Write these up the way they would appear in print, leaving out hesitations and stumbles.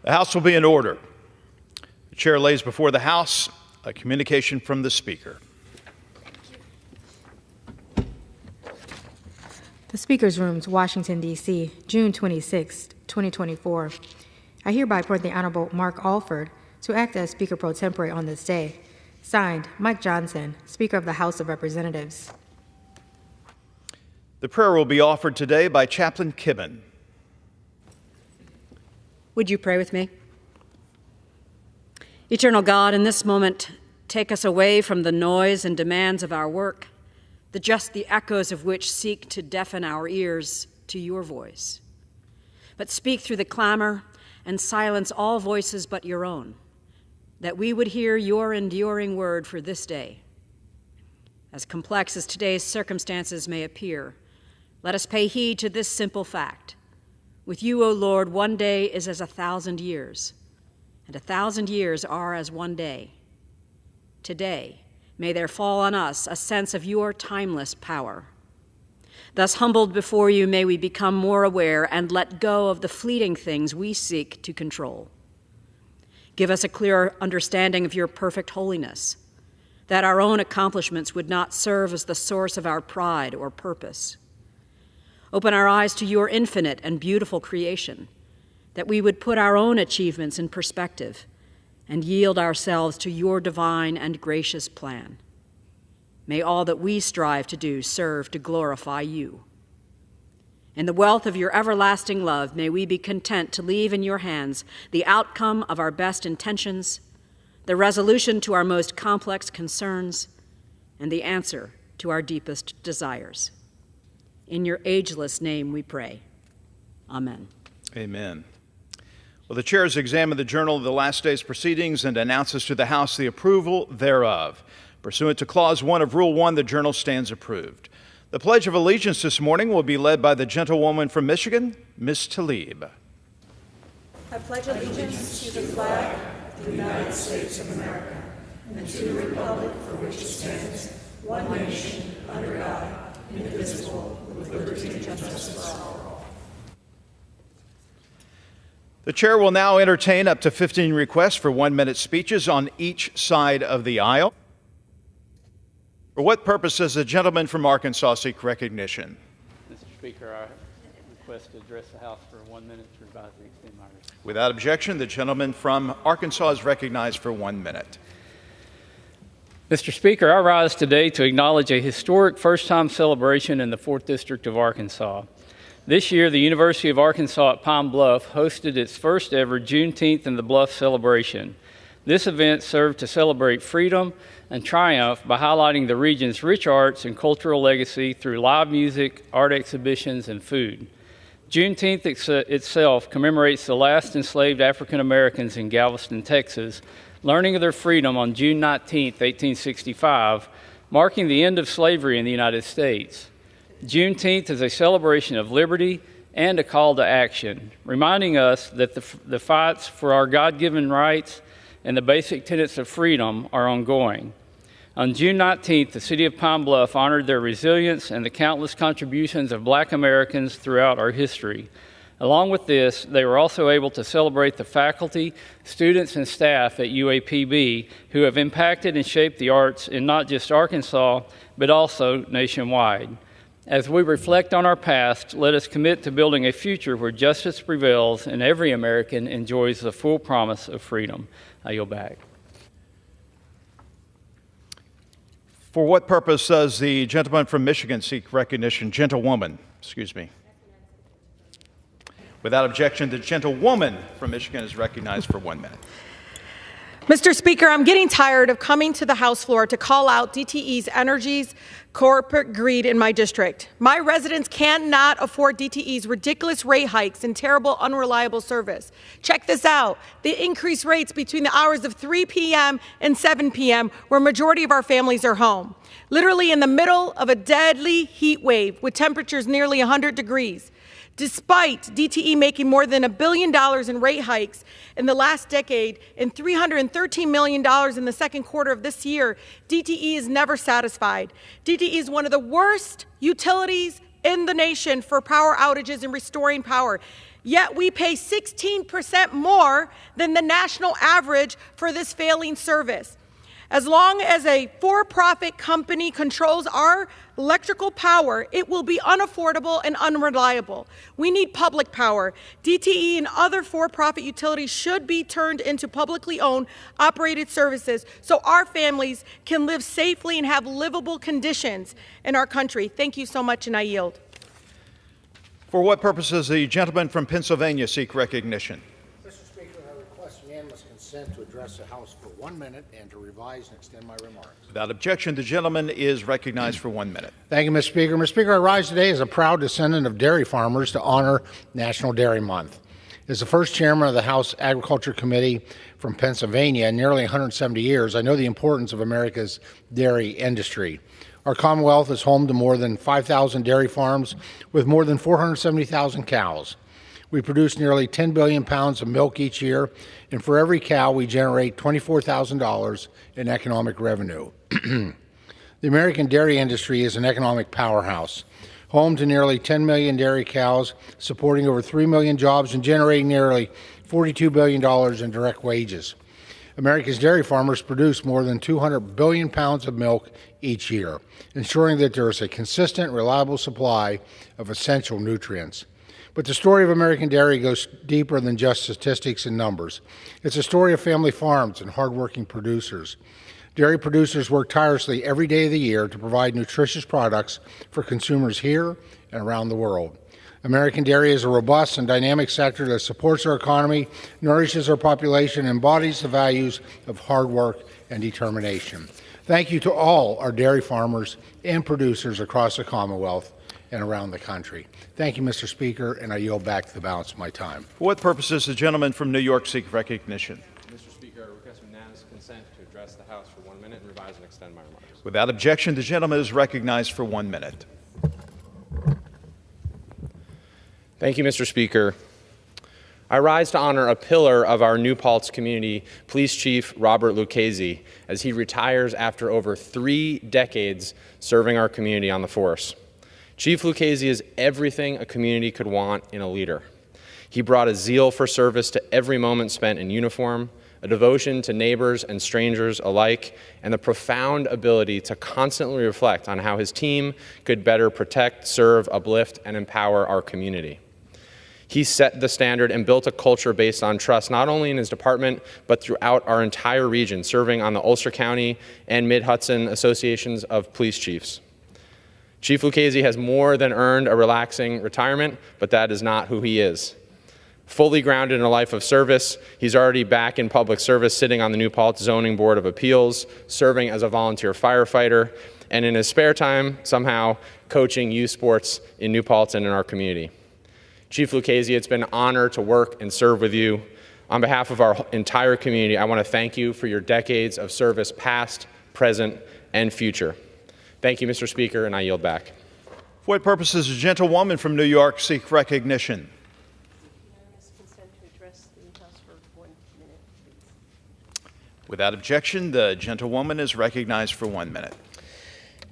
The House will be in order. The chair lays before the House a communication from the Speaker. The Speaker's Rooms, Washington, D.C., June 26, 2024. I hereby appoint the Honorable Mark Alford to act as Speaker pro tempore on this day. Signed, Mike Johnson, Speaker of the House of Representatives. The prayer will be offered today by Chaplain Kibben. Would you pray with me? Eternal God, in this moment, take us away from the noise and demands of our work, the echoes of which seek to deafen our ears to your voice. But speak through the clamor and silence all voices but your own, that we would hear your enduring word for this day. As complex as today's circumstances may appear, let us pay heed to this simple fact. With you, O Lord, one day is as 1,000 years, and 1,000 years are as one day. Today, may there fall on us a sense of your timeless power. Thus, humbled before you, may we become more aware and let go of the fleeting things we seek to control. Give us a clearer understanding of your perfect holiness, that our own accomplishments would not serve as the source of our pride or purpose. Open our eyes to your infinite and beautiful creation, that we would put our own achievements in perspective and yield ourselves to your divine and gracious plan. May all that we strive to do serve to glorify you. In the wealth of your everlasting love, may we be content to leave in your hands the outcome of our best intentions, the resolution to our most complex concerns, and the answer to our deepest desires. In your ageless name we pray. Amen. Amen. Well, the chair has examined the journal of the last day's proceedings and announces to the House the approval thereof. Pursuant to Clause 1 of Rule 1, the journal stands approved. The Pledge of Allegiance this morning will be led by the gentlewoman from Michigan, Ms. Tlaib. I pledge allegiance to the flag of the United States of America and to the republic for which it stands, one nation, under God, indivisible, with liberty and justice for all. The chair will now entertain up to 15 requests for 1-minute speeches on each side of the aisle. For what purpose does the gentleman from Arkansas seek recognition? Mr. Speaker, I request to address the House for 1 minute to revise the extend my request. Without objection, the gentleman from Arkansas is recognized for 1 minute. Mr. Speaker, I rise today to acknowledge a historic first-time celebration in the 4th District of Arkansas. This year, the University of Arkansas at Pine Bluff hosted its first ever Juneteenth in the Bluff celebration. This event served to celebrate freedom and triumph by highlighting the region's rich arts and cultural legacy through live music, art exhibitions, and food. Juneteenth itself commemorates the last enslaved African Americans in Galveston, Texas, learning of their freedom on June 19, 1865, marking the end of slavery in the United States. Juneteenth is a celebration of liberty and a call to action, reminding us that the fights for our God-given rights and the basic tenets of freedom are ongoing. On June 19th, the city of Pine Bluff honored their resilience and the countless contributions of Black Americans throughout our history. Along with this, they were also able to celebrate the faculty, students, and staff at UAPB who have impacted and shaped the arts in not just Arkansas, but also nationwide. As we reflect on our past, let us commit to building a future where justice prevails and every American enjoys the full promise of freedom. I yield back. For what purpose does the gentleman from Michigan seek recognition? Gentlewoman, excuse me. Without objection, the gentlewoman from Michigan is recognized for 1 minute. Mr. Speaker, I'm getting tired of coming to the House floor to call out DTE's Energy's corporate greed in my district. My residents cannot afford DTE's ridiculous rate hikes and terrible, unreliable service. Check this out. They increase rates between the hours of 3 p.m. and 7 p.m., where a majority of our families are home. Literally in the middle of a deadly heat wave with temperatures nearly 100 degrees. Despite DTE making more than $1 billion in rate hikes in the last decade and $313 million in the second quarter of this year, DTE is never satisfied. DTE is one of the worst utilities in the nation for power outages and restoring power. Yet we pay 16% more than the national average for this failing service. As long as a for-profit company controls our electrical power, it will be unaffordable and unreliable. We need public power. DTE and other for-profit utilities should be turned into publicly owned, operated services so our families can live safely and have livable conditions in our country. Thank you so much, and I yield. For what purpose does the gentleman from Pennsylvania seek recognition? Mr. Speaker, I request unanimous consent to address the House for 1 minute and to revise and extend my remarks. Without objection, the gentleman is recognized for 1 minute. Thank you, Mr. Speaker. Mr. Speaker, I rise today as a proud descendant of dairy farmers to honor National Dairy Month. As the first chairman of the House Agriculture Committee from Pennsylvania in nearly 170 years, I know the importance of America's dairy industry. Our Commonwealth is home to more than 5,000 dairy farms with more than 470,000 cows. We produce nearly 10 billion pounds of milk each year, and for every cow, we generate $24,000 in economic revenue. The American dairy industry is an economic powerhouse, home to nearly 10 million dairy cows, supporting over 3 million jobs and generating nearly $42 billion in direct wages. America's dairy farmers produce more than 200 billion pounds of milk each year, ensuring that there is a consistent, reliable supply of essential nutrients. But the story of American dairy goes deeper than just statistics and numbers. It's a story of family farms and hardworking producers. Dairy producers work tirelessly every day of the year to provide nutritious products for consumers here and around the world. American dairy is a robust and dynamic sector that supports our economy, nourishes our population, and embodies the values of hard work and determination. Thank you to all our dairy farmers and producers across the Commonwealth and around the country. Thank you, Mr. Speaker, and I yield back the balance of my time. For what purpose does the gentleman from New York seek recognition? Mr. Speaker, I request unanimous consent to address the House for 1 minute and revise and extend my remarks. Without objection, the gentleman is recognized for 1 minute. Thank you, Mr. Speaker. I rise to honor a pillar of our New Paltz community, Police Chief Robert Lucchese, as he retires after over 3 decades serving our community on the force. Chief Lucchese is everything a community could want in a leader. He brought a zeal for service to every moment spent in uniform, a devotion to neighbors and strangers alike, and the profound ability to constantly reflect on how his team could better protect, serve, uplift, and empower our community. He set the standard and built a culture based on trust, not only in his department, but throughout our entire region, serving on the Ulster County and Mid-Hudson Associations of Police Chiefs. Chief Lucchese has more than earned a relaxing retirement, but that is not who he is. Fully grounded in a life of service, he's already back in public service, sitting on the New Paltz Zoning Board of Appeals, serving as a volunteer firefighter, and in his spare time, somehow coaching youth sports in New Paltz and in our community. Chief Lucchese, it's been an honor to work and serve with you. On behalf of our entire community, I want to thank you for your decades of service, past, present, and future. Thank you, Mr. Speaker, and I yield back. For what purpose does the gentlewoman from New York seek recognition? Consent to address the House for 1 minute, please. Without objection, the gentlewoman is recognized for 1 minute.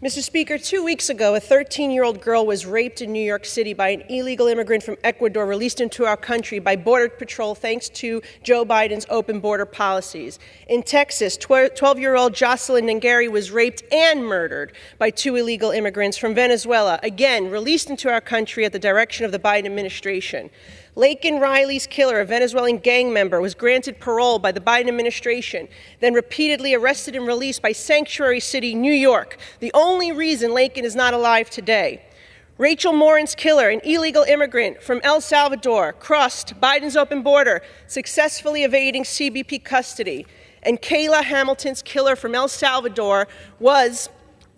Mr. Speaker, 2 weeks ago, a 13-year-old girl was raped in New York City by an illegal immigrant from Ecuador released into our country by Border Patrol thanks to Joe Biden's open border policies. In Texas, 12-year-old Jocelyn Nangeri was raped and murdered by 2 illegal immigrants from Venezuela, again released into our country at the direction of the Biden administration. Laken Riley's killer, a Venezuelan gang member, was granted parole by the Biden administration, then repeatedly arrested and released by Sanctuary City, New York, the only reason Laken is not alive today. Rachel Morin's killer, an illegal immigrant from El Salvador, crossed Biden's open border, successfully evading CBP custody. And Kayla Hamilton's killer from El Salvador was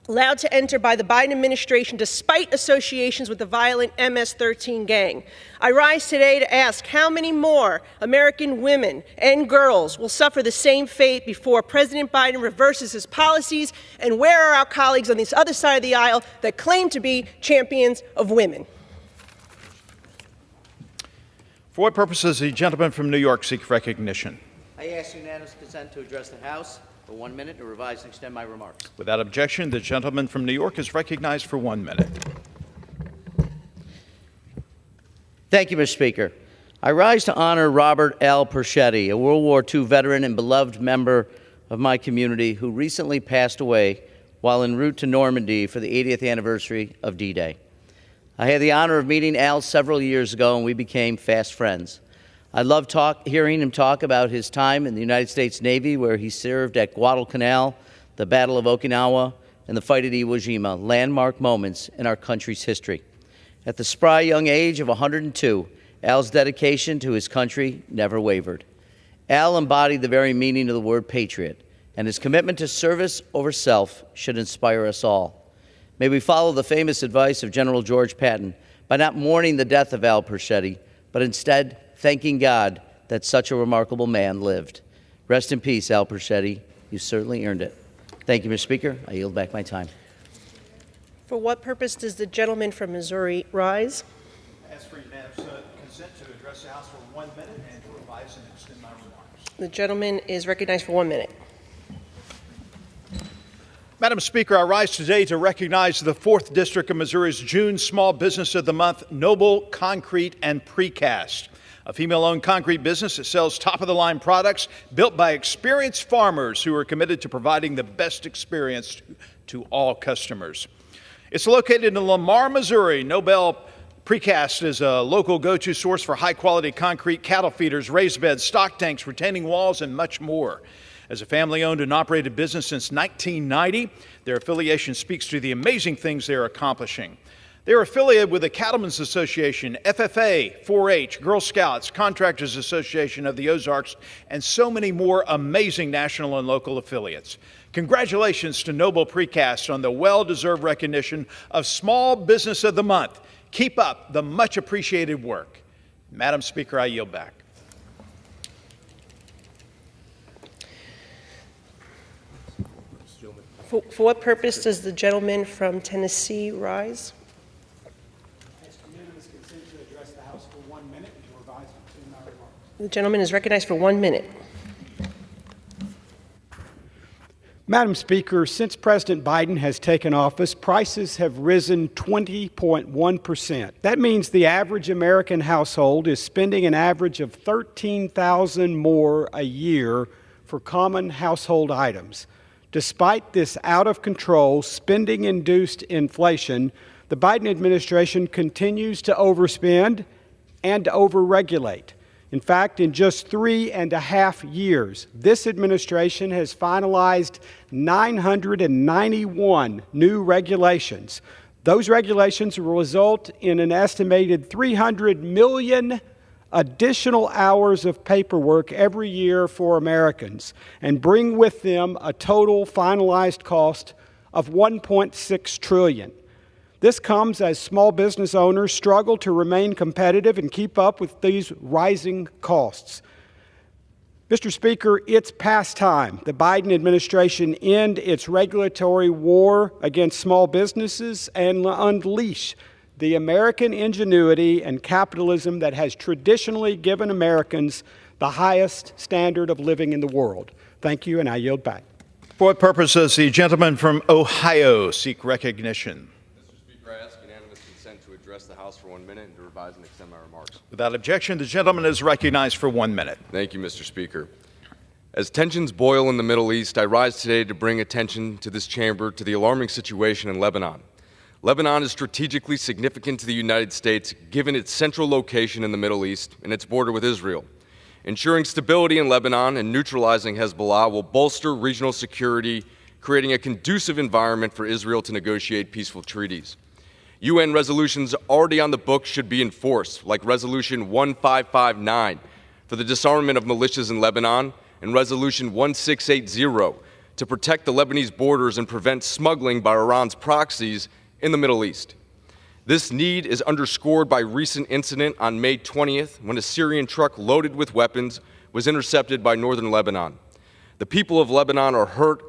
allowed to enter by the Biden administration despite associations with the violent MS-13 gang. I rise today to ask how many more American women and girls will suffer the same fate before President Biden reverses his policies, and where are our colleagues on this other side of the aisle that claim to be champions of women? For what purpose does the gentleman from New York seek recognition? I ask unanimous consent to address the House for 1 minute to revise and extend my remarks. Without objection, the gentleman from New York is recognized for 1 minute. Thank you, Mr. Speaker. I rise to honor Robert L. Perschetti, a World War II veteran and beloved member of my community who recently passed away while en route to Normandy for the 80th anniversary of D-Day. I had the honor of meeting Al several years ago, and we became fast friends. I loved hearing him talk about his time in the United States Navy, where he served at Guadalcanal, the Battle of Okinawa, and the fight at Iwo Jima, landmark moments in our country's history. At the spry young age of 102, Al's dedication to his country never wavered. Al embodied the very meaning of the word patriot, and his commitment to service over self should inspire us all. May we follow the famous advice of General George Patton by not mourning the death of Al Perschetti, but instead thanking God that such a remarkable man lived. Rest in peace, Al Perschetti. You certainly earned it. Thank you, Mr. Speaker. I yield back my time. For what purpose does the gentleman from Missouri rise? Ask for unanimous consent to address the House for 1 minute and to revise and extend my remarks. The gentleman is recognized for 1 minute. Madam Speaker, I rise today to recognize the 4th District of Missouri's June Small Business of the Month, Noble Concrete and Precast, a female-owned concrete business that sells top-of-the-line products built by experienced farmers who are committed to providing the best experience to all customers. It's located in Lamar, Missouri. Noble Precast is a local go-to source for high-quality concrete, cattle feeders, raised beds, stock tanks, retaining walls, and much more. As a family-owned and operated business since 1990, their affiliation speaks to the amazing things they're accomplishing. They're affiliated with the Cattlemen's Association, FFA, 4-H, Girl Scouts, Contractors Association of the Ozarks, and so many more amazing national and local affiliates. Congratulations to Noble Precast on the well-deserved recognition of Small Business of the Month. Keep up the much-appreciated work. Madam Speaker, I yield back. For what purpose does the gentleman from Tennessee rise? Ask unanimous consent to address the House for 1 minute and to revise and extend my remarks. The gentleman is recognized for 1 minute. Madam Speaker, since President Biden has taken office, prices have risen 20.1%. That means the average American household is spending an average of $13,000 more a year for common household items. Despite this out-of-control, spending-induced inflation, the Biden administration continues to overspend and to overregulate. In fact, in just 3.5 years, this administration has finalized 991 new regulations. Those regulations will result in an estimated 300 million additional hours of paperwork every year for Americans and bring with them a total finalized cost of $1.6 trillion. This comes as small business owners struggle to remain competitive and keep up with these rising costs. Mr. Speaker, it's past time the Biden administration end its regulatory war against small businesses and unleash the American ingenuity and capitalism that has traditionally given Americans the highest standard of living in the world. Thank you, and I yield back. For what purpose does the gentleman from Ohio seek recognition? Mr. Speaker, I ask unanimous consent to address the House for 1 minute and to revise and extend my remarks. Without objection, the gentleman is recognized for 1 minute. Thank you, Mr. Speaker. As tensions boil in the Middle East, I rise today to bring attention to this chamber to the alarming situation in Lebanon. Lebanon is strategically significant to the United States given its central location in the Middle East and its border with Israel. Ensuring stability in Lebanon and neutralizing Hezbollah will bolster regional security, creating a conducive environment for Israel to negotiate peaceful treaties. UN resolutions already on the books should be enforced, like Resolution 1559 for the disarmament of militias in Lebanon and Resolution 1680 to protect the Lebanese borders and prevent smuggling by Iran's proxies in the Middle East. This need is underscored by recent incident on May 20th when a Syrian truck loaded with weapons was intercepted by northern Lebanon. The people of Lebanon are hurt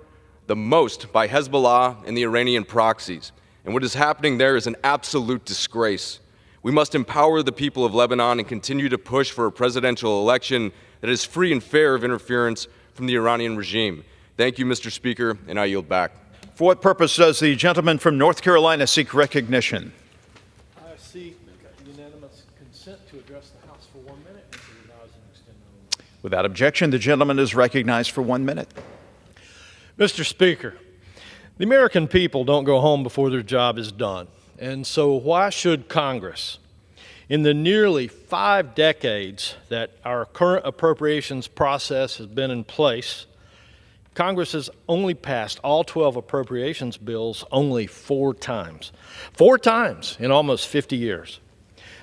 the most by Hezbollah and the Iranian proxies, and what is happening there is an absolute disgrace. We must empower the people of Lebanon and continue to push for a presidential election that is free and fair of interference from the Iranian regime. Thank you, Mr. Speaker, and I yield back. For what purpose does the gentleman from North Carolina seek recognition? I seek unanimous consent to address the House for 1 minute and Without objection, the gentleman is recognized for 1 minute. Mr. Speaker, the American people don't go home before their job is done. And so why should Congress, in the nearly 5 decades that our current appropriations process has been in place, Congress has only passed all 12 appropriations bills only 4 times. 4 times in almost 50 years.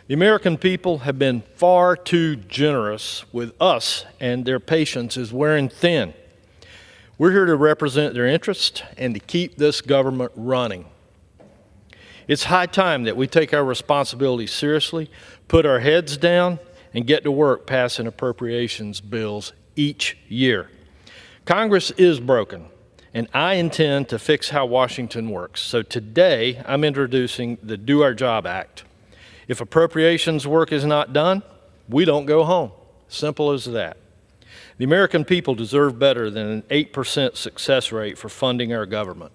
The American people have been far too generous with us, and their patience is wearing thin. We're here to represent their interests and to keep this government running. It's high time that we take our responsibilities seriously, put our heads down, and get to work passing appropriations bills each year. Congress is broken, and I intend to fix how Washington works. So today, I'm introducing the Do Our Job Act. If appropriations work is not done, we don't go home. Simple as that. The American people deserve better than an 8% success rate for funding our government.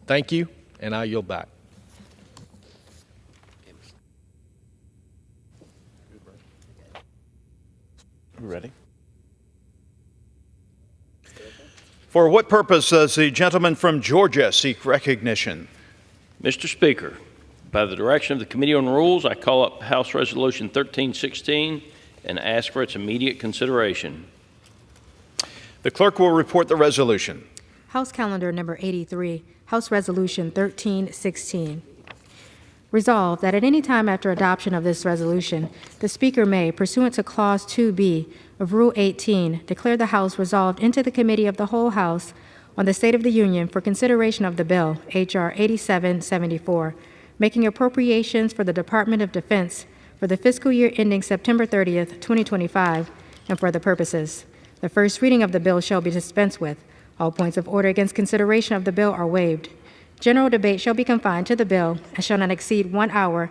Thank you, and I yield back. Ready? For what purpose does the gentleman from Georgia seek recognition? Mr. Speaker, by the direction of the Committee on Rules, I call up House Resolution 1316 and ask for its immediate consideration. The clerk will report the resolution. House Calendar Number 83, House Resolution 1316. Resolved that at any time after adoption of this resolution, the Speaker may, pursuant to Clause 2B of Rule 18, declare the House resolved into the Committee of the Whole House on the State of the Union for consideration of the bill, H.R. 8774, making appropriations for the Department of Defense for the fiscal year ending September 30th, 2025, and for the purposes. The first reading of the bill shall be dispensed with. All points of order against consideration of the bill are waived. General debate shall be confined to the bill and shall not exceed 1 hour,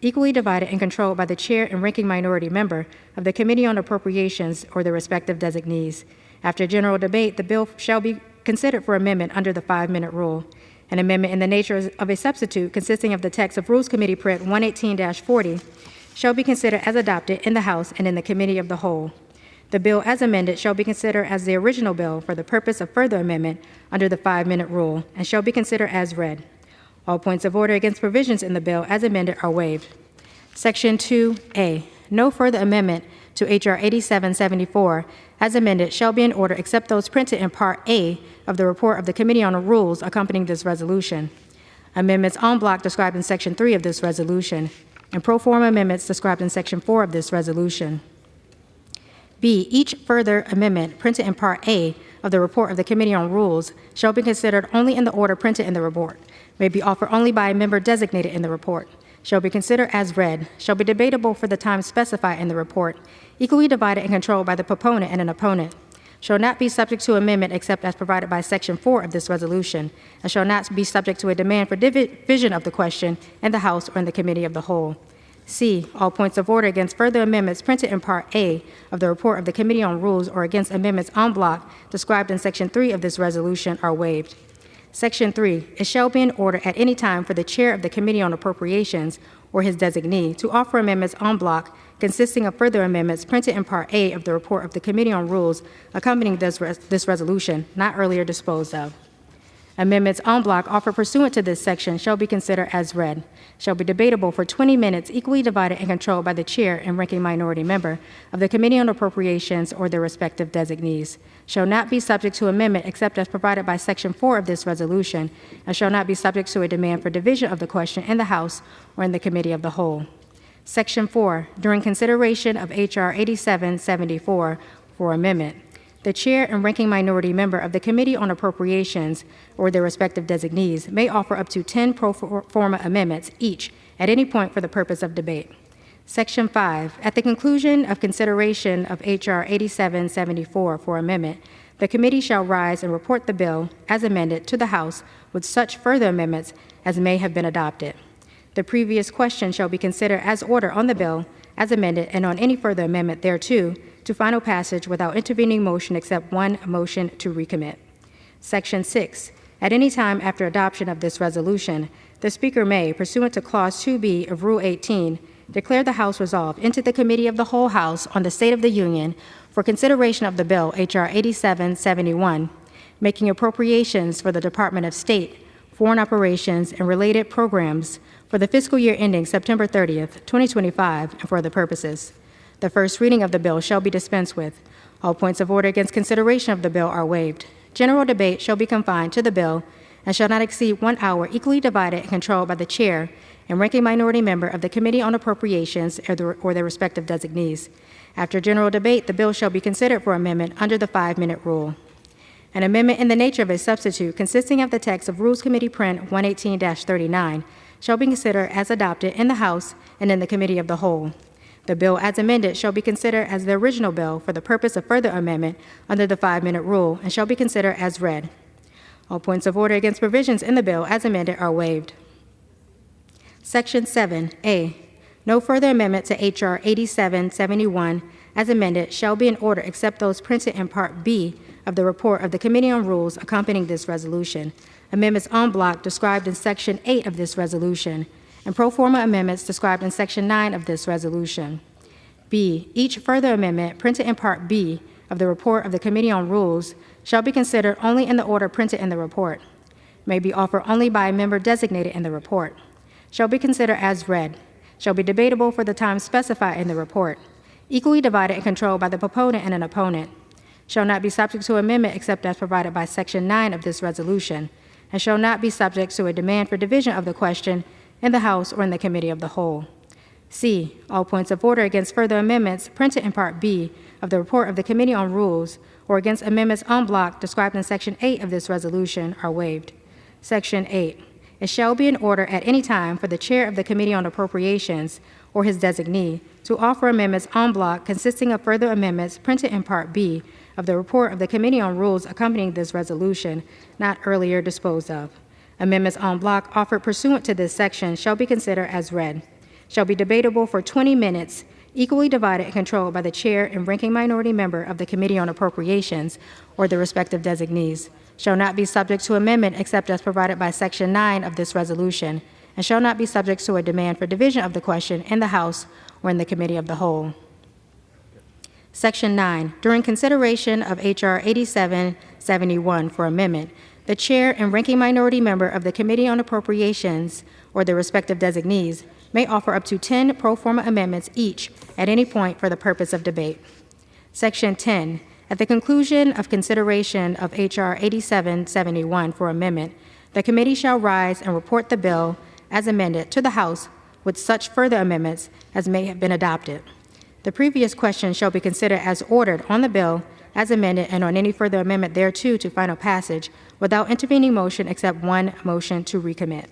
equally divided and controlled by the chair and ranking minority member of the Committee on Appropriations or their respective designees. After general debate, the bill shall be considered for amendment under the 5-minute rule. An amendment in the nature of a substitute consisting of the text of Rules Committee Print 118-40 shall be considered as adopted in the House and in the Committee of the Whole. The bill as amended shall be considered as the original bill for the purpose of further amendment under the 5-minute rule and shall be considered as read. All points of order against provisions in the bill as amended are waived. Section 2A. No further amendment to H.R. 8774 as amended shall be in order except those printed in Part A of the report of the Committee on the Rules accompanying this resolution. Amendments en bloc described in Section 3 of this resolution and pro forma amendments described in Section 4 of this resolution. B. Each further amendment printed in Part A of the report of the Committee on Rules shall be considered only in the order printed in the report, may be offered only by a member designated in the report, shall be considered as read, shall be debatable for the time specified in the report, equally divided and controlled by the proponent and an opponent, shall not be subject to amendment except as provided by Section 4 of this resolution, and shall not be subject to a demand for division of the question in the House or in the Committee of the Whole. C. All points of order against further amendments printed in Part A of the report of the Committee on Rules or against amendments en bloc described in Section 3 of this resolution are waived. Section 3. It shall be in order at any time for the Chair of the Committee on Appropriations or his designee to offer amendments en bloc consisting of further amendments printed in Part A of the report of the Committee on Rules accompanying this resolution, not earlier disposed of. Amendments en bloc offered pursuant to this section shall be considered as read, shall be debatable for 20 minutes, equally divided and controlled by the chair and ranking minority member of the Committee on Appropriations or their respective designees, shall not be subject to amendment except as provided by Section 4 of this resolution, and shall not be subject to a demand for division of the question in the House or in the Committee of the Whole. Section 4. During consideration of H.R. 8774 for amendment, the chair and ranking minority member of the Committee on Appropriations or their respective designees may offer up to 10 pro forma amendments each at any point for the purpose of debate. Section 5. At the conclusion of consideration of H.R. 8774 for amendment, the committee shall rise and report the bill as amended to the House with such further amendments as may have been adopted. The previous question shall be considered as order on the bill as amended and on any further amendment thereto to final passage without intervening motion except one motion to recommit. Section 6. At any time after adoption of this resolution, the Speaker may, pursuant to Clause 2B of Rule 18, declare the House resolved into the Committee of the Whole House on the State of the Union for consideration of the bill, H.R. 8771, making appropriations for the Department of State, Foreign Operations, and related programs for the fiscal year ending September 30th, 2025, and for other purposes. The first reading of the bill shall be dispensed with. All points of order against consideration of the bill are waived. General debate shall be confined to the bill and shall not exceed 1 hour, equally divided and controlled by the chair and ranking minority member of the Committee on Appropriations or their respective designees. After general debate, the bill shall be considered for amendment under the 5-minute rule. An amendment in the nature of a substitute consisting of the text of Rules Committee Print 118-39 shall be considered as adopted in the House and in the Committee of the Whole. The bill as amended shall be considered as the original bill for the purpose of further amendment under the 5-minute rule and shall be considered as read. All points of order against provisions in the bill as amended are waived. Section 7A. No further amendment to H.R. 8771 as amended shall be in order except those printed in Part B of the report of the Committee on Rules accompanying this resolution, amendments en bloc described in Section 8 of this resolution, and pro forma amendments described in Section 9 of this resolution. B. Each further amendment printed in Part B of the report of the Committee on Rules shall be considered only in the order printed in the report, may be offered only by a member designated in the report, shall be considered as read, shall be debatable for the time specified in the report, equally divided and controlled by the proponent and an opponent, shall not be subject to amendment except as provided by Section 9 of this resolution, and shall not be subject to a demand for division of the question in the House or in the Committee of the Whole. C. All points of order against further amendments printed in Part B of the report of the Committee on Rules or against amendments en bloc described in Section 8 of this resolution are waived. Section 8. It shall be in order at any time for the Chair of the Committee on Appropriations or his designee to offer amendments en bloc consisting of further amendments printed in Part B of the report of the Committee on Rules accompanying this resolution, not earlier disposed of. Amendments en bloc offered pursuant to this section shall be considered as read, shall be debatable for 20 minutes, equally divided and controlled by the chair and ranking minority member of the Committee on Appropriations or the respective designees, shall not be subject to amendment except as provided by Section 9 of this resolution, and shall not be subject to a demand for division of the question in the House or in the Committee of the Whole. Section 9. During consideration of H.R. 8771 for amendment, the chair and ranking minority member of the Committee on Appropriations or their respective designees may offer up to 10 pro forma amendments each at any point for the purpose of debate. Section 10. At the conclusion of consideration of H.R. 8771 for amendment, the committee shall rise and report the bill as amended to the House with such further amendments as may have been adopted. The previous question shall be considered as ordered on the bill as amended and on any further amendment thereto to final passage without intervening motion except one motion to recommit.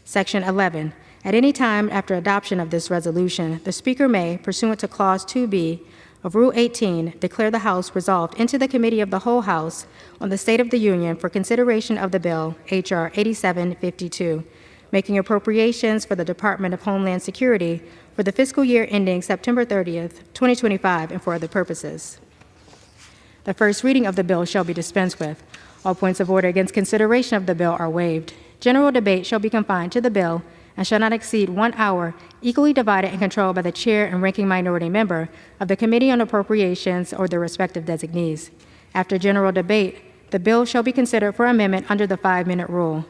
Section 11. At any time after adoption of this resolution, the Speaker may, pursuant to Clause 2B of Rule 18, declare the House resolved into the Committee of the Whole House on the State of the Union for consideration of the bill, H.R. 8752, making appropriations for the Department of Homeland Security for the fiscal year ending September 30th, 2025, and for other purposes. The first reading of the bill shall be dispensed with. All points of order against consideration of the bill are waived. General debate shall be confined to the bill and shall not exceed 1 hour, equally divided and controlled by the chair and ranking minority member of the Committee on Appropriations or their respective designees. After general debate, the bill shall be considered for amendment under the 5-minute rule.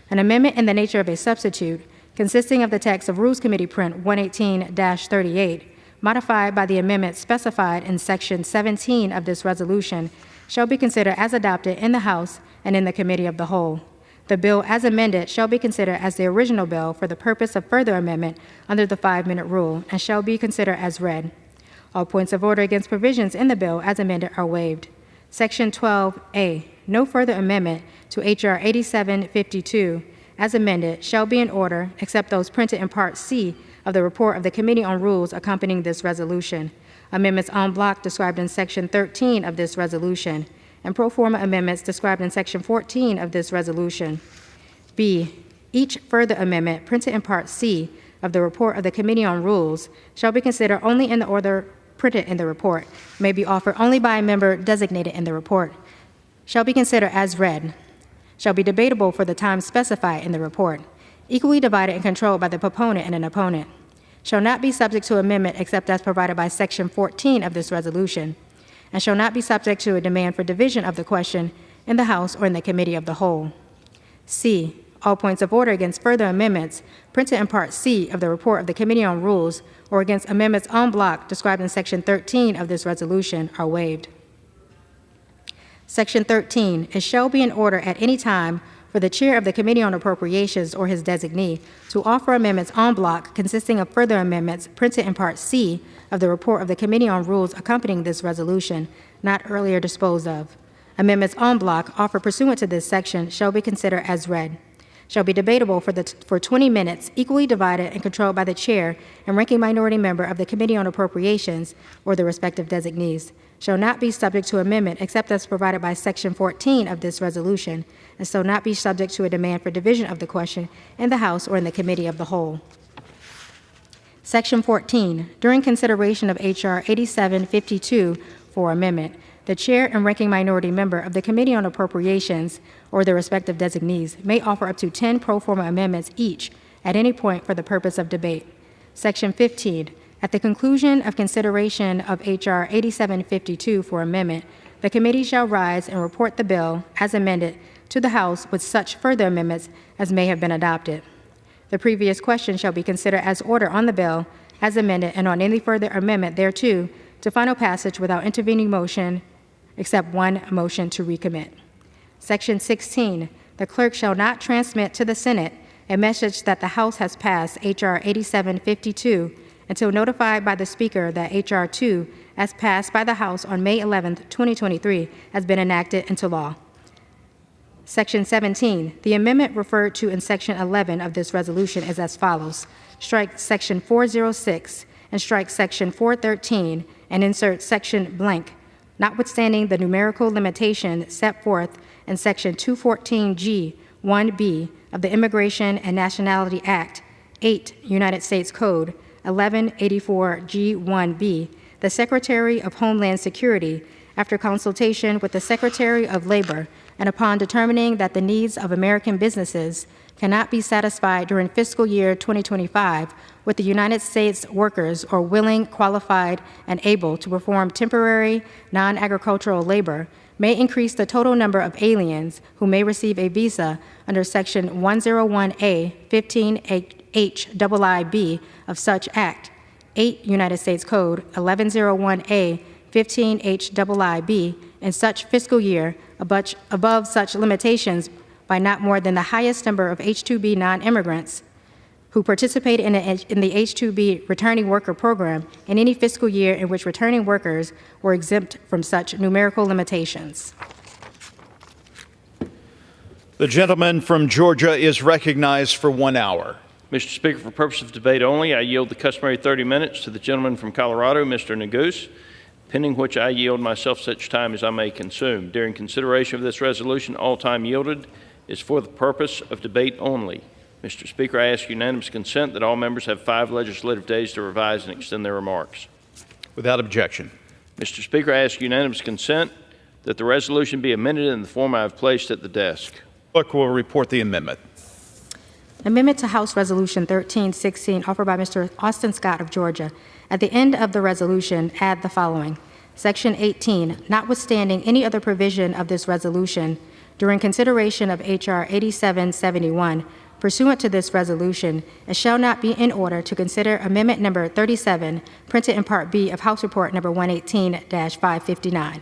An amendment in the nature of a substitute, consisting of the text of Rules Committee Print 118-38, modified by the amendment specified in Section 17 of this resolution, shall be considered as adopted in the House and in the Committee of the Whole. The bill as amended shall be considered as the original bill for the purpose of further amendment under the 5-minute rule and shall be considered as read. All points of order against provisions in the bill as amended are waived. Section 12A. No further amendment to H.R. 8752 as amended shall be in order except those printed in Part C of the report of the Committee on Rules accompanying this resolution, amendments en bloc described in Section 13 of this resolution, and pro forma amendments described in Section 14 of this resolution. B. Each further amendment printed in Part C of the report of the Committee on Rules shall be considered only in the order printed in the report, may be offered only by a member designated in the report, shall be considered as read, shall be debatable for the time specified in the report, equally divided and controlled by the proponent and an opponent, shall not be subject to amendment except as provided by Section 14 of this resolution, and shall not be subject to a demand for division of the question in the House or in the Committee of the Whole. C. All points of order against further amendments printed in Part C of the report of the Committee on Rules or against amendments en bloc described in Section 13 of this resolution are waived. Section 13, it shall be in order at any time for the Chair of the Committee on Appropriations or his designee to offer amendments en bloc consisting of further amendments printed in Part C of the report of the Committee on Rules accompanying this resolution, not earlier disposed of. Amendments en bloc offered pursuant to this section shall be considered as read, shall be debatable for 20 minutes, equally divided and controlled by the Chair and ranking minority member of the Committee on Appropriations or the respective designees, shall not be subject to amendment except as provided by Section 14 of this resolution, and shall not be subject to a demand for division of the question in the House or in the Committee of the Whole. Section 14, during consideration of H.R. 8752 for amendment, the Chair and ranking minority member of the Committee on Appropriations or the respective designees may offer up to 10 pro forma amendments each at any point for the purpose of debate. Section 15, at the conclusion of consideration of H.R. 8752 for amendment, the committee shall rise and report the bill as amended to the House with such further amendments as may have been adopted. The previous question shall be considered as order on the bill as amended and on any further amendment thereto to final passage without intervening motion except one motion to recommit. Section 16, the clerk shall not transmit to the Senate a message that the House has passed H.R. 8752 until notified by the Speaker that H.R. 2, as passed by the House on May 11, 2023, has been enacted into law. Section 17, the amendment referred to in Section 11 of this resolution is as follows. Strike Section 406 and strike Section 413 and insert Section blank, notwithstanding the numerical limitation set forth in Section 214G 1B of the Immigration and Nationality Act, 8 United States Code 1184 G1B, the Secretary of Homeland Security, after consultation with the Secretary of Labor and upon determining that the needs of American businesses cannot be satisfied during fiscal year 2025 with the United States workers or willing, qualified, and able to perform temporary non-agricultural labor, may increase the total number of aliens who may receive a visa under Section 101A 15HIIB of such Act, 8 United States Code 1101A 15HIIB in such fiscal year above such limitations by not more than the highest number of H-2B non-immigrants who participate in the H-2B returning worker program in any fiscal year in which returning workers were exempt from such numerical limitations. The gentleman from Georgia is recognized for 1 hour. Mr. Speaker, for purpose of debate only, I yield the customary 30 minutes to the gentleman from Colorado, Mr. Neguse, pending which I yield myself such time as I may consume. During consideration of this resolution, all time yielded is for the purpose of debate only. Mr. Speaker, I ask unanimous consent that all members have 5 legislative days to revise and extend their remarks. Without objection. Mr. Speaker, I ask unanimous consent that the resolution be amended in the form I have placed at the desk. Clerk will report the amendment. Amendment to House Resolution 1316, offered by Mr. Austin Scott of Georgia. At the end of the resolution, add the following. Section 18, notwithstanding any other provision of this resolution, during consideration of H.R. 8771, pursuant to this resolution, it shall not be in order to consider Amendment Number 37, printed in Part B of House Report Number 118-559.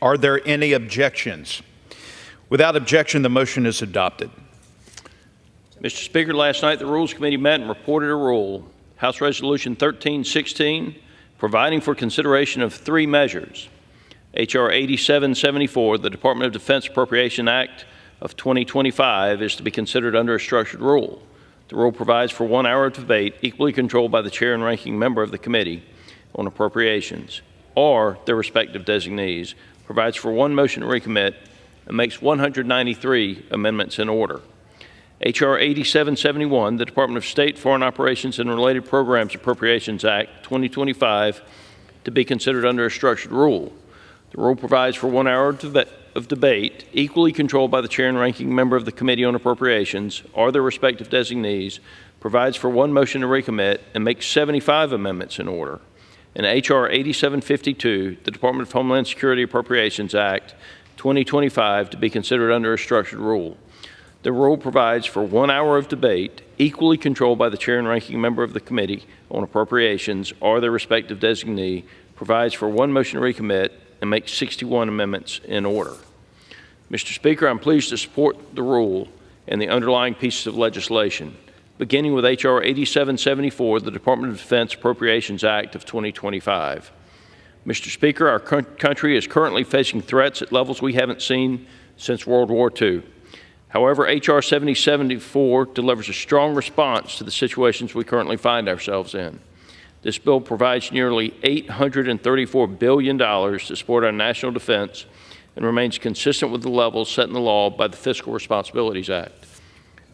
Are there any objections? Without objection, the motion is adopted. Mr. Speaker, last night the Rules Committee met and reported a rule, House Resolution 1316, providing for consideration of 3 measures. H.R. 8774, the Department of Defense Appropriation Act of 2025, is to be considered under a structured rule. The rule provides for 1 hour of debate, equally controlled by the chair and ranking member of the Committee on Appropriations, or their respective designees, provides for 1 motion to recommit, and makes 193 amendments in order. H.R. 8771, the Department of State, Foreign Operations and Related Programs Appropriations Act 2025, to be considered under a structured rule. The rule provides for 1 hour of debate, equally controlled by the chair and ranking member of the Committee on Appropriations or their respective designees, provides for 1 motion to recommit, and makes 75 amendments in order. and H.R. 8752, the Department of Homeland Security Appropriations Act 2025, to be considered under a structured rule. The rule provides for 1 hour of debate, equally controlled by the chair and ranking member of the Committee on Appropriations or their respective designee, provides for 1 motion to recommit, and makes 61 amendments in order. Mr. Speaker, I'm pleased to support the rule and the underlying pieces of legislation, beginning with H.R. 8774, the Department of Defense Appropriations Act of 2025. Mr. Speaker, our country is currently facing threats at levels we haven't seen since World War II. However, H.R. 7074 delivers a strong response to the situations we currently find ourselves in. This bill provides nearly $834 billion to support our national defense and remains consistent with the levels set in the law by the Fiscal Responsibilities Act.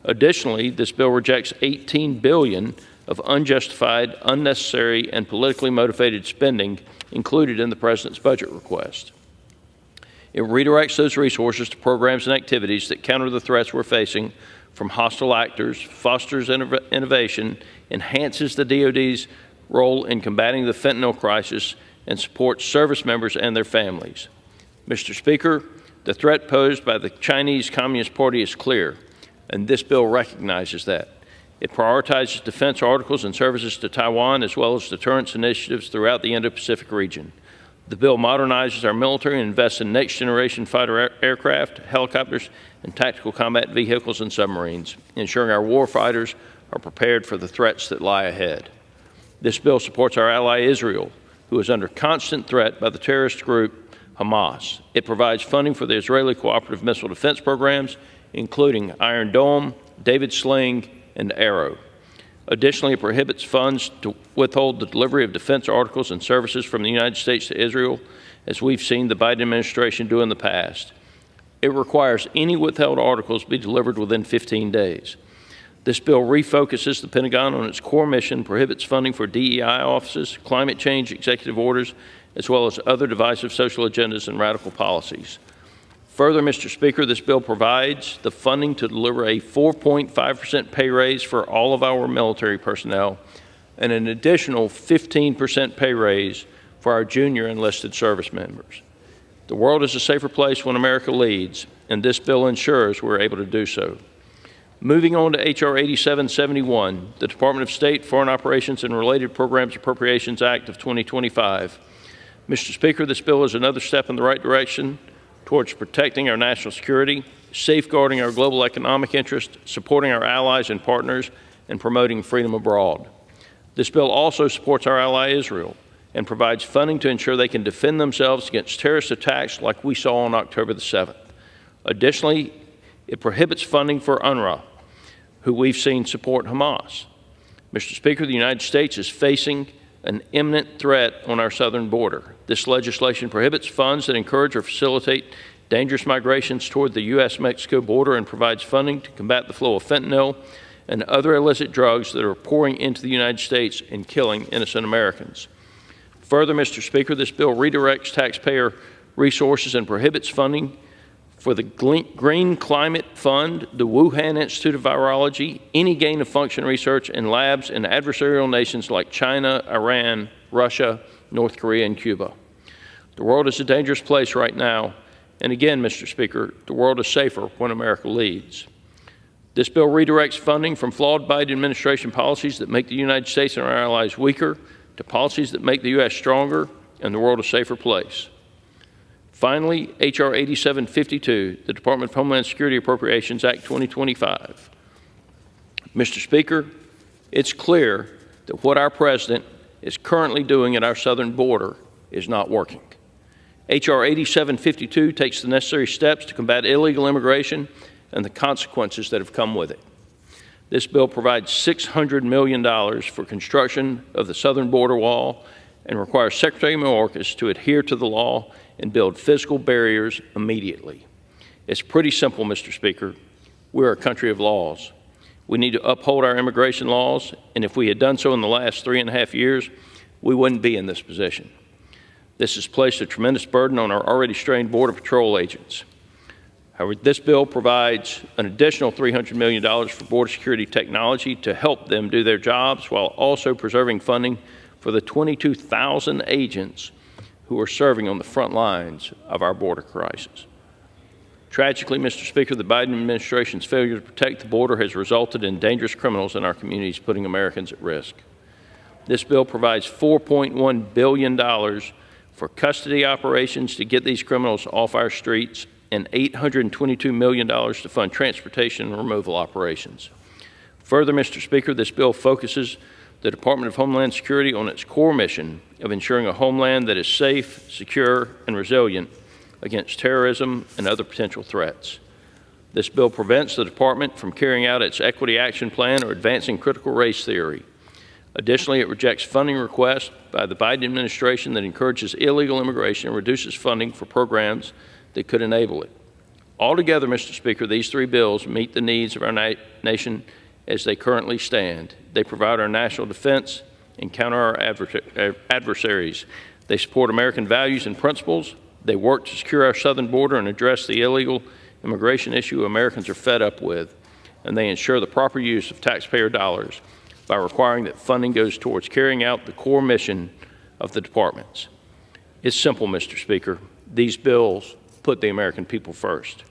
Additionally, this bill rejects $18 billion of unjustified, unnecessary, and politically motivated spending included in the President's budget request. It redirects those resources to programs and activities that counter the threats we're facing from hostile actors, fosters innovation, enhances the DoD's role in combating the fentanyl crisis, and supports service members and their families. Mr. Speaker, the threat posed by the Chinese Communist Party is clear, and this bill recognizes that. It prioritizes defense articles and services to Taiwan, as well as deterrence initiatives throughout the Indo-Pacific region. The bill modernizes our military and invests in next-generation fighter aircraft, helicopters, and tactical combat vehicles and submarines, ensuring our war fighters are prepared for the threats that lie ahead. This bill supports our ally Israel, who is under constant threat by the terrorist group Hamas. It provides funding for the Israeli cooperative missile defense programs, including Iron Dome, David Sling, and Arrow. Additionally, it prohibits funds to withhold the delivery of defense articles and services from the United States to Israel, as we've seen the Biden administration do in the past. It requires any withheld articles be delivered within 15 days. This bill refocuses the Pentagon on its core mission, prohibits funding for DEI offices, climate change executive orders, as well as other divisive social agendas and radical policies. Further, Mr. Speaker, this bill provides the funding to deliver a 4.5% pay raise for all of our military personnel and an additional 15% pay raise for our junior enlisted service members. The world is a safer place when America leads, and this bill ensures we're able to do so. Moving on to H.R. 8771, the Department of State, Foreign Operations and Related Programs Appropriations Act of 2025. Mr. Speaker, this bill is another step in the right direction towards protecting our national security, safeguarding our global economic interests, supporting our allies and partners, and promoting freedom abroad. This bill also supports our ally Israel and provides funding to ensure they can defend themselves against terrorist attacks like we saw on October the 7th. Additionally, it prohibits funding for UNRWA, who we've seen support Hamas. Mr. Speaker, the United States is facing an imminent threat on our southern border. This legislation prohibits funds that encourage or facilitate dangerous migrations toward the U.S.-Mexico border and provides funding to combat the flow of fentanyl and other illicit drugs that are pouring into the United States and killing innocent Americans. Further, Mr. Speaker, this bill redirects taxpayer resources and prohibits funding for the Green Climate Fund, the Wuhan Institute of Virology, any gain-of-function research in labs in adversarial nations like China, Iran, Russia, North Korea, and Cuba. The world is a dangerous place right now, and again, Mr. Speaker, the world is safer when America leads. This bill redirects funding from flawed Biden administration policies that make the United States and our allies weaker to policies that make the U.S. stronger and the world a safer place. Finally, H.R. 8752, the Department of Homeland Security Appropriations Act 2025. Mr. Speaker, it's clear that what our President is currently doing at our southern border is not working. H.R. 8752 takes the necessary steps to combat illegal immigration and the consequences that have come with it. This bill provides $600 million for construction of the southern border wall and requires Secretary Mayorkas to adhere to the law and build physical barriers immediately. It's pretty simple, Mr. Speaker. We're a country of laws. We need to uphold our immigration laws, and if we had done so in the last 3.5 years, we wouldn't be in this position. This has placed a tremendous burden on our already strained Border Patrol agents. However, this bill provides an additional $300 million for border security technology to help them do their jobs while also preserving funding for the 22,000 agents who are serving on the front lines of our border crisis. Tragically, Mr. Speaker, the Biden administration's failure to protect the border has resulted in dangerous criminals in our communities, putting Americans at risk. This bill provides $4.1 billion for custody operations to get these criminals off our streets and $822 million to fund transportation and removal operations. Further, Mr. Speaker, this bill focuses the Department of Homeland Security on its core mission of ensuring a homeland that is safe, secure, and resilient against terrorism and other potential threats. This bill prevents the department from carrying out its equity action plan or advancing critical race theory. Additionally, it rejects funding requests by the Biden administration that encourages illegal immigration and reduces funding for programs that could enable it. Altogether, Mr. Speaker, these three bills meet the needs of our nation as they currently stand. They provide our national defense and counter our adversaries. They support American values and principles. They work to secure our southern border and address the illegal immigration issue Americans are fed up with. And they ensure the proper use of taxpayer dollars by requiring that funding goes towards carrying out the core mission of the departments. It's simple, Mr. Speaker. These bills put the American people first.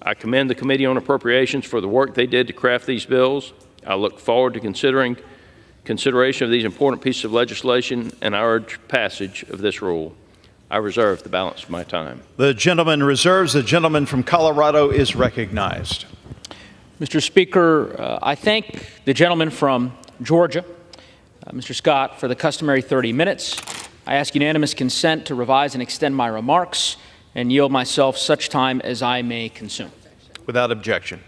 I commend the Committee on Appropriations for the work they did to craft these bills. I look forward to consideration of these important pieces of legislation, and I urge passage of this rule. I reserve the balance of my time. The gentleman reserves. The gentleman from Colorado is recognized. Mr. Speaker, I thank the gentleman from Georgia, Mr. Scott, for the customary 30 minutes. I ask unanimous consent to revise and extend my remarks and yield myself such time as I may consume. Without objection.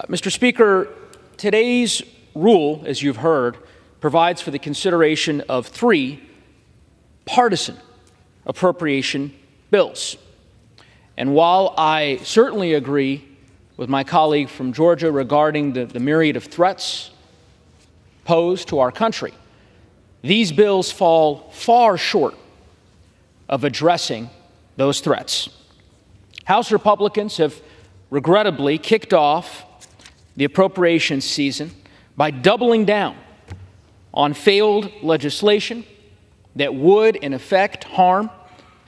Mr. Speaker, today's rule, as you've heard, provides for the consideration of three partisan appropriation bills. And while I certainly agree with my colleague from Georgia regarding the myriad of threats posed to our country, these bills fall far short of addressing those threats. House Republicans have regrettably kicked off the appropriations season by doubling down on failed legislation that would, in effect, harm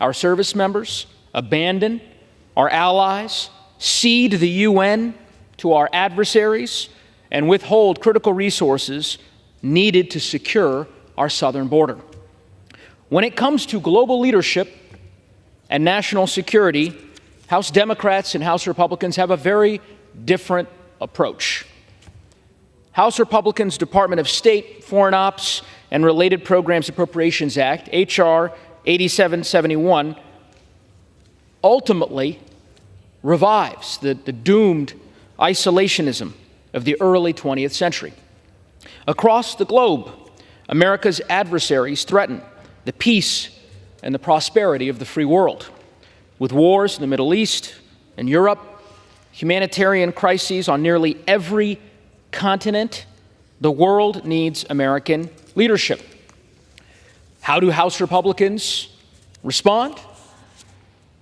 our service members, abandon our allies, cede the UN to our adversaries, and withhold critical resources needed to secure our southern border. When it comes to global leadership and national security, House Democrats and House Republicans have a very different approach. House Republicans' Department of State, Foreign Ops, and Related Programs Appropriations Act, H.R. 8771, ultimately revives the doomed isolationism of the early 20th century. Across the globe, America's adversaries threaten the peace and the prosperity of the free world. With wars in the Middle East and Europe, humanitarian crises on nearly every continent, the world needs American leadership. How do House Republicans respond?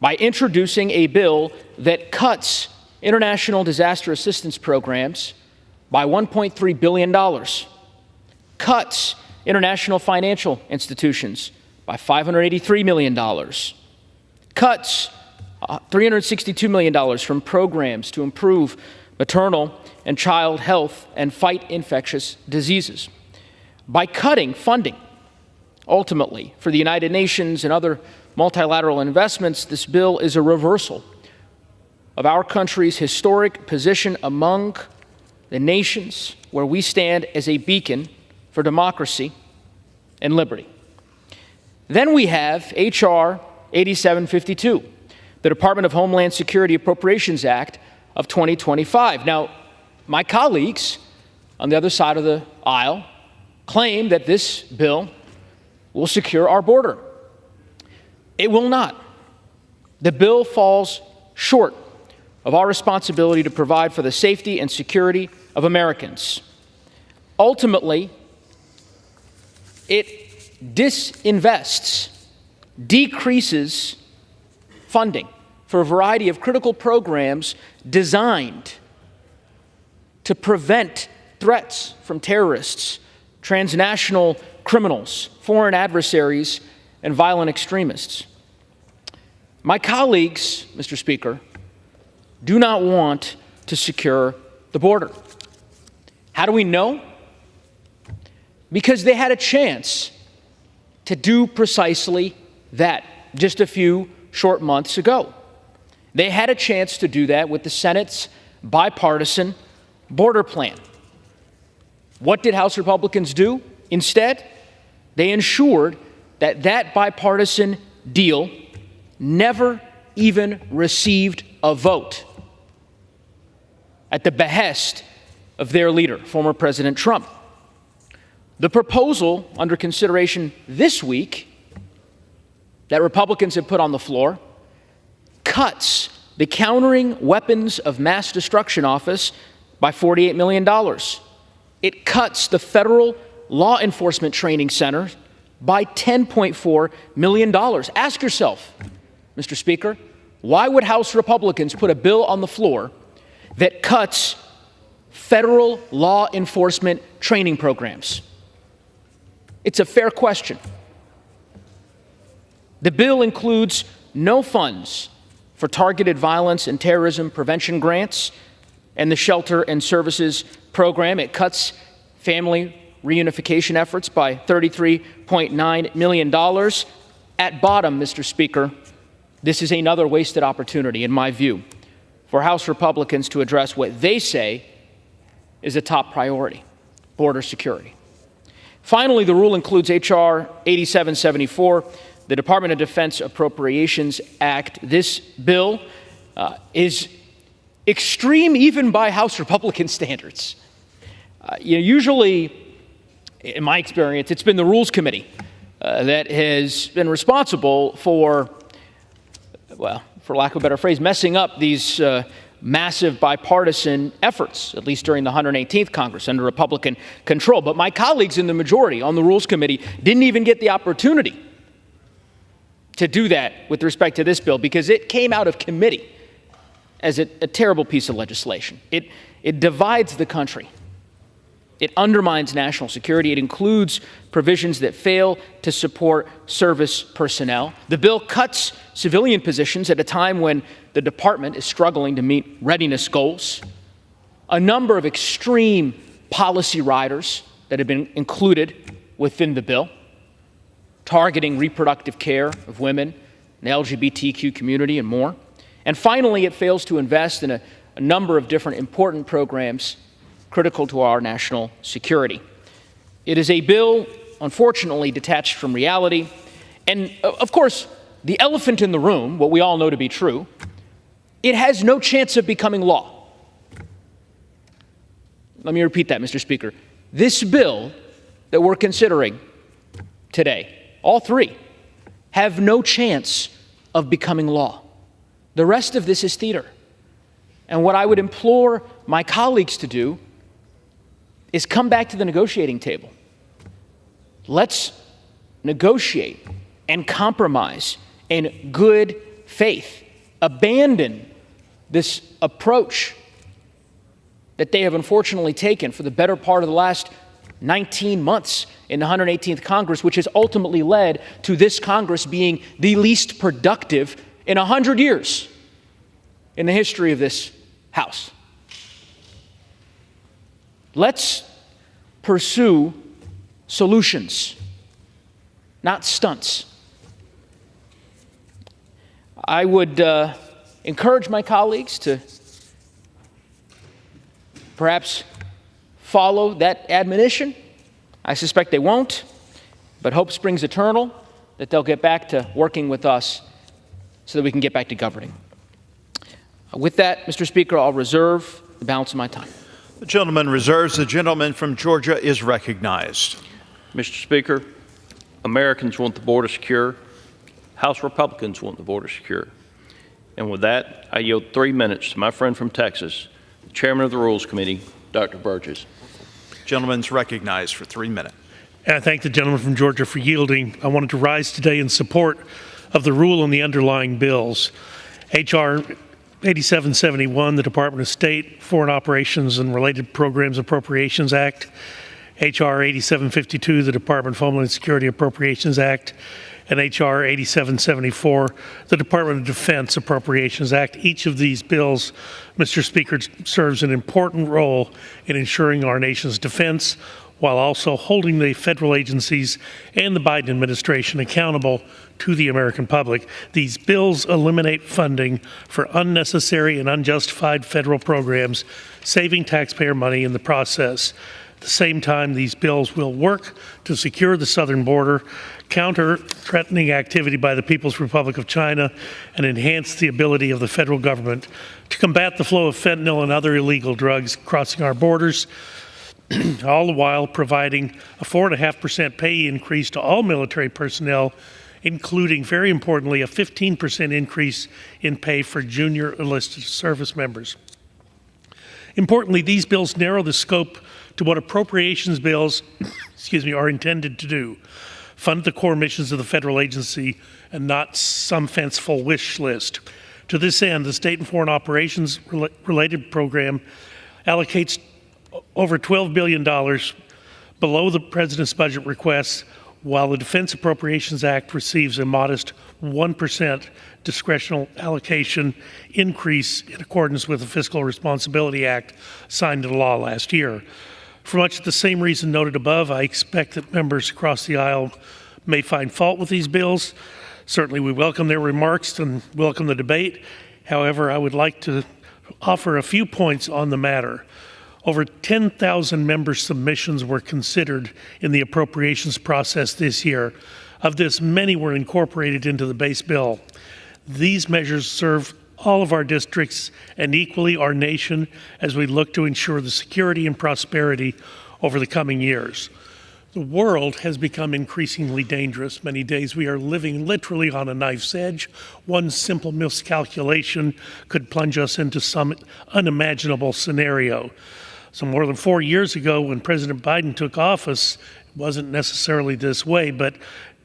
By introducing a bill that cuts international disaster assistance programs by $1.3 billion, cuts international financial institutions by $583 million, cuts $362 million from programs to improve maternal and child health and fight infectious diseases. By cutting funding, ultimately, for the United Nations and other multilateral investments, this bill is a reversal of our country's historic position among the nations where we stand as a beacon for democracy and liberty. Then we have H.R. 8752, the Department of Homeland Security Appropriations Act of 2025. Now, my colleagues on the other side of the aisle claim that this bill will secure our border. It will not. The bill falls short of our responsibility to provide for the safety and security of Americans. Ultimately, it disinvests, decreases funding for a variety of critical programs designed to prevent threats from terrorists, transnational criminals, foreign adversaries, and violent extremists. My colleagues, Mr. Speaker, do not want to secure the border. How do we know? Because they had a chance to do precisely that just a few short months ago. They had a chance to do that with the Senate's bipartisan border plan. What did House Republicans do instead? They ensured that that bipartisan deal never even received a vote at the behest of their leader, former President Trump. The proposal under consideration this week that Republicans have put on the floor cuts the Countering Weapons of Mass Destruction Office by $48 million. It cuts the Federal Law Enforcement Training Center by $10.4 million. Ask yourself, Mr. Speaker, why would House Republicans put a bill on the floor that cuts federal law enforcement training programs? It's a fair question. The bill includes no funds for targeted violence and terrorism prevention grants and the Shelter and Services Program. It cuts family reunification efforts by $33.9 million. At bottom, Mr. Speaker, this is another wasted opportunity, in my view, for House Republicans to address what they say is a top priority: border security. Finally, the rule includes H.R. 8774, the Department of Defense Appropriations Act. This bill is extreme even by House Republican standards. Usually, in my experience, it's been the Rules Committee that has been responsible for, well, for lack of a better phrase, messing up these massive bipartisan efforts, at least during the 118th Congress under Republican control. But my colleagues in the majority on the Rules Committee didn't even get the opportunity to do that with respect to this bill because it came out of committee as a terrible piece of legislation. It divides the country. It undermines national security. It includes provisions that fail to support service personnel. The bill cuts civilian positions at a time when the department is struggling to meet readiness goals. A number of extreme policy riders that have been included within the bill, targeting reproductive care of women, the LGBTQ community, and more. And finally, it fails to invest in a number of different important programs critical to our national security. It is a bill, unfortunately, detached from reality. And, of course, the elephant in the room, what we all know to be true, it has no chance of becoming law. Let me repeat that, Mr. Speaker. This bill that we're considering today, all three, have no chance of becoming law. The rest of this is theater. And what I would implore my colleagues to do is come back to the negotiating table. Let's negotiate and compromise in good faith. Abandon this approach that they have unfortunately taken for the better part of the last 19 months in the 118th Congress, which has ultimately led to this Congress being the least productive in 100 years in the history of this House. Let's pursue solutions, not stunts. I would encourage my colleagues to perhaps follow that admonition. I suspect they won't, but hope springs eternal that they'll get back to working with us so that we can get back to governing. With that, Mr. Speaker, I'll reserve the balance of my time. The gentleman reserves. The gentleman from Georgia is recognized. Mr. Speaker, Americans want the border secure. House Republicans want the border secure. And with that, I yield 3 minutes to my friend from Texas, the Chairman of the Rules Committee, Dr. Burgess. Gentleman's recognized for 3 minutes. And I thank the gentleman from Georgia for yielding. I wanted to rise today in support of the rule on the underlying bills. H.R. 8771, the Department of State, Foreign Operations and Related Programs Appropriations Act, H.R. 8752, the Department of Homeland Security Appropriations Act, and H.R. 8774, the Department of Defense Appropriations Act. Each of these bills, Mr. Speaker, serves an important role in ensuring our nation's defense while also holding the federal agencies and the Biden administration accountable to the American public. These bills eliminate funding for unnecessary and unjustified federal programs, saving taxpayer money in the process. At the same time, these bills will work to secure the southern border, counter threatening activity by the People's Republic of China, and enhance the ability of the federal government to combat the flow of fentanyl and other illegal drugs crossing our borders, all the while providing a 4.5% pay increase to all military personnel, including, very importantly, a 15% increase in pay for junior enlisted service members. Importantly, these bills narrow the scope to what appropriations bills are intended to do: fund the core missions of the federal agency and not some fanciful wish list. To this end, the State and Foreign Operations related program allocates over $12 billion below the President's budget requests, while the Defense Appropriations Act receives a modest 1% discretional allocation increase in accordance with the Fiscal Responsibility Act signed into law last year. For much the same reason noted above, I expect that members across the aisle may find fault with these bills. Certainly we welcome their remarks and welcome the debate. However, I would like to offer a few points on the matter. Over 10,000 member submissions were considered in the appropriations process this year. Of this, many were incorporated into the base bill. These measures serve all of our districts and equally our nation as we look to ensure the security and prosperity over the coming years. The world has become increasingly dangerous. Many days we are living literally on a knife's edge. One simple miscalculation could plunge us into some unimaginable scenario. So more than 4 years ago, when President Biden took office, it wasn't necessarily this way, but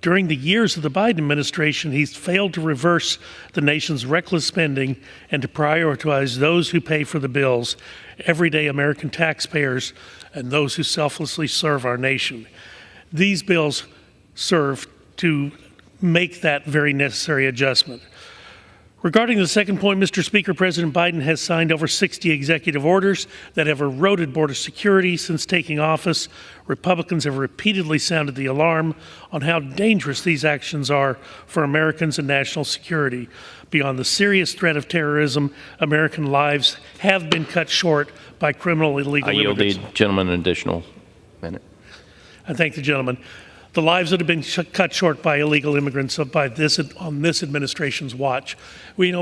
during the years of the Biden administration, he's failed to reverse the nation's reckless spending and to prioritize those who pay for the bills, everyday American taxpayers, and those who selflessly serve our nation. These bills serve to make that very necessary adjustment. Regarding the second point, Mr. Speaker, President Biden has signed over 60 executive orders that have eroded border security since taking office. Republicans have repeatedly sounded the alarm on how dangerous these actions are for Americans and national security. Beyond the serious threat of terrorism, American lives have been cut short by criminal illegal immigrants. I yield the gentleman an additional minute. I thank the gentleman. The lives that have been cut short by illegal immigrants on this administration's watch. We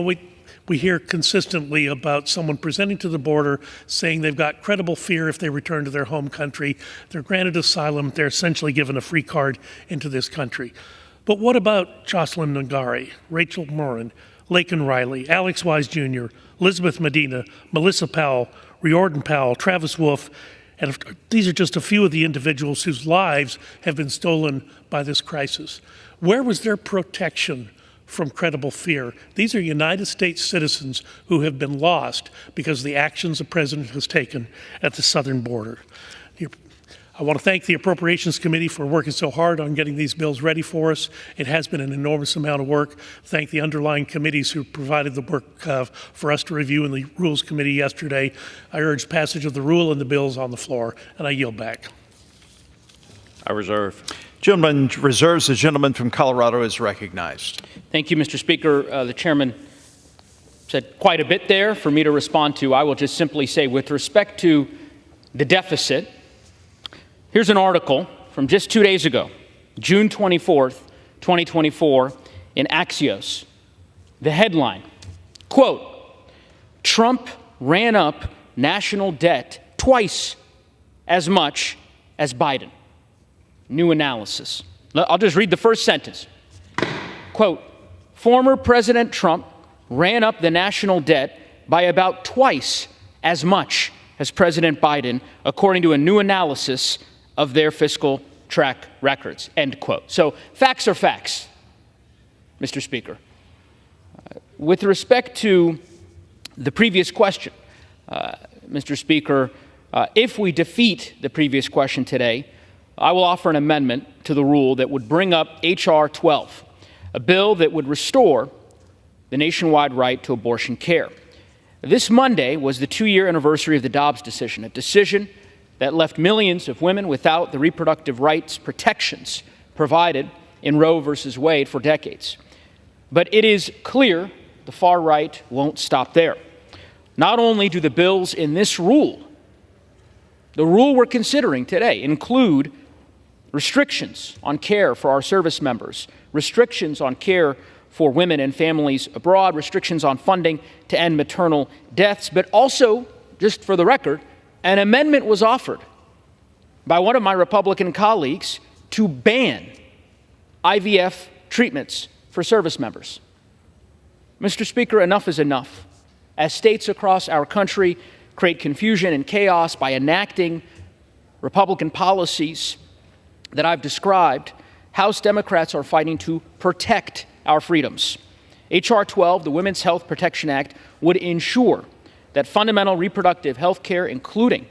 hear consistently about someone presenting to the border saying they've got credible fear if they return to their home country. They're granted asylum. They're essentially given a free card into this country. But what about Jocelyn Nungari, Rachel Morin, Laken Riley, Alex Wise Jr., Elizabeth Medina, Melissa Powell, Riordan Powell, Travis Wolf? And these are just a few of the individuals whose lives have been stolen by this crisis. Where was their protection from credible fear? These are United States citizens who have been lost because of the actions the president has taken at the southern border. I want to thank the Appropriations Committee for working so hard on getting these bills ready for us. It has been an enormous amount of work. Thank the underlying committees who provided the work for us to review in the Rules Committee yesterday. I urge passage of the rule and the bills on the floor, and I yield back. I reserve. Gentleman reserves. The gentleman from Colorado is recognized. Thank you, Mr. Speaker. The chairman said quite a bit there for me to respond to. I will just simply say, with respect to the deficit, here's an article from just 2 days ago, June 24th, 2024, in Axios. The headline, quote, "Trump ran up national debt twice as much as Biden." New analysis. I'll just read the first sentence. Quote, "Former President Trump ran up the national debt by about twice as much as President Biden, according to a new analysis of their fiscal track records," end quote. So facts are facts, Mr. Speaker. With respect to the previous question, Mr. Speaker, If we defeat the previous question today, I will offer an amendment to the rule that would bring up H.R. 12, a bill that would restore the nationwide right to abortion care. This Monday was the 2-year anniversary of the Dobbs decision, a decision that left millions of women without the reproductive rights protections provided in Roe v. Wade for decades. But it is clear the far right won't stop there. Not only do the bills in this rule, the rule we're considering today, include restrictions on care for our service members, restrictions on care for women and families abroad, restrictions on funding to end maternal deaths, but also, just for the record, an amendment was offered by one of my Republican colleagues to ban IVF treatments for service members. Mr. Speaker, enough is enough. As states across our country create confusion and chaos by enacting Republican policies that I've described, House Democrats are fighting to protect our freedoms. H.R. 12, the Women's Health Protection Act, would ensure that fundamental reproductive health care, including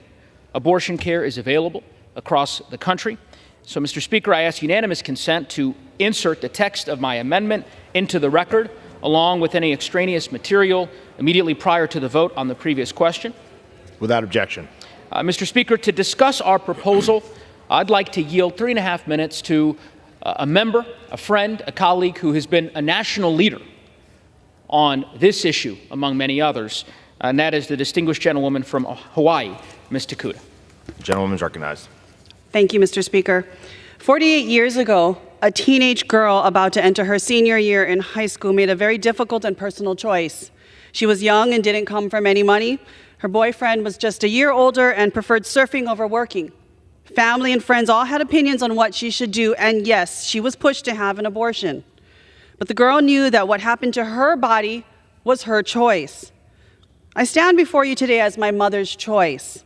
abortion care, is available across the country. So, Mr. Speaker, I ask unanimous consent to insert the text of my amendment into the record, along with any extraneous material immediately prior to the vote on the previous question. Without objection. Mr. Speaker, to discuss our proposal, I'd like to yield 3.5 minutes to a member, a friend, a colleague who has been a national leader on this issue, among many others, and that is the distinguished gentlewoman from Hawaii, Ms. Takuda. The gentlewoman is recognized. Thank you, Mr. Speaker. 48 years ago, a teenage girl about to enter her senior year in high school made a very difficult and personal choice. She was young and didn't come from any money. Her boyfriend was just a year older and preferred surfing over working. Family and friends all had opinions on what she should do, and yes, she was pushed to have an abortion. But the girl knew that what happened to her body was her choice. I stand before you today as my mother's choice,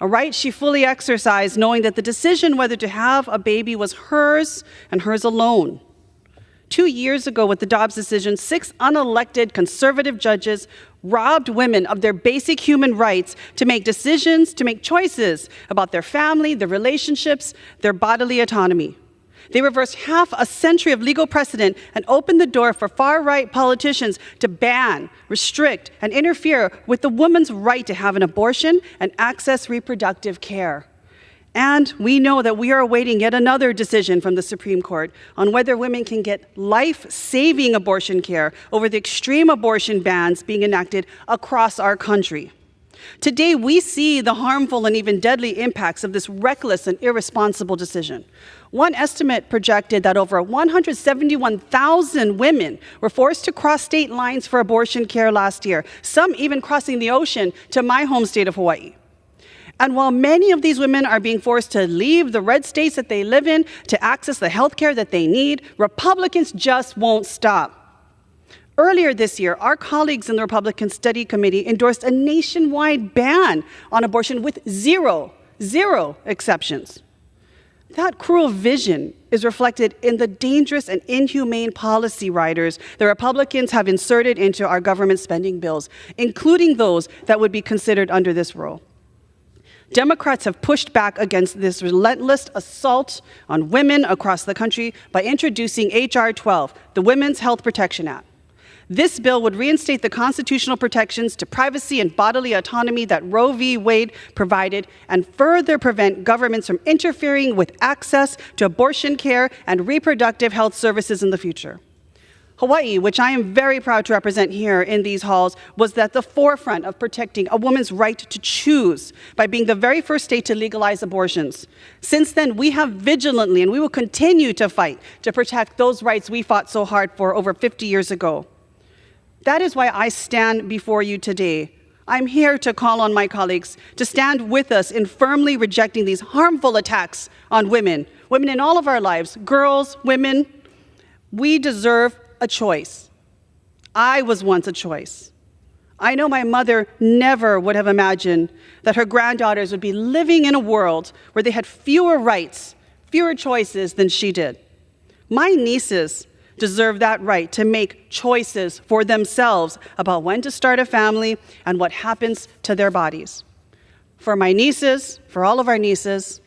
a right she fully exercised, knowing that the decision whether to have a baby was hers and hers alone. 2 years ago, with the Dobbs decision, 6 unelected conservative judges robbed women of their basic human rights to make decisions, to make choices about their family, their relationships, their bodily autonomy. They reversed half a century of legal precedent and opened the door for far-right politicians to ban, restrict, and interfere with the woman's right to have an abortion and access reproductive care. And we know that we are awaiting yet another decision from the Supreme Court on whether women can get life-saving abortion care over the extreme abortion bans being enacted across our country. Today, we see the harmful and even deadly impacts of this reckless and irresponsible decision. One estimate projected that over 171,000 women were forced to cross state lines for abortion care last year, some even crossing the ocean to my home state of Hawaii. And while many of these women are being forced to leave the red states that they live in to access the health care that they need, Republicans just won't stop. Earlier this year, our colleagues in the Republican Study Committee endorsed a nationwide ban on abortion with zero exceptions. That cruel vision is reflected in the dangerous and inhumane policy riders the Republicans have inserted into our government spending bills, including those that would be considered under this rule. Democrats have pushed back against this relentless assault on women across the country by introducing H.R. 12, the Women's Health Protection Act. This bill would reinstate the constitutional protections to privacy and bodily autonomy that Roe v. Wade provided and further prevent governments from interfering with access to abortion care and reproductive health services in the future. Hawaii, which I am very proud to represent here in these halls, was at the forefront of protecting a woman's right to choose by being the very first state to legalize abortions. Since then, we have vigilantly, and we will continue to fight to protect those rights we fought so hard for over 50 years ago. That is why I stand before you today. I'm here to call on my colleagues to stand with us in firmly rejecting these harmful attacks on women in all of our lives, girls, women. We deserve a choice. I was once a choice. I know my mother never would have imagined that her granddaughters would be living in a world where they had fewer rights, fewer choices than she did. My nieces deserve that right to make choices for themselves about when to start a family and what happens to their bodies. For my nieces, for all of our nieces,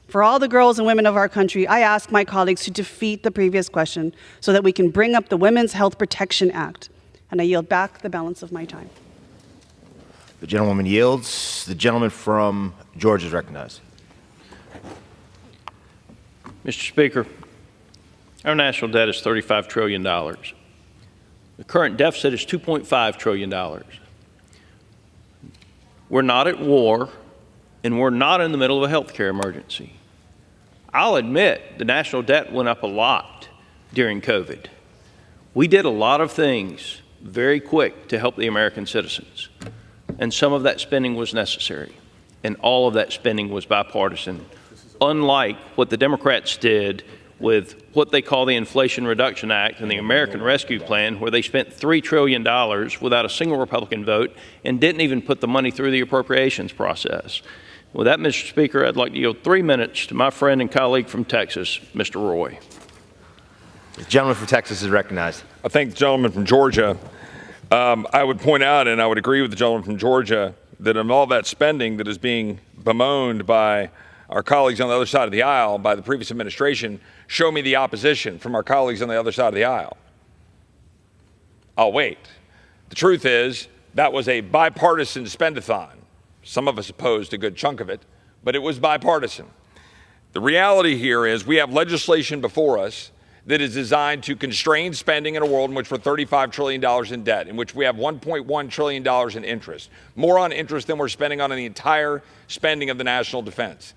for all the girls and women of our country, I ask my colleagues to defeat the previous question so that we can bring up the Women's Health Protection Act. And I yield back the balance of my time. The gentlewoman yields. The gentleman from Georgia is recognized. Mr. Speaker, our national debt is $35 trillion. The current deficit is $2.5 trillion. We're not at war, and we're not in the middle of a health care emergency. I'll admit the national debt went up a lot during COVID. We did a lot of things very quick to help the American citizens, and some of that spending was necessary, and all of that spending was bipartisan, unlike what the Democrats did with what they call the Inflation Reduction Act and the American Rescue Plan, where they spent $3 trillion without a single Republican vote and didn't even put the money through the appropriations process. With that, Mr. Speaker, I'd like to yield 3 minutes to my friend and colleague from Texas, Mr. Roy. The gentleman from Texas is recognized. I thank the gentleman from Georgia. I would point out, and I would agree with the gentleman from Georgia, that in all that spending that is being bemoaned by our colleagues on the other side of the aisle, by the previous administration, show me the opposition from our colleagues on the other side of the aisle. I'll wait. The truth is, that was a bipartisan spend-a-thon. Some of us opposed a good chunk of it, but it was bipartisan. The reality here is we have legislation before us that is designed to constrain spending in a world in which we're $35 trillion in debt, in which we have $1.1 trillion in interest, more on interest than we're spending on the entire spending of the national defense.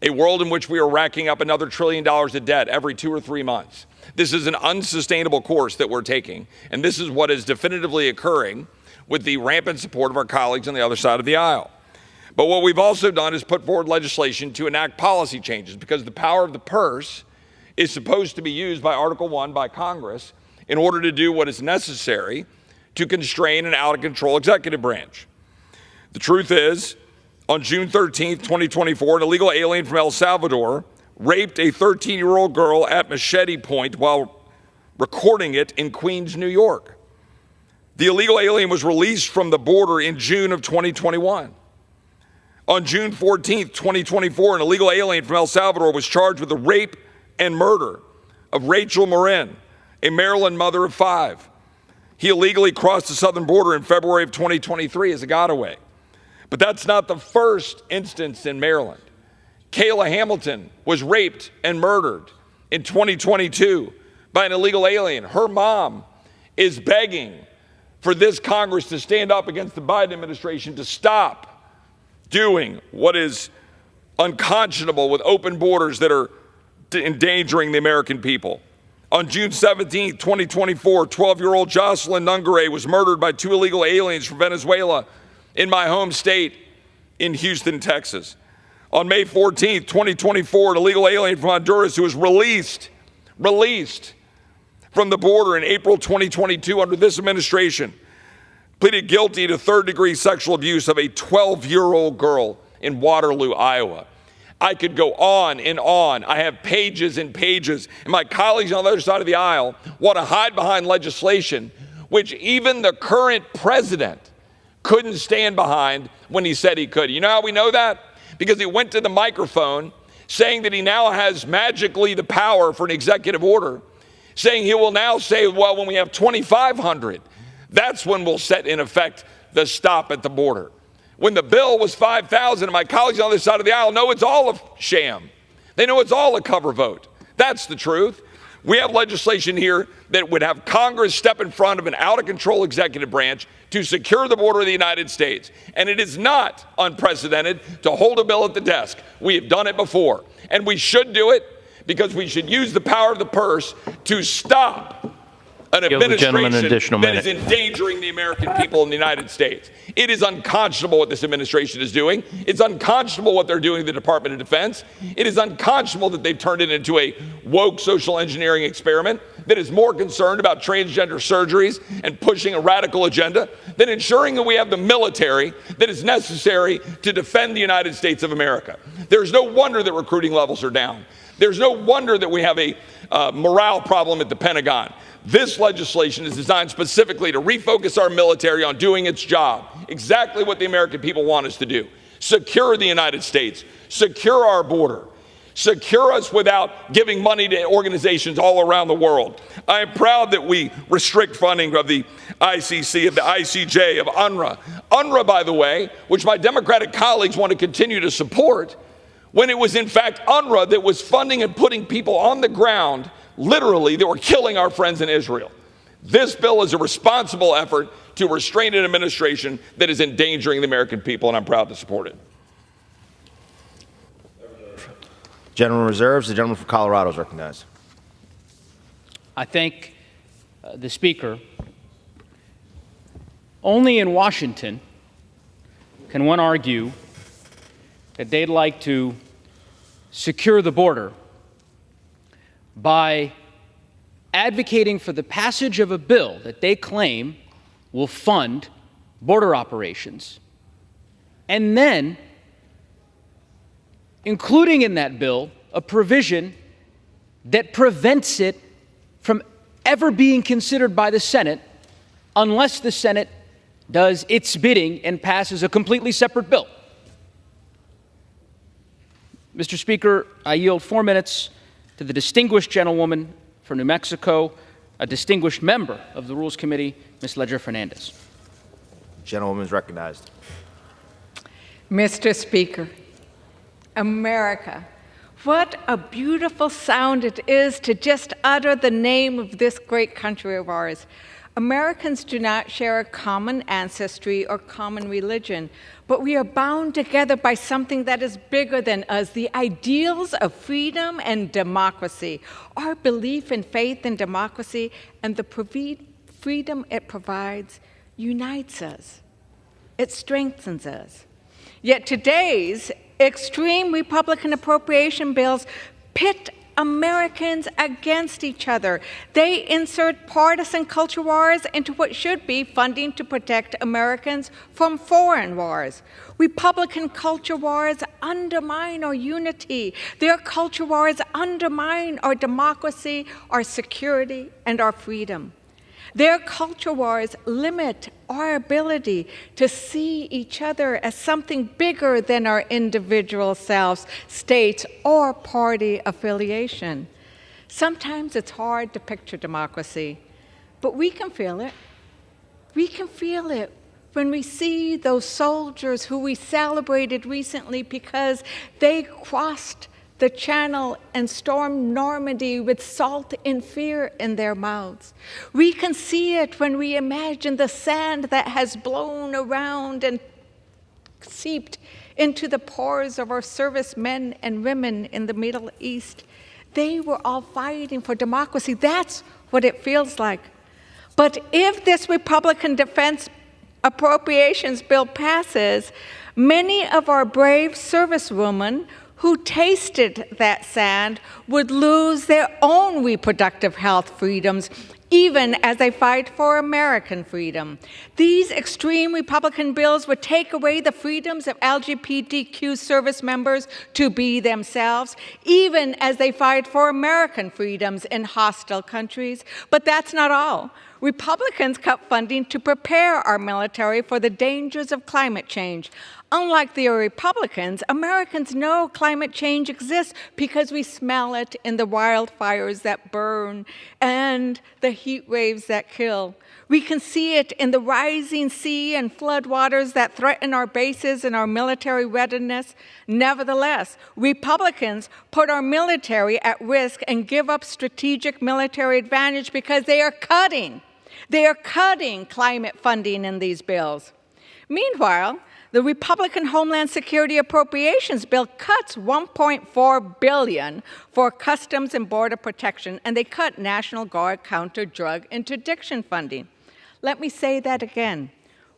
A world in which we are racking up another $1 trillion of debt every 2 or 3 months. This is an unsustainable course that we're taking, and this is what is definitively occurring with the rampant support of our colleagues on the other side of the aisle. But what we've also done is put forward legislation to enact policy changes, because the power of the purse is supposed to be used by Article 1 by Congress in order to do what is necessary to constrain an out-of-control executive branch. The truth is, on June 13, 2024, an illegal alien from El Salvador raped a 13-year-old girl at Machete Point while recording it in Queens, New York. The illegal alien was released from the border in June of 2021. On June 14, 2024, an illegal alien from El Salvador was charged with the rape and murder of Rachel Marin, a Maryland mother of 5. He illegally crossed the southern border in February of 2023 as a getaway. But that's not the first instance in Maryland. Kayla Hamilton was raped and murdered in 2022 by an illegal alien. Her mom is begging for this Congress to stand up against the Biden administration to stop doing what is unconscionable with open borders that are endangering the American people. On June 17, 2024, 12-year-old Jocelyn Nungare was murdered by 2 illegal aliens from Venezuela in my home state in Houston, Texas. On May 14, 2024, an illegal alien from Honduras who was released from the border in April 2022 under this administration pleaded guilty to third-degree sexual abuse of a 12-year-old girl in Waterloo, Iowa. I could go on and on. I have pages and pages. And my colleagues on the other side of the aisle want to hide behind legislation which even the current president couldn't stand behind when he said he could. You know how we know that? Because he went to the microphone saying that he now has magically the power for an executive order, saying he will now say, well, when we have 2,500, that's when we'll set in effect the stop at the border. When the bill was 5,000, and my colleagues on the other side of the aisle know it's all a sham. They know it's all a cover vote. That's the truth. We have legislation here that would have Congress step in front of an out-of-control executive branch to secure the border of the United States. And it is not unprecedented to hold a bill at the desk. We have done it before. And we should do it because we should use the power of the purse to stop an administration that is endangering the American people in the United States. It is unconscionable what this administration is doing. It's unconscionable what they're doing in the Department of Defense. It is unconscionable that they've turned it into a woke social engineering experiment that is more concerned about transgender surgeries and pushing a radical agenda than ensuring that we have the military that is necessary to defend the United States of America. There's no wonder that recruiting levels are down. There's no wonder that we have a morale problem at the Pentagon. This legislation is designed specifically to refocus our military on doing its job, exactly what the American people want us to do. secure the United States, secure our border, secure us without giving money to organizations all around the world. I am proud that we restrict funding of the ICC, of the ICJ, of UNRWA. UNRWA, by the way, which my Democratic colleagues want to continue to support, when it was in fact UNRWA that was funding and putting people on the ground, literally, that were killing our friends in Israel. This bill is a responsible effort to restrain an administration that is endangering the American people, and I'm proud to support it. Gentleman reserves. The gentleman from Colorado is recognized. I thank the Speaker. Only in Washington can one argue that they'd like to secure the border by advocating for the passage of a bill that they claim will fund border operations, and then including in that bill a provision that prevents it from ever being considered by the Senate unless the Senate does its bidding and passes a completely separate bill. Mr. Speaker, I yield 4 minutes to the distinguished gentlewoman from New Mexico, a distinguished member of the Rules Committee, Ms. Ledger-Fernandez. Gentlewoman is recognized. Mr. Speaker, America, what a beautiful sound it is to just utter the name of this great country of ours. Americans do not share a common ancestry or common religion, but we are bound together by something that is bigger than us, the ideals of freedom and democracy. Our belief in faith and democracy and the freedom it provides unites us. It strengthens us. Yet today's extreme Republican appropriation bills pit Americans against each other. They insert partisan culture wars into what should be funding to protect Americans from foreign wars. Republican culture wars undermine our unity. Their culture wars undermine our democracy, our security, and our freedom. Their culture wars limit our ability to see each other as something bigger than our individual selves, states, or party affiliation. Sometimes it's hard to picture democracy, but we can feel it. We can feel it when we see those soldiers who we celebrated recently because they crossed the Channel and stormed Normandy with salt and fear in their mouths. We can see it when we imagine the sand that has blown around and seeped into the pores of our servicemen and women in the Middle East. They were all fighting for democracy. That's what it feels like. But if this Republican defense appropriations bill passes, many of our brave servicewomen who tasted that sand would lose their own reproductive health freedoms, even as they fight for American freedom. These extreme Republican bills would take away the freedoms of LGBTQ service members to be themselves, even as they fight for American freedoms in hostile countries. But that's not all. Republicans cut funding to prepare our military for the dangers of climate change. Unlike the Republicans, Americans know climate change exists because we smell it in the wildfires that burn and the heat waves that kill. We can see it in the rising sea and floodwaters that threaten our bases and our military readiness. Nevertheless, Republicans put our military at risk and give up strategic military advantage because they are cutting climate funding in these bills. Meanwhile, the Republican Homeland Security Appropriations Bill cuts $1.4 billion for Customs and Border Protection, and they cut National Guard counter-drug interdiction funding. Let me say that again.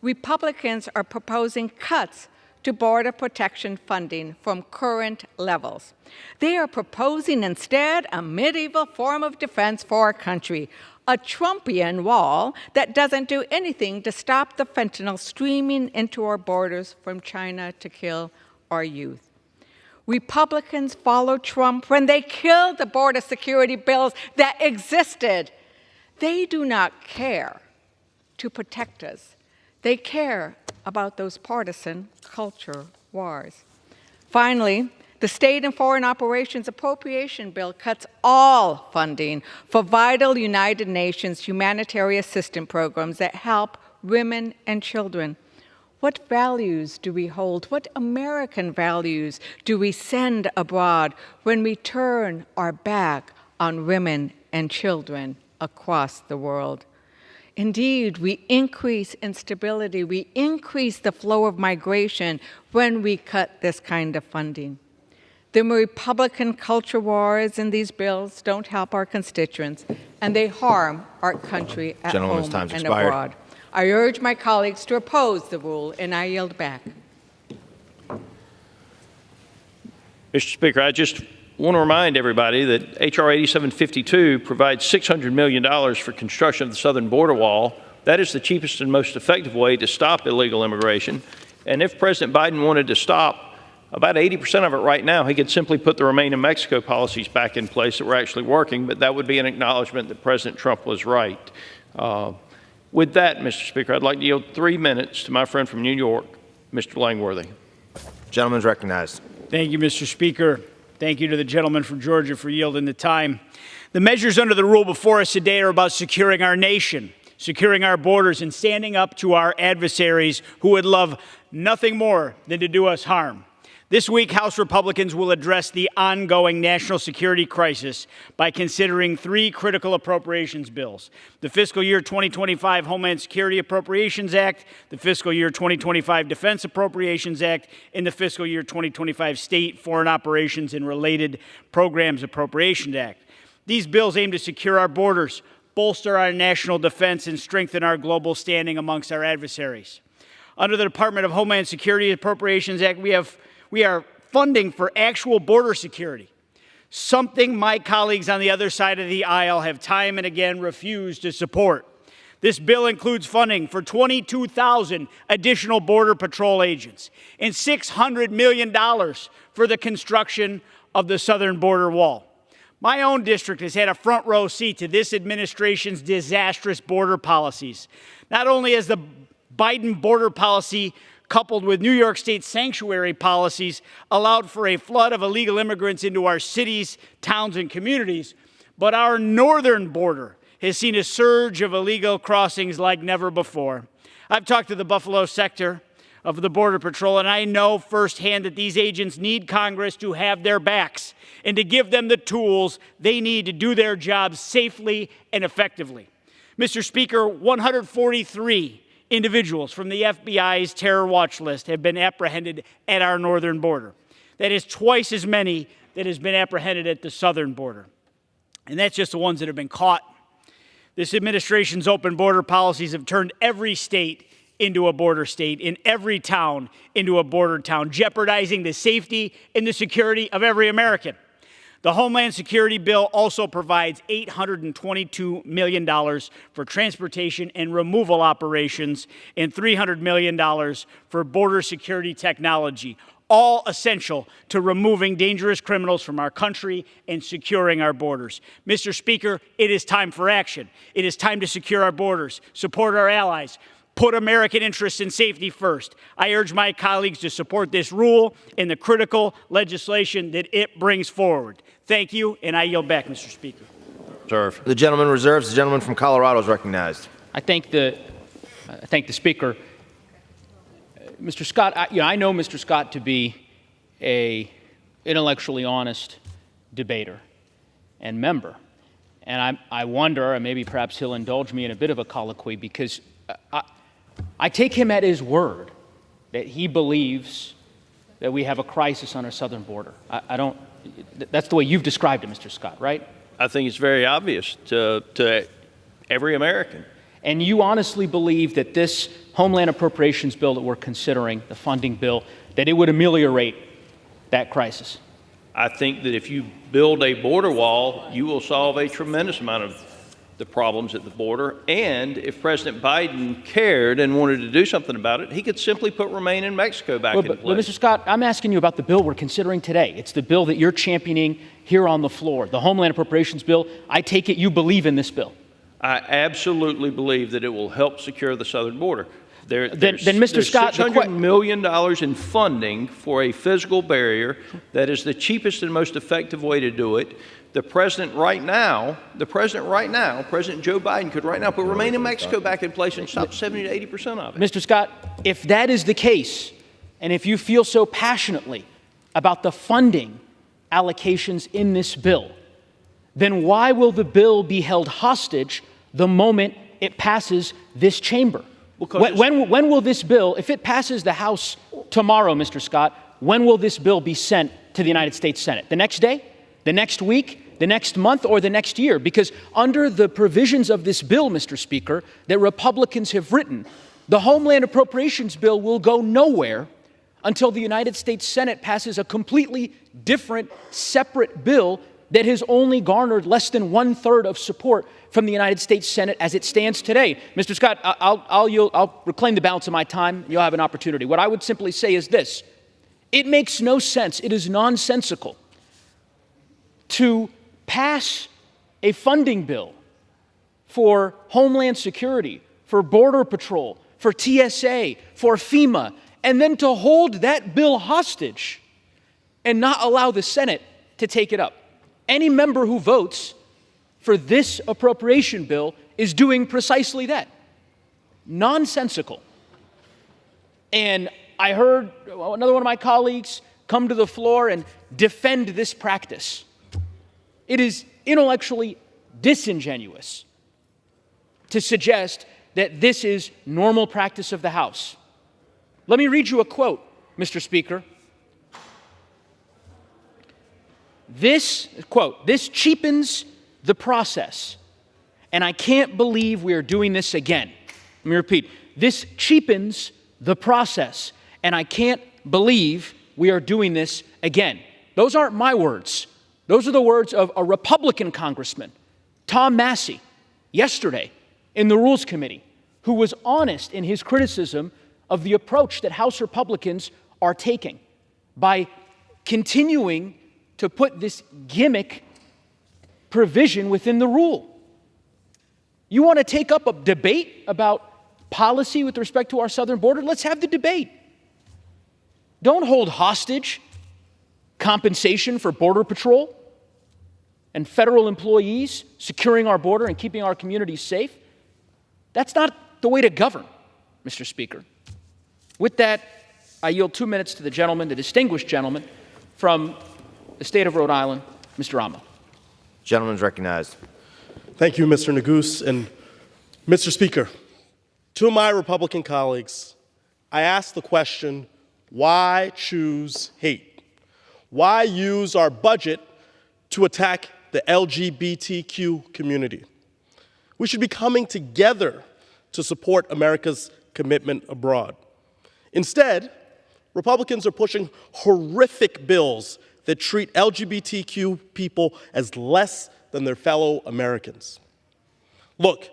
Republicans are proposing cuts to border protection funding from current levels. They are proposing instead a medieval form of defense for our country, a Trumpian wall that doesn't do anything to stop the fentanyl streaming into our borders from China to kill our youth. Republicans followed Trump when they killed the border security bills that existed. They do not care to protect us. They care about those partisan culture wars. Finally, the State and Foreign Operations Appropriation Bill cuts all funding for vital United Nations humanitarian assistance programs that help women and children. What values do we hold? What American values do we send abroad when we turn our back on women and children across the world? Indeed, we increase instability, we increase the flow of migration when we cut this kind of funding. The Republican culture wars in these bills don't help our constituents, and they harm our country at home and abroad. I urge my colleagues to oppose the rule, and I yield back. Mr. Speaker, I just want to remind everybody that H.R. 8752 provides $600 million for construction of the southern border wall. That is the cheapest and most effective way to stop illegal immigration. And if President Biden wanted to stop about 80% of it right now, he could simply put the Remain in Mexico policies back in place that were actually working, but that would be an acknowledgement that President Trump was right. With that, Mr. Speaker, I'd like to yield 3 minutes to my friend from New York, Mr. Langworthy. Gentleman's recognized. Thank you, Mr. Speaker. Thank you to the gentleman from Georgia for yielding the time. The measures under the rule before us today are about securing our nation, securing our borders, and standing up to our adversaries who would love nothing more than to do us harm. This week, House Republicans will address the ongoing national security crisis by considering 3 critical appropriations bills: the fiscal year 2025 Homeland Security Appropriations Act, the fiscal year 2025 Defense Appropriations Act, and the fiscal year 2025 State Foreign Operations and Related Programs Appropriations Act. These bills aim to secure our borders, bolster our national defense, and strengthen our global standing amongst our adversaries. Under the Department of Homeland Security Appropriations Act, we are funding for actual border security, something my colleagues on the other side of the aisle have time and again refused to support. This bill includes funding for 22,000 additional Border Patrol agents and $600 million for the construction of the southern border wall. My own district has had a front row seat to this administration's disastrous border policies. Not only has the Biden border policy coupled with New York State sanctuary policies, allowed for a flood of illegal immigrants into our cities, towns, and communities, but our northern border has seen a surge of illegal crossings like never before. I've talked to the Buffalo sector of the Border Patrol, and I know firsthand that these agents need Congress to have their backs and to give them the tools they need to do their jobs safely and effectively. Mr. Speaker, 143 individuals from the FBI's terror watch list have been apprehended at our northern border. That is twice as many that has been apprehended at the southern border. And that's just the ones that have been caught. This administration's open border policies have turned every state into a border state, and every town into a border town, jeopardizing the safety and the security of every American. The Homeland Security bill also provides $822 million for transportation and removal operations and $300 million for border security technology, all essential to removing dangerous criminals from our country and securing our borders. Mr. Speaker, it is time for action. It is time to secure our borders, support our allies, put American interests and safety first. I urge my colleagues to support this rule and the critical legislation that it brings forward. Thank you, and I yield back, Mr. Speaker. Serve. The gentleman reserves. The gentleman from Colorado is recognized. I thank the Speaker. Mr. Scott, I know Mr. Scott to be an intellectually honest debater and member. And I wonder, and maybe perhaps he'll indulge me in a bit of a colloquy, because I take him at his word that he believes that we have a crisis on our southern border. That's the way you've described it, Mr. Scott, right? I think it's very obvious to every American. And you honestly believe that this Homeland Appropriations bill that we're considering, the funding bill, that it would ameliorate that crisis? I think that if you build a border wall, you will solve a tremendous amount of the problems at the border. And if President Biden cared and wanted to do something about it, he could simply put Remain in Mexico back in place. But Mr. Scott, I'm asking you about the bill we're considering today. It's the bill that you're championing here on the floor, the Homeland Appropriations bill. I take it you believe in this bill. I absolutely believe that it will help secure the southern border. Then Mr. Scott, $600 million in funding for a physical barrier that is the cheapest and most effective way to do it. The President right now, President Joe Biden could right now put Remain in Mexico back in place and stop 70 to 80% of it. Mr. Scott, if that is the case, and if you feel so passionately about the funding allocations in this bill, then why will the bill be held hostage the moment it passes this chamber? When will this bill, if it passes the House tomorrow, Mr. Scott, when will this bill be sent to the United States Senate? The next day? The next week? The next month? Or the next year? Because under the provisions of this bill, Mr. Speaker, that Republicans have written, the Homeland Appropriations Bill will go nowhere until the United States Senate passes a completely different, separate bill that has only garnered less than 1/3 of support from the United States Senate as it stands today. Mr. Scott, I'll reclaim the balance of my time. You'll have an opportunity. What I would simply say is this. It makes no sense. It is nonsensical to pass a funding bill for Homeland Security, for Border Patrol, for TSA, for FEMA, and then to hold that bill hostage and not allow the Senate to take it up. Any member who votes for this appropriation bill is doing precisely that. Nonsensical. And I heard another one of my colleagues come to the floor and defend this practice. It is intellectually disingenuous to suggest that this is normal practice of the House. Let me read you a quote, Mr. Speaker. This, quote, "This cheapens the process, and I can't believe we are doing this again." Let me repeat. This cheapens the process, and I can't believe we are doing this again. Those aren't my words. Those are the words of a Republican congressman, Tom Massey, yesterday in the Rules Committee, who was honest in his criticism of the approach that House Republicans are taking by continuing to put this gimmick provision within the rule. You want to take up a debate about policy with respect to our southern border? Let's have the debate. Don't hold hostage compensation for Border Patrol and federal employees securing our border and keeping our communities safe. That's not the way to govern, Mr. Speaker. With that, I yield 2 minutes to the gentleman, the distinguished gentleman from the state of Rhode Island, Mr. Ramo. Gentleman's recognized. Thank you, Mr. Neguse. And Mr. Speaker, to my Republican colleagues, I ask the question, why choose hate? Why use our budget to attack the LGBTQ community? We should be coming together to support America's commitment abroad. Instead, Republicans are pushing horrific bills that treat LGBTQ people as less than their fellow Americans. Look,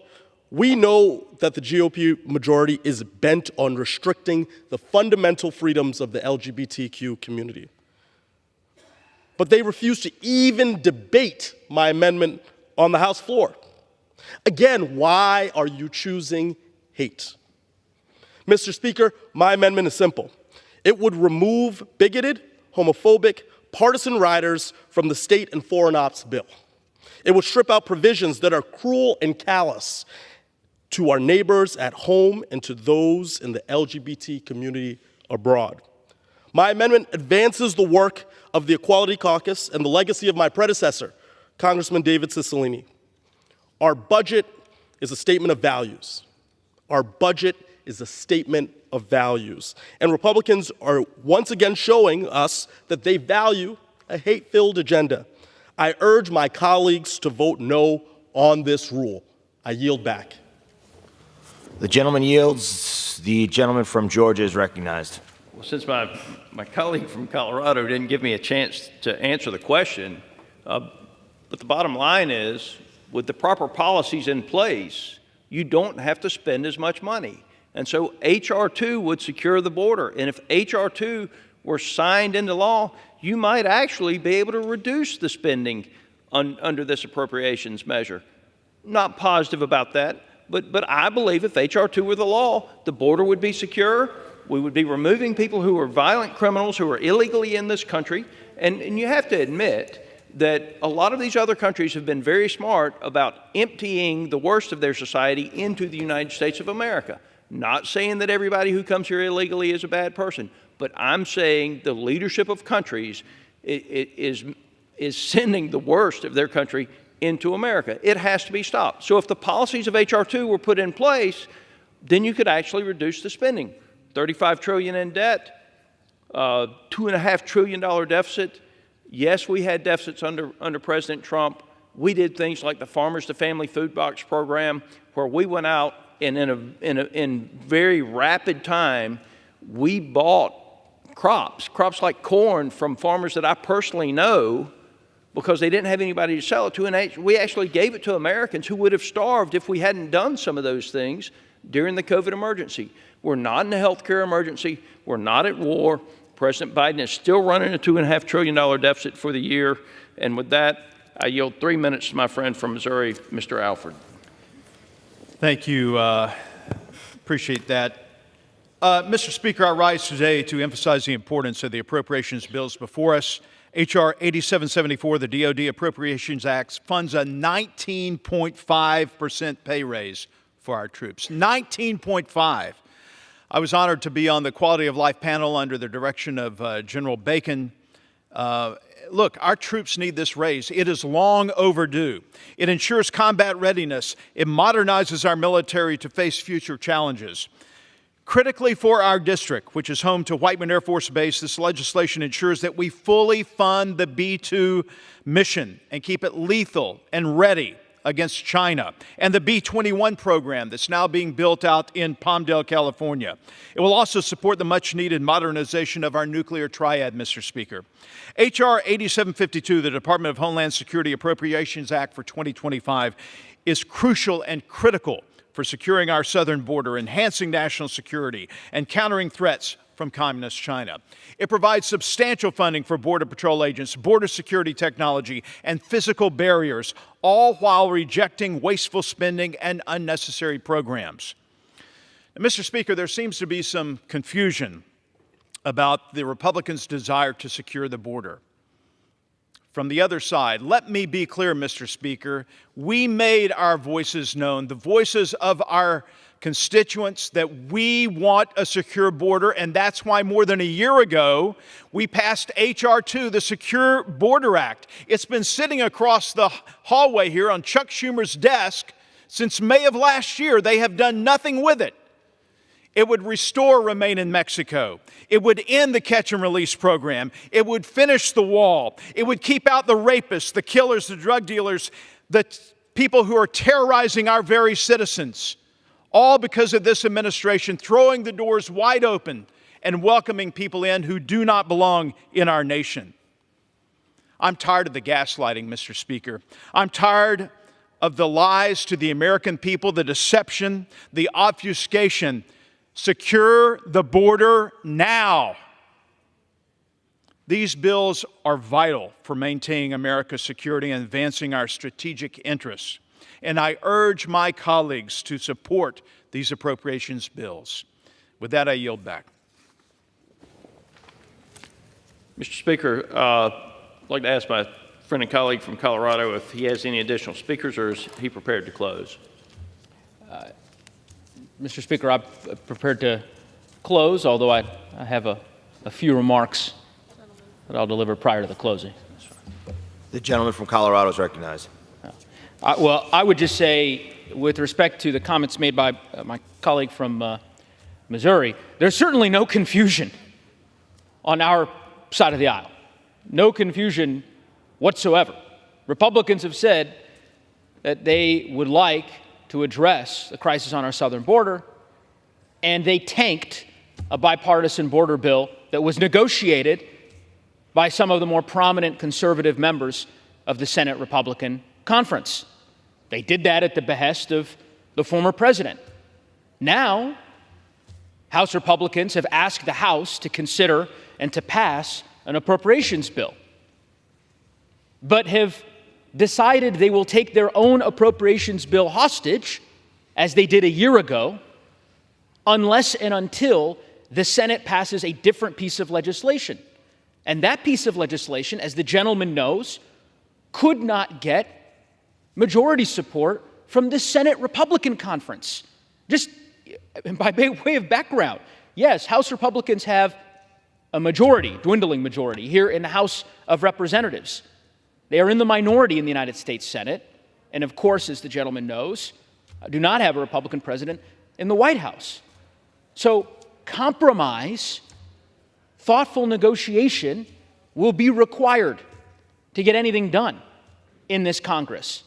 we know that the GOP majority is bent on restricting the fundamental freedoms of the LGBTQ community. But they refuse to even debate my amendment on the House floor. Again, why are you choosing hate? Mr. Speaker, my amendment is simple. It would remove bigoted, homophobic, partisan riders from the state and foreign ops bill. It would strip out provisions that are cruel and callous to our neighbors at home and to those in the LGBT community abroad. My amendment advances the work of the Equality Caucus and the legacy of my predecessor, Congressman David Cicilline. Our budget is a statement of values. Our budget is a statement of values. And Republicans are once again showing us that they value a hate-filled agenda. I urge my colleagues to vote no on this rule. I yield back. The gentleman yields. The gentleman from Georgia is recognized. Well, since my colleague from Colorado didn't give me a chance to answer the question, but the bottom line is, with the proper policies in place, you don't have to spend as much money. And so H.R. 2 would secure the border. And if H.R. 2 were signed into law, you might actually be able to reduce the spending under this appropriations measure. Not positive about that, But I believe if H.R. 2 were the law, the border would be secure. We would be removing people who are violent criminals who are illegally in this country. And you have to admit that a lot of these other countries have been very smart about emptying the worst of their society into the United States of America. Not saying that everybody who comes here illegally is a bad person, but I'm saying the leadership of countries is sending the worst of their country into America. It has to be stopped. So if the policies of H.R. 2 were put in place, then you could actually reduce the spending. $35 trillion in debt, $2.5 trillion deficit. Yes, we had deficits under President Trump. We did things like the Farmers to Family Food Box program, where we went out and in very rapid time, we bought crops like corn from farmers that I personally know, because they didn't have anybody to sell it to, and we actually gave it to Americans who would have starved if we hadn't done some of those things during the COVID emergency. We're not in a healthcare emergency. We're not at war. President Biden is still running a $2.5 trillion deficit for the year. And with that, I yield 3 minutes to my friend from Missouri, Mr. Alford. Thank you. Appreciate that. Mr. Speaker, I rise today to emphasize the importance of the appropriations bills before us. H.R. 8774, the DoD Appropriations Act, funds a 19.5% pay raise for our troops. 19.5. I was honored to be on the Quality of Life panel under the direction of General Bacon. Look, our troops need this raise. It is long overdue. It ensures combat readiness. It modernizes our military to face future challenges. Critically for our district, which is home to Whiteman Air Force Base, this legislation ensures that we fully fund the B-2 mission and keep it lethal and ready against China, and the B-21 program that's now being built out in Palmdale, California. It will also support the much-needed modernization of our nuclear triad, Mr. Speaker. H.R. 8752, the Department of Homeland Security Appropriations Act for 2025, is crucial and critical for securing our southern border, enhancing national security, and countering threats from Communist China. It provides substantial funding for Border Patrol agents, border security technology, and physical barriers, all while rejecting wasteful spending and unnecessary programs. Now, Mr. Speaker, there seems to be some confusion about the Republicans' desire to secure the border. From the other side, let me be clear, Mr. Speaker, we made our voices known, the voices of our constituents, that we want a secure border, and that's why more than a year ago we passed H.R. 2, the Secure Border Act. It's been sitting across the hallway here on Chuck Schumer's desk since May of last year. They have done nothing with it. It would restore Remain in Mexico. It would end the catch and release program. It would finish the wall. It would keep out the rapists, the killers, the drug dealers, the people who are terrorizing our very citizens. All because of this administration throwing the doors wide open and welcoming people in who do not belong in our nation. I'm tired of the gaslighting, Mr. Speaker. I'm tired of the lies to the American people, the deception, the obfuscation. Secure the border now. These bills are vital for maintaining America's security and advancing our strategic interests. And I urge my colleagues to support these appropriations bills. With that, I yield back. Mr. Speaker, I'd like to ask my friend and colleague from Colorado if he has any additional speakers, or is he prepared to close? Mr. Speaker, I'm prepared to close, although I have a few remarks that I'll deliver prior to the closing. The gentleman from Colorado is recognized. Well, I would just say, with respect to the comments made by my colleague from Missouri, there's certainly no confusion on our side of the aisle. No confusion whatsoever. Republicans have said that they would like to address the crisis on our southern border, and they tanked a bipartisan border bill that was negotiated by some of the more prominent conservative members of the Senate Republican Conference. They did that at the behest of the former president. Now, House Republicans have asked the House to consider and to pass an appropriations bill, but have decided they will take their own appropriations bill hostage as they did a year ago, unless and until the Senate passes a different piece of legislation. And that piece of legislation, as the gentleman knows, could not get majority support from the Senate Republican Conference. Just by way of background, yes, House Republicans have a majority, dwindling majority, here in the House of Representatives. They are in the minority in the United States Senate, and of course, as the gentleman knows, do not have a Republican president in the White House. So compromise, thoughtful negotiation will be required to get anything done in this Congress.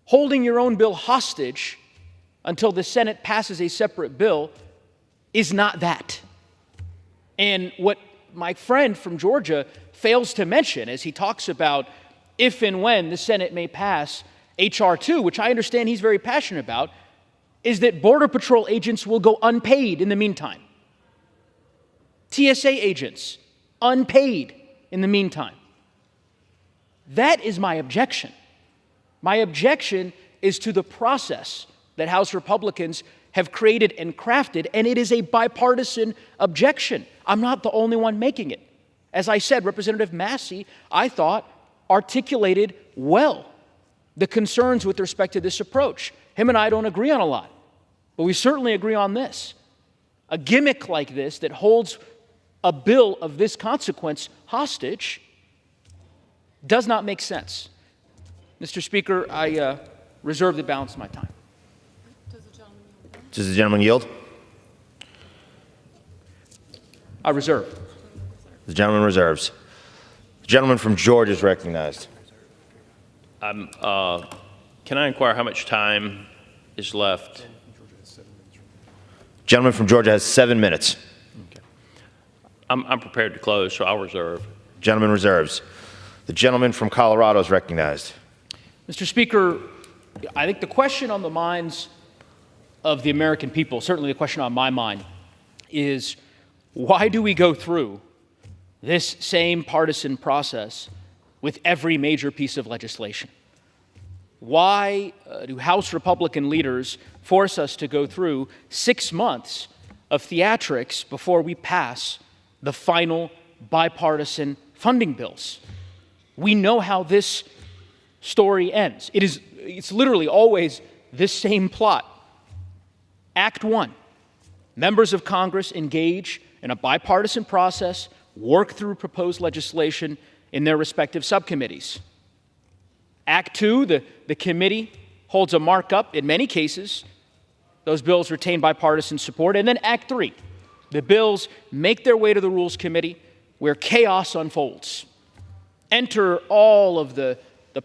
Holding your own bill hostage until the Senate passes a separate bill is not that. And what my friend from Georgia fails to mention as he talks about if and when the Senate may pass H.R. 2, which I understand he's very passionate about, is that Border Patrol agents will go unpaid in the meantime. TSA agents, unpaid in the meantime. That is my objection. My objection is to the process that House Republicans have created and crafted, and it is a bipartisan objection. I'm not the only one making it. As I said, Representative Massey, I thought, articulated well the concerns with respect to this approach. Him and I don't agree on a lot, but we certainly agree on this. A gimmick like this that holds a bill of this consequence hostage does not make sense. Mr. Speaker, I reserve the balance of my time. Does the gentleman yield? I reserve. The gentleman reserves. The gentleman from Georgia is recognized. Can I inquire how much time is left? Gentleman from Georgia has 7 minutes. Okay. I'm prepared to close, so I'll reserve. Gentleman reserves. The gentleman from Colorado is recognized. Mr. Speaker, I think the question on the minds of the American people, certainly the question on my mind, is why do we go through this same partisan process with every major piece of legislation? Why do House Republican leaders force us to go through 6 months of theatrics before we pass the final bipartisan funding bills? We know how this story ends. It's literally always this same plot. Act 1, members of Congress engage in a bipartisan process, work through proposed legislation in their respective subcommittees. Act 2, the committee holds a markup. In many cases, those bills retain bipartisan support. And then Act 3, the bills make their way to the Rules Committee where chaos unfolds. Enter all of the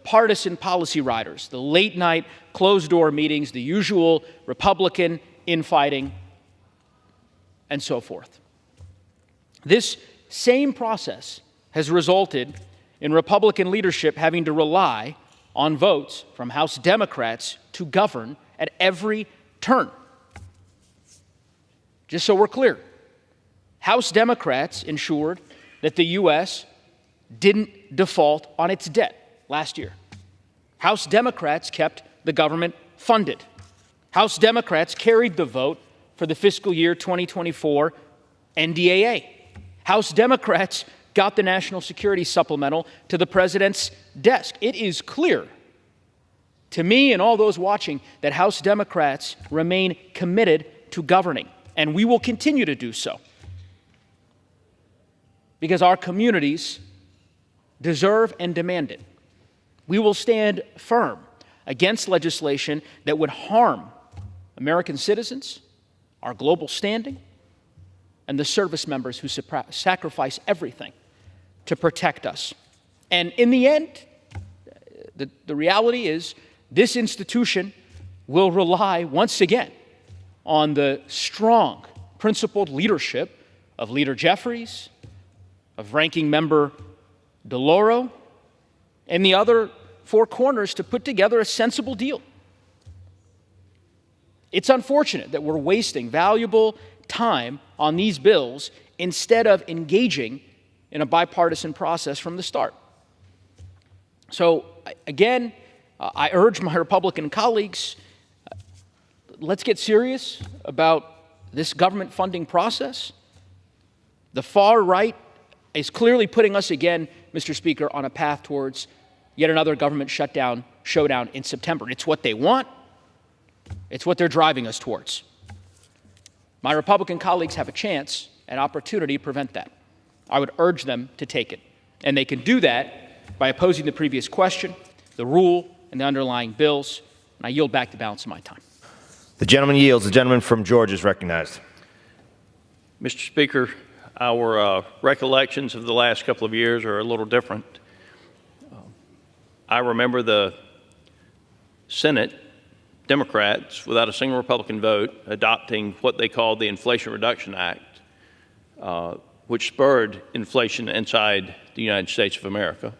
partisan policy riders, the late-night, closed-door meetings, the usual Republican infighting, and so forth. This same process has resulted in Republican leadership having to rely on votes from House Democrats to govern at every turn. Just so we're clear, House Democrats ensured that the U.S. didn't default on its debt last year. House Democrats kept the government funded. House Democrats carried the vote for the fiscal year 2024 NDAA. House Democrats got the National Security Supplemental to the president's desk. It is clear to me and all those watching that House Democrats remain committed to governing, and we will continue to do so because our communities deserve and demand it. We will stand firm against legislation that would harm American citizens, our global standing, and the service members who sacrifice everything to protect us. And in the end, the reality is this institution will rely once again on the strong, principled leadership of Leader Jeffries, of Ranking Member DeLauro, and the other four corners to put together a sensible deal. It's unfortunate that we're wasting valuable time on these bills instead of engaging in a bipartisan process from the start. So, again, I urge my Republican colleagues, let's get serious about this government funding process. The far right is clearly putting us again, Mr. Speaker, on a path towards yet another government showdown in September. It's what they want. It's what they're driving us towards. My Republican colleagues have a chance, an opportunity to prevent that. I would urge them to take it. And they can do that by opposing the previous question, the rule, and the underlying bills. And I yield back the balance of my time. The gentleman yields. The gentleman from Georgia is recognized. Mr. Speaker, our recollections of the last couple of years are a little different. I remember the Senate Democrats, without a single Republican vote, adopting what they called the Inflation Reduction Act, which spurred inflation inside the United States of America.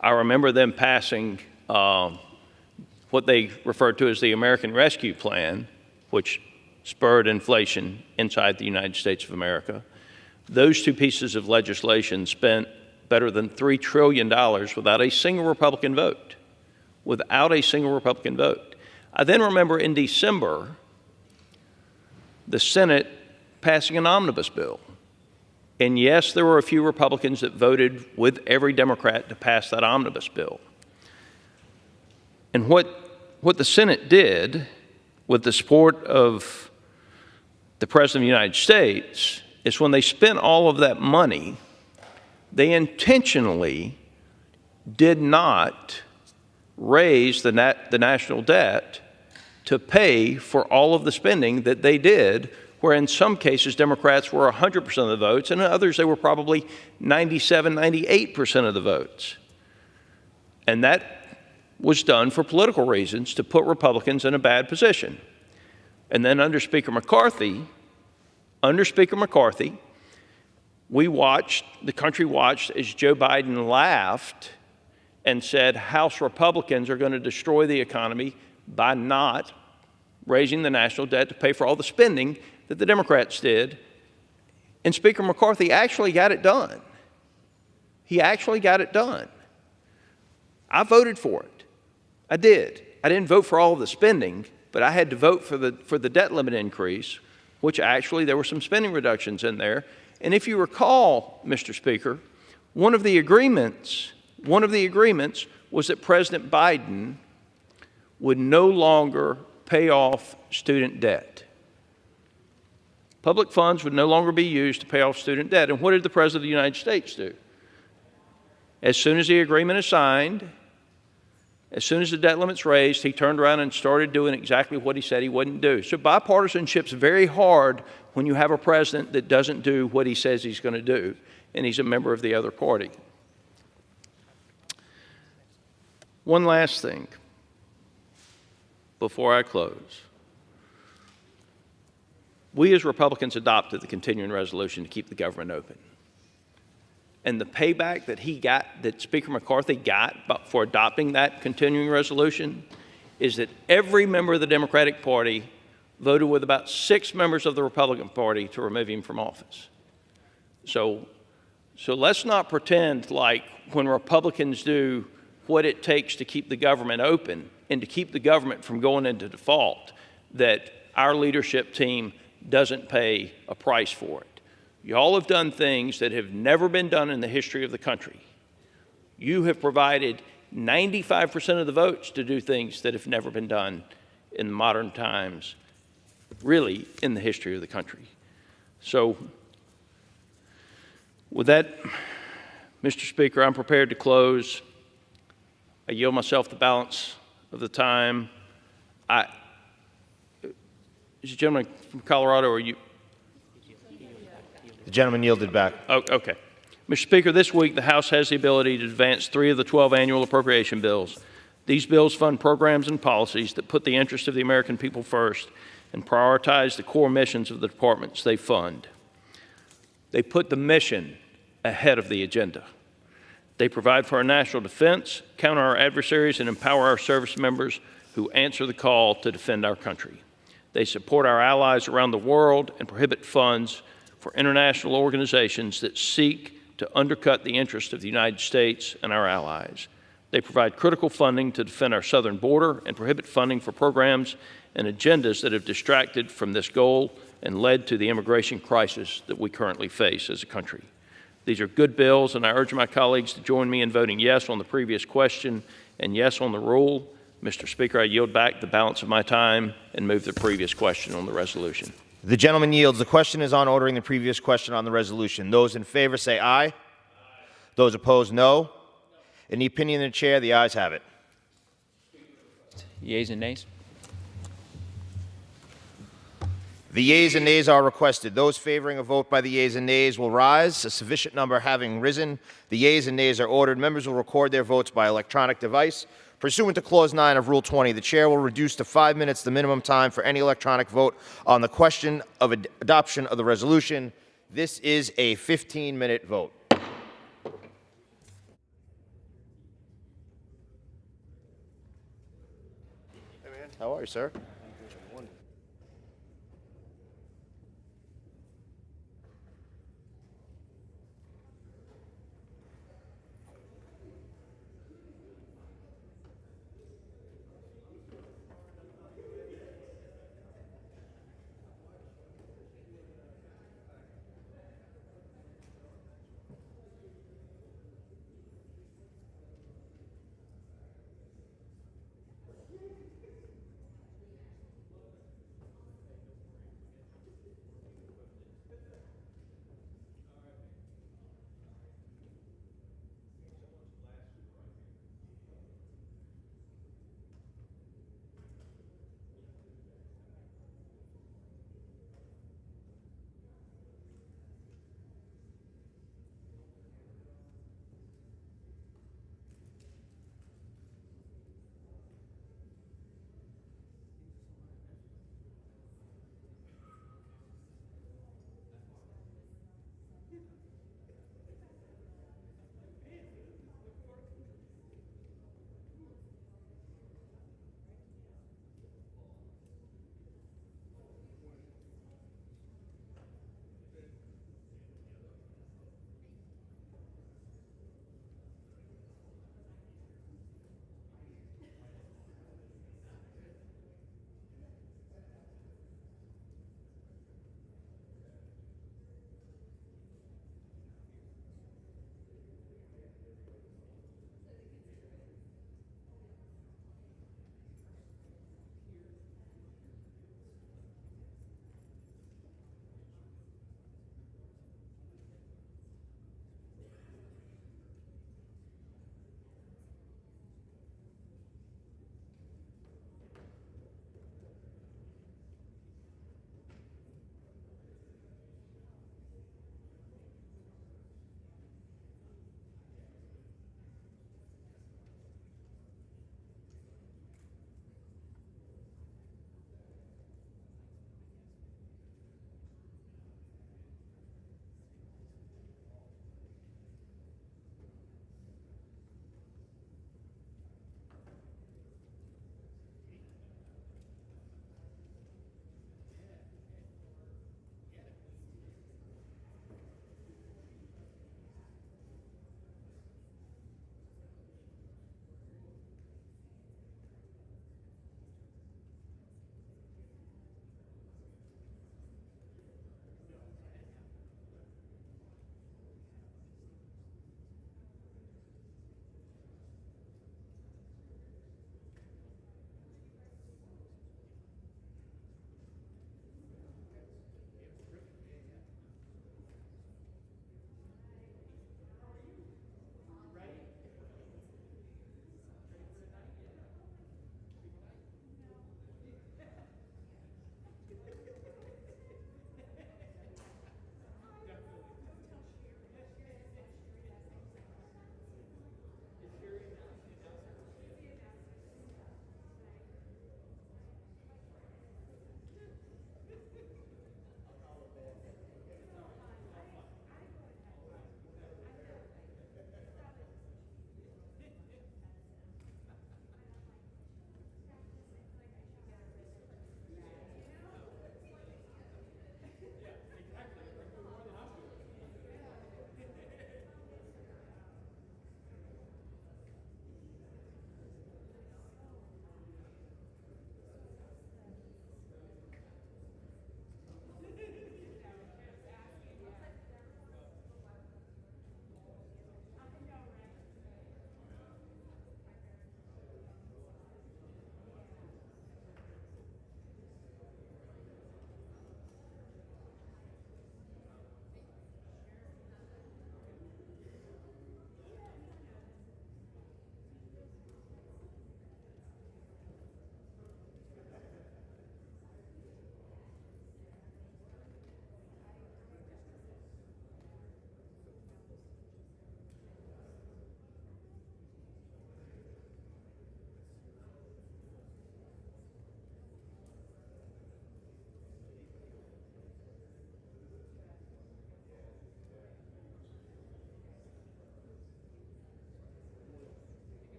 I remember them passing what they referred to as the American Rescue Plan, which spurred inflation inside the United States of America. Those two pieces of legislation spent better than $3 trillion without a single Republican vote. Without a single Republican vote. I then remember in December, the Senate passing an omnibus bill. And yes, there were a few Republicans that voted with every Democrat to pass that omnibus bill. And what the Senate did, with the support of the President of the United States, is when they spent all of that money, they intentionally did not raise the national debt to pay for all of the spending that they did, where in some cases Democrats were 100% of the votes, and in others they were probably 97, 98% of the votes. And that was done for political reasons, to put Republicans in a bad position. And then under Speaker McCarthy, the country watched as Joe Biden laughed and said House Republicans are going to destroy the economy by not raising the national debt to pay for all the spending that the Democrats did. And Speaker McCarthy actually got it done. He actually got it done. I voted for it. I did. I didn't vote for all of the spending, but I had to vote for the debt limit increase, which actually there were some spending reductions in there. And if you recall, Mr. Speaker, one of the agreements was that President Biden would no longer pay off student debt. Public funds would no longer be used to pay off student debt. And what did the President of the United States do? As soon as the agreement is signed, as soon as the debt limit's raised, he turned around and started doing exactly what he said he wouldn't do. So bipartisanship's very hard when you have a president that doesn't do what he says he's going to do, and he's a member of the other party. One last thing before I close. We as Republicans adopted the continuing resolution to keep the government open. And the payback that Speaker McCarthy got for adopting that continuing resolution is that every member of the Democratic Party voted with about 6 members of the Republican Party to remove him from office. So let's not pretend like when Republicans do what it takes to keep the government open and to keep the government from going into default, that our leadership team doesn't pay a price for it. Y'all have done things that have never been done in the history of the country. You have provided 95% of the votes to do things that have never been done in modern times, really in the history of the country. So with that, Mr. Speaker, I'm prepared to close. I yield myself the balance of the time. Is the gentleman from Colorado, or you? The gentleman yielded back. Oh, okay. Mr. Speaker, this week the House has the ability to advance 3 of the 12 annual appropriation bills. These bills fund programs and policies that put the interest of the American people first and prioritize the core missions of the departments they fund. They put the mission ahead of the agenda. They provide for our national defense, counter our adversaries, and empower our service members who answer the call to defend our country. They support our allies around the world and prohibit funds for international organizations that seek to undercut the interests of the United States and our allies. They provide critical funding to defend our southern border and prohibit funding for programs and agendas that have distracted from this goal and led to the immigration crisis that we currently face as a country. These are good bills, and I urge my colleagues to join me in voting yes on the previous question and yes on the rule. Mr. Speaker, I yield back the balance of my time and move the previous question on the resolution. The gentleman yields. The question is on ordering the previous question on the resolution. Those in favor say aye. Those opposed, no. In the opinion of the chair, the ayes have it. Yeas and nays? The yeas and nays are requested. Those favoring a vote by the yeas and nays will rise. A sufficient number having risen, the yeas and nays are ordered. Members will record their votes by electronic device. Pursuant to Clause 9 of Rule 20, the chair will reduce to 5 minutes the minimum time for any electronic vote on the question of adoption of the resolution. This is a 15-minute vote. How are you, sir?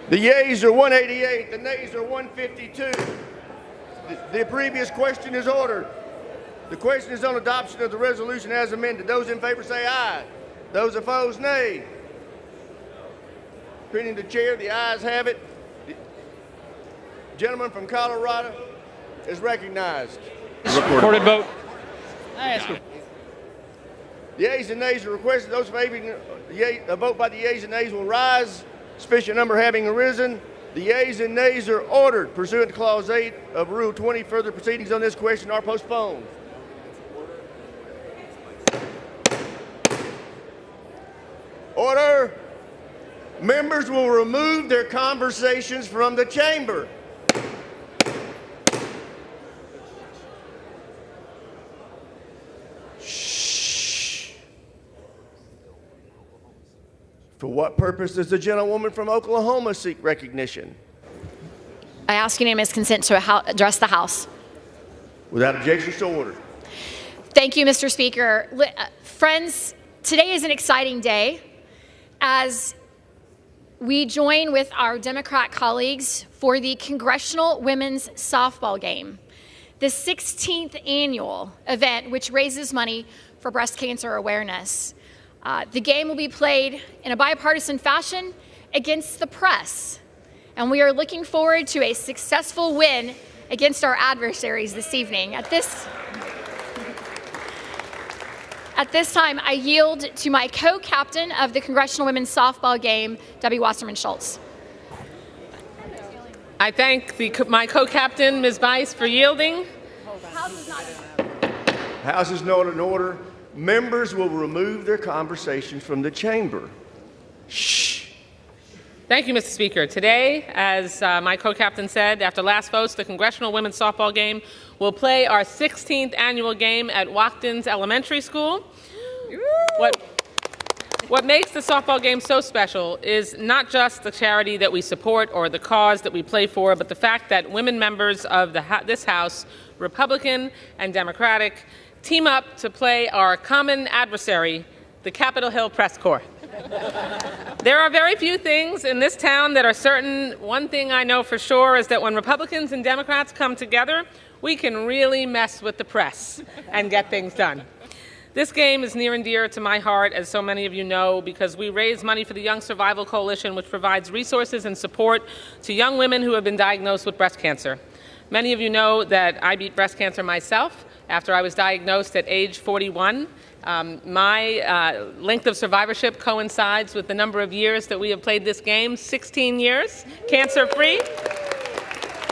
The yeas are 188, the nays are 152. The previous question is ordered. The question is on adoption of the resolution as amended. Those in favor say aye. Those opposed, nay. Opinion of the chair, the ayes have it. The gentleman from Colorado is recognized. Recorded vote. The yeas and nays are requested. Those favoring a vote by the yeas and nays will rise. Sufficient number having arisen. The yeas and nays are ordered. Pursuant to Clause 8 of Rule 20, further proceedings on this question are postponed. Order. Members will remove their conversations from the chamber. Shh. For what purpose does the gentlewoman from Oklahoma seek recognition? I ask unanimous consent to address the House. Without objection, so ordered. Thank you, Mr. Speaker. Friends, today is an exciting day as we join with our Democrat colleagues for the Congressional Women's Softball Game, the 16th annual event which raises money for breast cancer awareness. The game will be played in a bipartisan fashion against the press, and we are looking forward to a successful win against our adversaries this evening. At this time, I yield to my co-captain of the Congressional Women's Softball Game, Debbie Wasserman Schultz. I thank my co-captain, Ms. Bice, for yielding. House is not in order. Members will remove their conversations from the chamber. Shh. Thank you, Mr. Speaker. Today, as my co-captain said, after last votes, the Congressional Women's Softball Game will play our 16th annual game at Watkins Elementary School. What makes the softball game so special is not just the charity that we support or the cause that we play for, but the fact that women members of this House, Republican and Democratic, team up to play our common adversary, the Capitol Hill Press Corps. There are very few things in this town that are certain. One thing I know for sure is that when Republicans and Democrats come together, we can really mess with the press and get things done. This game is near and dear to my heart, as so many of you know, because we raise money for the Young Survival Coalition, which provides resources and support to young women who have been diagnosed with breast cancer. Many of you know that I beat breast cancer myself after I was diagnosed at age 41. My length of survivorship coincides with the number of years that we have played this game, 16 years, cancer-free.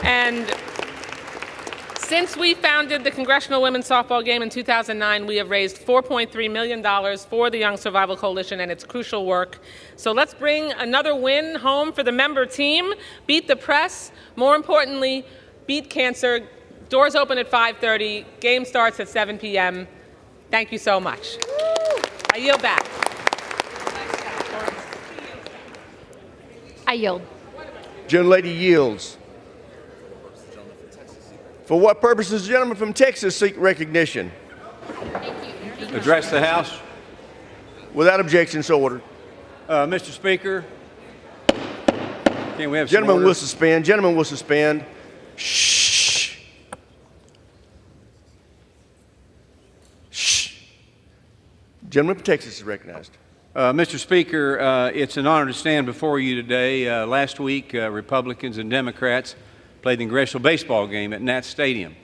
And since we founded the Congressional Women's Softball Game in 2009, we have raised $4.3 million for the Young Survival Coalition and its crucial work. So let's bring another win home for the member team, beat the press, more importantly, beat cancer. Doors open at 5:30, game starts at 7 p.m. Thank you so much. I yield back. I yield. Gentlelady yields. For what purpose does the gentleman from Texas seek recognition? Address the House. Without objection, so ordered. Mr. Speaker, can we have Gentleman some will suspend. Gentleman will suspend. Shh. Shh. Gentleman from Texas is recognized. Mr. Speaker, it's an honor to stand before you today. Last week, Republicans and Democrats played the Congressional Baseball Game at Nat Stadium.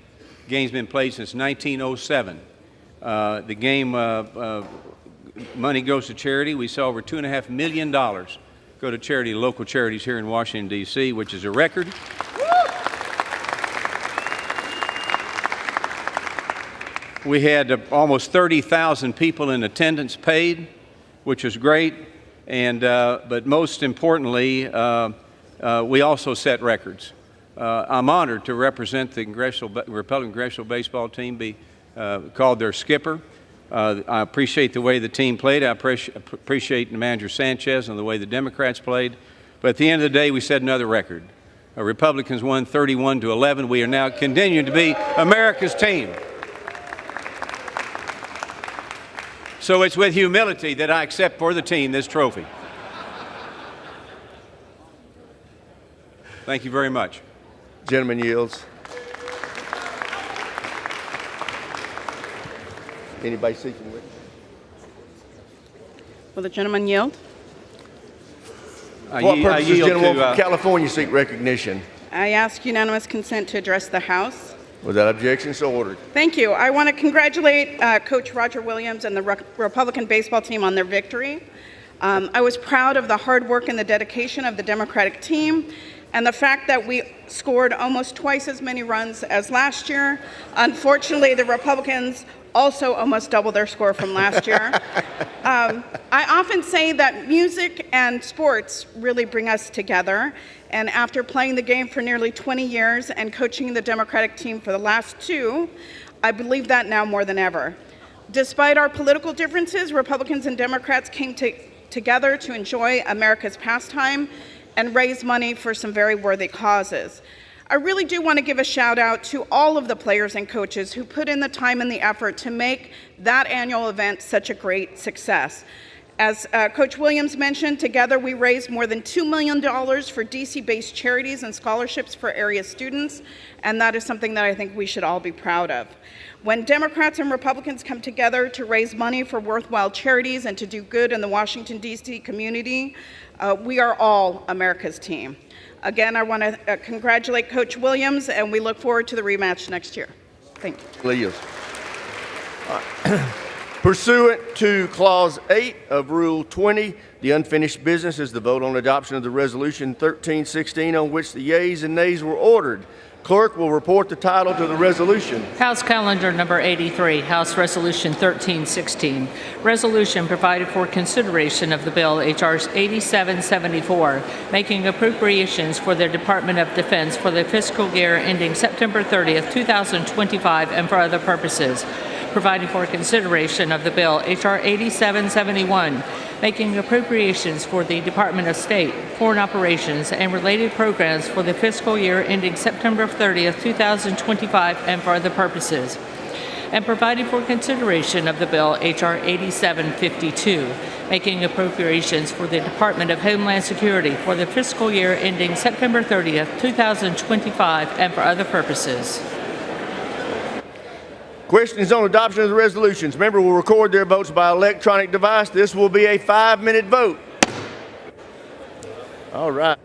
The game's been played since 1907. The game, money goes to charity. We saw over $2.5 million go to charity, local charities here in Washington, D.C., which is a record. We had almost 30,000 people in attendance paid, which was great. And, but most importantly, we also set records. I'm honored to represent the Republican Congressional Baseball Team, be called their skipper. I appreciate the way the team played. I appreciate Manager Sanchez and the way the Democrats played. But at the end of the day, we set another record. Republicans won 31-11. We are now continuing to be America's team. So it's with humility that I accept for the team this trophy. Thank you very much. Gentleman yields. Anybody seeking witness? Will the gentleman yield? What purpose does the gentleman from California seek recognition? I ask unanimous consent to address the House. Without objection, so ordered. Thank you. I want to congratulate Coach Roger Williams and the Republican baseball team on their victory. I was proud of the hard work and the dedication of the Democratic team and the fact that we scored almost twice as many runs as last year. Unfortunately, the Republicans also almost doubled their score from last year. I often say that music and sports really bring us together. And after playing the game for nearly 20 years and coaching the Democratic team for the last 2, I believe that now more than ever. Despite our political differences, Republicans and Democrats came together to enjoy America's pastime and raise money for some very worthy causes. I really do want to give a shout out to all of the players and coaches who put in the time and the effort to make that annual event such a great success. As Coach Williams mentioned, together we raised more than $2 million for DC-based charities and scholarships for area students, and that is something that I think we should all be proud of. When Democrats and Republicans come together to raise money for worthwhile charities and to do good in the Washington, D.C. community, we are all America's team. Again, I want to congratulate Coach Williams, and we look forward to the rematch next year. Thank you. Pursuant to Clause 8 of Rule 20, the unfinished business is the vote on adoption of the Resolution 1316 on which the yeas and nays were ordered. Clerk will report the title to the resolution. House Calendar Number 83, House Resolution 1316. Resolution provided for consideration of the bill H.R. 8774, making appropriations for the Department of Defense for the fiscal year ending September 30th, 2025, and for other purposes. Providing for consideration of the bill H.R. 8771, making appropriations for the Department of State, Foreign Operations, and related programs for the fiscal year ending September 30th, 2025, and for other purposes. And providing for consideration of the bill H.R. 8752, making appropriations for the Department of Homeland Security for the fiscal year ending September 30th, 2025, and for other purposes. Questions on adoption of the resolutions. Members will record their votes by electronic device. This will be a 5-minute vote. All right.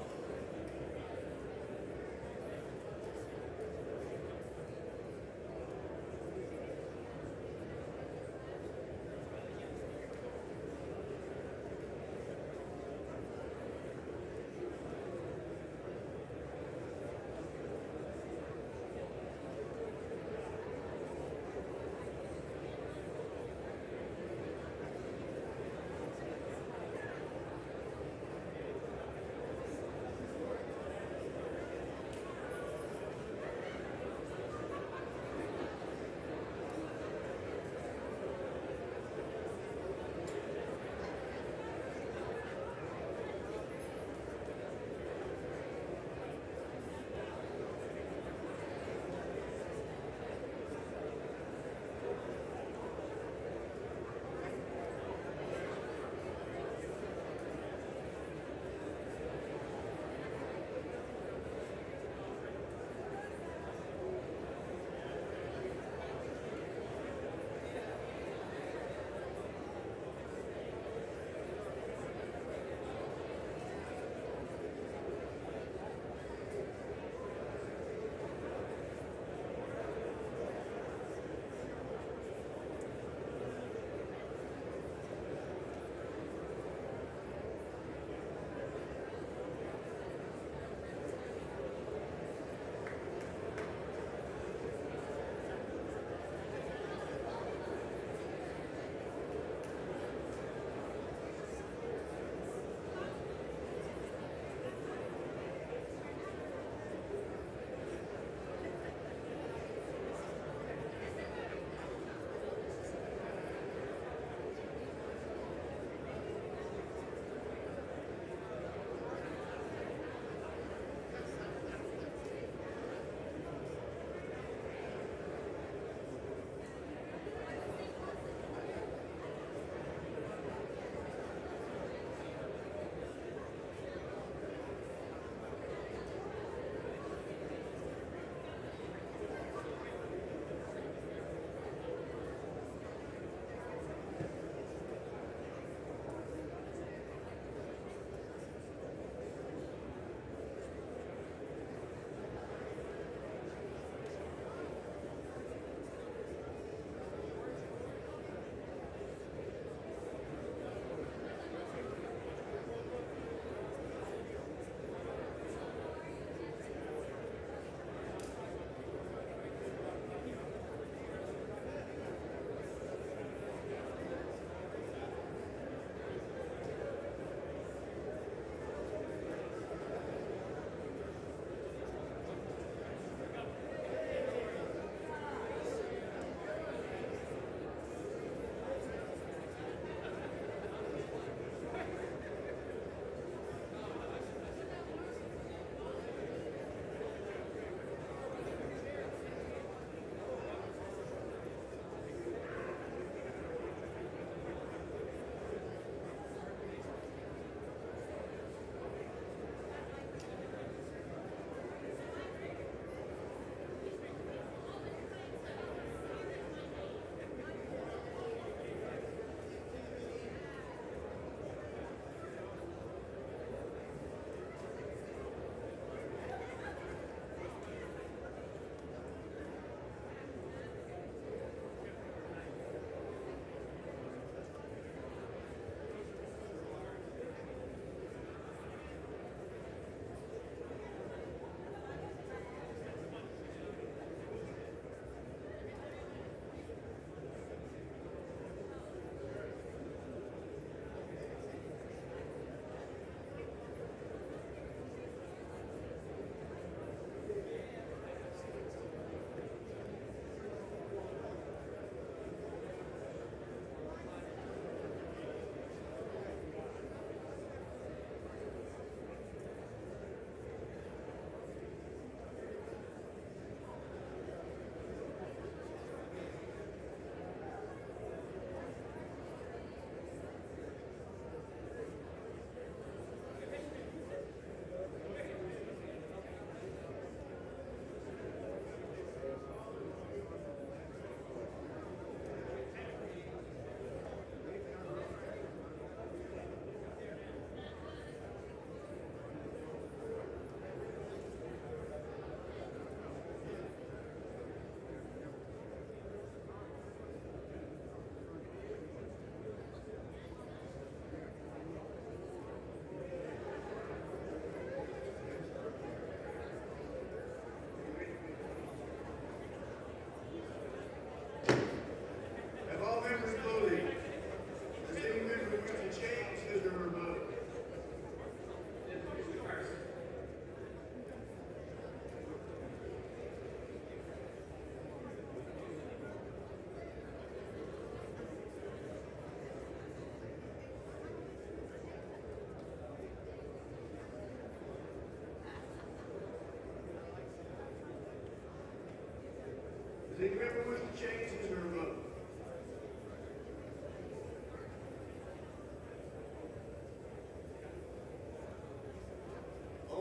Does any member wish to change his or her vote?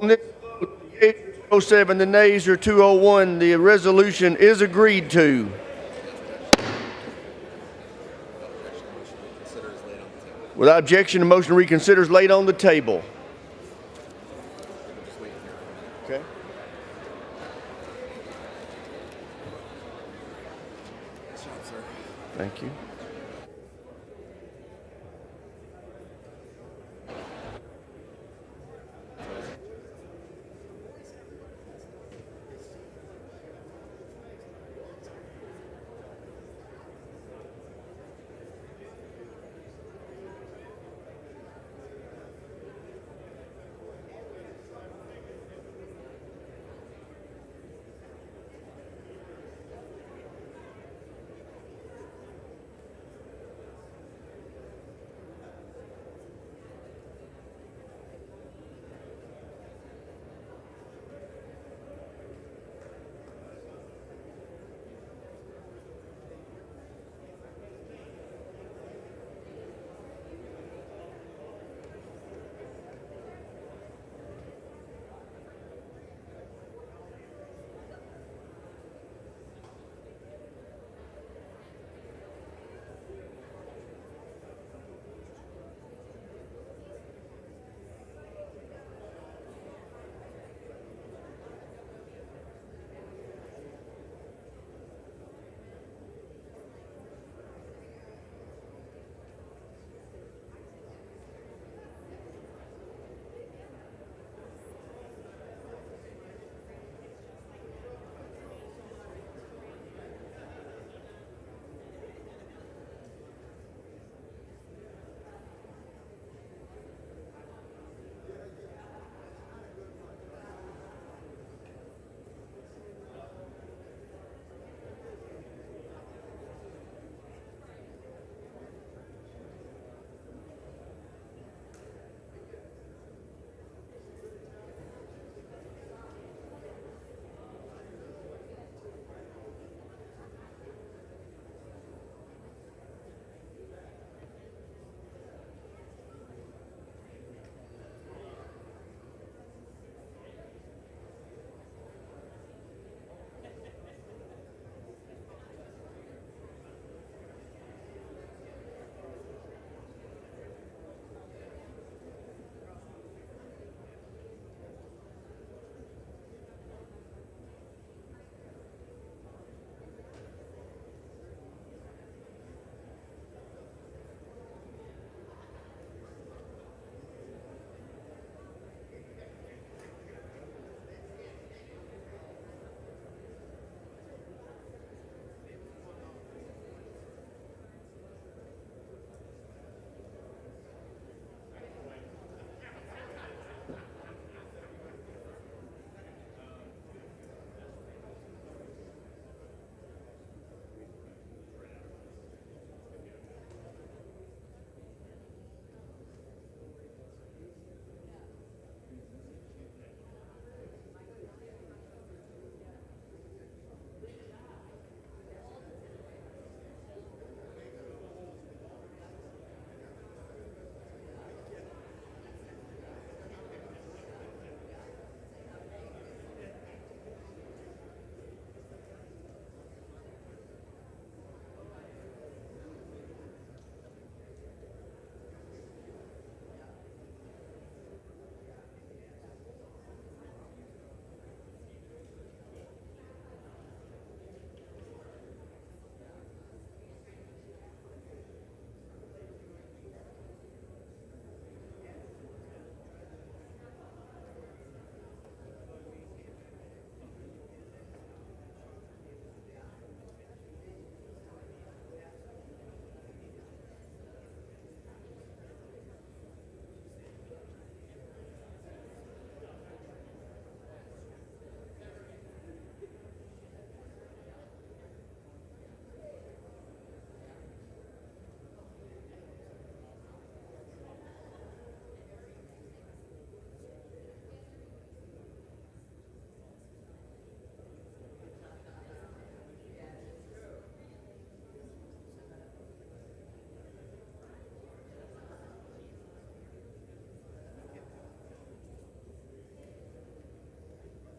On this vote, the yeas are 207, the nays are 201. The resolution is agreed to. Without objection, the motion to reconsider is laid on the table. Okay. Thank you.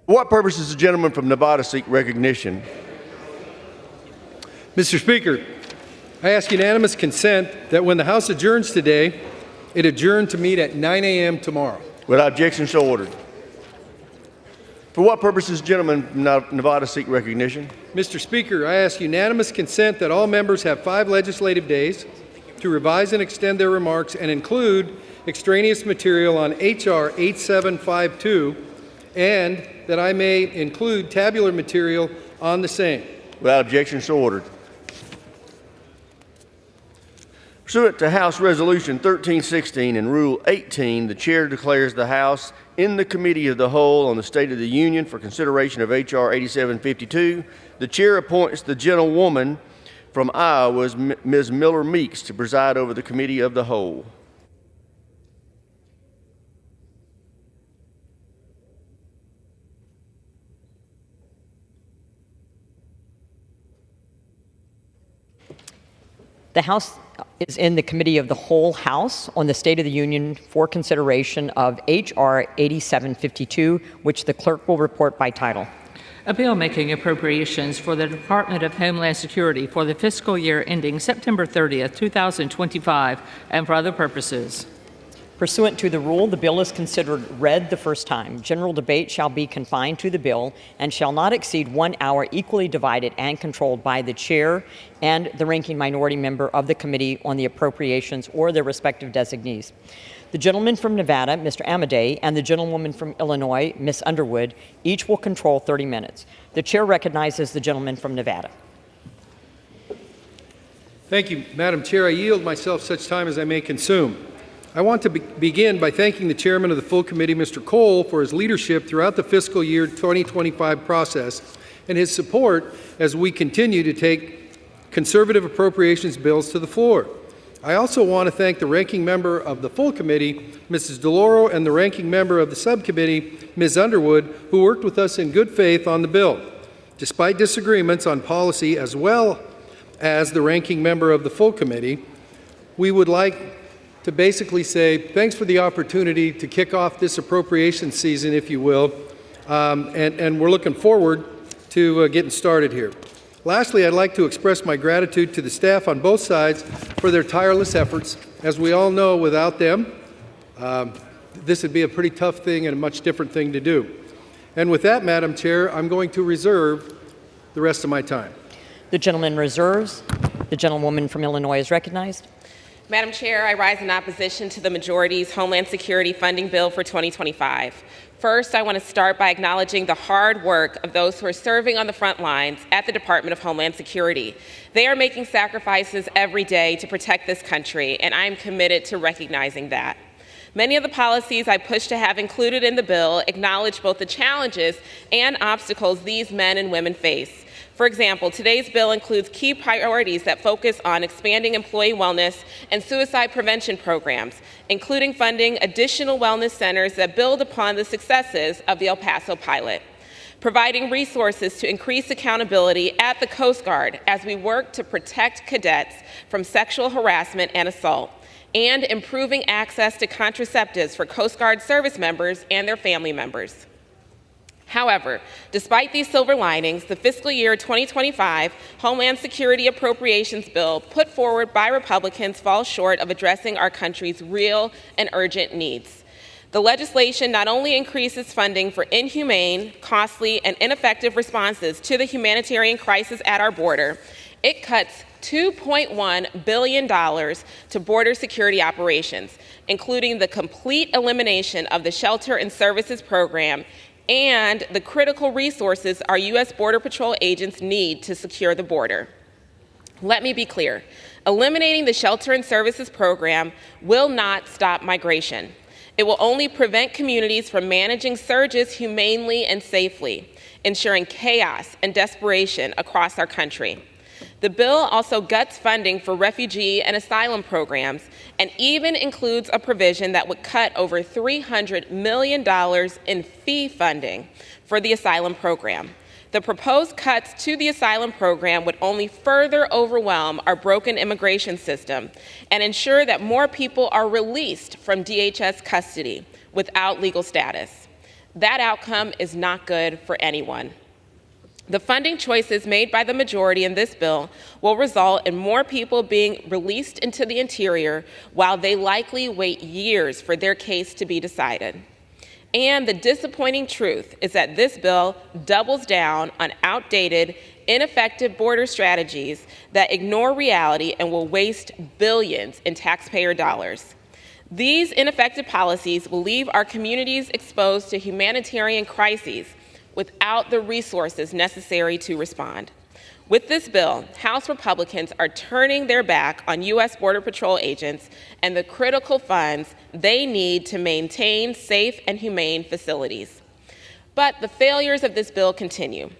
For what purpose does the gentleman from Nevada seek recognition? Mr. Speaker, I ask unanimous consent that when the House adjourns today, it adjourn to meet at 9 a.m. tomorrow. Without objection, so ordered. For what purpose does the gentleman from Nevada seek recognition? Mr. Speaker, I ask unanimous consent that all members have 5 legislative days to revise and extend their remarks and include extraneous material on H.R. 8752, and that I may include tabular material on the same. Without objection, so ordered. Pursuant to House Resolution 1316 and Rule 18, the Chair declares the House in the Committee of the Whole on the State of the Union for consideration of H.R. 8752. The Chair appoints the gentlewoman from Iowa, Ms. Miller Meeks, to preside over the Committee of the Whole. The House is in the Committee of the Whole House on the State of the Union for consideration of H.R. 8752, which the clerk will report by title. A bill making appropriations for the Department of Homeland Security for the fiscal year ending September 30th, 2025, and for other purposes. Pursuant to the rule, the bill is considered read the first time. General debate shall be confined to the bill and shall not exceed 1 hour, equally divided and controlled by the chair and the ranking minority member of the Committee on the Appropriations or their respective designees. The gentleman from Nevada, Mr. Amadei, and the gentlewoman from Illinois, Ms. Underwood, each will control 30 minutes. The chair recognizes the gentleman from Nevada. Thank you, Madam Chair. I yield myself such time as I may consume. I want to begin by thanking the chairman of the full committee, Mr. Cole, for his leadership throughout the fiscal year 2025 process and his support as we continue to take conservative appropriations bills to the floor. I also want to thank the ranking member of the full committee, Mrs. DeLauro, and the ranking member of the subcommittee, Ms. Underwood, who worked with us in good faith on the bill. Despite disagreements on policy as well as the ranking member of the full committee, we would like to basically say thanks for the opportunity to kick off this appropriation season, if you will, and we're looking forward to getting started here. Lastly, I'd like to express my gratitude to the staff on both sides for their tireless efforts. As we all know, without them, this would be a pretty tough thing and a much different thing to do. And with that, Madam Chair, I'm going to reserve the rest of my time. The gentleman reserves. The gentlewoman from Illinois is recognized. Madam Chair, I rise in opposition to the majority's Homeland Security funding bill for 2025. First, I want to start by acknowledging the hard work of those who are serving on the front lines at the Department of Homeland Security. They are making sacrifices every day to protect this country, and I am committed to recognizing that. Many of the policies I push to have included in the bill acknowledge both the challenges and obstacles these men and women face. For example, today's bill includes key priorities that focus on expanding employee wellness and suicide prevention programs, including funding additional wellness centers that build upon the successes of the El Paso pilot, providing resources to increase accountability at the Coast Guard as we work to protect cadets from sexual harassment and assault, and improving access to contraceptives for Coast Guard service members and their family members. However, despite these silver linings, the fiscal year 2025 Homeland Security Appropriations Bill put forward by Republicans falls short of addressing our country's real and urgent needs. The legislation not only increases funding for inhumane, costly, and ineffective responses to the humanitarian crisis at our border, it cuts $2.1 billion to border security operations, including the complete elimination of the Shelter and Services Program and the critical resources our U.S. Border Patrol agents need to secure the border. Let me be clear. Eliminating the Shelter and Services Program will not stop migration. It will only prevent communities from managing surges humanely and safely, ensuring chaos and desperation across our country. The bill also guts funding for refugee and asylum programs and even includes a provision that would cut over $300 million in fee funding for the asylum program. The proposed cuts to the asylum program would only further overwhelm our broken immigration system and ensure that more people are released from DHS custody without legal status. That outcome is not good for anyone. The funding choices made by the majority in this bill will result in more people being released into the interior while they likely wait years for their case to be decided. And the disappointing truth is that this bill doubles down on outdated, ineffective border strategies that ignore reality and will waste billions in taxpayer dollars. These ineffective policies will leave our communities exposed to humanitarian crises without the resources necessary to respond. With this bill, House Republicans are turning their back on U.S. Border Patrol agents and the critical funds they need to maintain safe and humane facilities. But the failures of this bill continue.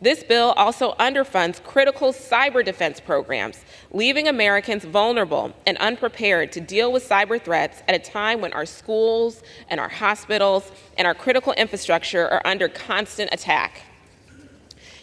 This bill also underfunds critical cyber defense programs, leaving Americans vulnerable and unprepared to deal with cyber threats at a time when our schools and our hospitals and our critical infrastructure are under constant attack.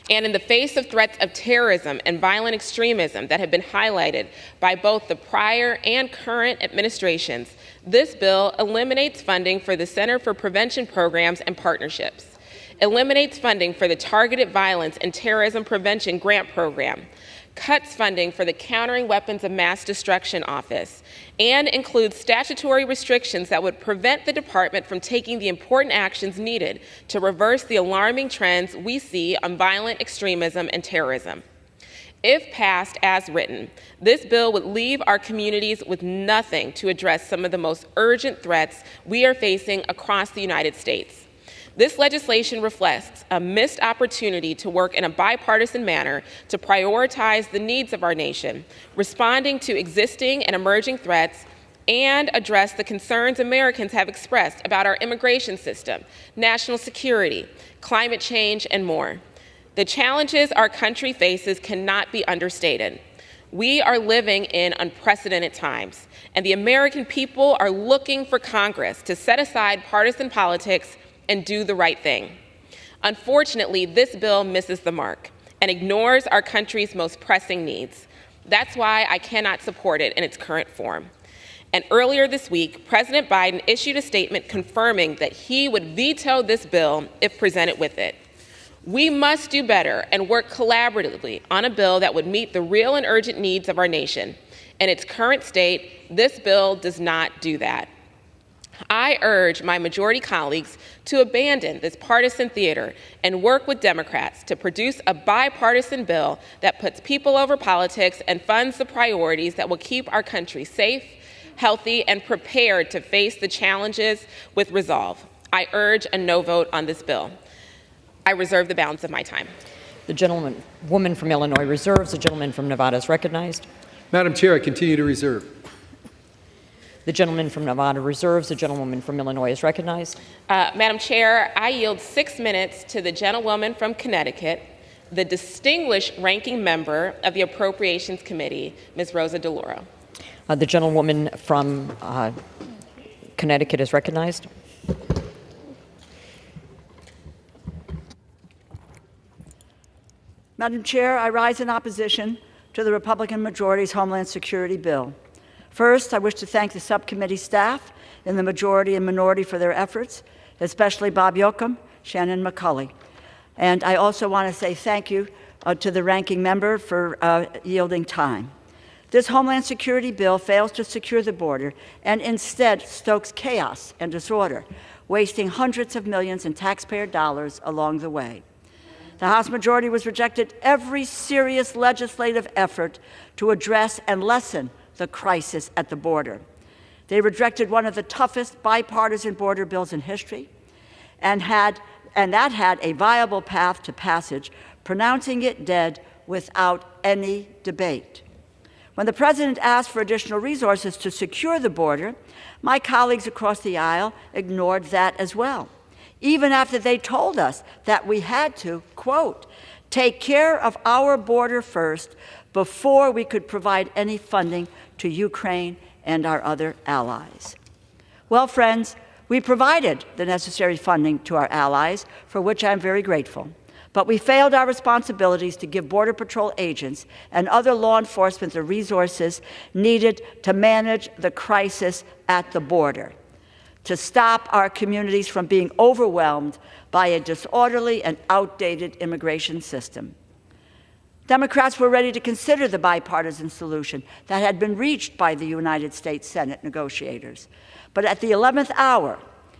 And in the face of threats of terrorism and violent extremism that have been highlighted by both the prior and current administrations, this bill eliminates funding for the Center for Prevention Programs and Partnerships, eliminates funding for the Targeted Violence and Terrorism Prevention Grant Program, cuts funding for the Countering Weapons of Mass Destruction Office, and includes statutory restrictions that would prevent the department from taking the important actions needed to reverse the alarming trends we see on violent extremism and terrorism. If passed as written, this bill would leave our communities with nothing to address some of the most urgent threats we are facing across the United States. This legislation reflects a missed opportunity to work in a bipartisan manner to prioritize the needs of our nation, responding to existing and emerging threats, and address the concerns Americans have expressed about our immigration system, national security, climate change, and more. The challenges our country faces cannot be understated. We are living in unprecedented times, and the American people are looking for Congress to set aside partisan politics and do the right thing. Unfortunately, this bill misses the mark and ignores our country's most pressing needs. That's why I cannot support it in its current form. And earlier this week, President Biden issued a statement confirming that he would veto this bill if presented with it. We must do better and work collaboratively on a bill that would meet the real and urgent needs of our nation. In its current state, this bill does not do that. I urge my majority colleagues to abandon this partisan theater and work with Democrats to produce a bipartisan bill that puts people over politics and funds the priorities that will keep our country safe, healthy, and prepared to face the challenges with resolve. I urge a no vote on this bill. I reserve the balance of my time. The woman from Illinois reserves. The gentleman from Nevada is recognized. Madam Chair, I continue to reserve. The gentleman from Nevada reserves. The gentlewoman from Illinois is recognized. Madam Chair, I yield 6 minutes to the gentlewoman from Connecticut, the distinguished ranking member of the Appropriations Committee, Ms. Rosa DeLauro. The gentlewoman from Connecticut is recognized. Madam Chair, I rise in opposition to the Republican majority's Homeland Security bill. First, I wish to thank the subcommittee staff in the majority and minority for their efforts, especially Bob Yocum, Shannon McCulley. And I also want to say thank you to the ranking member for yielding time. This Homeland Security bill fails to secure the border and instead stokes chaos and disorder, wasting hundreds of millions in taxpayer dollars along the way. The House majority was rejected every serious legislative effort to address and lessen the crisis at the border. They rejected one of the toughest bipartisan border bills in history and that had a viable path to passage, pronouncing it dead without any debate. When the President asked for additional resources to secure the border, my colleagues across the aisle ignored that as well, even after they told us that we had to, quote, take care of our border first before we could provide any funding to Ukraine and our other allies. Well, friends, we provided the necessary funding to our allies, for which I'm very grateful. But we failed our responsibilities to give Border Patrol agents and other law enforcement the resources needed to manage the crisis at the border. to stop our communities from being overwhelmed by a disorderly and outdated immigration system. Democrats were ready to consider the bipartisan solution that had been reached by the United States Senate negotiators. But at the 11th hour,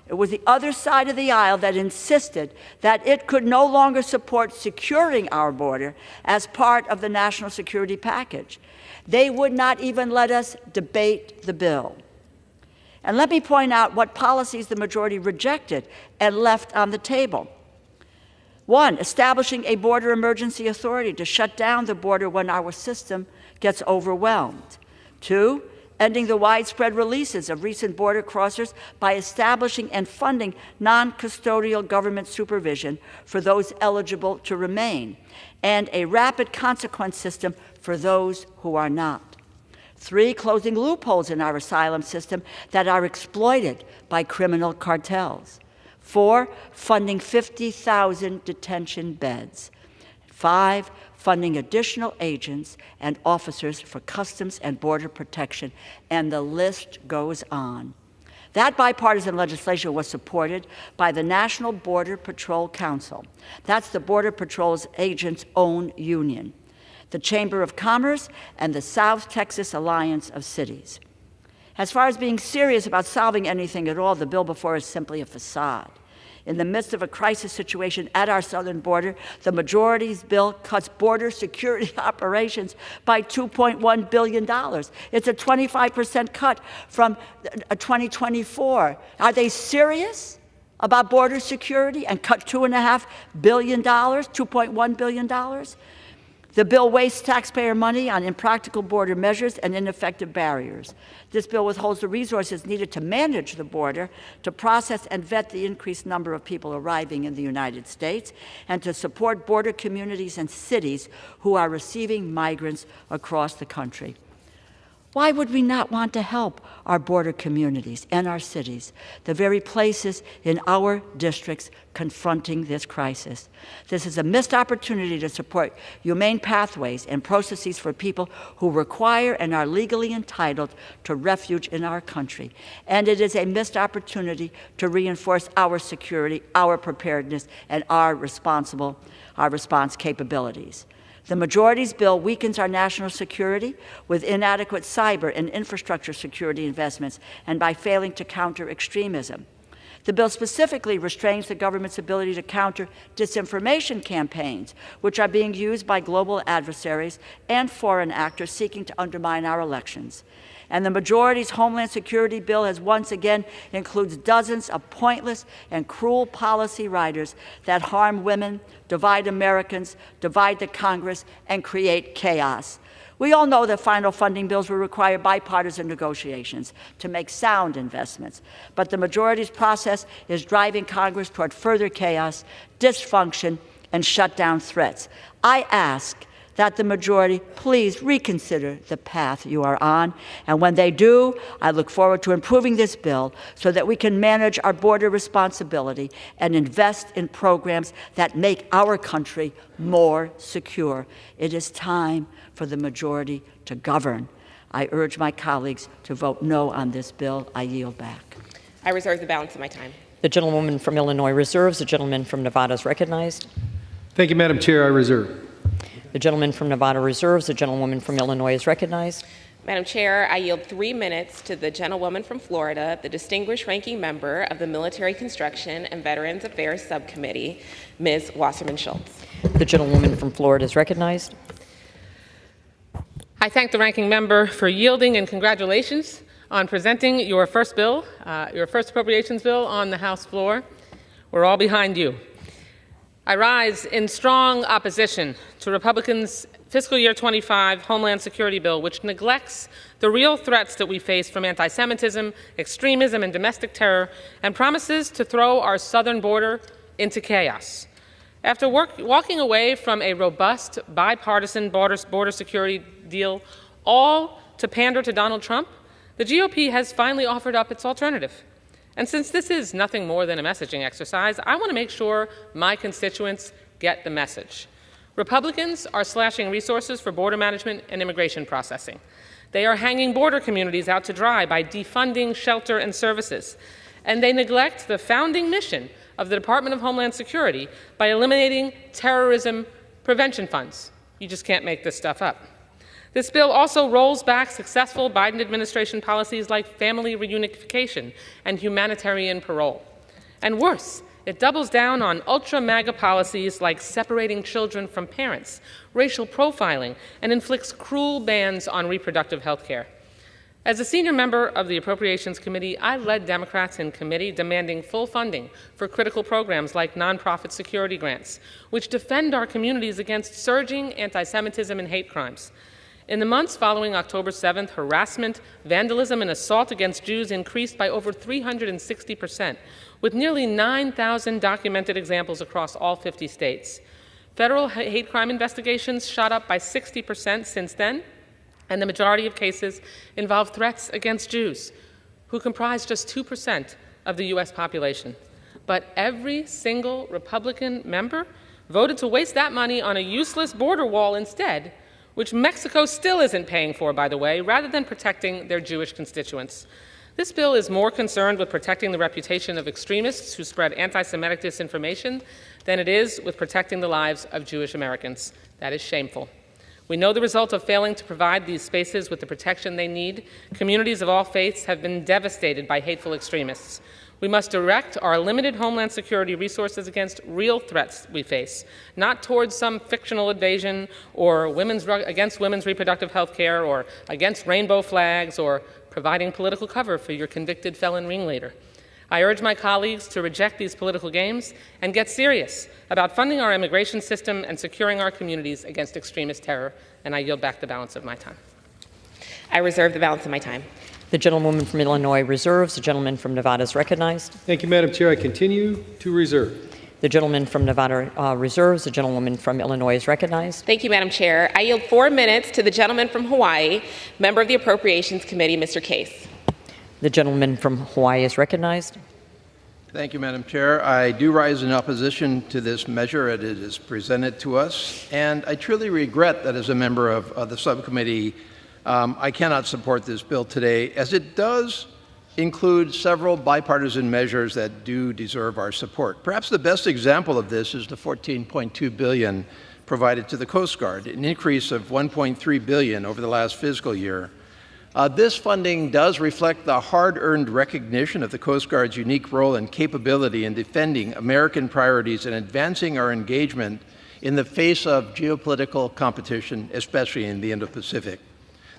it was the other side of the aisle that insisted that it could no longer support securing our border as part of the national security package. They would not even let us debate the bill. And let me point out what policies the majority rejected and left on the table. One, establishing a border emergency authority to shut down the border when our system gets overwhelmed. Two, ending the widespread releases of recent border crossers by establishing and funding non-custodial government supervision for those eligible to remain, and a rapid consequence system for those who are not. Three, closing loopholes in our asylum system that are exploited by criminal cartels. Four, funding 50,000 detention beds. Five, funding additional agents and officers for Customs and Border Protection, and the list goes on. That bipartisan legislation was supported by the National Border Patrol Council. That's the Border Patrol's agents' own union, the Chamber of Commerce, and the South Texas Alliance of Cities. As far as being serious about solving anything at all, the bill before us is simply a facade. In the midst of a crisis situation at our southern border, the majority's bill cuts border security operations by $2.1 billion. It's a 25% cut from 2024. Are they serious about border security and cut $2.5 billion, $2.1 billion? The bill wastes taxpayer money on impractical border measures and ineffective barriers. This bill withholds the resources needed to manage the border, to process and vet the increased number of people arriving in the United States, and to support border communities and cities who are receiving migrants across the country. Why would we not want to help our border communities and our cities, the very places in our districts confronting this crisis? This is a missed opportunity to support humane pathways and processes for people who require and are legally entitled to refuge in our country. And it is a missed opportunity to reinforce our security, our preparedness, and our response capabilities. The majority's bill weakens our national security with inadequate cyber and infrastructure security investments and by failing to counter extremism. The bill specifically restrains the government's ability to counter disinformation campaigns, which are being used by global adversaries and foreign actors seeking to undermine our elections. And the majority's Homeland Security bill has once again includes dozens of pointless and cruel policy riders that harm women, divide Americans, divide the Congress, and create chaos. We all know that final funding bills will require bipartisan negotiations to make sound investments, but the majority's process is driving Congress toward further chaos, dysfunction, and shutdown threats. I ask that the majority please reconsider the path you are on. And when they do, I look forward to improving this bill so that we can manage our border responsibility and invest in programs that make our country more secure. It is time for the majority to govern. I urge my colleagues to vote no on this bill. I yield back. I reserve the balance of my time. The gentlewoman from Illinois reserves. The gentleman from Nevada is recognized. Thank you, Madam Chair. I reserve. The gentleman from Nevada reserves. The gentlewoman from Illinois is recognized. Madam Chair, I yield 3 minutes to the gentlewoman from Florida, the distinguished ranking member of the Military Construction and Veterans Affairs Subcommittee, Ms. Wasserman Schultz. The gentlewoman from Florida is recognized. I thank the ranking member for yielding, and congratulations on presenting your first bill, your first appropriations bill on the House floor. We're all behind you. I rise in strong opposition to Republicans' fiscal year 25 Homeland Security bill, which neglects the real threats that we face from anti-Semitism, extremism, and domestic terror, and promises to throw our southern border into chaos. After walking away from a robust bipartisan border security deal, all to pander to Donald Trump, the GOP has finally offered up its alternative. And since this is nothing more than a messaging exercise, I want to make sure my constituents get the message. Republicans are slashing resources for border management and immigration processing. They are hanging border communities out to dry by defunding shelter and services. And they neglect the founding mission of the Department of Homeland Security by eliminating terrorism prevention funds. You just can't make this stuff up. This bill also rolls back successful Biden administration policies like family reunification and humanitarian parole. And worse, it doubles down on ultra-MAGA policies like separating children from parents, racial profiling, and inflicts cruel bans on reproductive health care. As a senior member of the Appropriations Committee, I led Democrats in committee demanding full funding for critical programs like nonprofit security grants, which defend our communities against surging anti-Semitism and hate crimes. In the months following October 7th, harassment, vandalism, and assault against Jews increased by over 360%, with nearly 9,000 documented examples across all 50 states. Federal hate crime investigations shot up by 60% since then, and the majority of cases involve threats against Jews, who comprise just 2% of the U.S. population. But every single Republican member voted to waste that money on a useless border wall instead, which Mexico still isn't paying for, by the way, rather than protecting their Jewish constituents. This bill is more concerned with protecting the reputation of extremists who spread anti-Semitic disinformation than it is with protecting the lives of Jewish Americans. That is shameful. We know the result of failing to provide these spaces with the protection they need. Communities of all faiths have been devastated by hateful extremists. We must direct our limited Homeland Security resources against real threats we face, not towards some fictional invasion or against women's reproductive health care or against rainbow flags or providing political cover for your convicted felon ringleader. I urge my colleagues to reject these political games and get serious about funding our immigration system and securing our communities against extremist terror. And I yield back the balance of my time. I reserve the balance of my time. The gentlewoman from Illinois reserves. The gentleman from Nevada is recognized. Thank you, Madam Chair. I continue to reserve. The gentleman from Nevada reserves. The gentlewoman from Illinois is recognized. Thank you, Madam Chair. I yield 4 minutes to the gentleman from Hawaii, member of the Appropriations Committee, Mr. Case. The gentleman from Hawaii is recognized. Thank you, Madam Chair. I do rise in opposition to this measure as it is presented to us, and I truly regret that as a member of the subcommittee, I cannot support this bill today, as it does include several bipartisan measures that do deserve our support. Perhaps the best example of this is the $14.2 billion provided to the Coast Guard, an increase of $1.3 billion over the last fiscal year. This funding does reflect the hard-earned recognition of the Coast Guard's unique role and capability in defending American priorities and advancing our engagement in the face of geopolitical competition, especially in the Indo-Pacific.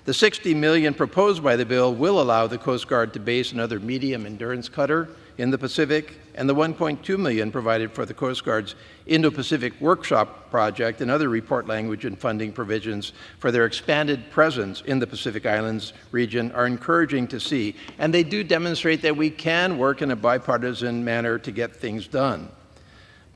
The $60 million proposed by the bill will allow the Coast Guard to base another medium endurance cutter in the Pacific, and the $1.2 million provided for the Coast Guard's Indo-Pacific Workshop Project and other report language and funding provisions for their expanded presence in the Pacific Islands region are encouraging to see, and they do demonstrate that we can work in a bipartisan manner to get things done.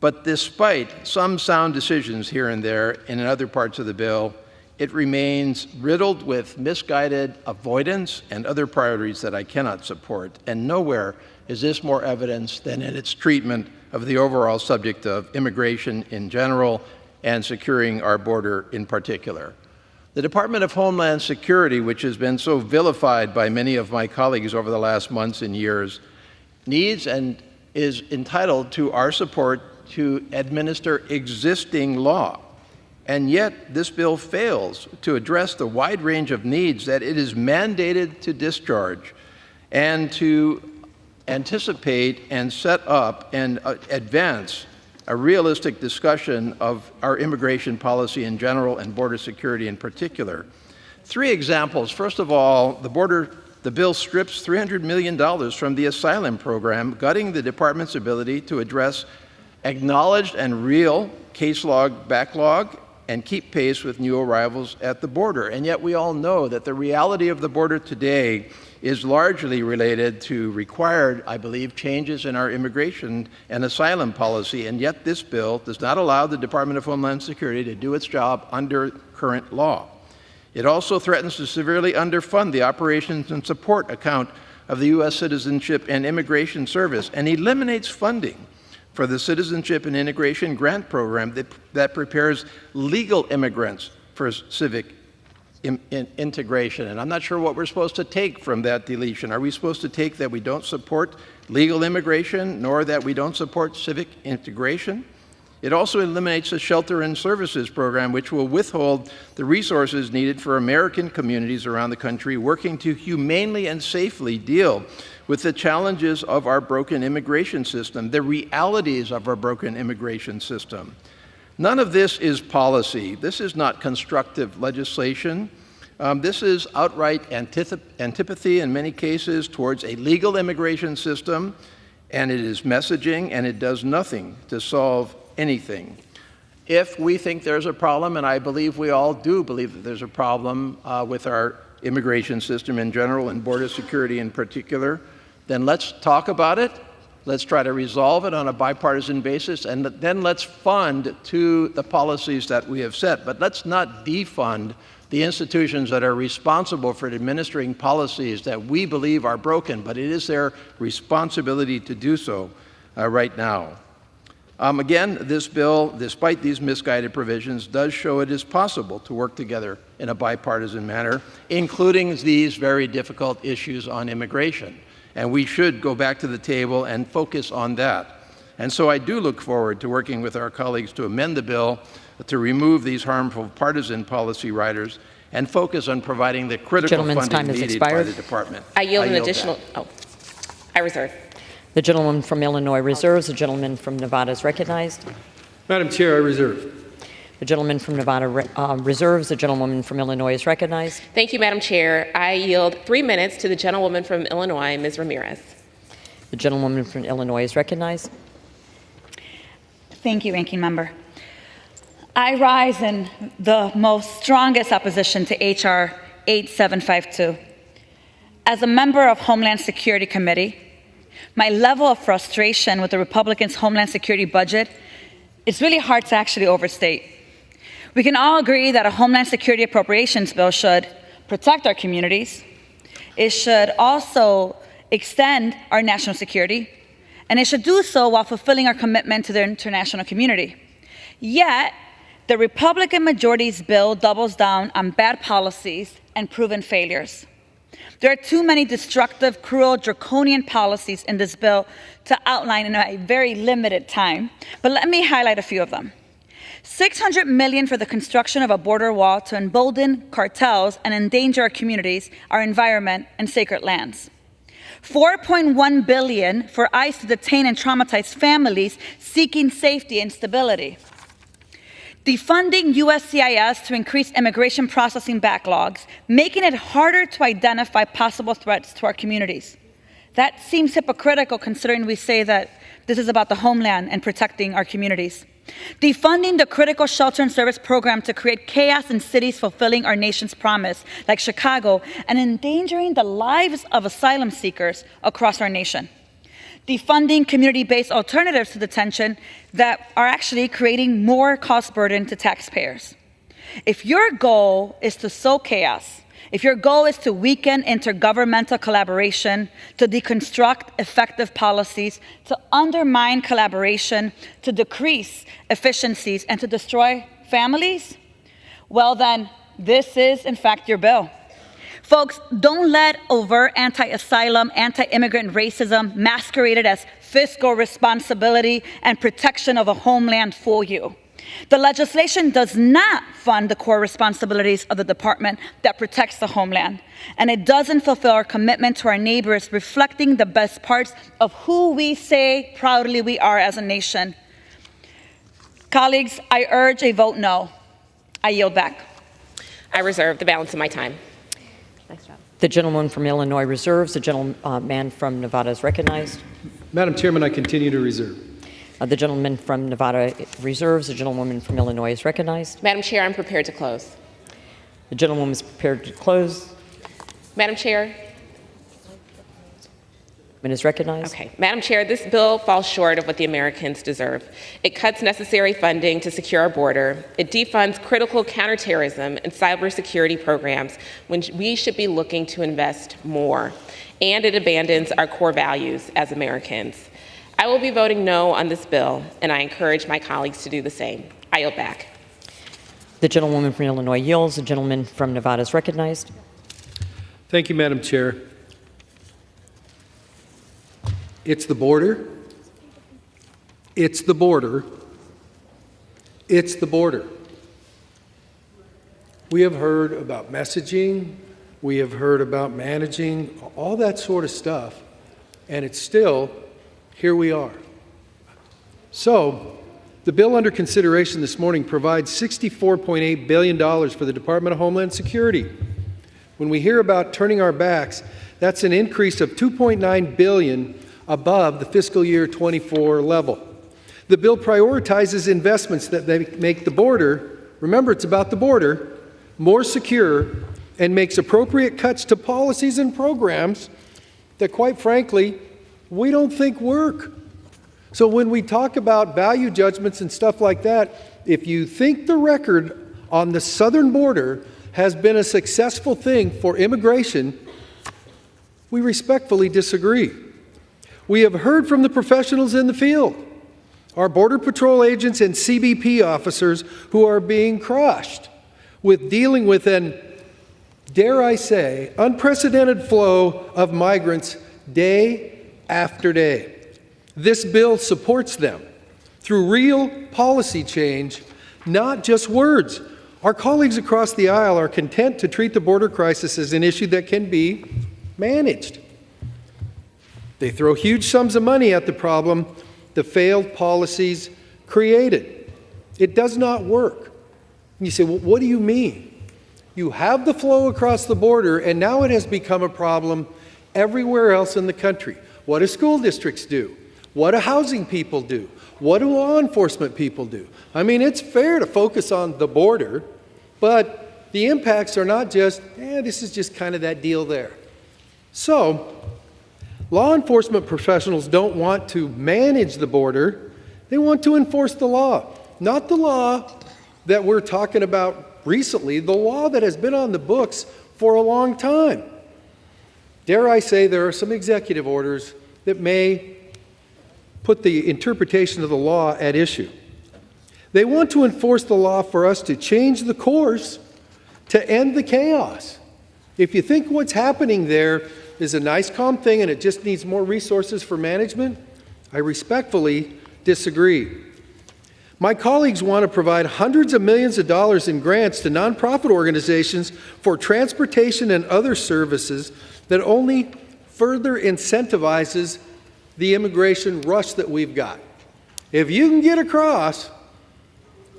But despite some sound decisions here and there and in other parts of the bill, it remains riddled with misguided avoidance and other priorities that I cannot support, and nowhere is this more evidence than in its treatment of the overall subject of immigration in general and securing our border in particular. The Department of Homeland Security, which has been so vilified by many of my colleagues over the last months and years, needs and is entitled to our support to administer existing law. And yet, this bill fails to address the wide range of needs that it is mandated to discharge and to anticipate and set up and advance a realistic discussion of our immigration policy in general and border security in particular. 3 examples. First of all, the bill strips $300 million from the asylum program, gutting the department's ability to address acknowledged and real case log backlog and keep pace with new arrivals at the border. And yet we all know that the reality of the border today is largely related to required, I believe, changes in our immigration and asylum policy, and yet this bill does not allow the Department of Homeland Security to do its job under current law. It also threatens to severely underfund the operations and support account of the U.S. Citizenship and Immigration Service and eliminates funding for the Citizenship and Integration Grant Program that prepares legal immigrants for civic integration. And I'm not sure what we're supposed to take from that deletion. Are we supposed to take that we don't support legal immigration, nor that we don't support civic integration? It also eliminates the Shelter and Services Program, which will withhold the resources needed for American communities around the country working to humanely and safely deal with the challenges of our broken immigration system, the realities of our broken immigration system. None of this is policy. This is not constructive legislation. This is outright antipathy in many cases towards a legal immigration system, and it is messaging, and it does nothing to solve anything. If we think there's a problem, and I believe we all do believe that there's a problem with our immigration system in general and border security in particular, then let's talk about it. Let's try to resolve it on a bipartisan basis, and then let's fund to the policies that we have set. But let's not defund the institutions that are responsible for administering policies that we believe are broken, but it is their responsibility to do so right now. Again, this bill, despite these misguided provisions, does show it is possible to work together in a bipartisan manner, including these very difficult issues on immigration. And we should go back to the table and focus on that. And so I do look forward to working with our colleagues to amend the bill to remove these harmful partisan policy riders and focus on providing the critical funding needed by the department. I yield an additional. I reserve. The gentleman from Illinois reserves. The gentleman from Nevada is recognized. Madam Chair, I reserve. The gentleman from Nevada reserves. The gentlewoman from Illinois is recognized. Thank you, Madam Chair. I yield 3 minutes to the gentlewoman from Illinois, Ms. Ramirez. The gentlewoman from Illinois is recognized. Thank you, Ranking Member. I rise in the most strongest opposition to H.R. 8752. As a member of Homeland Security Committee, my level of frustration with the Republicans' Homeland Security budget is really hard to actually overstate. We can all agree that a Homeland Security appropriations bill should protect our communities. It should also extend our national security, and it should do so while fulfilling our commitment to the international community. Yet, the Republican majority's bill doubles down on bad policies and proven failures. There are too many destructive, cruel, draconian policies in this bill to outline in a very limited time, but let me highlight a few of them. $600 million for the construction of a border wall to embolden cartels and endanger our communities, our environment, and sacred lands. $4.1 billion for ICE to detain and traumatize families seeking safety and stability. Defunding USCIS to increase immigration processing backlogs, making it harder to identify possible threats to our communities. That seems hypocritical considering we say that this is about the homeland and protecting our communities. Defunding the critical shelter and service program to create chaos in cities fulfilling our nation's promise, like Chicago, and endangering the lives of asylum seekers across our nation. Defunding community-based alternatives to detention that are actually creating more cost burden to taxpayers. If your goal is to sow chaos, if your goal is to weaken intergovernmental collaboration, to deconstruct effective policies, to undermine collaboration, to decrease efficiencies, and to destroy families, well then, this is in fact your bill. Folks, don't let overt anti-asylum, anti-immigrant racism masqueraded as fiscal responsibility and protection of the homeland fool you. The legislation does not fund the core responsibilities of the department that protects the homeland, and it doesn't fulfill our commitment to our neighbors, reflecting the best parts of who we say proudly we are as a nation. Colleagues, I urge a vote no. I yield back. I reserve the balance of my time. Nice job. The gentleman from Illinois reserves. The gentleman from Nevada is recognized. Madam Chairman, I continue to reserve. The gentleman from Nevada reserves. The gentlewoman from Illinois is recognized. Madam Chair, I'm prepared to close. The gentlewoman is prepared to close. Madam Chair. Is recognized. Okay. Madam Chair, this bill falls short of what the Americans deserve. It cuts necessary funding to secure our border. It defunds critical counterterrorism and cybersecurity programs when we should be looking to invest more. And it abandons our core values as Americans. I will be voting no on this bill, and I encourage my colleagues to do the same. I yield back. The gentlewoman from Illinois yields. The gentleman from Nevada is recognized. Thank you, Madam Chair. It's the border. It's the border. It's the border. We have heard about messaging. We have heard about managing, all that sort of stuff. And it's still, here we are. So, the bill under consideration this morning provides $64.8 billion for the Department of Homeland Security. When we hear about turning our backs, that's an increase of $2.9 billion above the fiscal year 24 level. The bill prioritizes investments that make the border, remember it's about the border, more secure, and makes appropriate cuts to policies and programs that, quite frankly, we don't think work. So when we talk about value judgments and stuff like that, if you think the record on the southern border has been a successful thing for immigration, we respectfully disagree. We have heard from the professionals in the field, our Border Patrol agents and CBP officers who are being crushed with dealing with an, dare I say, unprecedented flow of migrants day after day. This bill supports them through real policy change, not just words. Our colleagues across the aisle are content to treat the border crisis as an issue that can be managed. They throw huge sums of money at the problem the failed policies created. It does not work. And you say, well, what do you mean? You have the flow across the border, and now it has become a problem everywhere else in the country. What do school districts do? What do housing people do? What do law enforcement people do? I mean, it's fair to focus on the border, but the impacts are not just, this is just kind of that deal there. So, law enforcement professionals don't want to manage the border. They want to enforce the law. Not the law that we're talking about recently, the law that has been on the books for a long time. Dare I say there are some executive orders that may put the interpretation of the law at issue. They want to enforce the law for us to change the course to end the chaos. If you think what's happening there is a nice, calm thing and it just needs more resources for management, I respectfully disagree. My colleagues want to provide hundreds of millions of dollars in grants to nonprofit organizations for transportation and other services that only further incentivizes the immigration rush that we've got. If you can get across,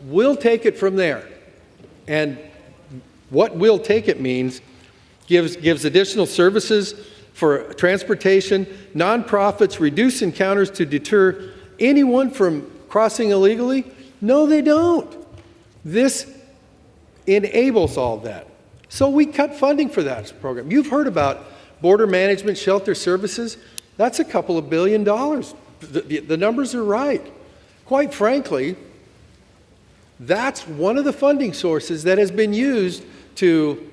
we'll take it from there. And what we'll take it means gives additional services for transportation, nonprofits reduce encounters to deter anyone from crossing illegally. No, they don't. This enables all that. So we cut funding for that program. You've heard about border management, shelter services. That's a couple of $2 billion. The numbers are right. Quite frankly, that's one of the funding sources that has been used to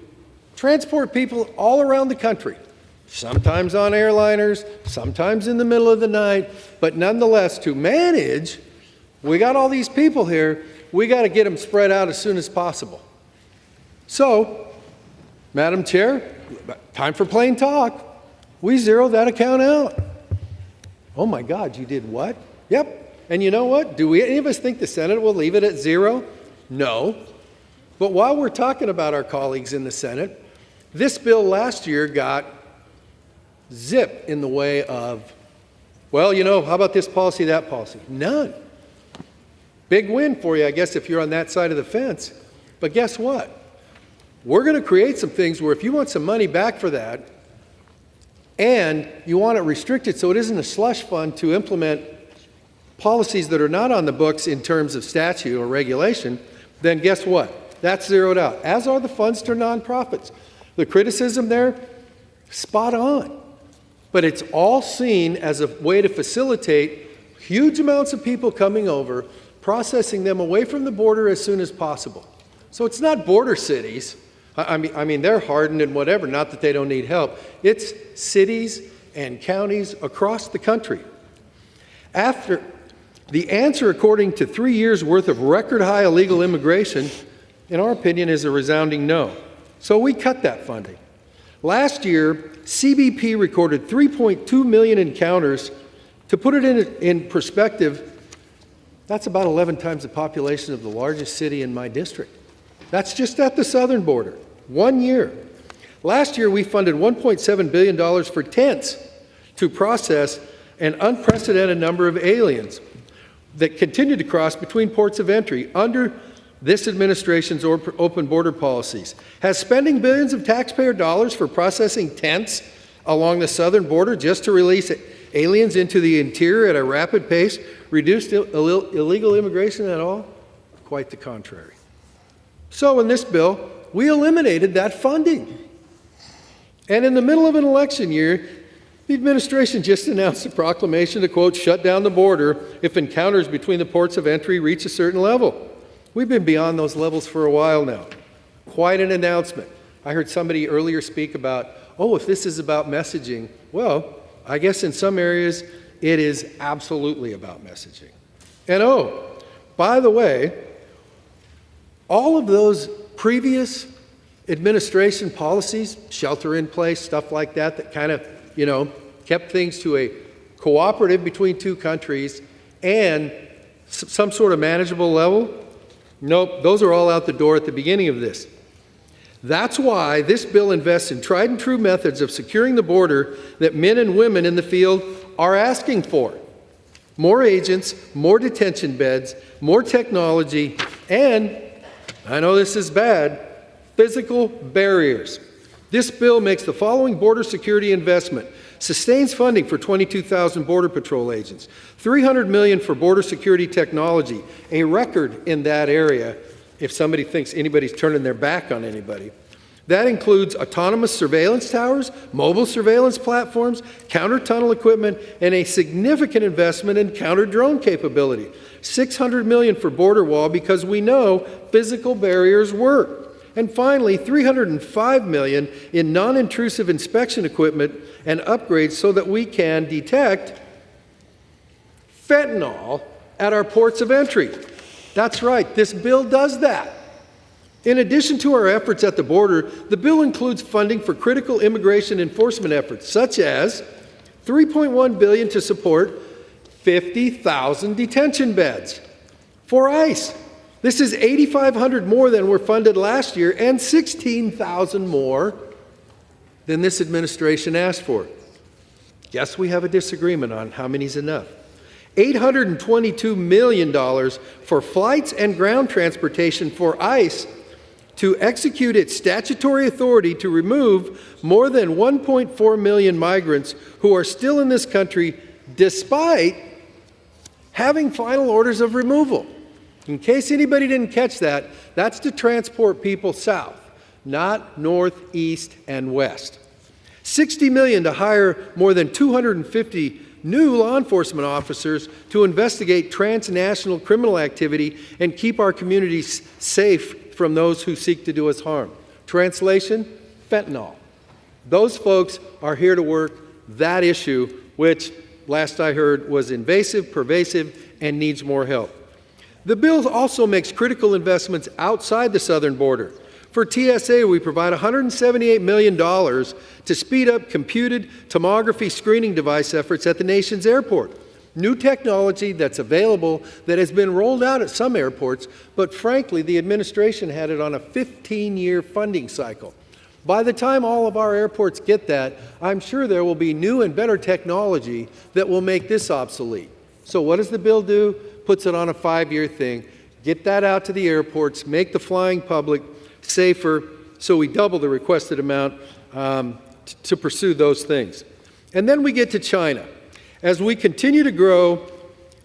transport people all around the country, sometimes on airliners, sometimes in the middle of the night, but nonetheless, to manage, we got all these people here, we got to get them spread out as soon as possible. So, Madam Chair, time for plain talk. We zeroed that account out. Oh my God, you did what? Yep. And you know what? Do any of us think the Senate will leave it at zero? No. But while we're talking about our colleagues in the Senate, this bill last year got zip in the way of, well, you know, how about this policy, that policy? None. Big win for you, I guess, if you're on that side of the fence. But guess what? We're going to create some things where if you want some money back for that, and you want it restricted so it isn't a slush fund to implement policies that are not on the books in terms of statute or regulation, then guess what? That's zeroed out, as are the funds to nonprofits. The criticism there, spot on. But it's all seen as a way to facilitate huge amounts of people coming over, processing them away from the border as soon as possible. So it's not border cities. I mean, they're hardened and whatever, not that they don't need help. It's cities and counties across the country. After the answer, according to 3 years' worth of record high illegal immigration, in our opinion, is a resounding no. So we cut that funding. Last year, CBP recorded 3.2 million encounters. To put it in perspective, that's about 11 times the population of the largest city in my district. That's just at the southern border. 1 year. Last year, we funded $1.7 billion for tents to process an unprecedented number of aliens that continue to cross between ports of entry under this administration's open border policies. Has spending billions of taxpayer dollars for processing tents along the southern border just to release aliens into the interior at a rapid pace reduced illegal immigration at all? Quite the contrary. So in this bill, we eliminated that funding. And in the middle of an election year, the administration just announced a proclamation to, quote, shut down the border if encounters between the ports of entry reach a certain level. We've been beyond those levels for a while now. Quite an announcement. I heard somebody earlier speak about, oh, if this is about messaging. Well, I guess in some areas it is absolutely about messaging. And oh, by the way, all of those previous administration policies, shelter in place, stuff like that, that kind of, kept things to a cooperative between two countries and some sort of manageable level. Nope, those are all out the door at the beginning of this. That's why this bill invests in tried and true methods of securing the border that men and women in the field are asking for. More agents, more detention beds, more technology, and, I know this is bad, physical barriers. This bill makes the following border security investment: sustains funding for 22,000 Border Patrol agents, $300 million for border security technology, a record in that area if somebody thinks anybody's turning their back on anybody. That includes autonomous surveillance towers, mobile surveillance platforms, counter-tunnel equipment, and a significant investment in counter-drone capability. $600 million for border wall because we know physical barriers work. And finally, $305 million in non-intrusive inspection equipment and upgrades so that we can detect fentanyl at our ports of entry. That's right, this bill does that. In addition to our efforts at the border, the bill includes funding for critical immigration enforcement efforts, such as $3.1 billion to support 50,000 detention beds for ICE. This is 8,500 more than were funded last year and 16,000 more than this administration asked for. Guess we have a disagreement on how many is enough. $822 million for flights and ground transportation for ICE to execute its statutory authority to remove more than 1.4 million migrants who are still in this country despite having final orders of removal. In case anybody didn't catch that, that's to transport people south, not north, east, and west. $60 million to hire more than 250 new law enforcement officers to investigate transnational criminal activity and keep our communities safe from those who seek to do us harm. Translation, fentanyl. Those folks are here to work that issue, which, last I heard, was invasive, pervasive, and needs more help. The bill also makes critical investments outside the southern border. For TSA, we provide $178 million to speed up computed tomography screening device efforts at the nation's airport. New technology that's available that has been rolled out at some airports, but frankly, the administration had it on a 15-year funding cycle. By the time all of our airports get that, I'm sure there will be new and better technology that will make this obsolete. So what does the bill do? Puts it on a 5-year thing. Get that out to the airports, make the flying public safer, so we double the requested amount to pursue those things. And then we get to China. As we continue to grow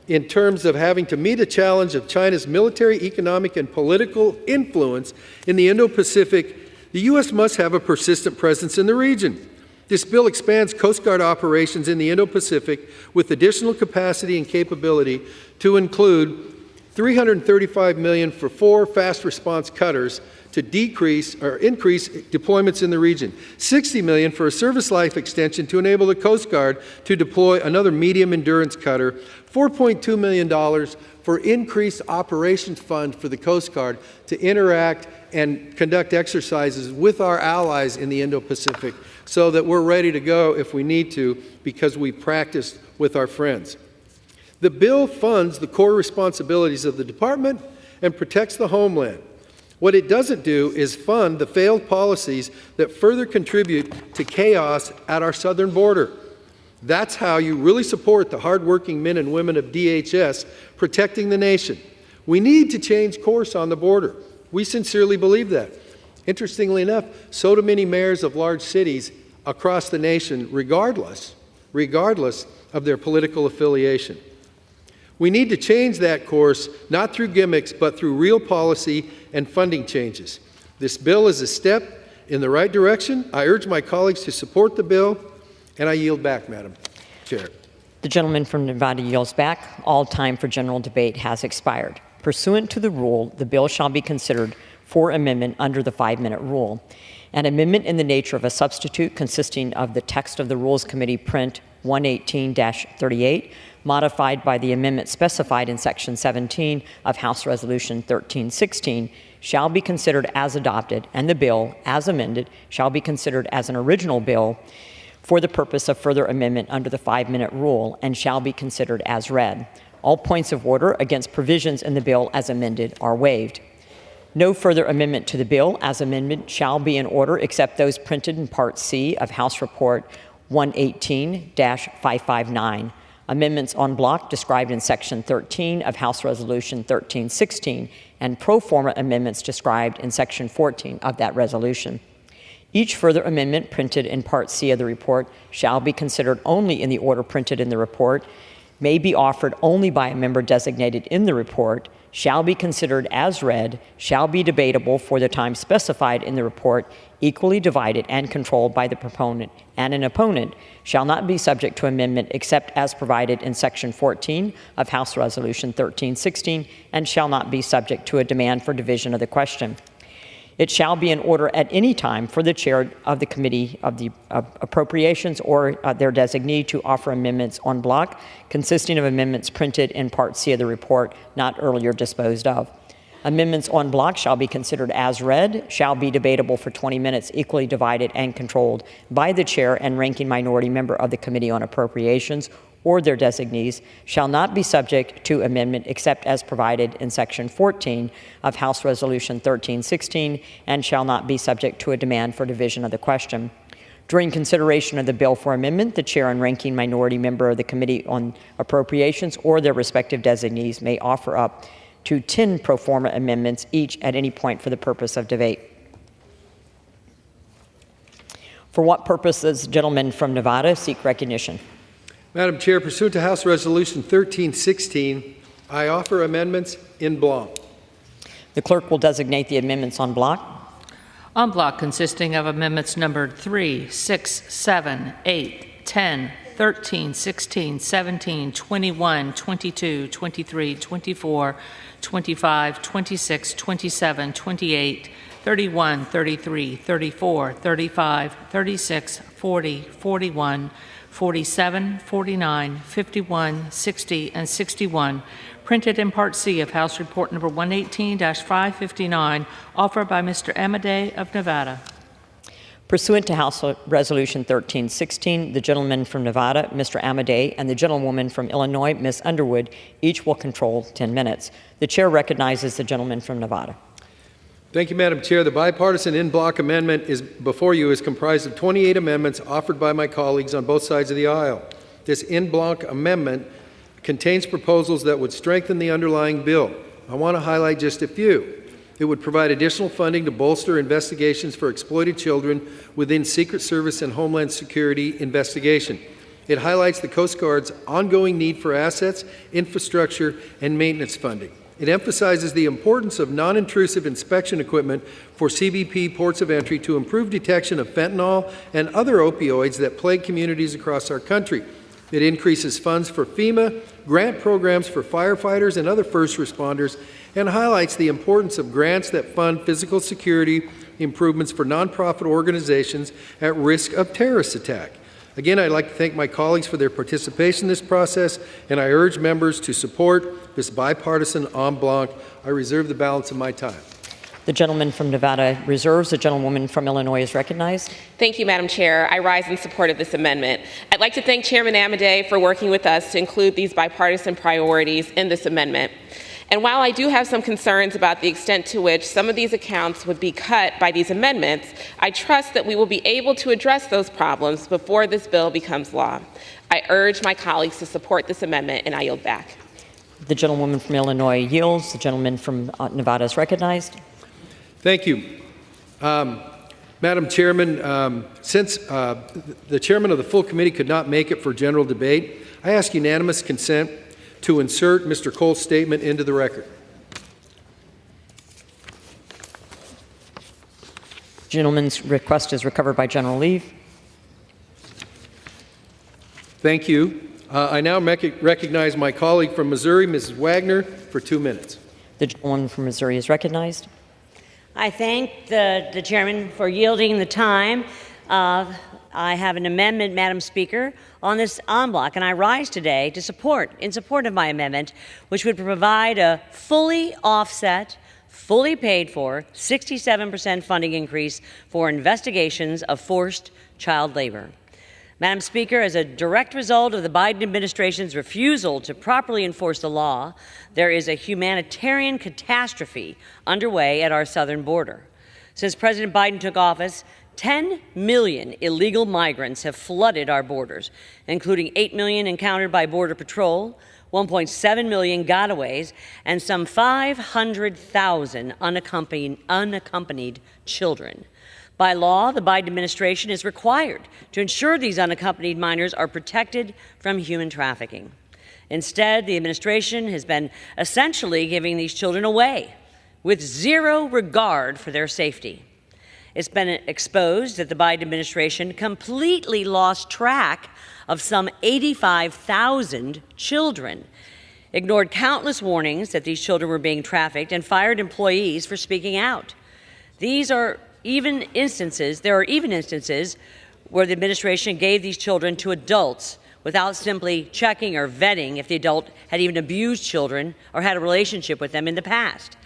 in terms of having to meet a challenge of China's military, economic, and political influence in the Indo-Pacific, the U.S. must have a persistent presence in the region. This bill expands Coast Guard operations in the Indo-Pacific with additional capacity and capability to include $335 million for 4 fast response cutters to increase deployments in the region, $60 million for a service life extension to enable the Coast Guard to deploy another medium endurance cutter, $4.2 million for increased operations fund for the Coast Guard to interact and conduct exercises with our allies in the Indo-Pacific so that we're ready to go if we need to because we've practiced with our friends. The bill funds the core responsibilities of the department and protects the homeland. What it doesn't do is fund the failed policies that further contribute to chaos at our southern border. That's how you really support the hardworking men and women of DHS protecting the nation. We need to change course on the border. We sincerely believe that. Interestingly enough, so do many mayors of large cities across the nation, regardless of their political affiliation. We need to change that course, not through gimmicks, but through real policy and funding changes. This bill is a step in the right direction. I urge my colleagues to support the bill, and I yield back, Madam Chair. The gentleman from Nevada yields back. All time for general debate has expired. Pursuant to the rule, the bill shall be considered for amendment under the 5-minute rule. An amendment in the nature of a substitute consisting of the text of the Rules Committee print 118-38, modified by the amendment specified in Section 17 of House Resolution 1316, shall be considered as adopted, and the bill, as amended, shall be considered as an original bill for the purpose of further amendment under the 5-minute rule, and shall be considered as read. All points of order against provisions in the bill as amended are waived. No further amendment to the bill as amended shall be in order except those printed in Part C of House Report 118-559. Amendments en bloc described in Section 13 of House Resolution 1316 and pro forma amendments described in Section 14 of that resolution. Each further amendment printed in Part C of the report shall be considered only in the order printed in the report, may be offered only by a member designated in the report, shall be considered as read, shall be debatable for the time specified in the report, equally divided and controlled by the proponent and an opponent, shall not be subject to amendment except as provided in Section 14 of House Resolution 1316, and shall not be subject to a demand for division of the question. It shall be in order at any time for the chair of the Committee of the Appropriations or their designee to offer amendments en bloc, consisting of amendments printed in Part C of the report, not earlier disposed of. Amendments en bloc shall be considered as read, shall be debatable for 20 minutes, equally divided and controlled by the chair and ranking minority member of the Committee on Appropriations or their designees, shall not be subject to amendment except as provided in Section 14 of House Resolution 1316, and shall not be subject to a demand for division of the question. During consideration of the bill for amendment, the chair and ranking minority member of the Committee on Appropriations or their respective designees may offer up to 10 pro forma amendments each at any point for the purpose of debate. For what purpose does the gentleman from Nevada seek recognition? Madam Chair, pursuant to House Resolution 1316, I offer amendments en bloc. The clerk will designate the amendments en bloc. En bloc consisting of amendments numbered 3, 6, 7, 8, 10, 13, 16, 17, 21, 22, 23, 24, 25, 26, 27, 28, 31, 33, 34, 35, 36, 40, 41, 47, 49, 51, 60, and 61, printed in Part C of House Report number 118-559, offered by Mr. Amadei of Nevada. Pursuant to House Resolution 1316, the gentleman from Nevada, Mr. Amadei, and the gentlewoman from Illinois, Ms. Underwood, each will control 10 minutes. The chair recognizes the gentleman from Nevada. Thank you, Madam Chair. The bipartisan en bloc amendment before you is comprised of 28 amendments offered by my colleagues on both sides of the aisle. This en bloc amendment contains proposals that would strengthen the underlying bill. I want to highlight just a few. It would provide additional funding to bolster investigations for exploited children within Secret Service and Homeland Security investigation. It highlights the Coast Guard's ongoing need for assets, infrastructure, and maintenance funding. It emphasizes the importance of non-intrusive inspection equipment for CBP ports of entry to improve detection of fentanyl and other opioids that plague communities across our country. It increases funds for FEMA, grant programs for firefighters and other first responders, and highlights the importance of grants that fund physical security improvements for nonprofit organizations at risk of terrorist attack. Again, I'd like to thank my colleagues for their participation in this process, and I urge members to support this bipartisan en bloc. I reserve the balance of my time. The gentleman from Nevada reserves. The gentlewoman from Illinois is recognized. Thank you, Madam Chair. I rise in support of this amendment. I'd like to thank Chairman Amodei for working with us to include these bipartisan priorities in this amendment. And while I do have some concerns about the extent to which some of these accounts would be cut by these amendments, I trust that we will be able to address those problems before this bill becomes law. I urge my colleagues to support this amendment, and I yield back. The gentlewoman from Illinois yields. The gentleman from Nevada is recognized. Thank you. Madam Chairman, since the chairman of the full committee could not make it for general debate, I ask unanimous consent to insert Mr. Cole's statement into the record. Gentleman's request is recovered by general leave. Thank you. I now recognize my colleague from Missouri, Mrs. Wagner, for 2 minutes. The gentleman from Missouri is recognized. I thank the chairman for yielding the time. I have an amendment, Madam Speaker, on this en bloc, and I rise today in support of my amendment, which would provide a fully offset, fully paid for 67% funding increase for investigations of forced child labor. Madam Speaker, as a direct result of the Biden administration's refusal to properly enforce the law, there is a humanitarian catastrophe underway at our southern border. Since President Biden took office, 10 million illegal migrants have flooded our borders, including 8 million encountered by Border Patrol, 1.7 million gotaways, and some 500,000 unaccompanied children. By law, the Biden administration is required to ensure these unaccompanied minors are protected from human trafficking. Instead, the administration has been essentially giving these children away with zero regard for their safety. It's been exposed that the Biden administration completely lost track of some 85,000 children, ignored countless warnings that these children were being trafficked, and fired employees for speaking out. There are even instances where the administration gave these children to adults without simply checking or vetting if the adult had even abused children or had a relationship with them in the past.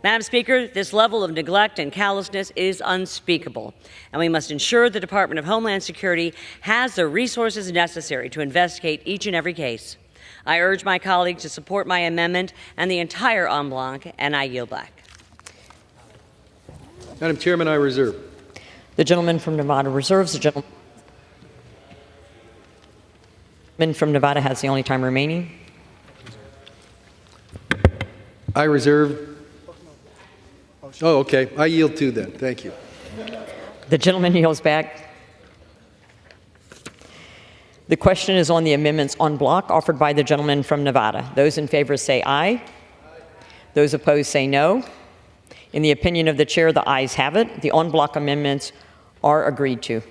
Madam Speaker, this level of neglect and callousness is unspeakable, and we must ensure the Department of Homeland Security has the resources necessary to investigate each and every case. I urge my colleagues to support my amendment and the entire en bloc, and I yield back. Madam Chairman, I reserve. The gentleman from Nevada reserves. The gentleman from Nevada has the only time remaining. I reserve. Oh, okay. I yield too then. Thank you. The gentleman yields back. The question is on the amendments en bloc offered by the gentleman from Nevada. Those in favor say aye. Those opposed say no. In the opinion of the chair, the ayes have it. The en bloc amendments are agreed to.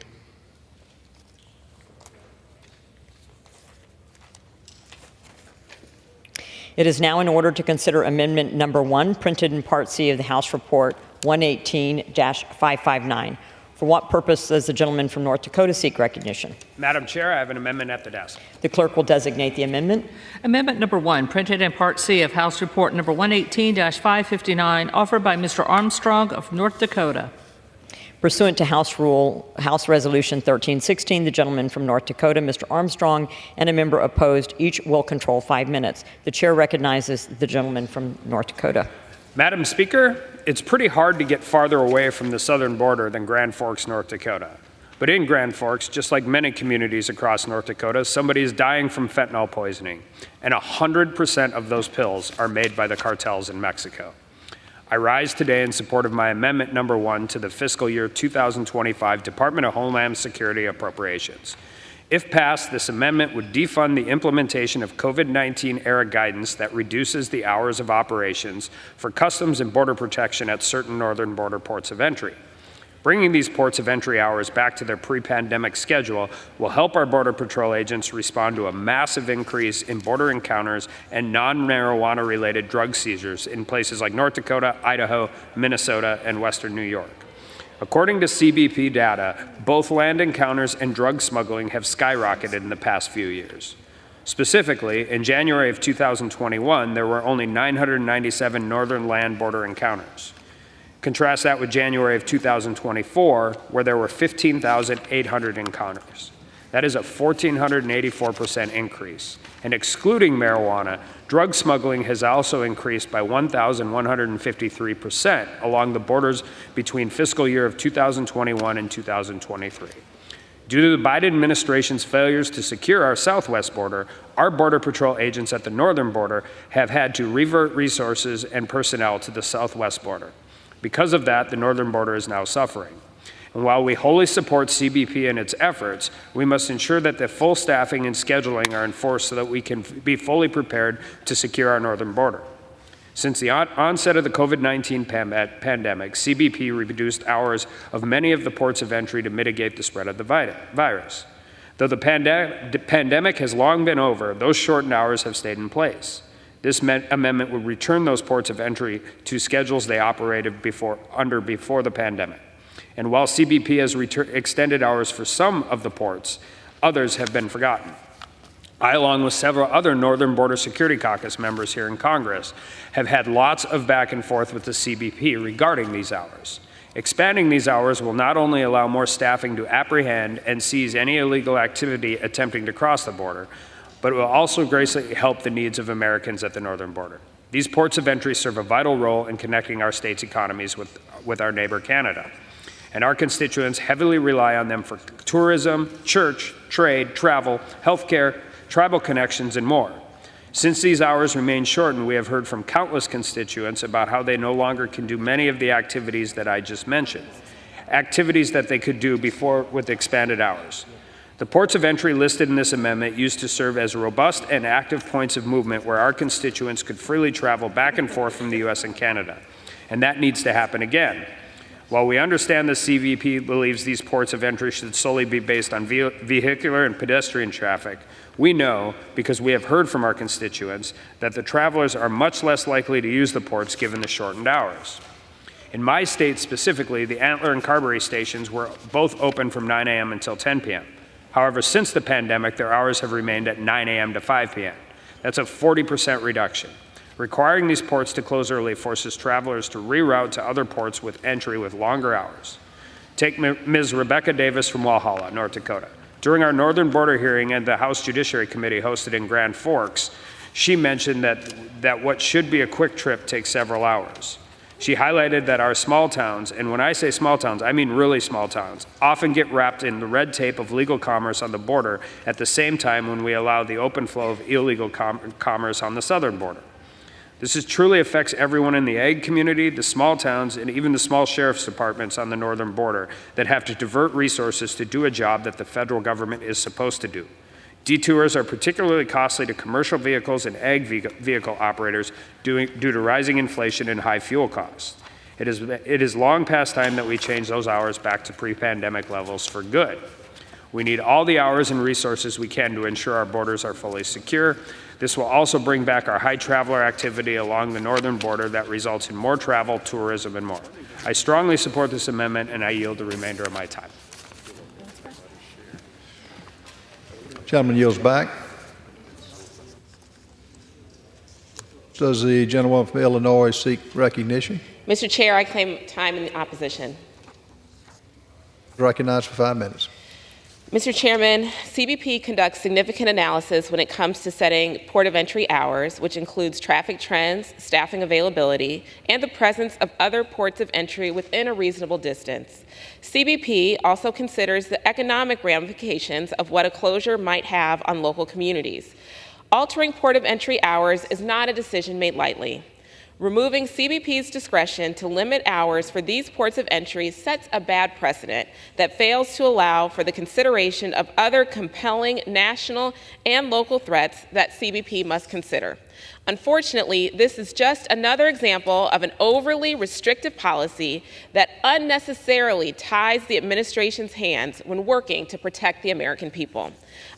It is now in order to consider amendment number 1, printed in Part C of the House Report 118-559. For what purpose does the gentleman from North Dakota seek recognition? Madam Chair, I have an amendment at the desk. The clerk will designate the amendment. Amendment number 1, printed in Part C of House Report number 118-559, offered by Mr. Armstrong of North Dakota. Pursuant to House Resolution 1316, the gentleman from North Dakota, Mr. Armstrong, and a member opposed, each will control 5 minutes. The chair recognizes the gentleman from North Dakota. Madam Speaker, it's pretty hard to get farther away from the southern border than Grand Forks, North Dakota. But in Grand Forks, just like many communities across North Dakota, somebody is dying from fentanyl poisoning, and 100% of those pills are made by the cartels in Mexico. I rise today in support of my amendment number 1 to the fiscal year 2025 Department of Homeland Security appropriations. If passed, this amendment would defund the implementation of COVID-19 era guidance that reduces the hours of operations for Customs and Border Protection at certain northern border ports of entry. Bringing these ports of entry hours back to their pre-pandemic schedule will help our Border Patrol agents respond to a massive increase in border encounters and non-marijuana related drug seizures in places like North Dakota, Idaho, Minnesota, and Western New York. According to CBP data, both land encounters and drug smuggling have skyrocketed in the past few years. Specifically, in January of 2021, there were only 997 northern land border encounters. Contrast that with January of 2024, where there were 15,800 encounters. That is a 1,484% increase. And excluding marijuana, drug smuggling has also increased by 1,153% along the borders between fiscal year of 2021 and 2023. Due to the Biden administration's failures to secure our southwest border, our Border Patrol agents at the northern border have had to revert resources and personnel to the southwest border. Because of that, the northern border is now suffering. And while we wholly support CBP in its efforts, we must ensure that the full staffing and scheduling are enforced so that we can be fully prepared to secure our northern border. Since the onset of the COVID-19 pandemic, CBP reduced hours of many of the ports of entry to mitigate the spread of the virus. Though the pandemic has long been over, those shortened hours have stayed in place. This amendment would return those ports of entry to schedules they operated before the pandemic. And while CBP has extended hours for some of the ports, others have been forgotten. I, along with several other Northern Border Security Caucus members here in Congress, have had lots of back and forth with the CBP regarding these hours. Expanding these hours will not only allow more staffing to apprehend and seize any illegal activity attempting to cross the border, but it will also greatly help the needs of Americans at the northern border. These ports of entry serve a vital role in connecting our state's economies with our neighbor Canada. And our constituents heavily rely on them for tourism, church, trade, travel, healthcare, tribal connections, and more. Since these hours remain shortened, we have heard from countless constituents about how they no longer can do many of the activities that I just mentioned, activities that they could do before with expanded hours. The ports of entry listed in this amendment used to serve as robust and active points of movement where our constituents could freely travel back and forth from the U.S. and Canada. And that needs to happen again. While we understand the CBP believes these ports of entry should solely be based on vehicular and pedestrian traffic, we know, because we have heard from our constituents, that the travelers are much less likely to use the ports given the shortened hours. In my state specifically, the Antler and Carberry stations were both open from 9 a.m. until 10 p.m. However, since the pandemic, their hours have remained at 9 a.m. to 5 p.m. That's a 40% reduction. Requiring these ports to close early forces travelers to reroute to other ports with entry with longer hours. Take Ms. Rebecca Davis from Walhalla, North Dakota. During our northern border hearing at the House Judiciary Committee hosted in Grand Forks, she mentioned that what should be a quick trip takes several hours. She highlighted that our small towns, and when I say small towns, I mean really small towns, often get wrapped in the red tape of legal commerce on the border at the same time when we allow the open flow of illegal commerce on the southern border. This truly affects everyone in the ag community, the small towns, and even the small sheriff's departments on the northern border that have to divert resources to do a job that the federal government is supposed to do. Detours are particularly costly to commercial vehicles and ag vehicle operators due to rising inflation and high fuel costs. It is long past time that we change those hours back to pre-pandemic levels for good. We need all the hours and resources we can to ensure our borders are fully secure. This will also bring back our high traveler activity along the northern border that results in more travel, tourism, and more. I strongly support this amendment, and I yield the remainder of my time. Gentleman yields back. Does the gentleman from Illinois seek recognition? Mr. Chair, I claim time in opposition. Recognized for 5 minutes. Mr. Chairman, CBP conducts significant analysis when it comes to setting port of entry hours, which includes traffic trends, staffing availability, and the presence of other ports of entry within a reasonable distance. CBP also considers the economic ramifications of what a closure might have on local communities. Altering port of entry hours is not a decision made lightly. Removing CBP's discretion to limit hours for these ports of entry sets a bad precedent that fails to allow for the consideration of other compelling national and local threats that CBP must consider. Unfortunately, this is just another example of an overly restrictive policy that unnecessarily ties the administration's hands when working to protect the American people.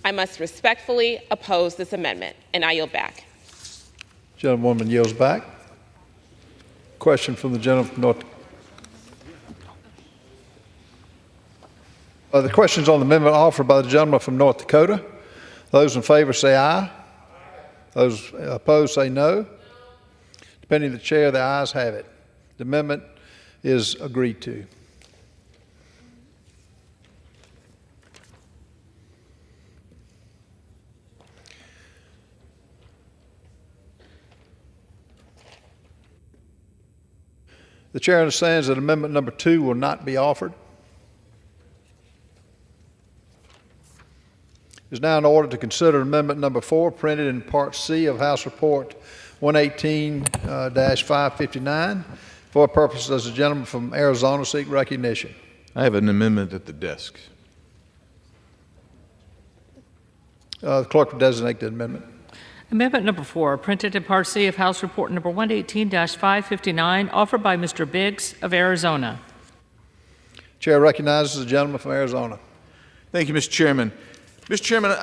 I must respectfully oppose this amendment, and I yield back. Gentlewoman yields back. Question from the gentleman from North. The questions on the amendment offered by the gentleman from North Dakota. Those in favor say aye. Those opposed say no. Depending on the chair, the ayes have it. The amendment is agreed to. The chair understands that amendment number 2 will not be offered. It is now in order to consider amendment number 4, printed in Part C of House Report 118-559. For what purpose does the gentleman from Arizona seek recognition? I have an amendment at the desk. The clerk will designate the amendment. Amendment number 4, printed in Part C of House Report number 118-559, offered by Mr. Biggs of Arizona. Chair recognizes the gentleman from Arizona. Thank you, Mr. Chairman. Mr. Chairman,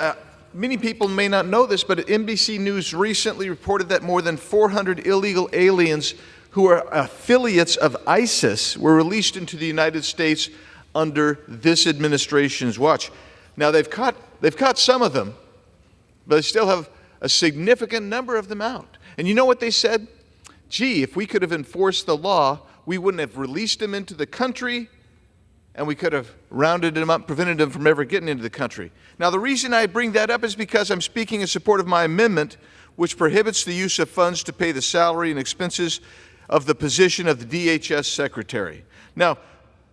many people may not know this, but NBC News recently reported that more than 400 illegal aliens who are affiliates of ISIS were released into the United States under this administration's watch. Now, they've caught some of them, but they still have a significant number of them out. And you know what they said? Gee, if we could have enforced the law, we wouldn't have released them into the country, and we could have rounded them up, prevented them from ever getting into the country. Now, the reason I bring that up is because I'm speaking in support of my amendment, which prohibits the use of funds to pay the salary and expenses of the position of the DHS secretary. Now,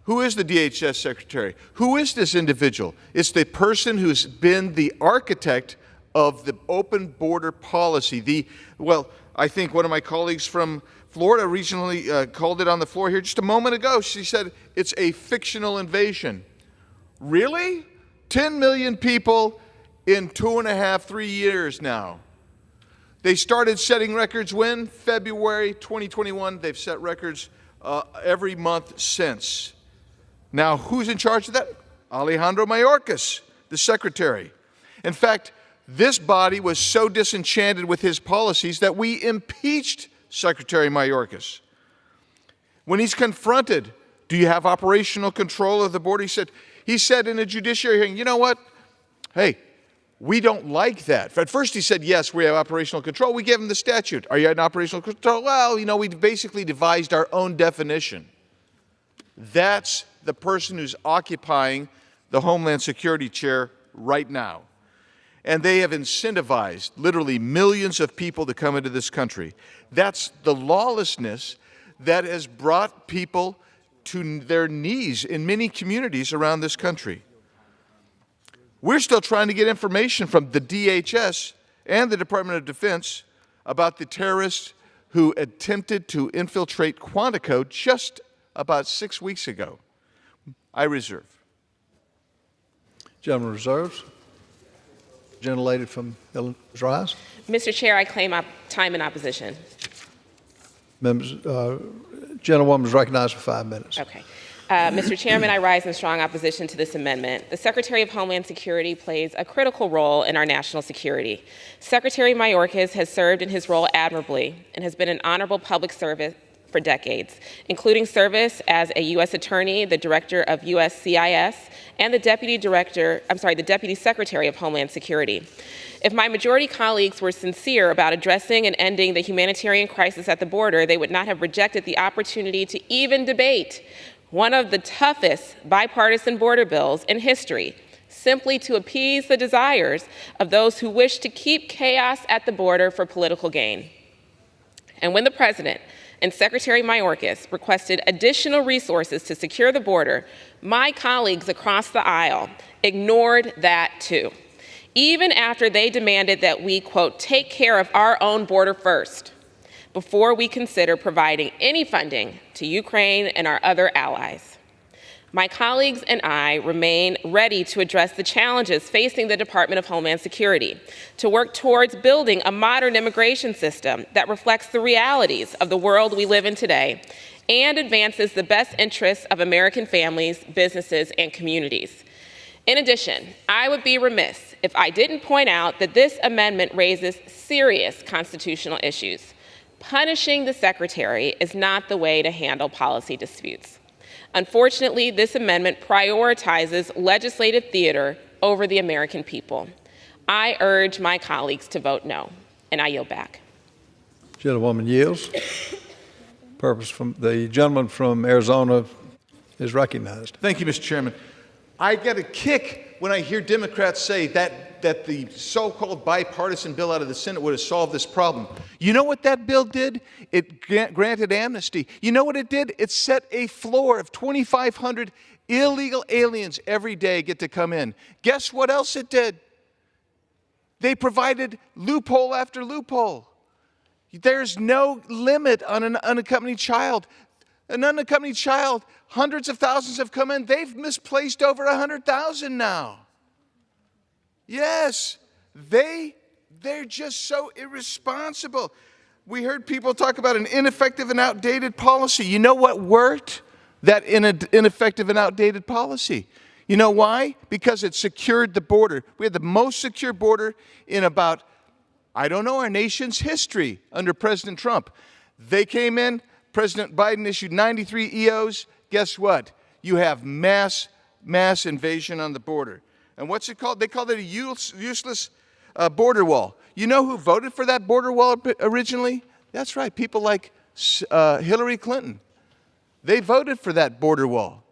who is the DHS secretary? Who is this individual? It's the person who's been the architect of the open border policy. Well, I think one of my colleagues from Florida recently called it on the floor here just a moment ago. She said it's a fictional invasion. Really? 10 million people in 2.5, 3 years now. They started setting records when? February 2021. They've set records every month since. Now, who's in charge of that? Alejandro Mayorkas, the secretary. In fact, this body was so disenchanted with his policies that we impeached Secretary Mayorkas. When he's confronted, do you have operational control of the border? He said in a judiciary hearing, you know what? Hey, we don't like that. At first he said, yes, we have operational control. We gave him the statute. Are you in operational control? Well, you know, we basically devised our own definition. That's the person who's occupying the Homeland Security chair right now. And they have incentivized literally millions of people to come into this country. That's the lawlessness that has brought people to their knees in many communities around this country. We're still trying to get information from the DHS and the Department of Defense about the terrorists who attempted to infiltrate Quantico just about 6 weeks ago. I reserve. Gentleman reserves. Gentlelady from Illinois, rise. Mr. Chair, I claim time in opposition. Members, gentlewoman is recognized for 5 minutes. Okay. Mr. Chairman, I rise in strong opposition to this amendment. The Secretary of Homeland Security plays a critical role in our national security. Secretary Mayorkas has served in his role admirably and has been an honorable public servant for decades, including service as a U.S. Attorney, the Director of USCIS, and the Deputy Secretary of Homeland Security. If my majority colleagues were sincere about addressing and ending the humanitarian crisis at the border, they would not have rejected the opportunity to even debate one of the toughest bipartisan border bills in history, simply to appease the desires of those who wish to keep chaos at the border for political gain. And when the President and Secretary Mayorkas requested additional resources to secure the border, my colleagues across the aisle ignored that too, even after they demanded that we, quote, take care of our own border first. before we consider providing any funding to Ukraine and our other allies. My colleagues and I remain ready to address the challenges facing the Department of Homeland Security, to work towards building a modern immigration system that reflects the realities of the world we live in today and advances the best interests of American families, businesses, and communities. In addition, I would be remiss if I didn't point out that this amendment raises serious constitutional issues. Punishing the Secretary is not the way to handle policy disputes. Unfortunately, this amendment prioritizes legislative theater over the American people. I urge my colleagues to vote no, and I yield back. Gentlewoman yields. The gentleman from Arizona is recognized. Thank you, Mr. Chairman. I get a kick when I hear Democrats say that the so-called bipartisan bill out of the Senate would have solved this problem. You know what that bill did? It granted amnesty. You know what it did? It set a floor of 2,500 illegal aliens every day get to come in. Guess what else it did? They provided loophole after loophole. There's no limit on an unaccompanied child. An unaccompanied child, hundreds of thousands have come in. They've misplaced over 100,000 now. Yes, they're just so irresponsible. We heard people talk about an ineffective and outdated policy. You know what worked? That ineffective and outdated policy. You know why? Because it secured the border. We had the most secure border in about, I don't know, our nation's history under President Trump. They came in. President Biden issued 93 EOs. Guess what? You have mass invasion on the border. And what's it called? They called it a useless border wall. You know who voted for that border wall originally? That's right, people like Hillary Clinton. They voted for that border wall.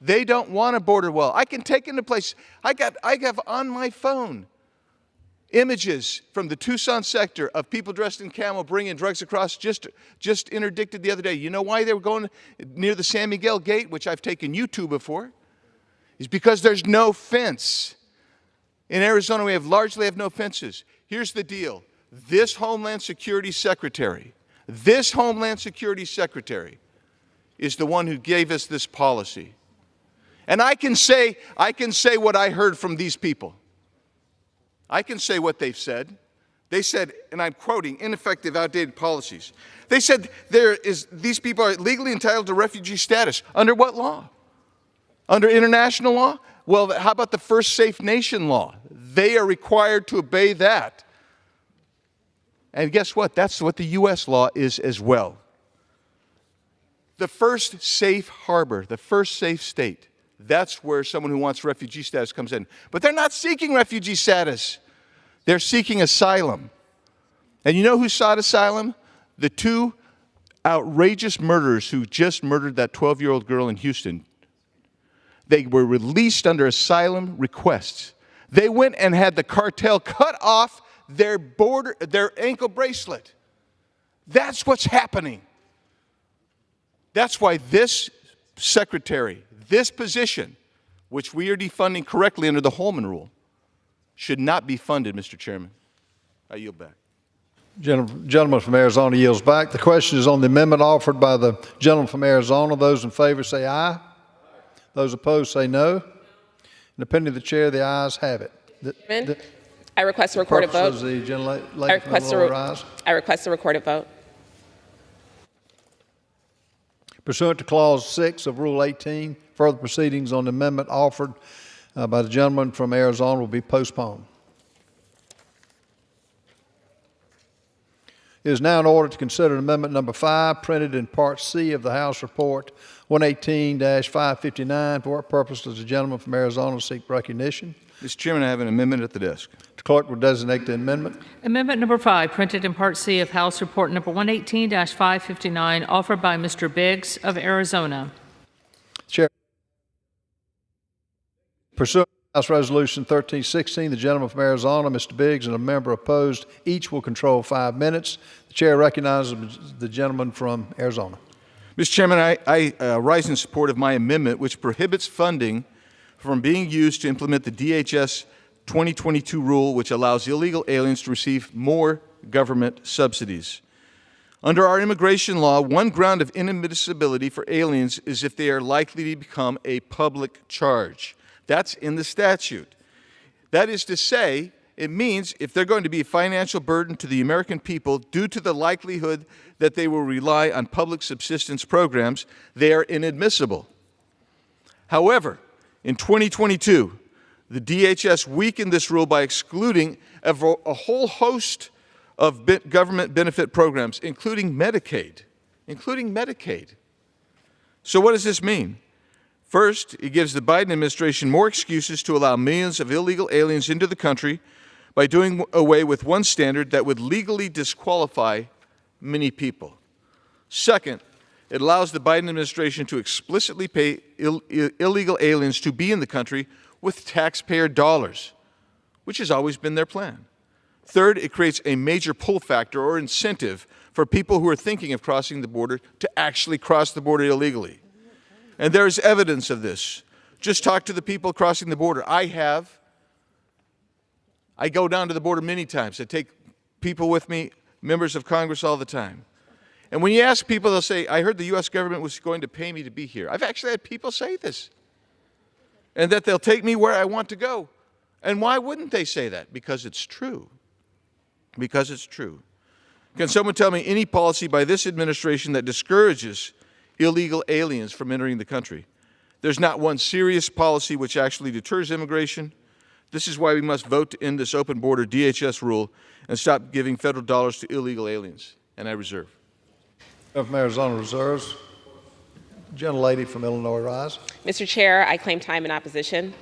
They don't want a border wall. I can take into place. I have on my phone images from the Tucson sector of people dressed in camo bringing drugs across, just interdicted the other day. You know why they were going near the San Miguel Gate, which I've taken you to before? Is because there's no fence. In Arizona, we largely have no fences. Here's the deal. This Homeland Security Secretary is the one who gave us this policy. And I can say what I heard from these people. I can say what they've said. They said, and I'm quoting, ineffective, outdated policies. They said these people are legally entitled to refugee status. Under what law? Under international law? Well, how about the First Safe Nation law? They are required to obey that. And guess what? That's what the U.S. law is as well. The first safe harbor, the first safe state, that's where someone who wants refugee status comes in. But they're not seeking refugee status. They're seeking asylum. And you know who sought asylum? The two outrageous murderers who just murdered that 12-year-old girl in Houston. They were released under asylum requests. They went and had the cartel cut off their ankle bracelet. That's what's happening. That's why this secretary, this position, which we are defunding correctly under the Holman Rule, should not be funded, Mr. Chairman. I yield back. Gentleman from Arizona yields back. The question is on the amendment offered by the gentleman from Arizona. Those in favor say aye. Those opposed say no. In the opinion of the chair, the ayes have it. I request a recorded vote. I request a recorded vote. Pursuant to Clause 6 of Rule 18, further proceedings on the amendment offered by the gentleman from Arizona will be postponed. It is now in order to consider amendment number 5, printed in Part C of the House Report 118-559. For what purpose does the gentleman from Arizona seek recognition? Mr. Chairman, I have an amendment at the desk. The clerk will designate the amendment. Amendment number 5, printed in Part C of House Report number 118-559, offered by Mr. Biggs of Arizona. Chair. Pursuant to House Resolution 1316, the gentleman from Arizona, Mr. Biggs, and a member opposed, each will control 5 minutes. The chair recognizes the gentleman from Arizona. Mr. Chairman, I rise in support of my amendment, which prohibits funding from being used to implement the DHS 2022 rule, which allows illegal aliens to receive more government subsidies. Under our immigration law, one ground of inadmissibility for aliens is if they are likely to become a public charge. That's in the statute. That is to say, it means if they're going to be a financial burden to the American people due to the likelihood that they will rely on public subsistence programs, they are inadmissible. However, in 2022, the DHS weakened this rule by excluding a whole host of government benefit programs, including Medicaid. So what does this mean? First, it gives the Biden administration more excuses to allow millions of illegal aliens into the country by doing away with one standard that would legally disqualify many people. Second, it allows the Biden administration to explicitly pay illegal aliens to be in the country with taxpayer dollars, which has always been their plan. Third, it creates a major pull factor or incentive for people who are thinking of crossing the border to actually cross the border illegally. And there is evidence of this. Just talk to the people crossing the border. I go down to the border many times. I take people with me, members of Congress, all the time. And when you ask people, they'll say, I heard the U.S. government was going to pay me to be here. I've actually had people say this. And that they'll take me where I want to go. And why wouldn't they say that? Because it's true. Because it's true. Can someone tell me any policy by this administration that discourages illegal aliens from entering the country? There's not one serious policy which actually deters immigration. This is why we must vote to end this open border DHS rule and stop giving federal dollars to illegal aliens. And I reserve. From Arizona reserves. Gentlelady from Illinois rise. Mr. Chair, I claim time in opposition.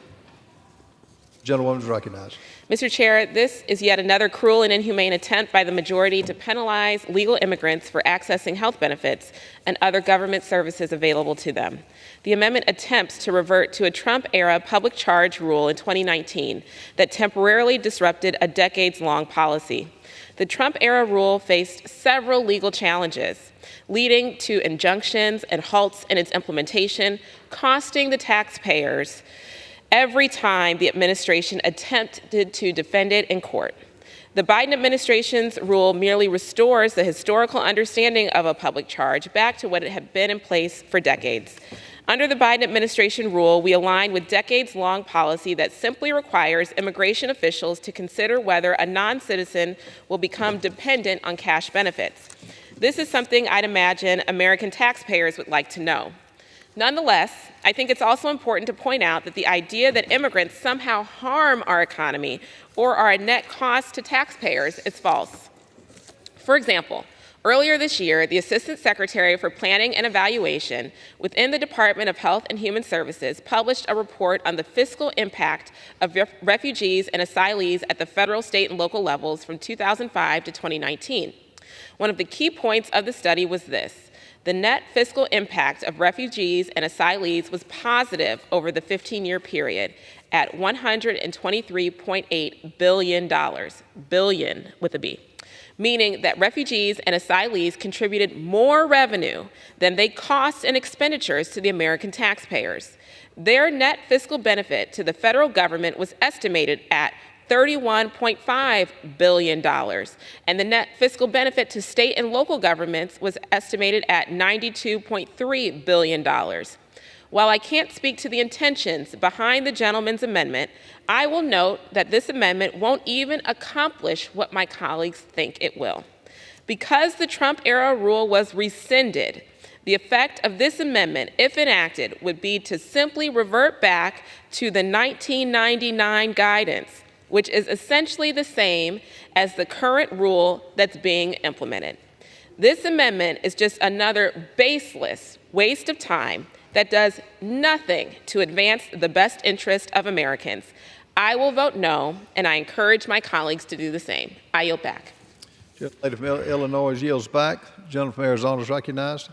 Gentlewoman is recognized. Mr. Chair, this is yet another cruel and inhumane attempt by the majority to penalize legal immigrants for accessing health benefits and other government services available to them. The amendment attempts to revert to a Trump-era public charge rule in 2019 that temporarily disrupted a decades-long policy. The Trump-era rule faced several legal challenges, leading to injunctions and halts in its implementation, costing the taxpayers every time the administration attempted to defend it in court. The Biden administration's rule merely restores the historical understanding of a public charge back to what it had been in place for decades. Under the Biden administration rule, we align with decades-long policy that simply requires immigration officials to consider whether a non-citizen will become dependent on cash benefits. This is something I'd imagine American taxpayers would like to know. Nonetheless, I think it's also important to point out that the idea that immigrants somehow harm our economy or are a net cost to taxpayers is false. For example, earlier this year, the Assistant Secretary for Planning and Evaluation within the Department of Health and Human Services published a report on the fiscal impact of refugees and asylees at the federal, state, and local levels from 2005 to 2019. One of the key points of the study was this: the net fiscal impact of refugees and asylees was positive over the 15-year period at $123.8 billion, billion with a B, meaning that refugees and asylees contributed more revenue than they cost in expenditures to the American taxpayers. Their net fiscal benefit to the federal government was estimated at $31.5 billion, and the net fiscal benefit to state and local governments was estimated at $92.3 billion. While I can't speak to the intentions behind the gentleman's amendment, I will note that this amendment won't even accomplish what my colleagues think it will. Because the Trump-era rule was rescinded, the effect of this amendment, if enacted, would be to simply revert back to the 1999 guidance, which is essentially the same as the current rule that's being implemented. This amendment is just another baseless waste of time that does nothing to advance the best interest of Americans. I will vote no, and I encourage my colleagues to do the same. I yield back. Lady from Illinois yields back. Gentleman from Arizona is recognized.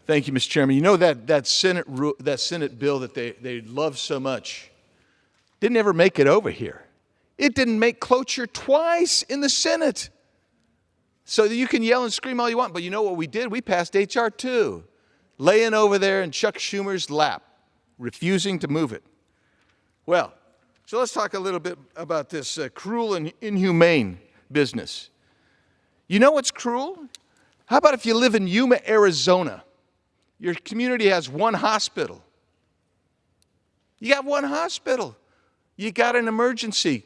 Thank you, Mr. Chairman. You know that Senate bill that they love so much didn't ever make it over here. It didn't make cloture twice in the Senate. So you can yell and scream all you want, but you know what we did? We passed H.R. 2, laying over there in Chuck Schumer's lap, refusing to move it. Well, so let's talk a little bit about this cruel and inhumane business. You know what's cruel? How about if you live in Yuma, Arizona? Your community has one hospital. You got one hospital. You got an emergency.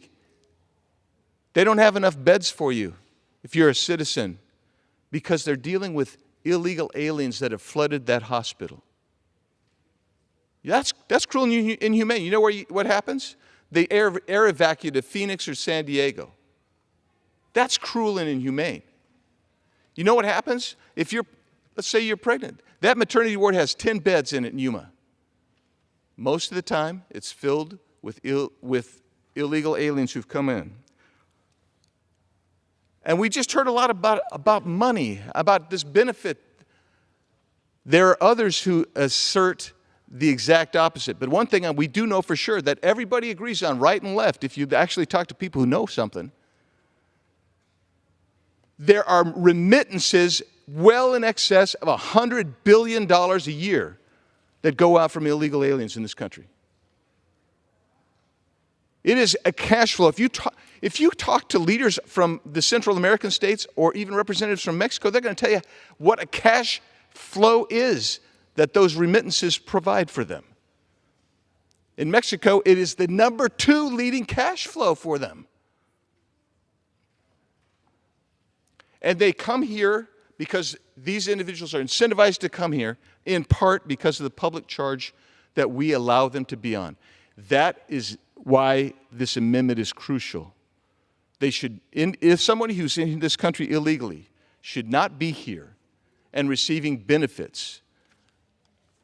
They don't have enough beds for you if you're a citizen because they're dealing with illegal aliens that have flooded that hospital. That's cruel and inhumane. You know what happens? They air evacuate to Phoenix or San Diego. That's cruel and inhumane. You know what happens? Let's say you're pregnant. That maternity ward has 10 beds in it in Yuma. Most of the time, it's filled with illegal aliens who've come in. And we just heard a lot about money, about this benefit. There are others who assert the exact opposite. But one thing we do know for sure that everybody agrees on, right and left, if you actually talk to people who know something, there are remittances well in excess of $100 billion a year that go out from illegal aliens in this country. It is a cash flow. If you talk to leaders from the Central American states or even representatives from Mexico, they're going to tell you what a cash flow is that those remittances provide for them. In Mexico, it is the number 2 leading cash flow for them. And they come here because these individuals are incentivized to come here, in part because of the public charge that we allow them to be on. That is why this amendment is crucial. If somebody who's in this country illegally should not be here and receiving benefits,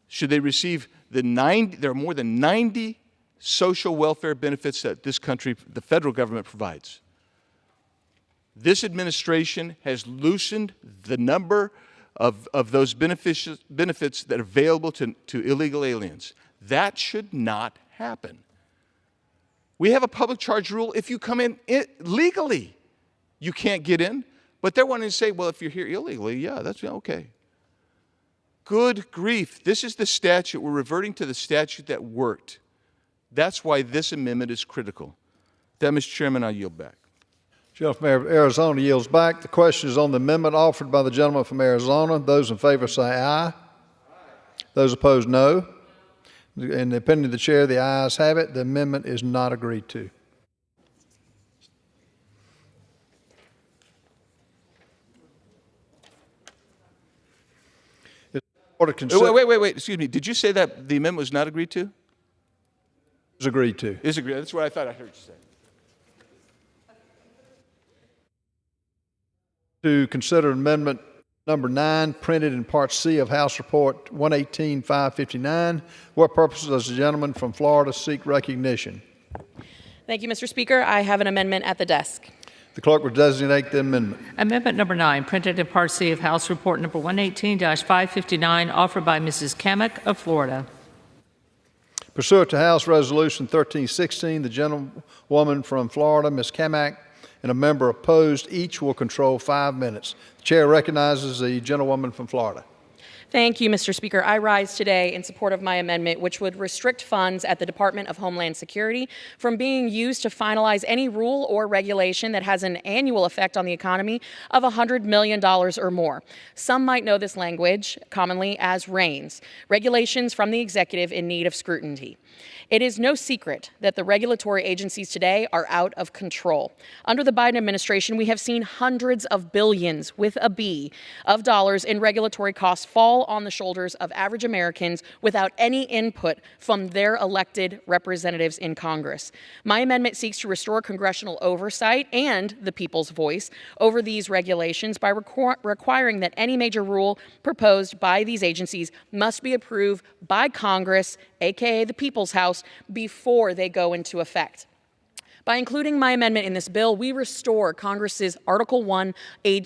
should they receive there are more than 90 social welfare benefits that this country, the federal government, provides. This administration has loosened the number of those benefits that are available to illegal aliens. That should not happen. We have a public charge rule. If you come in legally, you can't get in. But they're wanting to say, well, if you're here illegally, yeah, that's okay. Good grief. This is the statute. We're reverting to the statute that worked. That's why this amendment is critical. That, Mr. Chairman, I yield back. Gentleman from Arizona yields back. The question is on the amendment offered by the gentleman from Arizona. Those in favor say aye. Those opposed, no. In the opinion of the chair, the ayes have it. The amendment is not agreed to. Wait. Excuse me. Did you say that the amendment was not agreed to? Is agreed to. Is agreed. That's what I thought I heard you say. To consider amendment number 9, printed in Part C of House Report 118-559. What purposes does the gentleman from Florida seek recognition? Thank you, Mr. Speaker. I have an amendment at the desk. The clerk will designate the amendment. Amendment number 9, printed in Part C of House Report number 118-559, offered by Mrs. Kamek of Florida. Pursuant to House Resolution 1316, the gentlewoman from Florida, Ms. Kamek, and a member opposed, each will control 5 minutes. The chair recognizes the gentlewoman from Florida. Thank you, Mr. Speaker. I rise today in support of my amendment, which would restrict funds at the Department of Homeland Security from being used to finalize any rule or regulation that has an annual effect on the economy of $100 million or more. Some might know this language commonly as REINs, regulations from the executive in need of scrutiny. It is no secret that the regulatory agencies today are out of control. Under the Biden administration, we have seen hundreds of billions, with a B, of dollars in regulatory costs fall on the shoulders of average Americans without any input from their elected representatives in Congress. My amendment seeks to restore congressional oversight and the people's voice over these regulations by requiring that any major rule proposed by these agencies must be approved by Congress, aka the People's House, before they go into effect. By including my amendment in this bill, we restore Congress's Article I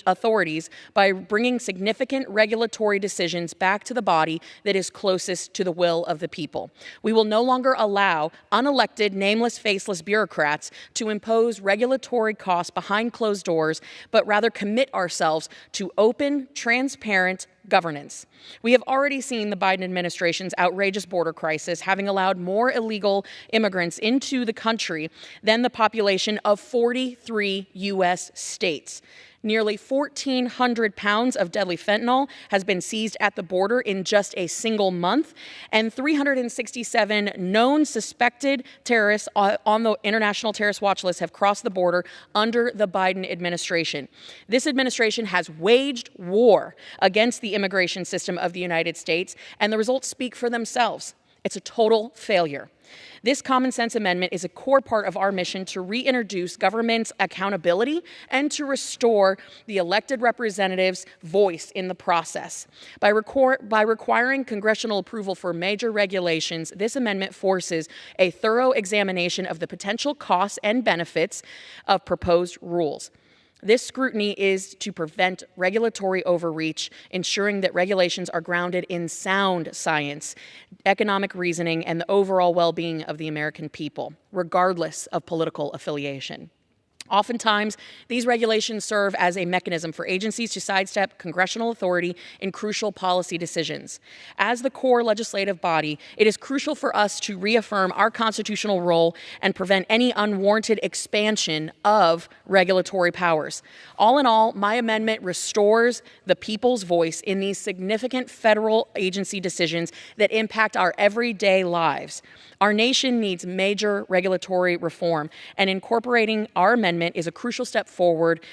authorities by bringing significant regulatory decisions back to the body that is closest to the will of the people. We will no longer allow unelected, nameless, faceless bureaucrats to impose regulatory costs behind closed doors, but rather commit ourselves to open, transparent governance. We have already seen the Biden administration's outrageous border crisis, having allowed more illegal immigrants into the country than the population of 43 U.S. states. Nearly 1,400 pounds of deadly fentanyl has been seized at the border in just a single month, and 367 known suspected terrorists on the International Terrorist Watch List have crossed the border under the Biden administration. This administration has waged war against the immigration system of the United States, and the results speak for themselves. It's a total failure. This common sense amendment is a core part of our mission to reintroduce government's accountability and to restore the elected representatives' voice in the process. By requiring congressional approval for major regulations, this amendment forces a thorough examination of the potential costs and benefits of proposed rules. This scrutiny is to prevent regulatory overreach, ensuring that regulations are grounded in sound science, economic reasoning, and the overall well-being of the American people, regardless of political affiliation. Oftentimes, these regulations serve as a mechanism for agencies to sidestep congressional authority in crucial policy decisions. As the core legislative body, it is crucial for us to reaffirm our constitutional role and prevent any unwarranted expansion of regulatory powers. All in all, my amendment restores the people's voice in these significant federal agency decisions that impact our everyday lives. Our nation needs major regulatory reform, and incorporating our amendment is a crucial step forward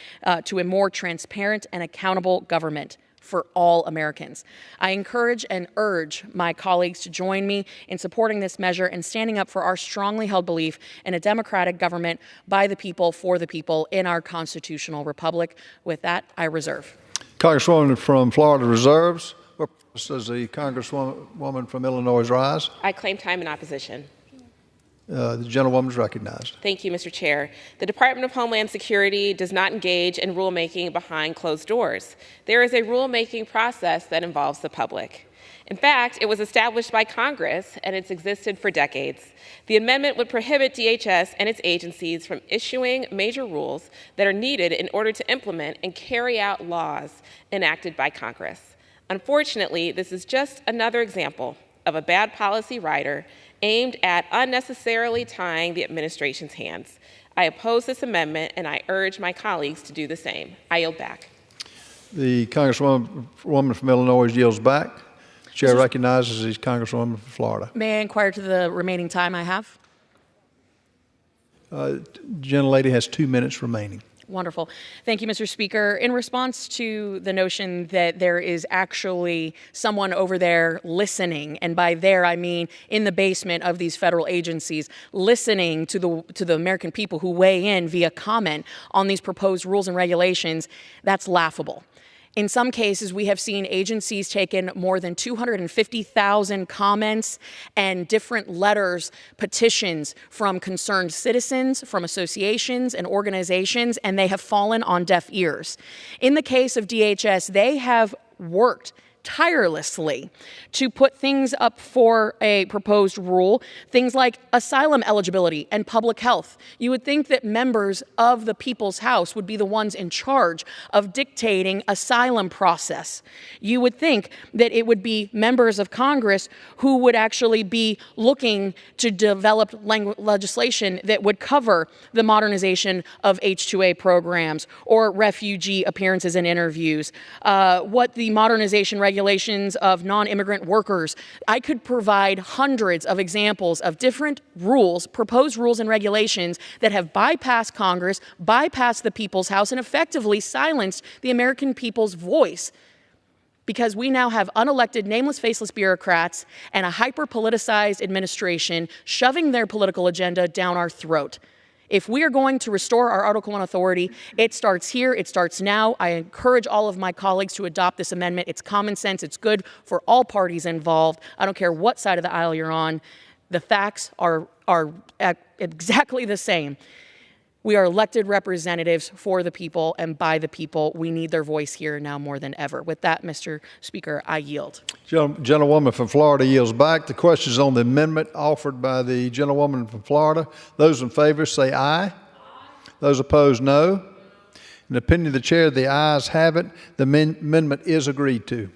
to a more transparent and accountable government for all Americans. I encourage and urge my colleagues to join me in supporting this measure and standing up for our strongly held belief in a democratic government by the people, for the people, in our constitutional republic. With that, I reserve. Congresswoman from Florida reserves. What purpose does the Congresswoman from Illinois rise? I claim time in opposition. The gentlewoman is recognized. Thank you, Mr. Chair. The Department of Homeland Security does not engage in rulemaking behind closed doors. There is a rulemaking process that involves the public. In fact, it was established by Congress, and it's existed for decades. The amendment would prohibit DHS and its agencies from issuing major rules that are needed in order to implement and carry out laws enacted by Congress. Unfortunately, this is just another example of a bad policy rider aimed at unnecessarily tying the administration's hands. I oppose this amendment, and I urge my colleagues to do the same. I yield back. The Congresswoman from Illinois yields back. The chair recognizes the Congresswoman from Florida. May I inquire to the remaining time I have? Gentlelady has 2 minutes remaining. Wonderful. Thank you, Mr. Speaker. In response to the notion that there is actually someone over there listening, and by there I mean in the basement of these federal agencies, listening to the American people who weigh in via comment on these proposed rules and regulations, that's laughable. In some cases, we have seen agencies take in more than 250,000 comments and different letters, petitions from concerned citizens, from associations and organizations, and they have fallen on deaf ears. In the case of DHS, they have worked tirelessly to put things up for a proposed rule, things like asylum eligibility and public health. You would think that members of the People's House would be the ones in charge of dictating asylum process. You would think that it would be members of Congress who would actually be looking to develop legislation that would cover the modernization of H-2A programs or refugee appearances and interviews, what the modernization regulations of non-immigrant workers. I could provide hundreds of examples of different rules, proposed rules and regulations that have bypassed Congress, bypassed the People's House, and effectively silenced the American people's voice. Because we now have unelected, nameless, faceless bureaucrats and a hyper-politicized administration shoving their political agenda down our throat. If we are going to restore our Article I authority, it starts here, it starts now. I encourage all of my colleagues to adopt this amendment. It's common sense, it's good for all parties involved. I don't care what side of the aisle you're on. The facts are exactly the same. We are elected representatives for the people and by the people. We need their voice here now more than ever. With that, Mr. Speaker, I yield. Gentlewoman from Florida yields back. The question is on the amendment offered by the gentlewoman from Florida. Those in favor say aye. Aye. Those opposed, no. In the opinion of the chair, the ayes have it. The amendment is agreed to.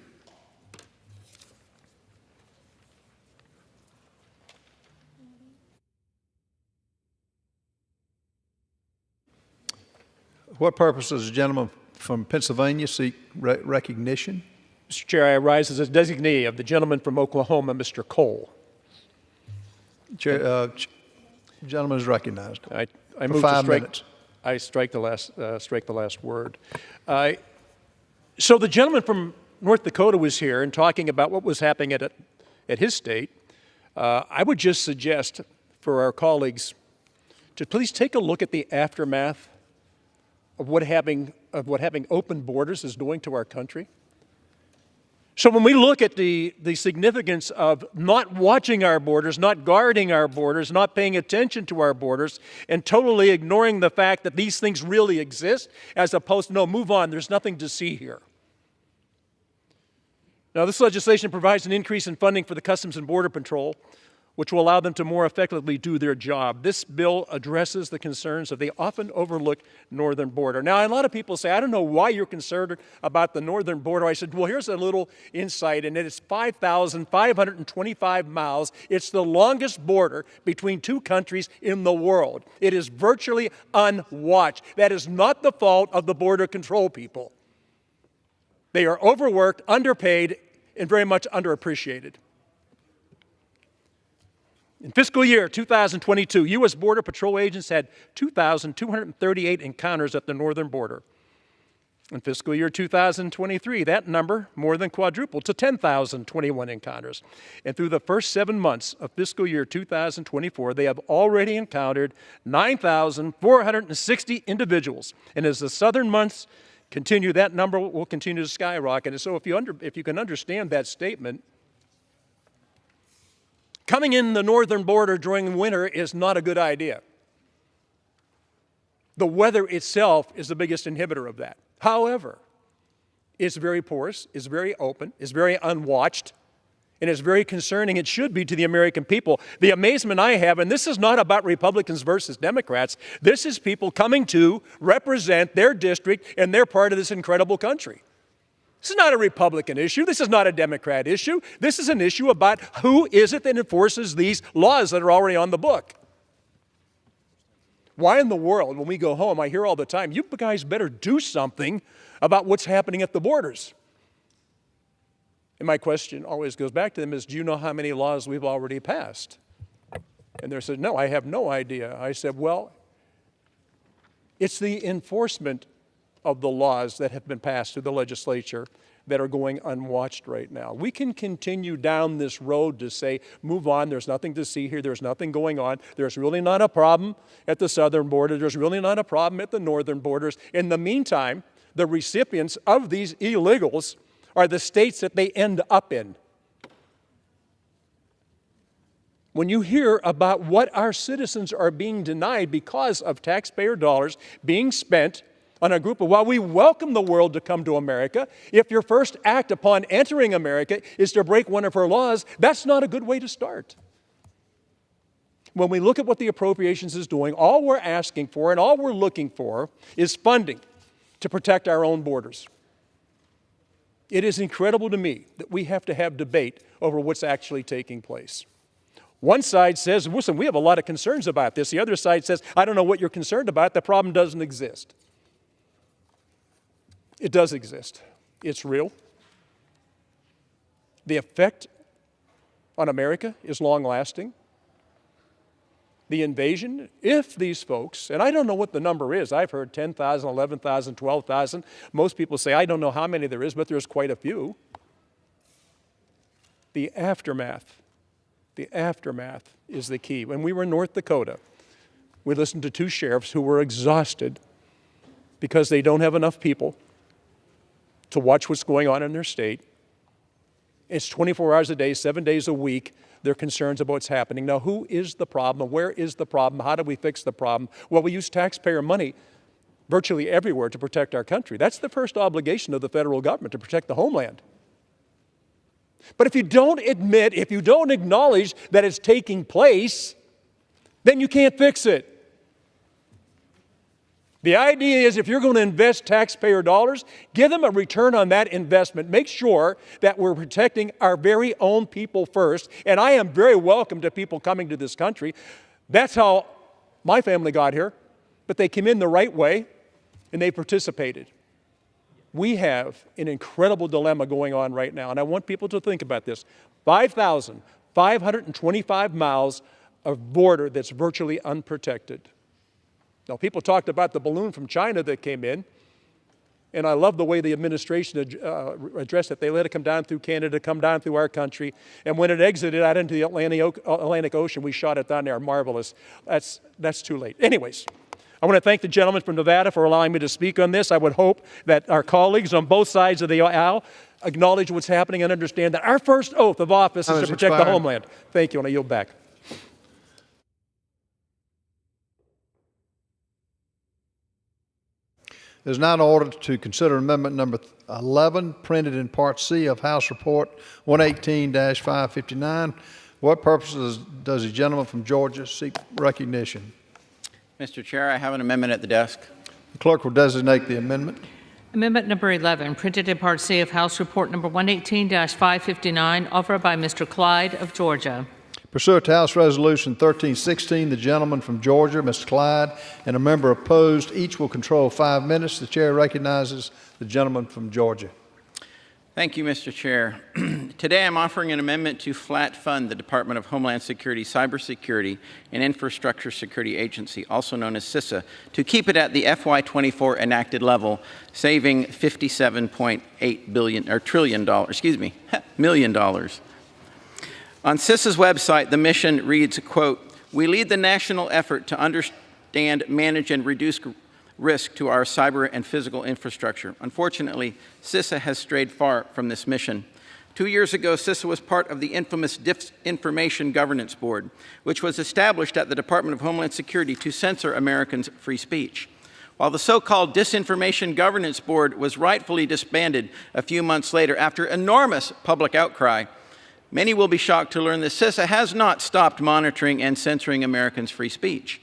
What purpose does the gentleman from Pennsylvania seek recognition. Mr. Chair, I rise as a designee of the gentleman from Oklahoma, Mr. Cole. Chair, gentleman is recognized. I for move 5 to strike. minutes. I strike the last word. So the gentleman from North Dakota was here and talking about what was happening at his state. I would just suggest for our colleagues to please take a look at the aftermath of what having open borders is doing to our country. So when we look at the significance of not watching our borders, not guarding our borders, not paying attention to our borders, and totally ignoring the fact that these things really exist, as opposed to, no, move on, there's nothing to see here. Now, this legislation provides an increase in funding for the Customs and Border Patrol, which will allow them to more effectively do their job. This bill addresses the concerns of the often overlooked northern border. Now, a lot of people say, I don't know why you're concerned about the northern border. I said, well, here's a little insight, and it's 5,525 miles. It's the longest border between two countries in the world. It is virtually unwatched. That is not the fault of the border control people. They are overworked, underpaid, and very much underappreciated. In fiscal year 2022, U.S. Border Patrol agents had 2,238 encounters at the northern border. In fiscal year 2023, that number more than quadrupled to 10,021 encounters. And through the first 7 months of fiscal year 2024, they have already encountered 9,460 individuals. And as the southern months continue, that number will continue to skyrocket. And so if you can understand that statement, coming in the northern border during winter is not a good idea. The weather itself is the biggest inhibitor of that. However, it's very porous, it's very open, it's very unwatched, and it's very concerning. It should be to the American people. The amazement I have, and this is not about Republicans versus Democrats, this is people coming to represent their district and their part of this incredible country. This is not a Republican issue. This is not a Democrat issue. This is an issue about who is it that enforces these laws that are already on the book. Why in the world, when we go home, I hear all the time, you guys better do something about what's happening at the borders. And my question always goes back to them is, do you know how many laws we've already passed? And they said, no, I have no idea. I said, well, it's the enforcement of the laws that have been passed through the legislature that are going unwatched right now. We can continue down this road to say, move on, there's nothing to see here, there's nothing going on, there's really not a problem at the southern border, there's really not a problem at the northern borders. In the meantime, the recipients of these illegals are the states that they end up in. When you hear about what our citizens are being denied because of taxpayer dollars being spent on a group of, while we welcome the world to come to America, if your first act upon entering America is to break one of her laws, that's not a good way to start. When we look at what the appropriations is doing, all we're asking for and all we're looking for is funding to protect our own borders. It is incredible to me that we have to have debate over what's actually taking place. One side says, listen, we have a lot of concerns about this. The other side says, I don't know what you're concerned about. The problem doesn't exist. It does exist. It's real. The effect on America is long-lasting. The invasion, if these folks, and I don't know what the number is, I've heard 10,000, 11,000, 12,000. Most people say, I don't know how many there is, but there's quite a few. The aftermath is the key. When we were in North Dakota, we listened to two sheriffs who were exhausted because they don't have enough people to watch what's going on in their state. It's 24 hours a day, 7 days a week. They're concerned about what's happening. Now, who is the problem? Where is the problem? How do we fix the problem? Well, we use taxpayer money virtually everywhere to protect our country. That's the first obligation of the federal government, to protect the homeland. But if you don't admit, if you don't acknowledge that it's taking place, then you can't fix it. The idea is if you're going to invest taxpayer dollars, give them a return on that investment. Make sure that we're protecting our very own people first. And I am very welcome to people coming to this country. That's how my family got here. But they came in the right way, and they participated. we have an incredible dilemma going on right now, and I want people to think about this. 5,525 miles of border that's virtually unprotected. Now, people talked about the balloon from China that came in, and I love the way the administration addressed it. They let it come down through Canada, come down through our country, and when it exited out into the Atlantic Ocean, we shot it down there. Marvelous. That's too late. Anyways, I want to thank the gentleman from Nevada for allowing me to speak on this. I would hope that our colleagues on both sides of the aisle acknowledge what's happening and understand that our first oath of office is to protect the homeland. Thank you, and I yield back. It is now in order to consider amendment number 11, printed in Part C of House Report 118-559. What purposes does the gentleman from Georgia seek recognition? Mr. Chair, I have an amendment at the desk. The clerk will designate the amendment. Amendment number 11, printed in Part C of House Report number 118-559, offered by Mr. Clyde of Georgia. Pursuant to House Resolution 1316, the gentleman from Georgia, Mr. Clyde, and a member opposed, each will control 5 minutes. The chair recognizes the gentleman from Georgia. Thank you, Mr. Chair. Today I'm offering an amendment to flat fund the Department of Homeland Security Cybersecurity and Infrastructure Security Agency, also known as CISA, to keep it at the FY24 enacted level, saving $57.8 trillion. On CISA's website, the mission reads, quote, "We lead the national effort to understand, manage, and reduce risk to our cyber and physical infrastructure." Unfortunately, CISA has strayed far from this mission. 2 years ago, CISA was part of the infamous Disinformation Governance Board, which was established at the Department of Homeland Security to censor Americans' free speech. While the so-called Disinformation Governance Board was rightfully disbanded a few months later after enormous public outcry, many will be shocked to learn that CISA has not stopped monitoring and censoring Americans' free speech.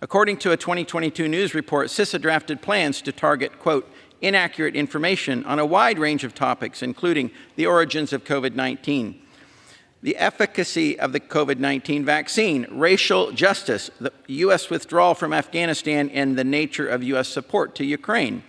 According to a 2022 news report, CISA drafted plans to target, quote, "inaccurate information" on a wide range of topics, including the origins of COVID-19, the efficacy of the COVID-19 vaccine, racial justice, the U.S. withdrawal from Afghanistan, and the nature of U.S. support to Ukraine.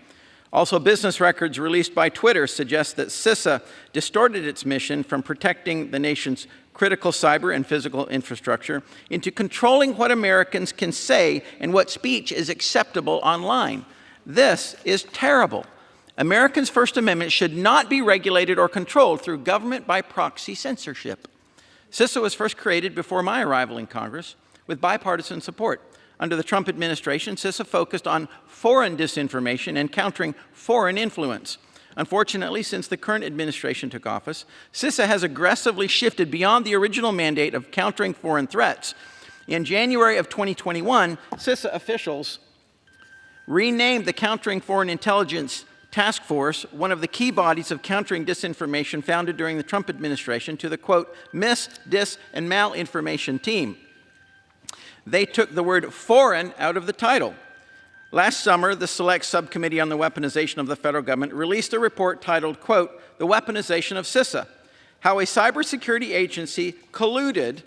Also, business records released by Twitter suggest that CISA distorted its mission from protecting the nation's critical cyber and physical infrastructure into controlling what Americans can say and what speech is acceptable online. This is terrible. Americans' First Amendment should not be regulated or controlled through government by proxy censorship. CISA was first created before my arrival in Congress with bipartisan support. Under the Trump administration, CISA focused on foreign disinformation and countering foreign influence. Unfortunately, since the current administration took office, CISA has aggressively shifted beyond the original mandate of countering foreign threats. In January of 2021, CISA officials renamed the Countering Foreign Intelligence Task Force, one of the key bodies of countering disinformation founded during the Trump administration, to the, quote, "mis, dis, and malinformation team." They took the word foreign out of the title. Last summer, the Select Subcommittee on the Weaponization of the Federal Government released a report titled, quote, "The Weaponization of CISA, How a Cybersecurity Agency Colluded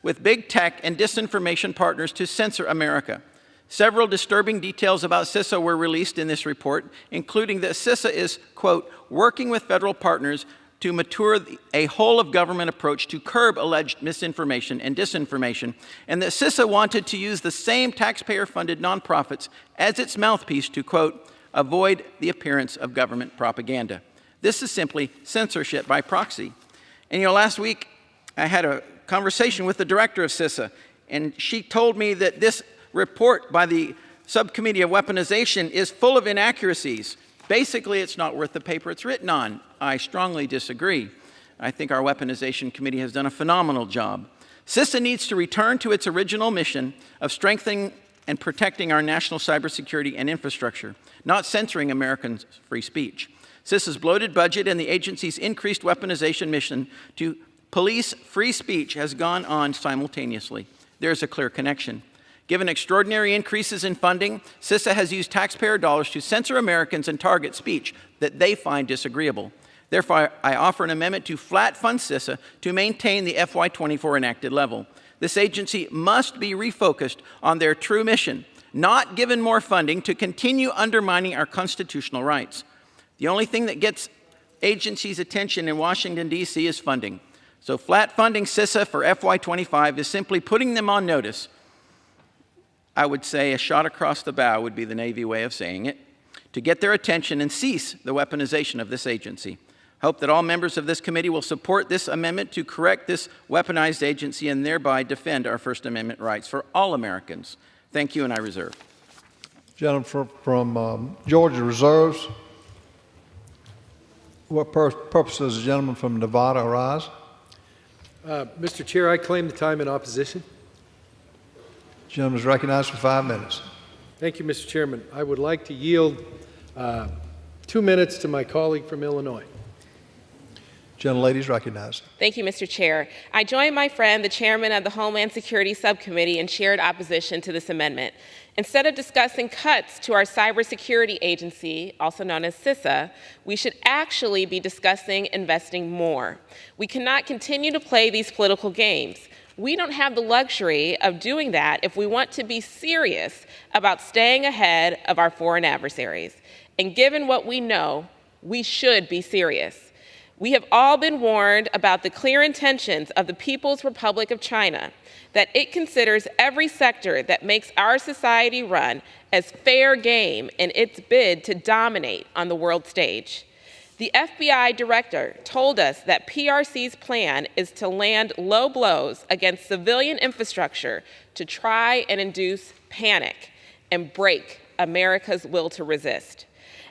with Big Tech and Disinformation Partners to Censor America." Several disturbing details about CISA were released in this report, including that CISA is, quote, "working with federal partners to mature a whole-of-government approach to curb alleged misinformation and disinformation, and that CISA wanted to use the same taxpayer-funded nonprofits as its mouthpiece to, quote, "avoid the appearance of government propaganda." This is simply censorship by proxy. And, last week I had a conversation with the director of CISA, and she told me that this report by the Subcommittee of Weaponization is full of inaccuracies. Basically, it's not worth the paper it's written on. I strongly disagree. I think our Weaponization Committee has done a phenomenal job. CISA needs to return to its original mission of strengthening and protecting our national cybersecurity and infrastructure, not censoring Americans' free speech. CISA's bloated budget and the agency's increased weaponization mission to police free speech has gone on simultaneously. There's a clear connection. Given extraordinary increases in funding, CISA has used taxpayer dollars to censor Americans and target speech that they find disagreeable. Therefore, I offer an amendment to flat fund CISA to maintain the FY24 enacted level. This agency must be refocused on their true mission, not given more funding to continue undermining our constitutional rights. The only thing that gets agencies' attention in Washington, D.C. is funding. So flat funding CISA for FY25 is simply putting them on notice. I would say a shot across the bow would be the Navy way of saying it, to get their attention and cease the weaponization of this agency. I hope that all members of this committee will support this amendment to correct this weaponized agency and thereby defend our First Amendment rights for all Americans. Thank you, and I reserve. Gentleman from Georgia reserves. What purpose does the gentleman from Nevada arise? Mr. Chair, I claim the time in opposition. The gentleman is recognized for 5 minutes. Thank you, Mr. Chairman. I would like to yield 2 minutes to my colleague from Illinois. Gentlelady is recognized. Thank you, Mr. Chair. I join my friend, the chairman of the Homeland Security Subcommittee, in shared opposition to this amendment. Instead of discussing cuts to our cybersecurity agency, also known as CISA, we should actually be discussing investing more. We cannot continue to play these political games. We don't have the luxury of doing that if we want to be serious about staying ahead of our foreign adversaries. And given what we know, we should be serious. We have all been warned about the clear intentions of the People's Republic of China, that it considers every sector that makes our society run as fair game in its bid to dominate on the world stage. The FBI director told us that PRC's plan is to land low blows against civilian infrastructure to try and induce panic and break America's will to resist.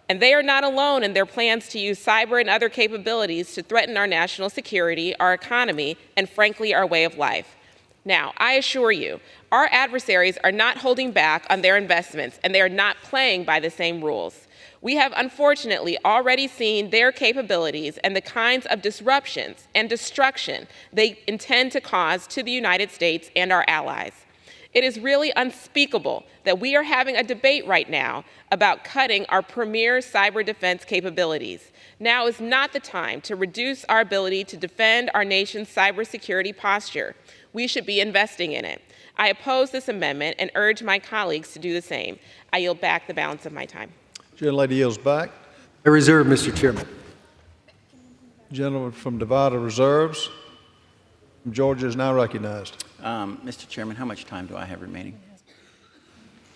And they are not alone in their plans to use cyber and other capabilities to threaten our national security, our economy, and frankly, our way of life. Now, I assure you, our adversaries are not holding back on their investments, and they are not playing by the same rules. We have unfortunately already seen their capabilities and the kinds of disruptions and destruction they intend to cause to the United States and our allies. It is really unspeakable that we are having a debate right now about cutting our premier cyber defense capabilities. Now is not the time to reduce our ability to defend our nation's cybersecurity posture. We should be investing in it. I oppose this amendment and urge my colleagues to do the same. I yield back the balance of my time. Gentlelady yields back. I reserve, Mr. Chairman. Gentleman from Nevada reserves. Georgia is now recognized. Mr. Chairman, how much time do I have remaining?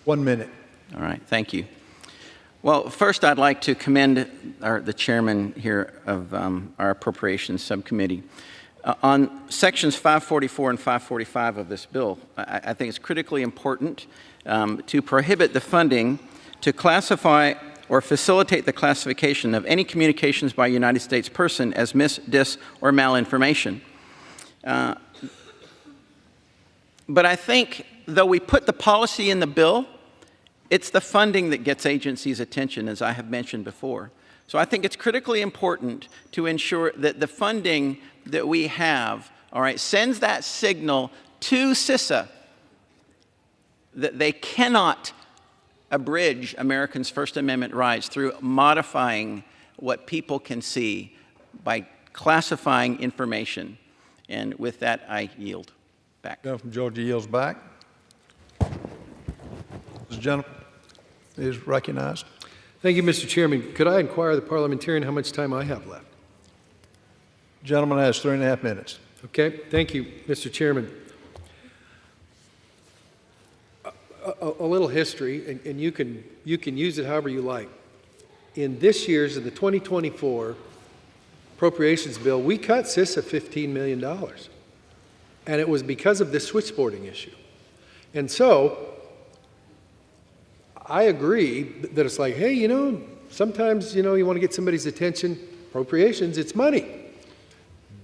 1 minute. All right, thank you. Well, first I'd like to commend the chairman here of our Appropriations Subcommittee. On sections 544 and 545 of this bill, I think it's critically important to prohibit the funding to classify or facilitate the classification of any communications by a United States person as mis, dis, or malinformation. But I think, though we put the policy in the bill, it's the funding that gets agencies' attention, as I have mentioned before. So I think it's critically important to ensure that the funding that we have, all right, sends that signal to CISA that they cannot abridge Americans' First Amendment rights through modifying what people can see by classifying information. And with that, I yield back. Gentleman from Georgia yields back. This gentleman is recognized. Thank you, Mr. Chairman. Could I inquire the parliamentarian how much time I have left? Gentleman has 3.5 minutes. Okay, thank you, Mr. Chairman. A little history, and you can use it however you like. In the 2024 appropriations bill, we cut CISA $15 million. And it was because of this switchboarding issue. And so I agree that it's like, hey, sometimes, you want to get somebody's attention. Appropriations, it's money.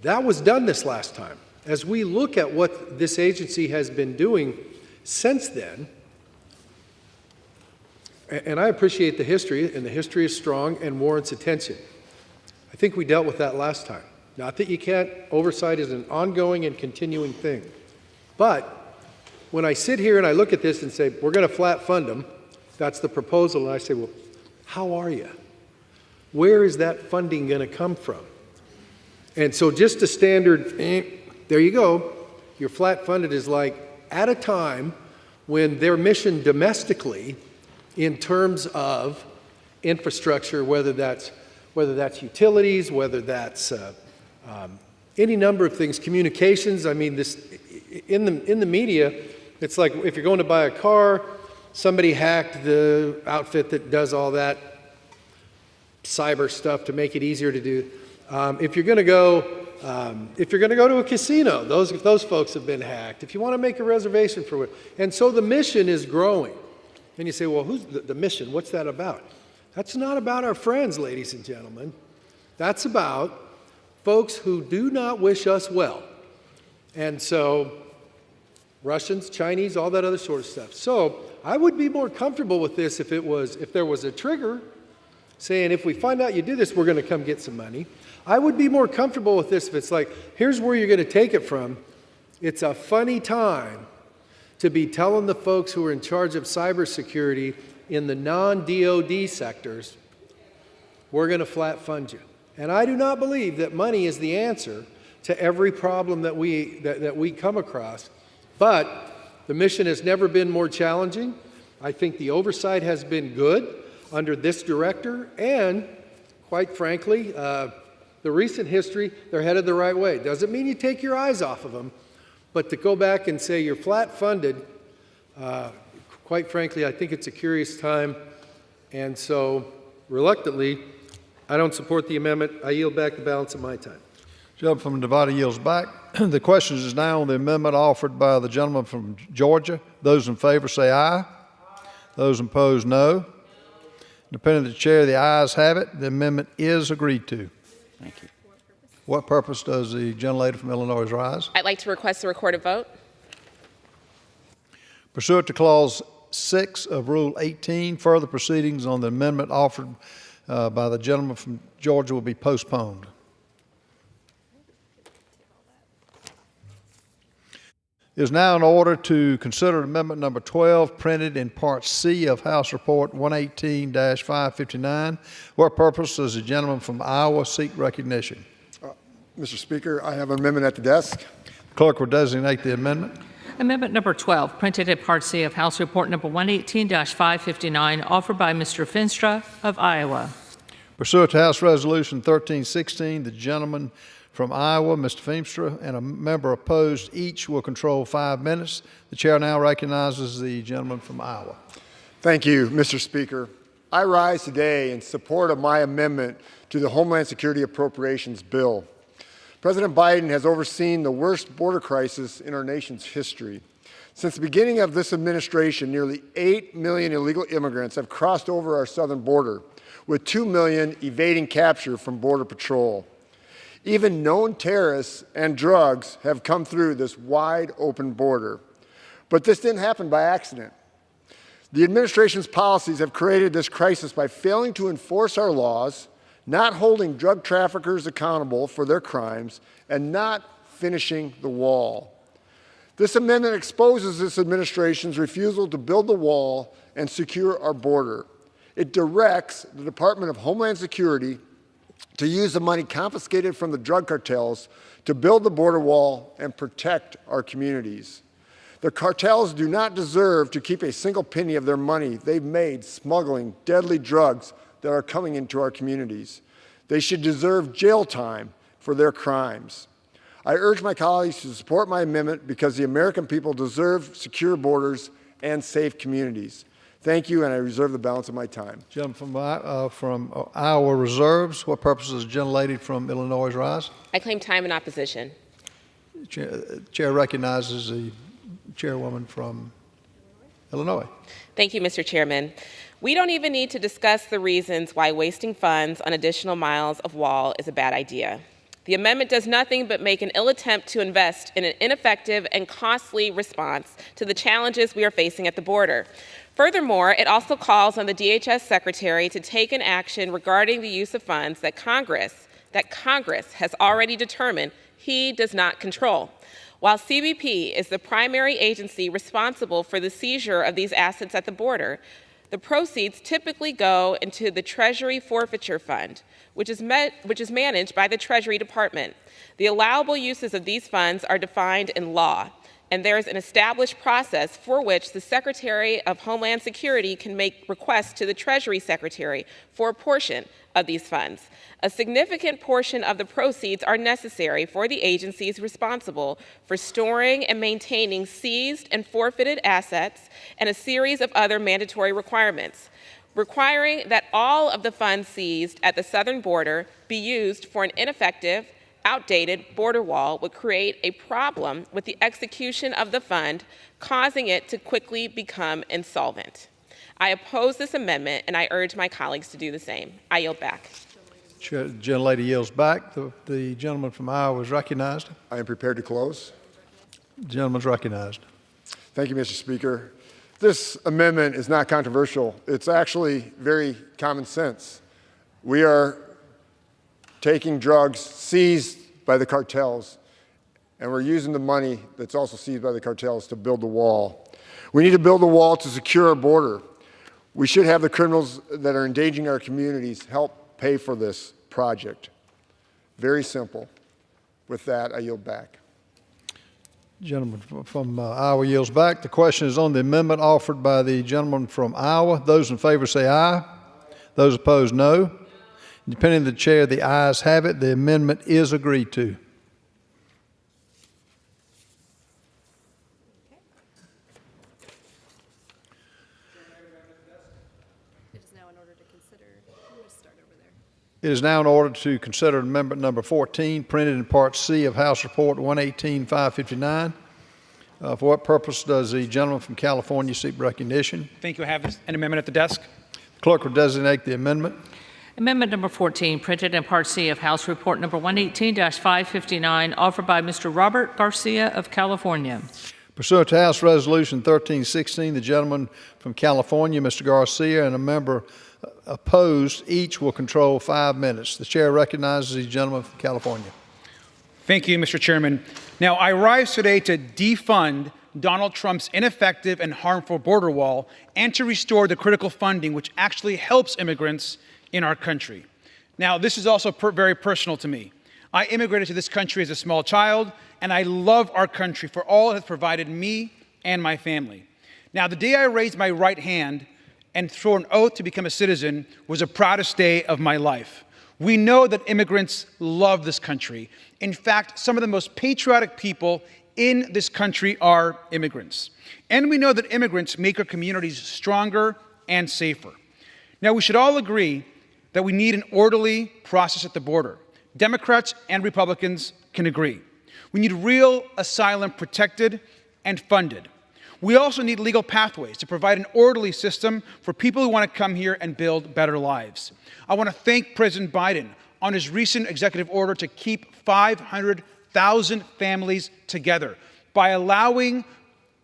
That was done this last time. As we look at what this agency has been doing since then, and I appreciate the history, and the history is strong and warrants attention. I think we dealt with that last time. Not that you can't, oversight is an ongoing and continuing thing. But when I sit here and I look at this and say, we're going to flat fund them, that's the proposal, and I say, well, how are you? Where is that funding going to come from? And so just a standard, there you go. Your flat funded is like at a time when their mission domestically in terms of infrastructure, whether that's whether that's utilities, whether that's any number of things, communications. I mean, this in the media, it's like if you're going to buy a car, somebody hacked the outfit that does all that cyber stuff to make it easier to do. If you're going to go to a casino, those folks have been hacked. If you want to make a reservation for it, and so the mission is growing. And you say, well, who's the mission? What's that about? That's not about our friends, ladies and gentlemen. That's about folks who do not wish us well. And so Russians, Chinese, all that other sort of stuff. So I would be more comfortable with this if there was a trigger saying, if we find out you do this, we're going to come get some money. I would be more comfortable with this if it's like, here's where you're going to take it from. It's a funny time to be telling the folks who are in charge of cybersecurity in the non-DoD sectors, we're going to flat fund you. And I do not believe that money is the answer to every problem that we come across. But the mission has never been more challenging. I think the oversight has been good under this director, and quite frankly, the recent history, they're headed the right way. Doesn't mean you take your eyes off of them, but to go back and say you're flat funded, quite frankly, I think it's a curious time. And so, reluctantly, I don't support the amendment. I yield back the balance of my time. Gentleman from Nevada yields back. The question is now on the amendment offered by the gentleman from Georgia. Those in favor say aye. Those opposed, no. Depending on the chair, the ayes have it. The amendment is agreed to. Thank you. What purpose does the gentlelady from Illinois rise? I'd like to request a recorded vote. Pursuant to Clause 6 of Rule 18, further proceedings on the amendment offered by the gentleman from Georgia will be postponed. It is now in order to consider amendment number 12, printed in Part C of House Report 118-559. What purpose does the gentleman from Iowa seek recognition? Mr. Speaker, I have an amendment at the desk. Clerk will designate the amendment. Amendment number 12, printed at Part C of House Report number 118-559, offered by Mr. Finstra of Iowa. Pursuant to House Resolution 1316, the gentleman from Iowa, Mr. Feenstra, and a member opposed, each will control 5 minutes. The chair now recognizes the gentleman from Iowa. Thank you, Mr. Speaker. I rise today in support of my amendment to the Homeland Security Appropriations Bill. President Biden has overseen the worst border crisis in our nation's history. Since the beginning of this administration, nearly 8 million illegal immigrants have crossed over our southern border, with 2 million evading capture from Border Patrol. Even known terrorists and drugs have come through this wide open border. But this didn't happen by accident. The administration's policies have created this crisis by failing to enforce our laws, not holding drug traffickers accountable for their crimes, and not finishing the wall. This amendment exposes this administration's refusal to build the wall and secure our border. It directs the Department of Homeland Security to use the money confiscated from the drug cartels to build the border wall and protect our communities. The cartels do not deserve to keep a single penny of their money they've made smuggling deadly drugs that are coming into our communities. They should deserve jail time for their crimes. I urge my colleagues to support my amendment because the American people deserve secure borders and safe communities. Thank you, and I reserve the balance of my time. Gentleman from Iowa reserves. What purpose does the gentlelady from Illinois rise? I claim time in opposition. Chair recognizes the chairwoman from Illinois. Thank you, Mr. Chairman. We don't even need to discuss the reasons why wasting funds on additional miles of wall is a bad idea. The amendment does nothing but make an ill attempt to invest in an ineffective and costly response to the challenges we are facing at the border. Furthermore, it also calls on the DHS Secretary to take an action regarding the use of funds that Congress has already determined he does not control. While CBP is the primary agency responsible for the seizure of these assets at the border, the proceeds typically go into the Treasury Forfeiture Fund, which is managed by the Treasury Department. The allowable uses of these funds are defined in law, and there is an established process for which the Secretary of Homeland Security can make requests to the Treasury Secretary for a portion of these funds. A significant portion of the proceeds are necessary for the agencies responsible for storing and maintaining seized and forfeited assets and a series of other mandatory requirements, requiring that all of the funds seized at the southern border be used for an ineffective, outdated border wall would create a problem with the execution of the fund, causing it to quickly become insolvent. I oppose this amendment, and I urge my colleagues to do the same. I yield back. The gentlelady yields back. The gentleman from Iowa is recognized. I am prepared to close. The gentleman's recognized. Thank you, Mr. Speaker. This amendment is not controversial. It's actually very common sense. We are taking drugs seized by the cartels, and we're using the money that's also seized by the cartels to build the wall. We need to build a wall to secure our border. We should have the criminals that are endangering our communities help pay for this project. Very simple. With that, I yield back. Gentleman from Iowa yields back. The question is on the amendment offered by the gentleman from Iowa. Those in favor say aye. Those opposed, no. Depending on the chair, the ayes have it. The amendment is agreed to. It is now in order to consider amendment number 14, printed in Part C of House Report 118-559. For what purpose does the gentleman from California seek recognition? Thank you. I have an amendment at the desk. The clerk will designate the amendment. Amendment number 14, printed in Part C of House Report number 118-559, offered by Mr. Robert Garcia of California. Pursuant to House Resolution 1316, the gentleman from California, Mr. Garcia, and a member opposed, each will control 5 minutes. The chair recognizes the gentleman from California. Thank you, Mr. Chairman. Now, I rise today to defund Donald Trump's ineffective and harmful border wall and to restore the critical funding which actually helps immigrants in our country. Now, this is also very personal to me. I immigrated to this country as a small child, and I love our country for all it has provided me and my family. Now, the day I raised my right hand and swore an oath to become a citizen was the proudest day of my life. We know that immigrants love this country. In fact, some of the most patriotic people in this country are immigrants. And we know that immigrants make our communities stronger and safer. Now, we should all agree that we need an orderly process at the border. Democrats and Republicans can agree. We need real asylum protected and funded. We also need legal pathways to provide an orderly system for people who want to come here and build better lives. I want to thank President Biden on his recent executive order to keep 500,000 families together by allowing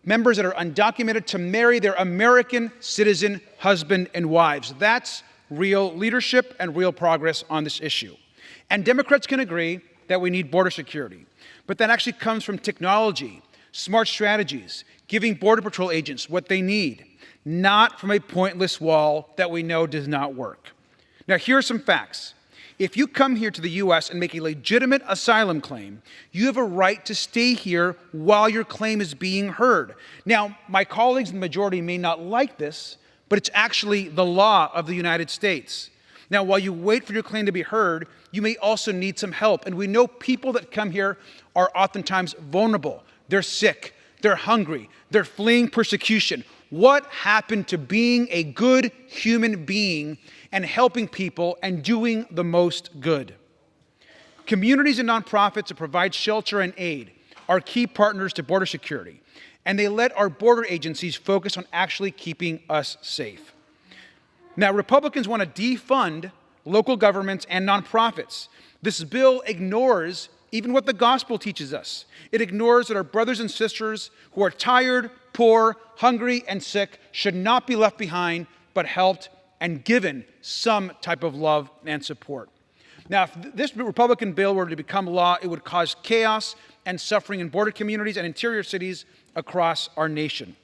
members that are undocumented to marry their American citizen husband and wives. That's real leadership and real progress on this issue. And Democrats can agree that we need border security, but that actually comes from technology, smart strategies, giving Border Patrol agents what they need, not from a pointless wall that we know does not work. Now, here are some facts. If you come here to the U.S. and make a legitimate asylum claim, you have a right to stay here while your claim is being heard. Now, my colleagues in the majority may not like this, but it's actually the law of the United States. Now, while you wait for your claim to be heard, you may also need some help. And we know people that come here are oftentimes vulnerable. They're sick. They're hungry. They're fleeing persecution. What happened to being a good human being and helping people and doing the most good? Communities and nonprofits that provide shelter and aid are key partners to border security, and they let our border agencies focus on actually keeping us safe. Now, Republicans want to defund local governments and nonprofits. This bill ignores even what the gospel teaches us. It ignores that our brothers and sisters who are tired, poor, hungry, and sick should not be left behind, but helped and given some type of love and support. Now, if this Republican bill were to become law, it would cause chaos and suffering in border communities and interior cities across our nation.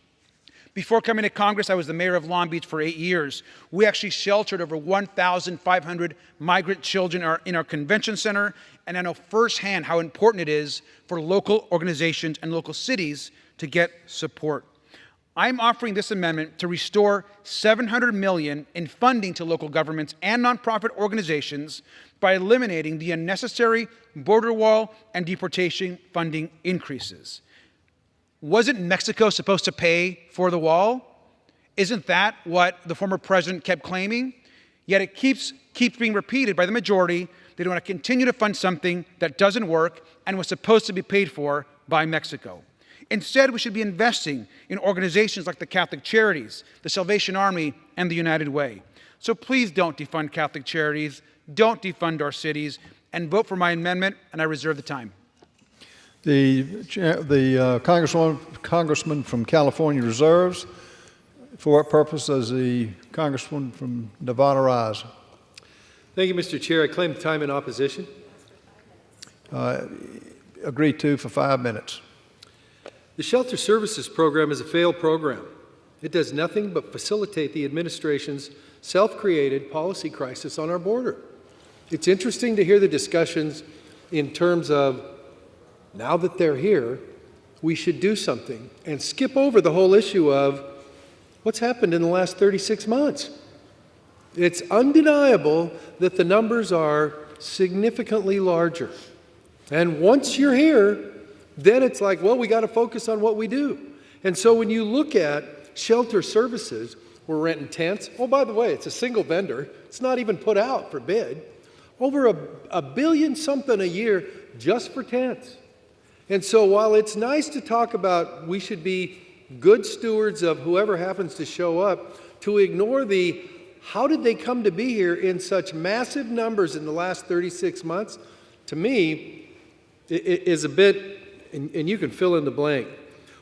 Before coming to Congress, I was the mayor of Long Beach for 8 years. We actually sheltered over 1,500 migrant children in our convention center, and I know firsthand how important it is for local organizations and local cities to get support. I'm offering this amendment to restore $700 million in funding to local governments and nonprofit organizations by eliminating the unnecessary border wall and deportation funding increases. Wasn't Mexico supposed to pay for the wall? Isn't that what the former president kept claiming? Yet it keeps being repeated by the majority. They want to continue to fund something that doesn't work and was supposed to be paid for by Mexico. Instead, we should be investing in organizations like the Catholic Charities, the Salvation Army, and the United Way. So please don't defund Catholic Charities, don't defund our cities, and vote for my amendment, and I reserve the time. The congressman from California reserves. For what purpose does the congressman from Nevada rise? Thank you, Mr. Chair. I claim time in opposition. Agreed to for 5 minutes. The Shelter Services Program is a failed program. It does nothing but facilitate the administration's self-created policy crisis on our border. It's interesting to hear the discussions in terms of, now that they're here, we should do something, and skip over the whole issue of what's happened in the last 36 months. It's undeniable that the numbers are significantly larger. And once you're here, then it's like, well, we got to focus on what we do. And so when you look at shelter services, we're renting tents. Oh, by the way, it's a single vendor. It's not even put out for bid. Over a billion something a year just for tents. And so while it's nice to talk about we should be good stewards of whoever happens to show up, to ignore the how did they come to be here in such massive numbers in the last 36 months, to me, it is a bit, and you can fill in the blank.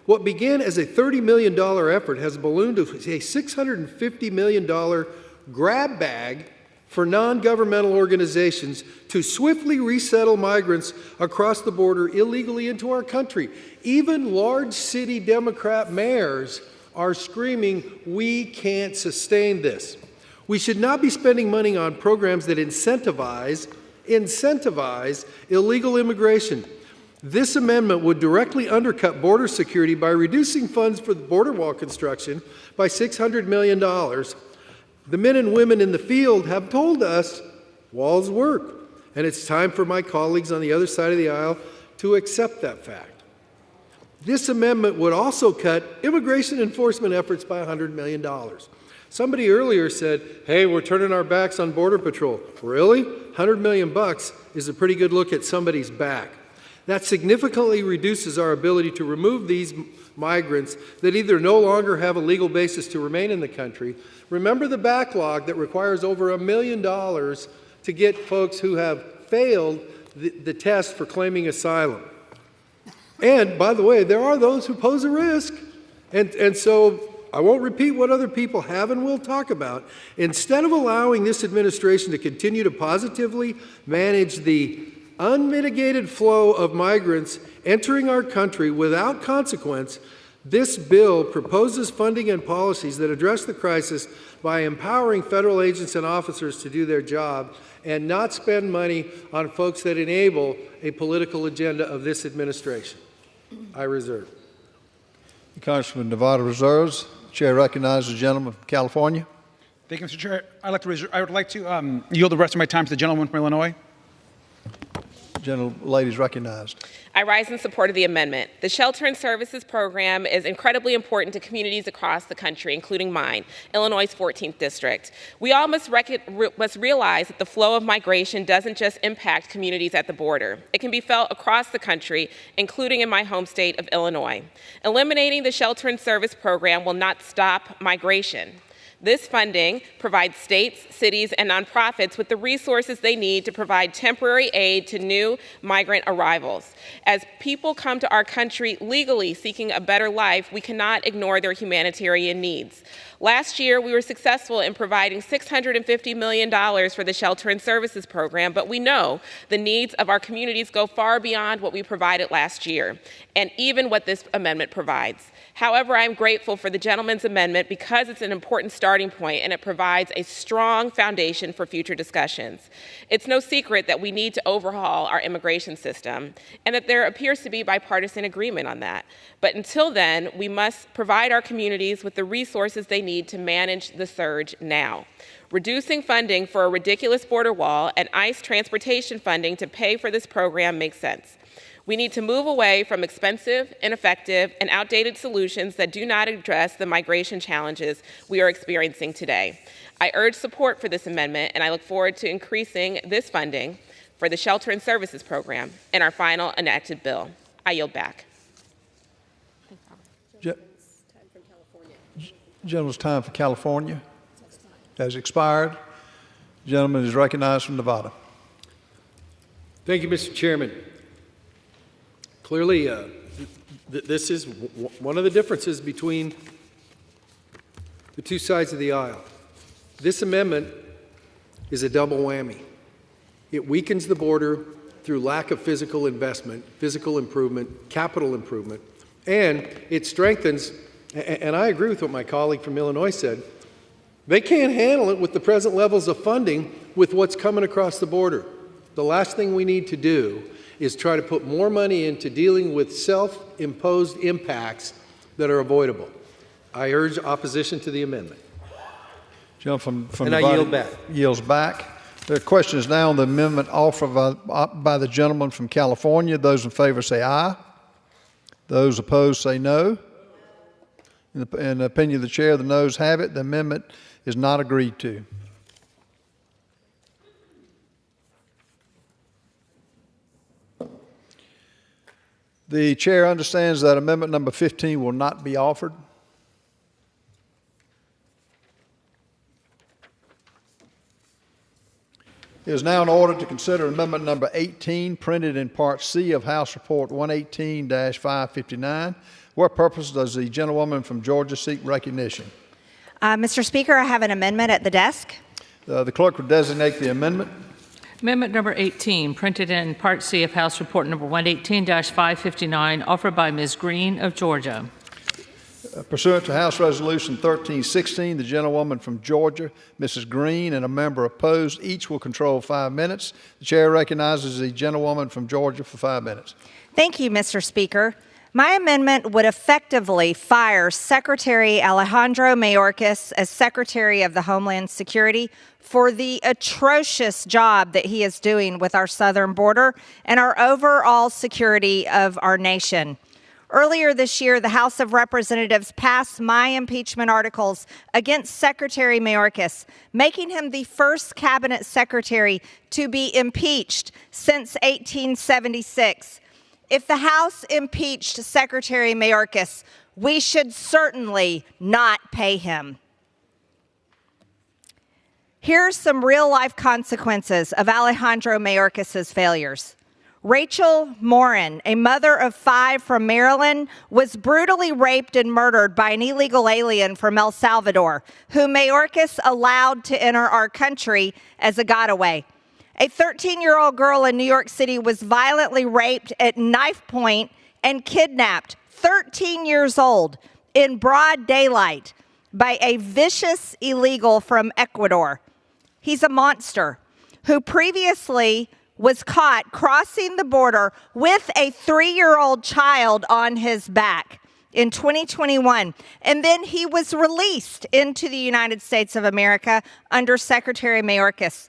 What began as a $30 million effort has ballooned to a $650 million grab bag for non-governmental organizations to swiftly resettle migrants across the border illegally into our country. Even large city Democrat mayors are screaming, we can't sustain this. We should not be spending money on programs that incentivize illegal immigration. This amendment would directly undercut border security by reducing funds for the border wall construction by $600 million. The men and women in the field have told us walls work, and it's time for my colleagues on the other side of the aisle to accept that fact. This amendment would also cut immigration enforcement efforts by $100 million. Somebody earlier said, hey, we're turning our backs on Border Patrol. Really? $100 million is a pretty good look at somebody's back. That significantly reduces our ability to remove these migrants that either no longer have a legal basis to remain in the country. Remember the backlog that requires over $1 million to get folks who have failed the test for claiming asylum. And, by the way, there are those who pose a risk. And so I won't repeat what other people have and will talk about. Instead of allowing this administration to continue to positively manage the unmitigated flow of migrants entering our country without consequence, this bill proposes funding and policies that address the crisis by empowering federal agents and officers to do their job and not spend money on folks that enable a political agenda of this administration. I reserve. The Congressman Nevada reserves. The chair recognizes the gentleman from California. Thank you, Mr. Chair. I would like to yield the rest of my time to the gentleman from Illinois. Lady is recognized. I rise in support of the amendment. The Shelter and Services Program is incredibly important to communities across the country, including mine, Illinois' 14th District. We all must realize that the flow of migration doesn't just impact communities at the border. It can be felt across the country, including in my home state of Illinois. Eliminating the Shelter and Service Program will not stop migration. This funding provides states, cities, and nonprofits with the resources they need to provide temporary aid to new migrant arrivals. As people come to our country legally seeking a better life, we cannot ignore their humanitarian needs. Last year, we were successful in providing $650 million for the Shelter and Services Program, but we know the needs of our communities go far beyond what we provided last year, and even what this amendment provides. However, I am grateful for the gentleman's amendment because it's an important starting point and it provides a strong foundation for future discussions. It's no secret that we need to overhaul our immigration system and that there appears to be bipartisan agreement on that. But until then, we must provide our communities with the resources they need to manage the surge now. Reducing funding for a ridiculous border wall and ICE transportation funding to pay for this program makes sense. We need to move away from expensive, ineffective, and outdated solutions that do not address the migration challenges we are experiencing today. I urge support for this amendment, and I look forward to increasing this funding for the Shelter and Services Program in our final enacted bill. I yield back. Gentleman's time for California has expired. The gentleman is recognized from Nevada. Thank you, Mr. Chairman. Clearly, this is one of the differences between the two sides of the aisle. This amendment is a double whammy. It weakens the border through lack of physical investment, physical improvement, capital improvement, and it strengthens, and I agree with what my colleague from Illinois said, they can't handle it with the present levels of funding with what's coming across the border. The last thing we need to do is try to put more money into dealing with self-imposed impacts that are avoidable. I urge opposition to the amendment. Gentleman from and Nevada I yield back. Yields back. The question is now on the amendment offered by the gentleman from California. Those in favor say aye. Those opposed say no. In the opinion of the chair, the noes have it. The amendment is not agreed to. The chair understands that amendment number 15 will not be offered. It is now in order to consider amendment number 18, printed in Part C of House Report 118-559. What purpose does the gentlewoman from Georgia seek recognition? Mr. Speaker, I have an amendment at the desk. The clerk will designate the amendment. Amendment number 18, printed in Part C of House Report number 118-559, offered by Ms. Green of Georgia. Pursuant to House Resolution 1316, the gentlewoman from Georgia, Mrs. Green, and a member opposed, each will control 5 minutes. The chair recognizes the gentlewoman from Georgia for 5 minutes. Thank you, Mr. Speaker. My amendment would effectively fire Secretary Alejandro Mayorkas as Secretary of the Homeland Security for the atrocious job that he is doing with our southern border and our overall security of our nation. Earlier this year, the House of Representatives passed my impeachment articles against Secretary Mayorkas, making him the first cabinet secretary to be impeached since 1876. If the House impeached Secretary Mayorkas, we should certainly not pay him. Here are some real-life consequences of Alejandro Mayorkas' failures. Rachel Morin, a mother of 5 from Maryland, was brutally raped and murdered by an illegal alien from El Salvador, whom Mayorkas allowed to enter our country as a getaway. A 13-year-old girl in New York City was violently raped at knife point and kidnapped, 13 years old, in broad daylight by a vicious illegal from Ecuador. He's a monster who previously was caught crossing the border with a 3-year-old child on his back in 2021. And then he was released into the United States of America under Secretary Mayorkas.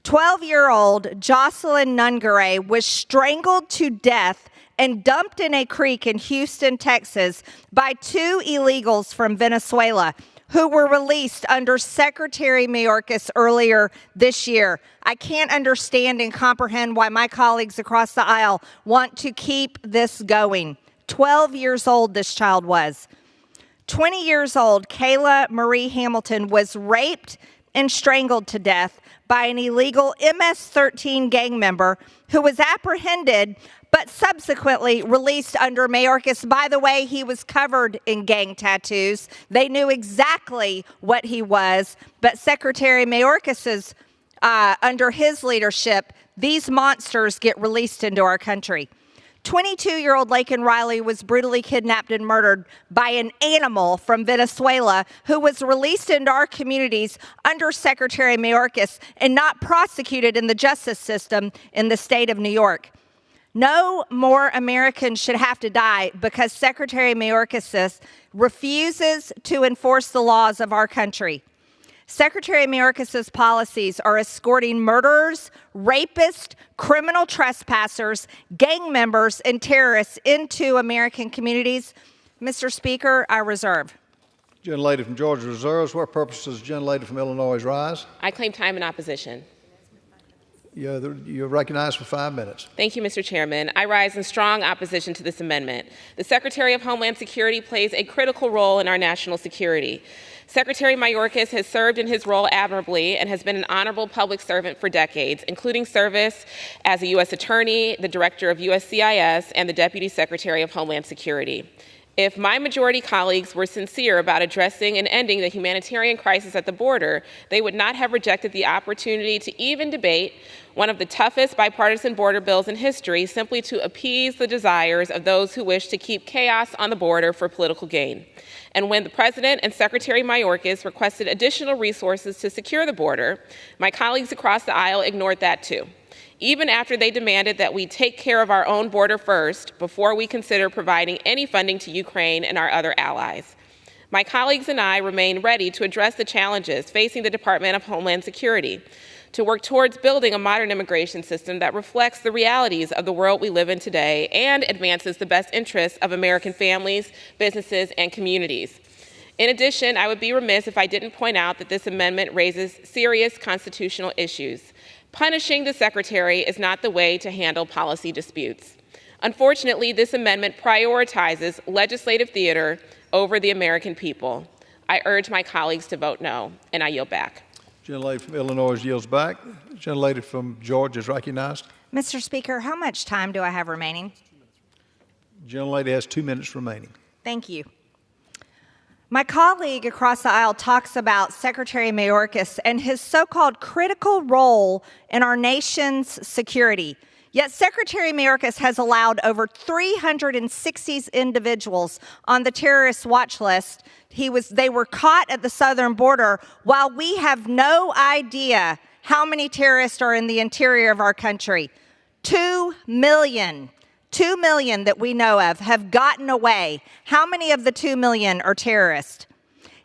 12-year-old Jocelyn Nungaray was strangled to death and dumped in a creek in Houston, Texas by 2 illegals from Venezuela who were released under Secretary Mayorkas earlier this year. I can't understand and comprehend why my colleagues across the aisle want to keep this going. 12 years old this child was. 20 years old Kayla Marie Hamilton was raped and strangled to death by an illegal MS-13 gang member who was apprehended but subsequently released under Mayorkas. By the way, he was covered in gang tattoos. They knew exactly what he was, but Secretary Mayorkas' under his leadership, these monsters get released into our country. 22-year-old Laken Riley was brutally kidnapped and murdered by an animal from Venezuela who was released into our communities under Secretary Mayorkas and not prosecuted in the justice system in the state of New York. No more Americans should have to die because Secretary Mayorkas refuses to enforce the laws of our country. Secretary Mayorkas' policies are escorting murderers, rapists, criminal trespassers, gang members, and terrorists into American communities. Mr. Speaker, I reserve. Gentlelady from Georgia reserves. What purpose does the gentlelady from Illinois rise? I claim time in opposition. You're recognized for 5 minutes. Thank you, Mr. Chairman. I rise in strong opposition to this amendment. The Secretary of Homeland Security plays a critical role in our national security. Secretary Mayorkas has served in his role admirably and has been an honorable public servant for decades, including service as a U.S. Attorney, the Director of USCIS, and the Deputy Secretary of Homeland Security. If my majority colleagues were sincere about addressing and ending the humanitarian crisis at the border, they would not have rejected the opportunity to even debate one of the toughest bipartisan border bills in history simply to appease the desires of those who wish to keep chaos on the border for political gain. And when the President and Secretary Mayorkas requested additional resources to secure the border, my colleagues across the aisle ignored that too, even after they demanded that we take care of our own border first before we consider providing any funding to Ukraine and our other allies. My colleagues and I remain ready to address the challenges facing the Department of Homeland Security, to work towards building a modern immigration system that reflects the realities of the world we live in today and advances the best interests of American families, businesses, and communities. In addition, I would be remiss if I didn't point out that this amendment raises serious constitutional issues. Punishing the Secretary is not the way to handle policy disputes. Unfortunately, this amendment prioritizes legislative theater over the American people. I urge my colleagues to vote no, and I yield back. Gentlelady from Illinois yields back. Gentlelady from Georgia is recognized. Mr. Speaker, how much time do I have remaining? Gentlelady has 2 minutes remaining. Thank you. My colleague across the aisle talks about Secretary Mayorkas and his so-called critical role in our nation's security. Yet Secretary Mayorkas has allowed over 360 individuals on the terrorist watch list. They were caught at the southern border while we have no idea how many terrorists are in the interior of our country. 2 million. 2 million that we know of have gotten away. How many of the 2 million are terrorists?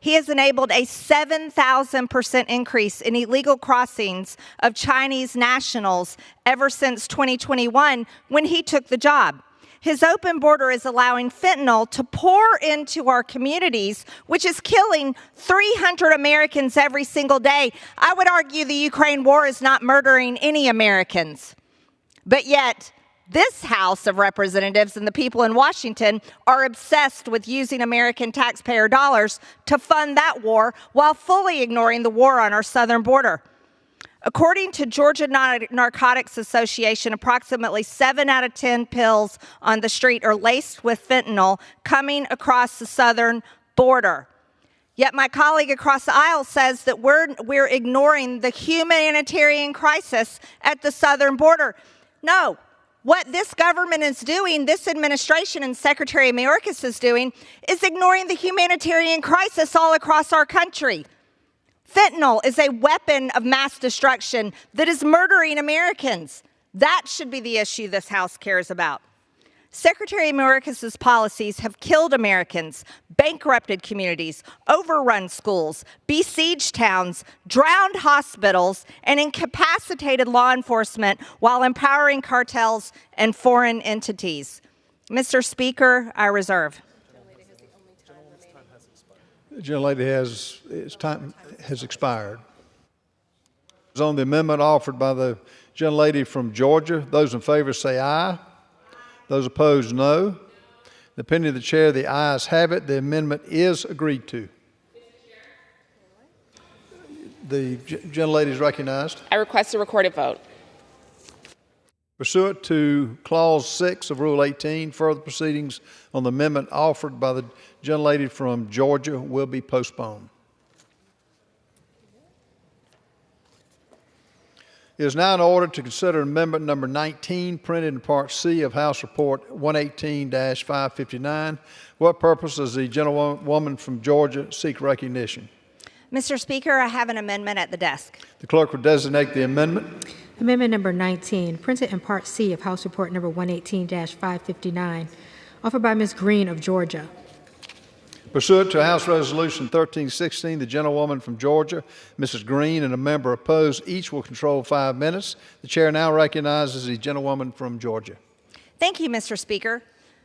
He has enabled a 7,000% increase in illegal crossings of Chinese nationals ever since 2021 when he took the job. His open border is allowing fentanyl to pour into our communities, which is killing 300 Americans every single day. I would argue the Ukraine war is not murdering any Americans. But yet, this House of Representatives and the people in Washington are obsessed with using American taxpayer dollars to fund that war while fully ignoring the war on our southern border. According to Georgia Narcotics Association, approximately 7 out of 10 pills on the street are laced with fentanyl coming across the southern border. Yet my colleague across the aisle says that we're ignoring the humanitarian crisis at the southern border. No. What this government is doing, this administration and Secretary Mayorkas is doing, is ignoring the humanitarian crisis all across our country. Fentanyl is a weapon of mass destruction that is murdering Americans. That should be the issue this House cares about. Secretary Mayorkas' policies have killed Americans, bankrupted communities, overrun schools, besieged towns, drowned hospitals, and incapacitated law enforcement while empowering cartels and foreign entities. Mr. Speaker, I reserve. The gentlelady its time has expired. On the amendment offered by the gentlelady from Georgia, those in favor say aye. Those opposed, no. The opinion of the chair, the ayes have it. The amendment is agreed to. The gentlelady is recognized. I request a recorded vote. Pursuant to Clause 6 of Rule 18, further proceedings on the amendment offered by the gentlelady from Georgia will be postponed. It is now in order to consider amendment number 19, printed in Part C of House Report 118-559. What purpose does the gentlewoman from Georgia seek recognition? Mr. Speaker, I have an amendment at the desk. The clerk will designate the amendment. Amendment number 19, printed in Part C of House Report number 118-559, offered by Ms. Green of Georgia. Pursuant to House Resolution 1316, the gentlewoman from Georgia, Mrs. Green, and a member opposed, each will control 5 minutes. The chair now recognizes the gentlewoman from Georgia. Thank you, Mr. Speaker.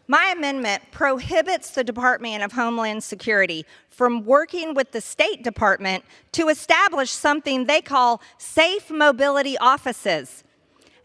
My amendment prohibits the Department of Homeland Security from working with the State Department to establish something they call safe mobility offices.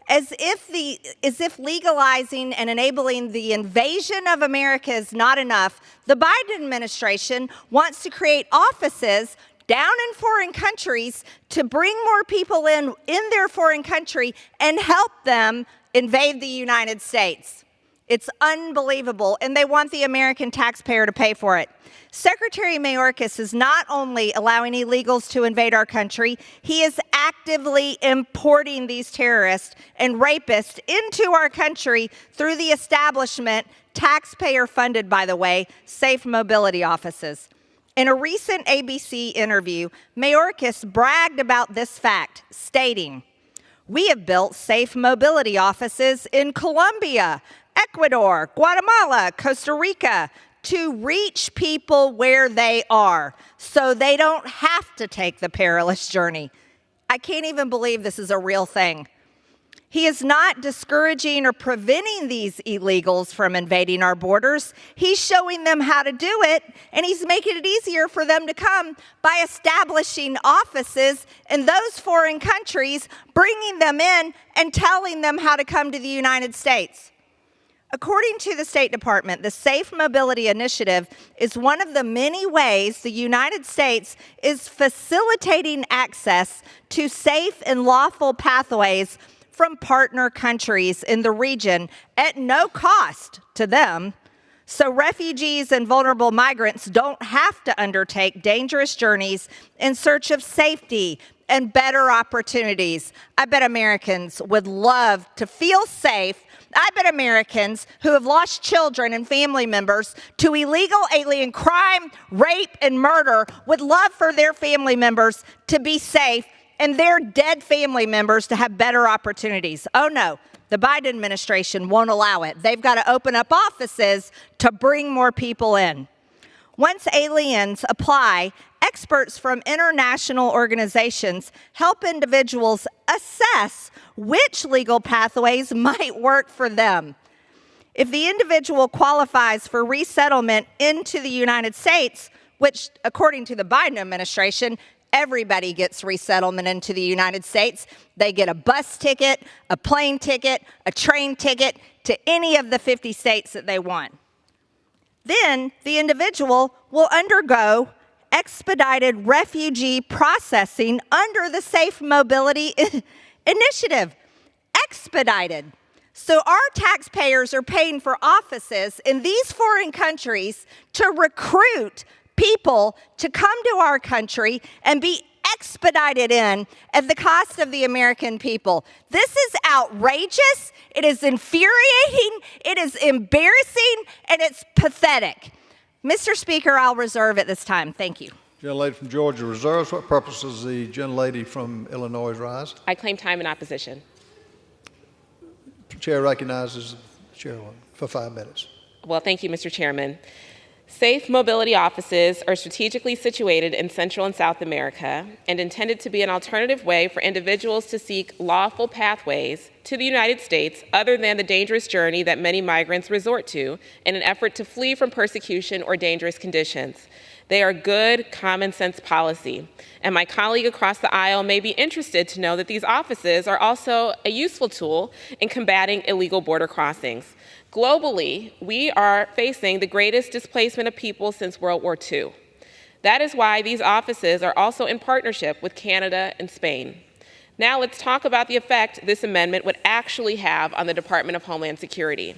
As if legalizing and enabling the invasion of America is not enough, the Biden administration wants to create offices down in foreign countries to bring more people in their foreign country and help them invade the United States. It's unbelievable, and they want the American taxpayer to pay for it. Secretary Mayorkas is not only allowing illegals to invade our country, he is actively importing these terrorists and rapists into our country through the establishment, taxpayer-funded, by the way, safe mobility offices. In a recent ABC interview, Mayorkas bragged about this fact, stating, "We have built safe mobility offices in Colombia, Ecuador, Guatemala, Costa Rica, to reach people where they are so they don't have to take the perilous journey." I can't even believe this is a real thing. He is not discouraging or preventing these illegals from invading our borders. He's showing them how to do it, and he's making it easier for them to come by establishing offices in those foreign countries, bringing them in and telling them how to come to the United States. According to the State Department, the Safe Mobility Initiative is one of the many ways the United States is facilitating access to safe and lawful pathways from partner countries in the region at no cost to them, so refugees and vulnerable migrants don't have to undertake dangerous journeys in search of safety and better opportunities. I bet Americans would love to feel safe. I bet Americans who have lost children and family members to illegal alien crime, rape, and murder would love for their family members to be safe and their dead family members to have better opportunities. Oh no, the Biden administration won't allow it. They've got to open up offices to bring more people in. Once aliens apply, experts from international organizations help individuals assess which legal pathways might work for them. If the individual qualifies for resettlement into the United States, which according to the Biden administration, everybody gets resettlement into the United States. They get a bus ticket, a plane ticket, a train ticket to any of the 50 states that they want. Then the individual will undergo expedited refugee processing under the Safe Mobility Initiative. Expedited. So our taxpayers are paying for offices in these foreign countries to recruit people to come to our country and be expedited in at the cost of the American people. This is outrageous, it is infuriating, it is embarrassing, and it's pathetic. Mr. Speaker, I'll reserve at this time. Thank you. Gentlelady from Georgia reserves. What purpose does the gentlelady from Illinois rise? I claim time in opposition. The chair recognizes the chairwoman for 5 minutes. Well, thank you, Mr. Chairman. Safe mobility offices are strategically situated in Central and South America and intended to be an alternative way for individuals to seek lawful pathways to the United States other than the dangerous journey that many migrants resort to in an effort to flee from persecution or dangerous conditions. They are good, common sense policy, and my colleague across the aisle may be interested to know that these offices are also a useful tool in combating illegal border crossings. Globally, we are facing the greatest displacement of people since World War II. That is why these offices are also in partnership with Canada and Spain. Now let's talk about the effect this amendment would actually have on the Department of Homeland Security.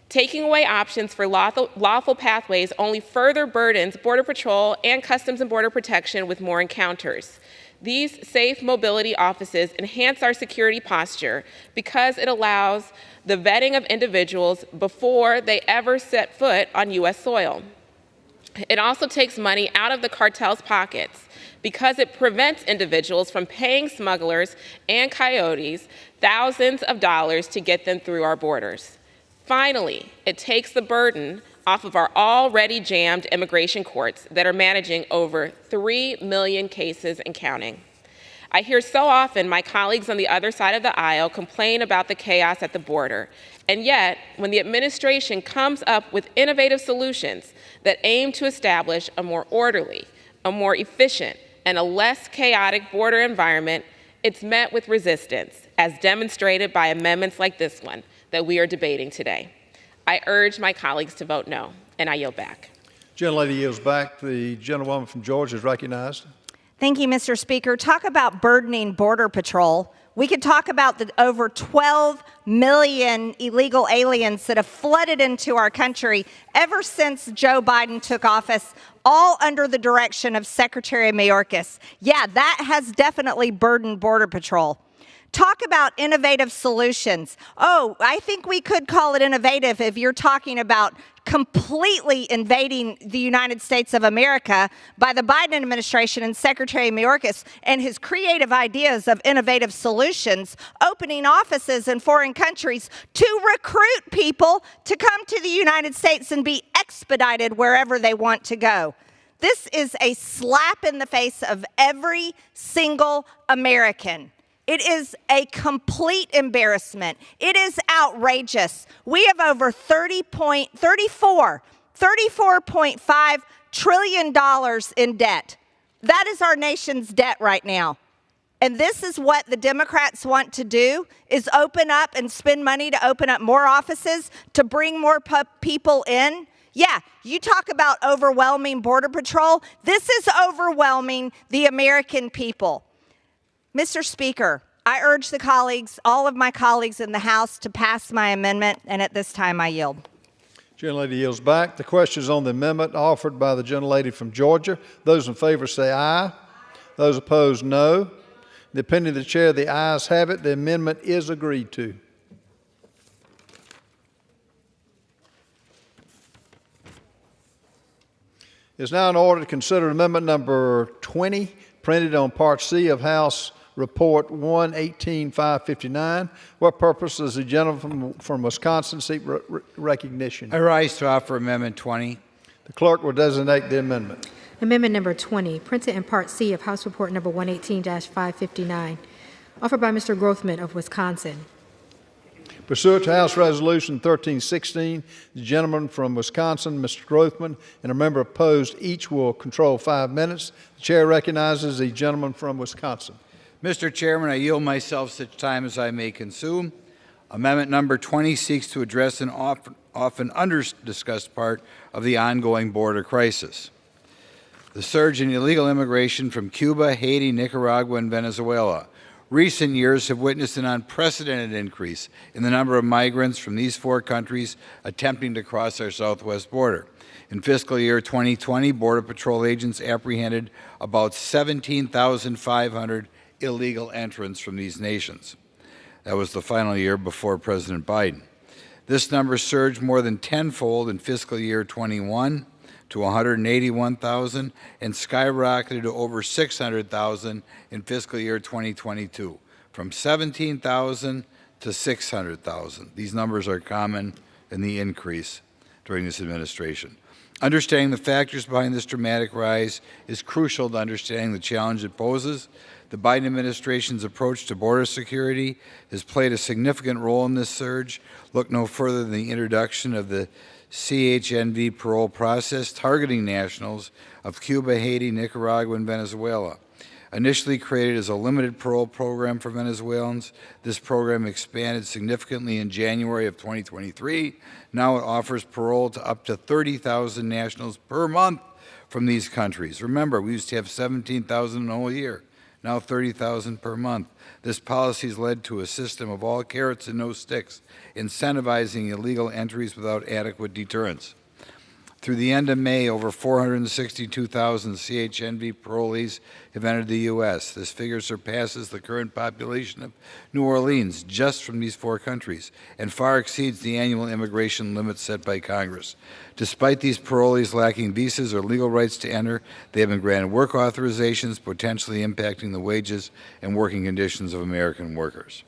Taking away options for lawful pathways only further burdens Border Patrol and Customs and Border Protection with more encounters. These safe mobility offices enhance our security posture because it allows the vetting of individuals before they ever set foot on U.S. soil. It also takes money out of the cartel's pockets because it prevents individuals from paying smugglers and coyotes thousands of dollars to get them through our borders. Finally, it takes the burden off of our already jammed immigration courts that are managing over 3 million cases and counting. I hear so often my colleagues on the other side of the aisle complain about the chaos at the border, and yet when the administration comes up with innovative solutions that aim to establish a more orderly, a more efficient, and a less chaotic border environment, it's met with resistance, as demonstrated by amendments like this one that we are debating today. I urge my colleagues to vote no, and I yield back. Gentlelady yields back. The gentlewoman from Georgia is recognized. Thank you, Mr. Speaker. Talk about burdening Border Patrol. We could talk about the over 12 million illegal aliens that have flooded into our country ever since Joe Biden took office, all under the direction of Secretary Mayorkas. Yeah, that has definitely burdened Border Patrol. Talk about innovative solutions. Oh, I think we could call it innovative if you're talking about completely invading the United States of America by the Biden administration and Secretary Mayorkas and his creative ideas of innovative solutions, opening offices in foreign countries to recruit people to come to the United States and be expedited wherever they want to go. This is a slap in the face of every single American. It is a complete embarrassment. It is outrageous. We have over $34.5 trillion in debt. That is our nation's debt right now. And this is what the Democrats want to do, is open up and spend money to open up more offices, to bring more people in. Yeah, you talk about overwhelming Border Patrol. This is overwhelming the American people. Mr. Speaker, I urge the colleagues, all of my colleagues in the House, to pass my amendment, and at this time I yield. Gentlelady yields back. The question is on the amendment offered by the gentlelady from Georgia. Those in favor say aye. Those opposed, no. In the opinion of the chair, the ayes have it. The amendment is agreed to. It is now in order to consider amendment number 20, printed on Part C of House Report 118-559. What purpose does the gentleman from Wisconsin seek recognition? I rise to offer Amendment 20. The clerk will designate the amendment. Amendment number 20, printed in Part C of House Report number 118-559, offered by Mr. Grothman of Wisconsin. Pursuant to House Resolution 1316, the gentleman from Wisconsin, Mr. Grothman, and a member opposed each will control 5 minutes. The chair recognizes the gentleman from Wisconsin. Mr. Chairman, I yield myself such time as I may consume. Amendment number 20 seeks to address an often under-discussed part of the ongoing border crisis: the surge in illegal immigration from Cuba, Haiti, Nicaragua, and Venezuela. Recent years have witnessed an unprecedented increase in the number of migrants from these 4 countries attempting to cross our southwest border. In fiscal year 2020, Border Patrol agents apprehended about 17,500 illegal entrants from these nations. That was the final year before President Biden. This number surged more than tenfold in fiscal year 21 to 181,000 and skyrocketed to over 600,000 in fiscal year 2022, from 17,000 to 600,000. These numbers are common in the increase during this administration. Understanding the factors behind this dramatic rise is crucial to understanding the challenge it poses. The Biden administration's approach to border security has played a significant role in this surge. Look no further than the introduction of the CHNV parole process targeting nationals of Cuba, Haiti, Nicaragua, and Venezuela. Initially created as a limited parole program for Venezuelans, this program expanded significantly in January of 2023. Now it offers parole to up to 30,000 nationals per month from these countries. Remember, we used to have 17,000 in a whole year, now 30,000 per month. This policy has led to a system of all carrots and no sticks, incentivizing illegal entries without adequate deterrence. Through the end of May, over 462,000 CHNV parolees have entered the U.S. This figure surpasses the current population of New Orleans just from these 4 countries and far exceeds the annual immigration limit set by Congress. Despite these parolees lacking visas or legal rights to enter, they have been granted work authorizations, potentially impacting the wages and working conditions of American workers.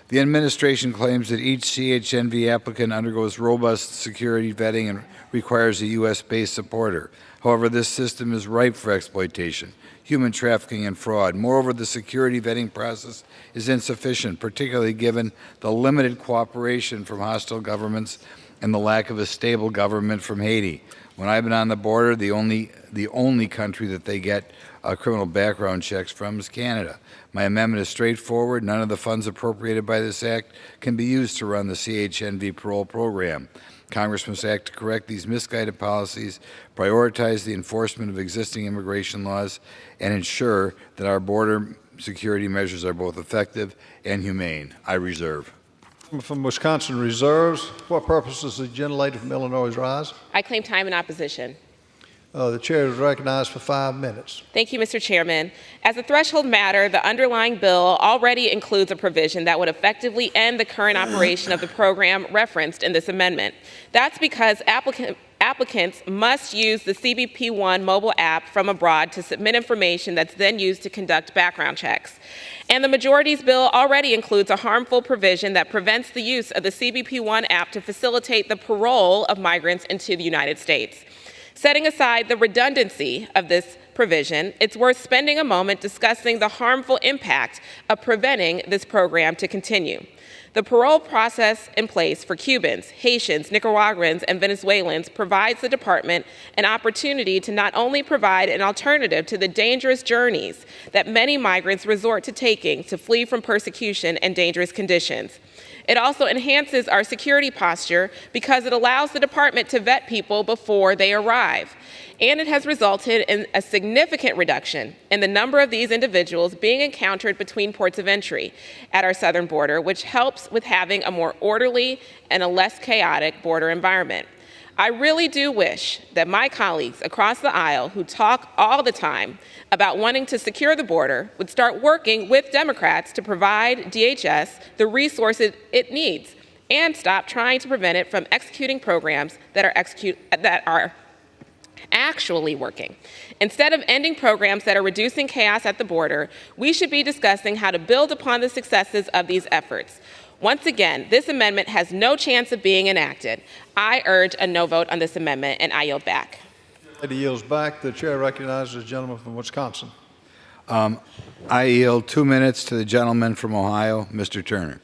The administration claims that each CHNV applicant undergoes robust security vetting and requires a U.S.-based supporter. However, this system is ripe for exploitation, human trafficking, and fraud. Moreover, the security vetting process is insufficient, particularly given the limited cooperation from hostile governments and the lack of a stable government from Haiti. When I've been on the border, the only country that they get criminal background checks from is Canada. My amendment is straightforward. None of the funds appropriated by this act can be used to run the CHNV parole program. Congress must act to correct these misguided policies, prioritize the enforcement of existing immigration laws, and ensure that our border security measures are both effective and humane. I reserve. From Wisconsin reserves. What purpose does the gentlelady from Illinois rise? I claim time in opposition. The chair is recognized for 5 minutes. Thank you, Mr. Chairman. As a threshold matter, the underlying bill already includes a provision that would effectively end the current operation of the program referenced in this amendment. That's because applicants must use the CBP One mobile app from abroad to submit information that's then used to conduct background checks. And the majority's bill already includes a harmful provision that prevents the use of the CBP One app to facilitate the parole of migrants into the United States. Setting aside the redundancy of this provision, it's worth spending a moment discussing the harmful impact of preventing this program to continue. The parole process in place for Cubans, Haitians, Nicaraguans, and Venezuelans provides the department an opportunity to not only provide an alternative to the dangerous journeys that many migrants resort to taking to flee from persecution and dangerous conditions. It also enhances our security posture because it allows the department to vet people before they arrive. And it has resulted in a significant reduction in the number of these individuals being encountered between ports of entry at our southern border, which helps with having a more orderly and a less chaotic border environment. I really do wish that my colleagues across the aisle who talk all the time about wanting to secure the border would start working with Democrats to provide DHS the resources it needs and stop trying to prevent it from executing programs that are actually working. Instead of ending programs that are reducing chaos at the border, we should be discussing how to build upon the successes of these efforts. Once again, this amendment has no chance of being enacted. I urge a no vote on this amendment, and I yield back. The lady yields back. The chair recognizes the gentleman from Wisconsin. I yield 2 minutes to the gentleman from Ohio, Mr. Turner.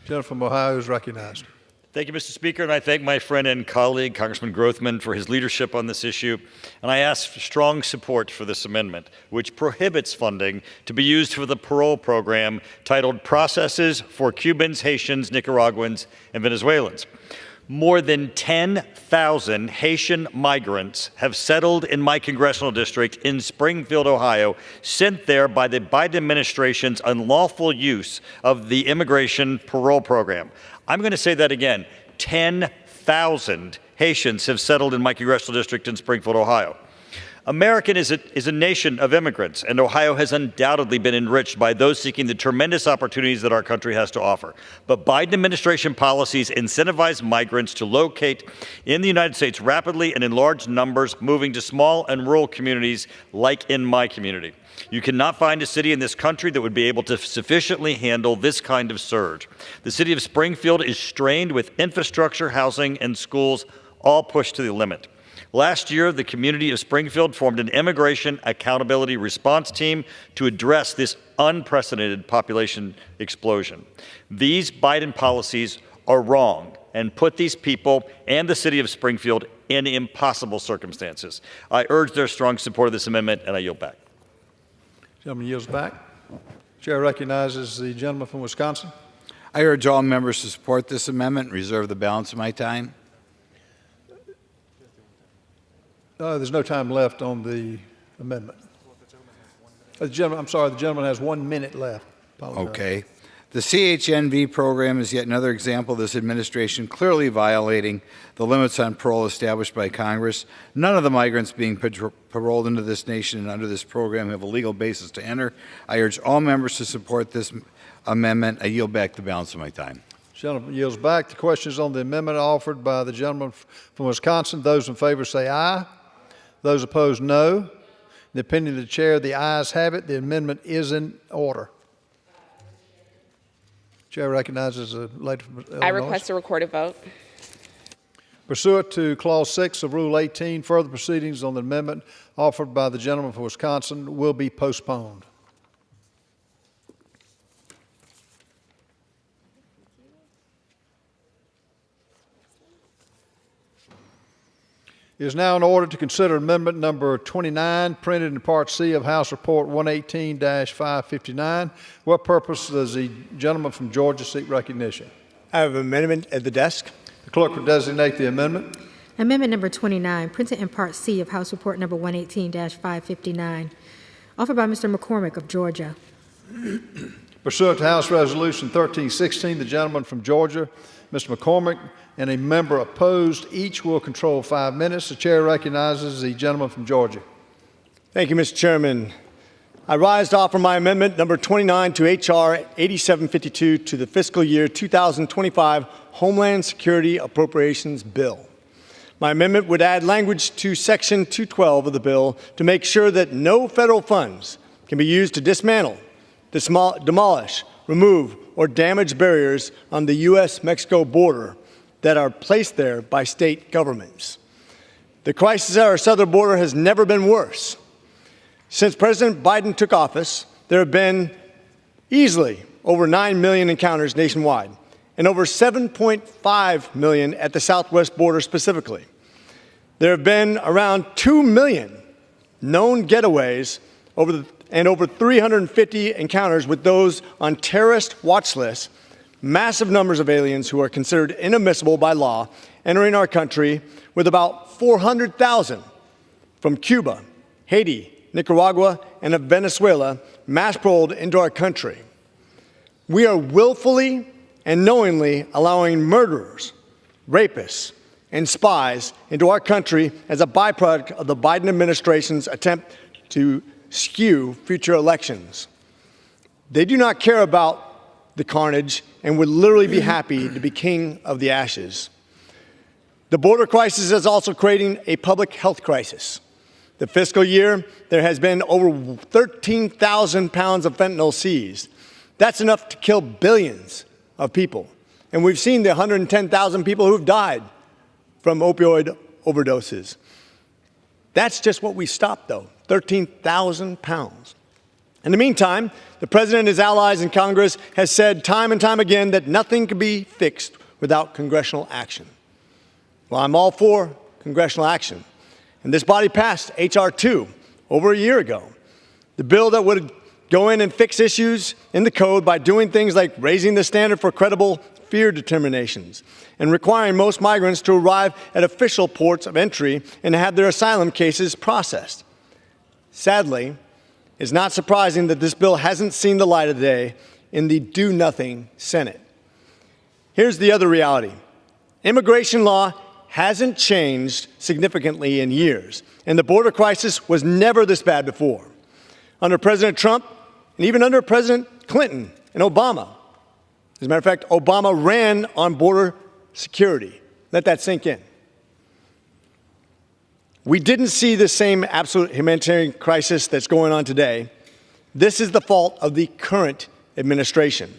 Gentleman from Ohio is recognized. Thank you, Mr. Speaker, and I thank my friend and colleague, Congressman Grothman, for his leadership on this issue. And I ask for strong support for this amendment, which prohibits funding to be used for the parole program titled Processes for Cubans, Haitians, Nicaraguans, and Venezuelans. More than 10,000 Haitian migrants have settled in my congressional district in Springfield, Ohio, sent there by the Biden administration's unlawful use of the immigration parole program. I'm going to say that again. 10,000 Haitians have settled in my congressional district in Springfield, Ohio. America is a nation of immigrants, and Ohio has undoubtedly been enriched by those seeking the tremendous opportunities that our country has to offer. But Biden administration policies incentivize migrants to locate in the United States rapidly and in large numbers, moving to small and rural communities like in my community. You cannot find a city in this country that would be able to sufficiently handle this kind of surge. The city of Springfield is strained with infrastructure, housing, and schools all pushed to the limit. Last year, the community of Springfield formed an immigration accountability response team to address this unprecedented population explosion. These Biden policies are wrong and put these people and the city of Springfield in impossible circumstances. I urge their strong support of this amendment, and I yield back. Gentleman yields back. Chair recognizes the gentleman from Wisconsin. I urge all members to support this amendment and reserve the balance of my time. There's no time left on the amendment. The gentleman has 1 minute left. Apologize. Okay. The CHNV program is yet another example of this administration clearly violating the limits on parole established by Congress. None of the migrants being paroled into this nation and under this program have a legal basis to enter. I urge all members to support this amendment. I yield back the balance of my time. Gentleman yields back. The question is on the amendment offered by the gentleman from Wisconsin. Those in favor say aye. Those opposed, no. In the opinion of the chair, the ayes have it. The amendment is in order. Chair recognizes the lady from Illinois. I request a recorded vote. Pursuant to Clause 6 of Rule 18, further proceedings on the amendment offered by the gentleman from Wisconsin will be postponed. It is now in order to consider amendment number 29, printed in Part C of House Report 118-559. What purpose does the gentleman from Georgia seek recognition? I have an amendment at the desk. The clerk will designate the amendment. Amendment number 29, printed in Part C of House Report number 118-559, offered by Mr. McCormick of Georgia. Pursuant to House Resolution 1316, the gentleman from Georgia, Mr. McCormick, and a member opposed, each will control 5 minutes. The chair recognizes the gentleman from Georgia. Thank you, Mr. Chairman. I rise to offer my amendment number 29 to H.R. 8752 to the fiscal year 2025 Homeland Security Appropriations Bill. My amendment would add language to Section 212 of the bill to make sure that no federal funds can be used to dismantle, demolish, remove, or damage barriers on the U.S.-Mexico border that are placed there by state governments. The crisis at our southern border has never been worse. Since President Biden took office, there have been easily over 9 million encounters nationwide and over 7.5 million at the southwest border specifically. There have been around 2 million known getaways and over 350 encounters with those on terrorist watch lists, massive numbers of aliens who are considered inadmissible by law entering our country, with about 400,000 from Cuba, Haiti, Nicaragua, and Venezuela mass paroled into our country. We are willfully and knowingly allowing murderers, rapists, and spies into our country as a byproduct of the Biden administration's attempt to skew future elections. They do not care about the carnage and would literally be happy to be king of the ashes. The border crisis is also creating a public health crisis. The fiscal year, there has been over 13,000 pounds of fentanyl seized. That's enough to kill billions of people. And we've seen the 110,000 people who've died from opioid overdoses. That's just what we stopped, though, 13,000 pounds. In the meantime, the President and his allies in Congress has said time and time again that nothing can be fixed without congressional action. Well, I'm all for congressional action. And this body passed H.R. 2 over a year ago, the bill that would go in and fix issues in the code by doing things like raising the standard for credible fear determinations and requiring most migrants to arrive at official ports of entry and have their asylum cases processed. Sadly, it's not surprising that this bill hasn't seen the light of day in the do-nothing Senate. Here's the other reality. Immigration law hasn't changed significantly in years, and the border crisis was never this bad before. Under President Trump, and even under President Clinton and Obama. As a matter of fact, Obama ran on border security. Let that sink in. We didn't see the same absolute humanitarian crisis that's going on today. This is the fault of the current administration.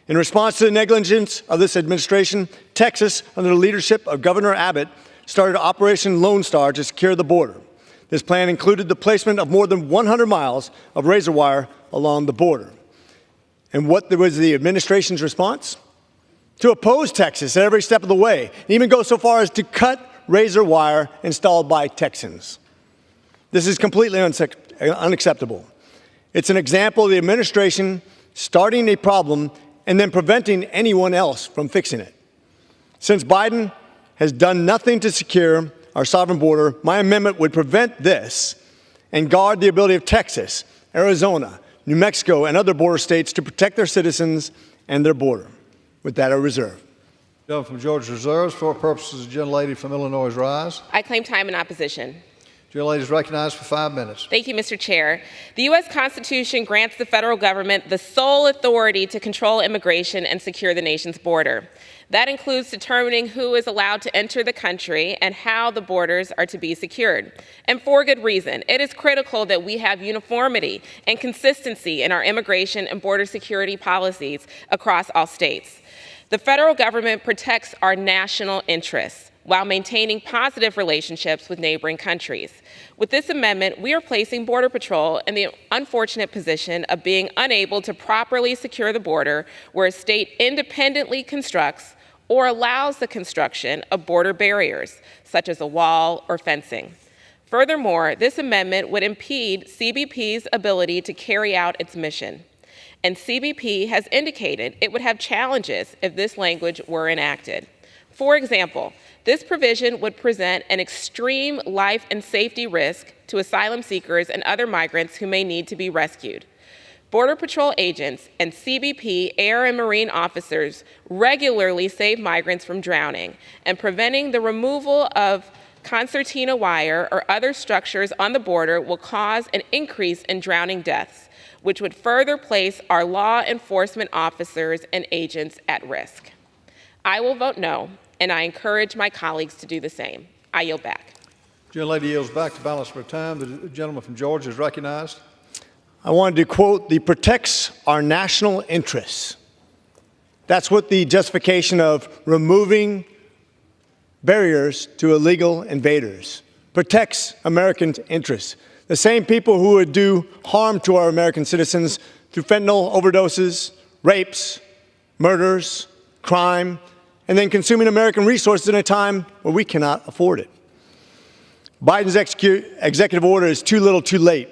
In response to the negligence of this administration, Texas, under the leadership of Governor Abbott, started Operation Lone Star to secure the border. This plan included the placement of more than 100 miles of razor wire along the border. And what was the administration's response? To oppose Texas at every step of the way, and even go so far as to cut razor wire installed by Texans. This is completely unacceptable. It's an example of the administration starting a problem and then preventing anyone else from fixing it. Since Biden has done nothing to secure our sovereign border, my amendment would prevent this and guard the ability of Texas, Arizona, New Mexico, and other border states to protect their citizens and their border. With that, I reserve. Gentleman from Georgia reserves. For purposes, the gentlelady from Illinois rise. I claim time in opposition. Gentlelady is recognized for 5 minutes. Thank you, Mr. Chair. The U.S. Constitution grants the federal government the sole authority to control immigration and secure the nation's border. That includes determining who is allowed to enter the country and how the borders are to be secured. And for good reason. It is critical that we have uniformity and consistency in our immigration and border security policies across all states. The federal government protects our national interests while maintaining positive relationships with neighboring countries. With this amendment, we are placing Border Patrol in the unfortunate position of being unable to properly secure the border where a state independently constructs or allows the construction of border barriers, such as a wall or fencing. Furthermore, this amendment would impede CBP's ability to carry out its mission. And CBP has indicated it would have challenges if this language were enacted. For example, this provision would present an extreme life and safety risk to asylum seekers and other migrants who may need to be rescued. Border Patrol agents and CBP air and marine officers regularly save migrants from drowning, and preventing the removal of concertina wire or other structures on the border will cause an increase in drowning deaths, which would further place our law enforcement officers and agents at risk. I will vote no, and I encourage my colleagues to do the same. I yield back. Gentlelady yields back to balance for time. The gentleman from Georgia is recognized. I wanted to quote, "The protects our national interests." That's what the justification of removing barriers to illegal invaders protects American interests. The same people who would do harm to our American citizens through fentanyl overdoses, rapes, murders, crime, and then consuming American resources in a time where we cannot afford it. Biden's executive order is too little too late.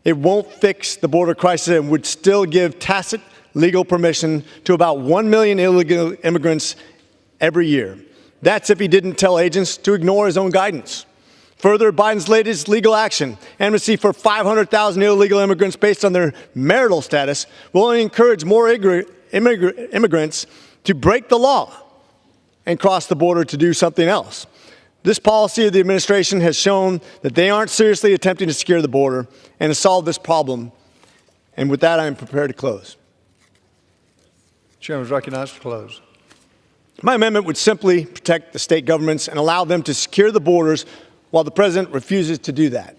It won't fix the border crisis and would still give tacit legal permission to about 1 million illegal immigrants every year. That's if he didn't tell agents to ignore his own guidance. Further, Biden's latest legal action, amnesty for 500,000 illegal immigrants based on their marital status, will only encourage more immigrants to break the law and cross the border to do something else. This policy of the administration has shown that they aren't seriously attempting to secure the border and to solve this problem. And with that, I am prepared to close. Chairman is recognized to close. My amendment would simply protect the state governments and allow them to secure the borders while the president refuses to do that.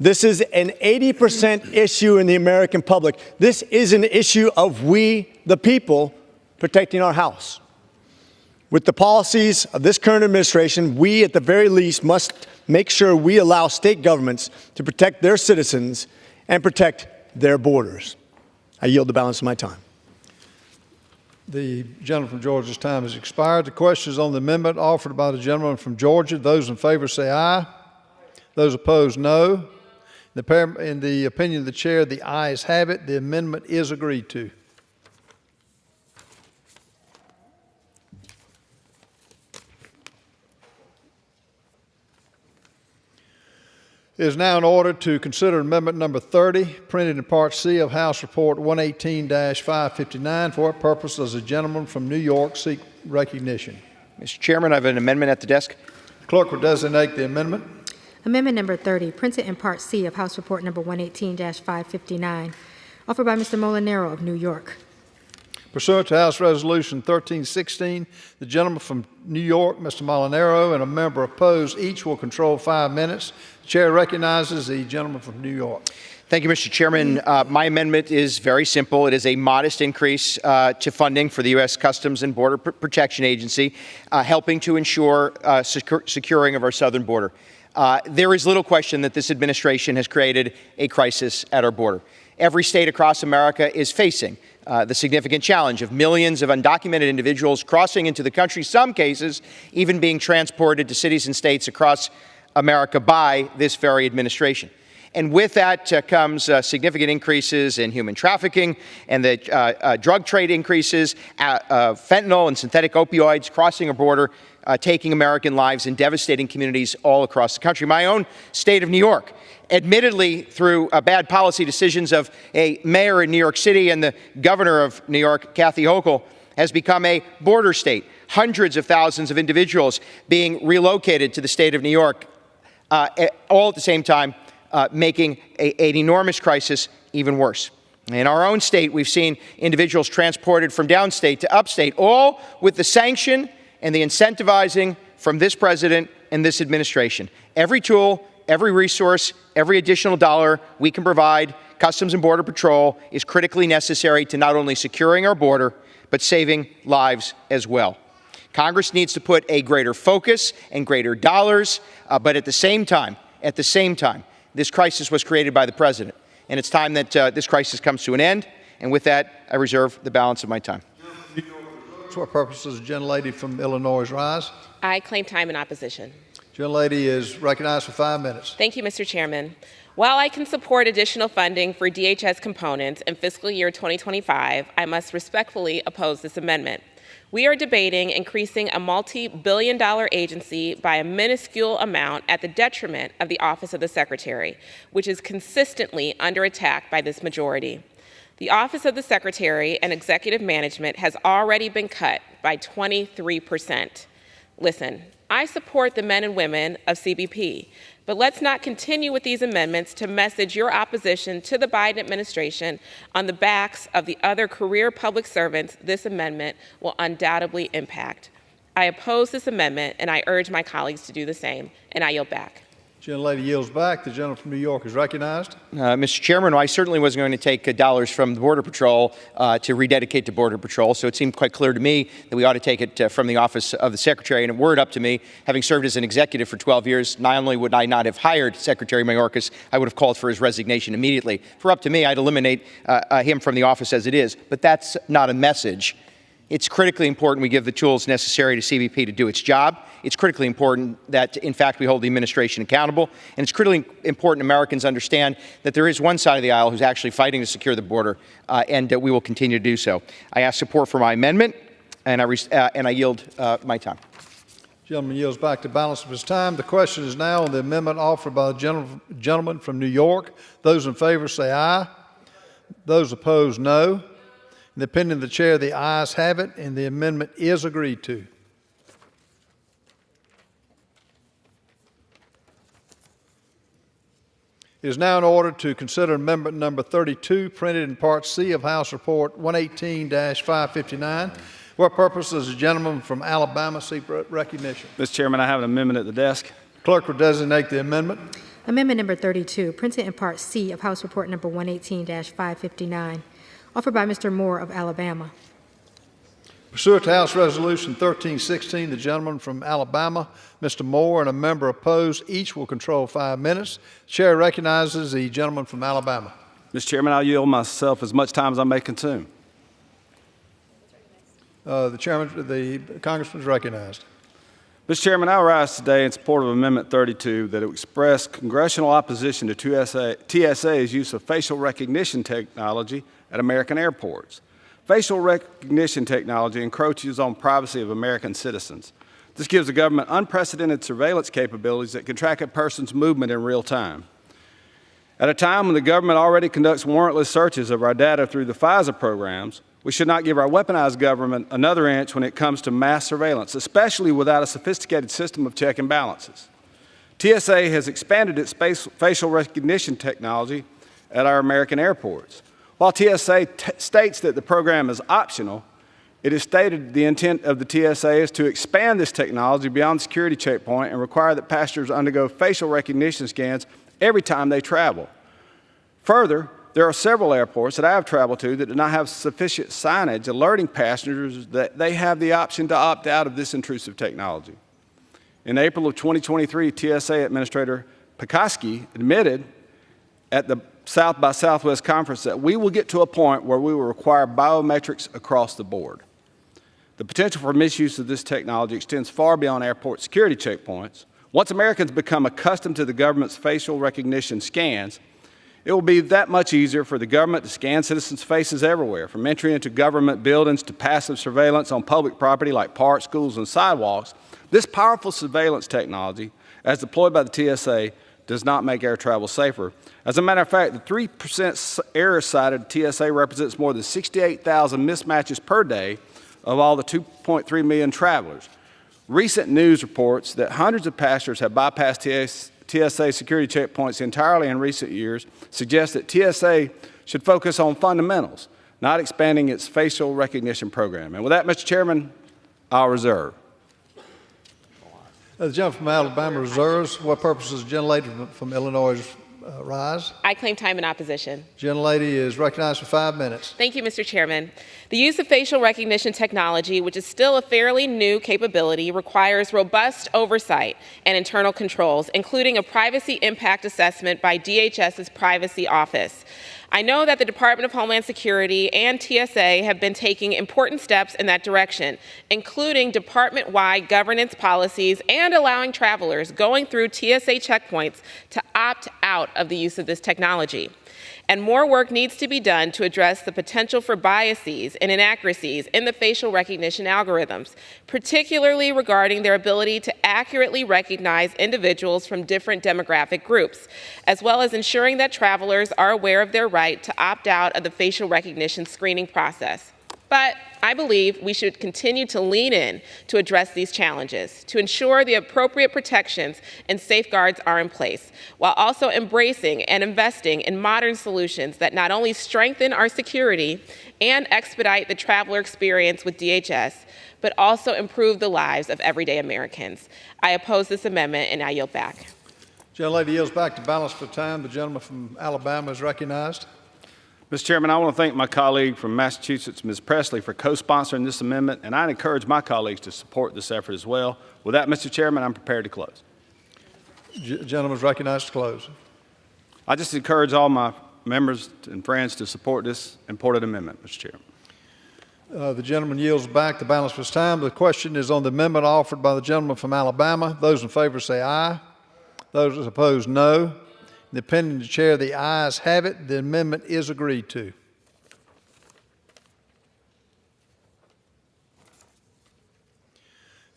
This is an 80% issue in the American public. This is an issue of we, the people, protecting our house. With the policies of this current administration, we at the very least must make sure we allow state governments to protect their citizens and protect their borders. I yield the balance of my time. The gentleman from Georgia's time has expired. The question is on the amendment offered by the gentleman from Georgia. Those in favor say aye. Those opposed, no. In the opinion of the chair, the ayes have it. The amendment is agreed to. It is now in order to consider amendment number 30, printed in Part C of House Report 118-559. For what purpose does the gentleman from New York seek recognition? Mr. Chairman, I have an amendment at the desk. The clerk will designate the amendment. Amendment number 30, printed in Part C of House Report number 118-559, offered by Mr. Molinaro of New York. Pursuant to House Resolution 1316, the gentleman from New York, Mr. Molinaro, and a member opposed each will control 5 minutes. The chair recognizes the gentleman from New York. Thank you, Mr. Chairman. My amendment is very simple. It is a modest increase to funding for the U.S. Customs and Border Protection Agency, helping to ensure securing of our southern border. There is little question that this administration has created a crisis at our border. Every state across America is facing the significant challenge of millions of undocumented individuals crossing into the country, some cases even being transported to cities and states across America by this very administration. And with that comes significant increases in human trafficking and the drug trade increases, fentanyl and synthetic opioids crossing our border, taking American lives and devastating communities all across the country. My own state of New York, admittedly through bad policy decisions of a mayor in New York City and the governor of New York, Kathy Hochul, has become a border state. Hundreds of thousands of individuals being relocated to the state of New York, all at the same time, making an enormous crisis even worse. In our own state, we've seen individuals transported from downstate to upstate, all with the sanction and the incentivizing from this president and this administration. Every tool, every resource, every additional dollar we can provide Customs and Border Patrol is critically necessary to not only securing our border, but saving lives as well. Congress needs to put a greater focus and greater dollars, but at the same time, this crisis was created by the president, and it's time that this crisis comes to an end. And with that, I reserve the balance of my time. For what purposes, the gentlelady from Illinois rise? I claim time in opposition. Gentlelady is recognized for 5 minutes. Thank you, Mr. Chairman. While I can support additional funding for DHS components in fiscal year 2025, I must respectfully oppose this amendment. We are debating increasing a multi-billion-dollar agency by a minuscule amount at the detriment of the Office of the Secretary, which is consistently under attack by this majority. The Office of the Secretary and Executive Management has already been cut by 23%. Listen, I support the men and women of CBP, but let's not continue with these amendments to message your opposition to the Biden administration on the backs of the other career public servants this amendment will undoubtedly impact. I oppose this amendment, and I urge my colleagues to do the same, and I yield back. Gentlelady yields back. The gentleman from New York is recognized. Mr. Chairman, I certainly wasn't going to take dollars from the Border Patrol to rededicate to Border Patrol, so it seemed quite clear to me that we ought to take it from the Office of the Secretary. And a word up to me, having served as an executive for 12 years, not only would I not have hired Secretary Mayorkas, I would have called for his resignation immediately. For up to me, I'd eliminate him from the office as it is. But that's not a message. It's critically important we give the tools necessary to CBP to do its job. It's critically important that, in fact, we hold the administration accountable. And it's critically important Americans understand that there is one side of the aisle who's actually fighting to secure the border, and we will continue to do so. I ask support for my amendment, and I yield my time. The gentleman yields back the balance of his time. The question is now on the amendment offered by the gentleman from New York. Those in favor say aye. Those opposed, no. In the opinion of the chair, the ayes have it, and the amendment is agreed to. It is now in order to consider amendment number 32, printed in Part C of House Report 118-559. What purpose does the gentleman from Alabama seek recognition? Mr. Chairman, I have an amendment at the desk. Clerk will designate the amendment. Amendment number 32, printed in Part C of House Report number 118-559, offered by Mr. Moore of Alabama. Pursuant to House Resolution 1316, the gentleman from Alabama, Mr. Moore, and a member opposed, each will control 5 minutes. The chair recognizes the gentleman from Alabama. Mr. Chairman, I'll yield myself as much time as I may consume. The congressman is recognized. Mr. Chairman, I rise today in support of Amendment 32 that express congressional opposition to TSA's use of facial recognition technology at American airports. Facial recognition technology encroaches on privacy of American citizens. This gives the government unprecedented surveillance capabilities that can track a person's movement in real time. At a time when the government already conducts warrantless searches of our data through the FISA programs, we should not give our weaponized government another inch when it comes to mass surveillance, especially without a sophisticated system of check and balances. TSA has expanded its facial recognition technology at our American airports. While TSA states that the program is optional, it is stated the intent of the TSA is to expand this technology beyond the security checkpoint and require that passengers undergo facial recognition scans every time they travel. Further, there are several airports that I have traveled to that do not have sufficient signage alerting passengers that they have the option to opt out of this intrusive technology. In April of 2023, TSA Administrator Pekoski admitted at the South by Southwest conference that we will get to a point where we will require biometrics across the board. The potential for misuse of this technology extends far beyond airport security checkpoints. Once Americans become accustomed to the government's facial recognition scans, it will be that much easier for the government to scan citizens' faces everywhere, from entry into government buildings to passive surveillance on public property like parks, schools, and sidewalks. This powerful surveillance technology, as deployed by the TSA, does not make air travel safer. As a matter of fact, the 3% error cited TSA represents more than 68,000 mismatches per day of all the 2.3 million travelers. Recent news reports that hundreds of passengers have bypassed TSA security checkpoints entirely in recent years suggest that TSA should focus on fundamentals, not expanding its facial recognition program. And with that, Mr. Chairman, I'll reserve. The gentleman from Alabama reserves. What purpose does the gentlelady from Illinois rise? I claim time in opposition. Gentlelady is recognized for 5 minutes. Thank you, Mr. Chairman. The use of facial recognition technology, which is still a fairly new capability, requires robust oversight and internal controls, including a privacy impact assessment by DHS's Privacy Office. I know that the Department of Homeland Security and TSA have been taking important steps in that direction, including department-wide governance policies and allowing travelers going through TSA checkpoints to opt out of the use of this technology. And more work needs to be done to address the potential for biases and inaccuracies in the facial recognition algorithms, particularly regarding their ability to accurately recognize individuals from different demographic groups, as well as ensuring that travelers are aware of their right to opt out of the facial recognition screening process. But I believe we should continue to lean in to address these challenges, to ensure the appropriate protections and safeguards are in place, while also embracing and investing in modern solutions that not only strengthen our security and expedite the traveler experience with DHS, but also improve the lives of everyday Americans. I oppose this amendment, and I yield back. Gentlelady yields back to balance for time. The gentleman from Alabama is recognized. Mr. Chairman, I want to thank my colleague from Massachusetts, Ms. Presley, for co-sponsoring this amendment, and I encourage my colleagues to support this effort as well. With that, Mr. Chairman, I'm prepared to close. Gentleman is recognized to close. I just encourage all my members and friends to support this important amendment, Mr. Chairman. The gentleman yields back the balance for his time. The question is on the amendment offered by the gentleman from Alabama. Those in favor say aye. Those opposed, no. In the opinion of the chair, the ayes have it. The amendment is agreed to.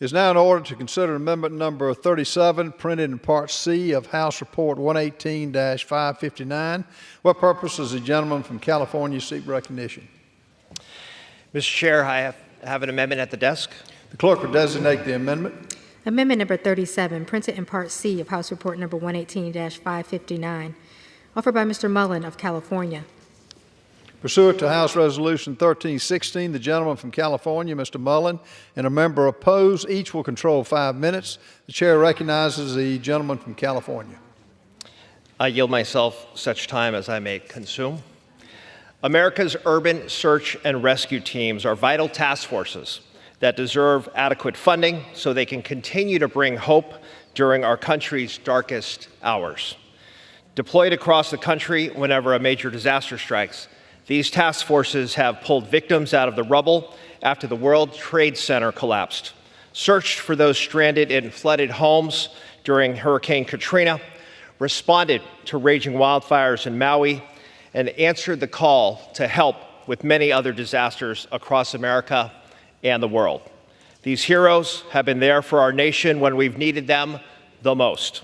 It is now in order to consider amendment number 37, printed in Part C of House Report 118-559. What purpose does the gentleman from California seek recognition? Mr. Chair, I have an amendment at the desk. The clerk will designate the amendment. Amendment number 37, printed in Part C of House Report number 118-559, offered by Mr. Mullen of California. Pursuant to House Resolution 1316, the gentleman from California, Mr. Mullen, and a member opposed, each will control 5 minutes. The chair recognizes the gentleman from California. I yield myself such time as I may consume. America's urban search and rescue teams are vital task forces that deserve adequate funding so they can continue to bring hope during our country's darkest hours. Deployed across the country whenever a major disaster strikes, these task forces have pulled victims out of the rubble after the World Trade Center collapsed, searched for those stranded in flooded homes during Hurricane Katrina, responded to raging wildfires in Maui, and answered the call to help with many other disasters across America and the world. These heroes have been there for our nation when we've needed them the most.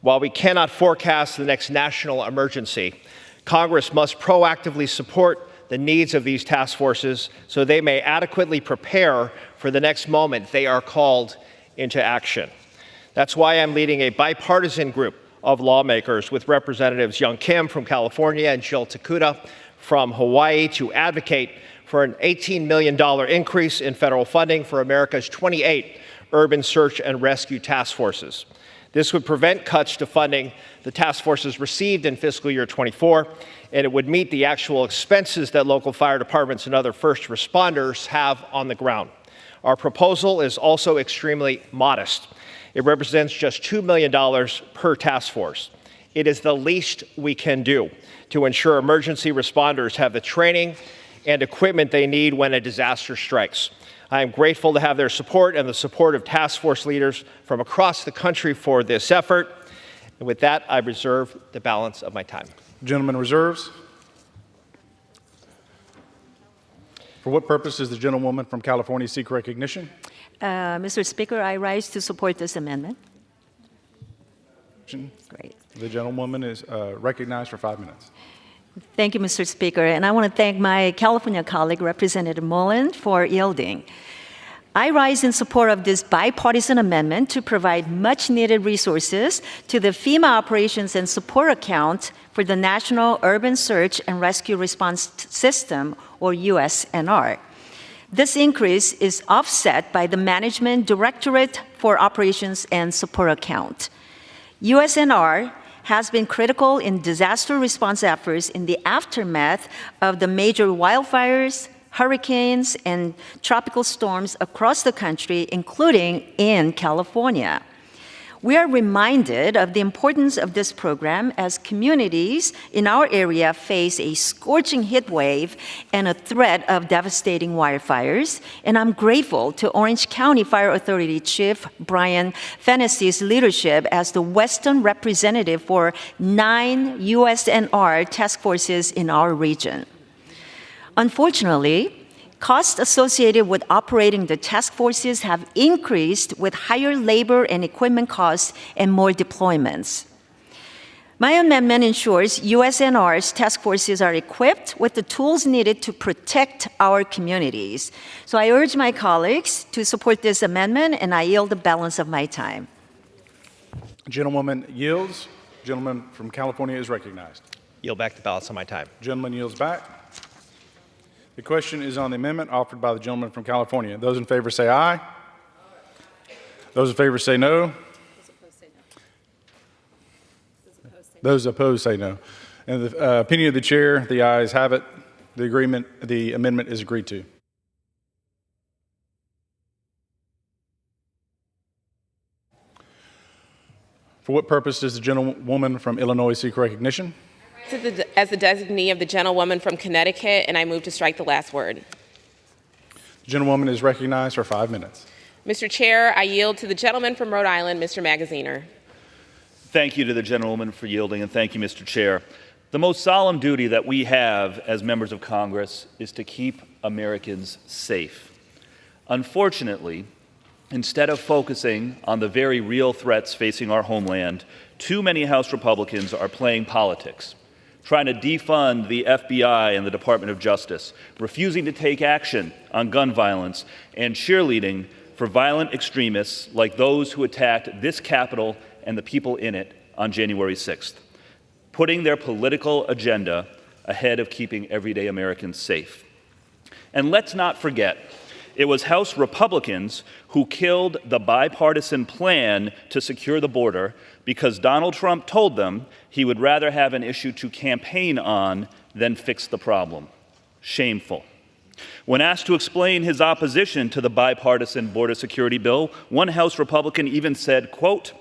While we cannot forecast the next national emergency, Congress must proactively support the needs of these task forces so they may adequately prepare for the next moment they are called into action. That's why I'm leading a bipartisan group of lawmakers with Representatives Young Kim from California and Jill Takuda from Hawaii to advocate for an $18 million increase in federal funding for America's 28 urban search and rescue task forces. This would prevent cuts to funding the task forces received in fiscal year 24, and it would meet the actual expenses that local fire departments and other first responders have on the ground. Our proposal is also extremely modest. It represents just $2 million per task force. It is the least we can do to ensure emergency responders have the training and equipment they need when a disaster strikes. I am grateful to have their support and the support of task force leaders from across the country for this effort. And with that, I reserve the balance of my time. Gentleman reserves. For what purpose does the gentlewoman from California seek recognition? Mr. Speaker, I rise to support this amendment. Great. The gentlewoman is recognized for 5 minutes. Thank you, Mr. Speaker. And I want to thank my California colleague, Representative Mullen, for yielding. I rise in support of this bipartisan amendment to provide much-needed resources to the FEMA Operations and Support Account for the National Urban Search and Rescue Response System, or USNR. This increase is offset by the Management Directorate for Operations and Support Account. USNR has been critical in disaster response efforts in the aftermath of the major wildfires, hurricanes, and tropical storms across the country, including in California. We are reminded of the importance of this program as communities in our area face a scorching heat wave and a threat of devastating wildfires. And I'm grateful to Orange County Fire Authority Chief Brian Fennessy's leadership as the Western representative for 9 USNR task forces in our region. Unfortunately, costs associated with operating the task forces have increased with higher labor and equipment costs and more deployments. My amendment ensures USNR's task forces are equipped with the tools needed to protect our communities. So I urge my colleagues to support this amendment, and I yield the balance of my time. Gentlewoman yields. Gentleman from California is recognized. Yield back the balance of my time. Gentleman yields back. The question is on the amendment offered by the gentleman from California. Those in favor say aye. Those in favor say no. Those opposed say no. And the opinion of the chair, the ayes have it. The amendment is agreed to. For what purpose does the gentlewoman from Illinois seek recognition? As the designee of the gentlewoman from Connecticut, and I move to strike the last word. The gentlewoman is recognized for 5 minutes. Mr. Chair, I yield to the gentleman from Rhode Island, Mr. Magaziner. Thank you to the gentlewoman for yielding, and thank you, Mr. Chair. The most solemn duty that we have as members of Congress is to keep Americans safe. Unfortunately, instead of focusing on the very real threats facing our homeland, too many House Republicans are playing politics, trying to defund the FBI and the Department of Justice, refusing to take action on gun violence, and cheerleading for violent extremists like those who attacked this Capitol and the people in it on January 6th, putting their political agenda ahead of keeping everyday Americans safe. And let's not forget, it was House Republicans who killed the bipartisan plan to secure the border because Donald Trump told them he would rather have an issue to campaign on than fix the problem. Shameful. When asked to explain his opposition to the bipartisan border security bill, one House Republican even said, quote,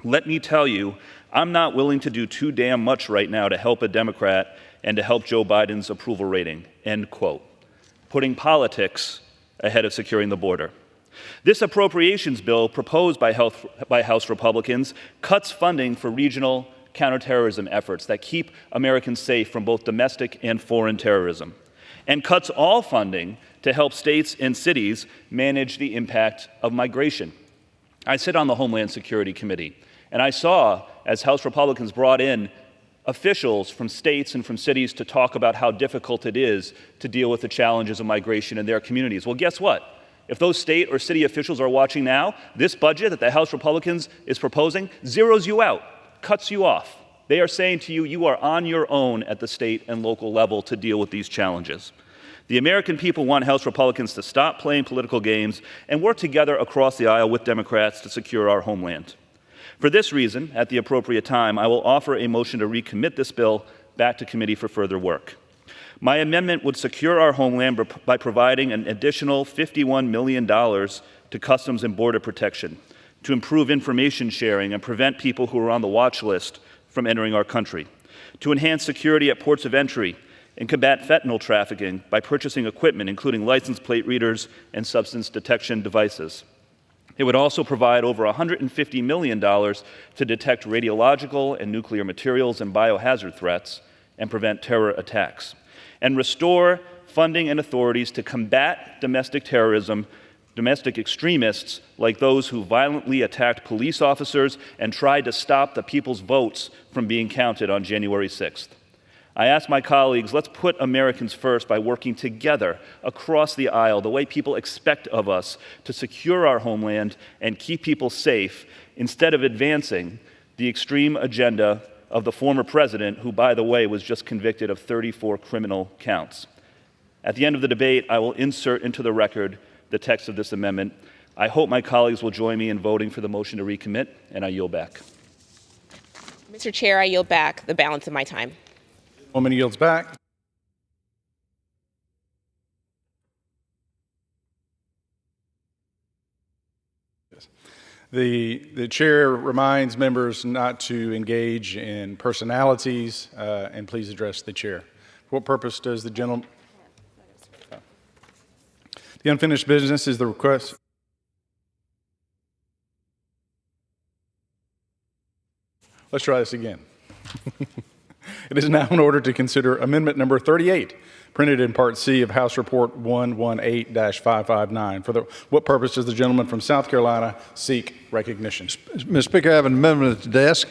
"Let me tell you, I'm not willing to do too damn much right now to help a Democrat and to help Joe Biden's approval rating," end quote, putting politics ahead of securing the border. This appropriations bill proposed by House Republicans cuts funding for regional counterterrorism efforts that keep Americans safe from both domestic and foreign terrorism, and cuts all funding to help states and cities manage the impact of migration. I sit on the Homeland Security Committee, and I saw, as House Republicans brought in officials from states and from cities to talk about how difficult it is to deal with the challenges of migration in their communities. Well, guess what? If those state or city officials are watching now, this budget that the House Republicans is proposing zeroes you out, cuts you off. They are saying to you, you are on your own at the state and local level to deal with these challenges. The American people want House Republicans to stop playing political games and work together across the aisle with Democrats to secure our homeland. For this reason, at the appropriate time, I will offer a motion to recommit this bill back to committee for further work. My amendment would secure our homeland by providing an additional $51 million to Customs and Border Protection to improve information sharing and prevent people who are on the watch list from entering our country, to enhance security at ports of entry and combat fentanyl trafficking by purchasing equipment, including license plate readers and substance detection devices. It would also provide over $150 million to detect radiological and nuclear materials and biohazard threats and prevent terror attacks, and restore funding and authorities to combat domestic terrorism, domestic extremists like those who violently attacked police officers and tried to stop the people's votes from being counted on January 6th. I ask my colleagues, let's put Americans first by working together across the aisle, the way people expect of us, to secure our homeland and keep people safe, instead of advancing the extreme agenda of the former president, who, by the way, was just convicted of 34 criminal counts. At the end of the debate, I will insert into the record the text of this amendment. I hope my colleagues will join me in voting for the motion to recommit, and I yield back. Mr. Chair, I yield back the balance of my time. Woman yields back. The chair reminds members not to engage in personalities, and please address the chair. For what purpose does the gentleman? The unfinished business is the request. Let's try this again. It is now in order to consider Amendment Number 38, printed in Part C of House Report 118-559. For what purpose does the gentleman from South Carolina seek recognition? Mr. Speaker, I have an amendment at the desk.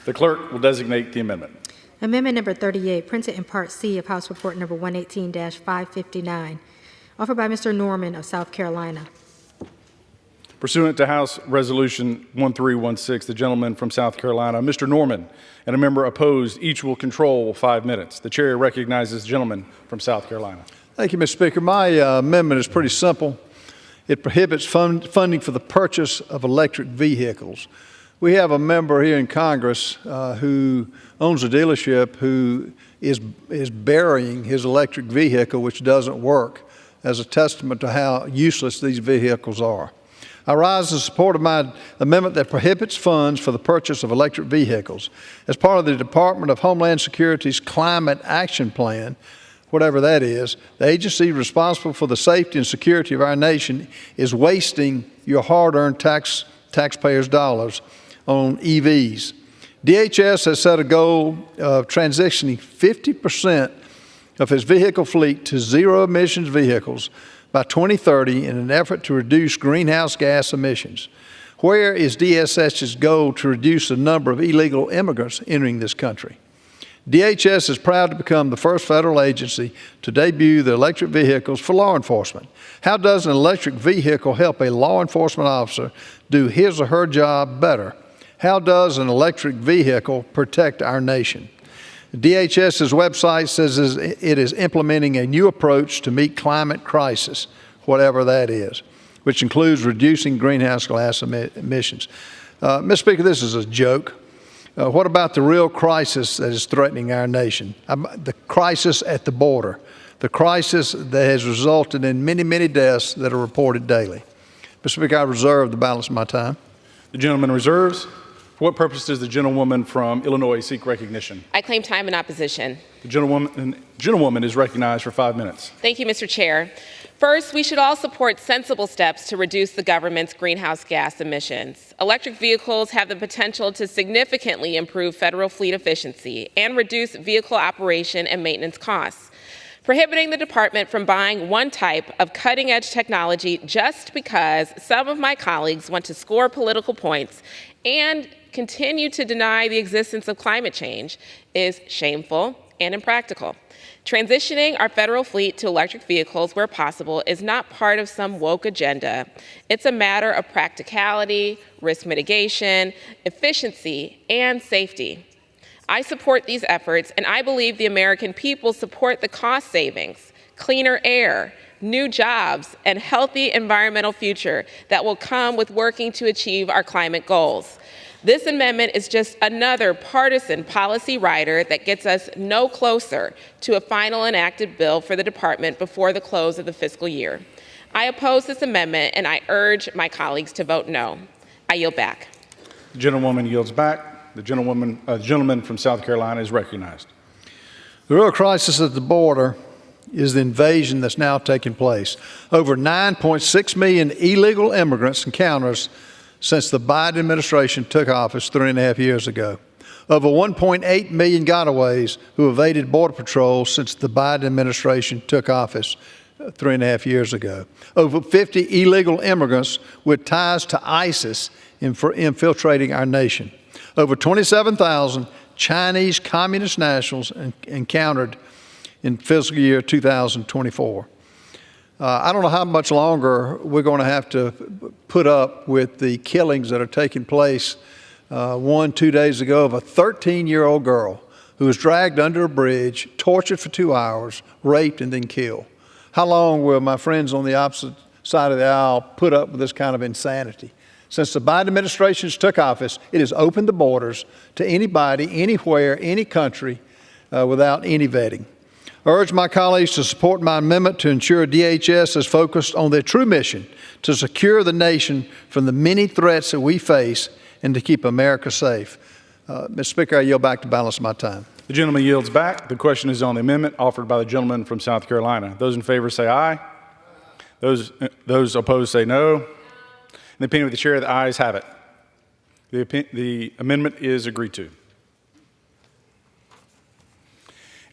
The clerk will designate the amendment. Amendment number 38, printed in Part C of House Report number 118-559, offered by Mr. Norman of South Carolina. Pursuant to House Resolution 1316, the gentleman from South Carolina, Mr. Norman, and a member opposed, each will control 5 minutes. The chair recognizes the gentleman from South Carolina. Thank you, Mr. Speaker. My amendment is pretty simple. It prohibits funding for the purchase of electric vehicles. We have a member here in Congress who owns a dealership who is burying his electric vehicle, which doesn't work, as a testament to how useless these vehicles are. I rise in support of my amendment that prohibits funds for the purchase of electric vehicles. As part of the Department of Homeland Security's Climate Action Plan, whatever that is, the agency responsible for the safety and security of our nation is wasting your hard-earned taxpayers' dollars on EVs. DHS has set a goal of transitioning 50% of his vehicle fleet to zero-emissions vehicles by 2030 in an effort to reduce greenhouse gas emissions. Where is DHS's goal to reduce the number of illegal immigrants entering this country? DHS is proud to become the first federal agency to debut the electric vehicles for law enforcement. How does an electric vehicle help a law enforcement officer do his or her job better? How does an electric vehicle protect our nation? DHS's website says it is implementing a new approach to meet climate crisis, whatever that is, which includes reducing greenhouse gas emissions. Mr. Speaker, this is a joke. What about the real crisis that is threatening our nation? The crisis at the border, the crisis that has resulted in many, many deaths that are reported daily. Mr. Speaker, I reserve the balance of my time. The gentleman reserves. For what purpose does the gentlewoman from Illinois seek recognition? I claim time in opposition. The gentlewoman is recognized for 5 minutes. Thank you, Mr. Chair. First, we should all support sensible steps to reduce the government's greenhouse gas emissions. Electric vehicles have the potential to significantly improve federal fleet efficiency and reduce vehicle operation and maintenance costs. Prohibiting the department from buying one type of cutting-edge technology just because some of my colleagues want to score political points and continue to deny the existence of climate change is shameful and impractical. Transitioning our federal fleet to electric vehicles where possible is not part of some woke agenda. It's a matter of practicality, risk mitigation, efficiency, and safety. I support these efforts, and I believe the American people support the cost savings, cleaner air, new jobs, and healthy environmental future that will come with working to achieve our climate goals. This amendment is just another partisan policy rider that gets us no closer to a final enacted bill for the department before the close of the fiscal year. I oppose this amendment, and I urge my colleagues to vote no. I yield back. The gentlewoman yields back. The gentleman from South Carolina is recognized. The real crisis at the border is the invasion that's now taking place. Over 9.6 million illegal immigrants encounters since the Biden administration took office 3.5 years ago. Over 1.8 million gotaways who evaded Border Patrol since the Biden administration took office 3.5 years ago. Over 50 illegal immigrants with ties to ISIS infiltrating our nation. Over 27,000 Chinese communist nationals encountered in fiscal year 2024. I don't know how much longer we're going to have to put up with the killings that are taking place 2 days ago of a 13-year-old girl who was dragged under a bridge, tortured for 2 hours, raped, and then killed. How long will my friends on the opposite side of the aisle put up with this kind of insanity? Since the Biden administration took office, it has opened the borders to anybody, anywhere, any country without any vetting. I urge my colleagues to support my amendment to ensure DHS is focused on their true mission to secure the nation from the many threats that we face and to keep America safe. Mr. Speaker, I yield back to balance my time. The gentleman yields back. The question is on the amendment offered by the gentleman from South Carolina. Those in favor say aye. Those opposed say no. In the opinion of the chair, the ayes have it. The amendment is agreed to.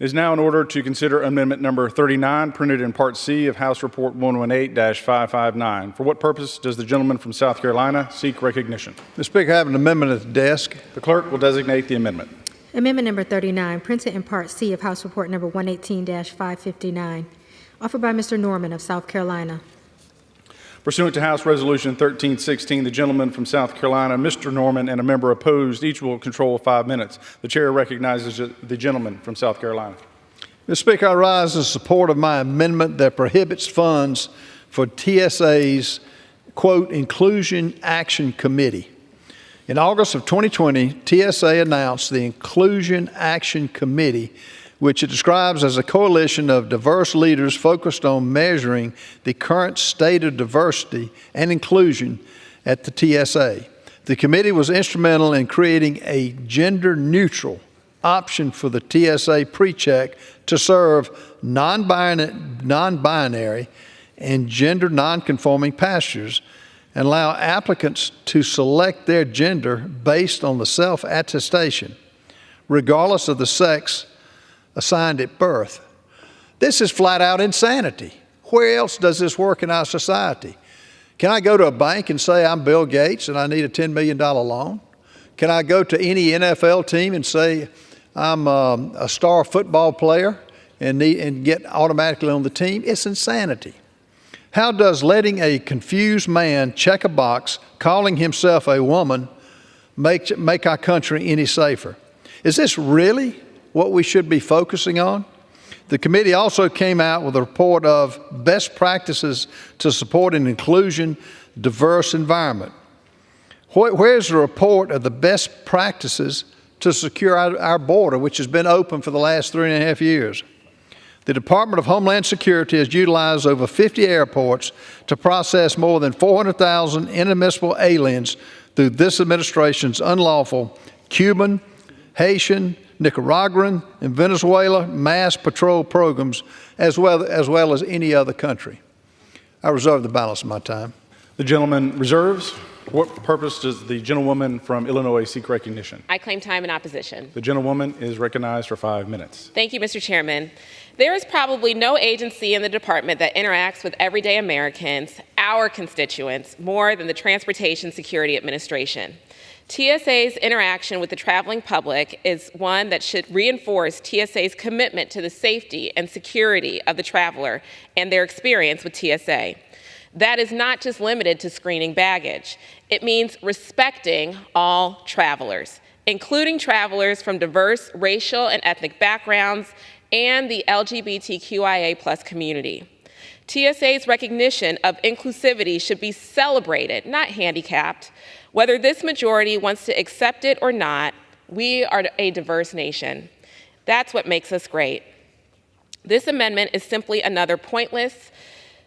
It is now in order to consider amendment number 39, printed in Part C of House Report 118-559. For what purpose does the gentleman from South Carolina seek recognition? Mr. Speaker, I have an amendment at the desk. The clerk will designate the amendment. Amendment number 39, printed in Part C of House Report number 118-559, offered by Mr. Norman of South Carolina. Pursuant to House Resolution 1316, the gentleman from South Carolina, Mr. Norman, and a member opposed, each will control 5 minutes. The chair recognizes the gentleman from South Carolina. Mr. Speaker, I rise in support of my amendment that prohibits funds for TSA's, quote, Inclusion Action Committee. In August of 2020, TSA announced the Inclusion Action Committee, which it describes as a coalition of diverse leaders focused on measuring the current state of diversity and inclusion at the TSA. The committee was instrumental in creating a gender-neutral option for the TSA PreCheck to serve non-binary and gender non-conforming passengers and allow applicants to select their gender based on the self-attestation, regardless of the sex assigned at birth. This is flat out insanity. Where else does this work in our society? Can I go to a bank and say I'm Bill Gates and I need a $10 million loan? Can I go to any NFL team and say I'm a star football player and get automatically on the team? It's insanity. How does letting a confused man check a box calling himself a woman make our country any safer? Is this really what we should be focusing on? The committee also came out with a report of best practices to support an inclusion, diverse environment. Where's the report of the best practices to secure our border, which has been open for the last 3.5 years? The Department of Homeland Security has utilized over 50 airports to process more than 400,000 inadmissible aliens through this administration's unlawful Cuban, Haitian, Nicaraguan, and Venezuela mass patrol programs, as well as any other country. I reserve the balance of my time. The gentleman reserves. What purpose does the gentlewoman from Illinois seek recognition? I claim time in opposition. The gentlewoman is recognized for 5 minutes. Thank you, Mr. Chairman. There is probably no agency in the department that interacts with everyday Americans, our constituents, more than the Transportation Security Administration. TSA's interaction with the traveling public is one that should reinforce TSA's commitment to the safety and security of the traveler and their experience with TSA. That is not just limited to screening baggage. It means respecting all travelers, including travelers from diverse racial and ethnic backgrounds and the LGBTQIA+ community. TSA's recognition of inclusivity should be celebrated, not handicapped. Whether this majority wants to accept it or not, we are a diverse nation. That's what makes us great. This amendment is simply another pointless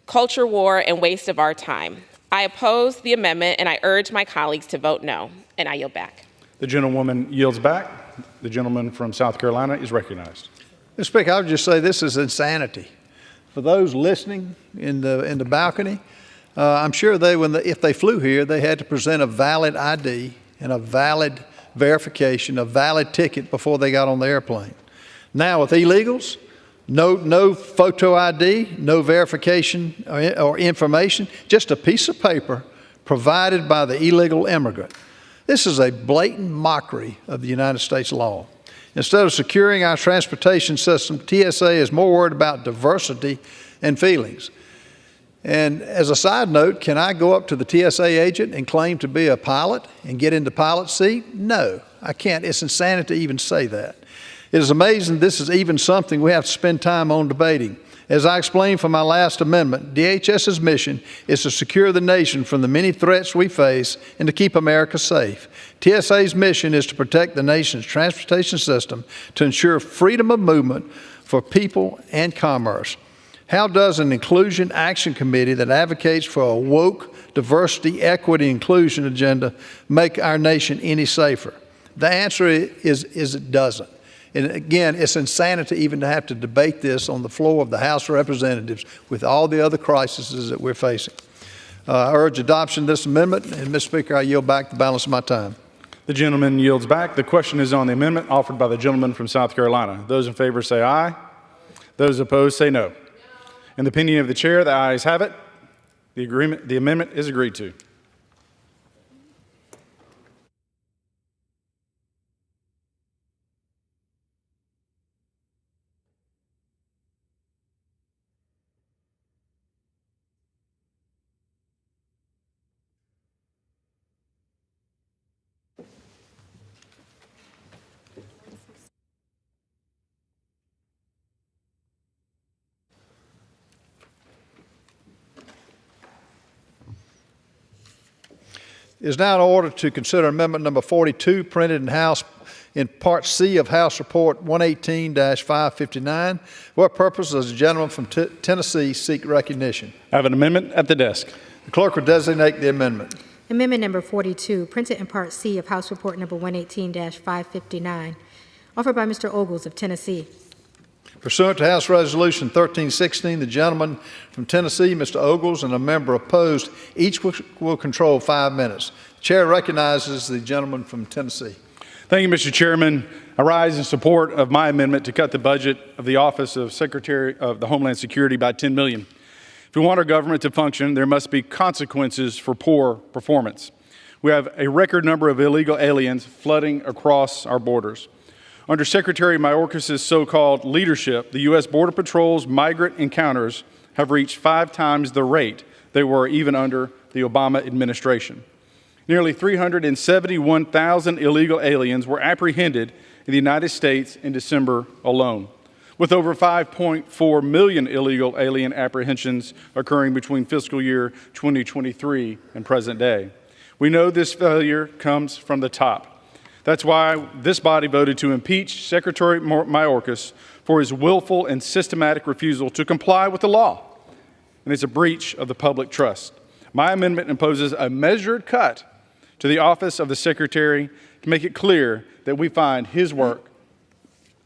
culture war and waste of our time. I oppose the amendment and I urge my colleagues to vote no, and I yield back. The gentlewoman yields back. The gentleman from South Carolina is recognized. Mr. Speaker, I would just say this is insanity. For those listening in the balcony, I'm sure if they flew here, they had to present a valid ID and a valid verification, a valid ticket before they got on the airplane. Now with illegals, no photo ID, no verification or information, just a piece of paper provided by the illegal immigrant. This is a blatant mockery of the United States law. Instead of securing our transportation system, TSA is more worried about diversity and feelings. And as a side note, can I go up to the TSA agent and claim to be a pilot and get into pilot seat? No, I can't. It's insanity to even say that. It is amazing this is even something we have to spend time on debating. As I explained from my last amendment, DHS's mission is to secure the nation from the many threats we face and to keep America safe. TSA's mission is to protect the nation's transportation system to ensure freedom of movement for people and commerce. How does an inclusion action committee that advocates for a woke, diversity, equity, inclusion agenda make our nation any safer? The answer is it doesn't. And again, it's insanity even to have to debate this on the floor of the House of Representatives with all the other crises that we're facing. I urge adoption of this amendment, and Mr. Speaker, I yield back the balance of my time. The gentleman yields back. The question is on the amendment offered by the gentleman from South Carolina. Those in favor say aye. Those opposed say no. In the opinion of the chair, the ayes have it. The amendment is agreed to. It is now in order to consider amendment number 42, printed in Part C of House Report 118-559. What purpose does the gentleman from Tennessee seek recognition? I have an amendment at the desk. The clerk will designate the amendment. Amendment number 42, printed in Part C of House Report number 118-559, offered by Mr. Ogles of Tennessee. Pursuant to House Resolution 1316, the gentleman from Tennessee, Mr. Ogles, and a member opposed, each will control 5 minutes. The chair recognizes the gentleman from Tennessee. Thank you, Mr. Chairman. I rise in support of my amendment to cut the budget of the Office of Secretary of the Homeland Security by $10 million. If we want our government to function, there must be consequences for poor performance. We have a record number of illegal aliens flooding across our borders. Under Secretary Mayorkas' so-called leadership, the U.S. Border Patrol's migrant encounters have reached 5 times the rate they were even under the Obama administration. Nearly 371,000 illegal aliens were apprehended in the United States in December alone, with over 5.4 million illegal alien apprehensions occurring between fiscal year 2023 and present day. We know this failure comes from the top. That's why this body voted to impeach Secretary Mayorkas for his willful and systematic refusal to comply with the law, and it's a breach of the public trust. My amendment imposes a measured cut to the office of the Secretary to make it clear that we find his work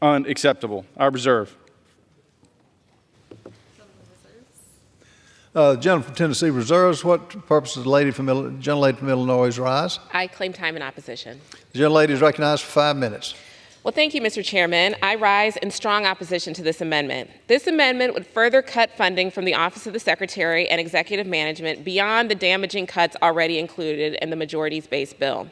unacceptable. I reserve. The gentleman from Tennessee reserves. What purpose does the gentlelady from Illinois rise? I claim time in opposition. The gentlelady is recognized for 5 minutes. Well, thank you, Mr. Chairman. I rise in strong opposition to this amendment. This amendment would further cut funding from the Office of the Secretary and Executive Management beyond the damaging cuts already included in the majority's base bill.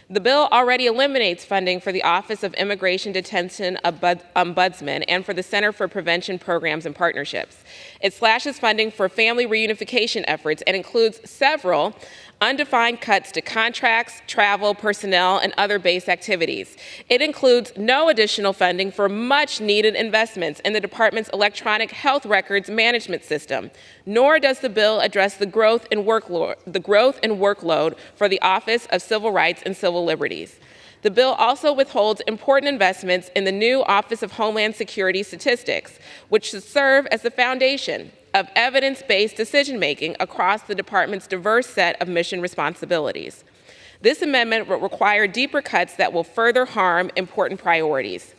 The bill already eliminates funding for the Office of Immigration Detention Ombudsman and for the Center for Prevention Programs and Partnerships. It slashes funding for family reunification efforts and includes several undefined cuts to contracts, travel, personnel, and other base activities. It includes no additional funding for much-needed investments in the department's electronic health records management system, nor does the bill address the growth in workload for the Office of Civil Rights and Civil Liberties. The bill also withholds important investments in the new Office of Homeland Security Statistics, which should serve as the foundation of evidence-based decision-making across the department's diverse set of mission responsibilities. This amendment will require deeper cuts that will further harm important priorities.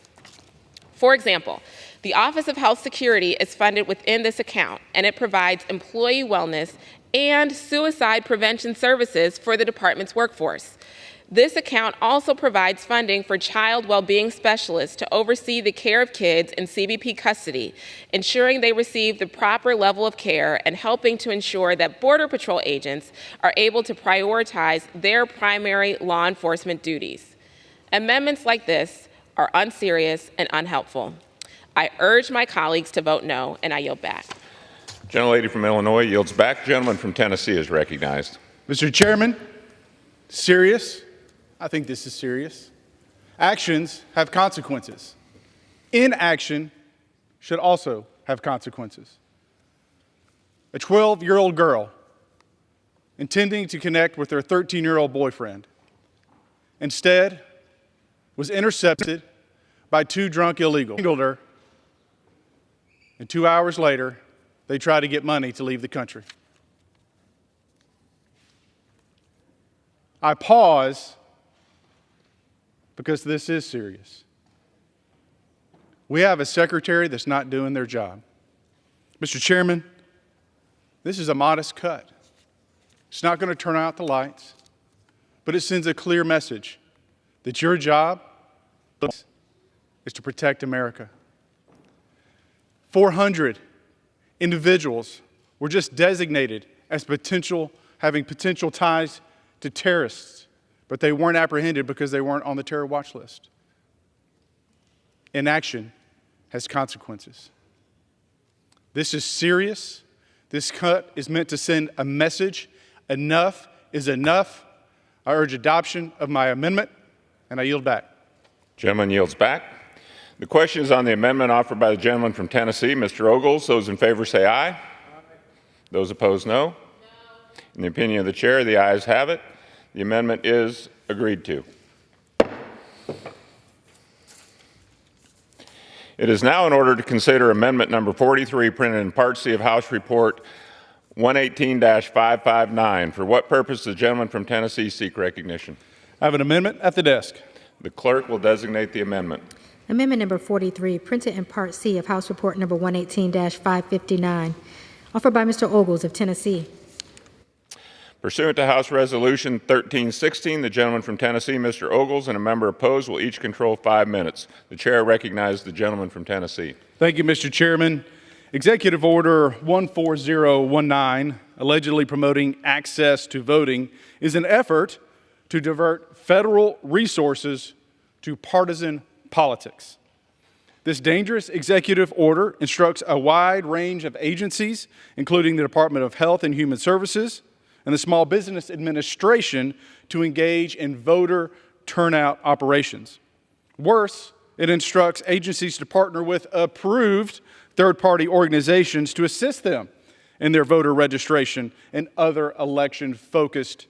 For example, The Office of Health Security is funded within this account, and it provides employee wellness and suicide prevention services for the department's workforce. This account also provides funding for child well-being specialists to oversee the care of kids in CBP custody, ensuring they receive the proper level of care and helping to ensure that Border Patrol agents are able to prioritize their primary law enforcement duties. Amendments like this are unserious and unhelpful. I urge my colleagues to vote no, and I yield back. Gentlelady from Illinois yields back. Gentleman from Tennessee is recognized. Mr. Chairman, serious. I think this is serious. Actions have consequences. Inaction should also have consequences. A 12-year-old girl intending to connect with her 13-year-old boyfriend instead was intercepted by two drunk illegals. Strangled her, and 2 hours later, they tried to get money to leave the country. I pause because this is serious. We have a secretary that's not doing their job. Mr. Chairman, this is a modest cut. It's not going to turn out the lights, but it sends a clear message that your job is to protect America. 400 individuals were just designated as having potential ties to terrorists, but they weren't apprehended because they weren't on the terror watch list. Inaction has consequences. This is serious. This cut is meant to send a message. Enough is enough. I urge adoption of my amendment, and I yield back. Gentleman yields back. The question is on the amendment offered by the gentleman from Tennessee, Mr. Ogles. Those in favor say aye. Aye. Those opposed, no. In the opinion of the chair, the ayes have it. The amendment is agreed to. It is now in order to consider amendment number 43, printed in Part C of House Report 118-559. For what purpose does the gentleman from Tennessee seek recognition? I have an amendment at the desk. The clerk will designate the amendment. Amendment number 43, printed in Part C of House Report number 118-559, offered by Mr. Ogles of Tennessee. Pursuant to House Resolution 1316, the gentleman from Tennessee, Mr. Ogles, and a member opposed will each control 5 minutes. The chair recognizes the gentleman from Tennessee. Thank you, Mr. Chairman. Executive Order 14019, allegedly promoting access to voting, is an effort to divert federal resources to partisan politics. This dangerous executive order instructs a wide range of agencies, including the Department of Health and Human Services and the Small Business Administration, to engage in voter turnout operations. Worse, it instructs agencies to partner with approved third-party organizations to assist them in their voter registration and other election-focused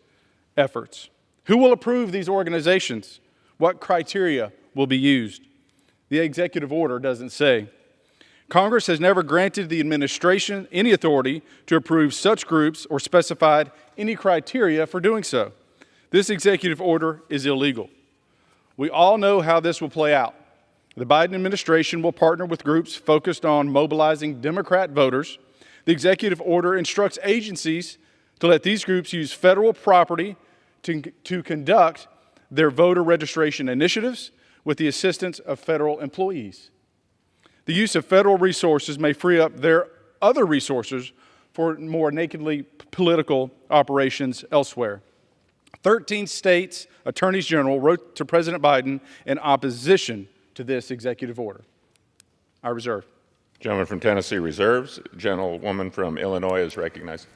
efforts. Who will approve these organizations? What criteria will be used? The executive order doesn't say. Congress has never granted the administration any authority to approve such groups or specified any criteria for doing so. This executive order is illegal. We all know how this will play out. The Biden administration will partner with groups focused on mobilizing Democrat voters. The executive order instructs agencies to let these groups use federal property to conduct their voter registration initiatives with the assistance of federal employees. The use of federal resources may free up their other resources for more nakedly political operations elsewhere. 13 states' attorneys general wrote to President Biden in opposition to this executive order. I reserve. Gentleman from Tennessee reserves. Gentlewoman from Illinois is recognized.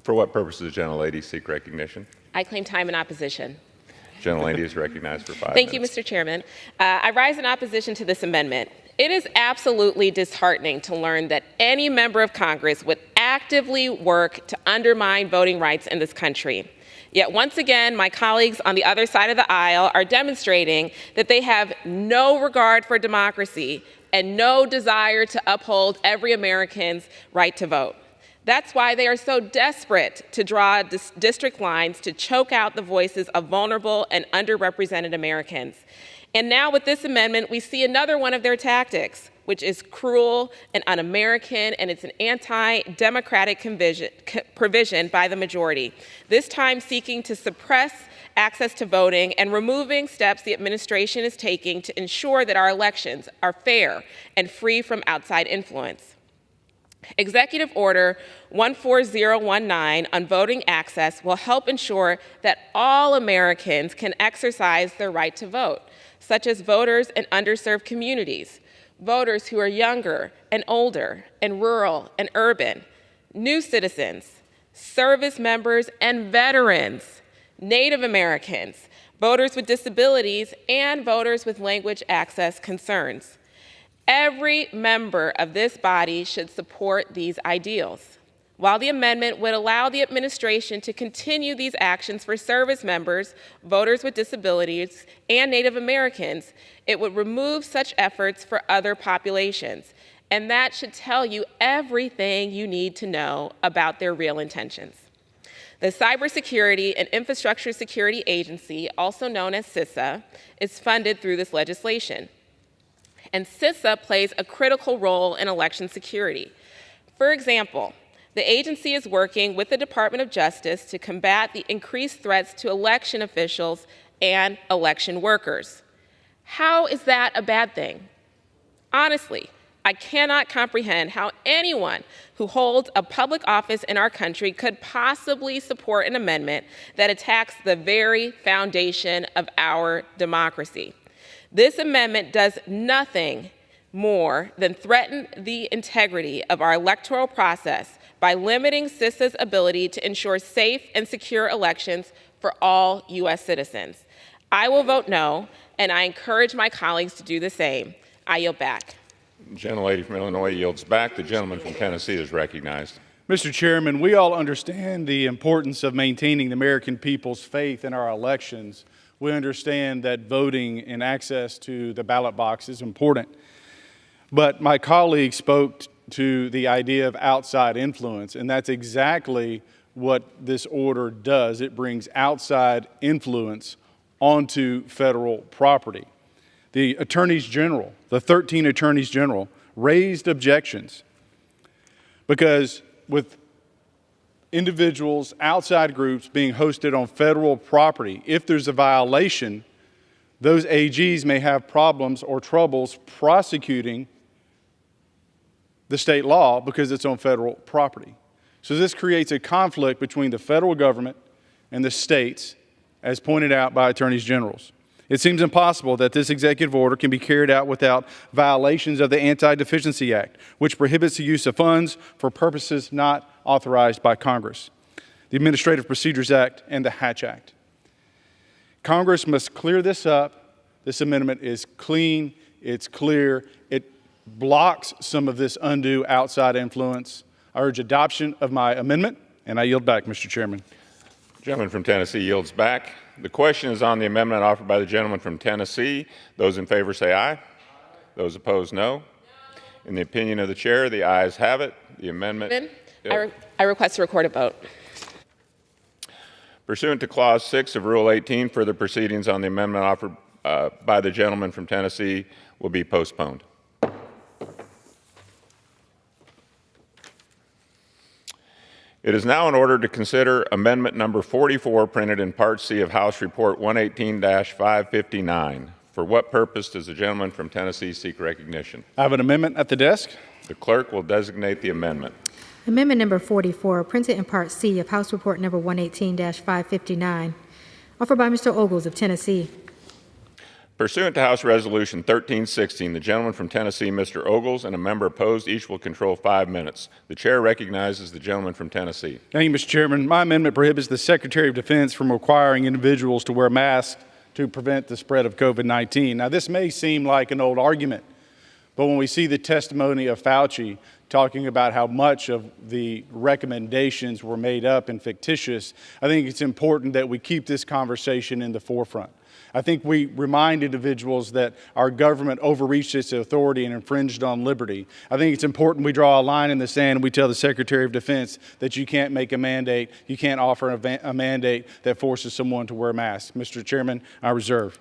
For what purpose does the gentlelady seek recognition? I claim time in opposition. Gentlelady is recognized for 5 minutes. Thank you, Mr. Chairman. I rise in opposition to this amendment. It is absolutely disheartening to learn that any member of Congress would actively work to undermine voting rights in this country. Yet once again, my colleagues on the other side of the aisle are demonstrating that they have no regard for democracy and no desire to uphold every American's right to vote. That's why they are so desperate to draw district lines to choke out the voices of vulnerable and underrepresented Americans. And now with this amendment, we see another one of their tactics, which is cruel and un-American, and it's an anti-democratic provision by the majority, this time seeking to suppress access to voting and removing steps the administration is taking to ensure that our elections are fair and free from outside influence. Executive Order 14019 on voting access will help ensure that all Americans can exercise their right to vote, such as voters in underserved communities, voters who are younger and older and rural and urban, new citizens, service members and veterans, Native Americans, voters with disabilities, and voters with language access concerns. Every member of this body should support these ideals. While the amendment would allow the administration to continue these actions for service members, voters with disabilities, and Native Americans, it would remove such efforts for other populations. And that should tell you everything you need to know about their real intentions. The Cybersecurity and Infrastructure Security Agency, also known as CISA, is funded through this legislation. And CISA plays a critical role in election security. For example, the agency is working with the Department of Justice to combat the increased threats to election officials and election workers. How is that a bad thing? Honestly, I cannot comprehend how anyone who holds a public office in our country could possibly support an amendment that attacks the very foundation of our democracy. This amendment does nothing more than threaten the integrity of our electoral process by limiting CISA's ability to ensure safe and secure elections for all U.S. citizens. I will vote no, and I encourage my colleagues to do the same. I yield back. The gentlelady from Illinois yields back. The gentleman from Tennessee is recognized. Mr. Chairman, we all understand the importance of maintaining the American people's faith in our elections. We understand that voting and access to the ballot box is important. But my colleague spoke to the idea of outside influence, and that's exactly what this order does. It brings outside influence onto federal property. The attorneys general, the 13 attorneys general, raised objections because with individuals, outside groups being hosted on federal property, if there's a violation, those AGs may have problems or troubles prosecuting the state law because it's on federal property. So this creates a conflict between the federal government and the states, as pointed out by attorneys generals. It seems impossible that this executive order can be carried out without violations of the Anti-Deficiency Act, which prohibits the use of funds for purposes not authorized by Congress, the Administrative Procedures Act, and the Hatch Act. Congress must clear this up. This amendment is clean, it's clear, it blocks some of this undue outside influence. I urge adoption of my amendment, and I yield back, Mr. Chairman. The gentleman from Tennessee yields back. The question is on the amendment offered by the gentleman from Tennessee. Those in favor say aye. Those opposed, no. In the opinion of the chair, the ayes have it. The amendment. I request to record a vote. Pursuant to Clause 6 of Rule 18, further proceedings on the amendment offered by the gentleman from Tennessee will be postponed. It is now in order to consider Amendment Number 44, printed in Part C of House Report 118-559. For what purpose does the gentleman from Tennessee seek recognition? I have an amendment at the desk. The clerk will designate the amendment. Amendment number 44, printed in Part C of House Report number 118-559, offered by Mr. Ogles of Tennessee. Pursuant to House Resolution 1316, the gentleman from Tennessee, Mr. Ogles, and a member opposed, each will control 5 minutes. The chair recognizes the gentleman from Tennessee. Thank you, Mr. Chairman. My amendment prohibits the Secretary of Defense from requiring individuals to wear masks to prevent the spread of COVID-19. Now, this may seem like an old argument, but when we see the testimony of Fauci talking about how much of the recommendations were made up and fictitious, I think it's important that we keep this conversation in the forefront. I think we remind individuals that our government overreached its authority and infringed on liberty. I think it's important we draw a line in the sand and we tell the Secretary of Defense that you can't make a mandate, you can't offer a mandate that forces someone to wear masks. Mr. Chairman, I reserve.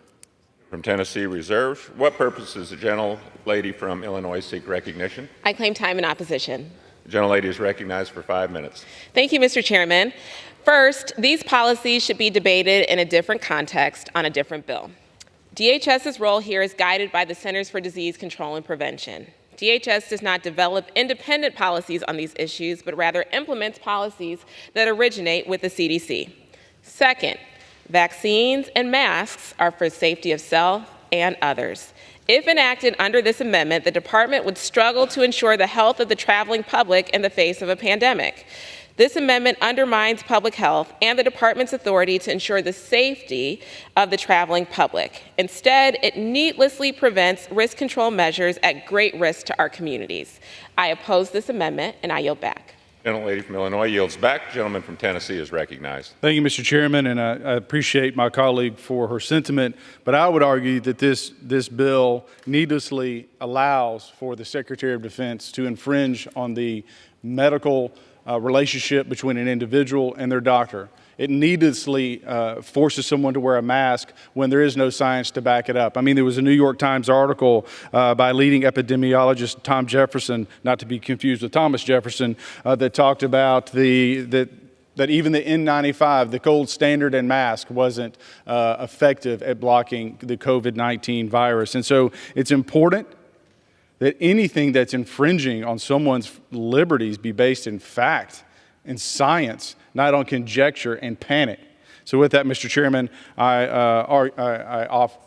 from Tennessee reserves. For what purpose does the gentlelady from Illinois seek recognition? I claim time in opposition. The gentlelady is recognized for 5 minutes. Thank you, Mr. Chairman. First, these policies should be debated in a different context on a different bill. DHS's role here is guided by the Centers for Disease Control and Prevention. DHS does not develop independent policies on these issues, but rather implements policies that originate with the CDC. Second, vaccines and masks are for safety of self and others. If enacted under this amendment, the department would struggle to ensure the health of the traveling public in the face of a pandemic. This amendment undermines public health and the department's authority to ensure the safety of the traveling public. Instead, it needlessly prevents risk control measures at great risk to our communities. I oppose this amendment, and I yield back. Gentlelady from Illinois yields back. The gentleman from Tennessee is recognized. Thank you, Mr. Chairman, and I appreciate my colleague for her sentiment, but I would argue that this bill needlessly allows for the Secretary of Defense to infringe on the medical relationship between an individual and their doctor. It needlessly forces someone to wear a mask when there is no science to back it up. I mean, there was a New York Times article by leading epidemiologist Tom Jefferson, not to be confused with Thomas Jefferson, that talked about that even the N95, the gold standard and mask, wasn't effective at blocking the COVID-19 virus. And so it's important that anything that's infringing on someone's liberties be based in fact and science, not on conjecture and panic. So with that, Mr. Chairman, I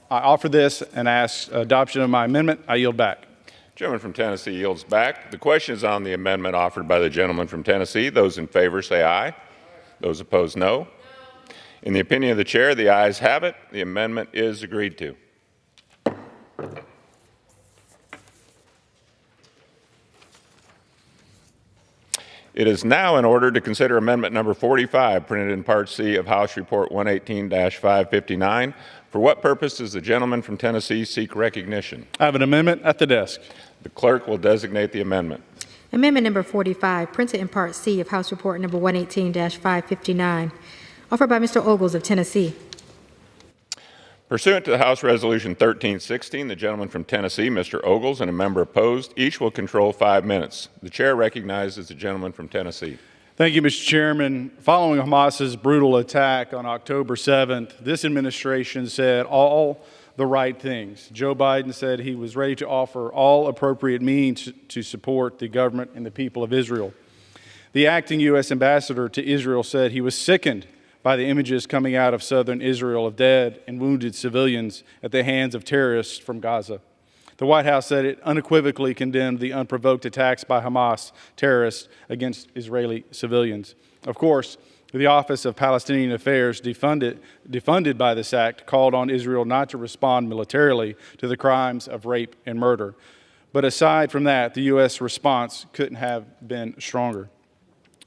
offer this and ask adoption of my amendment. I yield back. Gentleman from Tennessee yields back. The question is on the amendment offered by the gentleman from Tennessee. Those in favor say aye. Those opposed, no. In the opinion of the chair, the ayes have it. The amendment is agreed to. It is now in order to consider amendment number 45, printed in Part C of House Report 118-559. For what purpose does the gentleman from Tennessee seek recognition? I have an amendment at the desk. The clerk will designate the amendment. Amendment number 45, printed in Part C of House Report number 118-559, offered by Mr. Ogles of Tennessee. Pursuant to the House Resolution 1316, the gentleman from Tennessee, Mr. Ogles, and a member opposed, each will control 5 minutes. The chair recognizes the gentleman from Tennessee. Thank you, Mr. Chairman. Following Hamas's brutal attack on October 7th, this administration said all the right things. Joe Biden said he was ready to offer all appropriate means to support the government and the people of Israel. The acting U.S. ambassador to Israel said he was sickened by the images coming out of southern Israel of dead and wounded civilians at the hands of terrorists from Gaza. The White House said it unequivocally condemned the unprovoked attacks by Hamas terrorists against Israeli civilians. Of course, the Office of Palestinian Affairs, defunded by this act, called on Israel not to respond militarily to the crimes of rape and murder. But aside from that, the U.S. response couldn't have been stronger.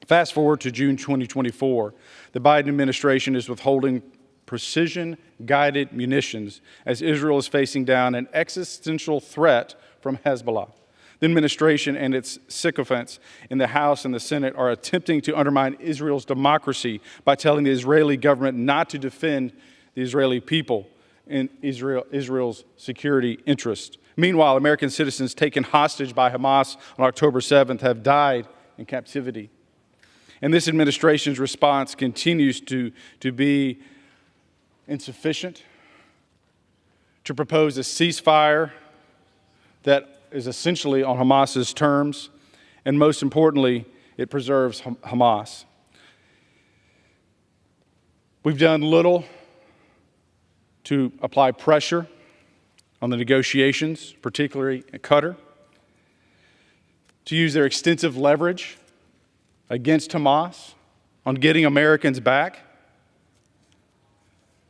Fast forward to June 2024, the Biden administration is withholding precision-guided munitions as Israel is facing down an existential threat from Hezbollah. The administration and its sycophants in the House and the Senate are attempting to undermine Israel's democracy by telling the Israeli government not to defend the Israeli people and Israel's security interests. Meanwhile, American citizens taken hostage by Hamas on October 7th have died in captivity. And this administration's response continues to be insufficient, to propose a ceasefire that is essentially on Hamas's terms, and most importantly, it preserves Hamas. We've done little to apply pressure on the negotiations, particularly at Qatar, to use their extensive leverage against Hamas on getting Americans back.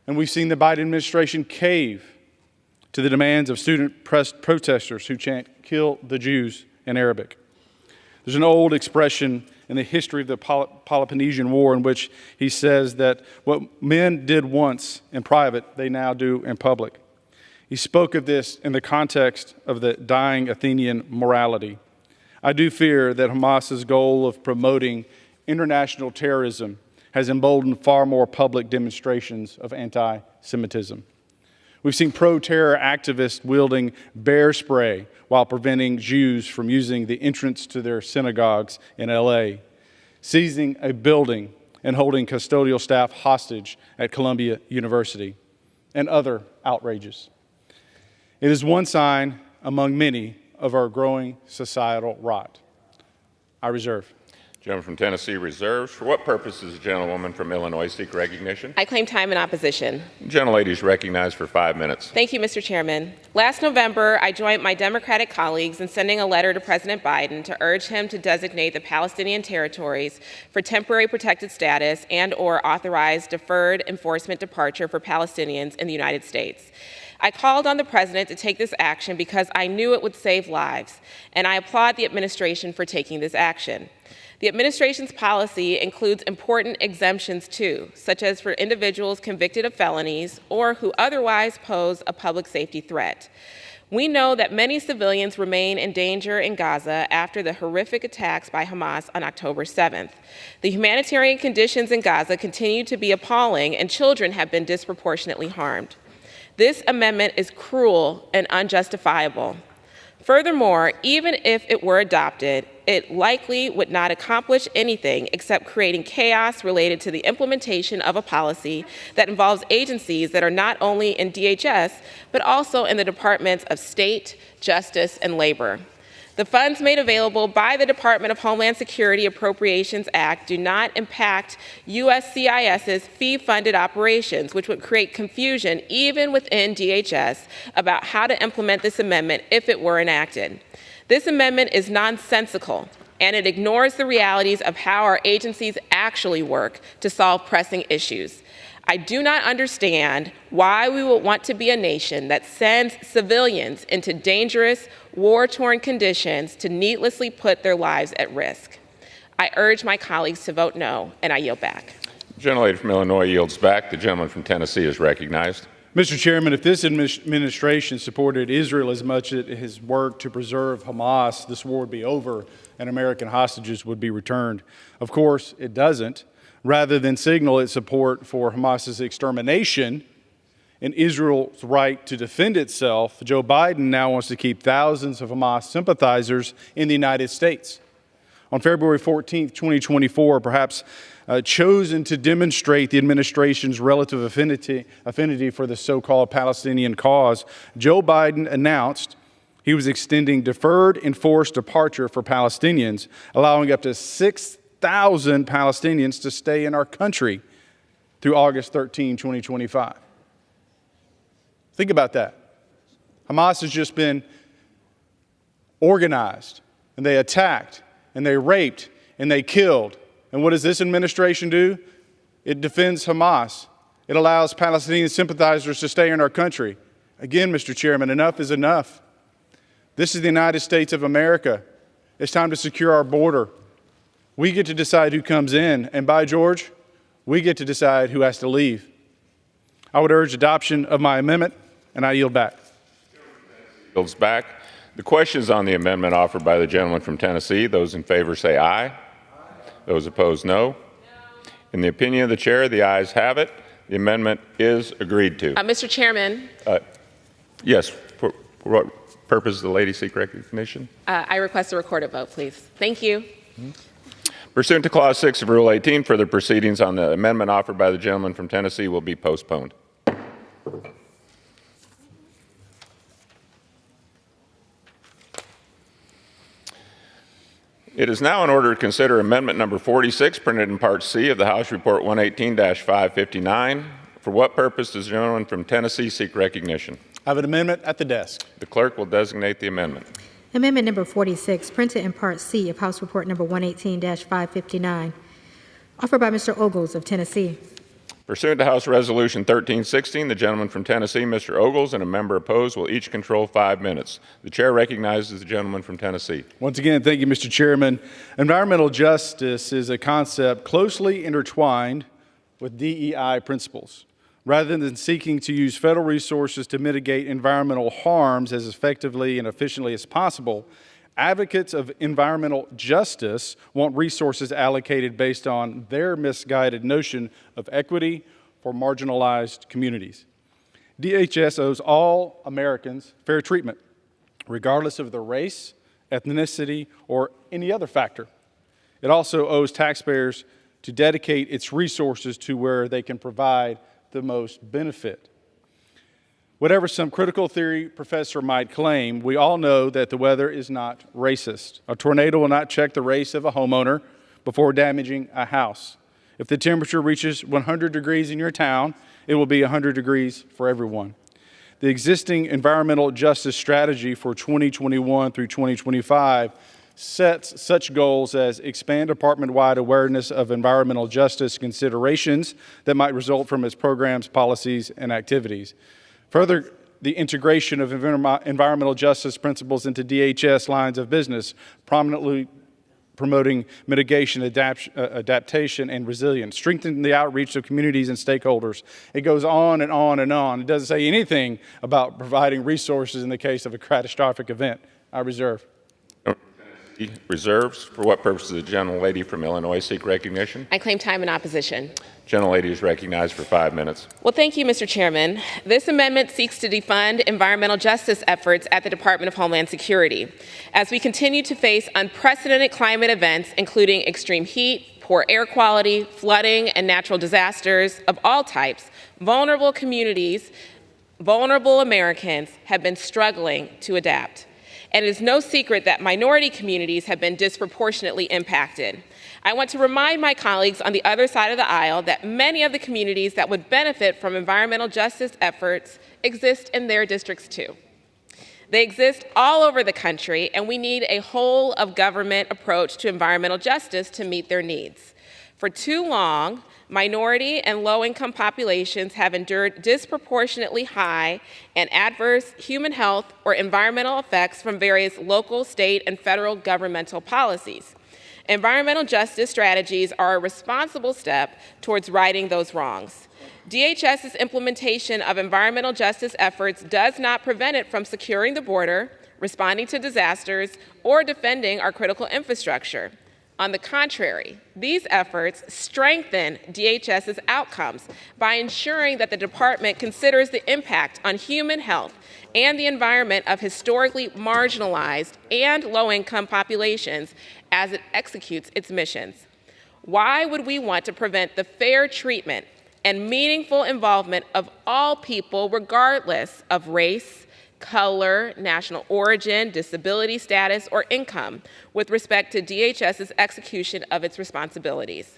And we've seen the Biden administration cave to the demands of student protesters who chant, "Kill the Jews," in Arabic. There's an old expression in the history of the Peloponnesian War in which he says that what men did once in private, they now do in public. He spoke of this in the context of the dying Athenian morality. I do fear that Hamas's goal of promoting international terrorism has emboldened far more public demonstrations of anti-Semitism. We've seen pro-terror activists wielding bear spray while preventing Jews from using the entrance to their synagogues in LA, seizing a building and holding custodial staff hostage at Columbia University, and other outrages. It is one sign among many of our growing societal rot. I reserve. Gentleman from Tennessee reserves. For what purpose does the gentlewoman from Illinois seek recognition? I claim time in opposition. The gentlelady is recognized for 5 minutes. Thank you, Mr. Chairman. Last November, I joined my Democratic colleagues in sending a letter to President Biden to urge him to designate the Palestinian territories for temporary protected status and/or authorize deferred enforcement departure for Palestinians in the United States. I called on the President to take this action because I knew it would save lives, and I applaud the administration for taking this action. The administration's policy includes important exemptions too, such as for individuals convicted of felonies or who otherwise pose a public safety threat. We know that many civilians remain in danger in Gaza after the horrific attacks by Hamas on October 7th. The humanitarian conditions in Gaza continue to be appalling, and children have been disproportionately harmed. This amendment is cruel and unjustifiable. Furthermore, even if it were adopted, it likely would not accomplish anything except creating chaos related to the implementation of a policy that involves agencies that are not only in DHS, but also in the Departments of State, Justice, and Labor. The funds made available by the Department of Homeland Security Appropriations Act do not impact USCIS's fee-funded operations, which would create confusion even within DHS about how to implement this amendment if it were enacted. This amendment is nonsensical, and it ignores the realities of how our agencies actually work to solve pressing issues. I do not understand why we would want to be a nation that sends civilians into dangerous, war-torn conditions to needlessly put their lives at risk. I urge my colleagues to vote no, and I yield back. The gentlelady from Illinois yields back. The gentleman from Tennessee is recognized. Mr. Chairman, if this administration supported Israel as much as it has worked to preserve Hamas, this war would be over and American hostages would be returned. Of course, it doesn't. Rather than signal its support for Hamas's extermination and Israel's right to defend itself, Joe Biden now wants to keep thousands of Hamas sympathizers in the United States. On February 14, 2024, perhaps chosen to demonstrate the administration's relative affinity for the so-called Palestinian cause, Joe Biden announced he was extending deferred enforced departure for Palestinians, allowing up to 6,000 Palestinians to stay in our country through August 13, 2025. Think about that. Hamas has just been organized, and they attacked, and they raped, and they killed. And what does this administration do? It defends Hamas. It allows Palestinian sympathizers to stay in our country. Again, Mr. Chairman, enough is enough. This is the United States of America. It's time to secure our border. We get to decide who comes in, and by George, we get to decide who has to leave. I would urge adoption of my amendment, and I yield back. Yields back. The question is on the amendment offered by the gentleman from Tennessee. Those in favor say aye. Those opposed, no. In the opinion of the chair, the ayes have it. The amendment is agreed to. Mr. Chairman. Yes. For what purpose does the lady seek recognition? I request a recorded vote, please. Thank you. Pursuant to Clause 6 of Rule 18, further proceedings on the amendment offered by the gentleman from Tennessee will be postponed. It is now in order to consider amendment number 46, printed in Part C of the House Report 118-559. For what purpose does the gentleman from Tennessee seek recognition? I have an amendment at the desk. The clerk will designate the amendment. Amendment number 46, printed in Part C of House Report number 118-559, offered by Mr. Ogles of Tennessee. Pursuant to House Resolution 1316, the gentleman from Tennessee, Mr. Ogles, and a member opposed will each control 5 minutes. The chair recognizes the gentleman from Tennessee. Once again, thank you, Mr. Chairman. Environmental justice is a concept closely intertwined with DEI principles. Rather than seeking to use federal resources to mitigate environmental harms as effectively and efficiently as possible, advocates of environmental justice want resources allocated based on their misguided notion of equity for marginalized communities. DHS owes all Americans fair treatment, regardless of their race, ethnicity, or any other factor. It also owes taxpayers to dedicate its resources to where they can provide the most benefit. Whatever some critical theory professor might claim, we all know that the weather is not racist. A tornado will not check the race of a homeowner before damaging a house. If the temperature reaches 100 degrees in your town, it will be 100 degrees for everyone. The existing environmental justice strategy for 2021 through 2025 sets such goals as expand department-wide awareness of environmental justice considerations that might result from its programs, policies, and activities. Further, the integration of environmental justice principles into DHS lines of business, prominently promoting mitigation, adaptation, and resilience, strengthening the outreach of communities and stakeholders. It goes on and on and on. It doesn't say anything about providing resources in the case of a catastrophic event. I reserve. Reserves. For what purpose does the gentlelady from Illinois seek recognition? I claim time in opposition. Gentlelady is recognized for 5 minutes. Well, thank you, Mr. Chairman. This amendment seeks to defund environmental justice efforts at the Department of Homeland Security. As we continue to face unprecedented climate events, including extreme heat, poor air quality, flooding, and natural disasters of all types, vulnerable communities, vulnerable Americans have been struggling to adapt. And it is no secret that minority communities have been disproportionately impacted. I want to remind my colleagues on the other side of the aisle that many of the communities that would benefit from environmental justice efforts exist in their districts too. They exist all over the country, and we need a whole of government approach to environmental justice to meet their needs. For too long, minority and low-income populations have endured disproportionately high and adverse human health or environmental effects from various local, state, and federal governmental policies. Environmental justice strategies are a responsible step towards righting those wrongs. DHS's implementation of environmental justice efforts does not prevent it from securing the border, responding to disasters, or defending our critical infrastructure. On the contrary, these efforts strengthen DHS's outcomes by ensuring that the department considers the impact on human health and the environment of historically marginalized and low-income populations as it executes its missions. Why would we want to prevent the fair treatment and meaningful involvement of all people regardless of race, color, national origin, disability status, or income with respect to DHS's execution of its responsibilities?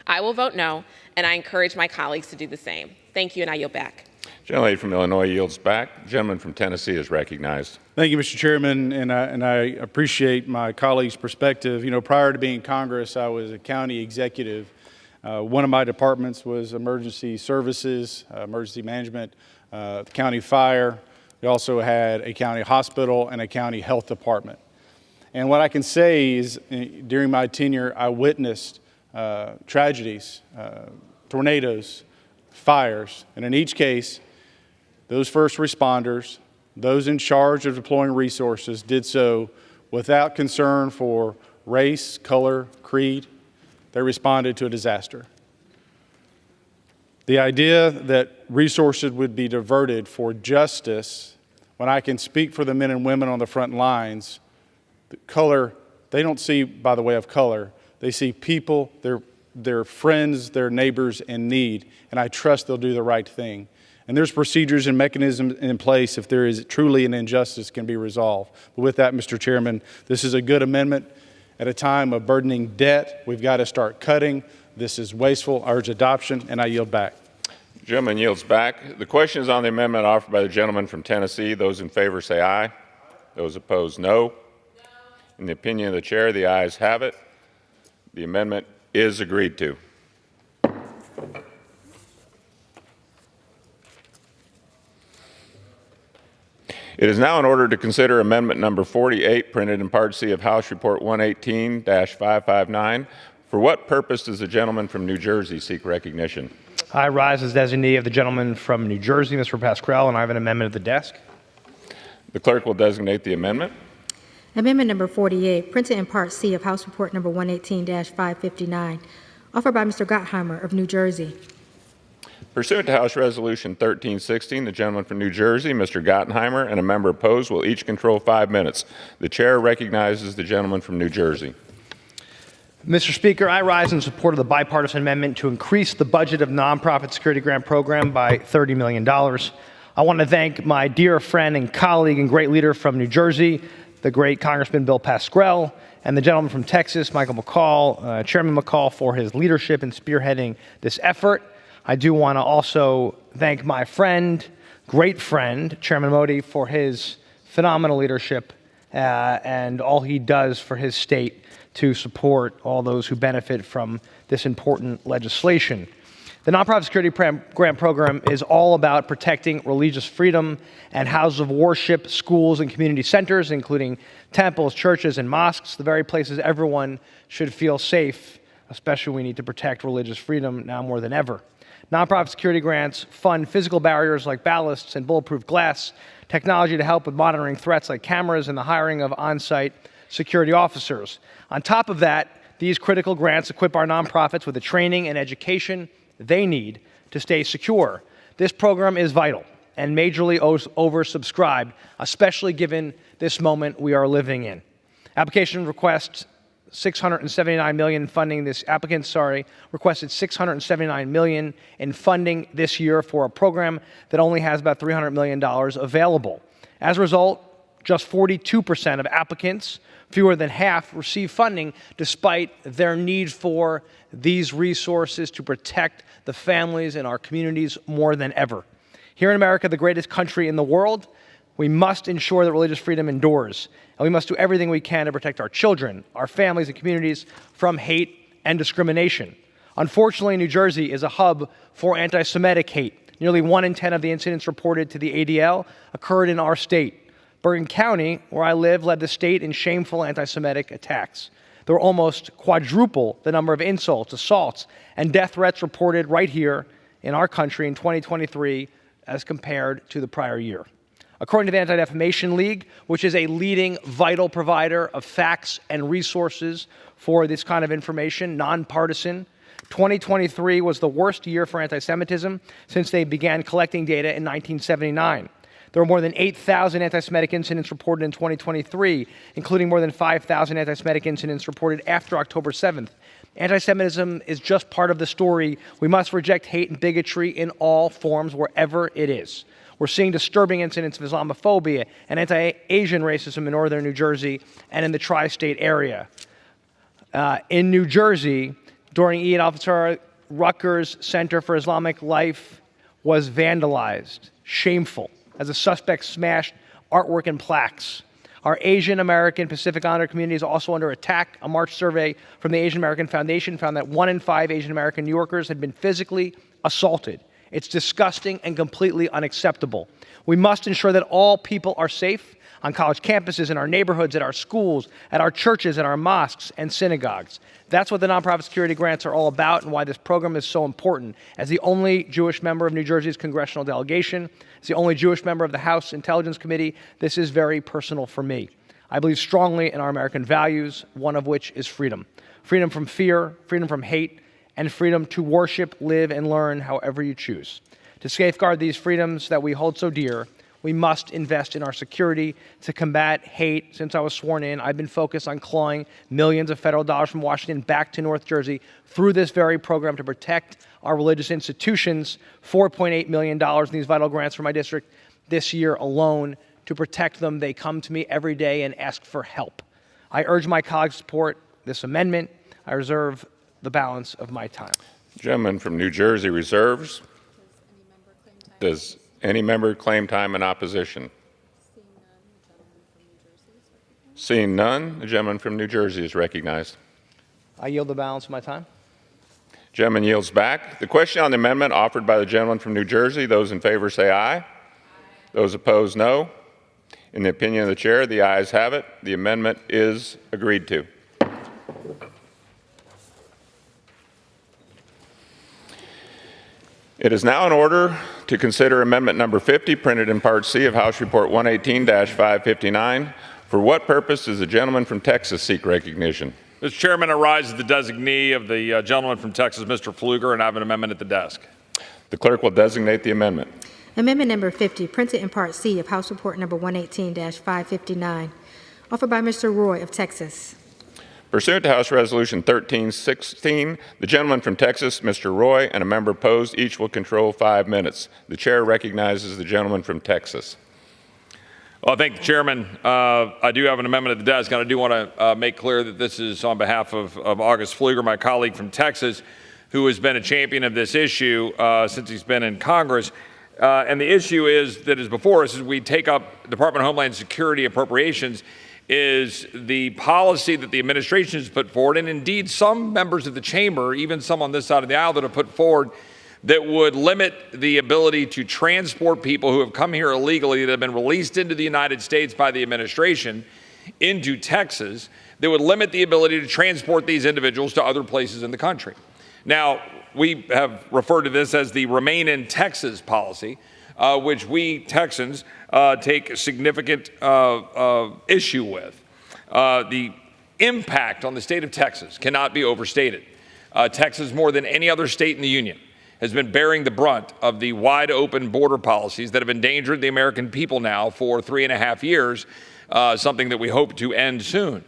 I will vote no, and I encourage my colleagues to do the same. Thank you, and I yield back. Gentlelady from Illinois yields back. The gentleman from Tennessee is recognized. Thank you, Mr. Chairman, and I appreciate my colleague's perspective. You know, prior to being in Congress, I was a county executive. One of my departments was emergency services, emergency management, county fire. We also had a county hospital and a county health department. And what I can say is during my tenure, I witnessed tragedies, tornadoes, fires, and in each case, those first responders, those in charge of deploying resources, did so without concern for race, color, creed. They responded to a disaster. The idea that resources would be diverted for justice, when I can speak for the men and women on the front lines, the color, they don't see by the way of color. They see people, their friends, their neighbors in need, and I trust they'll do the right thing. And there's procedures and mechanisms in place if there is truly an injustice can be resolved. But with that, Mr. Chairman, this is a good amendment. At a time of burdening debt, we've got to start cutting. This is wasteful. I urge adoption, and I yield back. The gentleman yields back. The question is on the amendment offered by the gentleman from Tennessee. Those in favor say aye. Those opposed, no. In the opinion of the chair, the ayes have it. The amendment is agreed to. It is now in order to consider amendment number 48, printed in Part C of House Report 118-559. For what purpose does the gentleman from New Jersey seek recognition? I rise as designee of the gentleman from New Jersey, Mr. Pascrell, and I have an amendment at the desk. The clerk will designate the amendment. Amendment number 48, printed in Part C of House Report number 118-559, offered by Mr. Gottheimer of New Jersey. Pursuant to House Resolution 1316, the gentleman from New Jersey, Mr. Gottheimer, and a member opposed will each control 5 minutes. The chair recognizes the gentleman from New Jersey. Mr. Speaker, I rise in support of the bipartisan amendment to increase the budget of nonprofit security grant program by $30 million. I want to thank my dear friend and colleague and great leader from New Jersey, the great Congressman Bill Pascrell, and the gentleman from Texas, Michael McCall, Chairman McCall, for his leadership in spearheading this effort. I do want to also thank my friend, great friend, Chairman Modi, for his phenomenal leadership and all he does for his state to support all those who benefit from this important legislation. The Nonprofit Security Grant Program is all about protecting religious freedom and houses of worship, schools, and community centers, including temples, churches, and mosques, the very places everyone should feel safe, especially we need to protect religious freedom now more than ever. Nonprofit security grants fund physical barriers like ballasts and bulletproof glass, technology to help with monitoring threats like cameras, and the hiring of on-site security officers. On top of that, these critical grants equip our nonprofits with the training and education they need to stay secure. This program is vital and majorly oversubscribed, especially given this moment we are living in. Application requests $679 million in funding. Requested $679 million in funding this year for a program that only has about $300 million available. As a result, just 42% of applicants, fewer than half, receive funding despite their need for these resources to protect the families in our communities more than ever. Here in America, the greatest country in the world, we must ensure that religious freedom endures, and we must do everything we can to protect our children, our families, and communities from hate and discrimination. Unfortunately, New Jersey is a hub for anti-Semitic hate. Nearly 1 in 10 of the incidents reported to the ADL occurred in our state. Bergen County, where I live, led the state in shameful anti-Semitic attacks. There were almost quadruple the number of insults, assaults, and death threats reported right here in our country in 2023 as compared to the prior year. According to the Anti-Defamation League, which is a leading vital provider of facts and resources for this kind of information, nonpartisan, 2023 was the worst year for anti-Semitism since they began collecting data in 1979. There were more than 8,000 anti-Semitic incidents reported in 2023, including more than 5,000 anti-Semitic incidents reported after October 7th. Anti-Semitism is just part of the story. We must reject hate and bigotry in all forms, wherever it is. We're seeing disturbing incidents of Islamophobia and anti-Asian racism in northern New Jersey and in the tri-state area. In New Jersey, during Eid al-Fitr, Rutgers Center for Islamic Life was vandalized. Shameful, as a suspect smashed artwork and plaques. Our Asian American Pacific Islander community is also under attack. A March survey from the Asian American Foundation found that 1 in 5 Asian American New Yorkers had been physically assaulted. It's disgusting and completely unacceptable. We must ensure that all people are safe on college campuses, in our neighborhoods, at our schools, at our churches, at our mosques and synagogues. That's what the nonprofit security grants are all about and why this program is so important. As the only Jewish member of New Jersey's congressional delegation, as the only Jewish member of the House Intelligence Committee, this is very personal for me. I believe strongly in our American values, one of which is freedom. Freedom from fear, freedom from hate, and freedom to worship, live, and learn however you choose. To safeguard these freedoms that we hold so dear, we must invest in our security to combat hate. Since I was sworn in, I've been focused on clawing millions of federal dollars from Washington back to North Jersey through this very program to protect our religious institutions. $4.8 million in these vital grants for my district this year alone to protect them. They come to me every day and ask for help. I urge my colleagues to support this amendment. I reserve the balance of my time. Gentleman from New Jersey reserves. Does any member claim time in opposition? Seeing none, the gentleman from New Jersey is recognized. I yield the balance of my time. Gentleman yields back. The question on the amendment offered by the gentleman from New Jersey, those in favor say aye. Those opposed, no. In the opinion of the chair, the ayes have it. The amendment is agreed to. It is now in order to consider Amendment Number 50, printed in Part C of House Report 118-559. For what purpose does the gentleman from Texas seek recognition? Mr. Chairman, I rise as the designee of the gentleman from Texas, Mr. Pfluger, and I have an amendment at the desk. The clerk will designate the amendment. Amendment number 50, printed in Part C of House Report number 118-559, offered by Mr. Roy of Texas. Pursuant to House Resolution 1316, the gentleman from Texas, Mr. Roy, and a member opposed, each will control 5 minutes. The chair recognizes the gentleman from Texas. Well, thank the chairman. I do have an amendment at the desk, and I do want to make clear that this is on behalf of August Pfluger, my colleague from Texas, who has been a champion of this issue since he's been in Congress. And the issue that is before us as we take up Department of Homeland Security appropriations is the policy that the administration has put forward, and indeed some members of the chamber, even some on this side of the aisle, that have put forward that would limit the ability to transport people who have come here illegally that have been released into the United States by the administration into Texas, that would limit the ability to transport these individuals to other places in the country. Now, we have referred to this as the Remain in Texas policy, which we Texans take significant issue with. The impact on the state of Texas cannot be overstated. Texas, more than any other state in the union, has been bearing the brunt of the wide open border policies that have endangered the American people now for 3.5 years, something that we hope to end soon.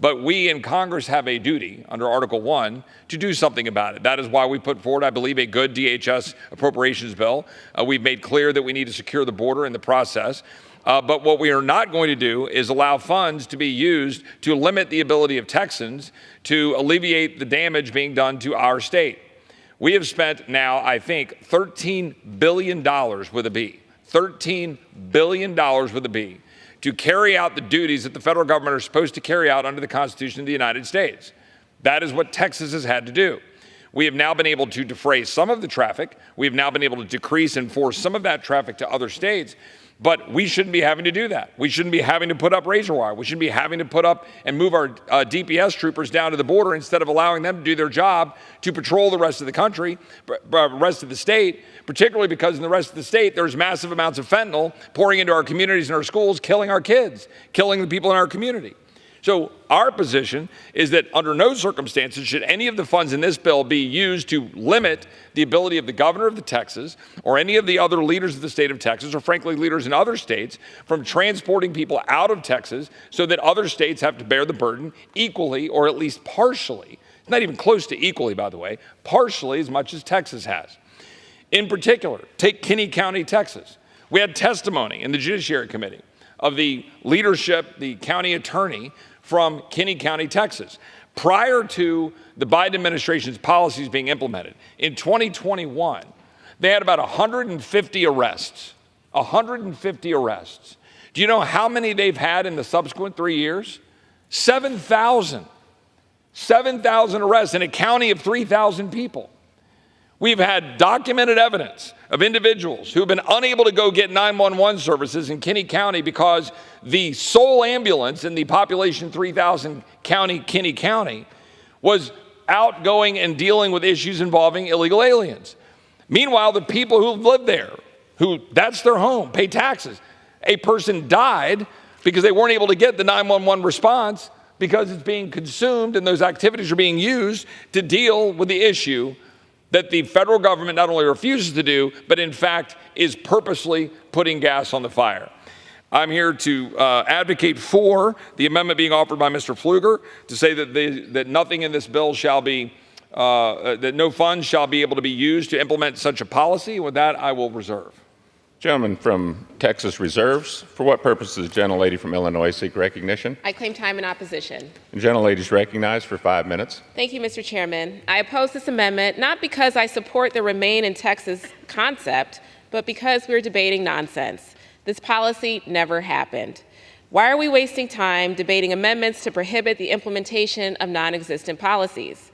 But we in Congress have a duty under Article 1 to do something about it. That is why we put forward, I believe, a good DHS appropriations bill. We've made clear that we need to secure the border in the process. But what we are not going to do is allow funds to be used to limit the ability of Texans to alleviate the damage being done to our state. We have spent now, I think, $13 billion with a B, $13 billion with a B, to carry out the duties that the federal government are supposed to carry out under the Constitution of the United States. That is what Texas has had to do. We have now been able to defray some of the traffic. We have now been able to decrease and force some of that traffic to other states. But we shouldn't be having to do that. We shouldn't be having to put up razor wire. We shouldn't be having to put up and move our DPS troopers down to the border instead of allowing them to do their job to patrol the rest of the country, rest of the state, particularly because in the rest of the state there's massive amounts of fentanyl pouring into our communities and our schools, killing our kids, killing the people in our community. So our position is that under no circumstances should any of the funds in this bill be used to limit the ability of the governor of the Texas or any of the other leaders of the state of Texas or frankly leaders in other states from transporting people out of Texas so that other states have to bear the burden equally or at least partially. It's not even close to equally, by the way, partially as much as Texas has. In particular, take Kinney County, Texas. We had testimony in the Judiciary Committee of the leadership, the county attorney from Kinney County, Texas. Prior to the Biden administration's policies being implemented, in 2021, they had about 150 arrests. 150 arrests. Do you know how many they've had in the subsequent 3 years? 7,000. 7,000 arrests in a county of 3,000 people. We've had documented evidence of individuals who have been unable to go get 911 services in Kinney County because the sole ambulance in the population 3,000 county, Kinney County, was out going and dealing with issues involving illegal aliens. Meanwhile, the people who lived there, who that's their home, pay taxes. A person died because they weren't able to get the 911 response because it's being consumed and those activities are being used to deal with the issue that the federal government not only refuses to do, but in fact is purposely putting gas on the fire. I'm here to advocate for the amendment being offered by Mr. Pfluger to say that nothing in this bill shall be, that no funds shall be able to be used to implement such a policy. With that, I will reserve. Gentleman from Texas reserves. For what purpose does the gentlelady from Illinois seek recognition? I claim time in opposition. The gentlelady is recognized for 5 minutes. Thank you, Mr. Chairman. I oppose this amendment not because I support the Remain in Texas concept, but because we're debating nonsense. This policy never happened. Why are we wasting time debating amendments to prohibit the implementation of non-existent policies?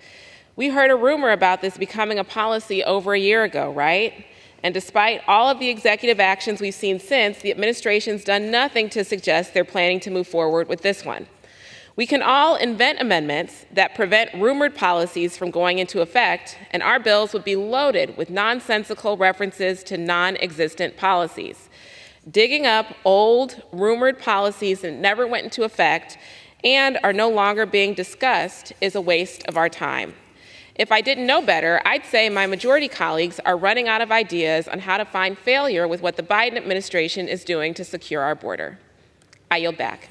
We heard a rumor about this becoming a policy over a year ago, right? And despite all of the executive actions we've seen since, the administration's done nothing to suggest they're planning to move forward with this one. We can all invent amendments that prevent rumored policies from going into effect, and our bills would be loaded with nonsensical references to non-existent policies. Digging up old, rumored policies that never went into effect and are no longer being discussed is a waste of our time. If I didn't know better, I'd say my majority colleagues are running out of ideas on how to find failure with what the Biden administration is doing to secure our border. I yield back.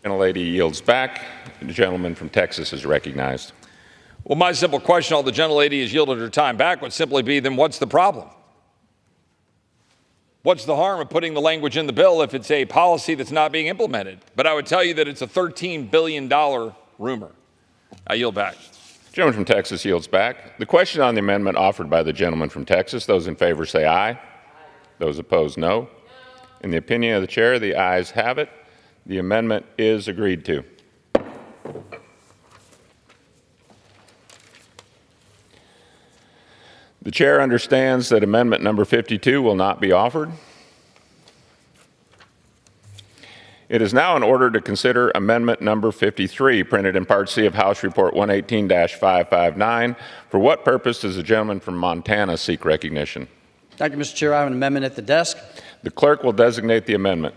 The gentlelady yields back. The gentleman from Texas is recognized. Well, my simple question, all the gentlelady has yielded her time back, would simply be, then what's the problem? What's the harm of putting the language in the bill if it's a policy that's not being implemented? But I would tell you that it's a $13 billion rumor. I yield back. The gentleman from Texas yields back. The question on the amendment offered by the gentleman from Texas, those in favor say aye. Those opposed, no. In the opinion of the chair, the ayes have it. The amendment is agreed to. The chair understands that amendment number 52 will not be offered. It is now in order to consider amendment number 53, printed in Part C of House Report 118-559. For what purpose does the gentleman from Montana seek recognition? Thank you, Mr. Chair. I have an amendment at the desk. The clerk will designate the amendment.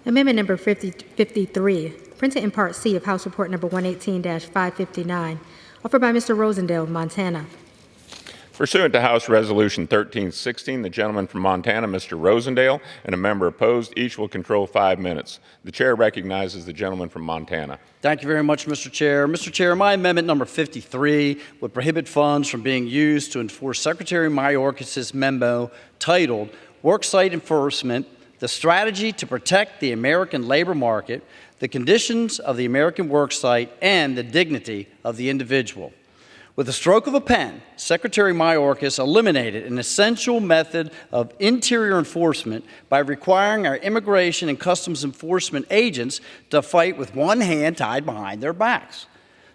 Amendment number 53, printed in Part C of House Report number 118-559, offered by Mr. Rosendale of Montana. Pursuant to House Resolution 1316, the gentleman from Montana, Mr. Rosendale, and a member opposed, each will control 5 minutes. The chair recognizes the gentleman from Montana. Thank you very much, Mr. Chair. Mr. Chair, my amendment number 53 would prohibit funds from being used to enforce Secretary Mayorkas' memo titled Worksite Enforcement, the Strategy to Protect the American Labor Market, the Conditions of the American Worksite, and the Dignity of the Individual. With a stroke of a pen, Secretary Mayorkas eliminated an essential method of interior enforcement by requiring our immigration and customs enforcement agents to fight with one hand tied behind their backs.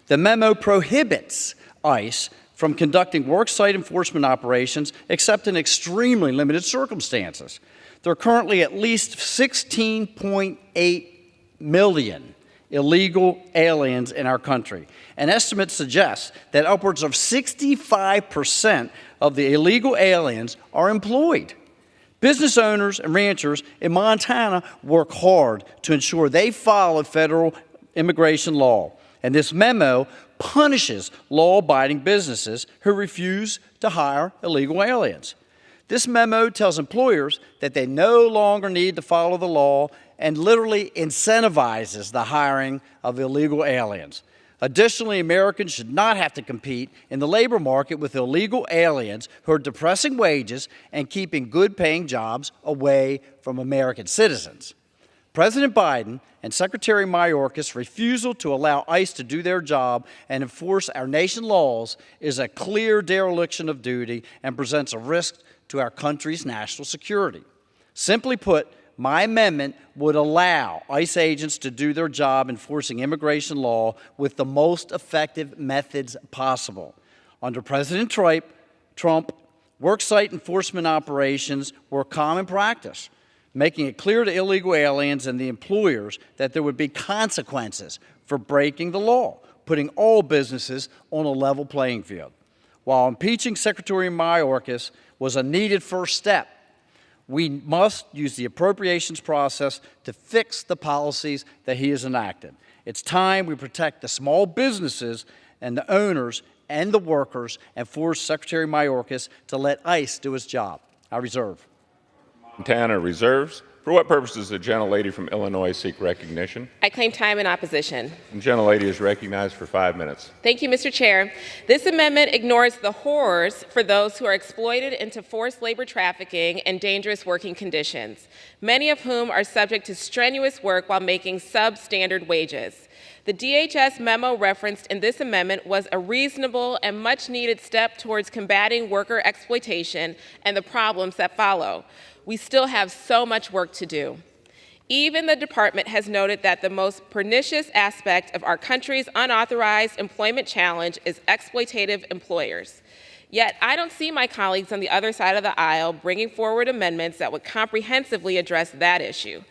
The memo prohibits ICE from conducting worksite enforcement operations except in extremely limited circumstances. There are currently at least 16.8 million illegal aliens in our country. An estimate suggests that upwards of 65% of the illegal aliens are employed. Business owners and ranchers in Montana work hard to ensure they follow federal immigration law, and this memo punishes law-abiding businesses who refuse to hire illegal aliens. This memo tells employers that they no longer need to follow the law and literally incentivizes the hiring of illegal aliens. Additionally, Americans should not have to compete in the labor market with illegal aliens who are depressing wages and keeping good-paying jobs away from American citizens. President Biden and Secretary Mayorkas' refusal to allow ICE to do their job and enforce our nation's laws is a clear dereliction of duty and presents a risk to our country's national security. Simply put, my amendment would allow ICE agents to do their job enforcing immigration law with the most effective methods possible. Under President Trump, worksite enforcement operations were common practice, making it clear to illegal aliens and the employers that there would be consequences for breaking the law, putting all businesses on a level playing field. While impeaching Secretary Mayorkas was a needed first step, we must use the appropriations process to fix the policies that he has enacted. It's time we protect the small businesses and the owners and the workers and force Secretary Mayorkas to let ICE do its job. I reserve. Montana reserves. For what purpose does the gentlelady from Illinois seek recognition? I claim time in opposition. The gentlelady is recognized for 5 minutes. Thank you, Mr. Chair. This amendment ignores the horrors for those who are exploited into forced labor trafficking and dangerous working conditions, many of whom are subject to strenuous work while making substandard wages. The DHS memo referenced in this amendment was a reasonable and much-needed step towards combating worker exploitation and the problems that follow. We still have so much work to do. Even the department has noted that the most pernicious aspect of our country's unauthorized employment challenge is exploitative employers. Yet I don't see my colleagues on the other side of the aisle bringing forward amendments that would comprehensively address that issue.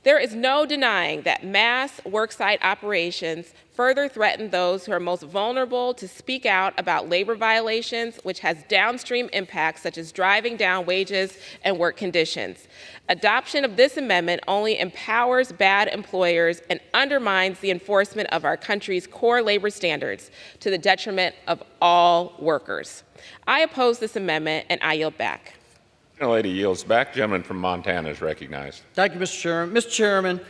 There is no denying that mass worksite operations further threaten those who are most vulnerable to speak out about labor violations, which has downstream impacts such as driving down wages and work conditions. Adoption of this amendment only empowers bad employers and undermines the enforcement of our country's core labor standards to the detriment of all workers. I oppose this amendment, and I yield back. The lady yields back. Gentleman from Montana is recognized. Thank you, Mr. Chairman. Mr. Chairman,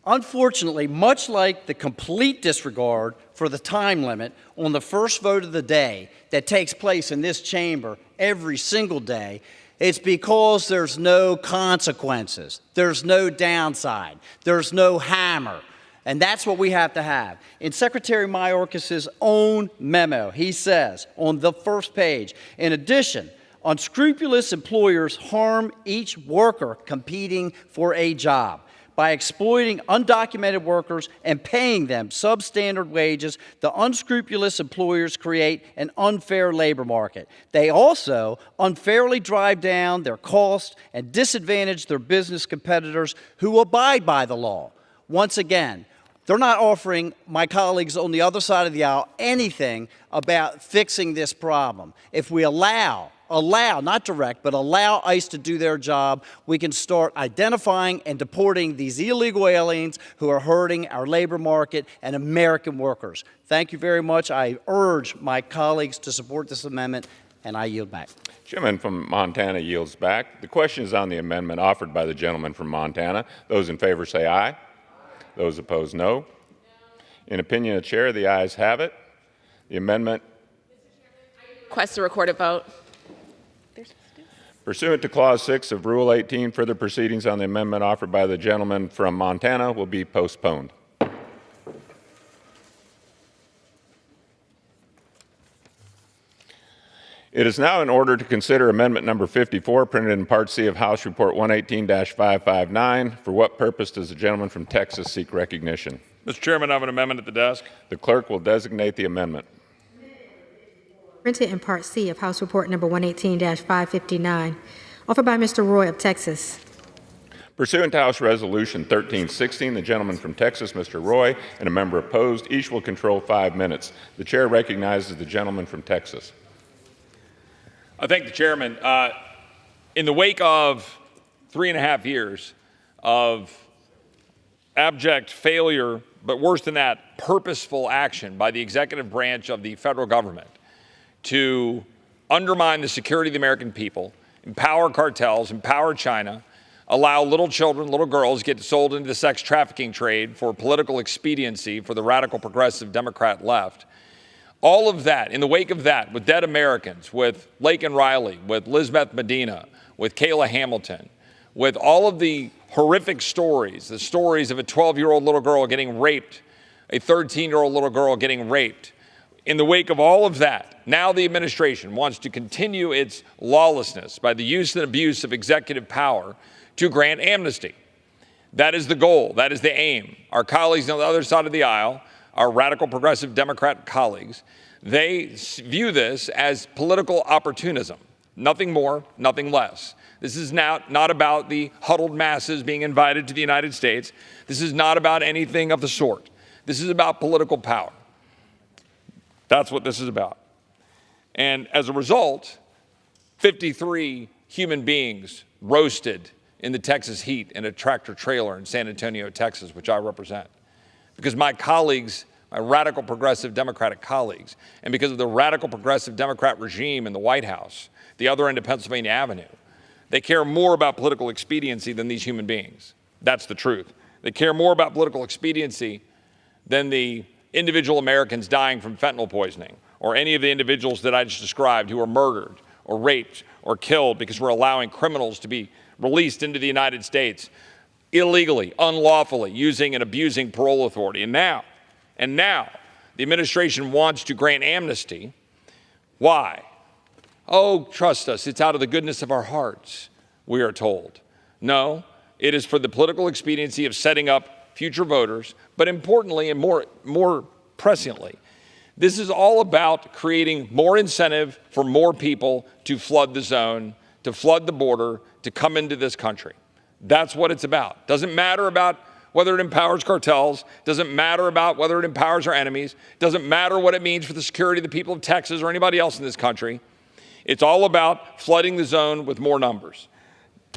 unfortunately, much like the complete disregard for the time limit on the first vote of the day that takes place in this chamber every single day, it's because there's no consequences, there's no downside, there's no hammer. And that's what we have to have. In Secretary Mayorkas' own memo, he says on the first page, in addition, unscrupulous employers harm each worker competing for a job by exploiting undocumented workers and paying them substandard wages. The unscrupulous employers create an unfair labor market. They also unfairly drive down their costs and disadvantage their business competitors who abide by the law. Once again, they're not offering my colleagues on the other side of the aisle anything about fixing this problem. If we allow, not direct, but allow ICE to do their job, we can start identifying and deporting these illegal aliens who are hurting our labor market and American workers. Thank you very much. I urge my colleagues to support this amendment, and I yield back. Gentleman from Montana yields back. The question is on the amendment offered by the gentleman from Montana. Those in favor say aye. Those opposed, no. In opinion of the chair, the ayes have it. The amendment. Request a recorded vote. Pursuant to Clause 6 of Rule 18, further proceedings on the amendment offered by the gentleman from Montana will be postponed. It is now in order to consider amendment number 54, printed in Part C of House Report 118-559. For what purpose does the gentleman from Texas seek recognition? Mr. Chairman, I have an amendment at the desk. The clerk will designate the amendment. Printed in Part C of House Report number 118-559, offered by Mr. Roy of Texas. Pursuant to House Resolution 1316, the gentleman from Texas, Mr. Roy, and a member opposed, each will control 5 minutes. The chair recognizes the gentleman from Texas. I thank the chairman. In the wake of 3.5 years of abject failure, but worse than that, purposeful action by the executive branch of the federal government to undermine the security of the American people, empower cartels, empower China, allow little children, little girls get sold into the sex trafficking trade for political expediency for the radical progressive Democrat left. All of that, in the wake of that, with dead Americans, with Laken Riley, with Lizbeth Medina, with Kayla Hamilton, with all of the horrific stories, the stories of a 12-year-old little girl getting raped, a 13-year-old little girl getting raped. In the wake of all of that, now the administration wants to continue its lawlessness by the use and abuse of executive power to grant amnesty. That is the goal. That is the aim. Our colleagues on the other side of the aisle, our radical progressive Democrat colleagues, they view this as political opportunism. Nothing more, nothing less. This is now not about the huddled masses being invited to the United States. This is not about anything of the sort. This is about political power. That's what this is about. And as a result, 53 human beings roasted in the Texas heat in a tractor trailer in San Antonio, Texas, which I represent. Because my colleagues, my radical progressive Democratic colleagues, and because of the radical progressive Democrat regime in the White House, the other end of Pennsylvania Avenue, they care more about political expediency than these human beings. That's the truth. They care more about political expediency than the individual Americans dying from fentanyl poisoning, or any of the individuals that I just described who are murdered or raped or killed because we're allowing criminals to be released into the United States illegally, unlawfully, using and abusing parole authority. And now, the administration wants to grant amnesty. Why? Oh, trust us, it's out of the goodness of our hearts, we are told. No, it is for the political expediency of setting up future voters, but importantly and more presciently, this is all about creating more incentive for more people to flood the zone, to flood the border, to come into this country. That's what it's about. Doesn't matter about whether it empowers cartels, doesn't matter about whether it empowers our enemies, doesn't matter what it means for the security of the people of Texas or anybody else in this country. It's all about flooding the zone with more numbers.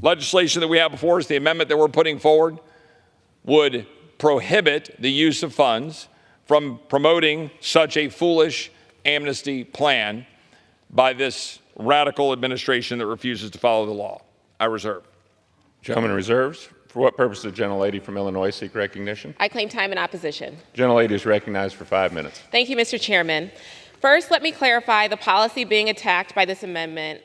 Legislation that we have before us, the amendment that we're putting forward, would prohibit the use of funds from promoting such a foolish amnesty plan by this radical administration that refuses to follow the law. I reserve. Gentleman reserves. For what purpose does the gentlelady from Illinois seek recognition? I claim time in opposition. Gentlelady is recognized for 5 minutes. Thank you, Mr. Chairman. First, let me clarify the policy being attacked by this amendment.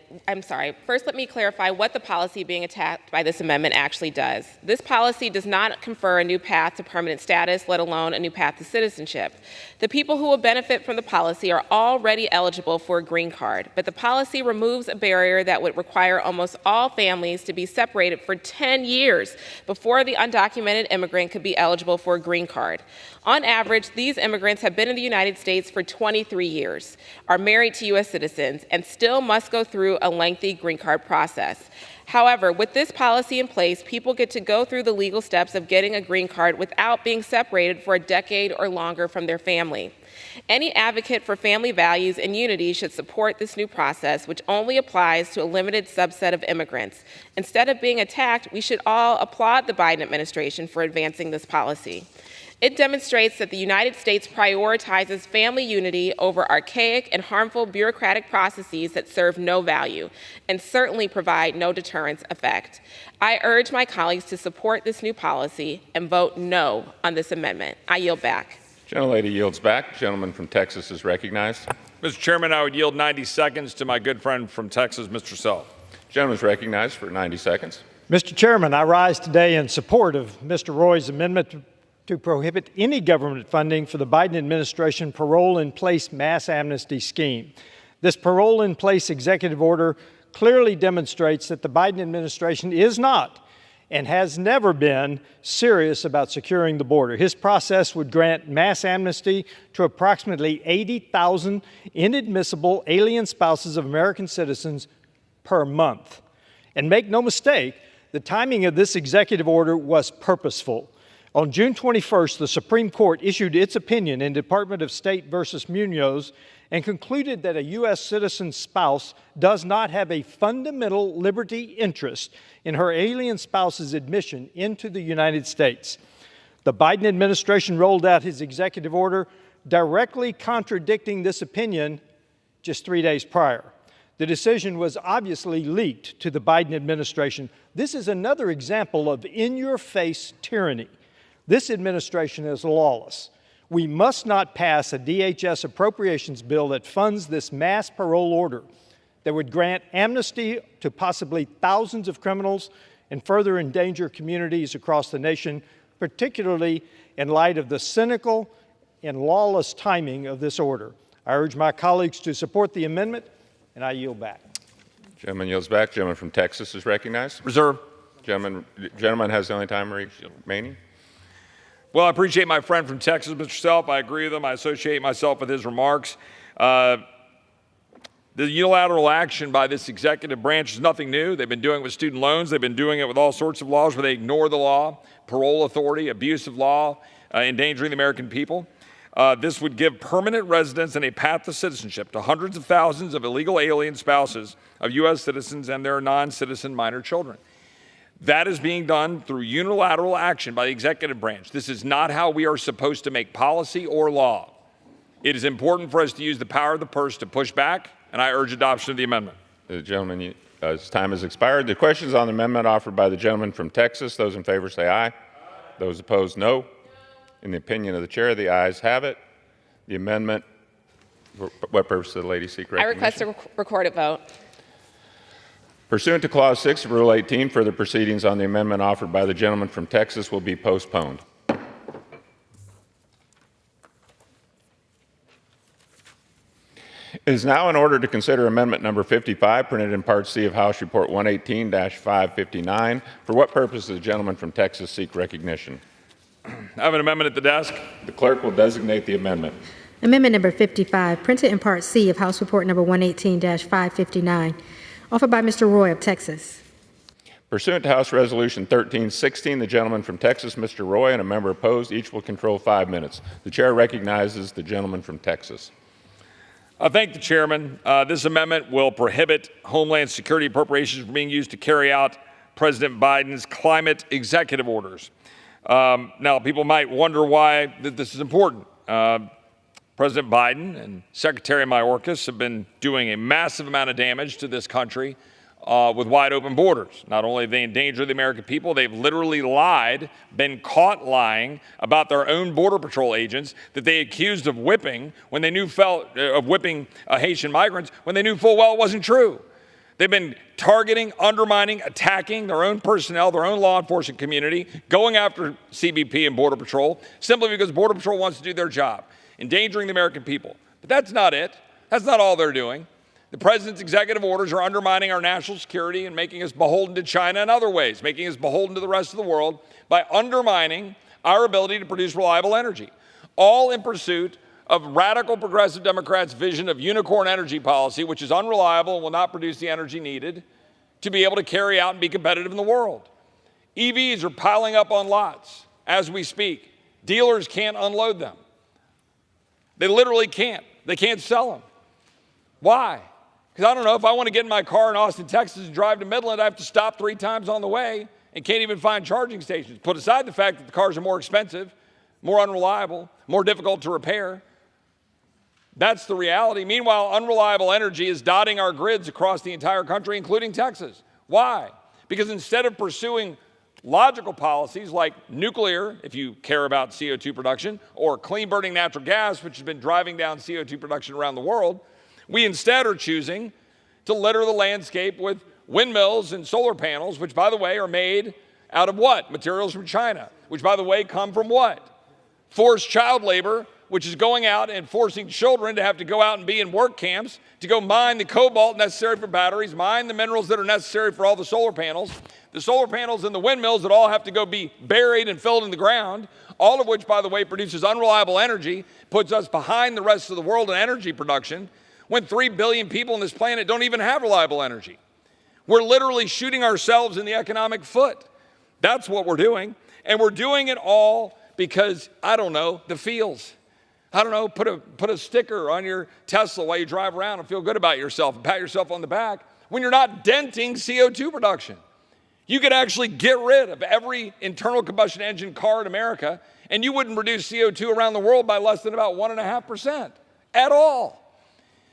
First, let me clarify what the policy being attacked by this amendment actually does. This policy does not confer a new path to permanent status, let alone a new path to citizenship. The people who will benefit from the policy are already eligible for a green card, but the policy removes a barrier that would require almost all families to be separated for 10 years before the undocumented immigrant could be eligible for a green card. On average, these immigrants have been in the United States for 23 years, are married to U.S. citizens, and still must go through a lengthy green card process. However, with this policy in place, people get to go through the legal steps of getting a green card without being separated for a decade or longer from their family. Any advocate for family values and unity should support this new process, which only applies to a limited subset of immigrants. Instead of being attacked, we should all applaud the Biden administration for advancing this policy. It demonstrates that the United States prioritizes family unity over archaic and harmful bureaucratic processes that serve no value and certainly provide no deterrence effect. I urge my colleagues to support this new policy and vote no on this amendment. I yield back. Gentlelady yields back. Gentleman from Texas is recognized. Mr. Chairman, I would yield 90 seconds to my good friend from Texas, Mr. Self. Gentleman is recognized for 90 seconds. Mr. Chairman, I rise today in support of Mr. Roy's amendment to prohibit any government funding for the Biden administration parole-in-place mass amnesty scheme. This parole-in-place executive order clearly demonstrates that the Biden administration is not and has never been serious about securing the border. His process would grant mass amnesty to approximately 80,000 inadmissible alien spouses of American citizens per month. And make no mistake, the timing of this executive order was purposeful. On June 21st, the Supreme Court issued its opinion in Department of State versus Munoz and concluded that a U.S. citizen's spouse does not have a fundamental liberty interest in her alien spouse's admission into the United States. The Biden administration rolled out his executive order directly contradicting this opinion just 3 days prior. The decision was obviously leaked to the Biden administration. This is another example of in-your-face tyranny. This administration is lawless. We must not pass a DHS appropriations bill that funds this mass parole order that would grant amnesty to possibly thousands of criminals and further endanger communities across the nation, particularly in light of the cynical and lawless timing of this order. I urge my colleagues to support the amendment, and I yield back. Gentleman yields back. Gentleman from Texas is recognized. Reserve. Gentleman has the only time remaining. Well, I appreciate my friend from Texas, Mr. Self. I agree with him. I associate myself with his remarks. The unilateral action by this executive branch is nothing new. They've been doing it with student loans. They've been doing it with all sorts of laws where they ignore the law, parole authority, abuse of law, endangering the American people. This would give permanent residence and a path to citizenship to hundreds of thousands of illegal alien spouses of U.S. citizens and their non-citizen minor children. That is being done through unilateral action by the executive branch. This is not how we are supposed to make policy or law. It is important for us to use the power of the purse to push back, and I urge adoption of the amendment. The gentleman, his time has expired. The question is on the amendment offered by the gentleman from Texas. Those in favor say aye. Those opposed, no. In the opinion of the chair, the ayes have it. The amendment, for what purpose does the lady seek recognition? I request a recorded vote. Pursuant to Clause 6 of Rule 18, further proceedings on the amendment offered by the gentleman from Texas will be postponed. It is now in order to consider amendment number 55, printed in Part C of House Report 118-559. For what purpose does the gentleman from Texas seek recognition? I have an amendment at the desk. The clerk will designate the amendment. Amendment number 55, printed in Part C of House Report number 118-559, offered by Mr. Roy of Texas. Pursuant to House Resolution 1316, the gentleman from Texas, Mr. Roy, and a member opposed, each will control 5 minutes. The chair recognizes the gentleman from Texas. I thank the chairman. This amendment will prohibit Homeland Security appropriations from being used to carry out President Biden's climate executive orders. Now, people might wonder why this is important. President Biden and Secretary Mayorkas have been doing a massive amount of damage to this country with wide open borders. Not only have they endangered the American people, they've literally lied, been caught lying about their own Border Patrol agents that they accused of whipping when they knew Haitian migrants when they knew full well it wasn't true. They've been targeting, undermining, attacking their own personnel, their own law enforcement community, going after CBP and Border Patrol simply because Border Patrol wants to do their job, endangering the American people. But that's not it. That's not all they're doing. The president's executive orders are undermining our national security and making us beholden to China in other ways, making us beholden to the rest of the world by undermining our ability to produce reliable energy, all in pursuit of radical progressive Democrats' vision of unicorn energy policy, which is unreliable and will not produce the energy needed to be able to carry out and be competitive in the world. EVs are piling up on lots as we speak. Dealers can't unload them. They literally can't. They can't sell them. Why? Because I don't know, if I want to get in my car in Austin, Texas and drive to Midland, I have to stop 3 times on the way and can't even find charging stations. Put aside the fact that the cars are more expensive, more unreliable, more difficult to repair. That's the reality. Meanwhile, unreliable energy is dotting our grids across the entire country, including Texas. Why? Because instead of pursuing logical policies like nuclear, if you care about CO2 production, or clean burning natural gas, which has been driving down CO2 production around the world, we instead are choosing to litter the landscape with windmills and solar panels, which, by the way, are made out of what? Materials from China, which, by the way, come from what? Forced child labor, which is going out and forcing children to have to go out and be in work camps to go mine the cobalt necessary for batteries, mine the minerals that are necessary for all the solar panels and the windmills that all have to go be buried and filled in the ground, all of which, by the way, produces unreliable energy, puts us behind the rest of the world in energy production, when 3 billion people on this planet don't even have reliable energy. We're literally shooting ourselves in the economic foot. That's what we're doing. And we're doing it all because, I don't know, the feels. I don't know, put a sticker on your Tesla while you drive around and feel good about yourself and pat yourself on the back when you're not denting CO2 production. You could actually get rid of every internal combustion engine car in America and you wouldn't reduce CO2 around the world by less than about 1.5% at all.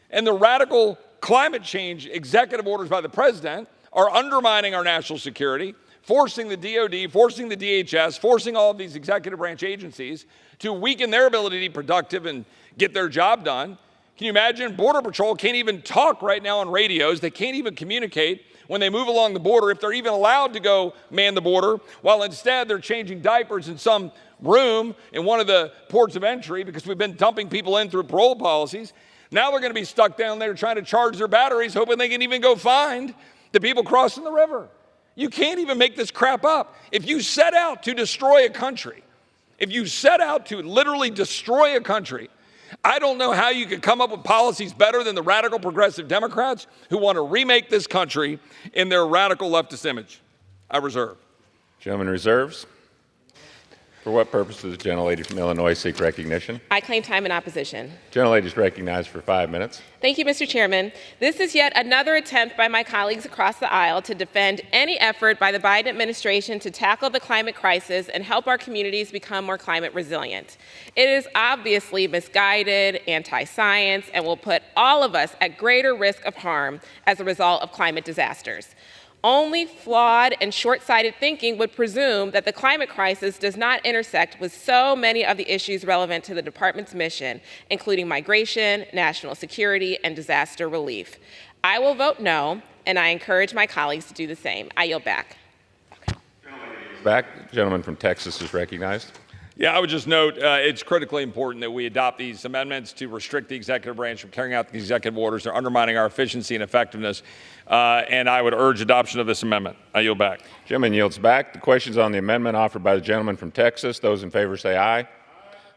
And the radical climate change executive orders by the president are undermining our national security, forcing the DOD, forcing the DHS, forcing all of these executive branch agencies to weaken their ability to be productive and get their job done. Can you imagine? Border Patrol can't even talk right now on radios. They can't even communicate when they move along the border, if they're even allowed to go man the border, while instead they're changing diapers in some room in one of the ports of entry because we've been dumping people in through parole policies. Now they're going to be stuck down there trying to charge their batteries, hoping they can even go find the people crossing the river. You can't even make this crap up. If you set out to destroy a country, if you set out to literally destroy a country, I don't know how you could come up with policies better than the radical progressive Democrats who want to remake this country in their radical leftist image. I reserve. Gentleman reserves. For what purpose does the gentlelady from Illinois seek recognition? I claim time in opposition. Gentlelady is recognized for 5 minutes. Thank you, Mr. Chairman. This is yet another attempt by my colleagues across the aisle to defend any effort by the Biden administration to tackle the climate crisis and help our communities become more climate resilient. It is obviously misguided, anti-science, and will put all of us at greater risk of harm as a result of climate disasters. Only flawed and short-sighted thinking would presume that the climate crisis does not intersect with so many of the issues relevant to the department's mission, including migration, national security, and disaster relief. I will vote no, and I encourage my colleagues to do the same. I yield back. Back. The gentleman from Texas is recognized. Yeah, I would just note it's critically important that we adopt these amendments to restrict the executive branch from carrying out the executive orders. They're undermining our efficiency and effectiveness, and I would urge adoption of this amendment. I yield back. Gentleman yields back. The questions on the amendment offered by the gentleman from Texas. Those in favor say aye.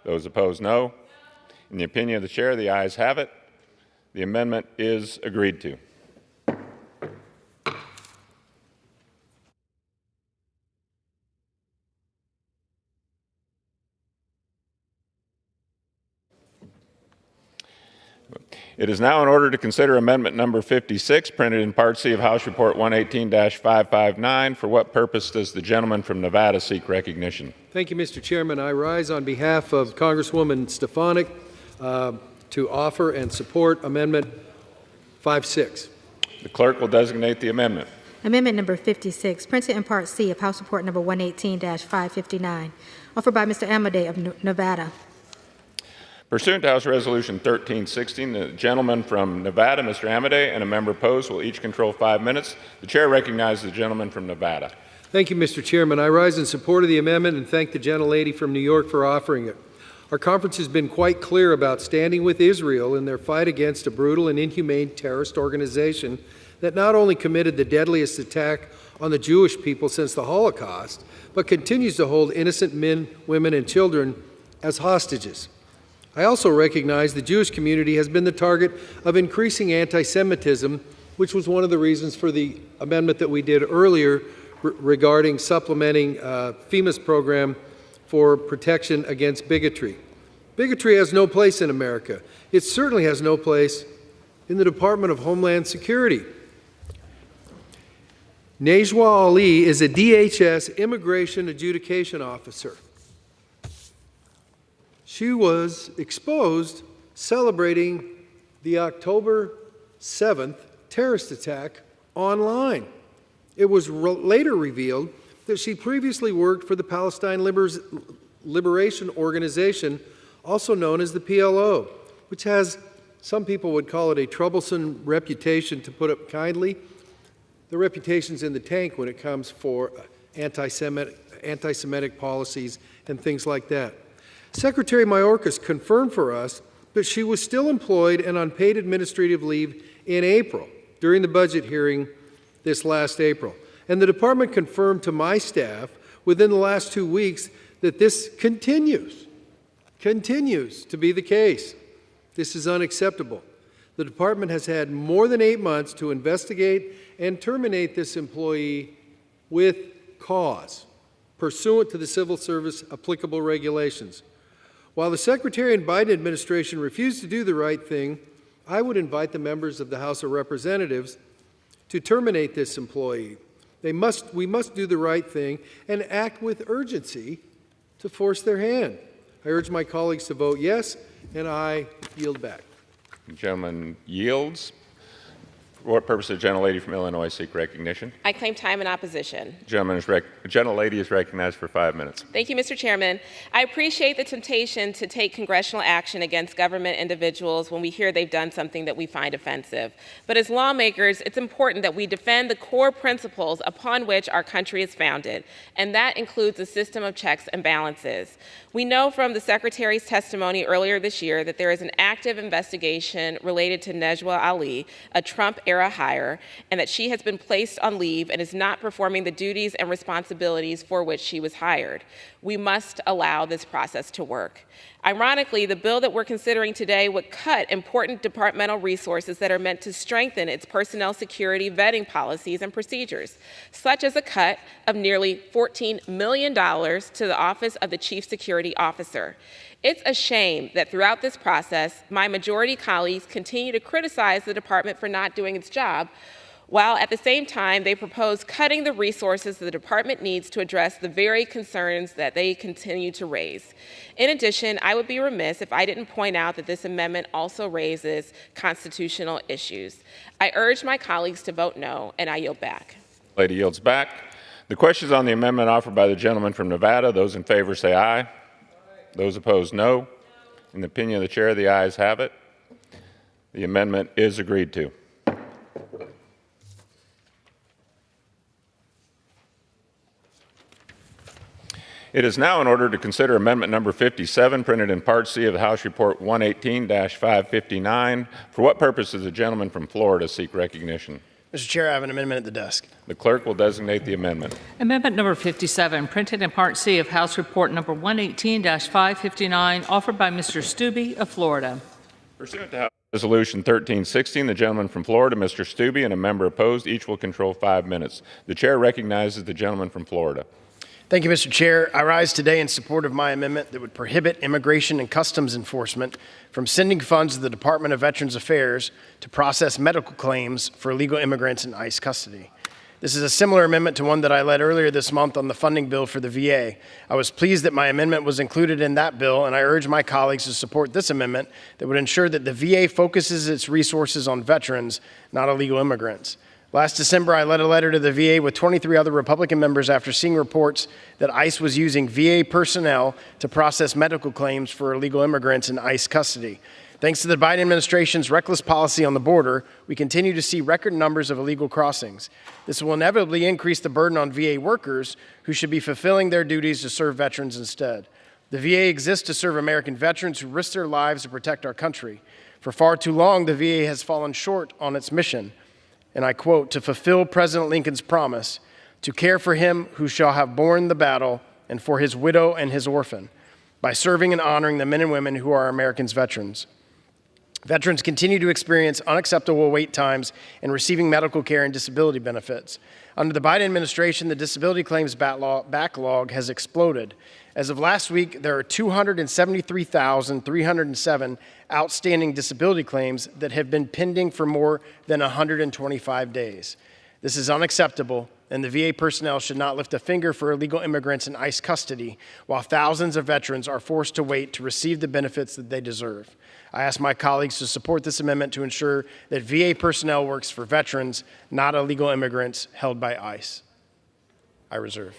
Those opposed, no. In the opinion of the chair, the ayes have it. The amendment is agreed to. It is now in order to consider amendment number 56, printed in Part C of House Report 118-559. For what purpose does the gentleman from Nevada seek recognition? Thank you, Mr. Chairman. I rise on behalf of Congresswoman Stefanik to offer and support Amendment 56. The clerk will designate the amendment. Amendment number 56, printed in Part C of House Report number 118-559, offered by Mr. Amodei of Nevada. Pursuant to House Resolution 1316, the gentleman from Nevada, Mr. Amodei, and a member opposed will each control 5 minutes. The chair recognizes the gentleman from Nevada. Thank you, Mr. Chairman. I rise in support of the amendment and thank the gentlelady from New York for offering it. Our conference has been quite clear about standing with Israel in their fight against a brutal and inhumane terrorist organization that not only committed the deadliest attack on the Jewish people since the Holocaust, but continues to hold innocent men, women, and children as hostages. I also recognize the Jewish community has been the target of increasing anti-Semitism, which was one of the reasons for the amendment that we did earlier regarding supplementing FEMA's program for protection against bigotry. Bigotry has no place in America. It certainly has no place in the Department of Homeland Security. Najwa Ali is a DHS immigration adjudication officer. She was exposed celebrating the October 7th terrorist attack online. It was later revealed that she previously worked for the Palestine Liberation Organization, also known as the PLO, which has, some people would call it a troublesome reputation, to put it kindly. The reputation's in the tank when it comes for anti-Semitic policies and things like that. Secretary Mayorkas confirmed for us that she was still employed and on paid administrative leave in April, during the budget hearing this last April. And the department confirmed to my staff within the last 2 weeks that this continues to be the case. This is unacceptable. The department has had more than 8 months to investigate and terminate this employee with cause, pursuant to the Civil Service applicable regulations. While the Secretary and Biden administration refused to do the right thing, I would invite the members of the House of Representatives to terminate this employee. We must do the right thing and act with urgency to force their hand. I urge my colleagues to vote yes, and I yield back. The gentleman yields. For what purpose does the gentlelady from Illinois seek recognition? I claim time in opposition. Gentlelady is recognized for 5 minutes. Thank you, Mr. Chairman. I appreciate the temptation to take congressional action against government individuals when we hear they've done something that we find offensive. But as lawmakers, it's important that we defend the core principles upon which our country is founded, and that includes a system of checks and balances. We know from the Secretary's testimony earlier this year that there is an active investigation related to Najwa Ali, a Trump-era hire, and that she has been placed on leave and is not performing the duties and responsibilities for which she was hired. We must allow this process to work. Ironically, the bill that we're considering today would cut important departmental resources that are meant to strengthen its personnel security vetting policies and procedures, such as a cut of nearly $14 million to the Office of the Chief Security Officer. It's a shame that throughout this process, my majority colleagues continue to criticize the department for not doing its job, while at the same time they propose cutting the resources the department needs to address the very concerns that they continue to raise. In addition, I would be remiss if I didn't point out that this amendment also raises constitutional issues. I urge my colleagues to vote no, and I yield back. Lady yields back. The question is on the amendment offered by the gentleman from Nevada. Those in favor say aye. Those opposed, no. In the opinion of the chair, the ayes have it. The amendment is agreed to. It is now in order to consider amendment number 57, printed in Part C of the House Report 118-559. For what purpose does the gentleman from Florida seek recognition? Mr. Chair, I have an amendment at the desk. The clerk will designate the amendment. Amendment number 57, printed in Part C of House Report number 118-559, offered by Mr. Stubbe of Florida. Pursuant to House Resolution 1316, the gentleman from Florida, Mr. Stubbe, and a member opposed, each will control 5 minutes. The chair recognizes the gentleman from Florida. Thank you, Mr. Chair. I rise today in support of my amendment that would prohibit Immigration and Customs Enforcement from sending funds to the Department of Veterans Affairs to process medical claims for illegal immigrants in ICE custody. This is a similar amendment to one that I led earlier this month on the funding bill for the VA. I was pleased that my amendment was included in that bill, and I urge my colleagues to support this amendment that would ensure that the VA focuses its resources on veterans, not illegal immigrants. Last December, I led a letter to the VA with 23 other Republican members after seeing reports that ICE was using VA personnel to process medical claims for illegal immigrants in ICE custody. Thanks to the Biden administration's reckless policy on the border, we continue to see record numbers of illegal crossings. This will inevitably increase the burden on VA workers who should be fulfilling their duties to serve veterans instead. The VA exists to serve American veterans who risk their lives to protect our country. For far too long, the VA has fallen short on its mission. And I quote, to fulfill President Lincoln's promise, to care for him who shall have borne the battle and for his widow and his orphan, by serving and honoring the men and women who are Americans' veterans. Veterans continue to experience unacceptable wait times in receiving medical care and disability benefits. Under the Biden administration, the disability claims backlog has exploded. As of last week, there are 273,307 outstanding disability claims that have been pending for more than 125 days. This is unacceptable, and the VA personnel should not lift a finger for illegal immigrants in ICE custody, while thousands of veterans are forced to wait to receive the benefits that they deserve. I ask my colleagues to support this amendment to ensure that VA personnel works for veterans, not illegal immigrants held by ICE. I reserve.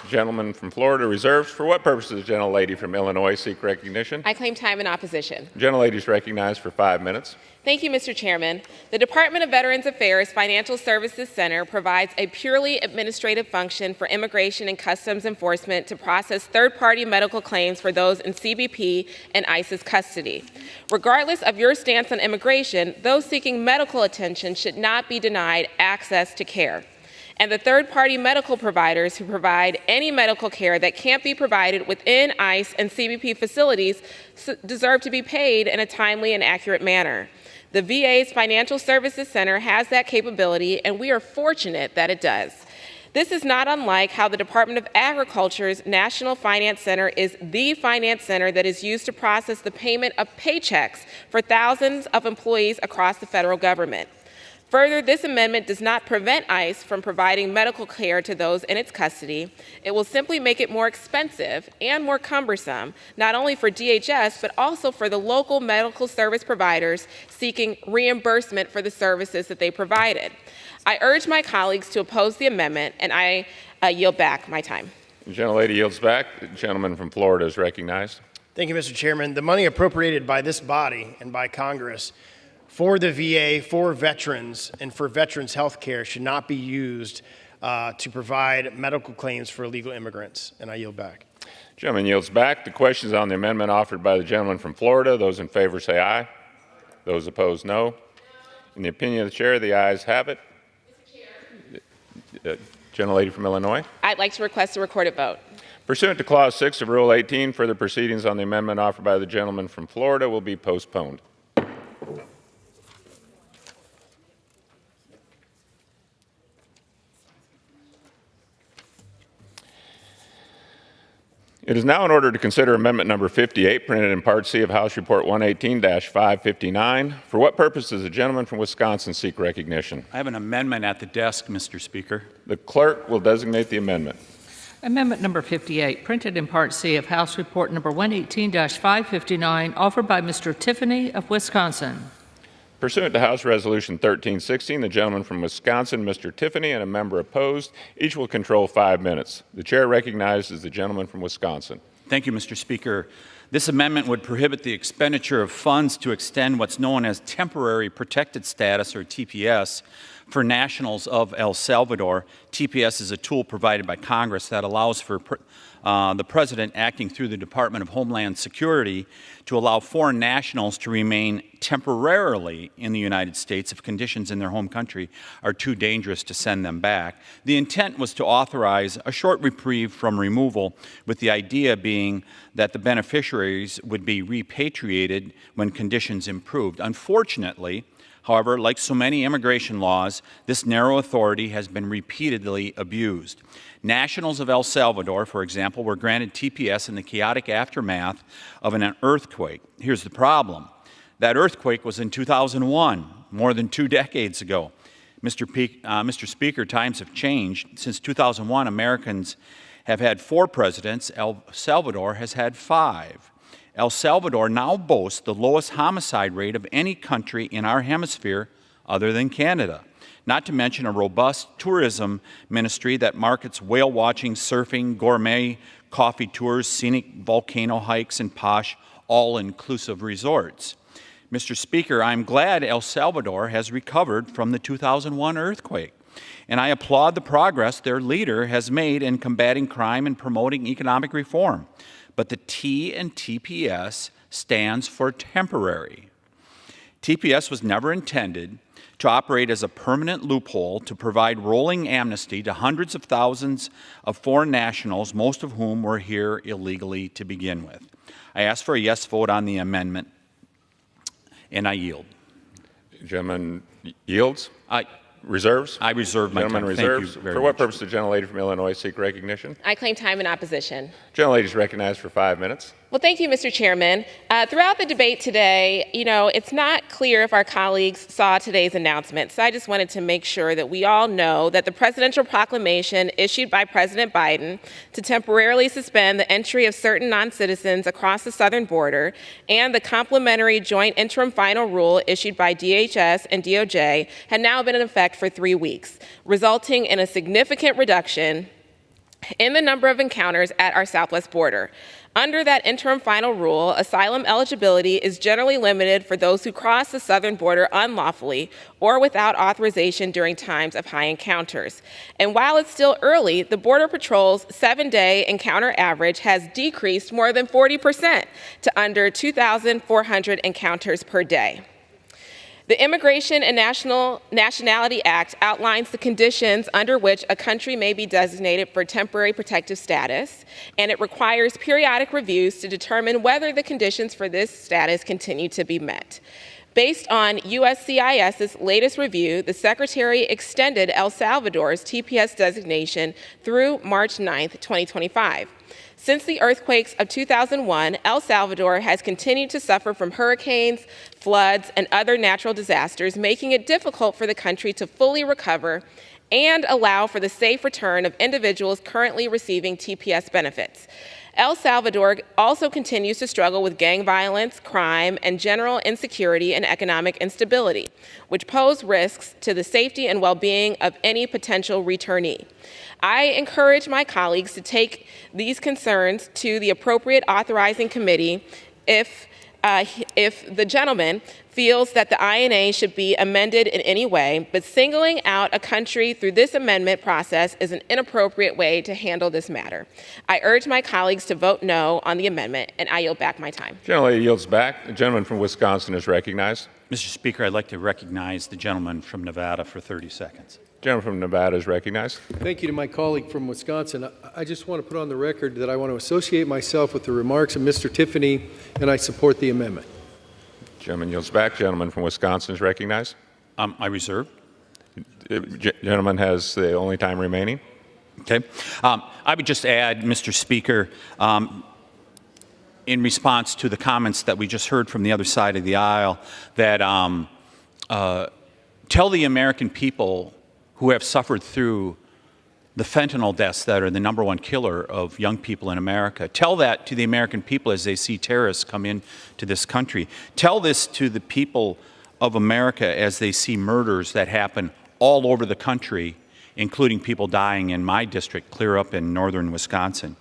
Gentleman from Florida reserves. For what purpose does the gentlelady from Illinois seek recognition? I claim time in opposition. Gentlelady is recognized for 5 minutes. Thank you, Mr. Chairman. The Department of Veterans Affairs Financial Services Center provides a purely administrative function for Immigration and Customs Enforcement to process third-party medical claims for those in CBP and ICE's custody. Regardless of your stance on immigration, those seeking medical attention should not be denied access to care. And the third-party medical providers who provide any medical care that can't be provided within ICE and CBP facilities deserve to be paid in a timely and accurate manner. The VA's Financial Services Center has that capability, and we are fortunate that it does. This is not unlike how the Department of Agriculture's National Finance Center is the finance center that is used to process the payment of paychecks for thousands of employees across the federal government. Further, this amendment does not prevent ICE from providing medical care to those in its custody. It will simply make it more expensive and more cumbersome, not only for DHS, but also for the local medical service providers seeking reimbursement for the services that they provided. I urge my colleagues to oppose the amendment, and I yield back my time. The gentlelady yields back. The gentleman from Florida is recognized. Thank you, Mr. Chairman. The money appropriated by this body and by Congress for the VA, for veterans, and for veterans' health care should not be used to provide medical claims for illegal immigrants. And I yield back. Gentleman yields back. The question is on the amendment offered by the gentleman from Florida. Those in favor say aye. Those opposed, no. In the opinion of the chair, the ayes have it. Gentlelady from Illinois. I'd like to request a recorded vote. Pursuant to Clause 6 of Rule 18, further proceedings on the amendment offered by the gentleman from Florida will be postponed. It is now in order to consider amendment number 58, printed in Part C of House Report 118-559. For what purpose does the gentleman from Wisconsin seek recognition? I have an amendment at the desk, Mr. Speaker. The clerk will designate the amendment. Amendment number 58, printed in Part C of House Report number 118-559, offered by Mr. Tiffany of Wisconsin. Pursuant to House Resolution 1316, the gentleman from Wisconsin, Mr. Tiffany, and a member opposed, each will control 5 minutes. The chair recognizes the gentleman from Wisconsin. Thank you, Mr. Speaker. This amendment would prohibit the expenditure of funds to extend what's known as temporary protected status, or TPS, for nationals of El Salvador. TPS is a tool provided by Congress that allows for the President, acting through the Department of Homeland Security, to allow foreign nationals to remain temporarily in the United States if conditions in their home country are too dangerous to send them back. The intent was to authorize a short reprieve from removal, with the idea being that the beneficiary beneficiaries would be repatriated when conditions improved. Unfortunately, however, like so many immigration laws, this narrow authority has been repeatedly abused. Nationals of El Salvador, for example, were granted TPS in the chaotic aftermath of an earthquake. Here's the problem. That earthquake was in 2001, more than 2 decades ago. Mr. Speaker, times have changed. Since 2001, Americans have had 4 presidents. El Salvador has had 5. El Salvador now boasts the lowest homicide rate of any country in our hemisphere other than Canada, not to mention a robust tourism ministry that markets whale watching, surfing, gourmet coffee tours, scenic volcano hikes, and posh all-inclusive resorts. Mr. Speaker, I'm glad El Salvador has recovered from the 2001 earthquake, and I applaud the progress their leader has made in combating crime and promoting economic reform. But the T in TPS stands for temporary. TPS was never intended to operate as a permanent loophole to provide rolling amnesty to hundreds of thousands of foreign nationals, most of whom were here illegally to begin with. I ask for a yes vote on the amendment, and I yield. Gentleman yields? Reserves? I reserve my Gentleman time. reserves. Thank you very For what much. purpose does the gentlelady from Illinois seek recognition? I claim time in opposition. Gentlelady is recognized for 5 minutes. Well, thank you, Mr. Chairman. Throughout the debate today, it's not clear if our colleagues saw today's announcement. So I just wanted to make sure that we all know that the presidential proclamation issued by President Biden to temporarily suspend the entry of certain non-citizens across the southern border and the complementary joint interim final rule issued by DHS and DOJ had now been in effect for 3 weeks, resulting in a significant reduction in the number of encounters at our southwest border. Under that interim final rule, asylum eligibility is generally limited for those who cross the southern border unlawfully or without authorization during times of high encounters. And while it's still early, the Border Patrol's 7-day encounter average has decreased more than 40% to under 2,400 encounters per day. The Immigration and Nationality Act outlines the conditions under which a country may be designated for temporary protective status, and it requires periodic reviews to determine whether the conditions for this status continue to be met. Based on USCIS's latest review, the Secretary extended El Salvador's TPS designation through March 9, 2025. Since the earthquakes of 2001, El Salvador has continued to suffer from hurricanes, floods, and other natural disasters, making it difficult for the country to fully recover and allow for the safe return of individuals currently receiving TPS benefits. El Salvador also continues to struggle with gang violence, crime, and general insecurity and economic instability, which pose risks to the safety and well-being of any potential returnee. I encourage my colleagues to take these concerns to the appropriate authorizing committee if the gentleman feels that the INA should be amended in any way, but singling out a country through this amendment process is an inappropriate way to handle this matter. I urge my colleagues to vote no on the amendment, and I yield back my time. Gentlelady yields back. The gentleman from Wisconsin is recognized. Mr. Speaker, I'd like to recognize the gentleman from Nevada for 30 seconds. Gentleman from Nevada is recognized. Thank you to my colleague from Wisconsin. I just want to put on the record that I want to associate myself with the remarks of Mr. Tiffany, and I support the amendment. Gentleman yields back. Gentleman from Wisconsin is recognized. I reserve. Gentleman has the only time remaining. Okay. I would just add, Mr. Speaker, in response to the comments that we just heard from the other side of the aisle, that tell the American people who have suffered through the fentanyl deaths that are the #1 killer of young people in America. Tell that to the American people as they see terrorists come into this country. Tell this to the people of America as they see murders that happen all over the country, including people dying in my district, clear up in northern Wisconsin.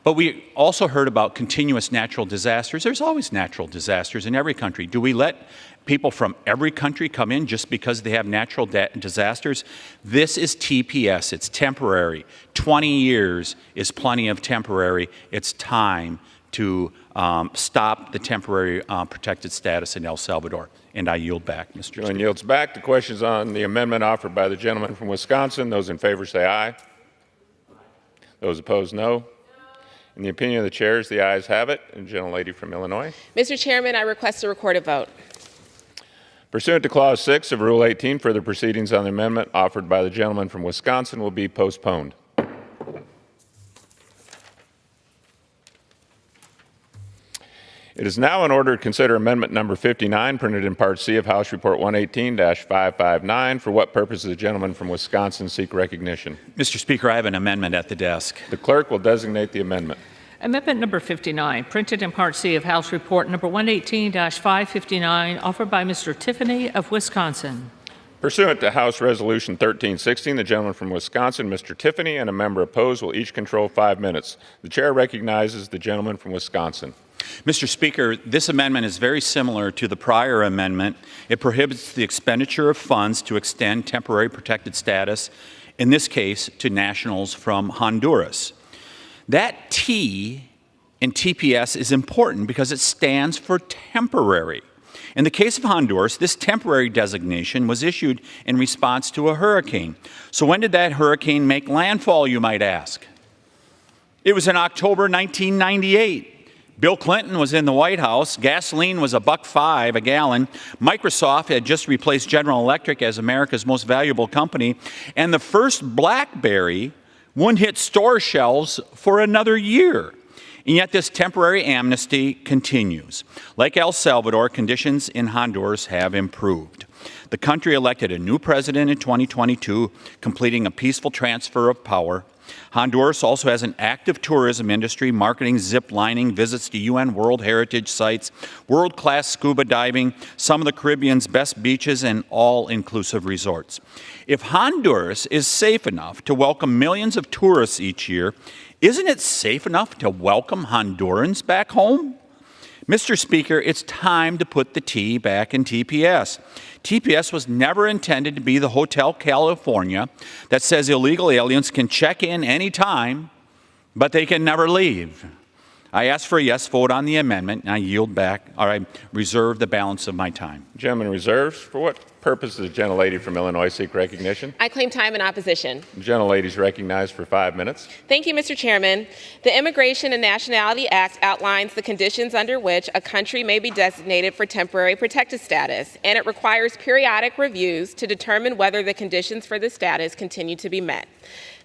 But we also heard about continuous natural disasters. There's always natural disasters in every country. Do we let people from every country come in just because they have natural disasters? This is TPS. It's temporary. 20 years is plenty of temporary. It's time to stop the temporary protected status in El Salvador. And I yield back, Mr. Speaker. Gentleman yields back. The questions on the amendment offered by the gentleman from Wisconsin. Those in favor say aye. Those opposed, no. In the opinion of the chairs, the ayes have it. And the gentlelady from Illinois. Mr. Chairman, I request to record a vote. Pursuant to Clause 6 of Rule 18, further proceedings on the amendment offered by the gentleman from Wisconsin will be postponed. It is now in order to consider amendment number 59, printed in Part C of House Report 118-559. For what purpose does the gentleman from Wisconsin seek recognition? Mr. Speaker, I have an amendment at the desk. The clerk will designate the amendment. Amendment number 59, printed in Part C of House Report number 118-559, offered by Mr. Tiffany of Wisconsin. Pursuant to House Resolution 1316, the gentleman from Wisconsin, Mr. Tiffany, and a member opposed will each control 5 minutes. The chair recognizes the gentleman from Wisconsin. Mr. Speaker, this amendment is very similar to the prior amendment. It prohibits the expenditure of funds to extend temporary protected status, in this case to nationals from Honduras. That T in TPS is important because it stands for temporary. In the case of Honduras, this temporary designation was issued in response to a hurricane. So when did that hurricane make landfall, you might ask? It was in October 1998. Bill Clinton was in the White House. Gasoline was $1.05 a gallon. Microsoft had just replaced General Electric as America's most valuable company. And the first BlackBerry wouldn't hit store shelves for another year. And yet this temporary amnesty continues. Like El Salvador, conditions in Honduras have improved. The country elected a new president in 2022, completing a peaceful transfer of power. Honduras also has an active tourism industry, marketing, zip lining, visits to UN World Heritage Sites, world-class scuba diving, some of the Caribbean's best beaches, and all-inclusive resorts. If Honduras is safe enough to welcome millions of tourists each year, isn't it safe enough to welcome Hondurans back home? Mr. Speaker, it's time to put the T back in TPS. TPS was never intended to be the Hotel California that says illegal aliens can check in anytime, but they can never leave. I ask for a yes vote on the amendment, and I yield back, or I reserve the balance of my time. Gentleman reserves. For what purpose does the gentlelady from Illinois seek recognition? I claim time in opposition. The gentlelady is recognized for 5 minutes. Thank you, Mr. Chairman. The Immigration and Nationality Act outlines the conditions under which a country may be designated for temporary protected status, and it requires periodic reviews to determine whether the conditions for the status continue to be met.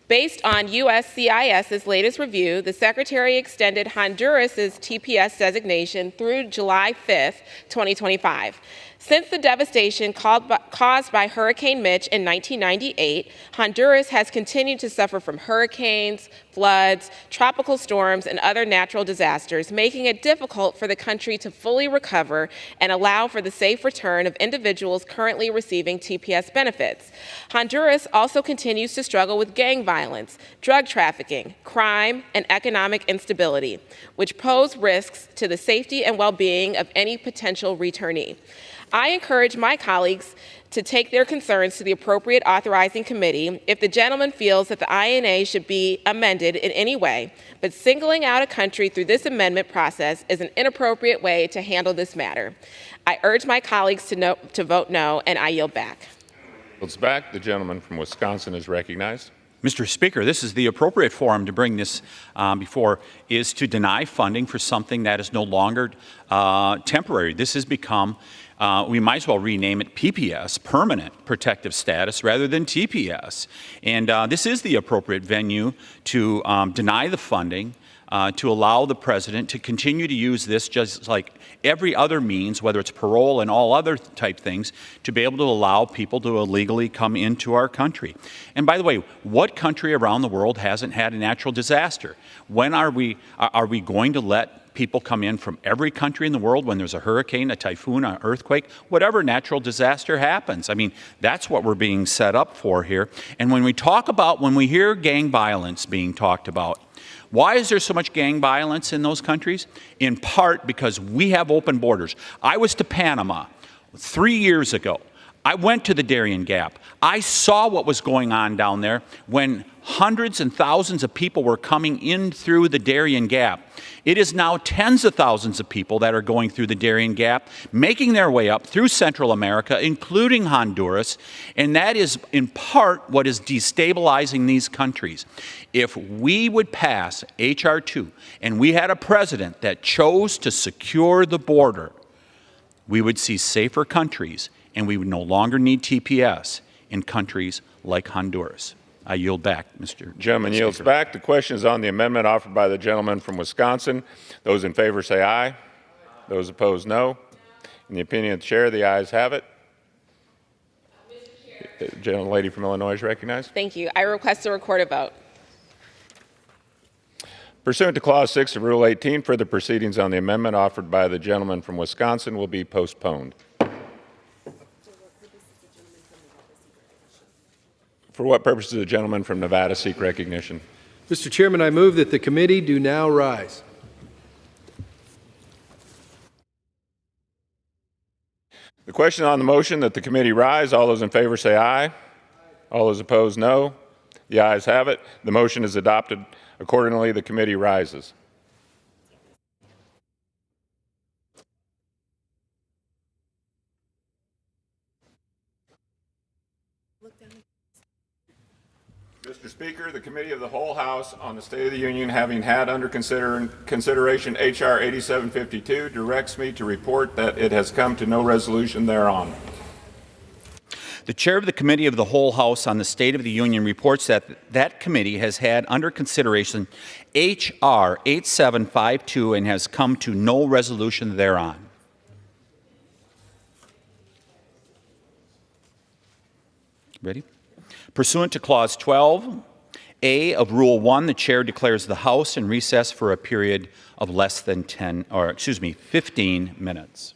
Based on USCIS's latest review, the Secretary extended Honduras's TPS designation through July 5th, 2025. Since the devastation caused by Hurricane Mitch in 1998, Honduras has continued to suffer from hurricanes, floods, tropical storms, and other natural disasters, making it difficult for the country to fully recover and allow for the safe return of individuals currently receiving TPS benefits. Honduras also continues to struggle with gang violence, drug trafficking, crime, and economic instability, which pose risks to the safety and well-being of any potential returnee. I encourage my colleagues to take their concerns to the appropriate authorizing committee if the gentleman feels that the INA should be amended in any way, but singling out a country through this amendment process is an inappropriate way to handle this matter. I urge my colleagues to vote no, and I yield back. Yields back. The gentleman from Wisconsin is recognized. Mr. Speaker, this is the appropriate forum to bring this before, is to deny funding for something that is no longer temporary. This has become, we might as well rename it PPS, Permanent Protective Status, rather than TPS. And this is the appropriate venue to deny the funding, to allow the president to continue to use this just like every other means, whether it's parole and all other type things, to be able to allow people to illegally come into our country. And by the way, what country around the world hasn't had a natural disaster? When are we going to let people come in from every country in the world when there's a hurricane, a typhoon, an earthquake, whatever natural disaster happens? I mean, that's what we're being set up for here. And when we hear gang violence being talked about, why is there so much gang violence in those countries? In part because we have open borders. I was to Panama 3 years ago. I went to the Darien Gap. I saw what was going on down there when hundreds and thousands of people were coming in through the Darien Gap. It is now tens of thousands of people that are going through the Darien Gap, making their way up through Central America, including Honduras, and that is in part what is destabilizing these countries. If we would pass H.R. 2 and we had a president that chose to secure the border, we would see safer countries, and we would no longer need TPS in countries like Honduras. I yield back, Mr. Gentleman Speaker. yields back. The question is on the amendment offered by the gentleman from Wisconsin. Those in favor say aye. Those opposed, no. In the opinion of the chair, the ayes have it. The gentlelady from Illinois is recognized. Thank you. I request to record a vote. Pursuant to Clause 6 of Rule 18, further proceedings on the amendment offered by the gentleman from Wisconsin will be postponed. For what purpose does the gentleman from Nevada seek recognition? Mr. Chairman, I move that the committee do now rise. The question on the motion that the committee rise, all those in favor say aye. All those opposed, no. The ayes have it. The motion is adopted. Accordingly, the committee rises. Mr. Speaker, the Committee of the Whole House on the State of the Union, having had under consideration H.R. 8752, directs me to report that it has come to no resolution thereon. The chair of the Committee of the Whole House on the State of the Union reports that that committee has had under consideration H.R. 8752 and has come to no resolution thereon. Ready? Pursuant to Clause 12A of Rule 1, the chair declares the House in recess for a period of less than 15 minutes.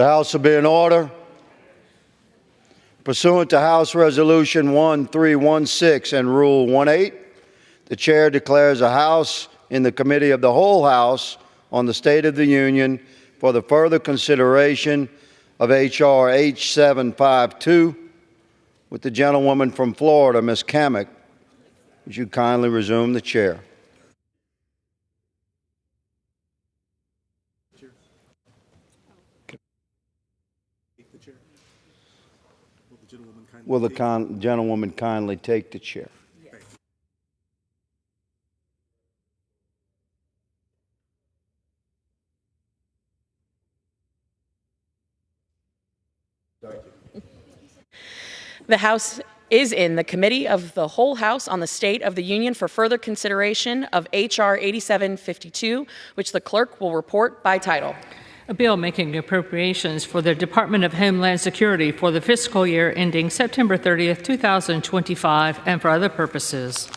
The House will be in order. Pursuant to House Resolution 1316 and Rule 18, the Chair declares a House in the Committee of the Whole House on the State of the Union for the further consideration of H.R. H752. With the gentlewoman from Florida, Ms. Kamek, would you kindly resume the chair? Will the gentlewoman kindly take the chair? The House is in the Committee of the Whole House on the State of the Union for further consideration of H.R. 8752, which the clerk will report by title. A bill making appropriations for the Department of Homeland Security for the fiscal year ending September 30th, 2025, and for other purposes.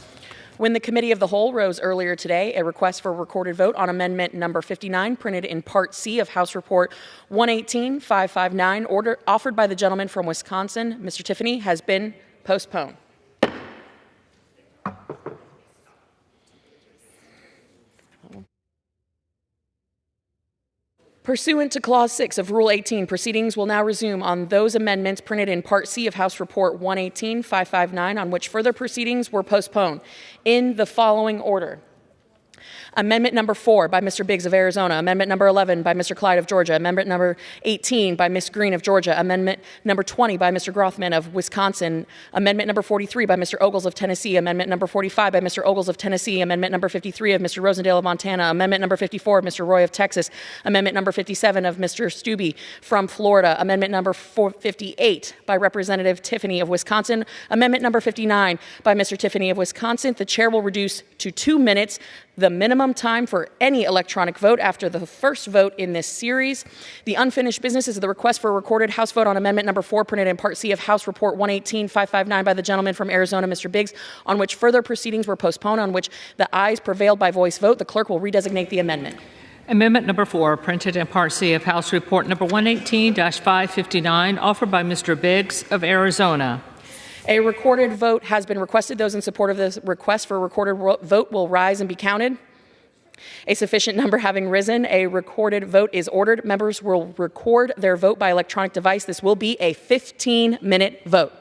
When the Committee of the Whole rose earlier today, a request for recorded vote on Amendment Number 59, printed in Part C of House Report 118-559, offered by the gentleman from Wisconsin, Mr. Tiffany, has been postponed. Pursuant to Clause 6 of Rule 18, proceedings will now resume on those amendments printed in Part C of House Report 118-559, on which further proceedings were postponed, in the following order. Amendment number 4 by Mr. Biggs of Arizona. Amendment number 11 by Mr. Clyde of Georgia. Amendment number 18 by Ms. Green of Georgia. Amendment number 20 by Mr. Grothman of Wisconsin. Amendment number 43 by Mr. Ogles of Tennessee. Amendment number 45 by Mr. Ogles of Tennessee. Amendment number 53 of Mr. Rosendale of Montana. Amendment number 54 of Mr. Roy of Texas. Amendment number 57 of Mr. Stubbe from Florida. Amendment number 58 by Representative Tiffany of Wisconsin. Amendment number 59 by Mr. Tiffany of Wisconsin. The chair will reduce to 2 minutes the minimum time for any electronic vote after the first vote in this series. The unfinished business is the request for a recorded House vote on Amendment number 4, printed in Part C of House Report 118-559 by the gentleman from Arizona, Mr. Biggs, on which further proceedings were postponed, on which the ayes prevailed by voice vote. The clerk will redesignate the amendment. Amendment number 4, printed in Part C of House Report number 118-559, offered by Mr. Biggs of Arizona. A recorded vote has been requested. Those in support of this request for a recorded vote will rise and be counted. A sufficient number having risen, a recorded vote is ordered. Members will record their vote by electronic device. This will be a 15-minute vote.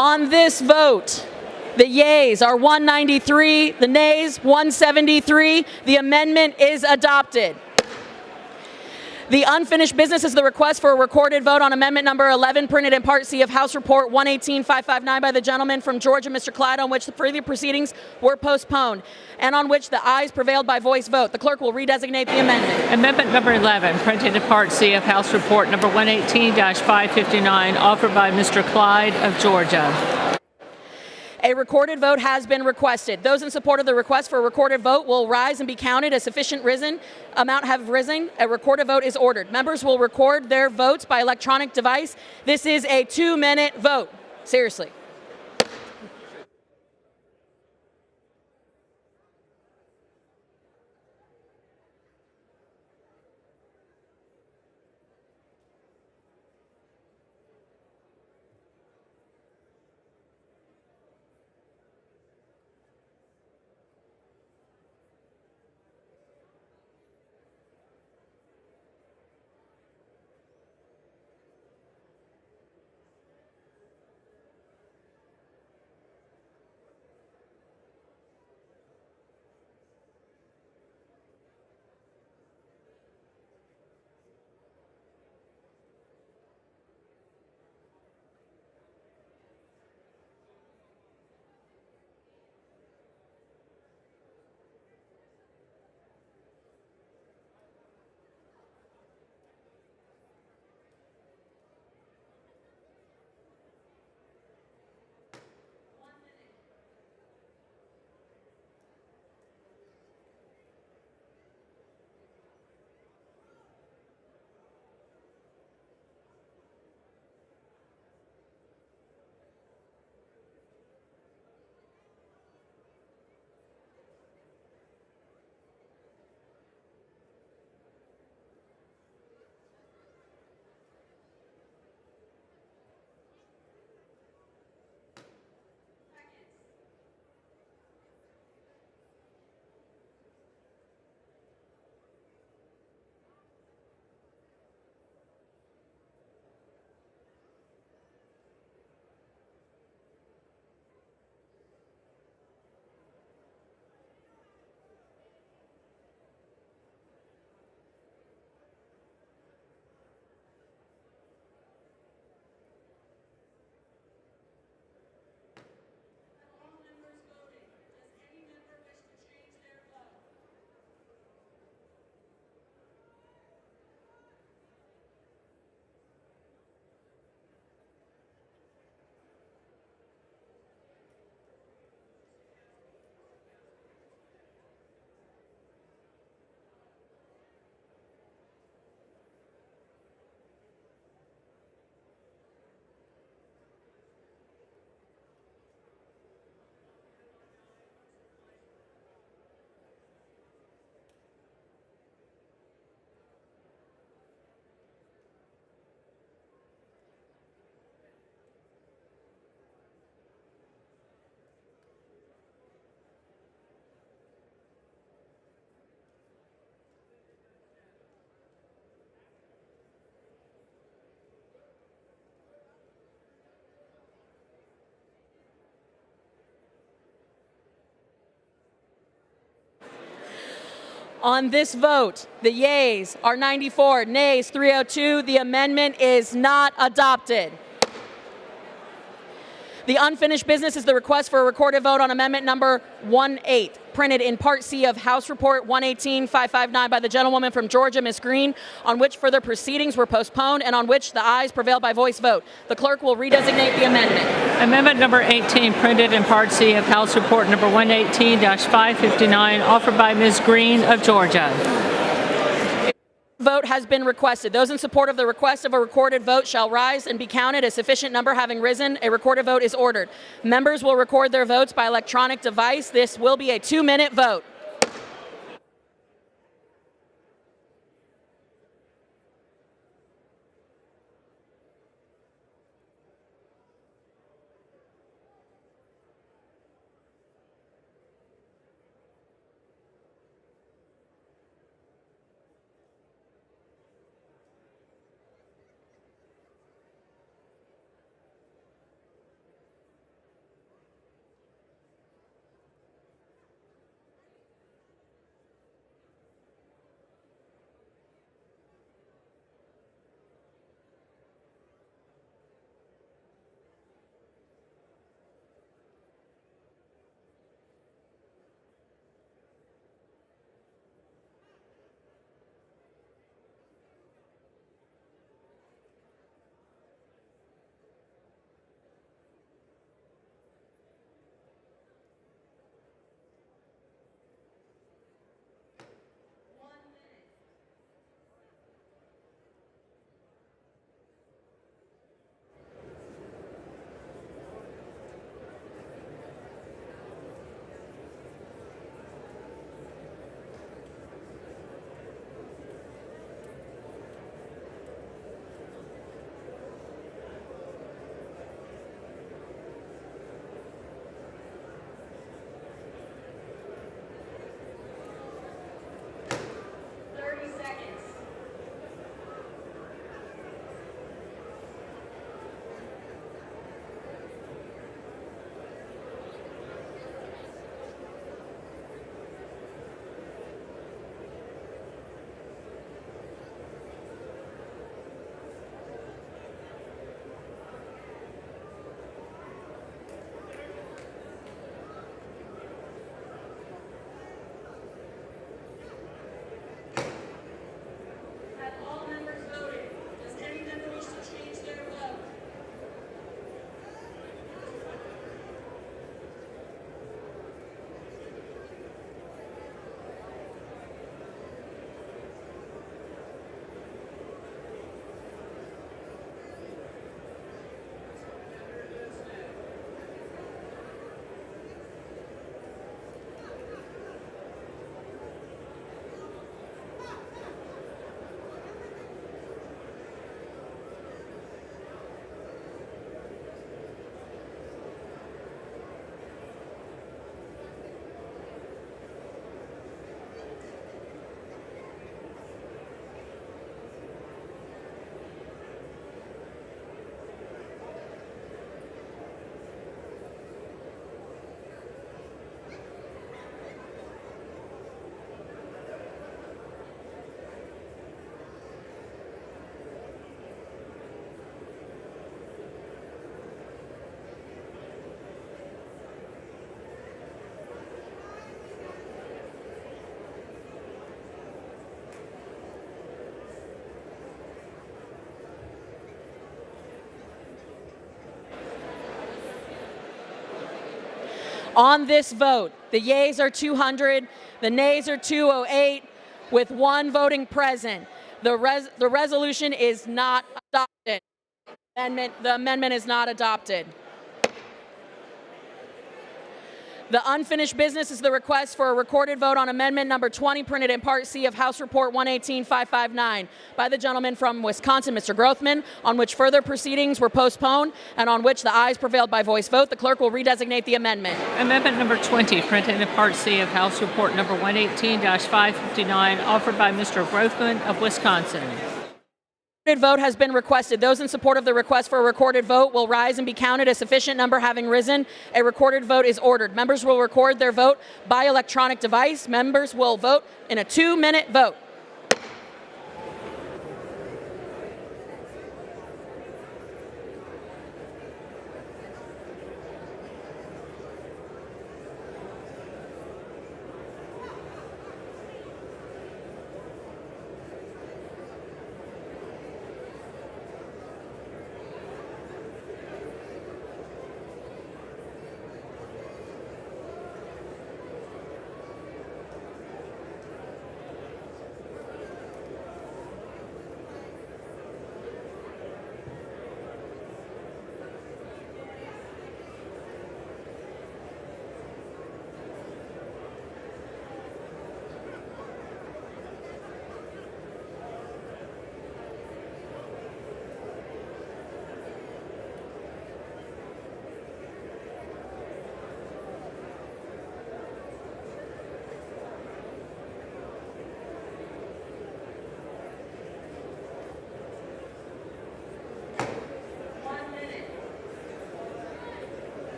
On this vote, the yeas are 193, the nays 173. The amendment is adopted. The unfinished business is the request for a recorded vote on amendment number 11, printed in Part C of House Report 118-559 by the gentleman from Georgia, Mr. Clyde, on which the further proceedings were postponed, and on which the ayes prevailed by voice vote. The clerk will redesignate the amendment. Amendment number 11, printed in Part C of House Report number 118-559, offered by Mr. Clyde of Georgia. A recorded vote has been requested. Those in support of the request for a recorded vote will rise and be counted as sufficient amount have risen. A recorded vote is ordered. Members will record their votes by electronic device. This is a 2-minute vote. Seriously. On this vote, the yeas are 94, nays 302. The amendment is not adopted. The unfinished business is the request for a recorded vote on amendment number 18, printed in Part C of House Report 118-559 by the gentlewoman from Georgia, Ms. Green, on which further proceedings were postponed and on which the ayes prevailed by voice vote. The clerk will redesignate the amendment. Amendment number 18, printed in Part C of House Report number 118-559, offered by Ms. Green of Georgia. Vote has been requested. Those in support of the request of a recorded vote shall rise and be counted. A sufficient number having risen, a recorded vote is ordered. Members will record their votes by electronic device. This will be a 2-minute vote. On this vote, the yeas are 200, the nays are 208, with one voting present. The resolution is not adopted. The amendment is not adopted. The unfinished business is the request for a recorded vote on amendment number 20, printed in Part C of House Report 118-559 by the gentleman from Wisconsin, Mr. Grothman, on which further proceedings were postponed and on which the ayes prevailed by voice vote. The clerk will redesignate the amendment. Amendment number 20, printed in Part C of House Report number 118-559, offered by Mr. Grothman of Wisconsin. Vote has been requested. Those in support of the request for a recorded vote will rise and be counted. A sufficient number having risen, a recorded vote is ordered. Members will record their vote by electronic device. Members will vote in a 2-minute vote.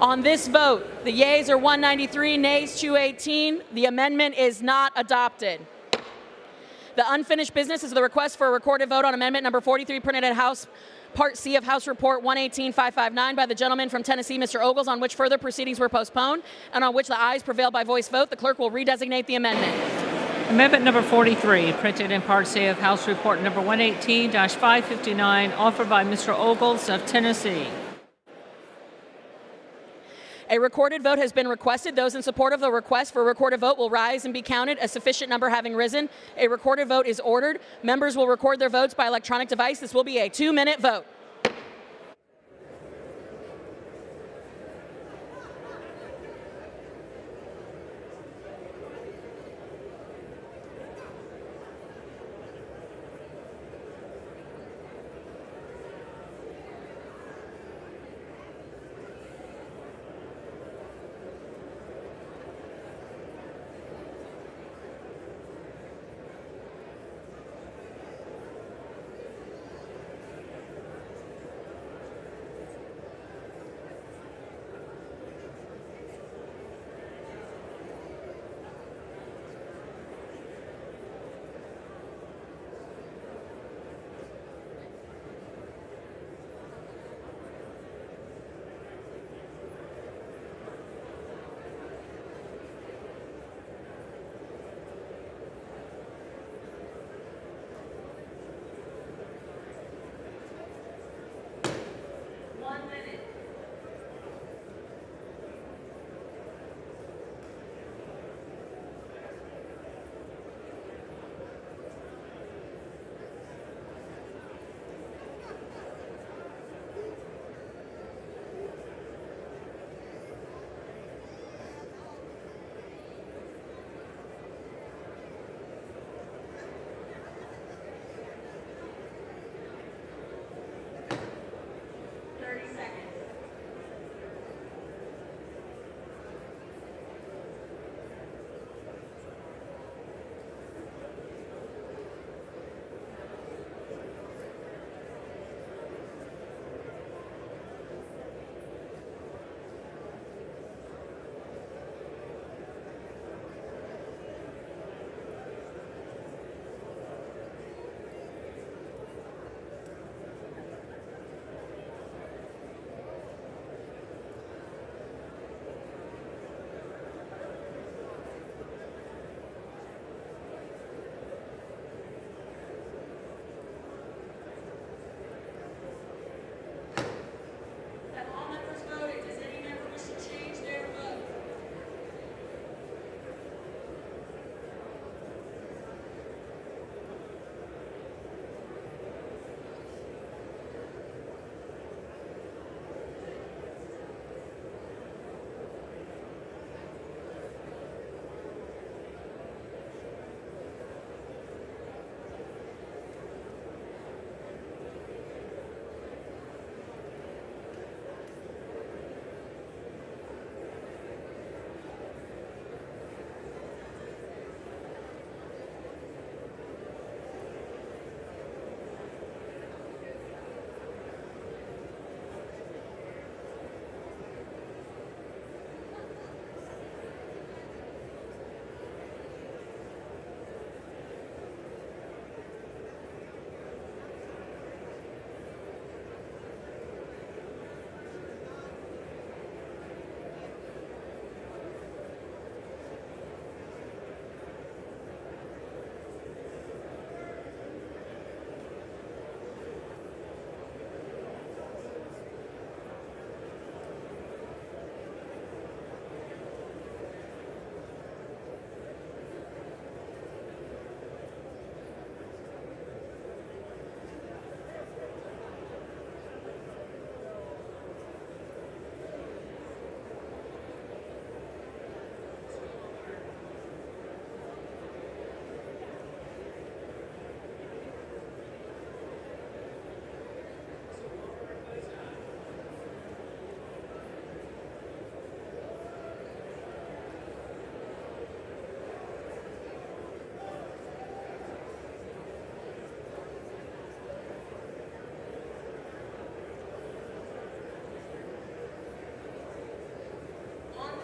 On this vote, the yeas are 193, nays 218. The amendment is not adopted. The unfinished business is the request for a recorded vote on amendment number 43, printed in House Part C of House Report 118-559 by the gentleman from Tennessee, Mr. Ogles, on which further proceedings were postponed and on which the ayes prevailed by voice vote. The clerk will redesignate the amendment. Amendment number 43, printed in Part C of House Report number 118-559, offered by Mr. Ogles of Tennessee. A recorded vote has been requested. Those in support of the request for a recorded vote will rise and be counted. A sufficient number having risen, a recorded vote is ordered. Members will record their votes by electronic device. This will be a 2-minute vote.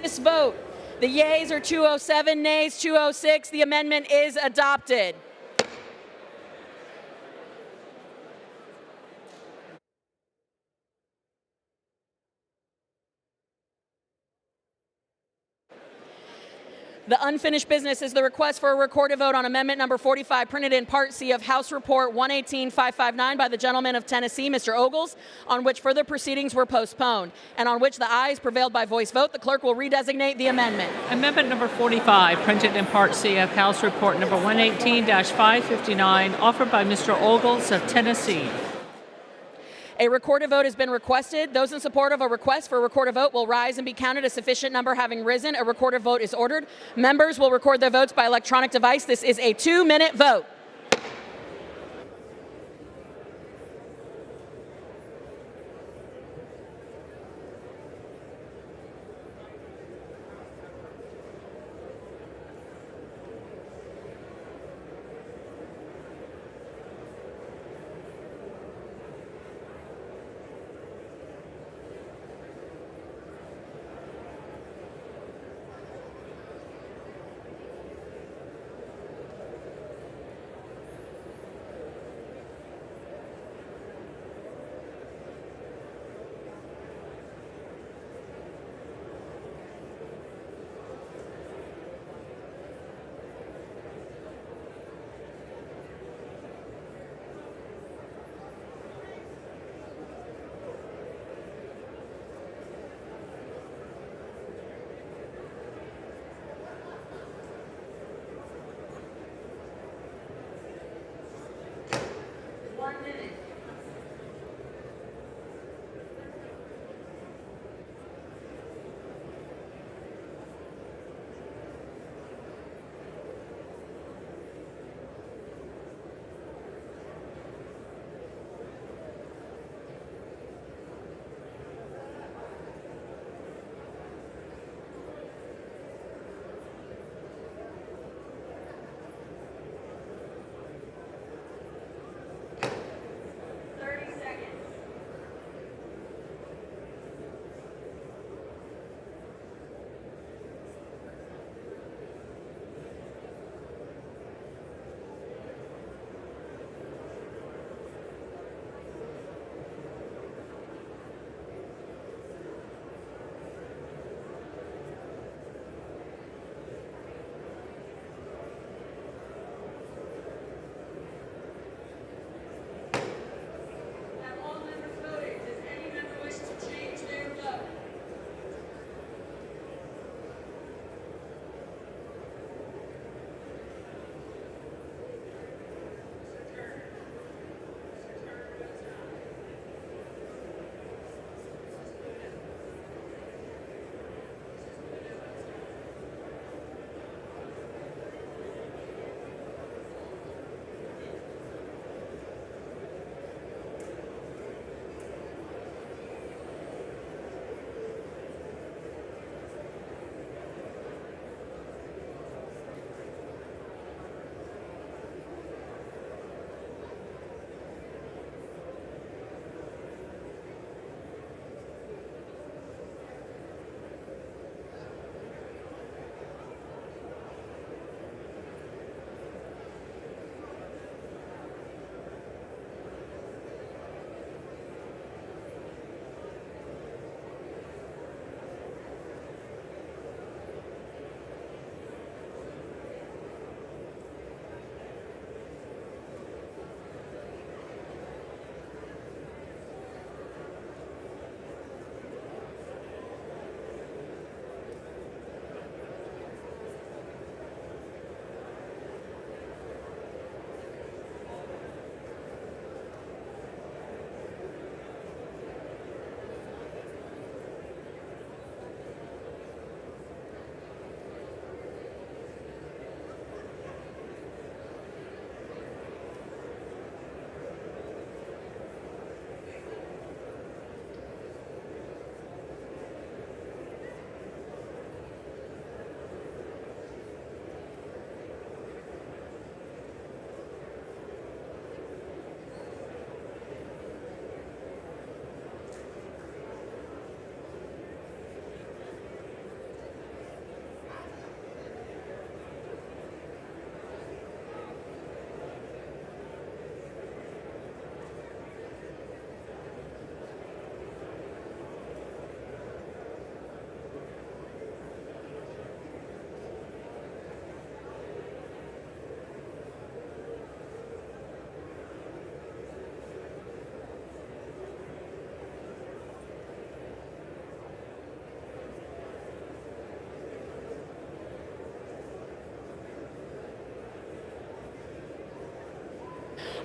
This vote. The yeas are 207, nays 206. The amendment is adopted. The unfinished business is the request for a recorded vote on amendment number 45, printed in Part C of House Report 118-559 by the gentleman of Tennessee, Mr. Ogles, on which further proceedings were postponed, and on which the ayes prevailed by voice vote. The clerk will redesignate the amendment. Amendment number 45, printed in Part C of House Report number 118-559, offered by Mr. Ogles of Tennessee. A recorded vote has been requested. Those in support of a request for a recorded vote will rise and be counted. A sufficient number having risen, a recorded vote is ordered. Members will record their votes by electronic device. This is a 2-minute vote.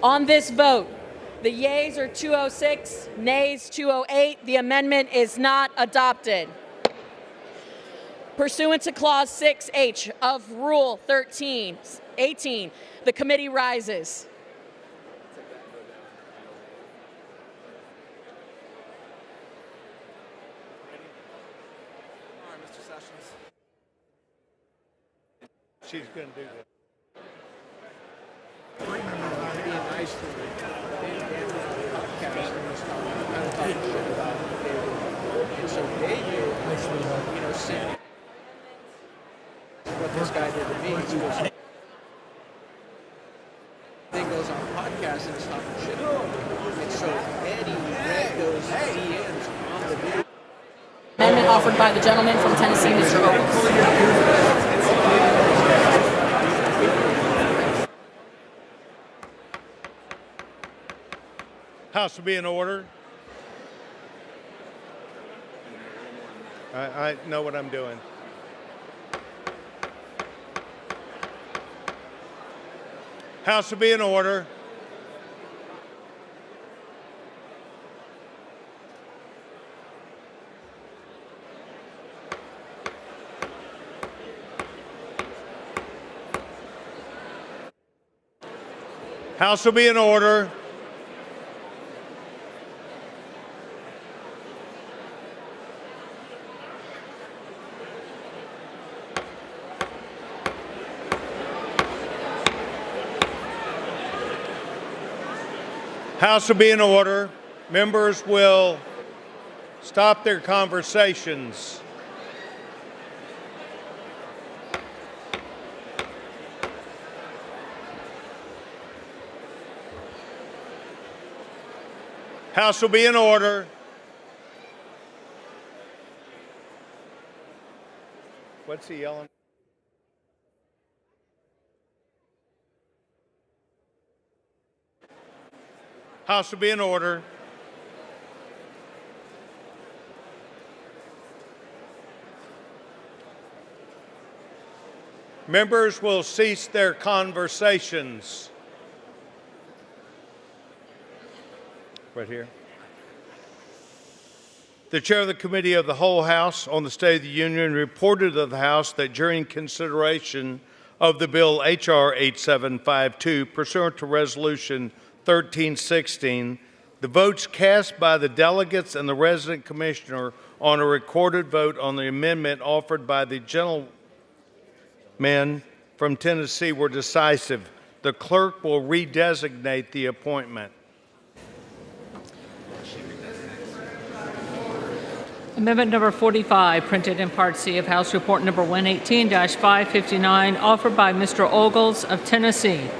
On this vote, the yeas are 206, nays 208. The amendment is not adopted. Pursuant to Clause 6H of Rule 1318, the committee rises. She's going to do that. What this guy did to me, he was thing goes on a podcast and it's talking shit. And so Eddie read those DMs on the video. Amendment offered by the gentleman from Tennessee, Mr. Ogles. House will be in order. I know what I'm doing. House will be in order. House will be in order. House will be in order. Members will stop their conversations. House will be in order. What's he yelling? House will be in order. Members will cease their conversations. Right here. The chair of the Committee of the Whole House on the State of the Union reported to the House that during consideration of the bill H.R. 8752, pursuant to Resolution 1316, the votes cast by the delegates and the resident commissioner on a recorded vote on the amendment offered by the gentleman from Tennessee were decisive. The clerk will redesignate the appointment. Amendment number 45, printed in Part C of House Report number 118-559, offered by Mr. Ogles of Tennessee.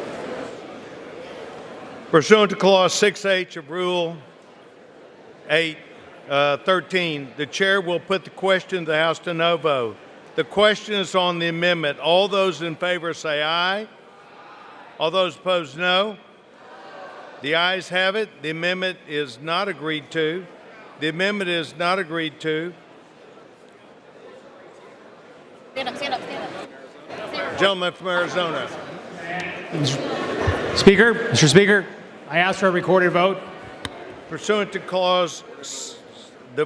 Pursuant to Clause 6H of Rule 13, the chair will put the question to the House de novo. The question is on the amendment. All those in favor say aye. All those opposed, no. The ayes have it. The amendment is not agreed to. The amendment is not agreed to. Stand up, stand up, stand up. Gentleman from Arizona. Mr. Speaker, I ask for a recorded vote. Pursuant to clause, a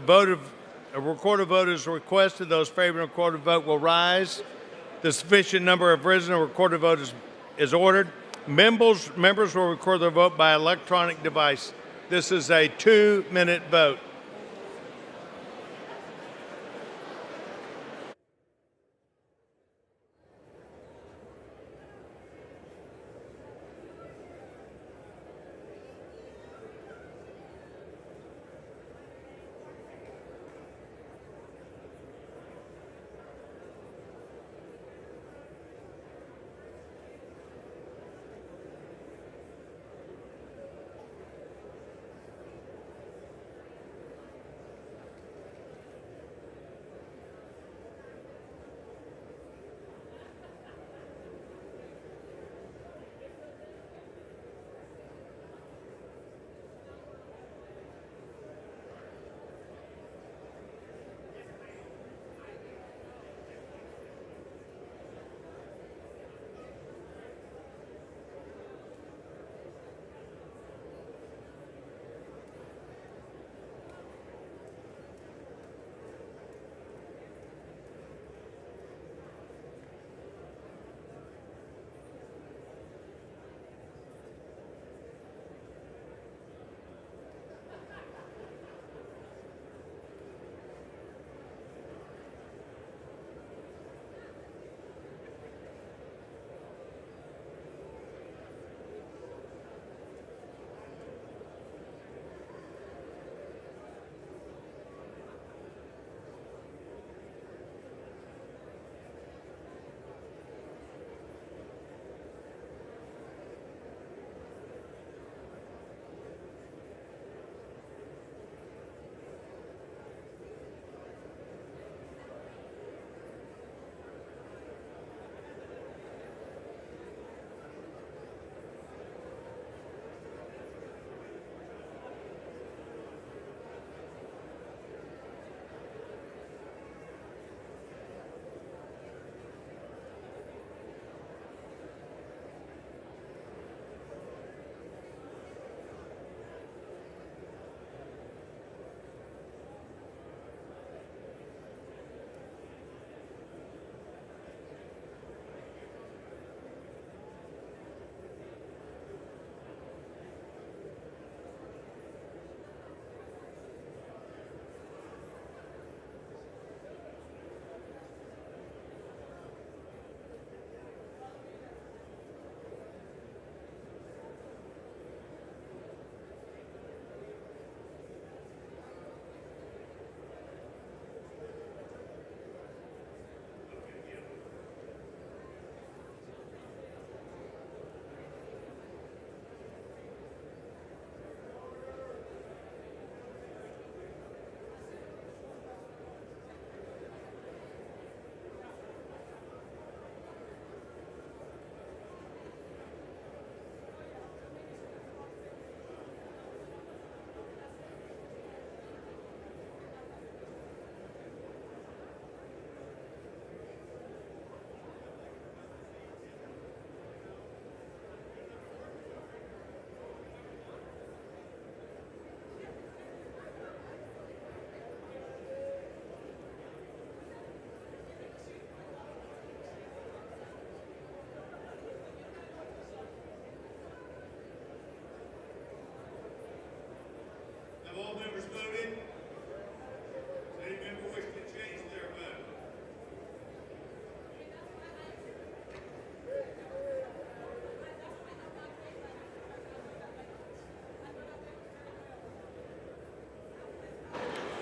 recorded vote is requested. Those favoring a recorded vote will rise. The sufficient number of risen, a recorded vote is ordered. Members will record their vote by electronic device. This is a 2-minute vote.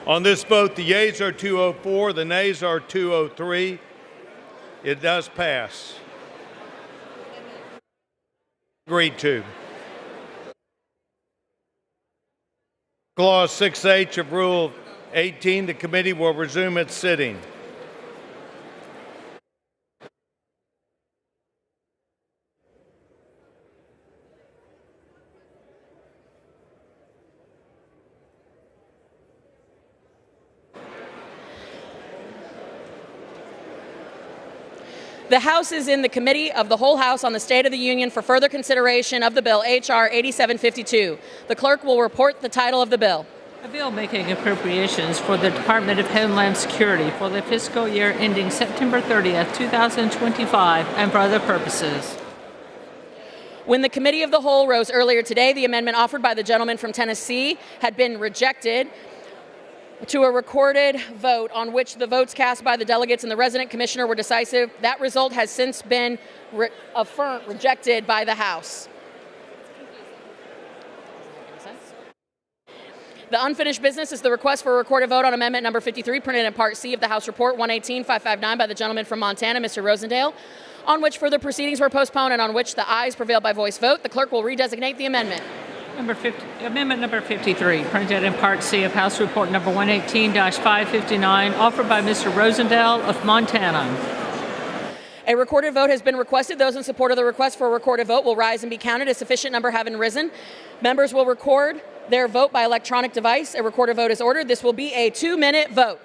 On this vote, the yeas are 204, the nays are 203. It does pass. Agreed to. Clause 6H of Rule 18, the committee will resume its sitting. The House is in the Committee of the Whole House on the State of the Union for further consideration of the bill H.R. 8752. The clerk will report the title of the bill. A bill making appropriations for the Department of Homeland Security for the fiscal year ending September 30th, 2025, and for other purposes. When the Committee of the Whole rose earlier today, the amendment offered by the gentleman from Tennessee had been rejected to a recorded vote on which the votes cast by the delegates and the resident commissioner were decisive. That result has since been rejected by the House. The unfinished business is the request for a recorded vote on amendment number 53, printed in Part C of the House Report 118-559 by the gentleman from Montana, Mr. Rosendale, on which further proceedings were postponed and on which the ayes prevailed by voice vote. The clerk will redesignate the amendment. Amendment number 53, printed in Part C of House Report number 118-559, offered by Mr. Rosendale of Montana. A recorded vote has been requested. Those in support of the request for a recorded vote will rise and be counted. A sufficient number having risen, members will record their vote by electronic device. A recorded vote is ordered. This will be a 2-minute vote.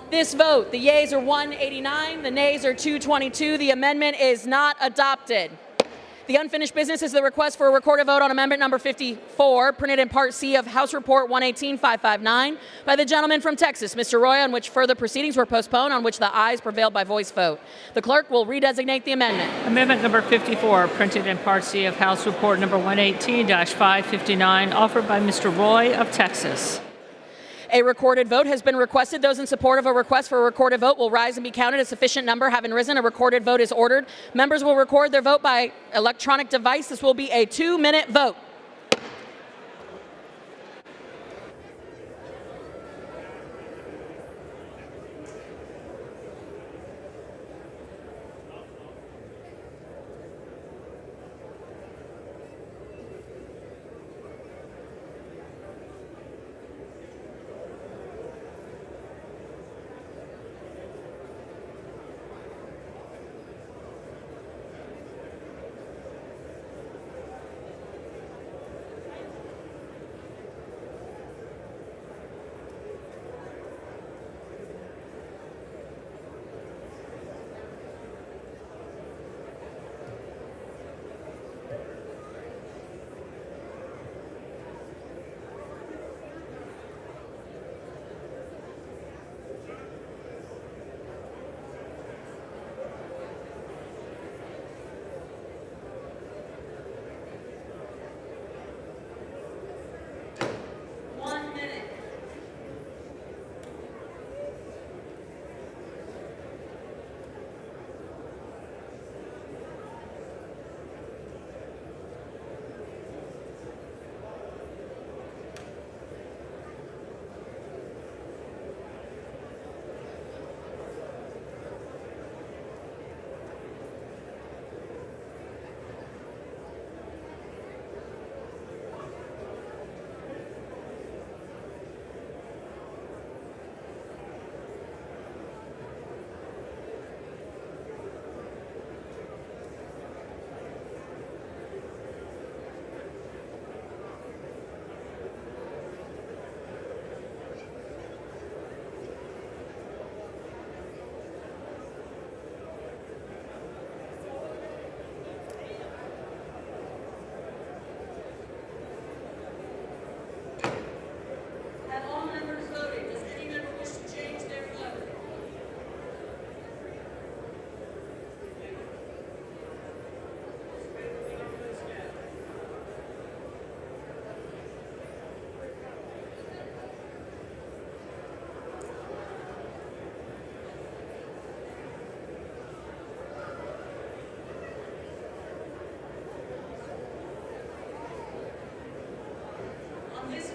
This vote, the yeas are 189, the nays are 222. The amendment is not adopted. The unfinished business is the request for a recorded vote on amendment number 54, printed in Part C of House Report 118-559 by the gentleman from Texas, Mr. Roy, on which further proceedings were postponed, on which the ayes prevailed by voice vote. The clerk will redesignate the amendment. Amendment number 54, printed in Part C of House Report number 118-559, offered by Mr. Roy of Texas. A recorded vote has been requested. Those in support of a request for a recorded vote will rise and be counted. A sufficient number having risen, a recorded vote is ordered. Members will record their vote by electronic device. This will be a 2-minute vote.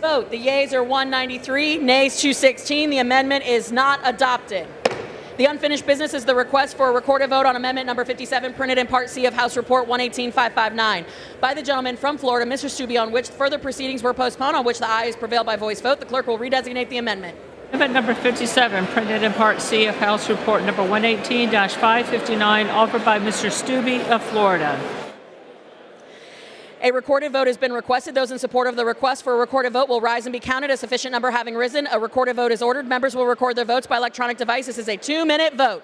Vote. The yeas are 193, nays 216. The amendment is not adopted. The unfinished business is the request for a recorded vote on amendment number 57, printed in Part C of House Report 118-559 by the gentleman from Florida, Mr. Stubbe, on which further proceedings were postponed, on which the ayes prevailed by voice vote. The clerk will redesignate the amendment. Amendment number 57, printed in Part C of House Report number 118-559, offered by Mr. Stubbe of Florida. A recorded vote has been requested. Those in support of the request for a recorded vote will rise and be counted. A sufficient number having risen, a recorded vote is ordered. Members will record their votes by electronic device. This is a 2-minute vote.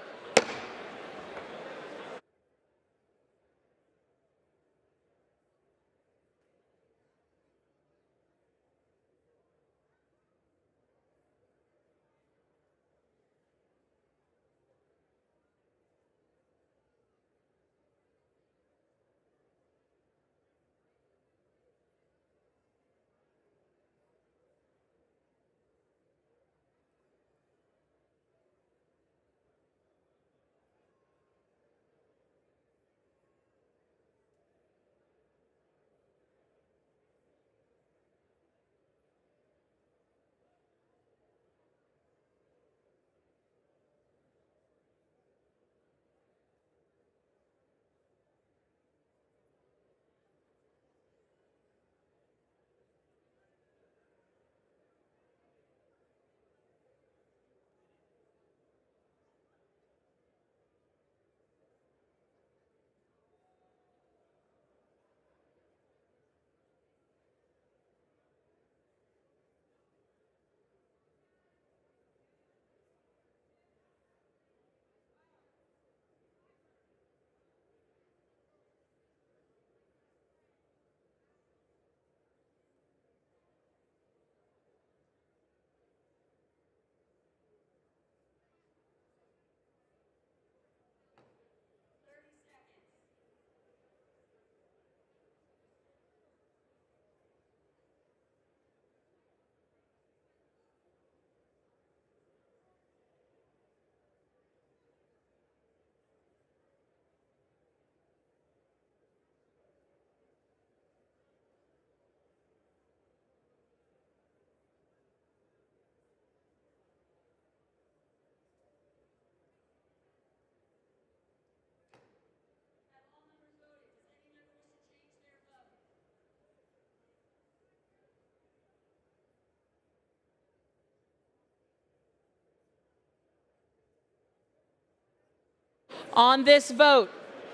On this vote,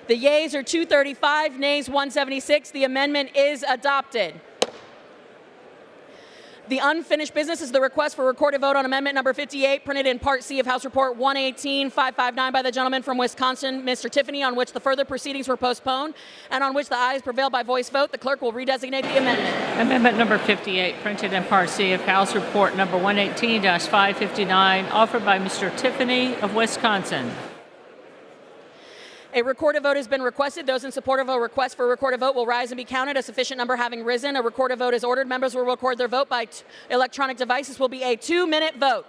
the yeas are 235, nays 176. The amendment is adopted. The unfinished business is the request for recorded vote on amendment number 58, printed in Part C of House Report 118-559 by the gentleman from Wisconsin, Mr. Tiffany, on which the further proceedings were postponed and on which the ayes prevailed by voice vote. The clerk will redesignate the amendment. Amendment number 58, printed in Part C of House Report number 118-559, offered by Mr. Tiffany of Wisconsin. A recorded vote has been requested. Those in support of a request for a recorded vote will rise and be counted. A sufficient number having risen, a recorded vote is ordered. Members will record their vote by electronic devices. Will be a 2-minute vote.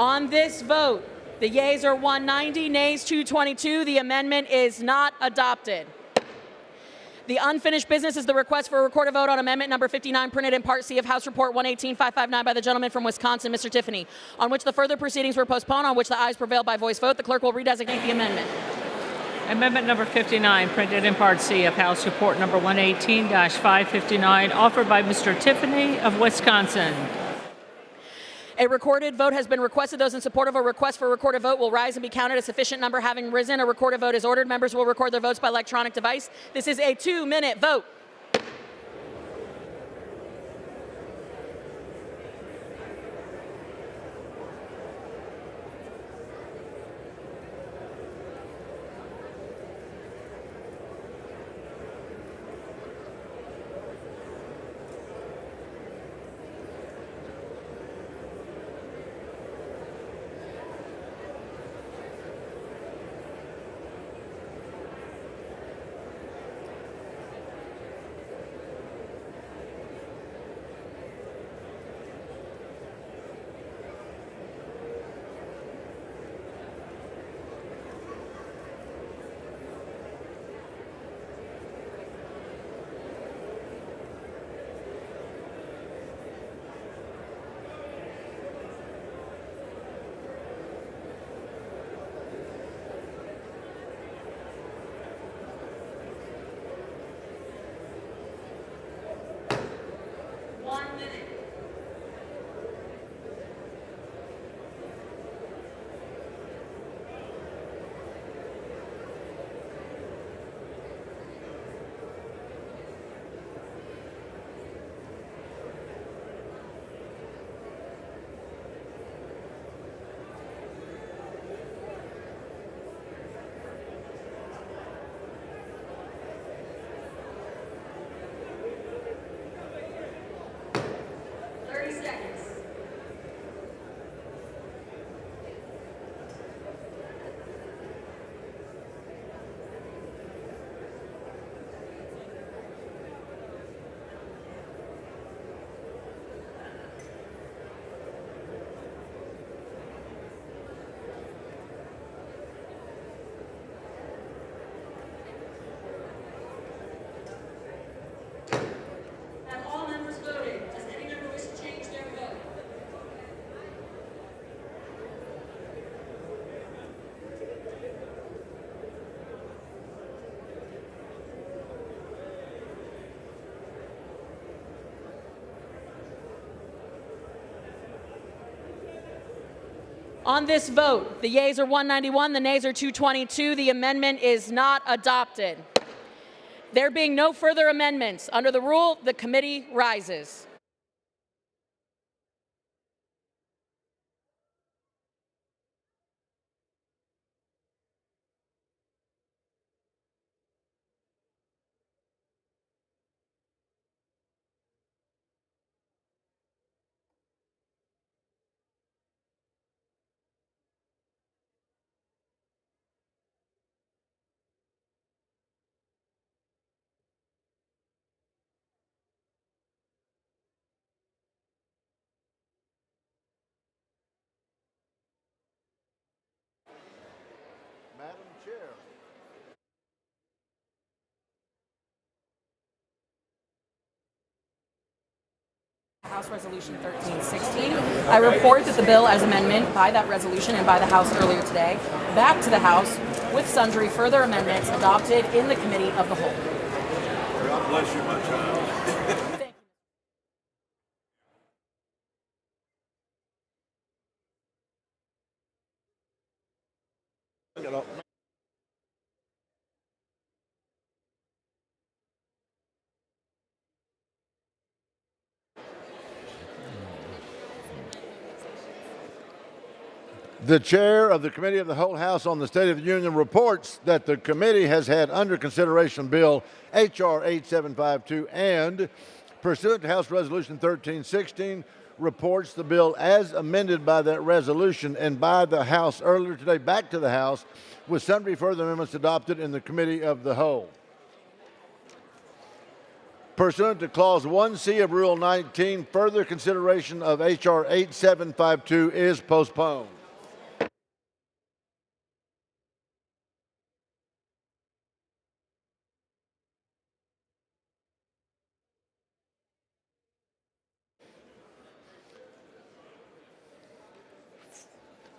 On this vote, the yeas are 190, nays 222. The amendment is not adopted. The unfinished business is the request for a recorded vote on amendment number 59, printed in Part C of House Report 118-559 by the gentleman from Wisconsin, Mr. Tiffany, on which the further proceedings were postponed, on which the ayes prevailed by voice vote. The clerk will redesignate the amendment. Amendment number 59, printed in Part C of House Report number 118-559, offered by Mr. Tiffany of Wisconsin. A recorded vote has been requested. Those in support of a request for a recorded vote will rise and be counted. A sufficient number having risen, a recorded vote is ordered. Members will record their votes by electronic device. This is a 2-minute vote. On this vote, the yeas are 191, the nays are 222. The amendment is not adopted. There being no further amendments, under the rule, the committee rises. Madam Chair. House Resolution 1316. I report that the bill as amendment by that resolution and by the House earlier today, back to the House with sundry further amendments adopted in the Committee of the Whole. God bless you, my child. The chair of the Committee of the Whole House on the State of the Union reports that the committee has had under consideration Bill H.R. 8752 and, pursuant to House Resolution 1316, reports the bill as amended by that resolution and by the House earlier today back to the House with sundry further amendments adopted in the Committee of the Whole. Pursuant to Clause 1C of Rule 19, further consideration of H.R. 8752 is postponed.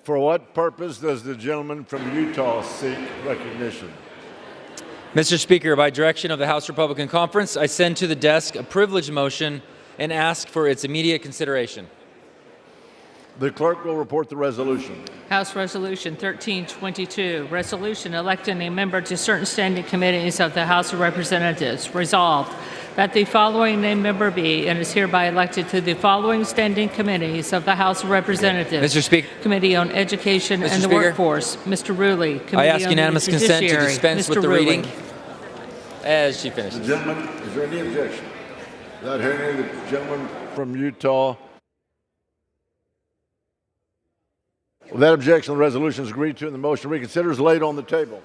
For what purpose does the gentleman from Utah seek recognition? Mr. Speaker, by direction of the House Republican Conference, I send to the desk a privilege motion and ask for its immediate consideration. The clerk will report the resolution. House Resolution 1322, resolution electing a member to certain standing committees of the House of Representatives. Resolved that the following named member be and is hereby elected to the following standing committees of the House of Representatives. Mr. Speaker. Committee on Education and the Speaker. Workforce. Mr. Rulli. Committee I ask on unanimous the consent to Judiciary. dispense with Mr. the Rulli. reading as she finishes. The gentleman, is there any objection? Without hearing the gentleman from Utah. Without objection, the resolution is agreed to and the motion to reconsider is laid on the table.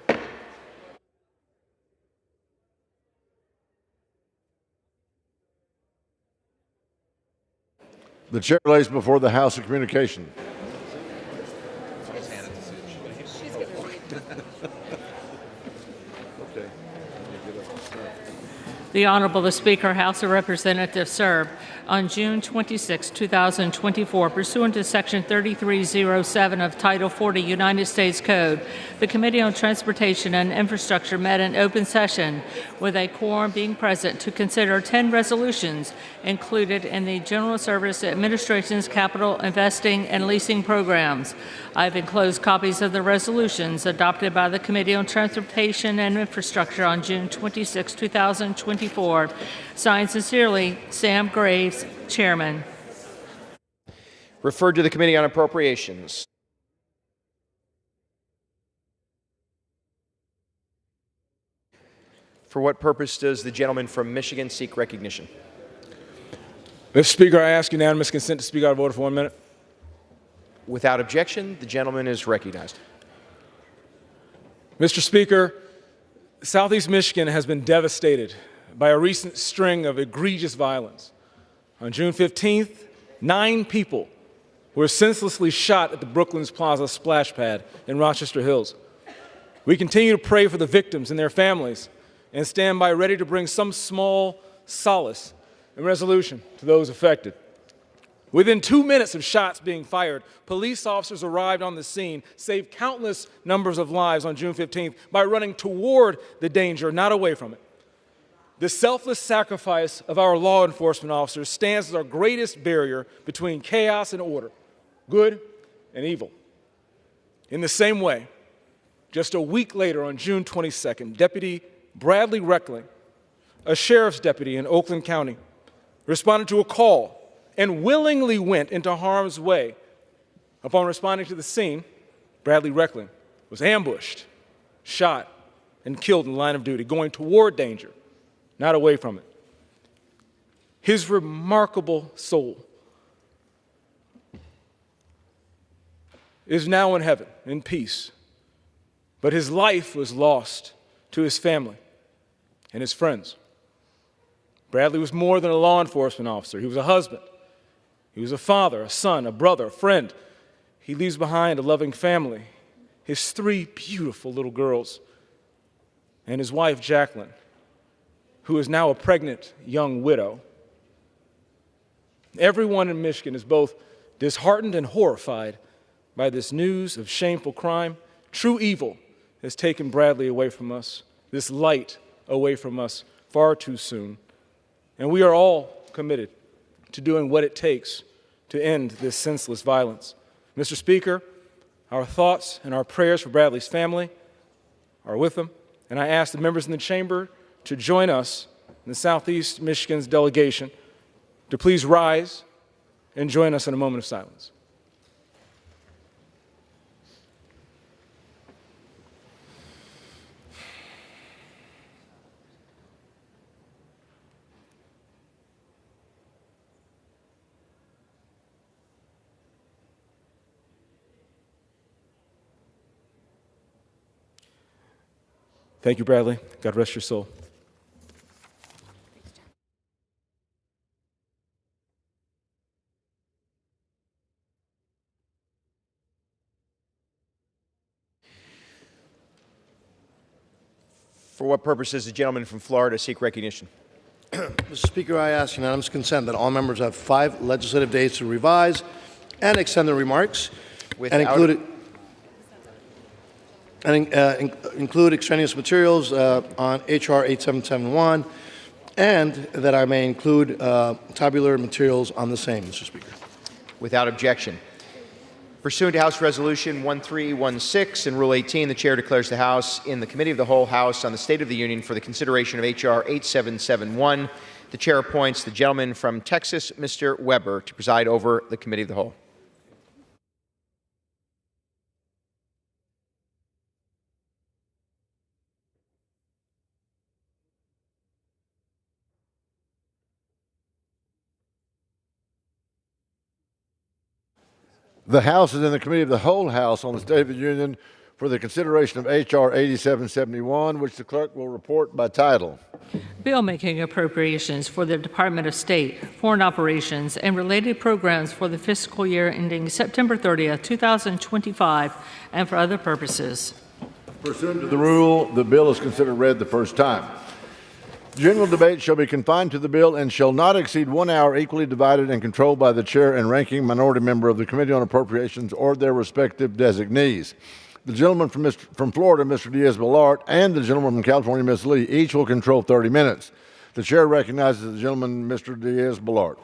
The chair lays before the House of Communication. The Honorable the Speaker, House of Representatives, served on June 26, 2024, pursuant to Section 3307 of Title 40 United States Code. The Committee on Transportation and Infrastructure met in open session with a quorum being present to consider 10 resolutions included in the General Service Administration's capital investing and leasing programs. I have enclosed copies of the resolutions adopted by the Committee on Transportation and Infrastructure on June 26, 2024. Signed sincerely, Sam Graves, Chairman. Referred to the Committee on Appropriations. For what purpose does the gentleman from Michigan seek recognition? Mr. Speaker, I ask unanimous consent to speak out of order for 1 minute. Without objection, the gentleman is recognized. Mr. Speaker, Southeast Michigan has been devastated by a recent string of egregious violence. On June 15th, 9 people were senselessly shot at the Brooklands Plaza splash pad in Rochester Hills. We continue to pray for the victims and their families and stand by ready to bring some small solace and resolution to those affected. Within 2 minutes of shots being fired, police officers arrived on the scene, saved countless numbers of lives on June 15th by running toward the danger, not away from it. The selfless sacrifice of our law enforcement officers stands as our greatest barrier between chaos and order, good and evil. In the same way, just a week later on June 22nd, Deputy Bradley Reckling, a sheriff's deputy in Oakland County, responded to a call and willingly went into harm's way. Upon responding to the scene, Bradley Reckling was ambushed, shot, and killed in the line of duty, going toward danger, not away from it. His remarkable soul is now in heaven, in peace, but his life was lost to his family and his friends. Bradley was more than a law enforcement officer. He was a husband. He was a father, a son, a brother, a friend. He leaves behind a loving family, his 3 beautiful little girls, and his wife, Jacqueline, who is now a pregnant young widow. Everyone in Michigan is both disheartened and horrified by this news of shameful crime. True evil has taken Bradley away from us, this light away from us far too soon. And we are all committed to doing what it takes to end this senseless violence. Mr. Speaker, our thoughts and our prayers for Bradley's family are with them, and I ask the members in the chamber to join us in the Southeast Michigan's delegation to please rise and join us in a moment of silence. Thank you, Bradley. God rest your soul. For what purpose does the gentleman from Florida seek recognition? Mr. Speaker, I ask unanimous consent that all members have 5 legislative days to revise and extend their remarks include extraneous materials on H.R. 8771, and that I may include tabular materials on the same, Mr. Speaker. Without objection. Pursuant to House Resolution 1316 and Rule 18, the Chair declares the House in the Committee of the Whole House on the State of the Union for the consideration of H.R. 8771. The Chair appoints the gentleman from Texas, Mr. Weber, to preside over the Committee of the Whole. The House is in the Committee of the Whole House on the State of the Union for the consideration of H.R. 8771, which the clerk will report by title. Bill making appropriations for the Department of State, Foreign Operations, and related programs for the fiscal year ending September 30th, 2025, and for other purposes. Pursuant to the rule, the bill is considered read the first time. General debate shall be confined to the bill and shall not exceed 1 hour, equally divided and controlled by the chair and ranking minority member of the Committee on Appropriations or their respective designees. The gentleman from Florida, Mr. Diaz-Balart, and the gentleman from California, Ms. Lee, each will control 30 minutes. The chair recognizes the gentleman, Mr. Diaz-Balart.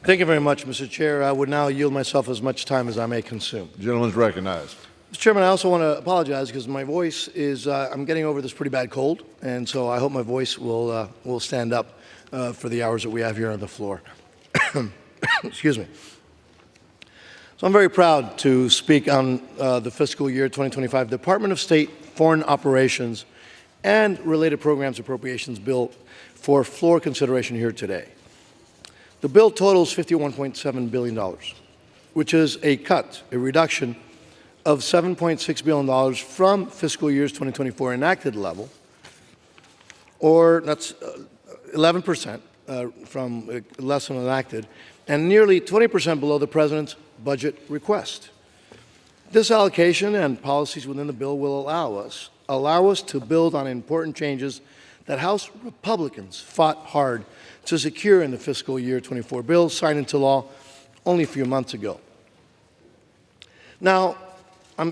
Thank you very much, Mr. Chair. I would now yield myself as much time as I may consume. The gentleman is recognized. Mr. Chairman, I also want to apologize because my voice is, I'm getting over this pretty bad cold, and so I hope my voice will stand up for the hours that we have here on the floor. Excuse me. So I'm very proud to speak on the fiscal year 2025 Department of State Foreign Operations and related programs appropriations bill for floor consideration here today. The bill totals $51.7 billion, which is a reduction of $7.6 billion from fiscal year's 2024 enacted level, or that's 11% from less than enacted, and nearly 20% below the President's budget request. This allocation and policies within the bill will allow us to build on important changes that House Republicans fought hard to secure in the fiscal year 24 bill signed into law only a few months ago. Now,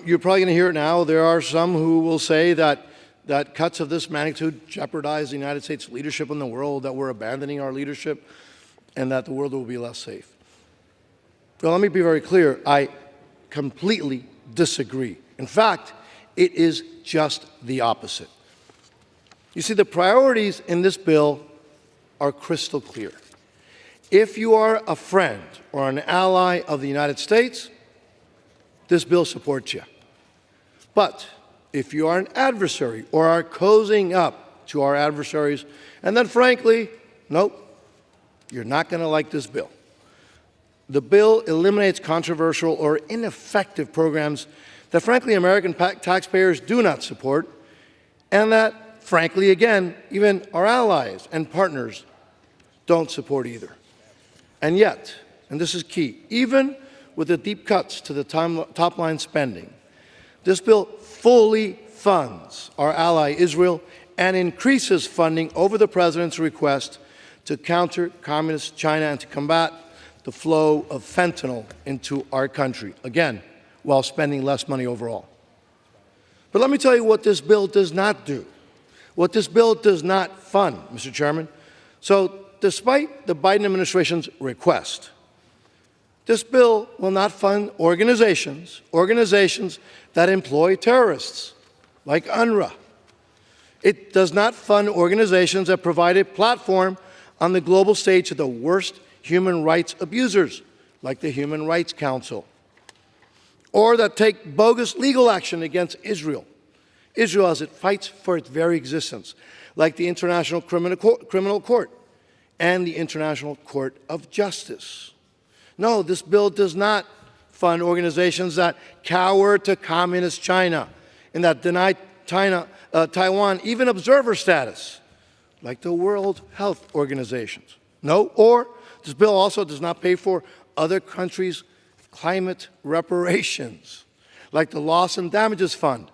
you're probably going to hear it now. There are some who will say that cuts of this magnitude jeopardize the United States leadership in the world, that we're abandoning our leadership, and that the world will be less safe. Well, let me be very clear. I completely disagree. In fact, it is just the opposite. You see, the priorities in this bill are crystal clear. If you are a friend or an ally of the United States, this bill supports you. But if you are an adversary or are cozying up to our adversaries, and then frankly, nope, you're not going to like this bill. The bill eliminates controversial or ineffective programs that frankly American taxpayers do not support, and that frankly, again, even our allies and partners don't support either. And yet, and this is key, even with the deep cuts to the top-line spending, this bill fully funds our ally Israel and increases funding over the President's request to counter communist China and to combat the flow of fentanyl into our country, again, while spending less money overall. But let me tell you what this bill does not do, what this bill does not fund, Mr. Chairman. So despite the Biden administration's request, this bill will not fund organizations that employ terrorists, like UNRWA. It does not fund organizations that provide a platform on the global stage to the worst human rights abusers, like the Human Rights Council, or that take bogus legal action against Israel as it fights for its very existence, like the International Criminal Court and the International Court of Justice. No, this bill does not fund organizations that cower to communist China and that deny Taiwan even observer status, like the World Health Organization. No, or this bill also does not pay for other countries' climate reparations, like the Loss and Damages Fund.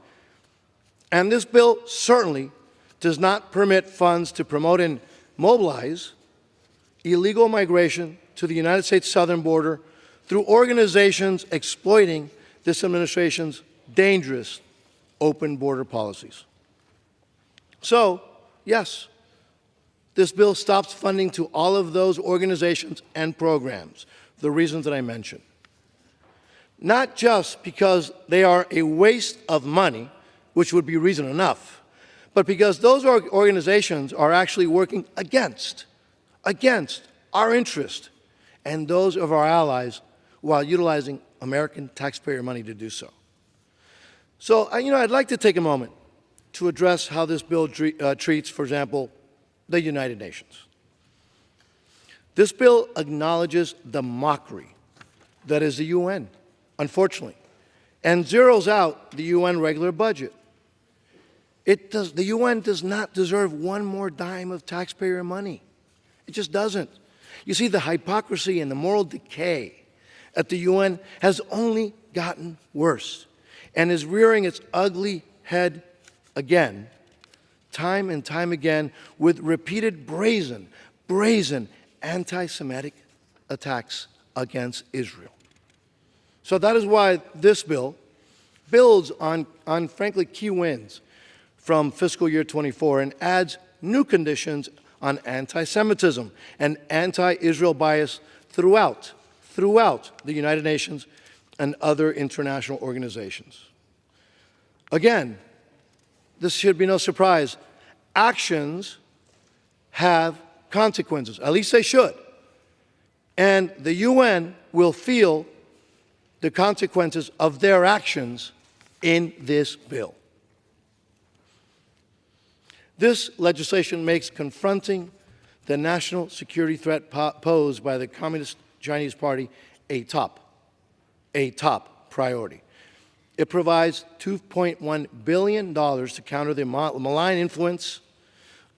And this bill certainly does not permit funds to promote and mobilize illegal migration to the United States southern border through organizations exploiting this administration's dangerous open border policies. So, yes, this bill stops funding to all of those organizations and programs, the reasons that I mentioned. Not just because they are a waste of money, which would be reason enough, but because those organizations are actually working against our interest and those of our allies while utilizing American taxpayer money to do so. So, I'd like to take a moment to address how this bill treats, for example, the United Nations. This bill acknowledges the mockery that is the UN, unfortunately, and zeroes out the UN regular budget. The UN does not deserve one more dime of taxpayer money. It just doesn't. You see, the hypocrisy and the moral decay at the UN has only gotten worse and is rearing its ugly head again, time and time again, with repeated brazen anti-Semitic attacks against Israel. So that is why this bill builds on frankly, key wins from fiscal year 24 and adds new conditions on anti-Semitism and anti-Israel bias throughout the United Nations and other international organizations. Again, this should be no surprise. Actions have consequences, at least they should. And the UN will feel the consequences of their actions in this bill. This legislation makes confronting the national security threat posed by the Communist Chinese Party a top priority. It provides $2.1 billion to counter the malign influence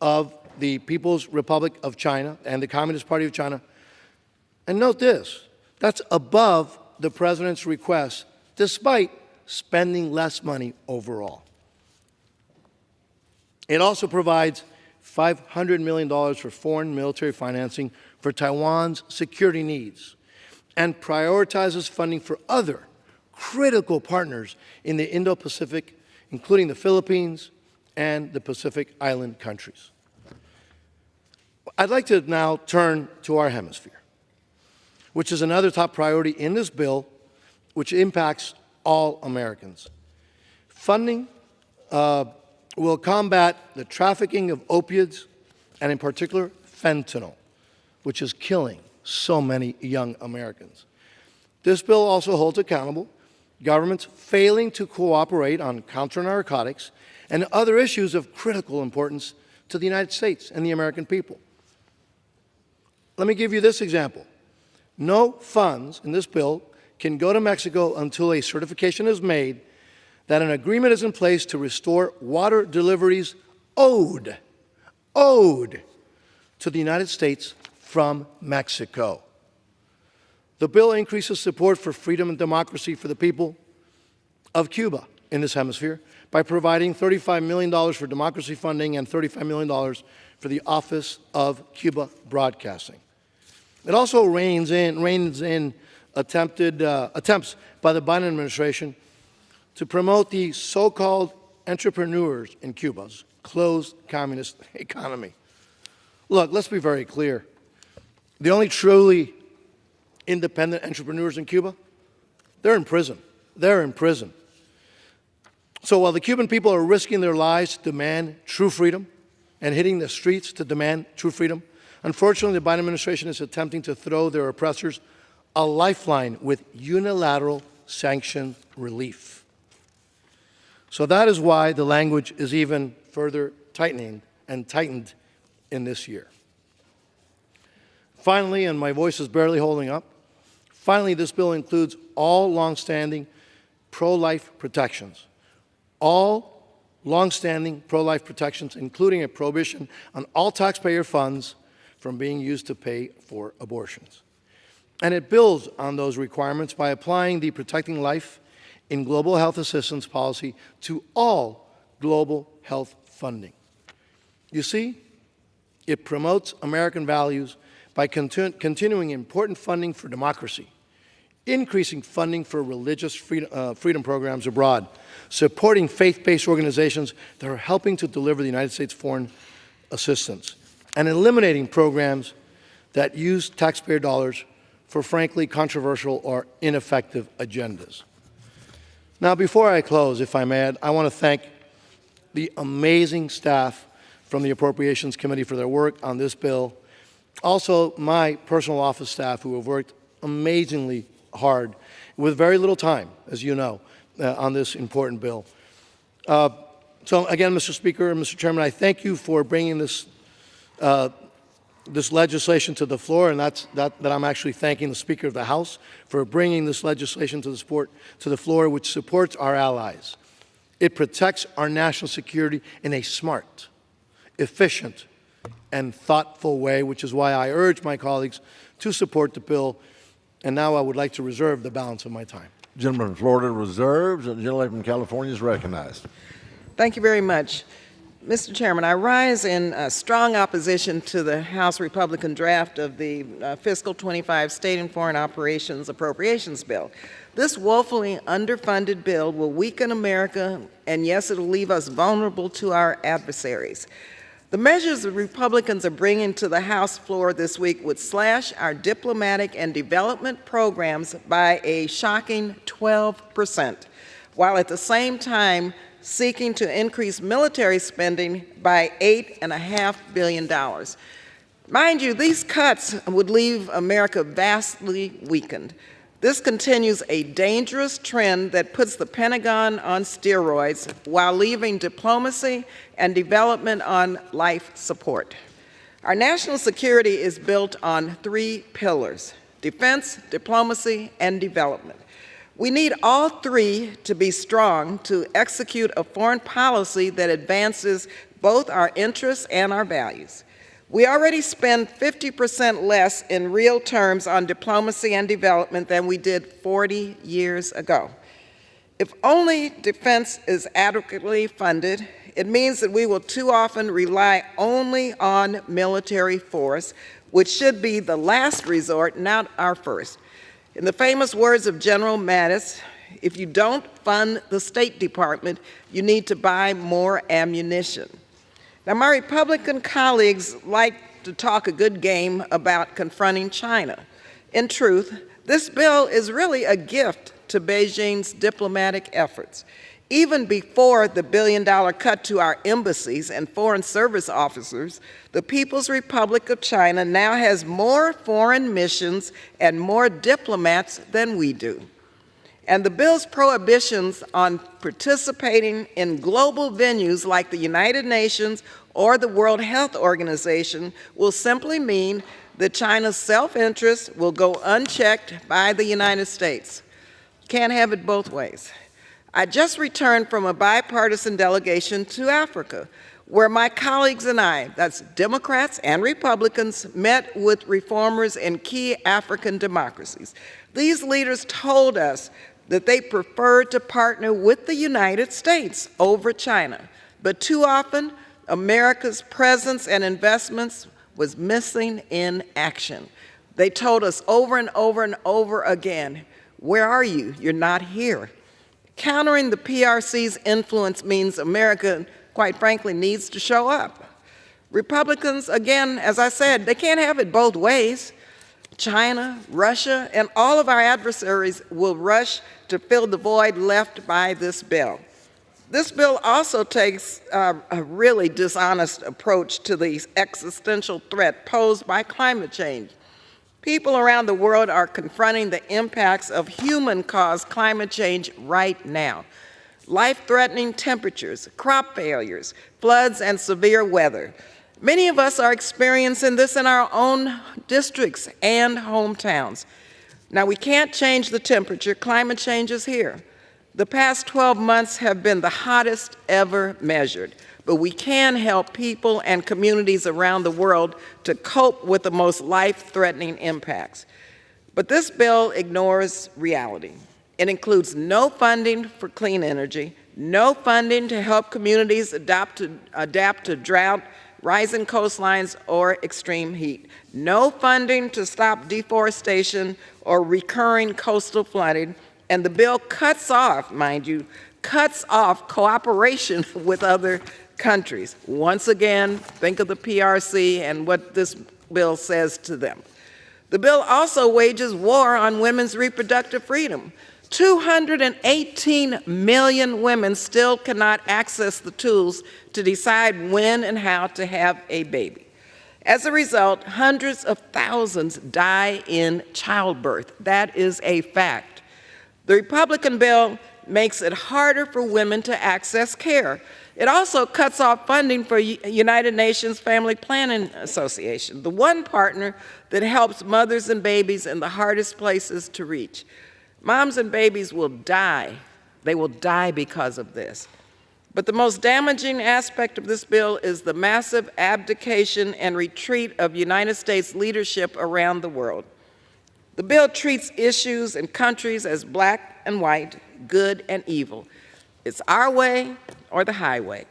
of the People's Republic of China and the Communist Party of China. And note this, that's above the President's request, despite spending less money overall. It also provides $500 million for foreign military financing for Taiwan's security needs and prioritizes funding for other critical partners in the Indo-Pacific, including the Philippines and the Pacific Island countries. I'd like to now turn to our hemisphere, which is another top priority in this bill, which impacts all Americans. Funding will combat the trafficking of opiates, and in particular, fentanyl, which is killing so many young Americans. This bill also holds accountable governments failing to cooperate on counter-narcotics and other issues of critical importance to the United States and the American people. Let me give you this example. No funds in this bill can go to Mexico until a certification is made that an agreement is in place to restore water deliveries owed to the United States from Mexico. The bill increases support for freedom and democracy for the people of Cuba in this hemisphere by providing $35 million for democracy funding and $35 million for the Office of Cuba Broadcasting. It also reins in attempts by the Biden administration to promote the so-called entrepreneurs in Cuba's closed communist economy. Look, let's be very clear. The only truly independent entrepreneurs in Cuba, they're in prison. They're in prison. So while the Cuban people are risking their lives to demand true freedom and hitting the streets to demand true freedom, unfortunately, the Biden administration is attempting to throw their oppressors a lifeline with unilateral sanction relief. So that is why the language is even further tightened in this year. Finally, and my voice is barely holding up, finally, this bill includes all longstanding pro-life protections. All longstanding pro-life protections, including a prohibition on all taxpayer funds from being used to pay for abortions. And it builds on those requirements by applying the Protecting Life in Global Health Assistance policy to all global health funding. You see, it promotes American values by continuing important funding for democracy, increasing funding for religious freedom programs abroad, supporting faith-based organizations that are helping to deliver the United States foreign assistance, and eliminating programs that use taxpayer dollars for frankly controversial or ineffective agendas. Now, before I close, if I may add, I want to thank the amazing staff from the Appropriations Committee for their work on this bill. Also, my personal office staff who have worked amazingly hard with very little time, as you know, on this important bill. So again, Mr. Speaker and Mr. Chairman, I thank you for bringing this this legislation to the floor, and that I'm actually thanking the Speaker of the House for bringing this legislation to the floor, which supports our allies. It protects our national security in a smart, efficient, and thoughtful way, which is why I urge my colleagues to support the bill. And now I would like to reserve the balance of my time. Gentleman from Florida reserves, and the gentleman from California is recognized. Thank you very much. Mr. Chairman, I rise in strong opposition to the House Republican draft of the Fiscal 25 State and Foreign Operations Appropriations Bill. This woefully underfunded bill will weaken America, and yes, it'll leave us vulnerable to our adversaries. The measures the Republicans are bringing to the House floor this week would slash our diplomatic and development programs by a shocking 12%, while at the same time seeking to increase military spending by $8.5 billion. Mind you, these cuts would leave America vastly weakened. This continues a dangerous trend that puts the Pentagon on steroids while leaving diplomacy and development on life support. Our national security is built on 3 pillars: defense, diplomacy, and development. We need all 3 to be strong to execute a foreign policy that advances both our interests and our values. We already spend 50% less in real terms on diplomacy and development than we did 40 years ago. If only defense is adequately funded, it means that we will too often rely only on military force, which should be the last resort, not our first. In the famous words of General Mattis, if you don't fund the State Department, you need to buy more ammunition. Now, my Republican colleagues like to talk a good game about confronting China. In truth, this bill is really a gift to Beijing's diplomatic efforts. Even before the billion-dollar cut to our embassies and foreign service officers, the People's Republic of China now has more foreign missions and more diplomats than we do. And the bill's prohibitions on participating in global venues like the United Nations or the World Health Organization will simply mean that China's self-interest will go unchecked by the United States. Can't have it both ways. I just returned from a bipartisan delegation to Africa, where my colleagues and I, that's Democrats and Republicans, met with reformers in key African democracies. These leaders told us that they prefer to partner with the United States over China. But too often, America's presence and investments was missing in action. They told us over and over and over again, where are you? You're not here. Countering the PRC's influence means America, quite frankly, needs to show up. Republicans, again, as I said, they can't have it both ways. China, Russia, and all of our adversaries will rush to fill the void left by this bill. This bill also takes a really dishonest approach to the existential threat posed by climate change. People around the world are confronting the impacts of human-caused climate change right now. Life-threatening temperatures, crop failures, floods, and severe weather. Many of us are experiencing this in our own districts and hometowns. Now, we can't change the temperature. Climate change is here. The past 12 months have been the hottest ever measured, but we can help people and communities around the world to cope with the most life-threatening impacts. But this bill ignores reality. It includes no funding for clean energy, no funding to help communities adapt to drought, rising coastlines, or extreme heat. No funding to stop deforestation or recurring coastal flooding, and the bill cuts off, mind you, cuts off cooperation with other countries. Once again, think of the PRC and what this bill says to them. The bill also wages war on women's reproductive freedom. 218 million women still cannot access the tools to decide when and how to have a baby. As a result, hundreds of thousands die in childbirth. That is a fact. The Republican bill makes it harder for women to access care. It also cuts off funding for United Nations Family Planning Association, the one partner that helps mothers and babies in the hardest places to reach. Moms and babies will die. They will die because of this. But the most damaging aspect of this bill is the massive abdication and retreat of United States leadership around the world. The bill treats issues and countries as black and white, good and evil. It's our way or the highway.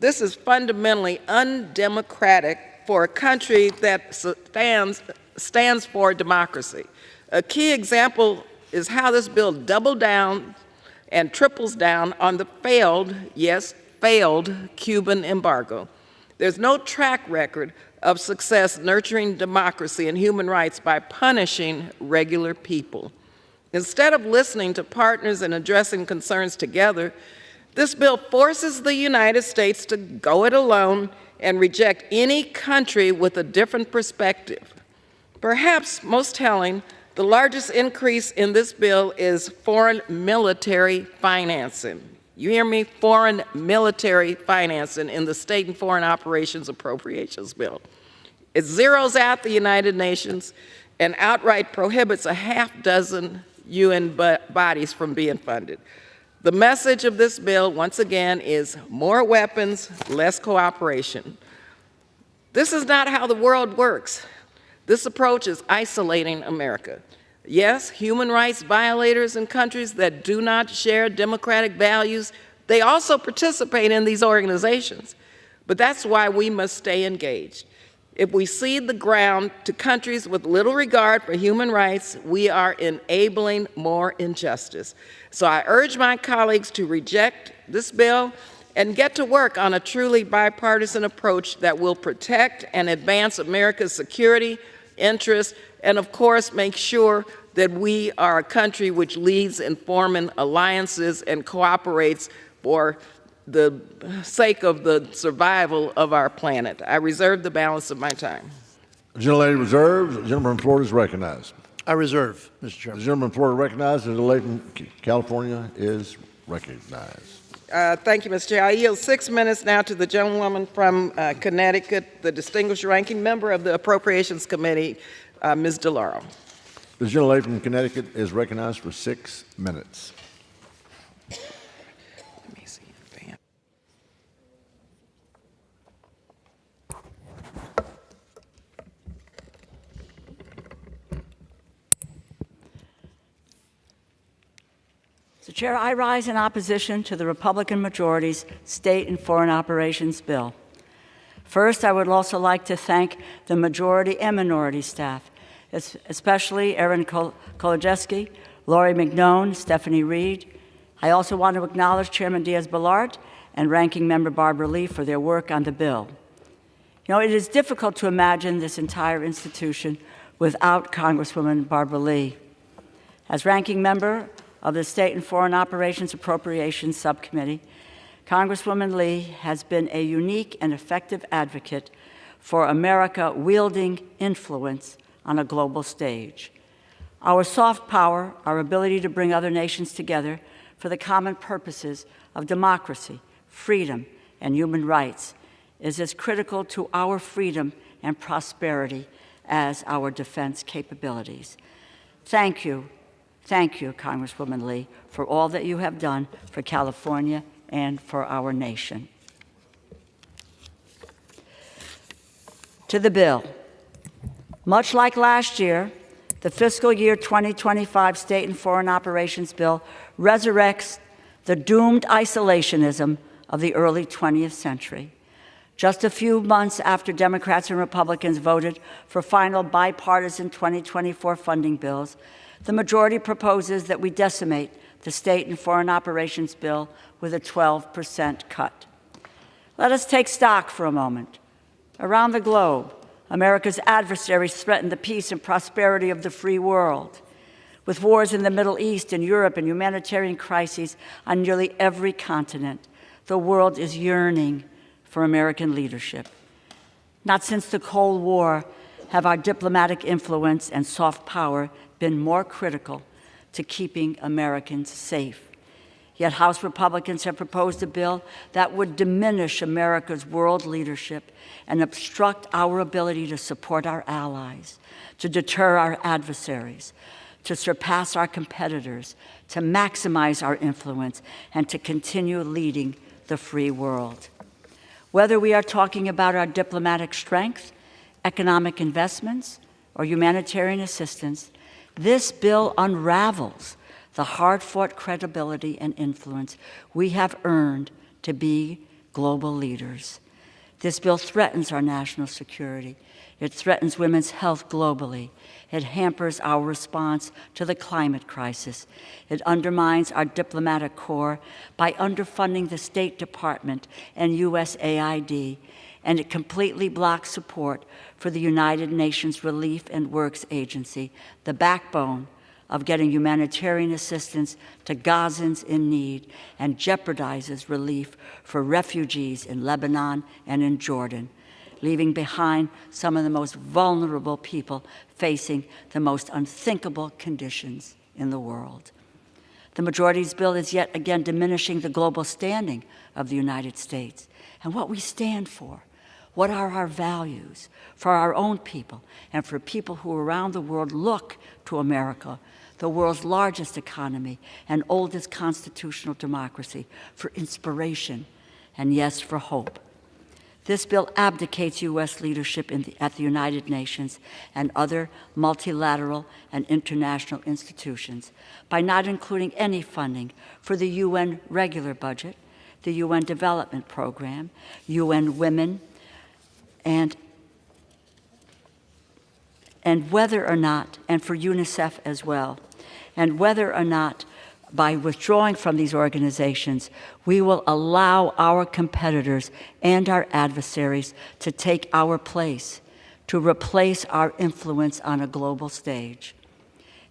This is fundamentally undemocratic for a country that stands for democracy. A key example is how this bill doubles down and triples down on the failed, yes, failed Cuban embargo. There's no track record of success nurturing democracy and human rights by punishing regular people. Instead of listening to partners and addressing concerns together, this bill forces the United States to go it alone and reject any country with a different perspective. Perhaps most telling, the largest increase in this bill is foreign military financing. You hear me? Foreign military financing in the State and Foreign Operations Appropriations Bill. It zeroes out the United Nations and outright prohibits a half-dozen UN bodies from being funded. The message of this bill, once again, is more weapons, less cooperation. This is not how the world works. This approach is isolating America. Yes, human rights violators in countries that do not share democratic values, they also participate in these organizations. But that's why we must stay engaged. If we cede the ground to countries with little regard for human rights, we are enabling more injustice. So I urge my colleagues to reject this bill and get to work on a truly bipartisan approach that will protect and advance America's security, interests, and of course make sure that we are a country which leads in forming alliances and cooperates for the sake of the survival of our planet. I reserve the balance of my time. The gentlelady reserves. The gentleman from Florida is recognized. I reserve, Mr. Chairman. The gentleman from Florida recognized. The lady from California is recognized. Thank you, Mr. Chair. I yield 6 minutes now to the gentlewoman from Connecticut, the distinguished ranking member of the Appropriations Committee, Ms. DeLauro. The gentlelady from Connecticut is recognized for 6 minutes. Mr. Chair, I rise in opposition to the Republican majority's State and Foreign Operations bill. First, I would also like to thank the majority and minority staff, especially Erin Kolodziejski, Lori McNone, Stephanie Reed. I also want to acknowledge Chairman Diaz-Balart and Ranking Member Barbara Lee for their work on the bill. You know, it is difficult to imagine this entire institution without Congresswoman Barbara Lee. As Ranking Member of the State and Foreign Operations Appropriations Subcommittee, Congresswoman Lee has been a unique and effective advocate for America wielding influence on a global stage. Our soft power, our ability to bring other nations together for the common purposes of democracy, freedom, and human rights is as critical to our freedom and prosperity as our defense capabilities. Thank you, Congresswoman Lee, for all that you have done for California and for our nation. To the bill. Much like last year, the fiscal year 2025 State and Foreign Operations Bill resurrects the doomed isolationism of the early 20th century. Just a few months after Democrats and Republicans voted for final bipartisan 2024 funding bills, the majority proposes that we decimate the State and Foreign Operations Bill with a 12% cut. Let us take stock for a moment. Around the globe, America's adversaries threaten the peace and prosperity of the free world. With wars in the Middle East and Europe and humanitarian crises on nearly every continent, the world is yearning for American leadership. Not since the Cold War have our diplomatic influence and soft power been more critical to keeping Americans safe. Yet House Republicans have proposed a bill that would diminish America's world leadership and obstruct our ability to support our allies, to deter our adversaries, to surpass our competitors, to maximize our influence, and to continue leading the free world. Whether we are talking about our diplomatic strength, economic investments, or humanitarian assistance, this bill unravels the hard-fought credibility and influence we have earned to be global leaders. This bill threatens our national security. It threatens women's health globally. It hampers our response to the climate crisis. It undermines our diplomatic corps by underfunding the State Department and USAID, and it completely blocks support for the United Nations Relief and Works Agency, the backbone of getting humanitarian assistance to Gazans in need, and jeopardizes relief for refugees in Lebanon and in Jordan, leaving behind some of the most vulnerable people facing the most unthinkable conditions in the world. The majority's bill is yet again diminishing the global standing of the United States and what we stand for. What are our values for our own people and for people who around the world look to America, the world's largest economy and oldest constitutional democracy, for inspiration and, yes, for hope? This bill abdicates U.S. leadership at the United Nations and other multilateral and international institutions by not including any funding for the UN regular budget, the UN Development Program, UN Women, and whether or not, and for UNICEF as well, and whether or not by withdrawing from these organizations, we will allow our competitors and our adversaries to take our place, to replace our influence on a global stage.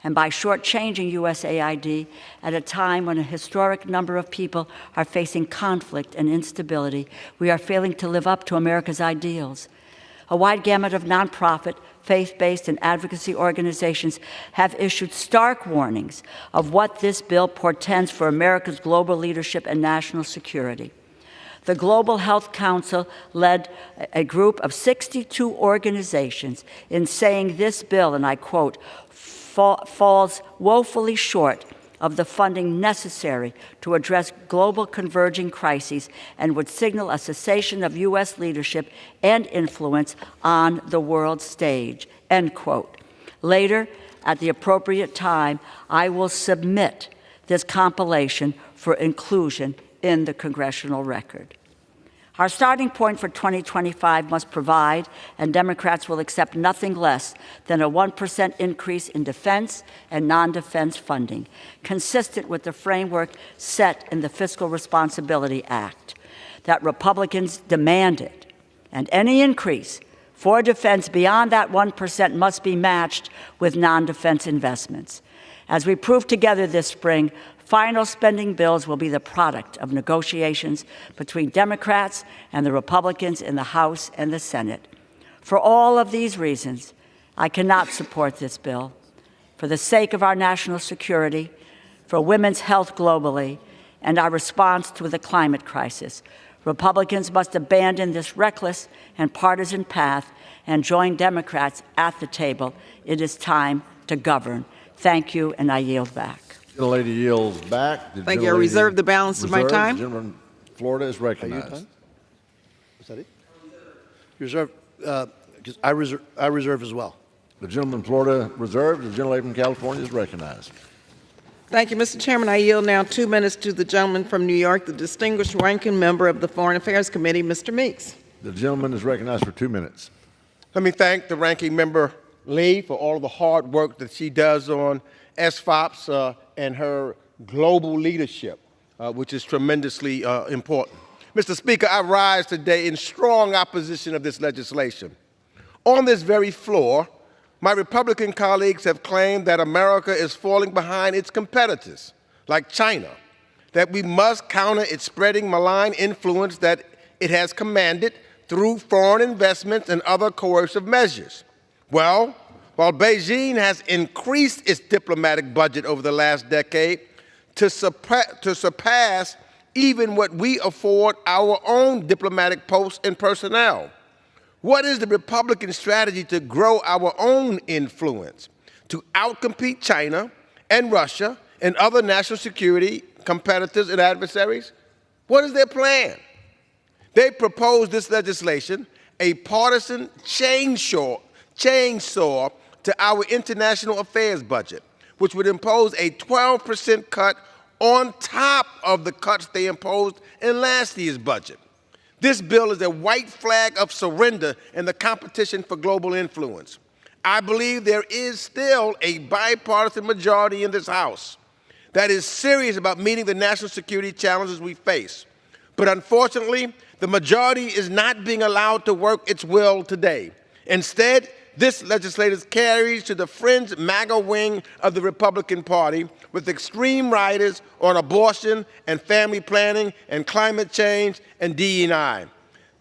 And by shortchanging USAID at a time when a historic number of people are facing conflict and instability, we are failing to live up to America's ideals. A wide gamut of nonprofit, faith-based, and advocacy organizations have issued stark warnings of what this bill portends for America's global leadership and national security. The Global Health Council led a group of 62 organizations in saying this bill, and I quote, falls woefully short of the funding necessary to address global converging crises and would signal a cessation of U.S. leadership and influence on the world stage, end quote. Later, at the appropriate time, I will submit this compilation for inclusion in the congressional record. Our starting point for 2025 must provide, and Democrats will accept nothing less than a 1% increase in defense and non-defense funding, consistent with the framework set in the Fiscal Responsibility Act that Republicans demanded. And any increase for defense beyond that 1% must be matched with non-defense investments. As we proved together this spring, final spending bills will be the product of negotiations between Democrats and the Republicans in the House and the Senate. For all of these reasons, I cannot support this bill. For the sake of our national security, for women's health globally, and our response to the climate crisis, Republicans must abandon this reckless and partisan path and join Democrats at the table. It is time to govern. Thank you, and I yield back. The lady yields back. Thank you. I reserve the balance of my time. The gentleman from Florida is recognized. Is that it? Reserve, because I reserve as well. The gentleman from Florida reserved. The gentlelady from California is recognized. Thank you, Mr. Chairman. I yield now 2 minutes to the gentleman from New York, the distinguished ranking member of the Foreign Affairs Committee, Mr. Meeks. The gentleman is recognized for 2 minutes. Let me thank the ranking member Lee for all of the hard work that she does on SFOPS and her global leadership, which is tremendously important. Mr. Speaker, I rise today in strong opposition of this legislation. On this very floor, my Republican colleagues have claimed that America is falling behind its competitors, like China, that we must counter its spreading malign influence that it has commanded through foreign investments and other coercive measures. Well, while Beijing has increased its diplomatic budget over the last decade to surpass even what we afford our own diplomatic posts and personnel, what is the Republican strategy to grow our own influence, to outcompete China and Russia and other national security competitors and adversaries? What is their plan? They propose this legislation, a partisan chainsaw to our international affairs budget, which would impose a 12% cut on top of the cuts they imposed in last year's budget. This bill is a white flag of surrender in the competition for global influence. I believe there is still a bipartisan majority in this House that is serious about meeting the national security challenges we face. But unfortunately, the majority is not being allowed to work its will today. Instead, this legislation carries to the fringe MAGA wing of the Republican Party with extreme riders on abortion and family planning and climate change and DE&I.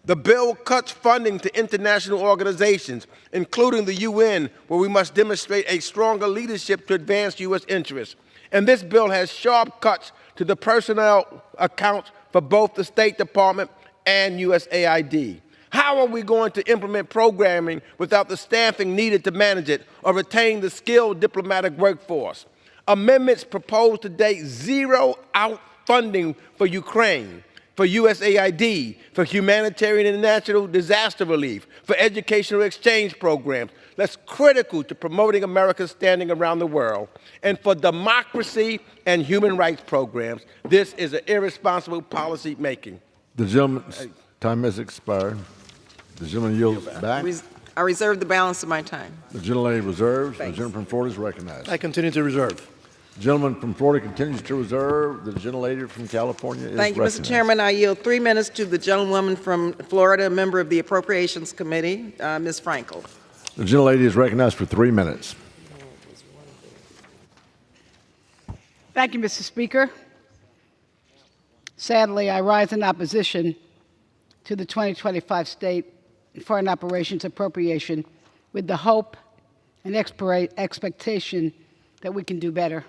The bill cuts funding to international organizations, including the UN, where we must demonstrate a stronger leadership to advance U.S. interests. And this bill has sharp cuts to the personnel accounts for both the State Department and USAID. How are we going to implement programming without the staffing needed to manage it or retain the skilled diplomatic workforce? Amendments proposed today zero out funding for Ukraine, for USAID, for humanitarian and natural disaster relief, for educational exchange programs. That's critical to promoting America's standing around the world. And for democracy and human rights programs, this is an irresponsible policy making. The gentleman's time has expired. The gentleman yields back. I reserve the balance of my time. The gentlelady reserves. Thanks. The gentleman from Florida is recognized. I continue to reserve. The gentleman from Florida continues to reserve. The gentlelady from California is Thank you, recognized. Mr. Chairman. I yield 3 minutes to the gentlewoman from Florida, a member of the Appropriations Committee, Ms. Frankel. The gentlelady is recognized for 3 minutes. Thank you, Mr. Speaker. Sadly, I rise in opposition to the 2025 State and Foreign Operations Appropriation with the hope and expectation that we can do better.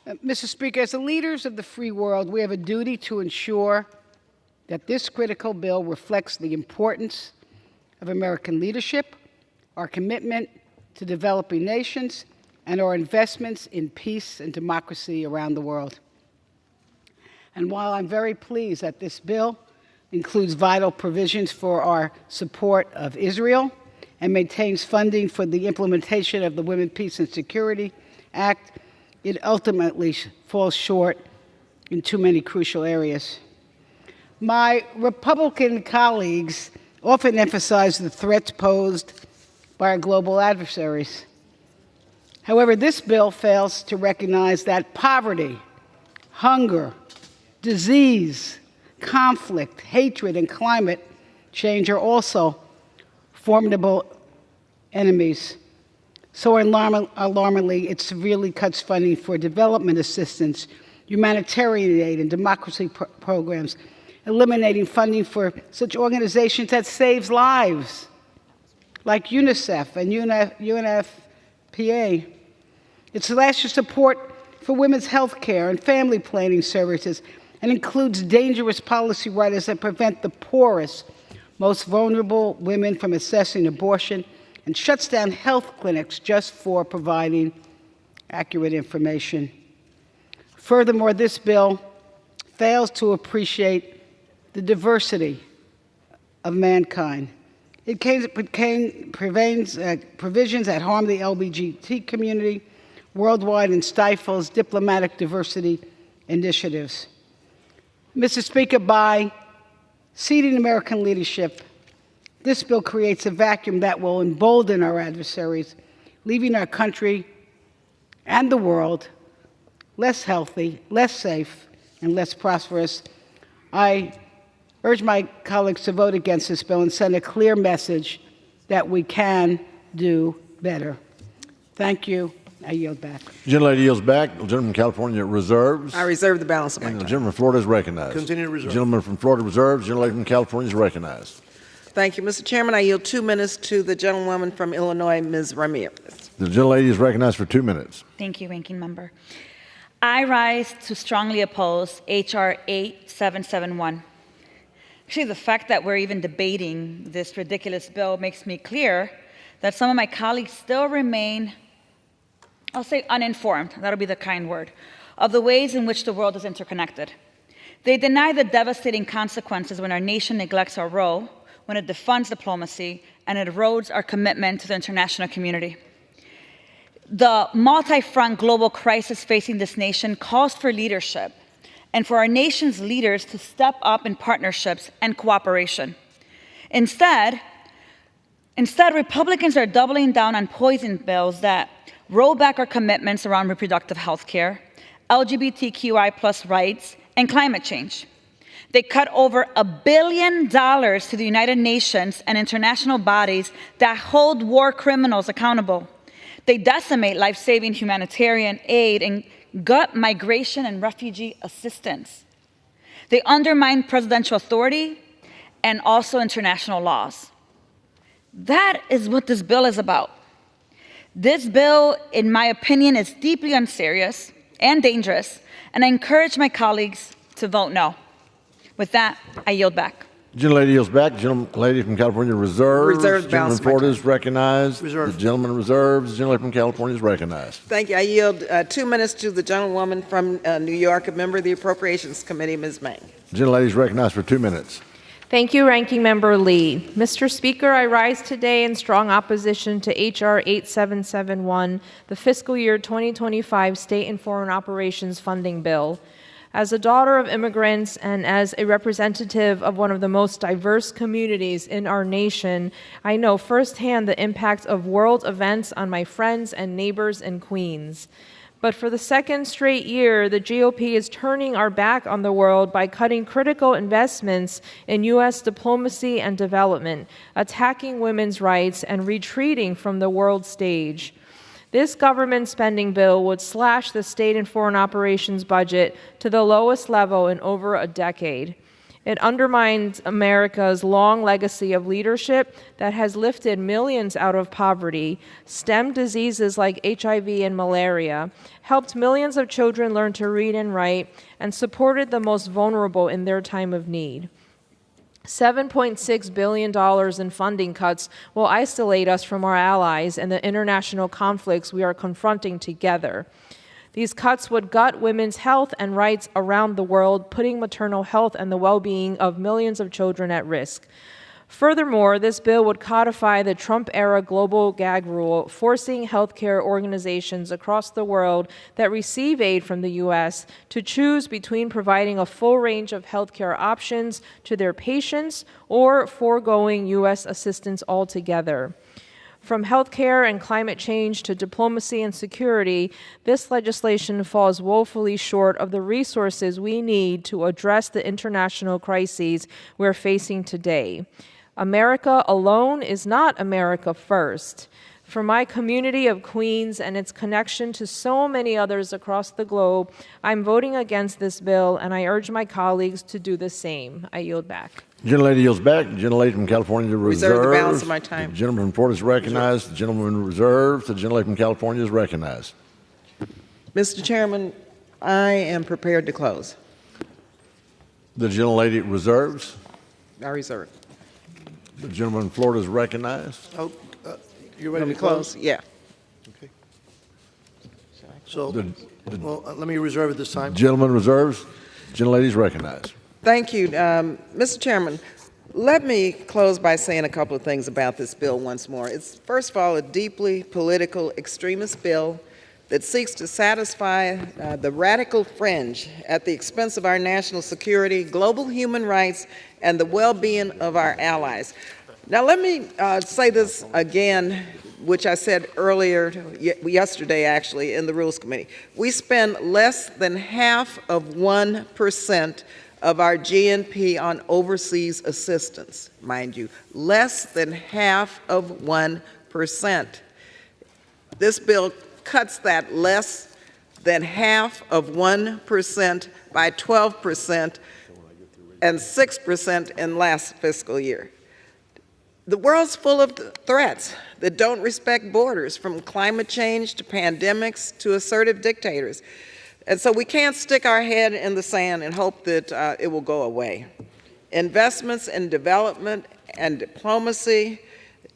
Mr. Speaker, as the leaders of the free world, we have a duty to ensure that this critical bill reflects the importance of American leadership, our commitment to developing nations, and our investments in peace and democracy around the world. And while I'm very pleased that this bill includes vital provisions for our support of Israel and maintains funding for the implementation of the Women, Peace, and Security Act, it ultimately falls short in too many crucial areas. My Republican colleagues often emphasize the threats posed by our global adversaries. However, this bill fails to recognize that poverty, hunger, disease, conflict, hatred, and climate change are also formidable enemies. So alarmingly, it severely cuts funding for development assistance, humanitarian aid, and democracy programs, eliminating funding for such organizations that saves lives, like UNICEF and UNFPA. It slashes support for women's health care and family planning services, and includes dangerous policy writers that prevent the poorest, most vulnerable women from accessing abortion, and shuts down health clinics just for providing accurate information. Furthermore, this bill fails to appreciate the diversity of mankind. It provisions that harm the LGBT community worldwide and stifles diplomatic diversity initiatives. Mr. Speaker, by ceding American leadership This bill creates a vacuum that will embolden our adversaries, leaving our country and the world less healthy, less safe, and less prosperous. I urge my colleagues to vote against this bill and send a clear message that we can do better. Thank you. I yield back. The gentlelady yields back. The gentleman from California reserves. I reserve the balance of my And the time. gentleman from Florida is recognized. Continue to reserve. The gentleman from Florida reserves. The gentlelady from California is recognized. Thank you, Mr. Chairman. I yield 2 minutes to the gentlewoman from Illinois, Ms. Ramirez. The gentlelady is recognized for 2 minutes. Thank you, Ranking Member. I rise to strongly oppose H.R. 8771. Actually, the fact that we're even debating this ridiculous bill makes me clear that some of my colleagues still remain, I'll say uninformed, that'll be the kind word, of the ways in which the world is interconnected. They deny the devastating consequences when our nation neglects our role, when it defunds diplomacy, and it erodes our commitment to the international community. The multi-front global crisis facing this nation calls for leadership and for our nation's leaders to step up in partnerships and cooperation. Instead, Republicans are doubling down on poison bills that roll back our commitments around reproductive health care, LGBTQI+ rights, and climate change. They cut over $1 billion to the United Nations and international bodies that hold war criminals accountable. They decimate life-saving humanitarian aid and gut migration and refugee assistance. They undermine presidential authority and also international laws. That is what this bill is about. This bill, in my opinion, is deeply unserious and dangerous, and I encourage my colleagues to vote no. With that, I yield back. The gentlelady yields back. The gentlelady from California reserves. Reserves, The gentleman balance from of my Florida is recognized. Reserve. The gentleman reserves. The gentlelady from California is recognized. Thank you. I yield 2 minutes to the gentlewoman from New York, a member of the Appropriations Committee, Ms. Mang. The gentlelady is recognized for 2 minutes. Thank you, Ranking Member Lee. Mr. Speaker, I rise today in strong opposition to H.R. 8771, the fiscal year 2025 State and Foreign Operations Funding Bill. As a daughter of immigrants and as a representative of one of the most diverse communities in our nation, I know firsthand the impact of world events on my friends and neighbors in Queens. But for the second straight year, the GOP is turning our back on the world by cutting critical investments in U.S. diplomacy and development, attacking women's rights, and retreating from the world stage. This government spending bill would slash the state and foreign operations budget to the lowest level in over a decade. It undermines America's long legacy of leadership that has lifted millions out of poverty, stemmed diseases like HIV and malaria, helped millions of children learn to read and write, and supported the most vulnerable in their time of need. $7.6 billion in funding cuts will isolate us from our allies and the international conflicts we are confronting together. These cuts would gut women's health and rights around the world, putting maternal health and the well-being of millions of children at risk. Furthermore, this bill would codify the Trump-era global gag rule, forcing healthcare organizations across the world that receive aid from the U.S. to choose between providing a full range of healthcare options to their patients or foregoing U.S. assistance altogether. From healthcare and climate change to diplomacy and security, this legislation falls woefully short of the resources we need to address the international crises we're facing today. America alone is not America first. For my community of Queens and its connection to so many others across the globe, I'm voting against this bill, and I urge my colleagues to do the same. I yield back. The gentlelady yields back. The gentlelady from California reserves. Reserve the balance of my time. The gentleman from Florida is recognized. The gentleman reserves. The gentlelady from California is recognized. Mr. Chairman, I am prepared to close. The gentlelady reserves. I reserve. The gentleman from Florida is recognized. Oh, you ready Let me to close? Yeah. Okay. So, let me reserve it this time. Gentleman reserves. Gentlelady is recognized. Thank you. Mr. Chairman, let me close by saying a couple of things about this bill once more. It's, first of all, a deeply political extremist bill that seeks to satisfy the radical fringe at the expense of our national security, global human rights, and the well-being of our allies. Now, let me say this again, which I said earlier, yesterday actually, in the Rules Committee. We spend less than half of 1% of our GNP on overseas assistance, mind you, less than half of 1%. This bill cuts that less than half of 1% by 12% and 6% in last fiscal year. The world's full of threats that don't respect borders, from climate change to pandemics to assertive dictators. And so we can't stick our head in the sand and hope that it will go away. Investments in development and diplomacy,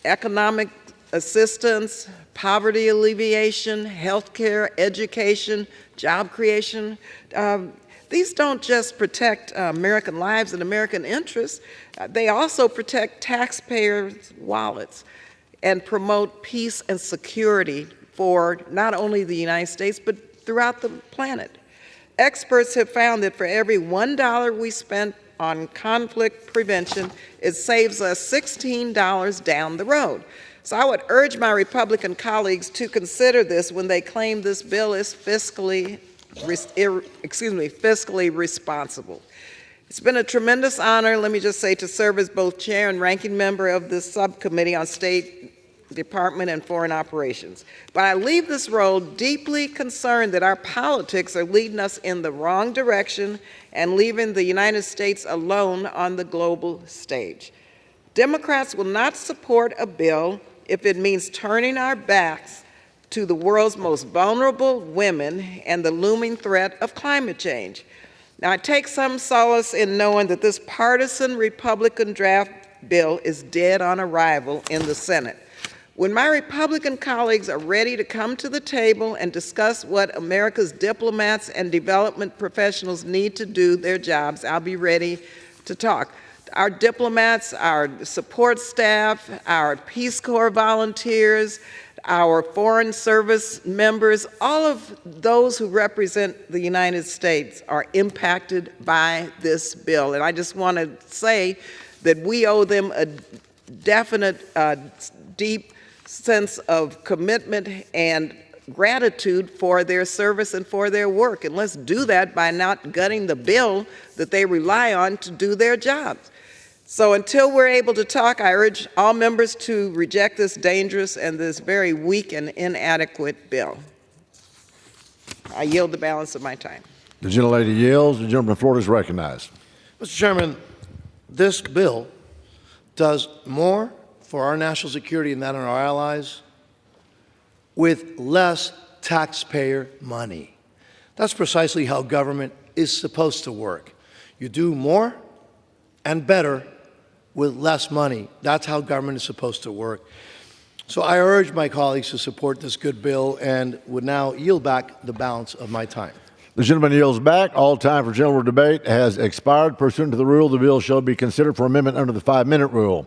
economic assistance, poverty alleviation, healthcare, education, job creation, these don't just protect American lives and American interests, they also protect taxpayers' wallets and promote peace and security for not only the United States, but throughout the planet. Experts have found that for every $1 we spend on conflict prevention, it saves us $16 down the road. So I would urge my Republican colleagues to consider this when they claim this bill is fiscally responsible. It's been a tremendous honor, let me just say, to serve as both chair and ranking member of this subcommittee on State Department and Foreign Operations. But I leave this role deeply concerned that our politics are leading us in the wrong direction and leaving the United States alone on the global stage. Democrats will not support a bill if it means turning our backs to the world's most vulnerable women and the looming threat of climate change. Now, I take some solace in knowing that this partisan Republican draft bill is dead on arrival in the Senate. When my Republican colleagues are ready to come to the table and discuss what America's diplomats and development professionals need to do their jobs, I'll be ready to talk. Our diplomats, our support staff, our Peace Corps volunteers, our Foreign Service members, all of those who represent the United States are impacted by this bill. And I just want to say that we owe them a definite, deep sense of commitment and gratitude for their service and for their work. And let's do that by not gutting the bill that they rely on to do their jobs. So until we're able to talk, I urge all members to reject this dangerous and this very weak and inadequate bill. I yield the balance of my time. The gentlelady yields. The gentleman from Florida is recognized. Mr. Chairman, this bill does more for our national security and that of our allies with less taxpayer money. That's precisely how government is supposed to work. You do more and better with less money. That's how government is supposed to work. So I urge my colleagues to support this good bill and would now yield back the balance of my time. The gentleman yields back. All time for general debate has expired. Pursuant to the rule, the bill shall be considered for amendment under the 5-minute rule.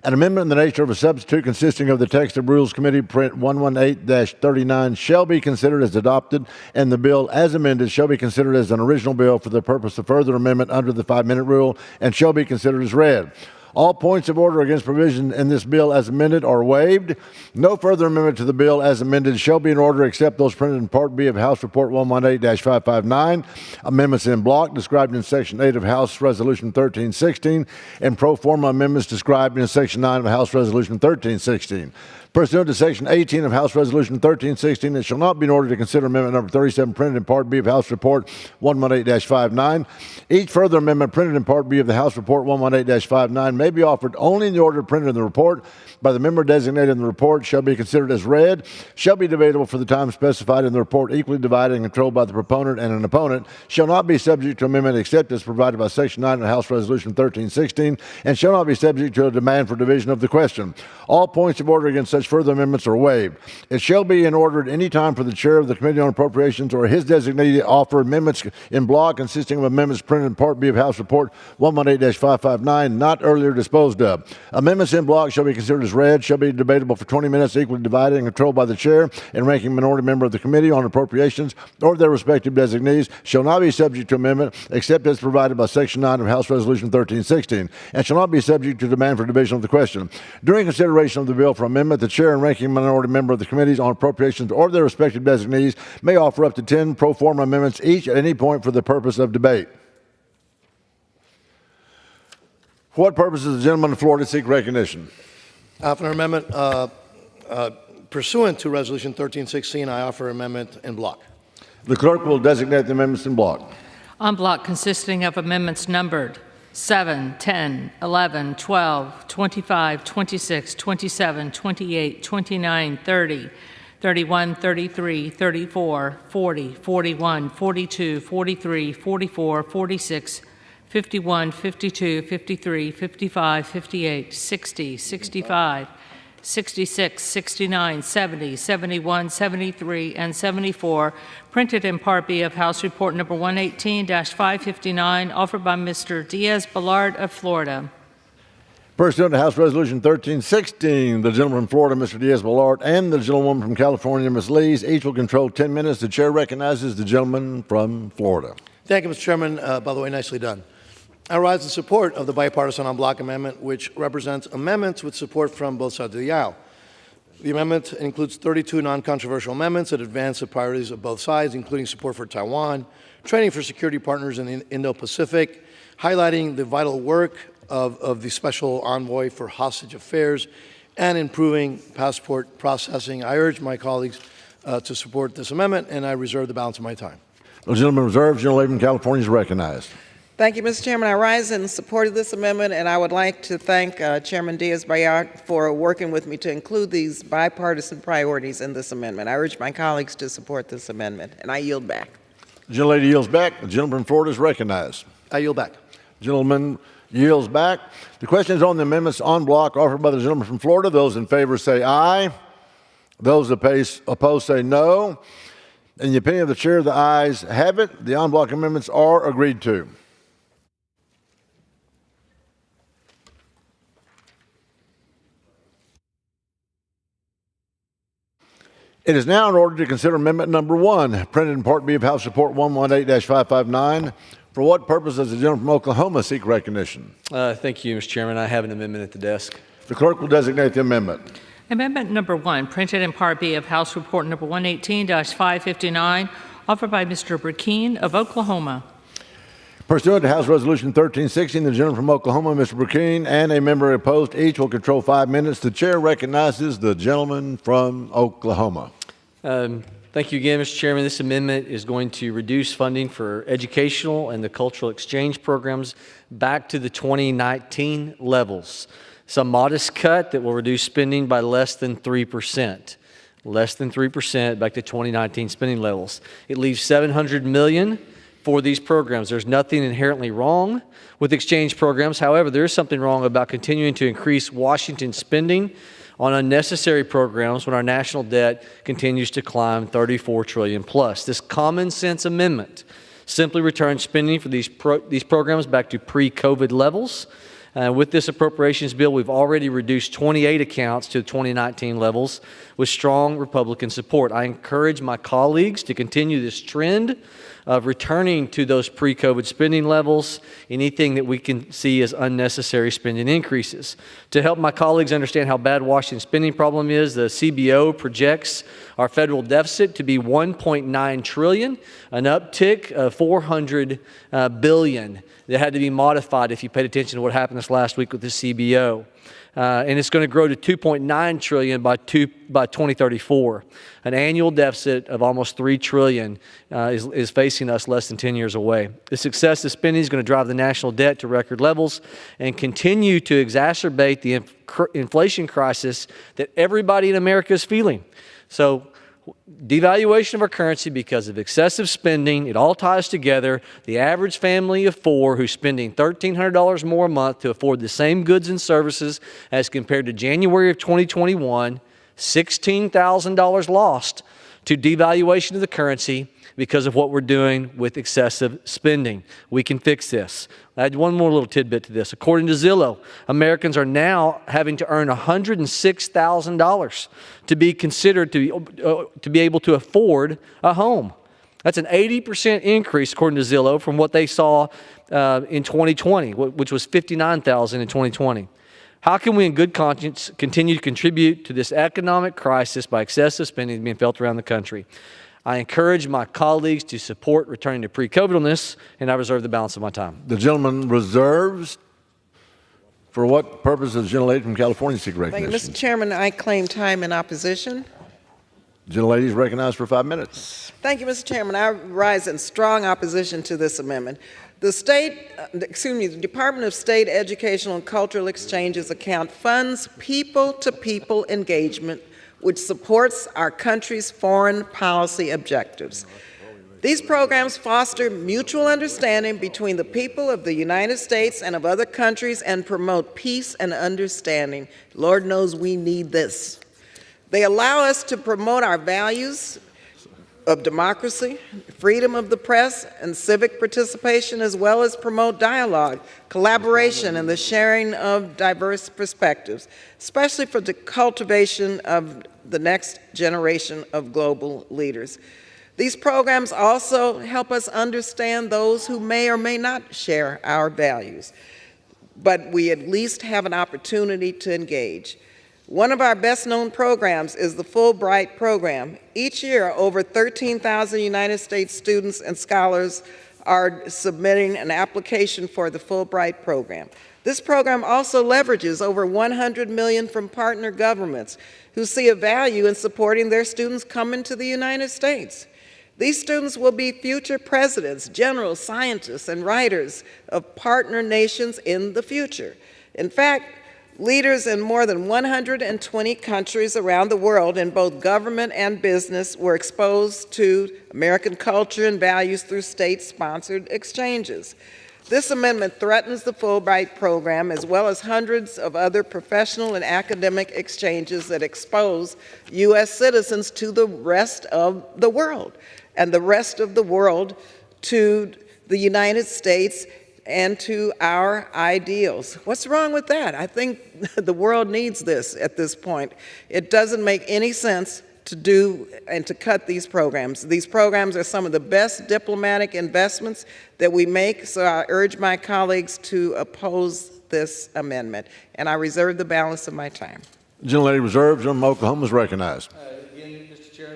An amendment in the nature of a substitute consisting of the text of Rules Committee Print 118-39 shall be considered as adopted, and the bill as amended shall be considered as an original bill for the purpose of further amendment under the 5-minute rule and shall be considered as read. All points of order against provision in this bill as amended are waived. No further amendment to the bill as amended shall be in order except those printed in Part B of House Report 118-559, amendments in block described in Section 8 of House Resolution 1316, and pro forma amendments described in Section 9 of House Resolution 1316. Pursuant to Section 18 of House Resolution 1316, it shall not be in order to consider Amendment Number 37 printed in Part B of House Report 118-59. Each further amendment printed in Part B of the House Report 118-59 may be offered only in the order printed in the report by the member designated in the report, shall be considered as read, shall be debatable for the time specified in the report, equally divided and controlled by the proponent and an opponent, shall not be subject to amendment except as provided by Section 9 of House Resolution 1316, and shall not be subject to a demand for division of the question. All points of order against such further amendments are waived. It shall be in order at any time for the chair of the Committee on Appropriations or his designee to offer amendments in block consisting of amendments printed in Part B of House Report 118-559 not earlier considered disposed of. Amendments in block shall be considered as read, shall be debatable for 20 minutes, equally divided and controlled by the chair and ranking minority member of the committee on appropriations or their respective designees, shall not be subject to amendment except as provided by Section 9 of House Resolution 1316, and shall not be subject to demand for division of the question. During consideration of the bill for amendment, the chair and ranking minority member of the committees on appropriations or their respective designees may offer up to 10 pro forma amendments each at any point for the purpose of debate. For what purpose does the gentleman from Florida seek recognition? After an amendment pursuant to Resolution 1316, I offer amendment in block. The clerk will designate the amendments in block. On block consisting of amendments numbered 7, 10, 11, 12, 25, 26, 27, 28, 29, 30, 31, 33, 34, 40, 41, 42, 43, 44, 46, 51, 52, 53, 55, 58, 60, 65, 66, 69, 70, 71, 73, and 74, printed in Part B of House Report Number 118-559, offered by Mr. Diaz-Balart of Florida. Pursuant to House Resolution 1316, the gentleman from Florida, Mr. Diaz-Balart, and the gentlewoman from California, Ms. Lees, each will control 10 minutes. The chair recognizes the gentleman from Florida. Thank you, Mr. Chairman. By the way, nicely done. I rise in support of the bipartisan en bloc amendment, which represents amendments with support from both sides of the aisle. The amendment includes 32 non-controversial amendments that advance the priorities of both sides, including support for Taiwan, training for security partners in the Indo-Pacific, highlighting the vital work of the Special Envoy for Hostage Affairs, and improving passport processing. I urge my colleagues to support this amendment, and I reserve the balance of my time. The gentleman reserved, gentleman from California, is recognized. Thank you, Mr. Chairman. I rise in support of this amendment, and I would like to thank Chairman Diaz-Balart for working with me to include these bipartisan priorities in this amendment. I urge my colleagues to support this amendment, and I yield back. The gentlelady yields back. The gentleman from Florida is recognized. I yield back. Gentleman yields back. The question is on the amendments en bloc offered by the gentleman from Florida. Those in favor say aye. Those opposed say no. In the opinion of the chair, the ayes have it. The en bloc amendments are agreed to. It is now in order to consider amendment number 1, printed in Part B of House Report 118-559. For what purpose does the gentleman from Oklahoma seek recognition? Thank you, Mr. Chairman. I have an amendment at the desk. The clerk will designate the amendment. Amendment number 1, printed in Part B of House Report Number 118-559, offered by Mr. Burkeen of Oklahoma. Pursuant to House Resolution 1316, the gentleman from Oklahoma, Mr. Burkeen, and a member opposed, each will control 5 minutes. The chair recognizes the gentleman from Oklahoma. Thank you again, Mr. Chairman. This amendment is going to reduce funding for educational and the cultural exchange programs back to the 2019 levels. It's a modest cut that will reduce spending by less than 3%. Less than 3% back to 2019 spending levels. It leaves $700 million for these programs. There's nothing inherently wrong with exchange programs. However, there is something wrong about continuing to increase Washington spending on unnecessary programs when our national debt continues to climb $34 trillion plus. This common sense amendment simply returns spending for these programs back to pre-COVID levels. With this appropriations bill, we've already reduced 28 accounts to 2019 levels with strong Republican support. I encourage my colleagues to continue this trend of returning to those pre-COVID spending levels, anything that we can see as unnecessary spending increases. To help my colleagues understand how bad Washington's spending problem is, the CBO projects our federal deficit to be $1.9 trillion, an uptick of $400 billion that had to be modified if you paid attention to what happened this last week with the CBO. And it's going to grow to $2.9 trillion by 2034. An annual deficit of almost $3 trillion is facing us less than 10 years away. This excessive spending is going to drive the national debt to record levels and continue to exacerbate the inflation crisis that everybody in America is feeling. So, devaluation of our currency because of excessive spending, it all ties together. The average family of 4 who's spending $1,300 more a month to afford the same goods and services as compared to January of 2021 $16,000 lost to devaluation of the currency because of what we're doing with excessive spending. We can fix this. I add one more little tidbit to this. According to Zillow, Americans are now having to earn $106,000 to be considered to be able to afford a home. That's an 80% increase, according to Zillow, from what they saw in 2020, which was $59,000 in 2020. How can we in good conscience continue to contribute to this economic crisis by excessive spending being felt around the country? I encourage my colleagues to support returning to pre-COVID-ness, and I reserve the balance of my time. The gentleman reserves. For what purpose does the gentlelady from California seek recognition? Thank you, Mr. Chairman. I claim time in opposition. The gentlelady is recognized for 5 minutes. Thank you, Mr. Chairman. I rise in strong opposition to this amendment. The Department of State Educational and Cultural Exchanges account funds people-to-people engagement, which supports our country's foreign policy objectives. These programs foster mutual understanding between the people of the United States and of other countries and promote peace and understanding. Lord knows we need this. They allow us to promote our values of democracy, freedom of the press, and civic participation, as well as promote dialogue, collaboration, and the sharing of diverse perspectives, especially for the cultivation of the next generation of global leaders. These programs also help us understand those who may or may not share our values, but we at least have an opportunity to engage. One of our best-known programs is the Fulbright program. Each year, over 13,000 United States students and scholars are submitting an application for the Fulbright program. This program also leverages over $100 million from partner governments who see a value in supporting their students coming to the United States. These students will be future presidents, generals, scientists, and writers of partner nations in the future. In fact, leaders in more than 120 countries around the world in both government and business were exposed to American culture and values through state-sponsored exchanges. This amendment threatens the Fulbright program as well as hundreds of other professional and academic exchanges that expose U.S. citizens to the rest of the world and the rest of the world to the United States and to our ideals. What's wrong with that? I think the world needs this at this point. It doesn't make any sense to do and to cut these programs. These programs are some of the best diplomatic investments that we make, so I urge my colleagues to oppose this amendment, and I reserve the balance of my time. Gentlelady reserves. Gentleman from Oklahoma is recognized.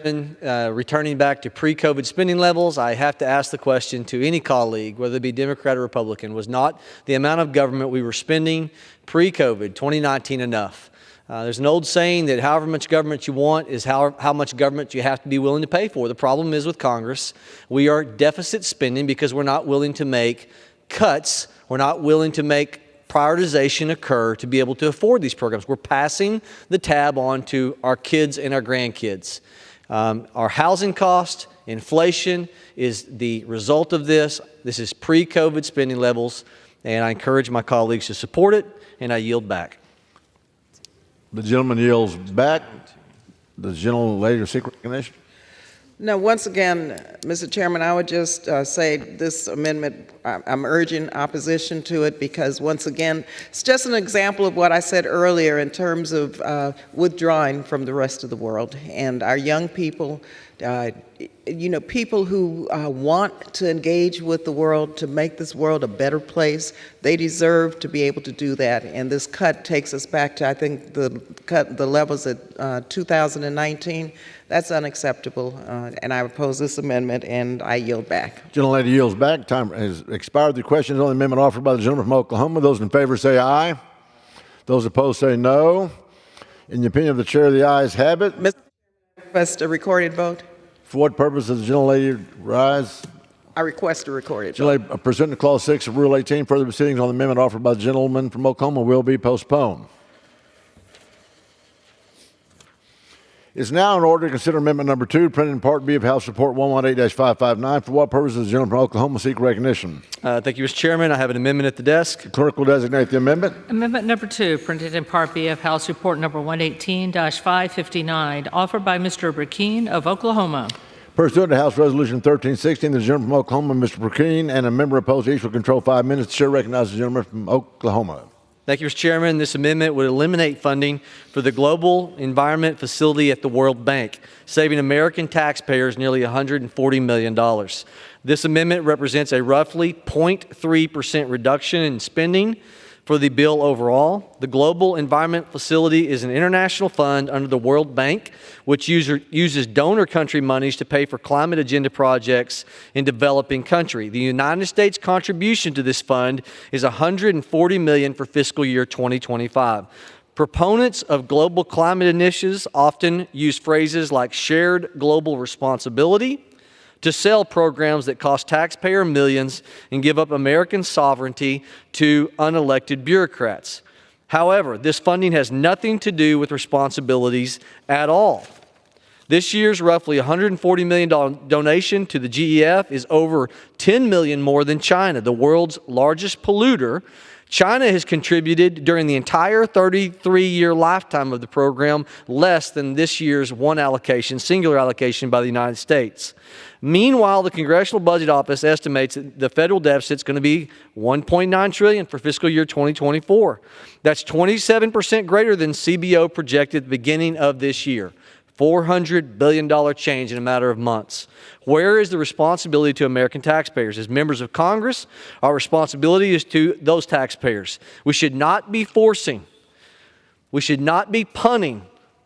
Returning back to pre-COVID spending levels, I have to ask the question to any colleague, whether it be Democrat or Republican, was not the amount of government we were spending pre-COVID 2019 enough? There's an old saying that however much government you want is how much government you have to be willing to pay for. The problem is with Congress, we are deficit spending because we're not willing to make cuts. We're not willing to make prioritization occur to be able to afford these programs. We're passing the tab on to our kids and our grandkids. Our housing cost, inflation is the result of this. This is pre-COVID spending levels, and I encourage my colleagues to support it, and I yield back. The gentleman yields back. The gentlelady seek recognition. Now, once again, Mr. Chairman, I would just say this amendment, I'm urging opposition to it because, once again, it's just an example of what I said earlier in terms of withdrawing from the rest of the world. And our young people, people who want to engage with the world to make this world a better place, they deserve to be able to do that. And this cut takes us back to, I think, the levels at 2019. That's unacceptable, and I oppose this amendment, and I yield back. Gentlelady yields back. Time has expired. The question is on the amendment offered by the gentleman from Oklahoma. Those in favor say aye. Those opposed say no. In the opinion of the chair, the ayes have it. Mr. Request a recorded vote. For what purpose does the gentlelady rise? I request a recorded vote. Gentlelady, pursuant to Clause 6 of Rule 18, further proceedings on the amendment offered by the gentleman from Oklahoma will be postponed. It's now in order to consider Amendment Number 2, printed in Part B of House Report 118-559. For what purpose does the gentleman from Oklahoma seek recognition? Thank you, Mr. Chairman. I have an amendment at the desk. The clerk will designate the amendment. Amendment number 2, printed in Part B of House Report number 118-559, offered by Mr. Burkeen of Oklahoma. Pursuant to House Resolution 1316, the gentleman from Oklahoma, Mr. Burkeen, and a member opposed each will control 5 minutes. The chair recognizes the gentleman from Oklahoma. Thank you, Mr. Chairman. This amendment would eliminate funding for the Global Environment Facility at the World Bank, saving American taxpayers nearly $140 million. This amendment represents a roughly 0.3% reduction in spending for the bill overall. The Global Environment Facility is an international fund under the World Bank, which uses donor country monies to pay for climate agenda projects in developing country. The United States contribution to this fund is $140 million for fiscal year 2025. Proponents of global climate initiatives often use phrases like shared global responsibility to sell programs that cost taxpayer millions and give up American sovereignty to unelected bureaucrats. However, this funding has nothing to do with responsibilities at all. This year's roughly $140 million donation to the GEF is over $10 million more than China, the world's largest polluter. China has contributed during the entire 33-year lifetime of the program less than this year's one allocation, singular allocation by the United States. Meanwhile, the Congressional Budget Office estimates that the federal deficit is going to be $1.9 trillion for fiscal year 2024. That's 27% greater than CBO projected at the beginning of this year. $400 billion change in a matter of months. Where is the responsibility to American taxpayers? As members of Congress, our responsibility is to those taxpayers. We should not be punning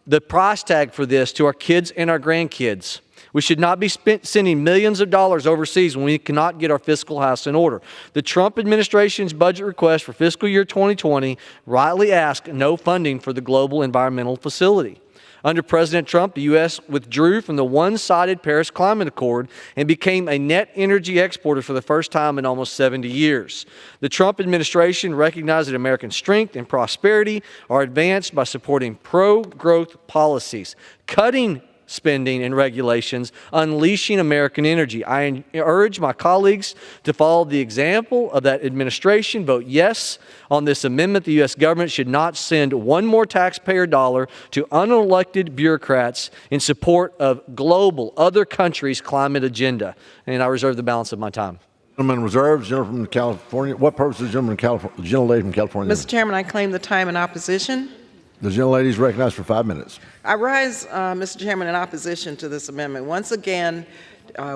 the price tag for this to our kids and our grandkids. We should not be sending millions of dollars overseas when we cannot get our fiscal house in order. The Trump administration's budget request for fiscal year 2020 rightly asked no funding for the Global Environmental Facility. Under President Trump, the U.S. withdrew from the one-sided Paris Climate Accord and became a net energy exporter for the first time in almost 70 years. The Trump administration recognized that American strength and prosperity are advanced by supporting pro-growth policies, cutting spending and regulations, unleashing American energy. I urge my colleagues to follow the example of that administration. Vote yes on this amendment. The U.S. government should not send one more taxpayer dollar to unelected bureaucrats in support of global, other countries' climate agenda. And I reserve the balance of my time. Gentleman reserves. Gentleman from California. What purpose is the gentlelady from California? Mr. Chairman, I claim the time in opposition. The gentlelady is recognized for 5 minutes. I rise, Mr. Chairman, in opposition to this amendment. Once again,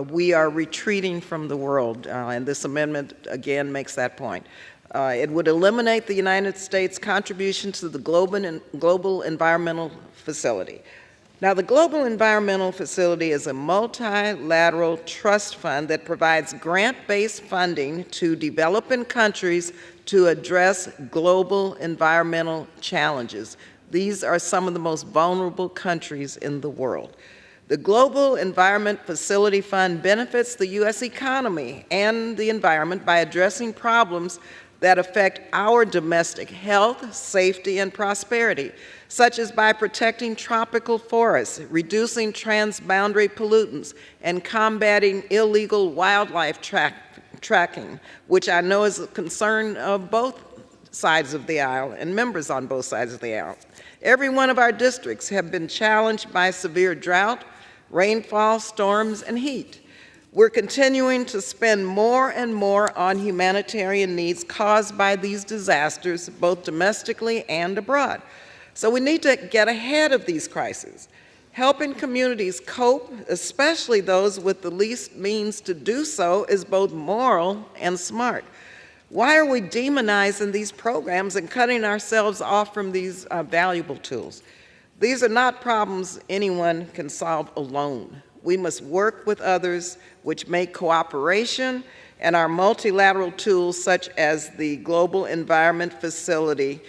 we are retreating from the world, and this amendment again makes that point. It would eliminate the United States' contribution to the Global Environmental Facility. Now, the Global Environmental Facility is a multilateral trust fund that provides grant-based funding to developing countries to address global environmental challenges. These are some of the most vulnerable countries in the world. The Global Environment Facility Fund benefits the U.S. economy and the environment by addressing problems that affect our domestic health, safety, and prosperity, such as by protecting tropical forests, reducing transboundary pollutants, and combating illegal wildlife tracking, which I know is a concern of both sides of the aisle and members on both sides of the aisle. Every one of our districts have been challenged by severe drought, rainfall, storms, and heat. We're continuing to spend more and more on humanitarian needs caused by these disasters, both domestically and abroad. So we need to get ahead of these crises. Helping communities cope, especially those with the least means to do so, is both moral and smart. Why are we demonizing these programs and cutting ourselves off from these valuable tools? These are not problems anyone can solve alone. We must work with others, which make cooperation and our multilateral tools, such as the Global Environment Facility,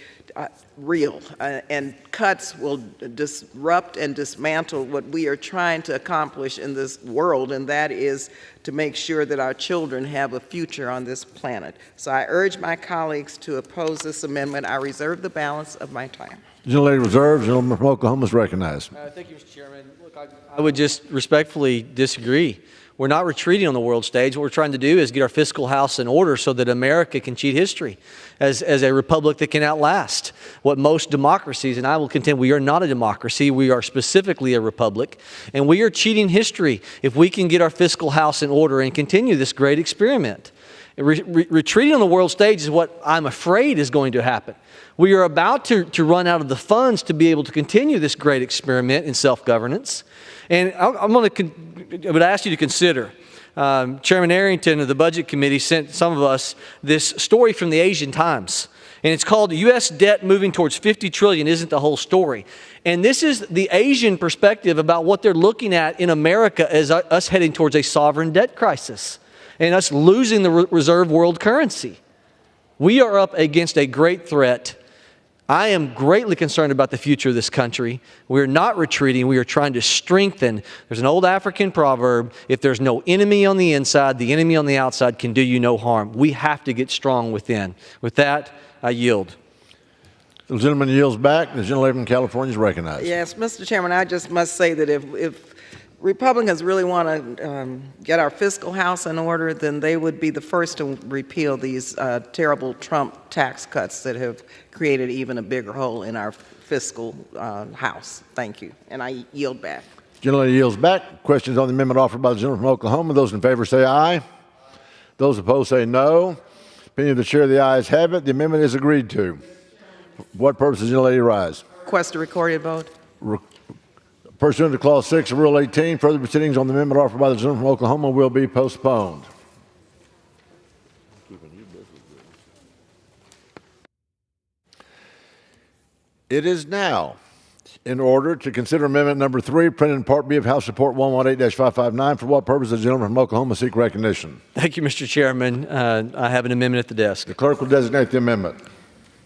real. And cuts will disrupt and dismantle what we are trying to accomplish in this world, and that is to make sure that our children have a future on this planet. So I urge my colleagues to oppose this amendment. I reserve the balance of my time. The gentlelady reserves. The gentleman from Oklahoma is recognized. Thank you, Mr. Chairman. Look, I would just respectfully disagree. We're not retreating on the world stage. What we're trying to do is get our fiscal house in order so that America can cheat history as a republic that can outlast what most democracies, and I will contend we are not a democracy, we are specifically a republic, and we are cheating history if we can get our fiscal house in order and continue this great experiment. Retreating on the world stage is what I'm afraid is going to happen. We are about to run out of the funds to be able to continue this great experiment in self-governance. And I would ask you to consider, Chairman Arrington of the Budget Committee sent some of us this story from the Asian Times. And it's called U.S. Debt Moving Towards 50 Trillion Isn't the Whole Story. And this is the Asian perspective about what they're looking at in America as us heading towards a sovereign debt crisis and us losing the reserve world currency. We are up against a great threat. I am greatly concerned about the future of this country. We're not retreating. We are trying to strengthen. There's an old African proverb, if there's no enemy on the inside, the enemy on the outside can do you no harm. We have to get strong within. With that, I yield. The gentleman yields back. The gentlelady from California is recognized. Yes, Mr. Chairman, I just must say that if Republicans really want to get our fiscal house in order, then they would be the first to repeal these terrible Trump tax cuts that have created even a bigger hole in our fiscal house. Thank you. And I yield back. Gentlelady yields back. Questions on the amendment offered by the gentleman from Oklahoma. Those in favor say aye. Those opposed say no. Opinion of the chair, the ayes have it. The amendment is agreed to. For what purpose does the gentlelady rise? Request a recorded vote. Pursuant to Clause 6 of Rule 18, further proceedings on the amendment offered by the gentleman from Oklahoma will be postponed. It is now in order to consider amendment number 3, printed in Part B of House Report 118-559. For what purpose does the gentleman from Oklahoma seek recognition? Thank you, Mr. Chairman. I have an amendment at the desk. The clerk will designate the amendment.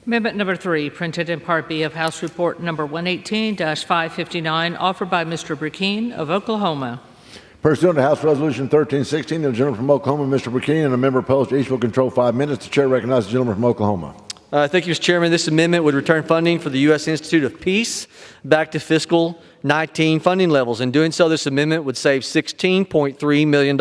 Amendment number 3, printed in Part B of House Report number 118-559, offered by Mr. Burkeen of Oklahoma. Pursuant to House Resolution 1316, the gentleman from Oklahoma, Mr. Burkeen, and a member opposed, each will control 5 minutes. The chair recognizes the gentleman from Oklahoma. Thank you, Mr. Chairman. This amendment would return funding for the U.S. Institute of Peace back to fiscal 19 funding levels. In doing so, this amendment would save $16.3 million.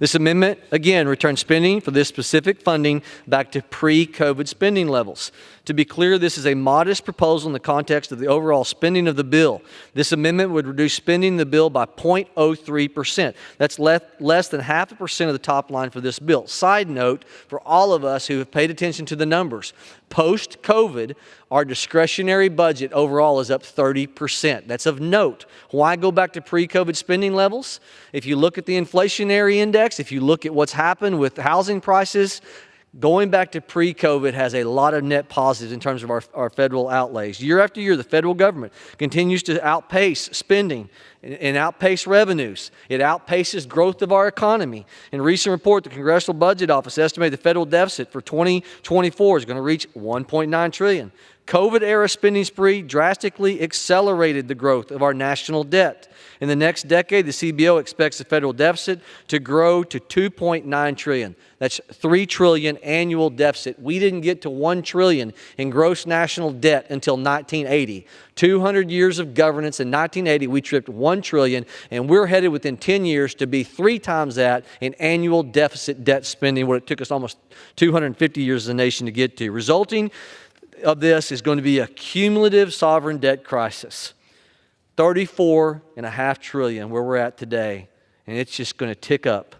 This amendment, again, returns spending for this specific funding back to pre-COVID spending levels. To be clear, this is a modest proposal in the context of the overall spending of the bill. This amendment would reduce spending in the bill by 0.03%. That's less than 0.5% of the top line for this bill. Side note, for all of us who have paid attention to the numbers, post-COVID, our discretionary budget overall is up 30%. That's of note. Why go back to pre-COVID spending levels? If you look at the inflationary index, if you look at what's happened with housing prices, going back to pre-COVID has a lot of net positives in terms of our federal outlays. Year after year, the federal government continues to outpace spending and outpace revenues. It outpaces growth of our economy. In a recent report, the Congressional Budget Office estimated the federal deficit for 2024 is going to reach $1.9 trillion. COVID-era spending spree drastically accelerated the growth of our national debt. In the next decade, the CBO expects the federal deficit to grow to $2.9 trillion. That's $3 trillion annual deficit. We didn't get to $1 trillion in gross national debt until 1980. 200 years of governance. In 1980, we tripped $1 trillion, and we're headed within 10 years to be 3 times that in annual deficit debt spending, what it took us almost 250 years as a nation to get to. Resulting of this is going to be a cumulative sovereign debt crisis. $34.5 trillion where we're at today, and it's just going to tick up.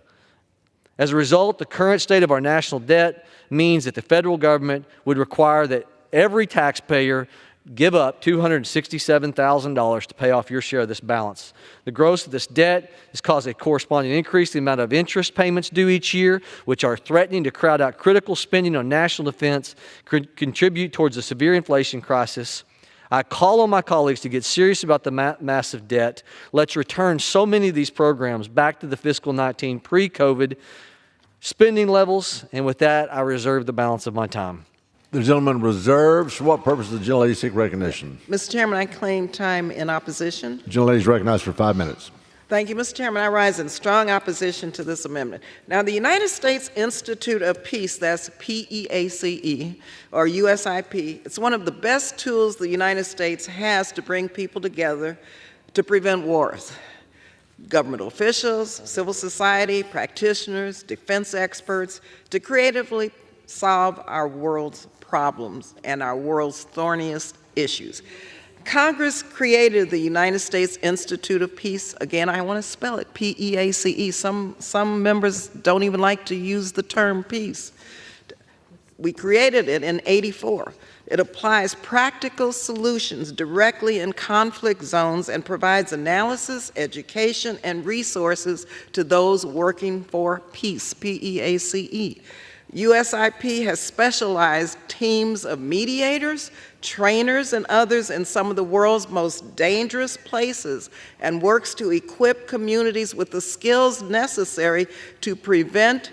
As a result, the current state of our national debt means that the federal government would require that every taxpayer give up $267,000 to pay off your share of this balance. The growth of this debt has caused a corresponding increase in the amount of interest payments due each year, which are threatening to crowd out critical spending on national defense, contribute towards a severe inflation crisis. I call on my colleagues to get serious about the massive debt. Let's return so many of these programs back to the fiscal 19 pre-COVID spending levels. And with that, I reserve the balance of my time. The gentleman reserves. For what purpose does the gentlelady seek recognition? Mr. Chairman, I claim time in opposition. The gentlelady is recognized for 5 minutes. Thank you, Mr. Chairman. I rise in strong opposition to this amendment. Now, the United States Institute of Peace, that's PEACE, or USIP, it's one of the best tools the United States has to bring people together to prevent wars. Government officials, civil society, practitioners, defense experts, to creatively solve our world's problems and our world's thorniest issues. Congress created the United States Institute of Peace. Again, I want to spell it, P-E-A-C-E. Some members don't even like to use the term peace. We created it in '84. It applies practical solutions directly in conflict zones and provides analysis, education, and resources to those working for peace, P-E-A-C-E. USIP has specialized teams of mediators, trainers, and others in some of the world's most dangerous places and works to equip communities with the skills necessary to prevent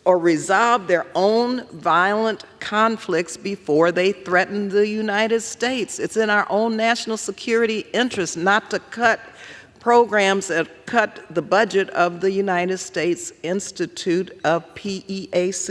or resolve their own violent conflicts before they threaten the United States. It's in our own national security interest not to cut programs that cut the budget of the United States Institute of PEACE.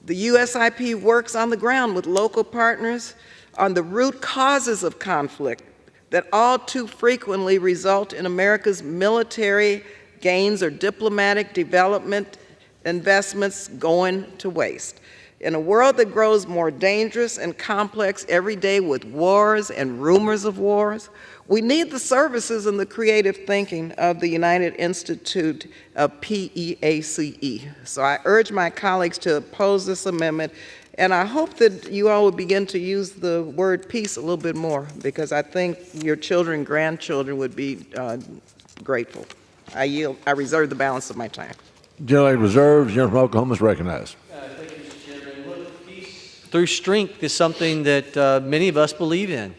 The USIP works on the ground with local partners on the root causes of conflict that all too frequently result in America's military gains or diplomatic development investments going to waste. In a world that grows more dangerous and complex every day with wars and rumors of wars, we need the services and the creative thinking of the United Institute of PEACE. So I urge my colleagues to oppose this amendment, and I hope that you all will begin to use the word peace a little bit more, because I think your children and grandchildren would be grateful. I yield. I reserve the balance of my time. Generally reserved. Gentleman from Oklahoma is recognized. Thank you, Mr. Chairman. Look, peace through strength is something that many of us believe in.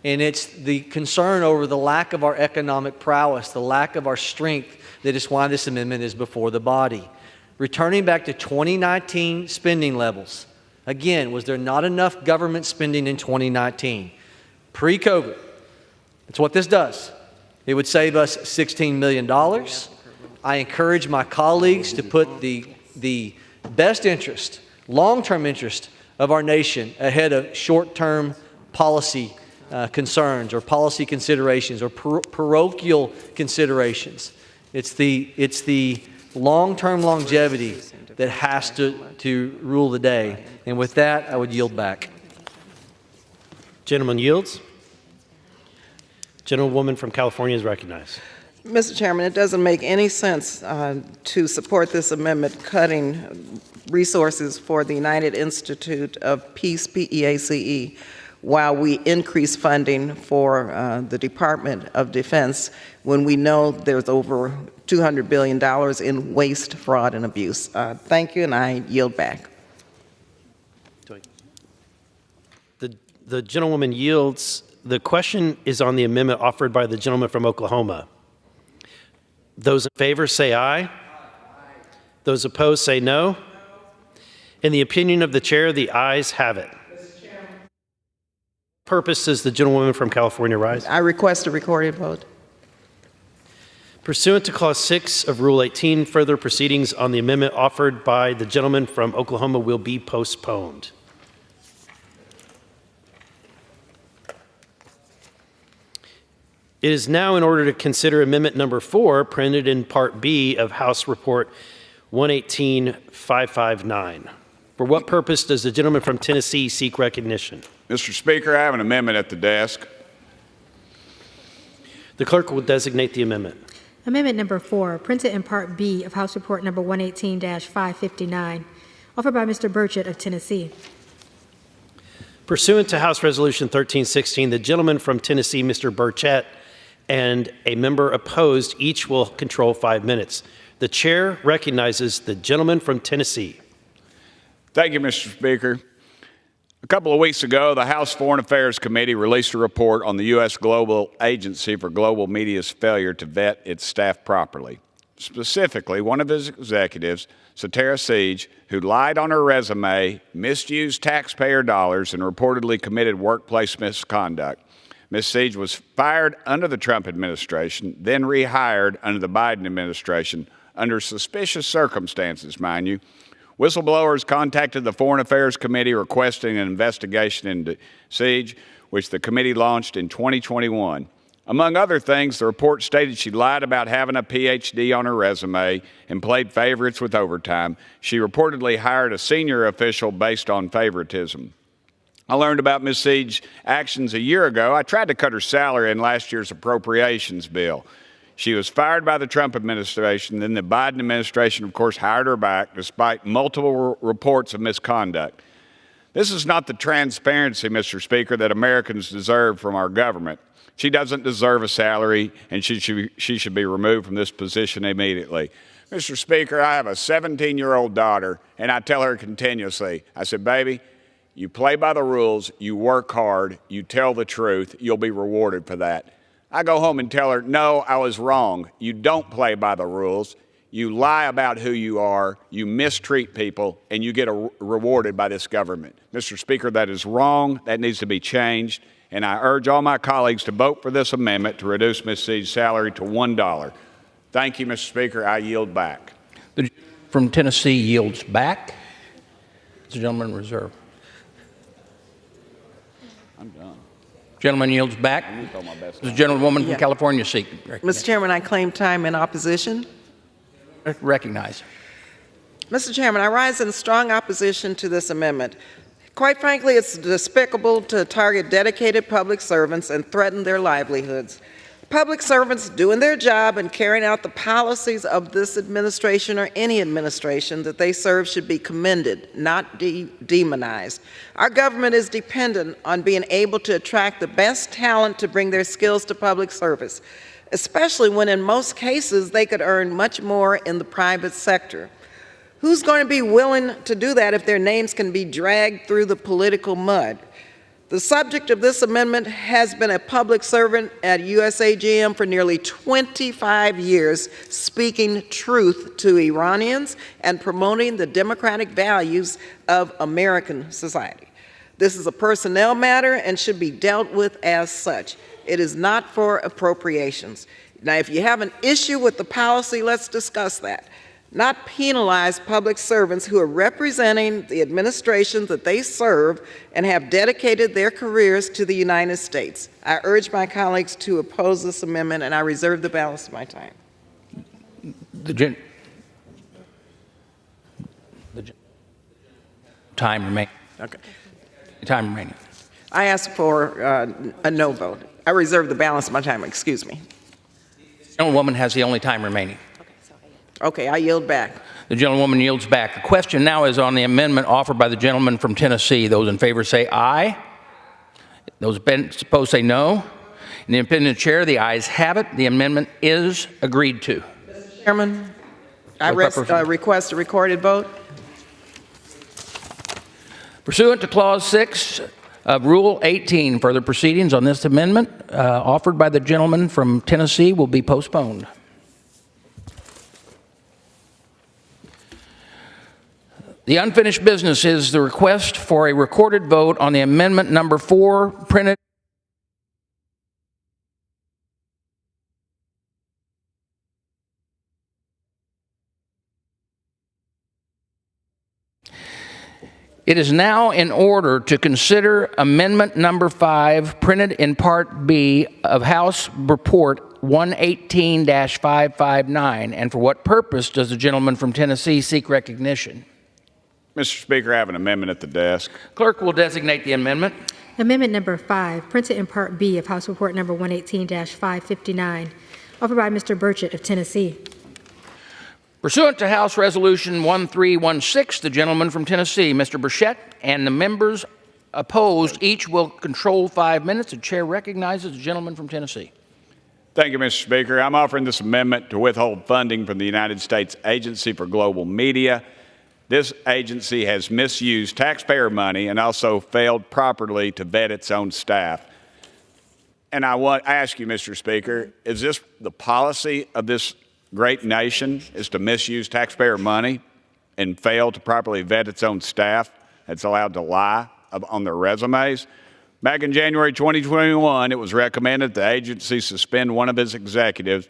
And it's the concern over the lack of our economic prowess, the lack of our strength, that is why this amendment is before the body. Returning back to 2019 spending levels, again, was there not enough government spending in 2019? Pre-COVID, that's what this does. It would save us $16 million. I encourage my colleagues to put the best interest, long-term interest of our nation ahead of short-term policy concerns or policy considerations or parochial considerations. It's the long-term longevity that has to rule the day. And with that, I would yield back. Gentleman yields. Gentlewoman from California is recognized. Mr. Chairman, it doesn't make any sense to support this amendment cutting resources for the United Institute of Peace, PEACE, while we increase funding for the Department of Defense when we know there's over $200 billion in waste, fraud, and abuse. Thank you, and I yield back. The gentlewoman yields. The question is on the amendment offered by the gentleman from Oklahoma. Those in favor say aye. Those opposed say no. In the opinion of the chair, the ayes have it. Purpose does the gentlewoman from California rise? I request a recorded vote. Pursuant to Clause 6 of Rule 18, further proceedings on the amendment offered by the gentleman from Oklahoma will be postponed. It is now in order to consider Amendment Number 4, printed in Part B of House Report 118-559. For what purpose does the gentleman from Tennessee seek recognition? Mr. Speaker, I have an amendment at the desk. The clerk will designate the amendment. Amendment Number 4, printed in Part B of House Report Number 118-559, offered by Mr. Burchett of Tennessee. Pursuant to House Resolution 1316, the gentleman from Tennessee, Mr. Burchett, and a member opposed, each will control 5 minutes. The chair recognizes the gentleman from Tennessee. Thank you, Mr. Speaker. A couple of weeks ago, the House Foreign Affairs Committee released a report on the U.S. Global Agency for Global Media's failure to vet its staff properly. Specifically, one of its executives, Satara Siege, who lied on her resume, misused taxpayer dollars, and reportedly committed workplace misconduct. Ms. Siege was fired under the Trump administration, then rehired under the Biden administration, under suspicious circumstances, mind you. Whistleblowers contacted the Foreign Affairs Committee requesting an investigation into Siege, which the committee launched in 2021. Among other things, the report stated she lied about having a PhD on her resume and played favorites with overtime. She reportedly hired a senior official based on favoritism. I learned about Ms. Siege's actions a year ago. I tried to cut her salary in last year's appropriations bill. She was fired by the Trump administration. Then the Biden administration, of course, hired her back despite multiple reports of misconduct. This is not the transparency, Mr. Speaker, that Americans deserve from our government. She doesn't deserve a salary, and she should be removed from this position immediately. Mr. Speaker, I have a 17-year-old daughter, and I tell her continuously, I said, baby, you play by the rules, you work hard, you tell the truth, you'll be rewarded for that. I go home and tell her, no, I was wrong. You don't play by the rules. You lie about who you are, you mistreat people, and you get rewarded by this government. Mr. Speaker, that is wrong. That needs to be changed. And I urge all my colleagues to vote for this amendment to reduce Ms. Siege's salary to $1. Thank you, Mr. Speaker. I yield back. The from Tennessee yields back. The gentleman in reserve. I'm done. Gentleman yields back. The gentlewoman from California seek. Mr. Chairman, I claim time in opposition. Recognize. Mr. Chairman, I rise in strong opposition to this amendment. Quite frankly, it's despicable to target dedicated public servants and threaten their livelihoods. Public servants doing their job and carrying out the policies of this administration or any administration that they serve should be commended, not demonized. Our government is dependent on being able to attract the best talent to bring their skills to public service, especially when in most cases they could earn much more in the private sector. Who's going to be willing to do that if their names can be dragged through the political mud? The subject of this amendment has been a public servant at USAGM for nearly 25 years, speaking truth to Iranians and promoting the democratic values of American society. This is a personnel matter and should be dealt with as such. It is not for appropriations. Now, if you have an issue with the policy, let's discuss that. Not penalize public servants who are representing the administrations that they serve and have dedicated their careers to the United States. I urge my colleagues to oppose this amendment, and I reserve the balance of my time. Time remaining. Okay. Time remaining. I ask for a no vote. I reserve the balance of my time. Excuse me. The gentlewoman has the only time remaining. Okay, I yield back. The gentlewoman yields back. The question now is on the amendment offered by the gentleman from Tennessee. Those in favor say aye. Those opposed say no. In the opinion of the chair, the ayes have it. The amendment is agreed to. Mr. Chairman, I request a recorded vote. Pursuant to Clause 6 of Rule 18, further proceedings on this amendment offered by the gentleman from Tennessee will be postponed. The unfinished business is the request for a recorded vote on the amendment number 4 printed. It is now in order to consider amendment number 5 printed in Part B of House Report 118-559. And for what purpose does the gentleman from Tennessee seek recognition? Mr. Speaker, I have an amendment at the desk. Clerk will designate the amendment. Amendment number 5, printed in Part B of House Report number 118-559, offered by Mr. Burchett of Tennessee. Pursuant to House Resolution 1316, the gentleman from Tennessee, Mr. Burchett, and the members opposed each will control 5 minutes. The chair recognizes the gentleman from Tennessee. Thank you, Mr. Speaker. I'm offering this amendment to withhold funding from the United States Agency for Global Media. This agency has misused taxpayer money and also failed properly to vet its own staff. And I ask you, Mr. Speaker, is this the policy of this great nation, is to misuse taxpayer money and fail to properly vet its own staff that's allowed to lie on their resumes? Back in January 2021, it was recommended the agency suspend one of its executives,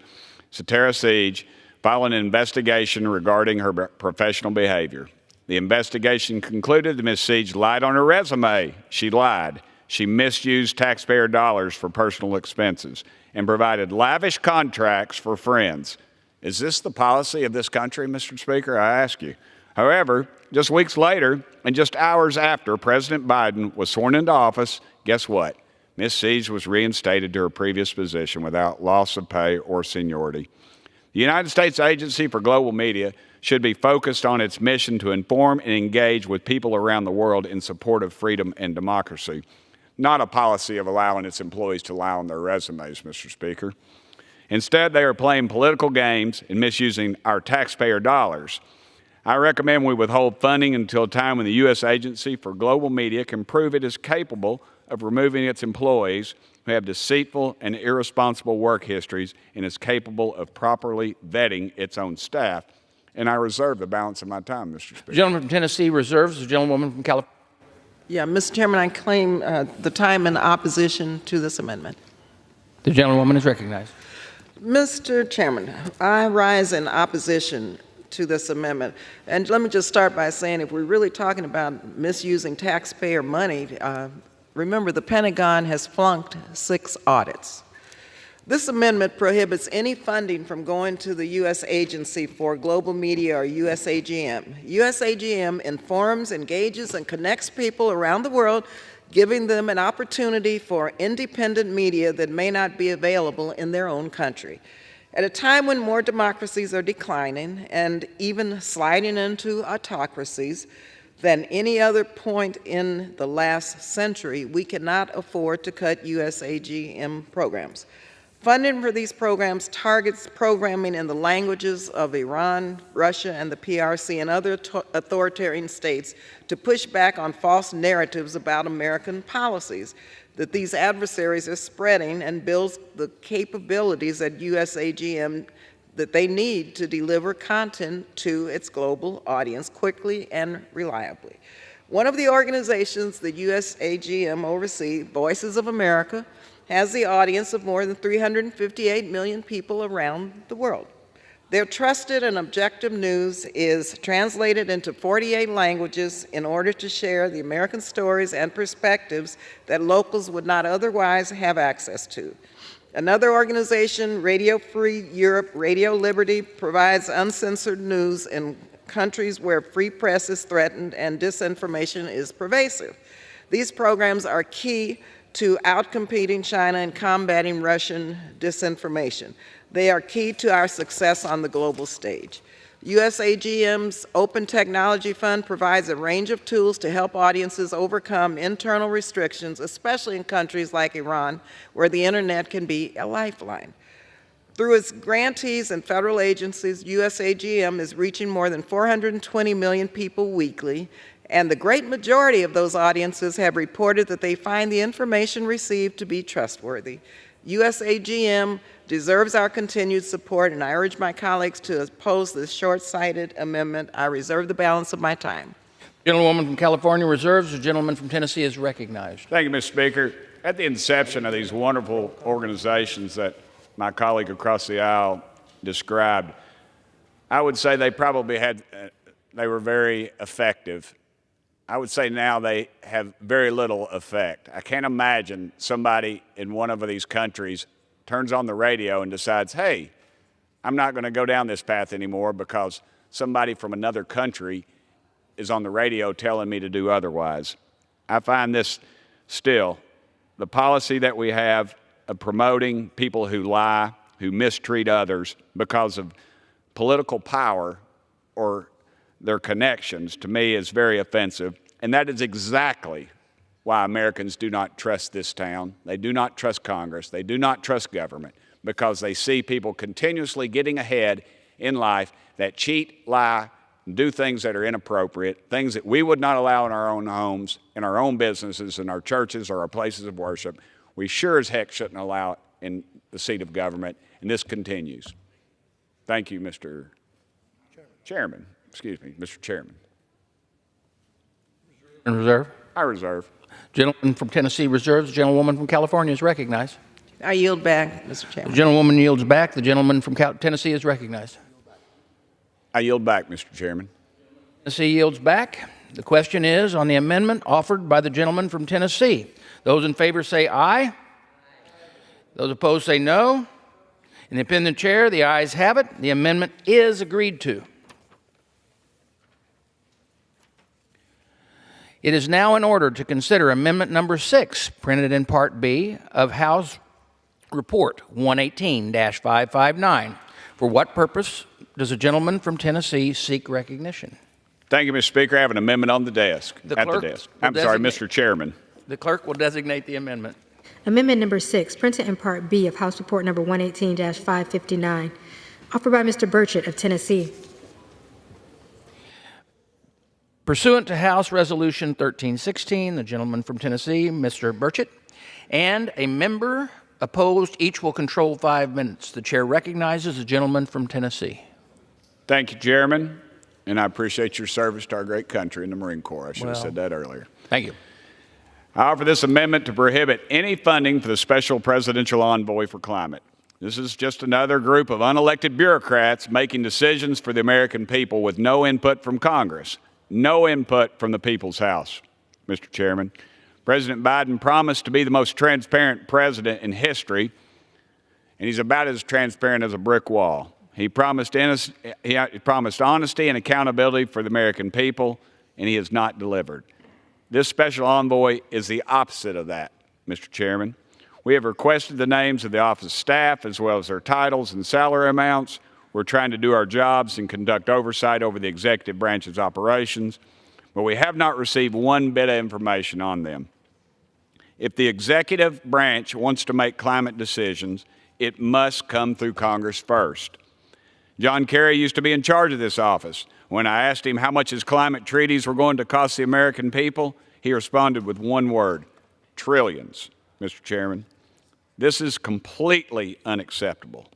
Satara Siege, following an investigation regarding her professional behavior. The investigation concluded that Ms. Siege lied on her resume. She lied. She misused taxpayer dollars for personal expenses and provided lavish contracts for friends. Is this the policy of this country, Mr. Speaker? I ask you. However, just weeks later, and just hours after President Biden was sworn into office, guess what? Ms. Siege was reinstated to her previous position without loss of pay or seniority. The United States Agency for Global Media should be focused on its mission to inform and engage with people around the world in support of freedom and democracy, not a policy of allowing its employees to lie on their resumes, Mr. Speaker. Instead, they are playing political games and misusing our taxpayer dollars. I recommend we withhold funding until a time when the U.S. Agency for Global Media can prove it is capable of removing its employees who have deceitful and irresponsible work histories and is capable of properly vetting its own staff. And I reserve the balance of my time, Mr. Speaker. The gentleman from Tennessee reserves. The gentlewoman from California. Yeah, Mr. Chairman, I claim the time in opposition to this amendment. The gentlewoman is recognized. Mr. Chairman, I rise in opposition to this amendment. And let me just start by saying, if we're really talking about misusing taxpayer money, remember the Pentagon has flunked 6 audits. This amendment prohibits any funding from going to the U.S. Agency for Global Media, or USAGM. USAGM informs, engages, and connects people around the world, giving them an opportunity for independent media that may not be available in their own country. At a time when more democracies are declining and even sliding into autocracies than any other point in the last century, we cannot afford to cut USAGM programs. Funding for these programs targets programming in the languages of Iran, Russia, and the PRC and other authoritarian states to push back on false narratives about American policies that these adversaries are spreading, and builds the capabilities at USAGM that they need to deliver content to its global audience quickly and reliably. One of the organizations that USAGM oversees, Voices of America, has the audience of more than 358 million people around the world. Their trusted and objective news is translated into 48 languages in order to share the American stories and perspectives that locals would not otherwise have access to. Another organization, Radio Free Europe, Radio Liberty, provides uncensored news in countries where free press is threatened and disinformation is pervasive. These programs are key to outcompeting China and combating Russian disinformation. They are key to our success on the global stage. USAGM's Open Technology Fund provides a range of tools to help audiences overcome internal restrictions, especially in countries like Iran, where the internet can be a lifeline. Through its grantees and federal agencies, USAGM is reaching more than 420 million people weekly, and the great majority of those audiences have reported that they find the information received to be trustworthy. USAGM deserves our continued support, and I urge my colleagues to oppose this short-sighted amendment. I reserve the balance of my time. Gentlewoman from California reserves. The gentleman from Tennessee is recognized. Thank you, Mr. Speaker. At the inception of these wonderful organizations that my colleague across the aisle described, I would say they probably they were very effective. I would say now they have very little effect. I can't imagine somebody in one of these countries turns on the radio and decides, hey, I'm not going to go down this path anymore because somebody from another country is on the radio telling me to do otherwise. I find this still, the policy that we have of promoting people who lie, who mistreat others because of political power or their connections, to me is very offensive. And that is exactly why Americans do not trust this town. They do not trust Congress. They do not trust government, because they see people continuously getting ahead in life that cheat, lie, and do things that are inappropriate, things that we would not allow in our own homes, in our own businesses, in our churches, or our places of worship. We sure as heck shouldn't allow it in the seat of government, and this continues. Thank you, Mr. Chairman. Excuse me, Mr. Chairman. In reserve. I reserve. Gentleman from Tennessee reserves. The gentlewoman from California is recognized. I yield back, Mr. The Chairman. gentlewoman yields back. The gentleman from Tennessee is recognized. I yield back, Mr. Chairman. Tennessee yields back. The question is on the amendment offered by the gentleman from Tennessee. Those in favor say aye. Those opposed say no. In the opinion of the chair, the ayes have it. The amendment is agreed to. It is now in order to consider Amendment Number 6, printed in Part B of House Report 118-559. For what purpose does the gentleman from Tennessee seek recognition? Thank you, Mr. Speaker. I have an amendment on the desk. The at the clerk desk. will I'm sorry, designate- Mr. Chairman. The clerk will designate the amendment. Amendment number 6, printed in Part B of House Report number 118-559, offered by Mr. Burchett of Tennessee. Pursuant to House Resolution 1316, the gentleman from Tennessee, Mr. Burchett, and a member opposed, each will control 5 minutes. The chair recognizes the gentleman from Tennessee. Thank you, Chairman, and I appreciate your service to our great country in the Marine Corps. I should have Well, said that earlier. Thank you. I offer this amendment to prohibit any funding for the Special Presidential Envoy for Climate. This is just another group of unelected bureaucrats making decisions for the American people with no input from Congress, no input from the People's House. Mr. Chairman, President Biden promised to be the most transparent president in history, and he's about as transparent as a brick wall. He promised honesty and accountability for the American people, and he has not delivered. This special envoy is the opposite of that, Mr. Chairman. We have requested the names of the office staff as well as their titles and salary amounts. We're trying to do our jobs and conduct oversight over the executive branch's operations, but we have not received one bit of information on them. If the executive branch wants to make climate decisions, it must come through Congress first. John Kerry used to be in charge of this office. When I asked him how much his climate treaties were going to cost the American people, he responded with one word: trillions, Mr. Chairman. This is completely unacceptable.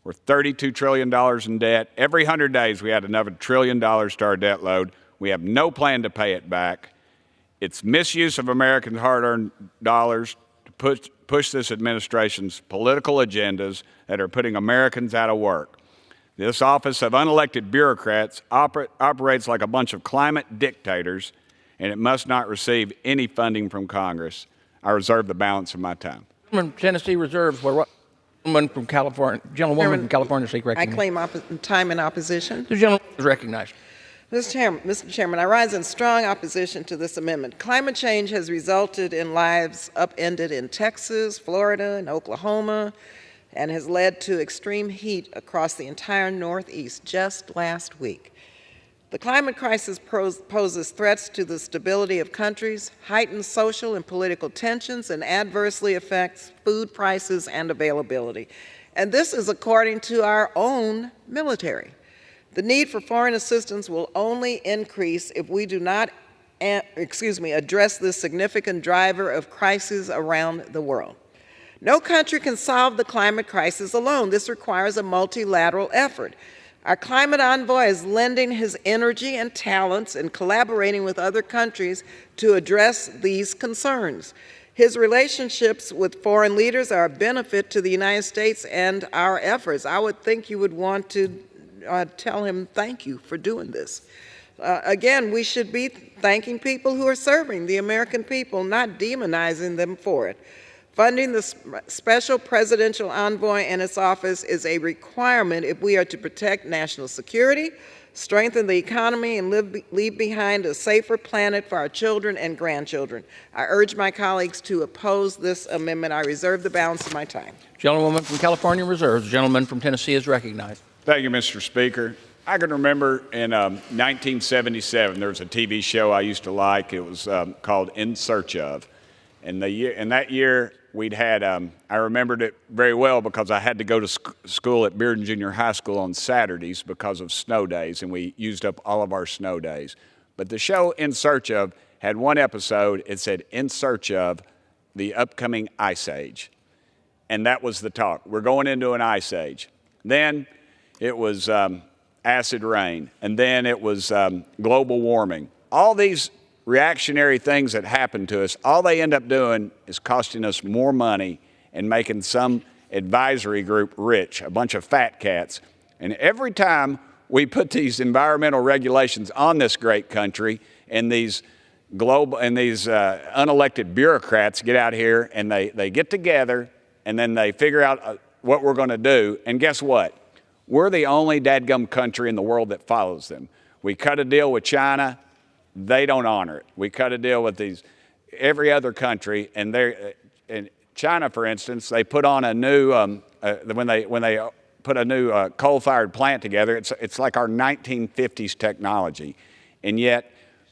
We're $32 trillion in debt. Every 100 days we add another $1 trillion to our debt load. We have no plan to pay it back. It's misuse of Americans' hard-earned dollars to push this administration's political agendas that are putting Americans out of work. This office of unelected bureaucrats operates like a bunch of climate dictators, and it must not receive any funding from Congress. I reserve the balance of my time. Tennessee reserves. Gentleman from California, gentlewoman from California, seek I recognition. claim time in opposition. The gentleman is recognized. Mr. Chairman, I rise in strong opposition to this amendment. Climate change has resulted in lives upended in Texas, Florida, and Oklahoma, and has led to extreme heat across the entire Northeast just last week. The climate crisis poses threats to the stability of countries, heightens social and political tensions, and adversely affects food prices and availability. And this is according to our own military. The need for foreign assistance will only increase if we do not address this significant driver of crises around the world. No country can solve the climate crisis alone. This requires a multilateral effort. Our climate envoy is lending his energy and talents and collaborating with other countries to address these concerns. His relationships with foreign leaders are a benefit to the United States and our efforts. I would think you would want to tell him thank you for doing this. Again, we should be thanking people who are serving the American people, not demonizing them for it. Funding the special presidential envoy and its office is a requirement if we are to protect national security, strengthen the economy, and leave behind a safer planet for our children and grandchildren. I urge my colleagues to oppose this amendment. I reserve the balance of my time. Gentlewoman from California reserves. The gentleman from Tennessee is recognized. Thank you, Mr. Speaker. I can remember in 1977, there was a TV show I used to like. It was called In Search Of. And that year, we'd had, I remembered it very well because I had to go to school at Bearden Junior High School on Saturdays because of snow days, and we used up all of our snow days. But the show In Search Of had one episode. It said, In Search Of the Upcoming Ice Age. And that was the talk. We're going into an ice age. Then it was acid rain, and then it was global warming. All these reactionary things that happen to us, all they end up doing is costing us more money and making some advisory group rich, a bunch of fat cats. And every time we put these environmental regulations on this great country, and these unelected bureaucrats get out here and they get together and then they figure out what we're going to do. And guess what? We're the only dadgum country in the world that follows them. We cut a deal with China, they don't honor it. We cut a deal with every other country, and in China, for instance, they put on a new when they put a new coal-fired plant together. It's like our 1950s technology, and yet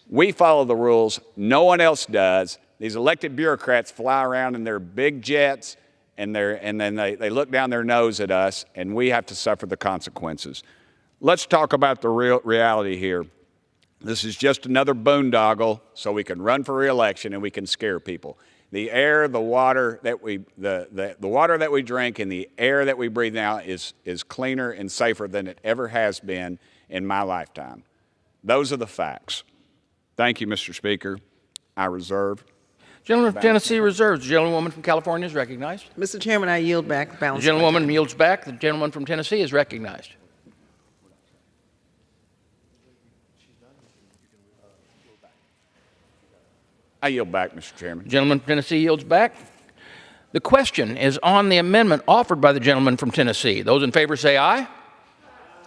we follow the rules. No one else does. These elected bureaucrats fly around in their big jets, and then they look down their nose at us, and we have to suffer the consequences. Let's talk about the real reality here. This is just another boondoggle so we can run for re-election and we can scare people. The air, the water that we drink and the air that we breathe now is cleaner and safer than it ever has been in my lifetime. Those are the facts. Thank you, Mr. Speaker. I reserve. Gentleman from Tennessee reserves. The gentlewoman from California is recognized. Mr. Chairman, I yield back. The gentlewoman yields back. The gentleman from Tennessee is recognized. I yield back, Mr. Chairman. The gentleman from Tennessee yields back. The question is on the amendment offered by the gentleman from Tennessee. Those in favor say aye.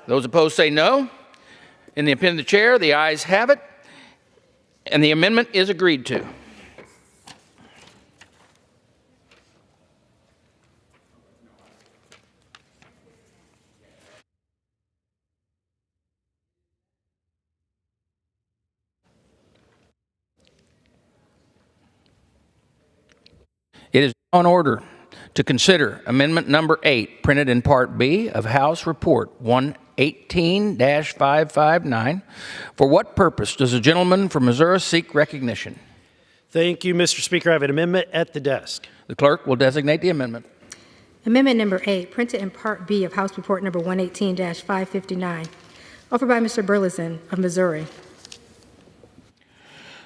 Those opposed say no. In the opinion of the chair, the ayes have it, and the amendment is agreed to. It is now in order to consider Amendment Number 8, printed in Part B of House Report 118-559. For what purpose does the gentleman from Missouri seek recognition? Thank you, Mr. Speaker. I have an amendment at the desk. The clerk will designate the amendment. Amendment number 8, printed in Part B of House Report number 118-559, offered by Mr. Burleson of Missouri.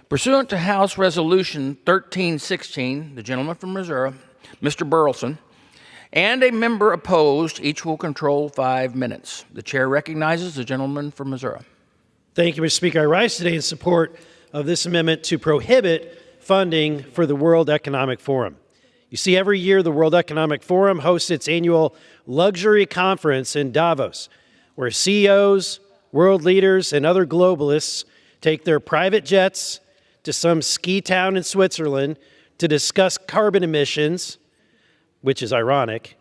Pursuant to House Resolution 1316, the gentleman from Missouri, Mr. Burleson, and a member opposed, each will control 5 minutes. The chair recognizes the gentleman from Missouri. Thank you, Mr. Speaker. I rise today in support of this amendment to prohibit funding for the World Economic Forum. You see, every year the World Economic Forum hosts its annual luxury conference in Davos, where CEOs, world leaders, and other globalists take their private jets to some ski town in Switzerland to discuss carbon emissions, which is ironic,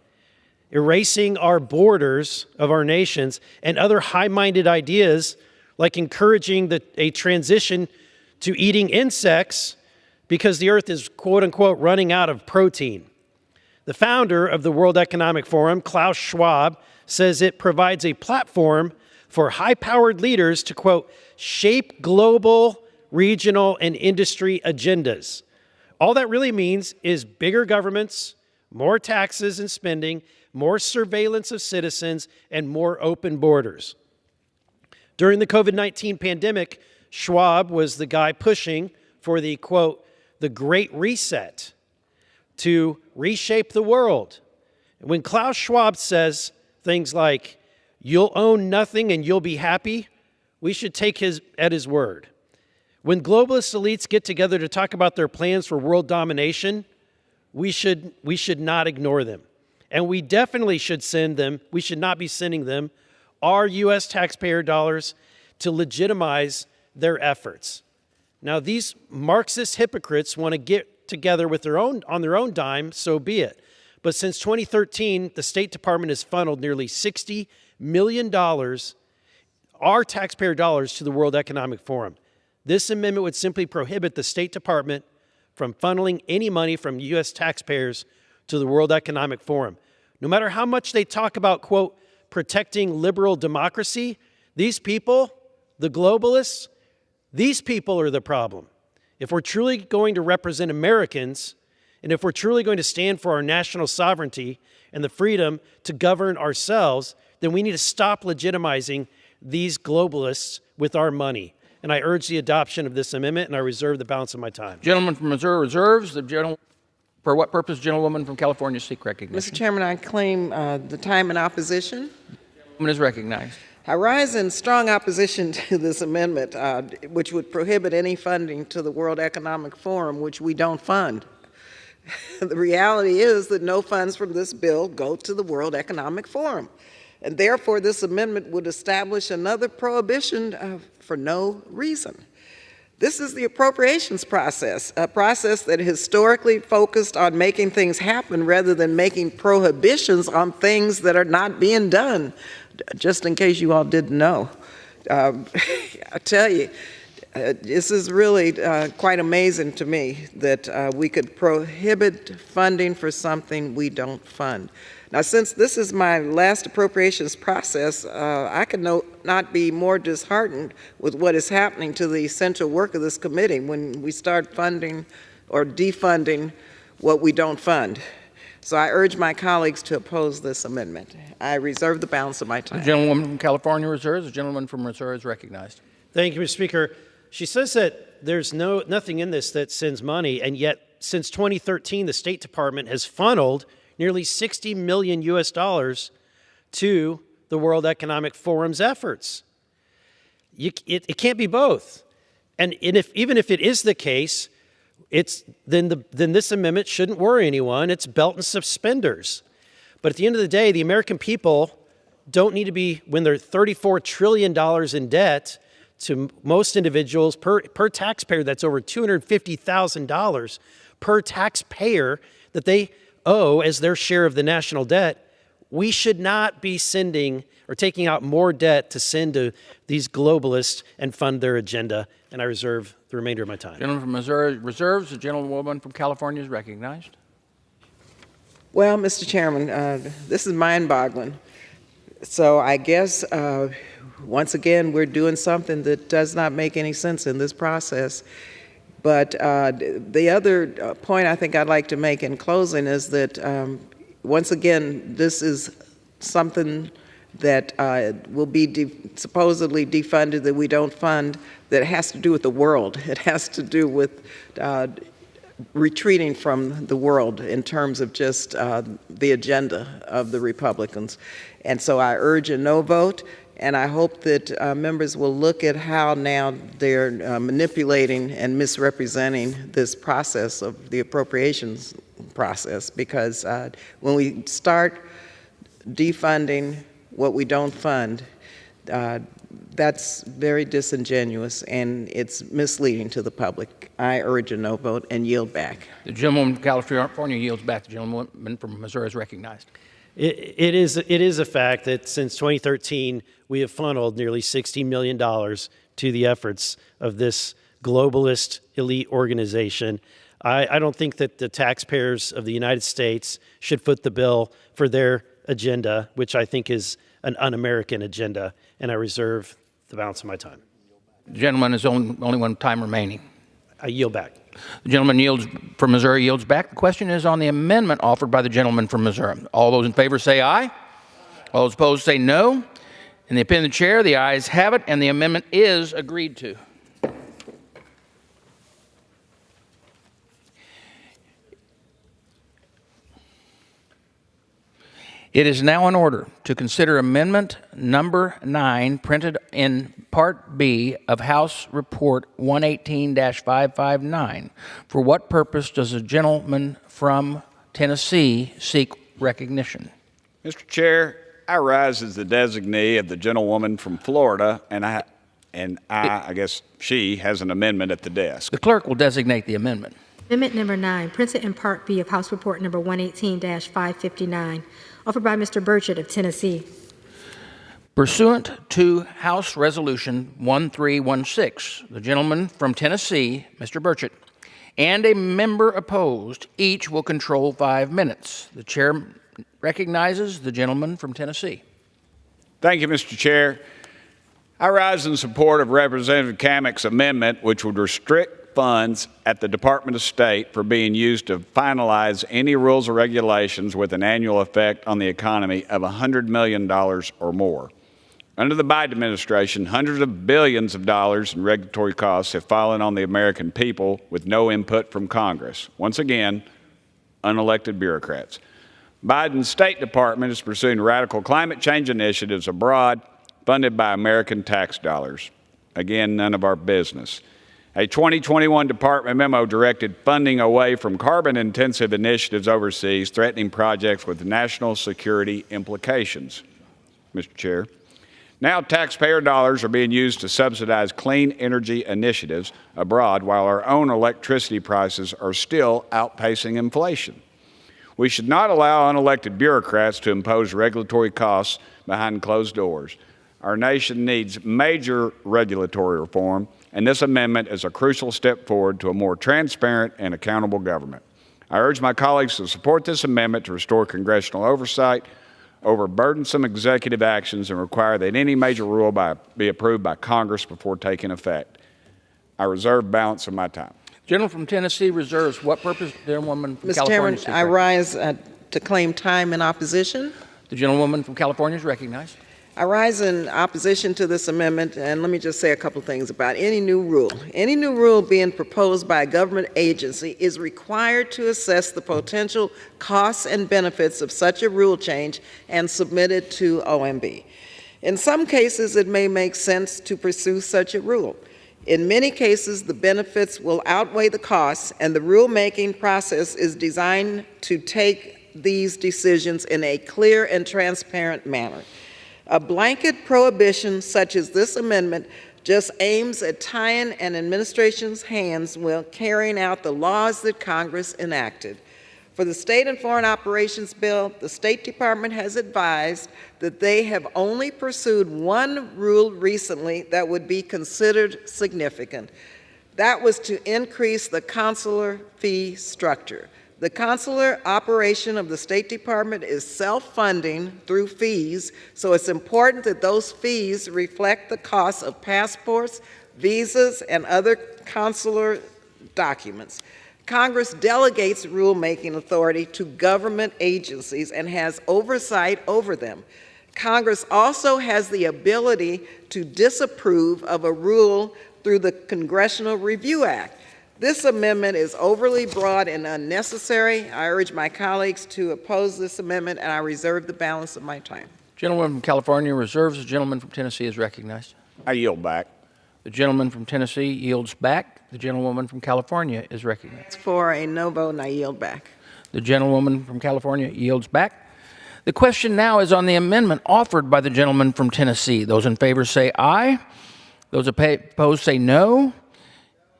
erasing our borders of our nations, and other high-minded ideas like encouraging a transition to eating insects because the earth is, quote-unquote, running out of protein. The founder of the World Economic Forum, Klaus Schwab, says it provides a platform for high-powered leaders to, quote, shape global, regional, and industry agendas. All that really means is bigger governments, more taxes and spending, more surveillance of citizens, and more open borders. During the COVID-19 pandemic, Schwab was the guy pushing for the, quote, the Great Reset to reshape the world. When Klaus Schwab says things like, you'll own nothing and you'll be happy, we should take him at his word. When globalist elites get together to talk about their plans for world domination, we should not ignore them. And we definitely should we should not be sending them our U.S. taxpayer dollars to legitimize their efforts. Now, these Marxist hypocrites want to get together on their own dime, so be it. But since 2013, the State Department has funneled nearly $60 million, our taxpayer dollars, to the World Economic Forum. This amendment would simply prohibit the State Department from funneling any money from U.S. taxpayers to the World Economic Forum. No matter how much they talk about, quote, protecting liberal democracy, these people, the globalists, these people are the problem. If we're truly going to represent Americans, and if we're truly going to stand for our national sovereignty and the freedom to govern ourselves, then we need to stop legitimizing these globalists with our money. and I urge the adoption of this amendment, and I reserve the balance of my time. Gentleman from Missouri reserves. For what purpose, gentlewoman from California seek recognition? Mr. Chairman, I claim the time in opposition. Gentleman is recognized. I rise in strong opposition to this amendment, which would prohibit any funding to the World Economic Forum, which we don't fund. The reality is that no funds from this bill go to the World Economic Forum. And therefore, this amendment would establish another prohibition for no reason. This is the appropriations process, a process that historically focused on making things happen rather than making prohibitions on things that are not being done, just in case you all didn't know. I tell you, this is really quite amazing to me that we could prohibit funding for something we don't fund. Now, since this is my last appropriations process, I could not be more disheartened with what is happening to the essential work of this committee when we start funding or defunding what we don't fund. So I urge my colleagues to oppose this amendment. I reserve the balance of my time. The gentlewoman from California reserves. The gentleman from Missouri is recognized. Thank you, Mr. Speaker. She says that there's nothing in this that sends money, and yet since 2013, the State Department has funneled nearly $60 million to the World Economic Forum's efforts. It can't be both. And even if it is the case, then this amendment shouldn't worry anyone. It's belt and suspenders. But at the end of the day, the American people don't need to be, when they're $34 trillion in debt to most individuals, per taxpayer, that's over $250,000 per taxpayer that they owe as their share of the national debt. We should not be sending or taking out more debt to send to these globalists and fund their agenda. And I reserve the remainder of my time. Gentleman from Missouri reserves. The gentlewoman from California is recognized. Well, Mr. Chairman, this is mind-boggling. So I guess, once again, we're doing something that does not make any sense in this process. But the other point I think I'd like to make in closing is that, once again, this is something that will be supposedly defunded that we don't fund, that has to do with the world. It has to do with retreating from the world in terms of just the agenda of the Republicans. And so I urge a no vote. And I hope that members will look at how now they're manipulating and misrepresenting this process of the appropriations process, because when we start defunding what we don't fund, that's very disingenuous and it's misleading to the public. I urge a no vote and yield back. The gentleman from California yields back. The gentleman from Missouri is recognized. It is a fact that since 2013, we have funneled nearly $60 million to the efforts of this globalist elite organization. I don't think that the taxpayers of the United States should foot the bill for their agenda, which I think is an un-American agenda, and I reserve the balance of my time. The gentleman has only one time remaining. I yield back. The gentleman from Missouri yields back. The question is on the amendment offered by the gentleman from Missouri. All those in favor say aye. All those opposed say no. In the opinion of the chair, the ayes have it, and the amendment is agreed to. It is now in order to consider amendment number 9, printed in Part B of House Report 118-559. For what purpose does the gentleman from Tennessee seek recognition? Mr. Chair, I rise as the designee of the gentlewoman from Florida, and I guess she has an amendment at the desk. The clerk will designate the amendment. Amendment number 9, printed in Part B of House Report number 118-559, offered by Mr. Burchett of Tennessee. Pursuant to House Resolution 1316, the gentleman from Tennessee, Mr. Burchett, and a member opposed, each will control 5 minutes. The chair recognizes the gentleman from Tennessee. Thank you, Mr. Chair. I rise in support of Representative Kamek's amendment, which would restrict funds at the Department of State for being used to finalize any rules or regulations with an annual effect on the economy of $100 million or more. Under the Biden administration, hundreds of billions of dollars in regulatory costs have fallen on the American people with no input from Congress. Once again, unelected bureaucrats. Biden's State Department is pursuing radical climate change initiatives abroad funded by American tax dollars. Again, none of our business. A 2021 department memo directed funding away from carbon-intensive initiatives overseas, threatening projects with national security implications. Mr. Chair. Now taxpayer dollars are being used to subsidize clean energy initiatives abroad while our own electricity prices are still outpacing inflation. We should not allow unelected bureaucrats to impose regulatory costs behind closed doors. Our nation needs major regulatory reform, and this amendment is a crucial step forward to a more transparent and accountable government. I urge my colleagues to support this amendment to restore congressional oversight over burdensome executive actions and require that any major rule be approved by Congress before taking effect. I reserve balance of my time. Gentleman from Tennessee reserves what purpose? The gentlewoman from Mr. California. Chairman, I rise to claim time in opposition. The gentlewoman from California is recognized. I rise in opposition to this amendment, and let me just say a couple things about any new rule. Any new rule being proposed by a government agency is required to assess the potential costs and benefits of such a rule change and submit it to OMB. In some cases, it may make sense to pursue such a rule. In many cases, the benefits will outweigh the costs, and the rulemaking process is designed to take these decisions in a clear and transparent manner. A blanket prohibition such as this amendment just aims at tying an administration's hands while carrying out the laws that Congress enacted. For the State and Foreign Operations Bill, the State Department has advised that they have only pursued one rule recently that would be considered significant. That was to increase the consular fee structure. The consular operation of the State Department is self-funding through fees, so it's important that those fees reflect the cost of passports, visas, and other consular documents. Congress delegates rulemaking authority to government agencies and has oversight over them. Congress also has the ability to disapprove of a rule through the Congressional Review Act. This amendment is overly broad and unnecessary. I urge my colleagues to oppose this amendment, and I reserve the balance of my time. Gentleman from California reserves. The gentleman from Tennessee is recognized. I yield back. The gentleman from Tennessee yields back. The gentlewoman from California is recognized. For a no vote, and I yield back. The gentlewoman from California yields back. The question now is on the amendment offered by the gentleman from Tennessee. Those in favor say aye. Those opposed say no.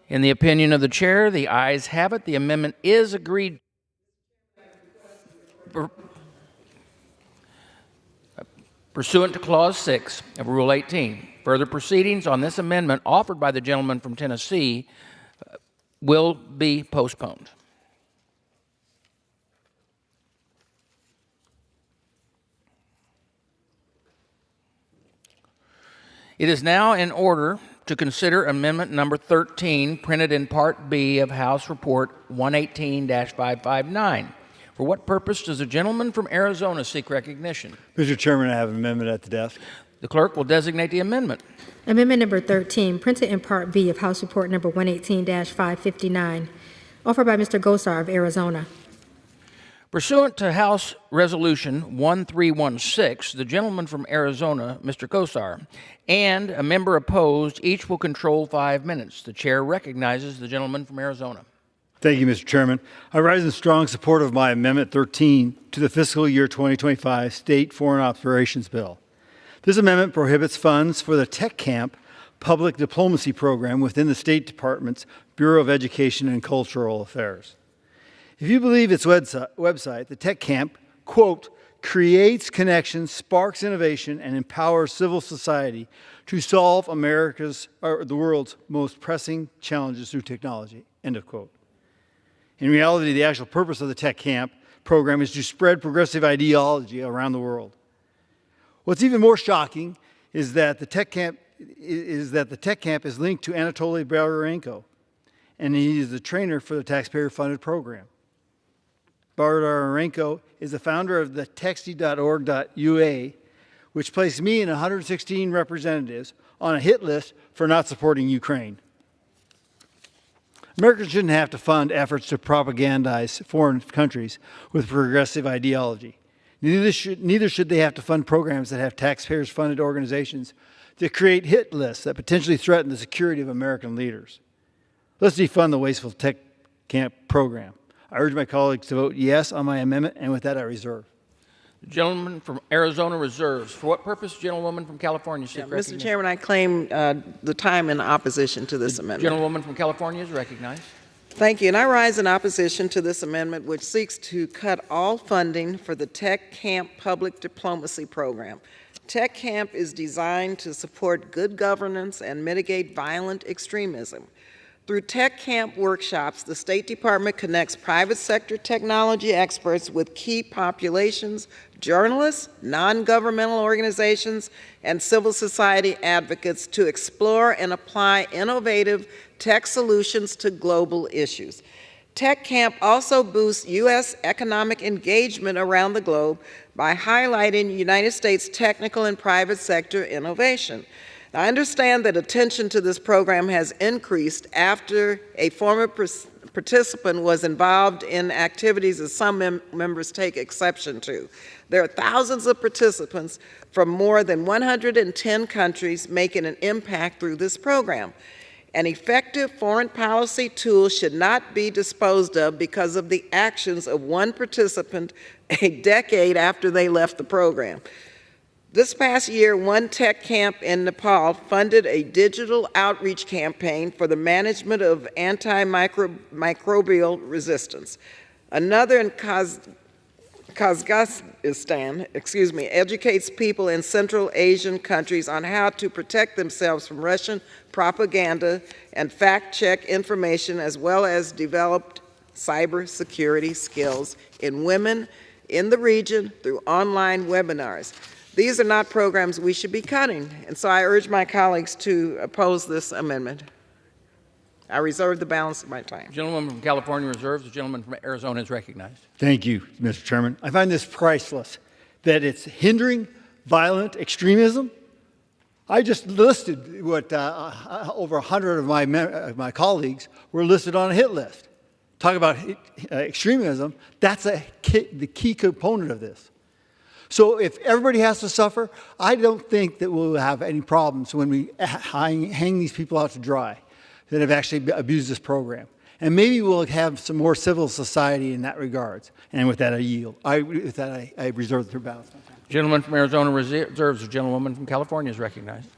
In the opinion of the chair, the ayes have it. The amendment is agreed. Pursuant to Clause 6 of Rule 18, further proceedings on this amendment offered by the gentleman from Tennessee will be postponed. It is now in order to consider Amendment Number 13, printed in Part B of House Report 118-559. For what purpose does the gentleman from Arizona seek recognition? Mr. Chairman, I have an amendment at the desk. The clerk will designate the amendment. Amendment number 13, printed in Part B of House Report number 118-559, offered by Mr. Gosar of Arizona. Pursuant to House Resolution 1316, the gentleman from Arizona, Mr. Gosar, and a member opposed, each will control 5 minutes. The chair recognizes the gentleman from Arizona. Thank you, Mr. Chairman. I rise in strong support of my Amendment 13 to the fiscal year 2025 State Foreign Operations Bill. This amendment prohibits funds for the Tech Camp public diplomacy program within the State Department's Bureau of Education and Cultural Affairs. If you believe its website, the Tech Camp, quote, creates connections, sparks innovation, and empowers civil society to solve the world's most pressing challenges through technology, end of quote. In reality, the actual purpose of the Tech Camp program is to spread progressive ideology around the world. What's even more shocking is that the Tech Camp is linked to Anatoly Baryonenko, and he is the trainer for the taxpayer-funded program. Baryonenko is the founder of the Texty.org.ua, which placed me and 116 representatives on a hit list for not supporting Ukraine. Americans shouldn't have to fund efforts to propagandize foreign countries with progressive ideology. Neither should they have to fund programs that have taxpayers-funded organizations that create hit lists that potentially threaten the security of American leaders. Let's defund the wasteful tech camp program. I urge my colleagues to vote yes on my amendment, and with that I reserve. The gentleman from Arizona reserves. For what purpose, gentlewoman from California seek recognition? Mr. Chairman, I claim the time in opposition to this amendment. Gentlewoman from California is recognized. Thank you. And I rise in opposition to this amendment, which seeks to cut all funding for the Tech Camp Public Diplomacy Program. Tech Camp is designed to support good governance and mitigate violent extremism. Through Tech Camp workshops, the State Department connects private sector technology experts with key populations, journalists, non-governmental organizations, and civil society advocates to explore and apply innovative tech solutions to global issues. Tech Camp also boosts U.S. economic engagement around the globe by highlighting United States technical and private sector innovation. I understand that attention to this program has increased after a former participant was involved in activities that some members take exception to. There are thousands of participants from more than 110 countries making an impact through this program. An effective foreign policy tool should not be disposed of because of the actions of one participant a decade after they left the program. This past year, one tech camp in Nepal funded a digital outreach campaign for the management of antimicrobial resistance. Another in Kazakhstan, educates people in Central Asian countries on how to protect themselves from Russian propaganda and fact-check information, as well as developed cybersecurity skills in women in the region through online webinars. These are not programs we should be cutting, and so I urge my colleagues to oppose this amendment. I reserve the balance of my time. The gentleman from California reserves. The gentleman from Arizona is recognized. Thank you, Mr. Chairman. I find this priceless, that it's hindering violent extremism. I just listed what over 100 of my colleagues were listed on a hit list. Talk about extremism, that's the key component of this. So if everybody has to suffer, I don't think that we'll have any problems when we hang these people out to dry that have actually abused this program. And maybe we'll have some more civil society in that regards. And with that, I yield. With that, I reserve the balance. Gentleman from Arizona reserves. The gentlewoman from California is recognized.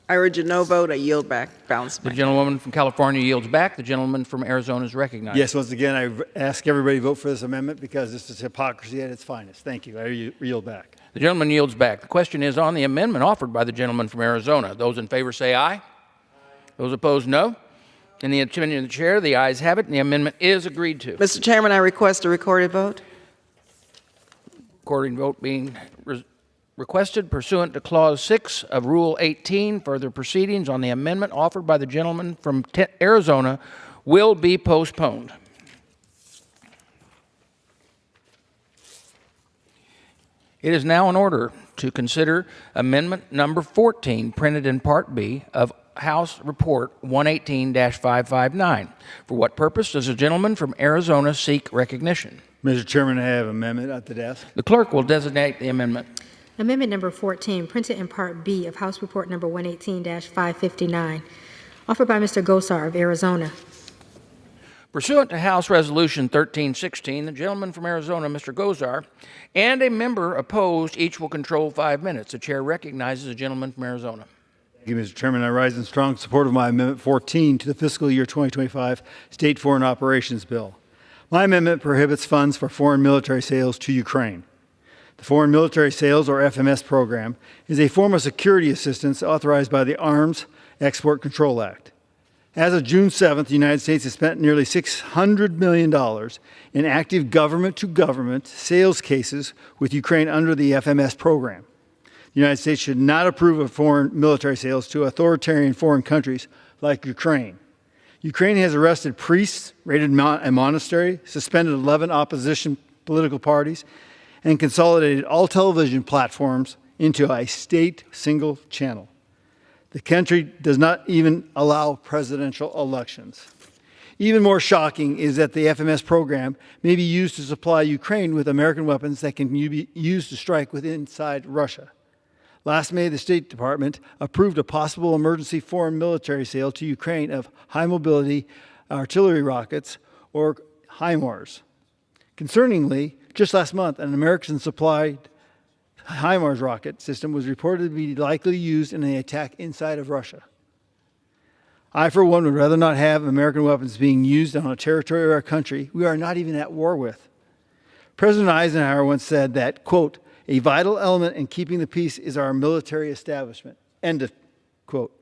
I urge a no vote. I yield back. Balance. The gentlewoman from California yields back. The gentleman from Arizona is recognized. Yes, once again, I ask everybody to vote for this amendment because this is hypocrisy at its finest. Thank you. I yield back. The gentleman yields back. The question is on the amendment offered by the gentleman from Arizona. Those in favor say aye. Those opposed, no. In the opinion of the chair, the ayes have it, and the amendment is agreed to. Mr. Chairman, I request a recorded vote. Recording vote being requested pursuant to Clause 6 of Rule 18. Further proceedings on the amendment offered by the gentleman from Arizona will be postponed. It is now in order to consider amendment number 14, printed in Part B of House Report 118-559. For what purpose does the gentleman from Arizona seek recognition? Mr. Chairman, I have an amendment at the desk. The clerk will designate the amendment. Amendment number 14, printed in Part B of House Report number 118-559, offered by Mr. Gosar of Arizona. Pursuant to House Resolution 1316, the gentleman from Arizona, Mr. Gosar, and a member opposed, each will control 5 minutes. The chair recognizes the gentleman from Arizona. Thank you, Mr. Chairman. I rise in strong support of my Amendment 14 to the fiscal year 2025 State Foreign Operations Bill. My amendment prohibits funds for foreign military sales to Ukraine. The Foreign Military Sales, or FMS program, is a form of security assistance authorized by the Arms Export Control Act. As of June 7th, the United States has spent nearly $600 million in active government-to-government sales cases with Ukraine under the FMS program. The United States should not approve of foreign military sales to authoritarian foreign countries like Ukraine. Ukraine has arrested priests, raided a monastery, suspended 11 opposition political parties, and consolidated all television platforms into a state single channel. The country does not even allow presidential elections. Even more shocking is that the FMS program may be used to supply Ukraine with American weapons that can be used to strike inside Russia. Last May, the State Department approved a possible emergency foreign military sale to Ukraine of high-mobility artillery rockets, or HIMARS. Concerningly, just last month, an American-supplied HIMARS rocket system was reported to be likely used in an attack inside of Russia. I, for one, would rather not have American weapons being used on a territory or a country we are not even at war with. President Eisenhower once said that, quote, "A vital element in keeping the peace is our military establishment," end of quote.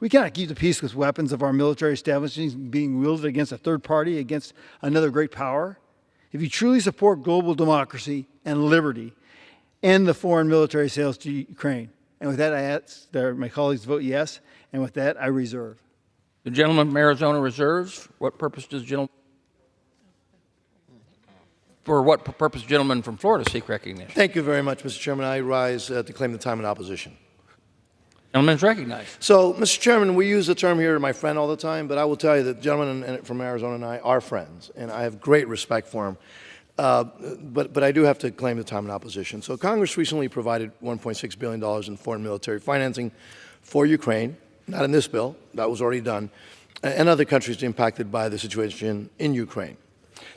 We cannot keep the peace with weapons of our military establishment being wielded against a third party, against another great power. If you truly support global democracy and liberty, end the foreign military sales to Ukraine. And with that, I ask my colleagues to vote yes, and with that, I reserve. The gentleman from Arizona reserves. What purpose does the gentleman? For what purpose, gentleman from Florida seek recognition? Thank you very much, Mr. Chairman. I rise to claim the time in opposition. Gentleman is recognized. So, Mr. Chairman, we use the term here, my friend, all the time, but I will tell you that the gentleman from Arizona and I are friends, and I have great respect for him. But I do have to claim the time in opposition. So Congress recently provided $1.6 billion in foreign military financing for Ukraine, not in this bill, that was already done, and other countries impacted by the situation in Ukraine.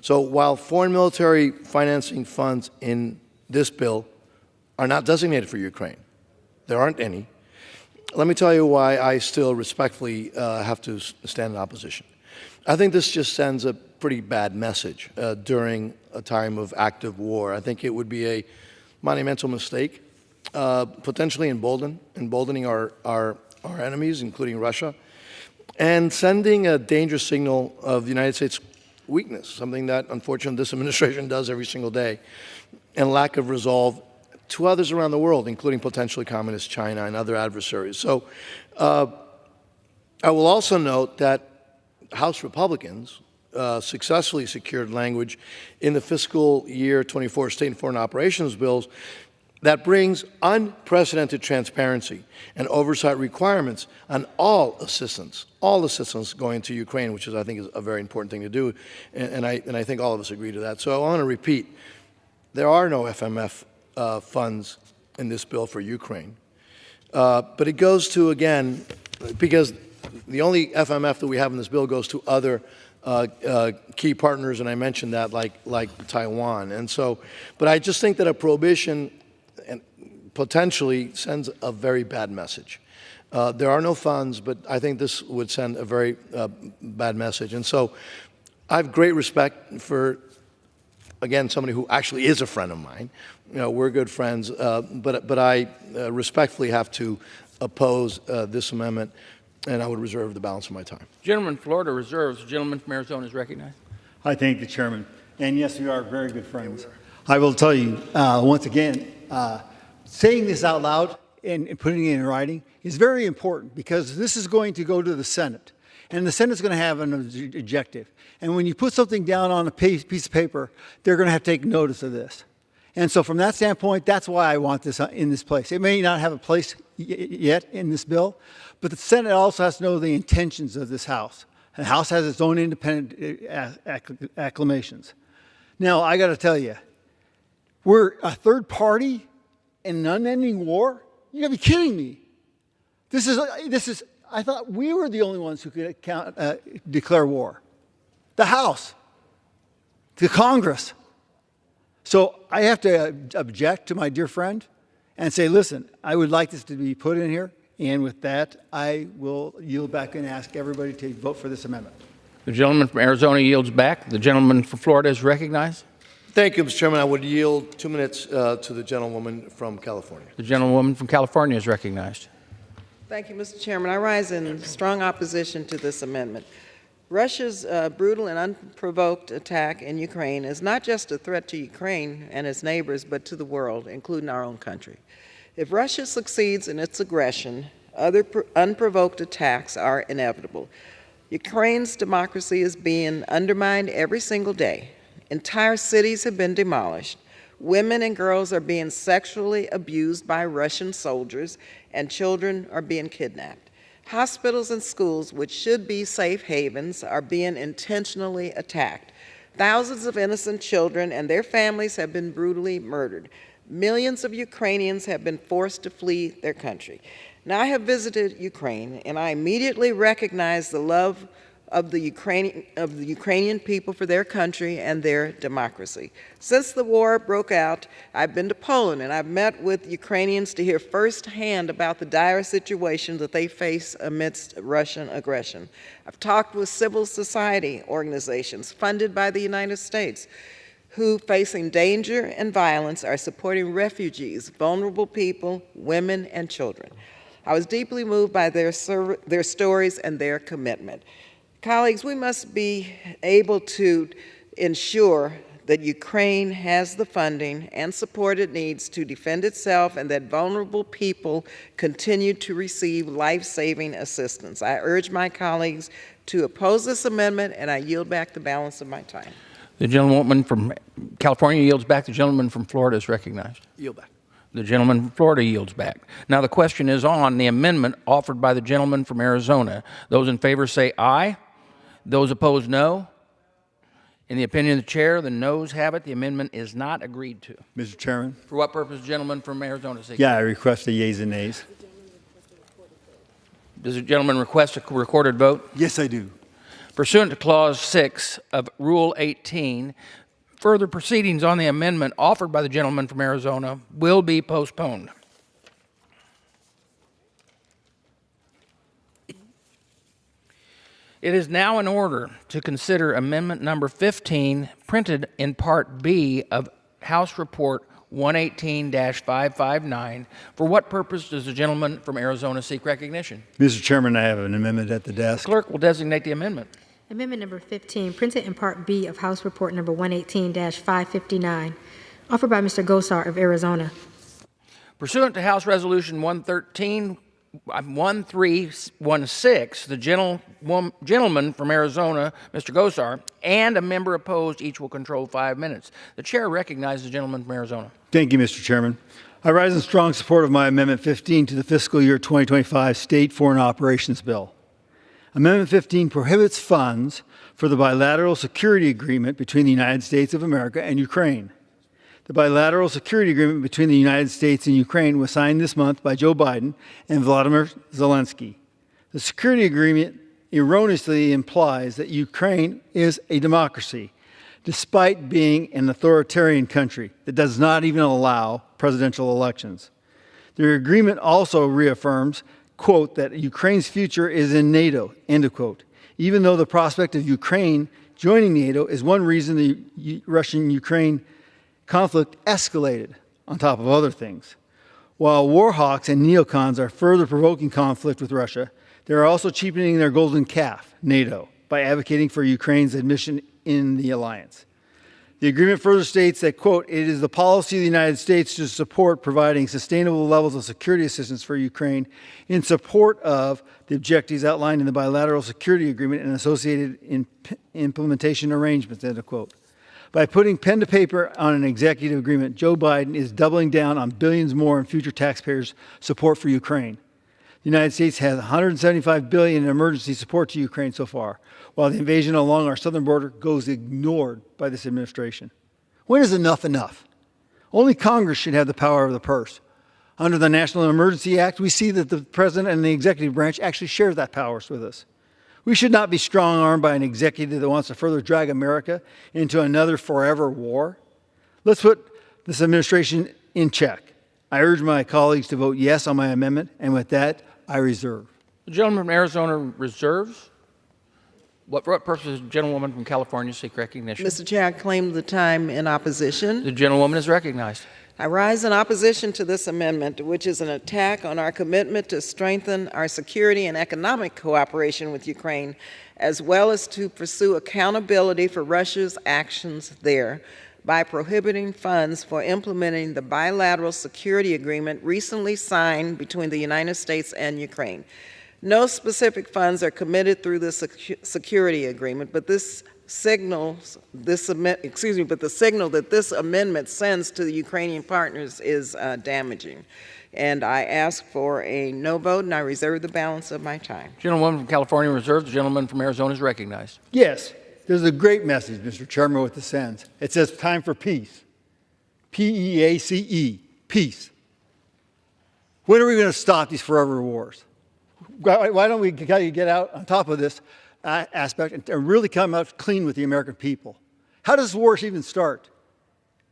So while foreign military financing funds in this bill are not designated for Ukraine, there aren't any, let me tell you why I still respectfully have to stand in opposition. I think this just sends a pretty bad message during a time of active war. I think it would be a monumental mistake, potentially emboldening our enemies, including Russia, and sending a dangerous signal of the United States' weakness, something that, unfortunately, this administration does every single day, and lack of resolve to others around the world, including potentially communist China and other adversaries. So I will also note that House Republicans successfully secured language in the fiscal year 24 state and foreign operations bills that brings unprecedented transparency and oversight requirements on all assistance going to Ukraine, which is, I think, is a very important thing to do, and I think all of us agree to that. So I want to repeat, there are no FMF funds in this bill for Ukraine, but it goes to, again, because the only FMF that we have in this bill goes to other key partners, and I mentioned that, like Taiwan. And so, but I just think that a prohibition potentially sends a very bad message. There are no funds, but I think this would send a very bad message. And so I have great respect for, again, somebody who actually is a friend of mine. You know, we're good friends, but I respectfully have to oppose this amendment, and I would reserve the balance of my time. Gentleman from Florida reserves. The gentleman from Arizona is recognized. I thank the chairman. And yes, we are very good friends. I will tell you, once again, saying this out loud and putting it in writing is very important, because this is going to go to the Senate. And the Senate's going to have an objective. And when you put something down on a piece of paper, they're going to have to take notice of this. And so from that standpoint, that's why I want this in this place. It may not have a place yet in this bill, but the Senate also has to know the intentions of this House. The House has its own independent acclamations. Now, I got to tell you, we're a third party in an unending war? You got to be kidding me. This is, I thought we were the only ones who could declare war. The House, the Congress. So I have to object to my dear friend and say, listen, I would like this to be put in here. And with that, I will yield back and ask everybody to vote for this amendment. The gentleman from Arizona yields back. The gentleman from Florida is recognized. Thank you, Mr. Chairman. I would yield 2 minutes to the gentlewoman from California. The gentlewoman from California is recognized. Thank you, Mr. Chairman. I rise in strong opposition to this amendment. Russia's brutal and unprovoked attack in Ukraine is not just a threat to Ukraine and its neighbors, but to the world, including our own country. If Russia succeeds in its aggression, other unprovoked attacks are inevitable. Ukraine's democracy is being undermined every single day. Entire cities have been demolished. Women and girls are being sexually abused by Russian soldiers, and children are being kidnapped. Hospitals and schools, which should be safe havens, are being intentionally attacked. Thousands of innocent children and their families have been brutally murdered. Millions of Ukrainians have been forced to flee their country. Now, I have visited Ukraine, and I immediately recognize the love of the Ukrainian people for their country and their democracy. Since the war broke out, I've been to Poland, and I've met with Ukrainians to hear firsthand about the dire situation that they face amidst Russian aggression. I've talked with civil society organizations funded by the United States who, facing danger and violence, are supporting refugees, vulnerable people, women, and children. I was deeply moved by their stories and their commitment. Colleagues, we must be able to ensure that Ukraine has the funding and support it needs to defend itself, and that vulnerable people continue to receive life-saving assistance. I urge my colleagues to oppose this amendment, and I yield back the balance of my time. The gentlewoman from California yields back. The gentleman from Florida is recognized. Yield back. The gentleman from Florida yields back. Now the question is on the amendment offered by the gentleman from Arizona. Those in favor say aye. Those opposed, no. In the opinion of the chair, the noes have it. The amendment is not agreed to. Mr. Chairman? For what purpose, gentleman from Arizona? Say Yeah, I request the yeas and nays. Does the gentleman request a recorded vote? Yes, I do. Pursuant to Clause 6 of Rule 18, further proceedings on the amendment offered by the gentleman from Arizona will be postponed. It is now in order to consider amendment number 15, printed in Part B of House Report 118-559. For what purpose does the gentleman from Arizona seek recognition? Mr. Chairman, I have an amendment at the desk. The clerk will designate the amendment. Amendment number 15, printed in Part B of House Report number 118-559, offered by Mr. Gosar of Arizona. Pursuant to House Resolution 1316, the gentleman from Arizona, Mr. Gosar, and a member opposed, each will control 5 minutes. The chair recognizes the gentleman from Arizona. Thank you, Mr. Chairman. I rise in strong support of my Amendment 15 to the fiscal year 2025 State Foreign Operations Bill. Amendment 15 prohibits funds for the bilateral security agreement between the United States of America and Ukraine. The bilateral security agreement between the United States and Ukraine was signed this month by Joe Biden and Volodymyr Zelensky. The security agreement erroneously implies that Ukraine is a democracy, despite being an authoritarian country that does not even allow presidential elections. The agreement also reaffirms, quote, that Ukraine's future is in NATO, end of quote, even though the prospect of Ukraine joining NATO is one reason the Russian-Ukraine conflict escalated, on top of other things. While war hawks and neocons are further provoking conflict with Russia, they are also cheapening their golden calf, NATO, by advocating for Ukraine's admission in the alliance. The agreement further states that, quote, it is the policy of the United States to support providing sustainable levels of security assistance for Ukraine in support of the objectives outlined in the bilateral security agreement and associated implementation arrangements, end of quote. By putting pen to paper on an executive agreement, Joe Biden is doubling down on billions more in future taxpayers' support for Ukraine. The United States has $175 billion in emergency support to Ukraine so far, while the invasion along our southern border goes ignored by this administration. When is enough enough? Only Congress should have the power of the purse. Under the National Emergency Act, we see that the President and the executive branch actually share that power with us. We should not be strong-armed by an executive that wants to further drag America into another forever war. Let's put this administration in check. I urge my colleagues to vote yes on my amendment, and with that, I reserve. The gentleman from Arizona reserves. For what purpose does the gentlewoman from California seek recognition? Mr. Chair, I claim the time in opposition. The gentlewoman is recognized. I rise in opposition to this amendment, which is an attack on our commitment to strengthen our security and economic cooperation with Ukraine, as well as to pursue accountability for Russia's actions there by prohibiting funds for implementing the bilateral security agreement recently signed between the United States and Ukraine. No specific funds are committed through the security agreement, but this signals this but the signal that this amendment sends to the Ukrainian partners is damaging. And I ask for a no vote, and I reserve the balance of my time. Gentlewoman from California reserves. The gentleman from Arizona is recognized. Yes, there's a great message, Mr. Chairman, with this ends. It says time for peace. P-E-A-C-E, peace. When are we going to stop these forever wars? Why don't we get out on top of this aspect and really come out clean with the American people? How does war even start?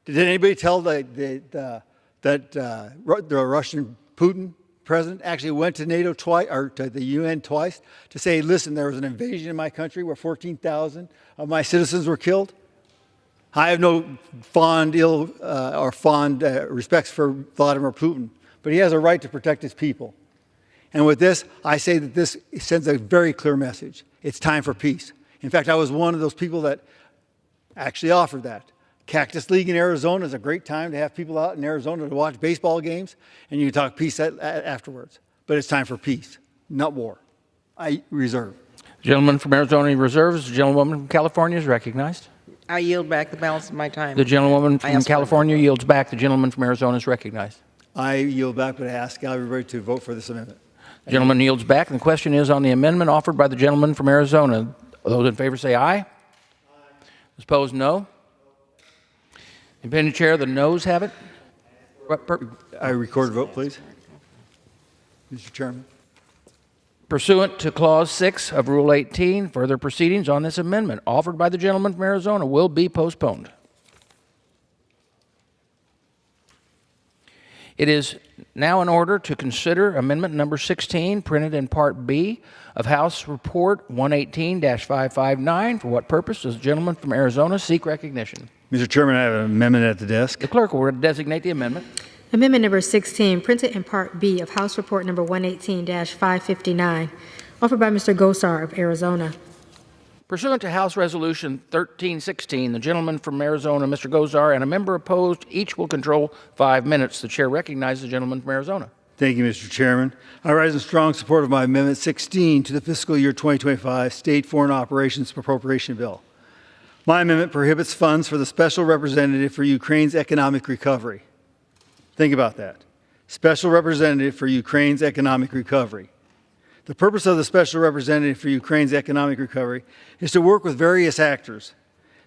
Did anybody tell that the Russian Putin president actually went to NATO twice, or to the UN twice, to say, listen, there was an invasion in my country where 14,000 of my citizens were killed? I have no fond respects for Vladimir Putin, but he has a right to protect his people. And with this, I say that this sends a very clear message. It's time for peace. In fact, I was one of those people that actually offered that. Cactus League in Arizona is a great time to have people out in Arizona to watch baseball games, and you can talk peace afterwards. But it's time for peace, not war. I reserve. Gentleman from Arizona reserves. The gentlewoman from California is recognized. I yield back the balance of my time. The gentlewoman from California yields back. The gentleman from Arizona is recognized. I yield back, but I ask everybody to vote for this amendment. The gentleman yields back. And the question is on the amendment offered by the gentleman from Arizona. Those in favor say aye. Aye. Those opposed, no. Independent chair, the noes have it. I record a vote, please. Mr. Chairman. Pursuant to Clause 6 of Rule 18, further proceedings on this amendment offered by the gentleman from Arizona will be postponed. It is now in order to consider amendment number 16, printed in Part B of House Report 118-559. For what purpose does the gentleman from Arizona seek recognition? Mr. Chairman, I have an amendment at the desk. The clerk will designate the amendment. Amendment number 16, printed in Part B of House Report number 118-559, offered by Mr. Gosar of Arizona. Pursuant to House Resolution 1316, the gentleman from Arizona, Mr. Gosar, and a member opposed, each will control 5 minutes. The chair recognizes the gentleman from Arizona. Thank you, Mr. Chairman. I rise in strong support of my Amendment 16 to the fiscal year 2025 State Foreign Operations Appropriation Bill. My amendment prohibits funds for the Special Representative for Ukraine's economic recovery. Think about that. Special Representative for Ukraine's economic recovery. The purpose of the Special Representative for Ukraine's economic recovery is to work with various actors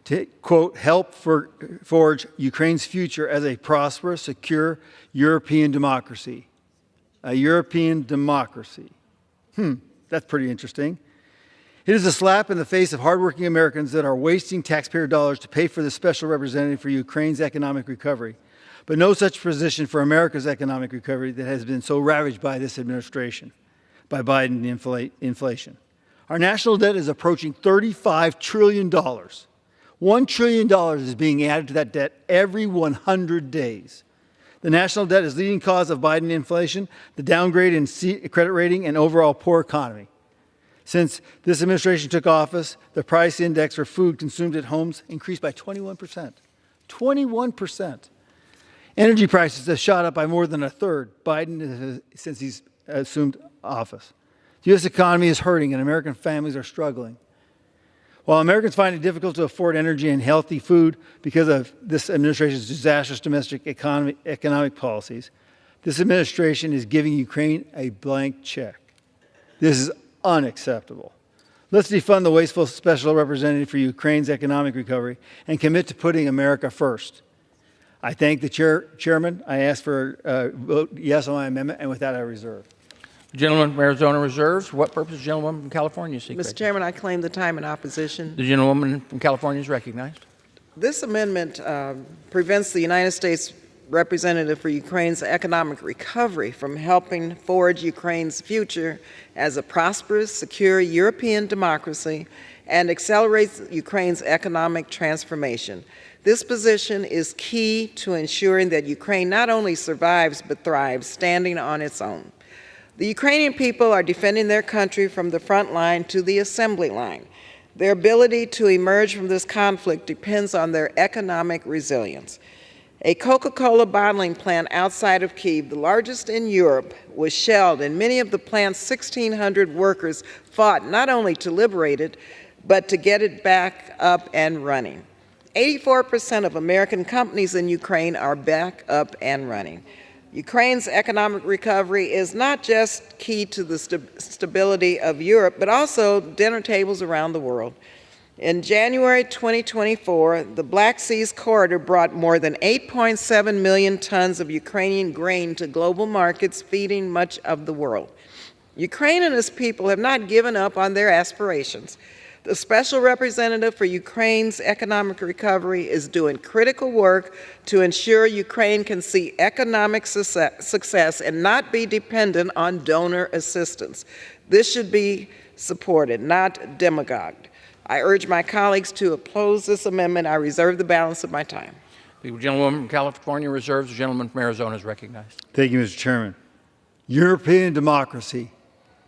to, quote, help forge Ukraine's future as a prosperous, secure European democracy. A European democracy. That's pretty interesting. It is a slap in the face of hardworking Americans that are wasting taxpayer dollars to pay for the Special Representative for Ukraine's economic recovery, but no such position for America's economic recovery that has been so ravaged by this administration, by Biden inflation. Our national debt is approaching $35 trillion. $1 trillion is being added to that debt every 100 days. The national debt is the leading cause of Biden inflation, the downgrade in credit rating, and overall poor economy. Since this administration took office, the price index for food consumed at homes increased by 21%. 21%. Energy prices have shot up by more than a third since he's assumed office. The U.S. economy is hurting and American families are struggling. While Americans find it difficult to afford energy and healthy food because of this administration's disastrous domestic economic policies, this administration is giving Ukraine a blank check. This is unacceptable. Let's defund the wasteful Special Representative for Ukraine's economic recovery and commit to putting America first. I thank the chairman. I ask for a vote yes on my amendment, and with that, I reserve. The gentleman from Arizona reserves. For what purpose does the gentleman from California seek recognition? Mr. Chairman, I claim the time in opposition. The gentlewoman from California is recognized. This amendment prevents the United States representative for Ukraine's economic recovery from helping forge Ukraine's future as a prosperous, secure European democracy and accelerates Ukraine's economic transformation. This position is key to ensuring that Ukraine not only survives but thrives, standing on its own. The Ukrainian people are defending their country from the front line to the assembly line. Their ability to emerge from this conflict depends on their economic resilience. A Coca-Cola bottling plant outside of Kyiv, the largest in Europe, was shelled, and many of the plant's 1,600 workers fought not only to liberate it, but to get it back up and running. 84% of American companies in Ukraine are back up and running. Ukraine's economic recovery is not just key to the stability of Europe, but also dinner tables around the world. In January 2024, the Black Seas Corridor brought more than 8.7 million tons of Ukrainian grain to global markets, feeding much of the world. Ukraine and its people have not given up on their aspirations. The Special Representative for Ukraine's economic recovery is doing critical work to ensure Ukraine can see economic success and not be dependent on donor assistance. This should be supported, not demagogued. I urge my colleagues to oppose this amendment. I reserve the balance of my time. The gentlewoman from California reserves. The gentleman from Arizona is recognized. Thank you, Mr. Chairman. European democracy.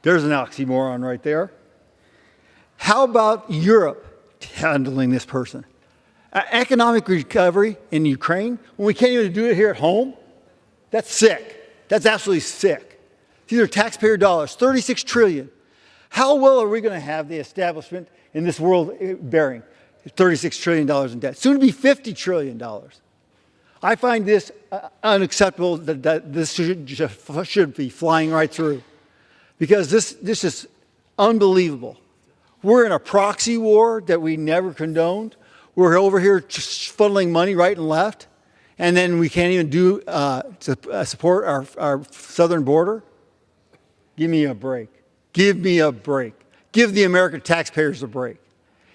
There's an oxymoron right there. How about Europe handling this person? Economic recovery in Ukraine, when we can't even do it here at home? That's sick. That's absolutely sick. These are taxpayer dollars, $36 trillion. How well are we going to have the establishment in this world bearing $36 trillion in debt? Soon to be $50 trillion. I find this unacceptable that this should be flying right through, because this is unbelievable. We're in a proxy war that we never condoned. We're over here just funneling money right and left, and then we can't even do support our southern border. Give me a break. Give me a break. Give the American taxpayers a break.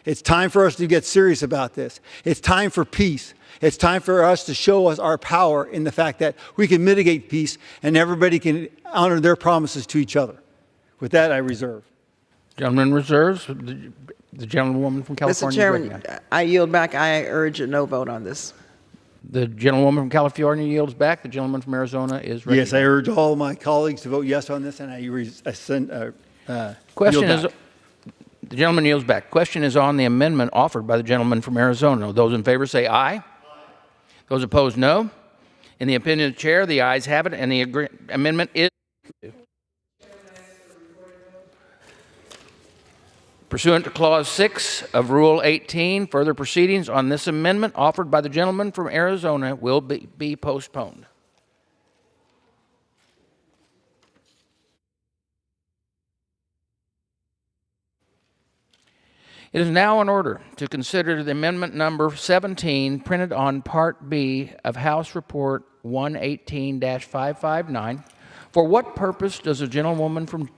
It's time for us to get serious about this. It's time for peace. It's time for us to show us our power in the fact that we can mitigate peace and everybody can honor their promises to each other. With that, I reserve. Gentleman reserves. The gentlewoman from California. Mr. Chairman, I yield back. I urge a no vote on this. The gentlewoman from California yields back. The gentleman from Arizona is recognized. Yes, I urge all of my colleagues to vote yes on this, and I Question yield is, back. the gentleman yields back. Question is on the amendment offered by the gentleman from Arizona. Those in favor say aye. Those opposed, no. In the opinion of the chair, the ayes have it, and the amendment is. Pursuant to Clause 6 of Rule 18, further proceedings on this amendment offered by the gentleman from Arizona will be postponed. It is now in order to consider the amendment number 17 printed on Part B of House Report 118-559. For what purpose does a gentlewoman from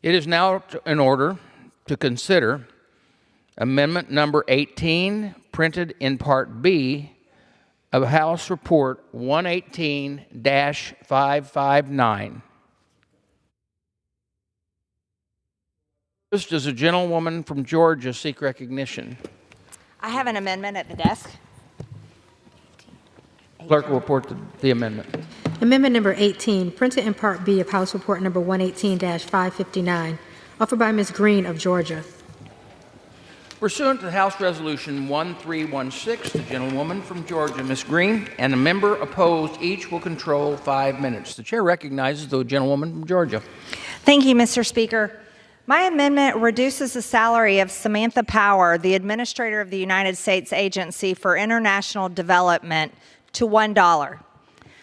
It is now in order to consider amendment number 18, printed in Part B of House Report 118-559. Does a gentlewoman from Georgia seek recognition? I have an amendment at the desk. Clerk will report the amendment. Amendment number 18, printed in Part B of House Report number 118-559, offered by Ms. Green of Georgia. Pursuant to House Resolution 1316, the gentlewoman from Georgia, Ms. Green, and a member opposed, each will control 5 minutes. The chair recognizes the gentlewoman from Georgia. Thank you, Mr. Speaker. My amendment reduces the salary of Samantha Power, the Administrator of the United States Agency for International Development, to $1.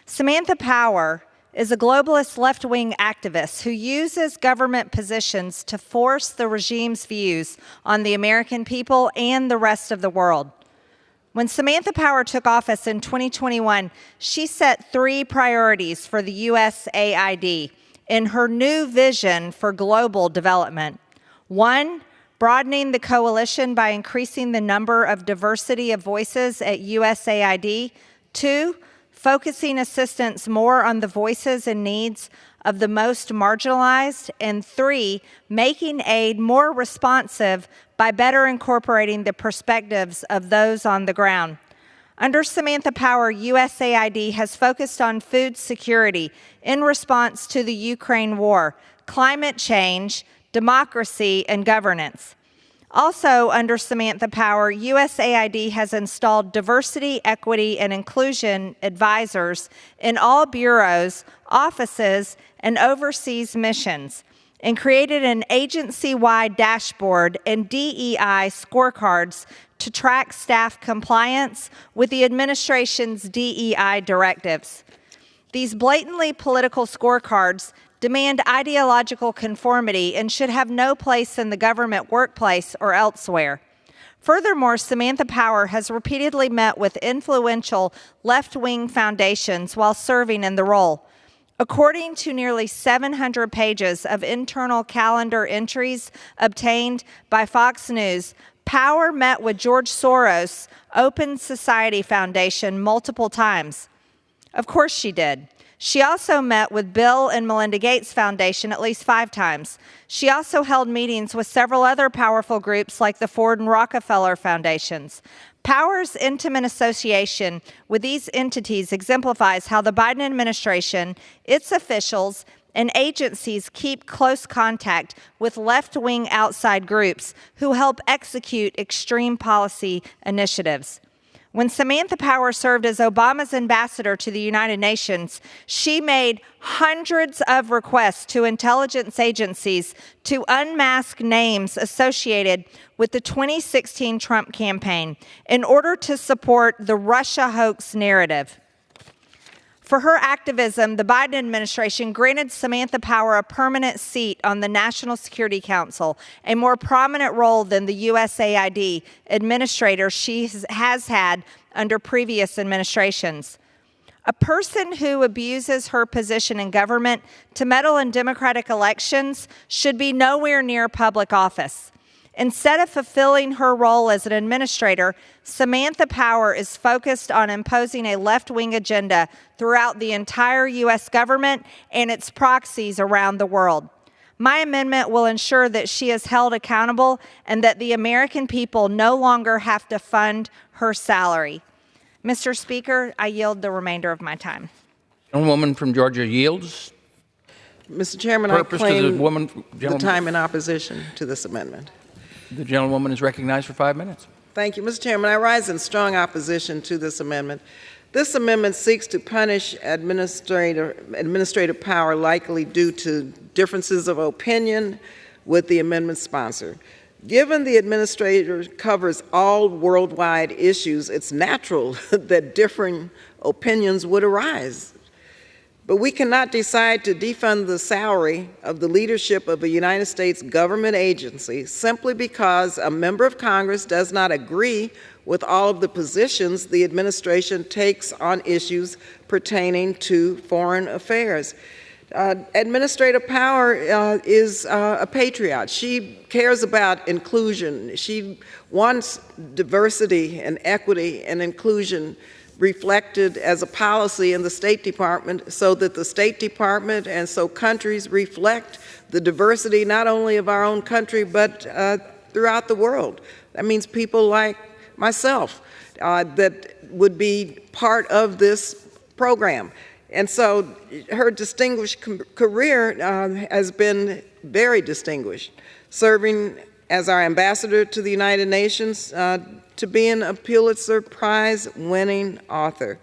Samantha Power is a globalist left-wing activist who uses government positions to force the regime's views on the American people and the rest of the world. When Samantha Power took office in 2021, she set 3 priorities for the USAID in her new vision for global development. 1, broadening the coalition by increasing the number of diversity of voices at USAID. 2, focusing assistance more on the voices and needs of the most marginalized. And 3, making aid more responsive by better incorporating the perspectives of those on the ground. Under Samantha Power, USAID has focused on food security in response to the Ukraine war, climate change, democracy, and governance. Also, under Samantha Power, USAID has installed diversity, equity, and inclusion advisors in all bureaus, offices, and overseas missions, and created an agency-wide dashboard and DEI scorecards to track staff compliance with the administration's DEI directives. These blatantly political scorecards demand ideological conformity and should have no place in the government workplace or elsewhere. Furthermore, Samantha Power has repeatedly met with influential left-wing foundations while serving in the role. According to nearly 700 pages of internal calendar entries obtained by Fox News, Power met with George Soros' Open Society Foundation multiple times. Of course she did. She also met with Bill and Melinda Gates Foundation at least 5 times. She also held meetings with several other powerful groups like the Ford and Rockefeller Foundations. Power's intimate association with these entities exemplifies how the Biden administration, its officials, and agencies keep close contact with left-wing outside groups who help execute extreme policy initiatives. When Samantha Power served as Obama's ambassador to the United Nations, she made hundreds of requests to intelligence agencies to unmask names associated with the 2016 Trump campaign in order to support the Russia hoax narrative. For her activism, the Biden administration granted Samantha Power a permanent seat on the National Security Council, a more prominent role than the USAID administrator she has had under previous administrations. A person who abuses her position in government to meddle in democratic elections should be nowhere near public office. Instead of fulfilling her role as an administrator, Samantha Power is focused on imposing a left-wing agenda throughout the entire U.S. government and its proxies around the world. My amendment will ensure that she is held accountable and that the American people no longer have to fund her salary. Mr. Speaker, I yield the remainder of my time. Gentlewoman from Georgia yields. Mr. Chairman, Purpose I claim the time in opposition to this amendment. The gentlewoman is recognized for 5 minutes. Thank you, Mr. Chairman. I rise in strong opposition to this amendment. This amendment seeks to punish administrative power likely due to differences of opinion with the amendment sponsor. Given the administrator covers all worldwide issues, it's natural that differing opinions would arise. But we cannot decide to defund the salary of the leadership of a United States government agency simply because a member of Congress does not agree with all of the positions the administration takes on issues pertaining to foreign affairs. Administrative power is a patriot. She cares about inclusion. She wants diversity and equity and inclusion reflected as a policy in the State Department so that the State Department and so countries reflect the diversity not only of our own country but throughout the world. That means people like myself that would be part of this program. And so her distinguished career has been very distinguished, serving as our ambassador to the United Nations, to being a Pulitzer Prize-winning author.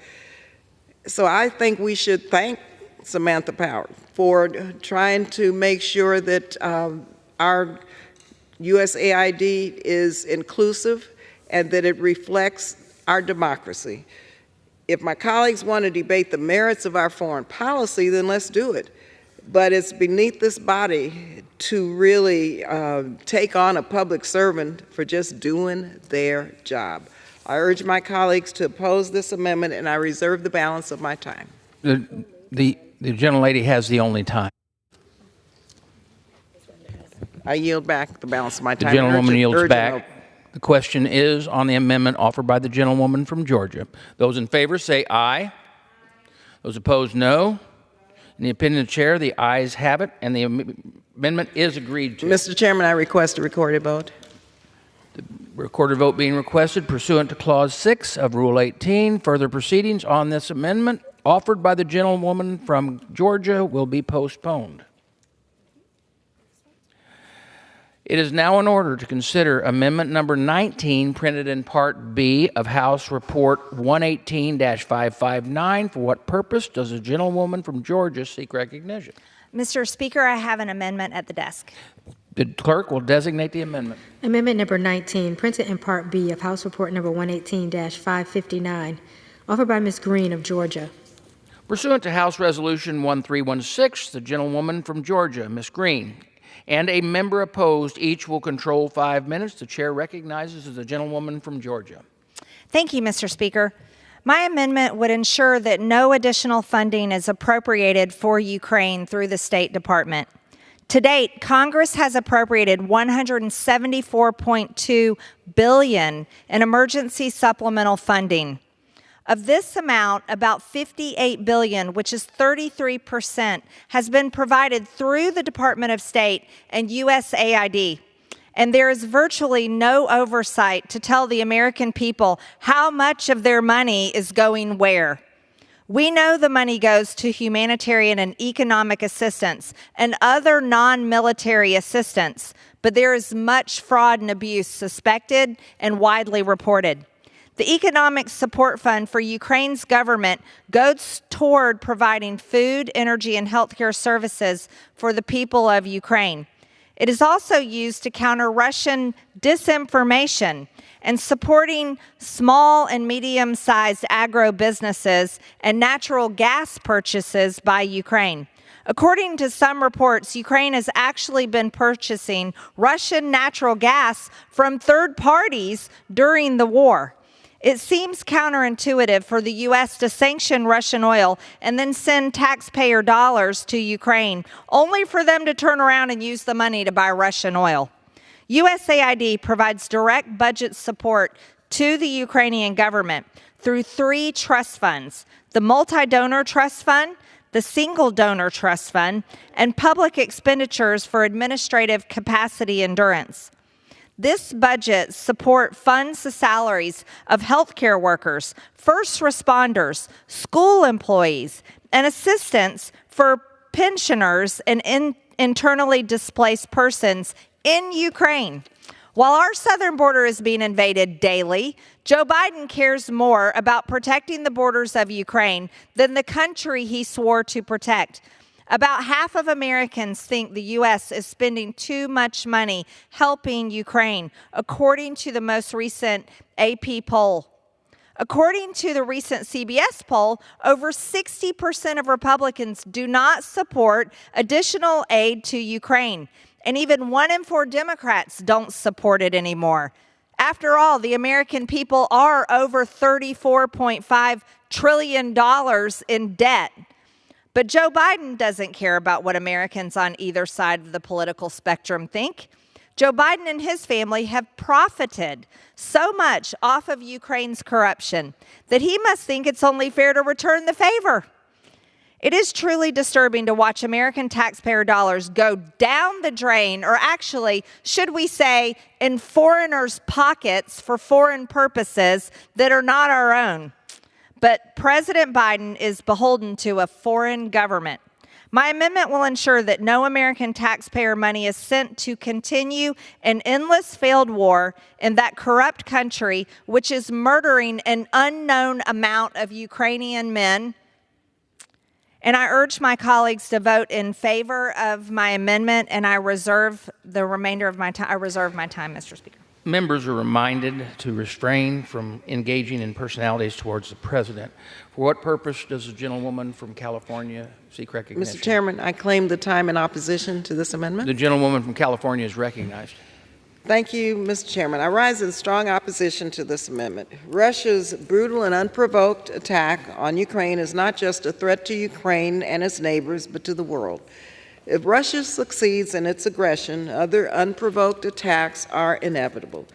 So I think we should thank Samantha Power for trying to make sure that our USAID is inclusive and that it reflects our democracy. If my colleagues want to debate the merits of our foreign policy, then let's do it. But it's beneath this body to really take on a public servant for just doing their job. I urge my colleagues to oppose this amendment, and I reserve the balance of my time. The gentlelady has the only time. I yield back the balance of my time. The gentlewoman yields back. The question is on the amendment offered by the gentlewoman from Georgia. Those in favor say aye. Those opposed, no. In the opinion of the chair, the ayes have it, and the amendment is agreed to. Mr. Chairman, I request a recorded vote. Recorded vote being requested pursuant to Clause 6 of Rule 18. Further proceedings on this amendment offered by the gentlewoman from Georgia will be postponed. It is now in order to consider Amendment Number 19, printed in Part B of House Report 118-559. For what purpose does the gentlewoman from Georgia seek recognition? Mr. Speaker, I have an amendment at the desk. The clerk will designate the amendment. Amendment number 19, printed in Part B of House Report number 118-559, offered by Ms. Green of Georgia. Pursuant to House Resolution 1316, the gentlewoman from Georgia, Ms. Green, and a member opposed, each will control 5 minutes. The chair recognizes the gentlewoman from Georgia. Thank you, Mr. Speaker. My amendment would ensure that no additional funding is appropriated for Ukraine through the State Department. To date, Congress has appropriated $174.2 billion in emergency supplemental funding. Of this amount, about $58 billion, which is 33%, has been provided through the Department of State and USAID. And there is virtually no oversight to tell the American people how much of their money is going where. We know the money goes to humanitarian and economic assistance and other non-military assistance, but there is much fraud and abuse suspected and widely reported. The Economic Support Fund for Ukraine's government goes toward providing food, energy, and healthcare services for the people of Ukraine. It is also used to counter Russian disinformation and supporting small and medium-sized agro-businesses and natural gas purchases by Ukraine. According to some reports, Ukraine has actually been purchasing Russian natural gas from third parties during the war. It seems counterintuitive for the U.S. to sanction Russian oil and then send taxpayer dollars to Ukraine, only for them to turn around and use the money to buy Russian oil. USAID provides direct budget support to the Ukrainian government through 3 trust funds: the Multi-Donor Trust Fund, the Single Donor Trust Fund, and public expenditures for administrative capacity endurance. This budget support funds the salaries of healthcare workers, first responders, school employees, and assistance for pensioners and internally displaced persons in Ukraine. While our southern border is being invaded daily, Joe Biden cares more about protecting the borders of Ukraine than the country he swore to protect. About half of Americans think the U.S. is spending too much money helping Ukraine, according to the most recent AP poll. According to the recent CBS poll, over 60% of Republicans do not support additional aid to Ukraine, and even 1 in 4 Democrats don't support it anymore. After all, the American people are over $34.5 trillion in debt. But Joe Biden doesn't care about what Americans on either side of the political spectrum think. Joe Biden and his family have profited so much off of Ukraine's corruption that he must think it's only fair to return the favor. It is truly disturbing to watch American taxpayer dollars go down the drain, or actually, should we say, in foreigners' pockets for foreign purposes that are not our own. But President Biden is beholden to a foreign government. My amendment will ensure that no American taxpayer money is sent to continue an endless failed war in that corrupt country, which is murdering an unknown amount of Ukrainian men. And I urge my colleagues to vote in favor of my amendment, and I reserve the remainder of my time. I reserve my time, Mr. Speaker. Members are reminded to refrain from engaging in personalities towards the president. For what purpose does the gentlewoman from California seek recognition? Mr. Chairman, I claim the time in opposition to this amendment. The gentlewoman from California is recognized. Thank you, Mr. Chairman. I rise in strong opposition to this amendment. Russia's brutal and unprovoked attack on Ukraine is not just a threat to Ukraine and its neighbors, but to the world. If Russia succeeds in its aggression, other unprovoked attacks are inevitable.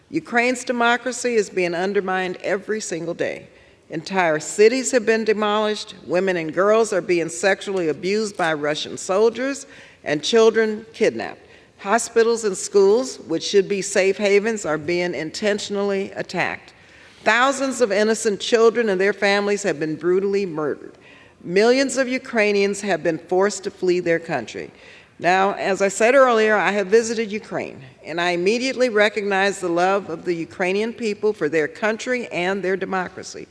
Ukraine's democracy is being undermined every single day. Entire cities have been demolished, women and girls are being sexually abused by Russian soldiers, and children kidnapped. Hospitals and schools, which should be safe havens, are being intentionally attacked. Thousands of innocent children and their families have been brutally murdered. Millions of Ukrainians have been forced to flee their country. Now, as I said earlier, I have visited Ukraine, and I immediately recognized the love of the Ukrainian people for their country and their democracy.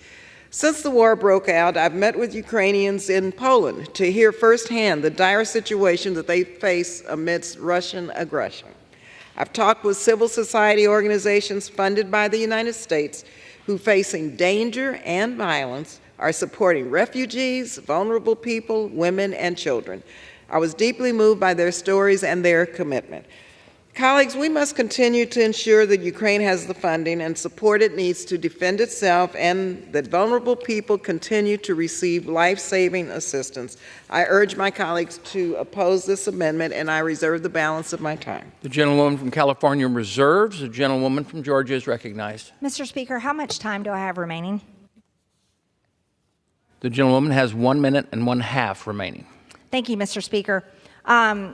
Since the war broke out, I've met with Ukrainians in Poland to hear firsthand the dire situation that they face amidst Russian aggression. I've talked with civil society organizations funded by the United States who, facing danger and violence, are supporting refugees, vulnerable people, women, and children. I was deeply moved by their stories and their commitment. Colleagues, we must continue to ensure that Ukraine has the funding and support it needs to defend itself and that vulnerable people continue to receive life-saving assistance. I urge my colleagues to oppose this amendment, and I reserve the balance of my time. The gentlewoman from California reserves. The gentlewoman from Georgia is recognized. Mr. Speaker, how much time do I have remaining? The gentlewoman has 1 minute and 1/2 remaining. Thank you, Mr. Speaker.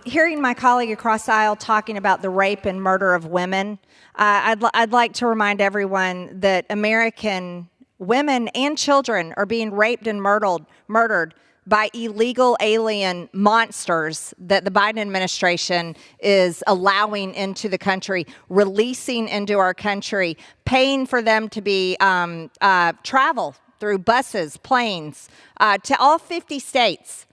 Hearing my colleague across the aisle talking about the rape and murder of women, I'd like to remind everyone that American women and children are being raped and murdered by illegal alien monsters that the Biden administration is allowing into the country, releasing into our country, paying for them to be travel through buses, planes, to all 50 states.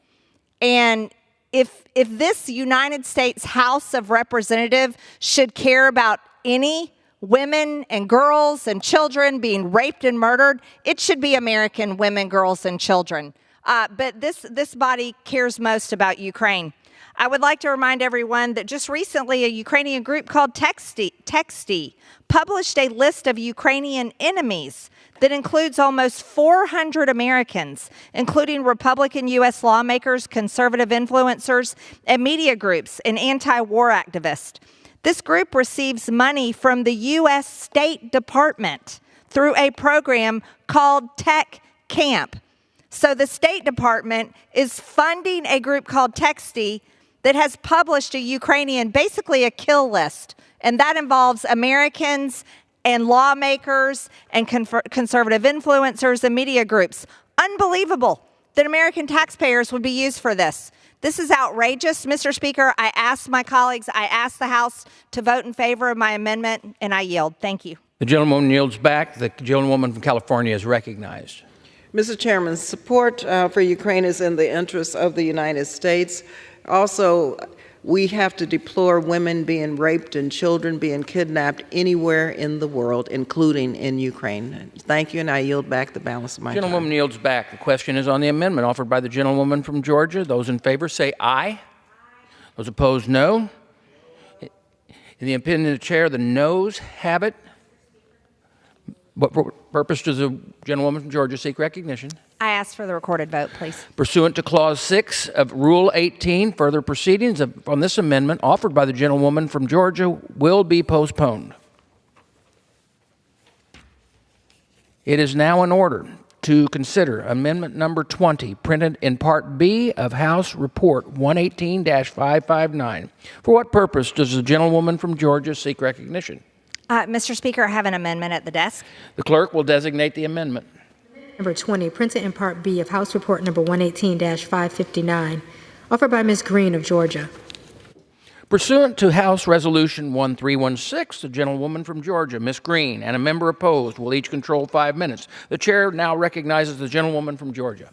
And if this United States House of Representatives should care about any women and girls and children being raped and murdered, it should be American women, girls, and children. But this body cares most about Ukraine. I would like to remind everyone that just recently a Ukrainian group called Texty published a list of Ukrainian enemies that includes almost 400 Americans, including Republican U.S. lawmakers, conservative influencers, and media groups and anti-war activists. This group receives money from the U.S. State Department through a program called Tech Camp. So the State Department is funding a group called Texty that has published a Ukrainian, basically a kill list, and that involves Americans and lawmakers and conservative influencers and media groups. Unbelievable that American taxpayers would be used for this. This is outrageous, Mr. Speaker. I ask my colleagues, I ask the House to vote in favor of my amendment, and I yield. Thank you. The gentlewoman yields back. The gentlewoman from California is recognized. Mr. Chairman, support for Ukraine is in the interest of the United States. Also, we have to deplore women being raped and children being kidnapped anywhere in the world, including in Ukraine. Thank you, and I yield back the balance of my time. Gentlewoman yields back. The question is on the amendment offered by the gentlewoman from Georgia. Those in favor say aye. Those opposed, no. In the opinion of the chair, the noes have it. What purpose does the gentlewoman from Georgia seek recognition? I ask for the recorded vote, please. Pursuant to Clause 6 of Rule 18, further proceedings on this amendment offered by the gentlewoman from Georgia will be postponed. It is now in order to consider Amendment Number 20, printed in Part B of House Report 118-559. For what purpose does the gentlewoman from Georgia seek recognition? Mr. Speaker, I have an amendment at the desk. The clerk will designate the amendment. Number 20, printed in Part B of House Report Number 118-559, offered by Ms. Green of Georgia. Pursuant to House Resolution 1316, the gentlewoman from Georgia, Ms. Green, and a member opposed will each control 5 minutes. The chair now recognizes the gentlewoman from Georgia.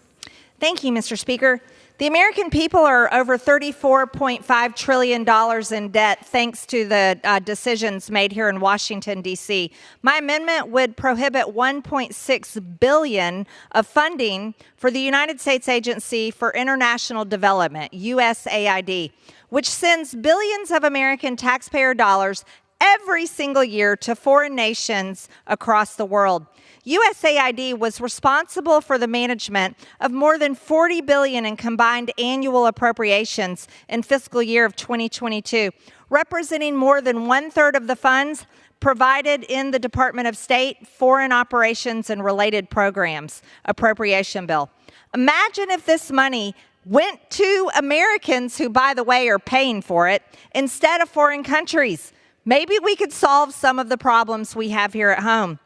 Thank you, Mr. Speaker. The American people are over $34.5 trillion in debt thanks to the decisions made here in Washington, D.C. My amendment would prohibit $1.6 billion of funding for the United States Agency for International Development, USAID, which sends billions of American taxpayer dollars every single year to foreign nations across the world. USAID was responsible for the management of more than $40 billion in combined annual appropriations in fiscal year of 2022, representing more than 1/3 of the funds provided in the Department of State Foreign Operations and Related Programs Appropriation Bill. Imagine if this money went to Americans who, by the way, are paying for it instead of foreign countries. Maybe we could solve some of the problems we have here at home.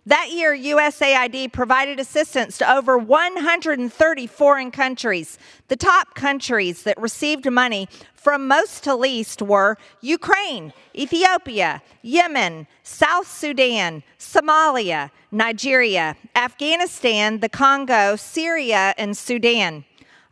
That year, USAID provided assistance to over 130 foreign countries. The top countries that received money from most to least were Ukraine, Ethiopia, Yemen, South Sudan, Somalia, Nigeria, Afghanistan, the Congo, Syria, and Sudan.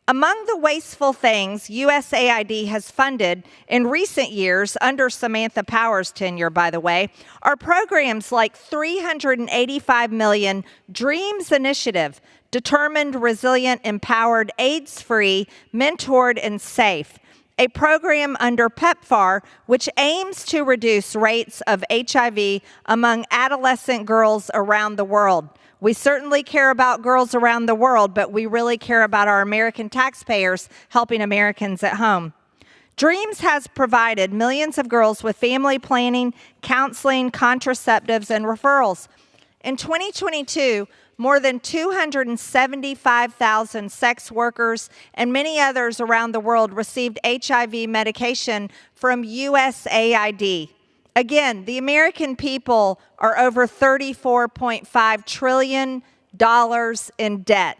Among the wasteful things USAID has funded in recent years, under Samantha Power's tenure, by the way, are programs like $385 million DREAMS Initiative, Determined, Resilient, Empowered, AIDS-Free, Mentored, and Safe, a program under PEPFAR which aims to reduce rates of HIV among adolescent girls around the world. We certainly care about girls around the world, but we really care about our American taxpayers helping Americans at home. DREAMS has provided millions of girls with family planning, counseling, contraceptives, and referrals. In 2022, more than 275,000 sex workers and many others around the world received HIV medication from USAID. Again, the American people are over $34.5 trillion in debt,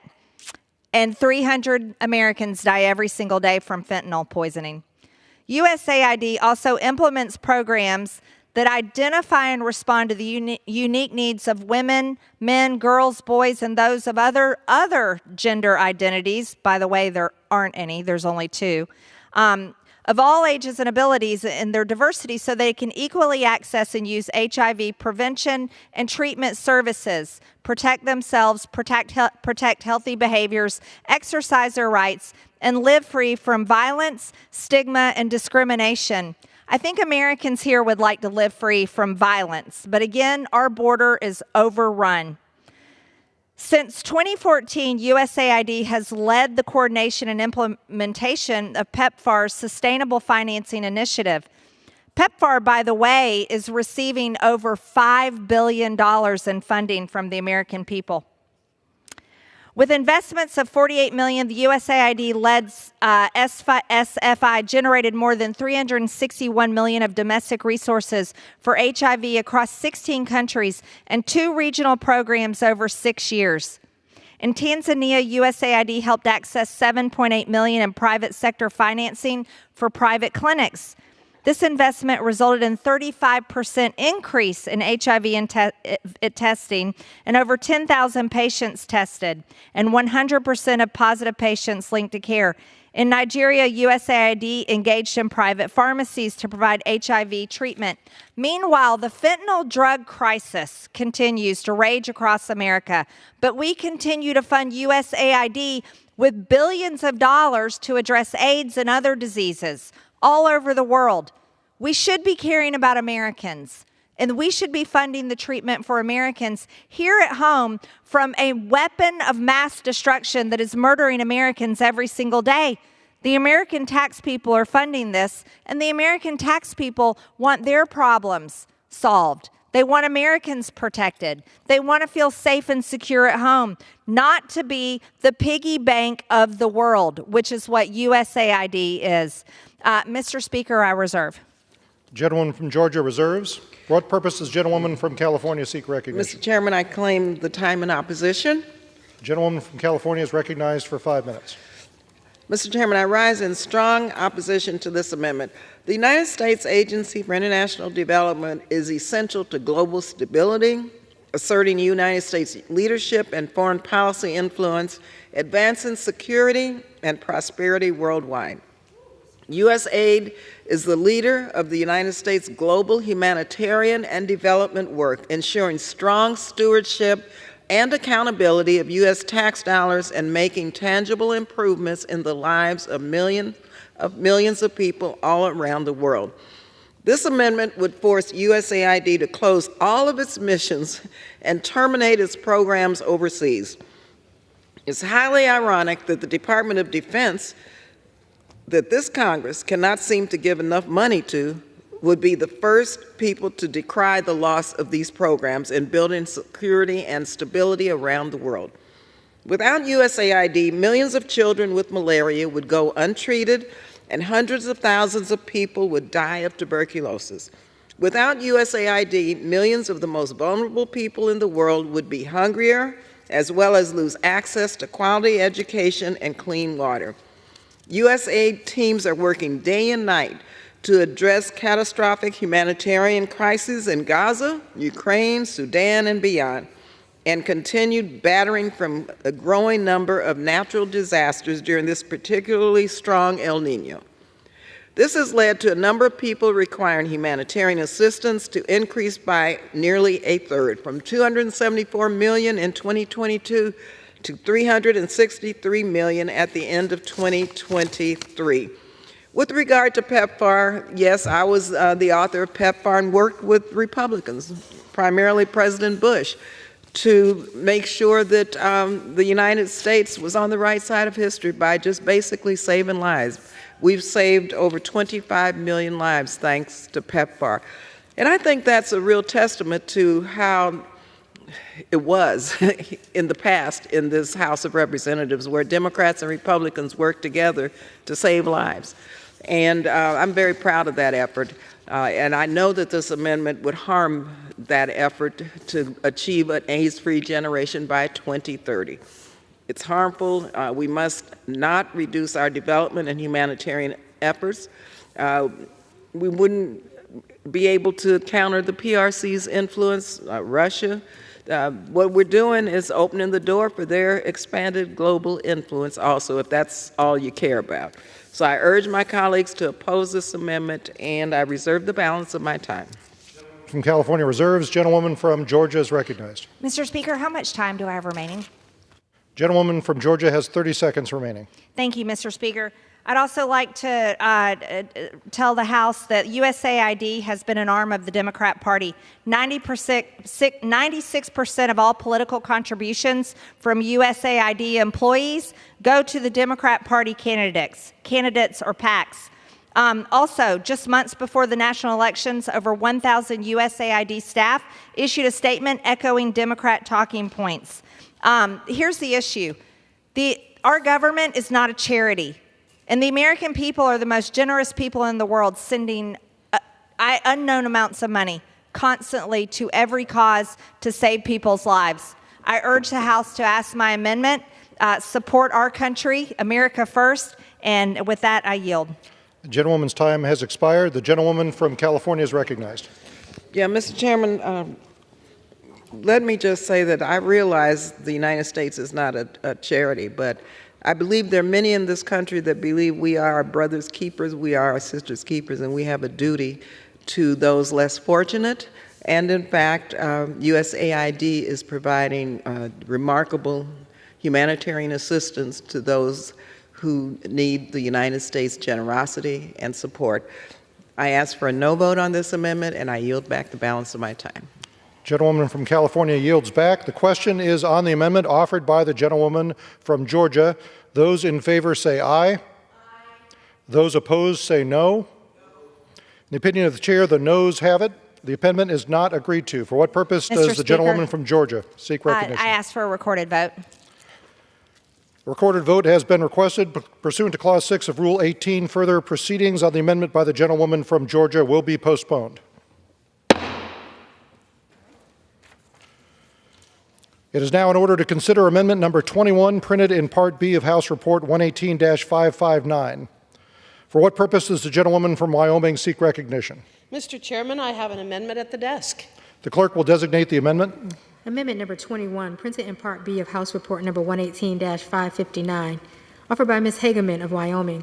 and 300 Americans die every single day from fentanyl poisoning. USAID also implements programs that identify and respond to the unique needs of women, men, girls, boys, and those of other gender identities. By the way, there aren't any, there's only two. Of all ages and abilities in their diversity, so they can equally access and use HIV prevention and treatment services, protect themselves, protect healthy behaviors, exercise their rights, and live free from violence, stigma, and discrimination. I think Americans here would like to live free from violence, but again, our border is overrun. Since 2014, USAID has led the coordination and implementation of PEPFAR's Sustainable Financing Initiative. PEPFAR, by the way, is receiving over $5 billion in funding from the American people. With investments of $48 million, the USAID-led SFI generated more than $361 million of domestic resources for HIV across 16 countries and 2 regional programs over 6 years. In Tanzania, USAID helped access $7.8 million in private sector financing for private clinics. This investment resulted in 35% increase in HIV testing and over 10,000 patients tested and 100% of positive patients linked to care. In Nigeria, USAID engaged in private pharmacies to provide HIV treatment. Meanwhile, the fentanyl drug crisis continues to rage across America, but we continue to fund USAID with billions of dollars to address AIDS and other diseases all over the world. We should be caring about Americans, and we should be funding the treatment for Americans here at home from a weapon of mass destruction that is murdering Americans every single day. The American tax people are funding this, and the American tax people want their problems solved. They want Americans protected. They want to feel safe and secure at home, not to be the piggy bank of the world, which is what USAID is. Mr. Speaker, I reserve. Gentlewoman from Georgia reserves. For what purpose does gentlewoman from California seek recognition? Mr. Chairman, I claim the time in opposition. Gentlewoman from California is recognized for 5 minutes. Mr. Chairman, I rise in strong opposition to this amendment. The United States Agency for International Development is essential to global stability, asserting United States leadership and foreign policy influence, advancing security and prosperity worldwide. U.S. aid is the leader of the United States global humanitarian and development work, ensuring strong stewardship and accountability of U.S. tax dollars and making tangible improvements in the lives of millions of people all around the world. This amendment would force USAID to close all of its missions and terminate its programs overseas. It's highly ironic that the Department of Defense, that this Congress cannot seem to give enough money to, would be the first people to decry the loss of these programs in building security and stability around the world. Without USAID, millions of children with malaria would go untreated, and hundreds of thousands of people would die of tuberculosis. Without USAID, millions of the most vulnerable people in the world would be hungrier, as well as lose access to quality education and clean water. USAID teams are working day and night to address catastrophic humanitarian crises in Gaza, Ukraine, Sudan, and beyond, and continued battering from a growing number of natural disasters during this particularly strong El Nino. This has led to a number of people requiring humanitarian assistance to increase by nearly a third, from 274 million in 2022 to 363 million at the end of 2023. With regard to PEPFAR, yes, I was the author of PEPFAR and worked with Republicans, primarily President Bush, to make sure that the United States was on the right side of history by just basically saving lives. We've saved over 25 million lives thanks to PEPFAR. And I think that's a real testament to how it was in the past in this House of Representatives, where Democrats and Republicans worked together to save lives. And I'm very proud of that effort. And I know that this amendment would harm that effort to achieve an AIDS-free generation by 2030. It's harmful. We must not reduce our development and humanitarian efforts. We wouldn't be able to counter the PRC's influence, Russia. What we're doing is opening the door for their expanded global influence also, if that's all you care about. So I urge my colleagues to oppose this amendment, and I reserve the balance of my time. From California Reserves, gentlewoman from Georgia is recognized. Mr. Speaker, how much time do I have remaining? Gentlewoman from Georgia has 30 seconds remaining. Thank you, Mr. Speaker. I'd also like to tell the House that USAID has been an arm of the Democrat Party. 96% of all political contributions from USAID employees go to the Democrat Party candidates or PACs. Also, just months before the national elections, over 1,000 USAID staff issued a statement echoing Democrat talking points. Here's the issue. Our government is not a charity. And the American people are the most generous people in the world, sending unknown amounts of money constantly to every cause to save people's lives. I urge the House to pass my amendment, support our country, America first, and with that, I yield. The gentlewoman's time has expired. The gentlewoman from California is recognized. Yeah, Mr. Chairman, let me just say that I realize the United States is not a charity, but I believe there are many in this country that believe we are our brother's keepers, we are our sister's keepers, and we have a duty to those less fortunate. And in fact, USAID is providing remarkable humanitarian assistance to those who need the United States' generosity and support. I ask for a no vote on this amendment, and I yield back the balance of my time. Gentlewoman from California yields back. The question is on the amendment offered by the gentlewoman from Georgia. Those in favor say aye. Aye. Those opposed say no. In the opinion of the chair, the noes have it. The amendment is not agreed to. For what purpose does the gentlewoman from Georgia seek recognition? I ask for a recorded vote. A recorded vote has been requested pursuant to Clause 6 of Rule 18. Further proceedings on the amendment by the gentlewoman from Georgia will be postponed. It is now in order to consider amendment number 21, printed in Part B of House Report 118-559. For what purpose does the gentlewoman from Wyoming seek recognition? Mr. Chairman, I have an amendment at the desk. The clerk will designate the amendment. Amendment number 21, printed in Part B of House Report number 118-559, offered by Ms. Hageman of Wyoming.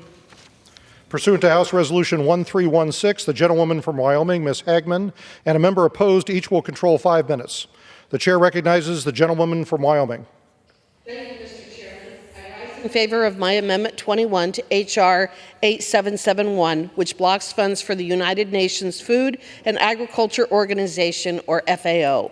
Pursuant to House Resolution 1316, the gentlewoman from Wyoming, Ms. Hagman, and a member opposed each will control 5 minutes. The chair recognizes the gentlewoman from Wyoming. Thank you, Mr. Chairman. I rise in favor of my Amendment 21 to H.R. 8771, which blocks funds for the United Nations Food and Agriculture Organization, or FAO.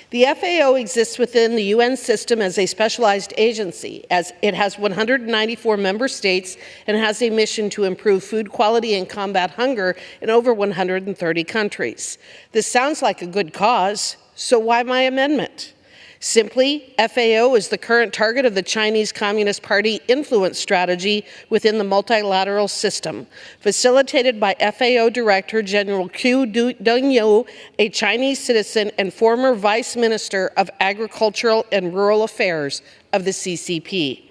The FAO exists within the UN system as a specialized agency, as it has 194 member states and has a mission to improve food quality and combat hunger in over 130 countries. This sounds like a good cause. So why my amendment? Simply, FAO is the current target of the Chinese Communist Party influence strategy within the multilateral system, facilitated by FAO Director General Qu Dongyu, a Chinese citizen and former Vice Minister of Agricultural and Rural Affairs of the CCP.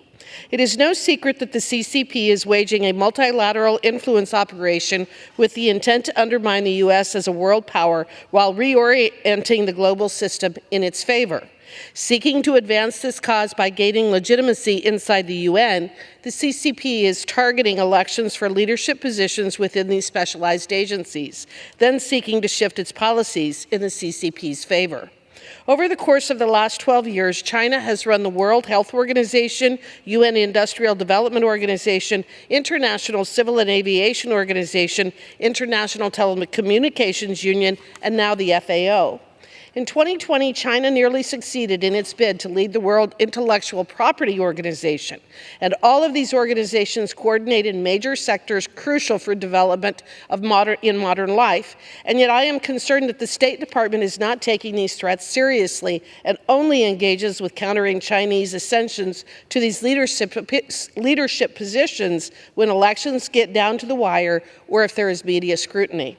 It is no secret that the CCP is waging a multilateral influence operation with the intent to undermine the U.S. as a world power while reorienting the global system in its favor. Seeking to advance this cause by gaining legitimacy inside the UN, the CCP is targeting elections for leadership positions within these specialized agencies, then seeking to shift its policies in the CCP's favor. Over the course of the last 12 years, China has run the World Health Organization, UN Industrial Development Organization, International Civil and Aviation Organization, International Telecommunications Union, and now the FAO. In 2020, China nearly succeeded in its bid to lead the World Intellectual Property Organization, and all of these organizations coordinate in major sectors crucial for development of modern life, and yet I am concerned that the State Department is not taking these threats seriously and only engages with countering Chinese ascensions to these leadership positions when elections get down to the wire or if there is media scrutiny.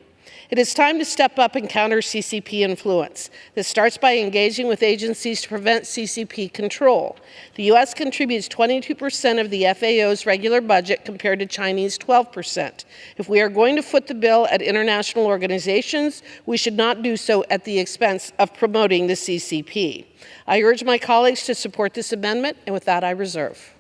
It is time to step up and counter CCP influence. This starts by engaging with agencies to prevent CCP control. The U.S. contributes 22% of the FAO's regular budget compared to Chinese 12%. If we are going to foot the bill at international organizations, we should not do so at the expense of promoting the CCP. I urge my colleagues to support this amendment, and with that I reserve.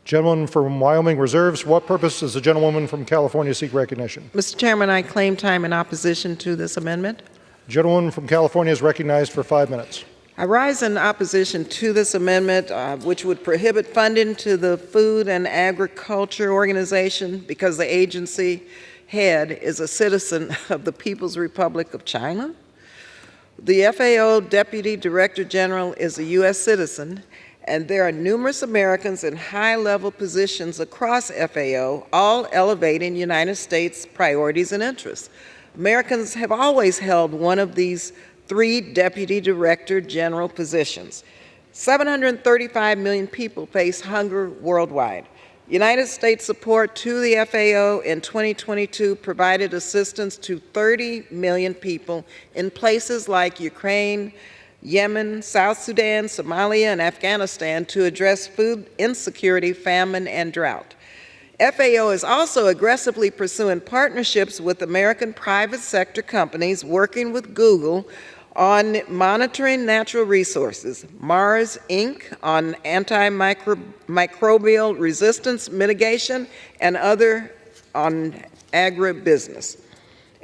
Gentleman from Wyoming reserves. What purpose does the gentlewoman from California seek recognition? Mr. Chairman, I claim time in opposition to this amendment. Gentlewoman from California is recognized for 5 minutes. I rise in opposition to this amendment, which would prohibit funding to the Food and Agriculture Organization because the agency head is a citizen of the People's Republic of China. The FAO Deputy Director General is a U.S. citizen, and there are numerous Americans in high-level positions across FAO, all elevating United States priorities and interests. Americans have always held one of these 3 Deputy Director General positions. 735 million people face hunger worldwide. United States support to the FAO in 2022 provided assistance to 30 million people in places like Ukraine, Yemen, South Sudan, Somalia, and Afghanistan to address food insecurity, famine, and drought. FAO is also aggressively pursuing partnerships with American private sector companies working with Google on monitoring natural resources, Mars Inc. on antimicrobial resistance mitigation, and other on agribusiness.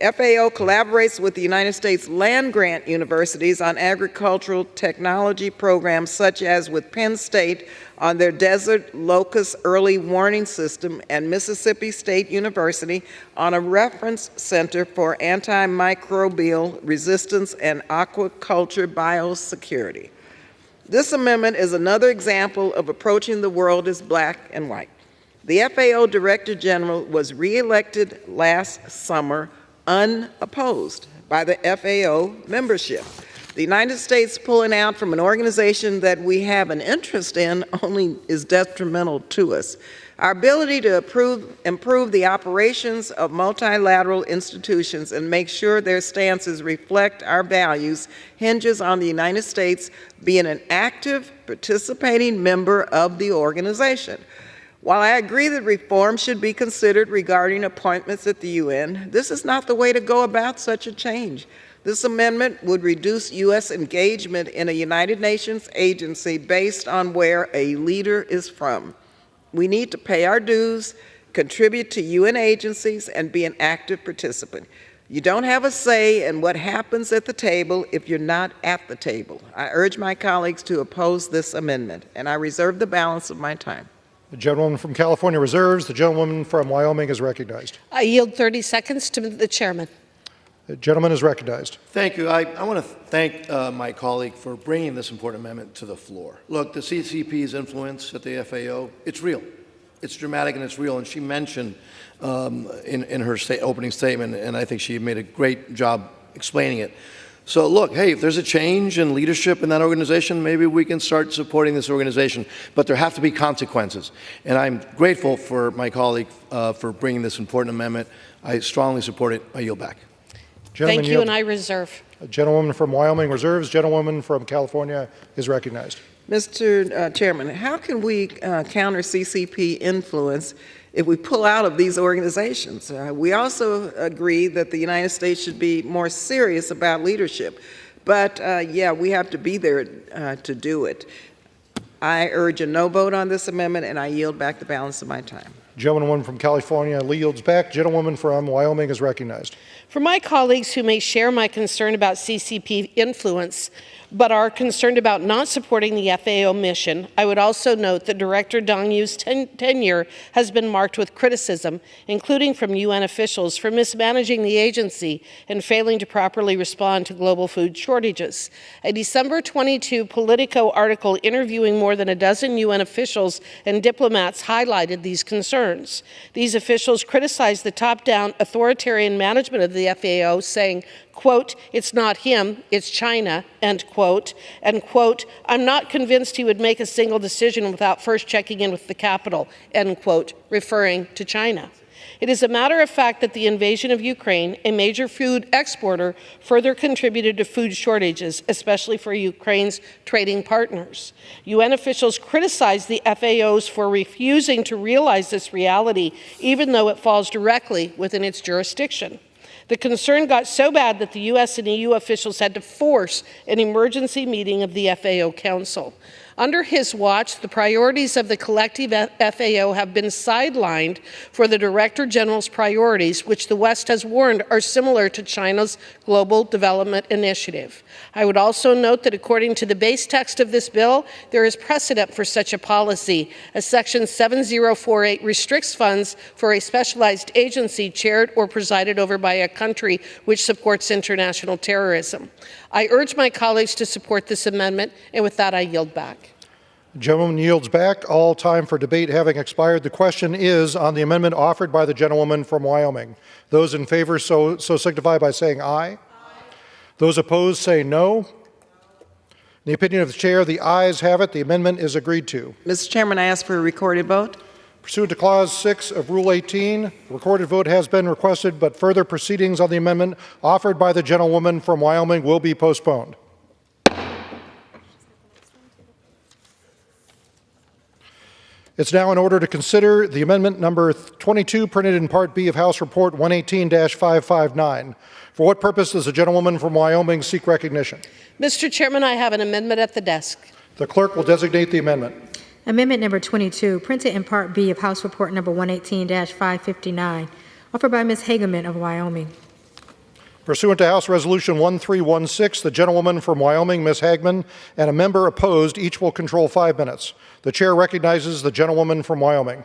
FAO collaborates with the United States land-grant universities on agricultural technology programs such as with Penn State on their desert locust early warning system and Mississippi State University on a reference center for antimicrobial resistance and aquaculture biosecurity. This amendment is another example of approaching the world as black and white. The FAO Director General was reelected last summer unopposed by the FAO membership. The United States pulling out from an organization that we have an interest in only is detrimental to us. Our ability to improve the operations of multilateral institutions and make sure their stances reflect our values hinges on the United States being an active, participating member of the organization. While I agree that reform should be considered regarding appointments at the UN, this is not the way to go about such a change. This amendment would reduce U.S. engagement in a United Nations agency based on where a leader is from. We need to pay our dues, contribute to UN agencies, and be an active participant. You don't have a say in what happens at the table if you're not at the table. I urge my colleagues to oppose this amendment, and I reserve the balance of my time. The gentlewoman from California reserves. The gentlewoman from Wyoming is recognized. I yield 30 seconds to the chairman. The gentleman is recognized. Thank you. I want to thank my colleague for bringing this important amendment to the floor. Look, the CCP's influence at the FAO, it's real. It's dramatic and it's real. And she mentioned in her opening statement, and I think she made a great job explaining it. So look, hey, if there's a change in leadership in that organization, maybe we can start supporting this organization. But there have to be consequences. And I'm grateful for my colleague for bringing this important amendment. I strongly support it. I yield back. Thank you, and I reserve. A gentlewoman from Wyoming reserves. Gentlewoman from California is recognized. Mr. Chairman, how can we counter CCP influence if we pull out of these organizations? We also agree that the United States should be more serious about leadership. But, yeah, we have to be there to do it. I urge a no vote on this amendment, and I yield back the balance of my time. Gentlewoman from California yields back. Gentlewoman from Wyoming is recognized. For my colleagues who may share my concern about CCP influence, but are concerned about not supporting the FAO mission, I would also note that Director Dong Yu's tenure has been marked with criticism, including from UN officials, for mismanaging the agency and failing to properly respond to global food shortages. A December 22 Politico article interviewing more than a dozen UN officials and diplomats highlighted these concerns. These officials criticized the top-down authoritarian management of the FAO, saying, quote, "It's not him, it's China," end quote, and quote, "I'm not convinced he would make a single decision without first checking in with the capital," end quote, referring to China. It is a matter of fact that the invasion of Ukraine, a major food exporter, further contributed to food shortages, especially for Ukraine's trading partners. UN officials criticized the FAOs for refusing to realize this reality, even though it falls directly within its jurisdiction. The concern got so bad that the U.S. and EU officials had to force an emergency meeting of the FAO Council. Under his watch, the priorities of the collective FAO have been sidelined for the Director General's priorities, which the West has warned are similar to China's Global Development Initiative. I would also note that according to the base text of this bill, there is precedent for such a policy, as Section 7048 restricts funds for a specialized agency chaired or presided over by a country which supports international terrorism. I urge my colleagues to support this amendment, and with that I yield back. Gentleman yields back. All time for debate having expired, the question is on the amendment offered by the gentlewoman from Wyoming. Those in favor so signify by saying aye. Aye. Those opposed say no. In the opinion of the chair, the ayes have it. The amendment is agreed to. Mr. Chairman, I ask for a recorded vote. Pursuant to Clause 6 of Rule 18, a recorded vote has been requested, but further proceedings on the amendment offered by the gentlewoman from Wyoming will be postponed. It's now in order to consider the amendment number 22 printed in Part B of House Report 118-559. For what purpose does the gentlewoman from Wyoming seek recognition? Mr. Chairman, I have an amendment at the desk. The clerk will designate the amendment. Amendment number 22, printed in Part B of House Report number 118-559, offered by Ms. Hageman of Wyoming. Pursuant to House Resolution 1316, the gentlewoman from Wyoming, Ms. Hagman, and a member opposed each will control 5 minutes. The chair recognizes the gentlewoman from Wyoming.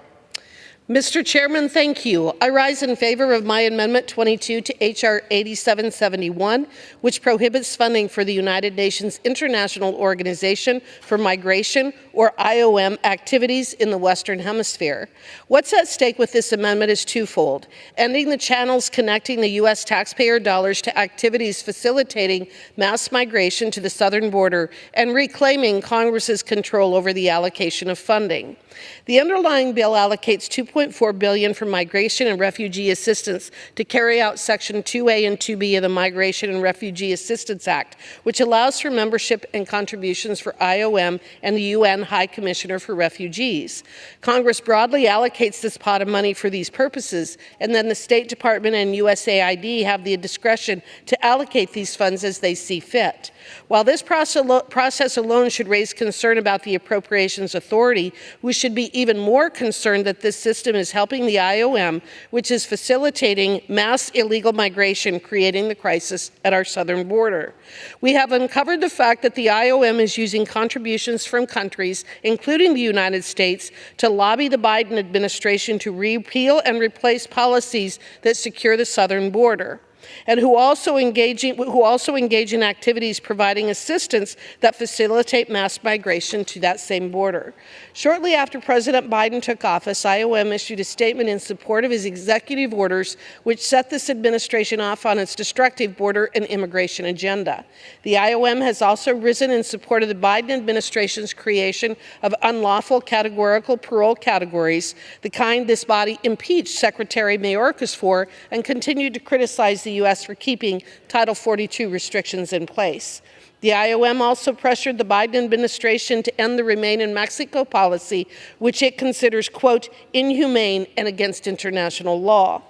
Mr. Chairman, thank you. I rise in favor of my Amendment 22 to H.R. 8771, which prohibits funding for the United Nations International Organization for Migration, or IOM, activities in the Western Hemisphere. What's at stake with this amendment is twofold: ending the channels connecting the U.S. taxpayer dollars to activities facilitating mass migration to the southern border, and reclaiming Congress's control over the allocation of funding. The underlying bill allocates $2.4 billion for migration and refugee assistance to carry out Section 2A and 2B of the Migration and Refugee Assistance Act, which allows for membership and contributions for IOM and the UN High Commissioner for Refugees. Congress broadly allocates this pot of money for these purposes, and then the State Department and USAID have the discretion to allocate these funds as they see fit. While this process alone should raise concern about the Appropriations Authority, we should be even more concerned that this system is helping the IOM, which is facilitating mass illegal migration, creating the crisis at our southern border. We have uncovered the fact that the IOM is using contributions from countries, including the United States, to lobby the Biden administration to repeal and replace policies that secure the southern border. and who also engage in activities providing assistance that facilitate mass migration to that same border. Shortly after President Biden took office, IOM issued a statement in support of his executive orders, which set this administration off on its destructive border and immigration agenda. The IOM has also risen in support of the Biden administration's creation of unlawful categorical parole categories, the kind this body impeached Secretary Mayorkas for, and continued to criticize the U.S. for keeping Title 42 restrictions in place. The IOM also pressured the Biden administration to end the Remain in Mexico policy, which it considers, quote, inhumane and against international law.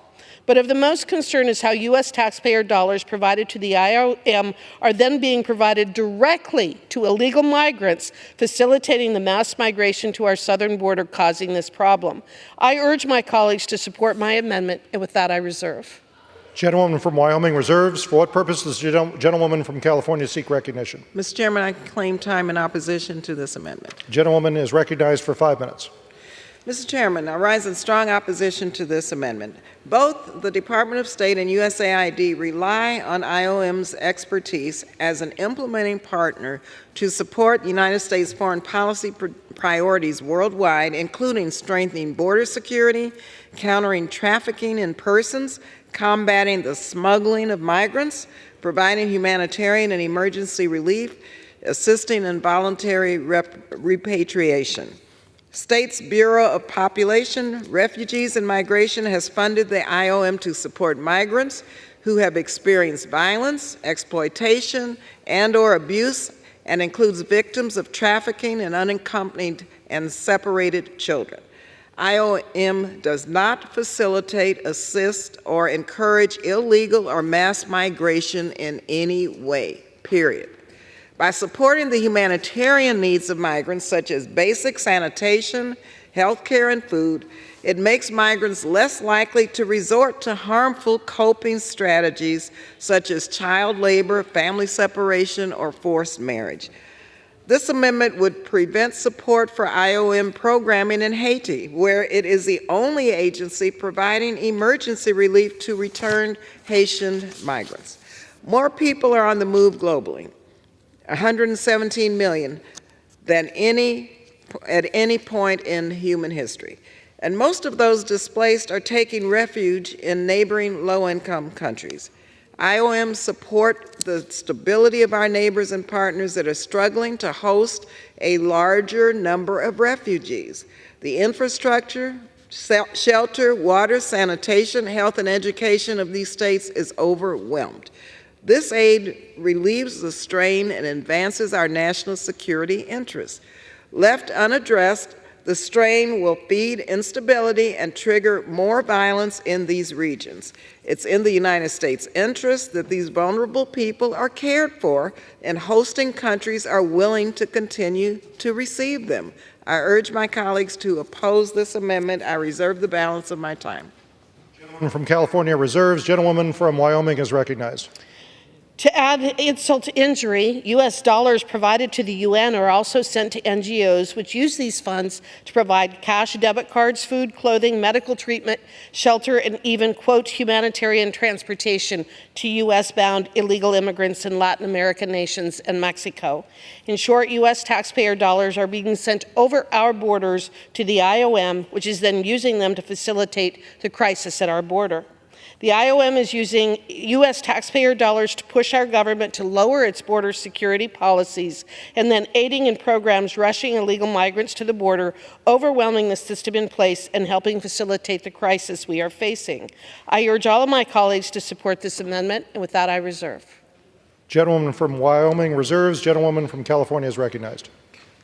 But of the most concern is how U.S. taxpayer dollars provided to the IOM are then being provided directly to illegal migrants, facilitating the mass migration to our southern border, causing this problem. I urge my colleagues to support my amendment, and with that I reserve. Gentlewoman from Wyoming reserves. For what purpose does the gentlewoman from California seek recognition? Mr. Chairman, I claim time in opposition to this amendment. Gentlewoman is recognized for 5 minutes. Mr. Chairman, I rise in strong opposition to this amendment. Both the Department of State and USAID rely on IOM's expertise as an implementing partner to support United States foreign policy priorities worldwide, including strengthening border security, countering trafficking in persons, combating the smuggling of migrants, providing humanitarian and emergency relief, assisting in voluntary repatriation. States Bureau of Population, Refugees, and Migration has funded the IOM to support migrants who have experienced violence, exploitation, and/or abuse, and includes victims of trafficking and unaccompanied and separated children. IOM does not facilitate, assist, or encourage illegal or mass migration in any way, period. By supporting the humanitarian needs of migrants, such as basic sanitation, health care, and food, it makes migrants less likely to resort to harmful coping strategies such as child labor, family separation, or forced marriage. This amendment would prevent support for IOM programming in Haiti, where it is the only agency providing emergency relief to returned Haitian migrants. More people are on the move globally, 117 million, than at any point in human history. And most of those displaced are taking refuge in neighboring low-income countries. IOM support the stability of our neighbors and partners that are struggling to host a larger number of refugees. The infrastructure, shelter, water, sanitation, health, and education of these states is overwhelmed. This aid relieves the strain and advances our national security interests. Left unaddressed, the strain will feed instability and trigger more violence in these regions. It's in the United States' interest that these vulnerable people are cared for, and hosting countries are willing to continue to receive them. I urge my colleagues to oppose this amendment. I reserve the balance of my time. Gentlewoman from California reserves. Gentlewoman from Wyoming is recognized. To add insult to injury, U.S. dollars provided to the UN are also sent to NGOs, which use these funds to provide cash, debit cards, food, clothing, medical treatment, shelter, and even, quote, humanitarian transportation to U.S.-bound illegal immigrants in Latin American nations and Mexico. In short, U.S. taxpayer dollars are being sent over our borders to the IOM, which is then using them to facilitate the crisis at our border. The IOM is using U.S. taxpayer dollars to push our government to lower its border security policies, and then aiding in programs rushing illegal migrants to the border, overwhelming the system in place, and helping facilitate the crisis we are facing. I urge all of my colleagues to support this amendment, and with that I reserve. Gentlewoman from Wyoming reserves. Gentlewoman from California is recognized.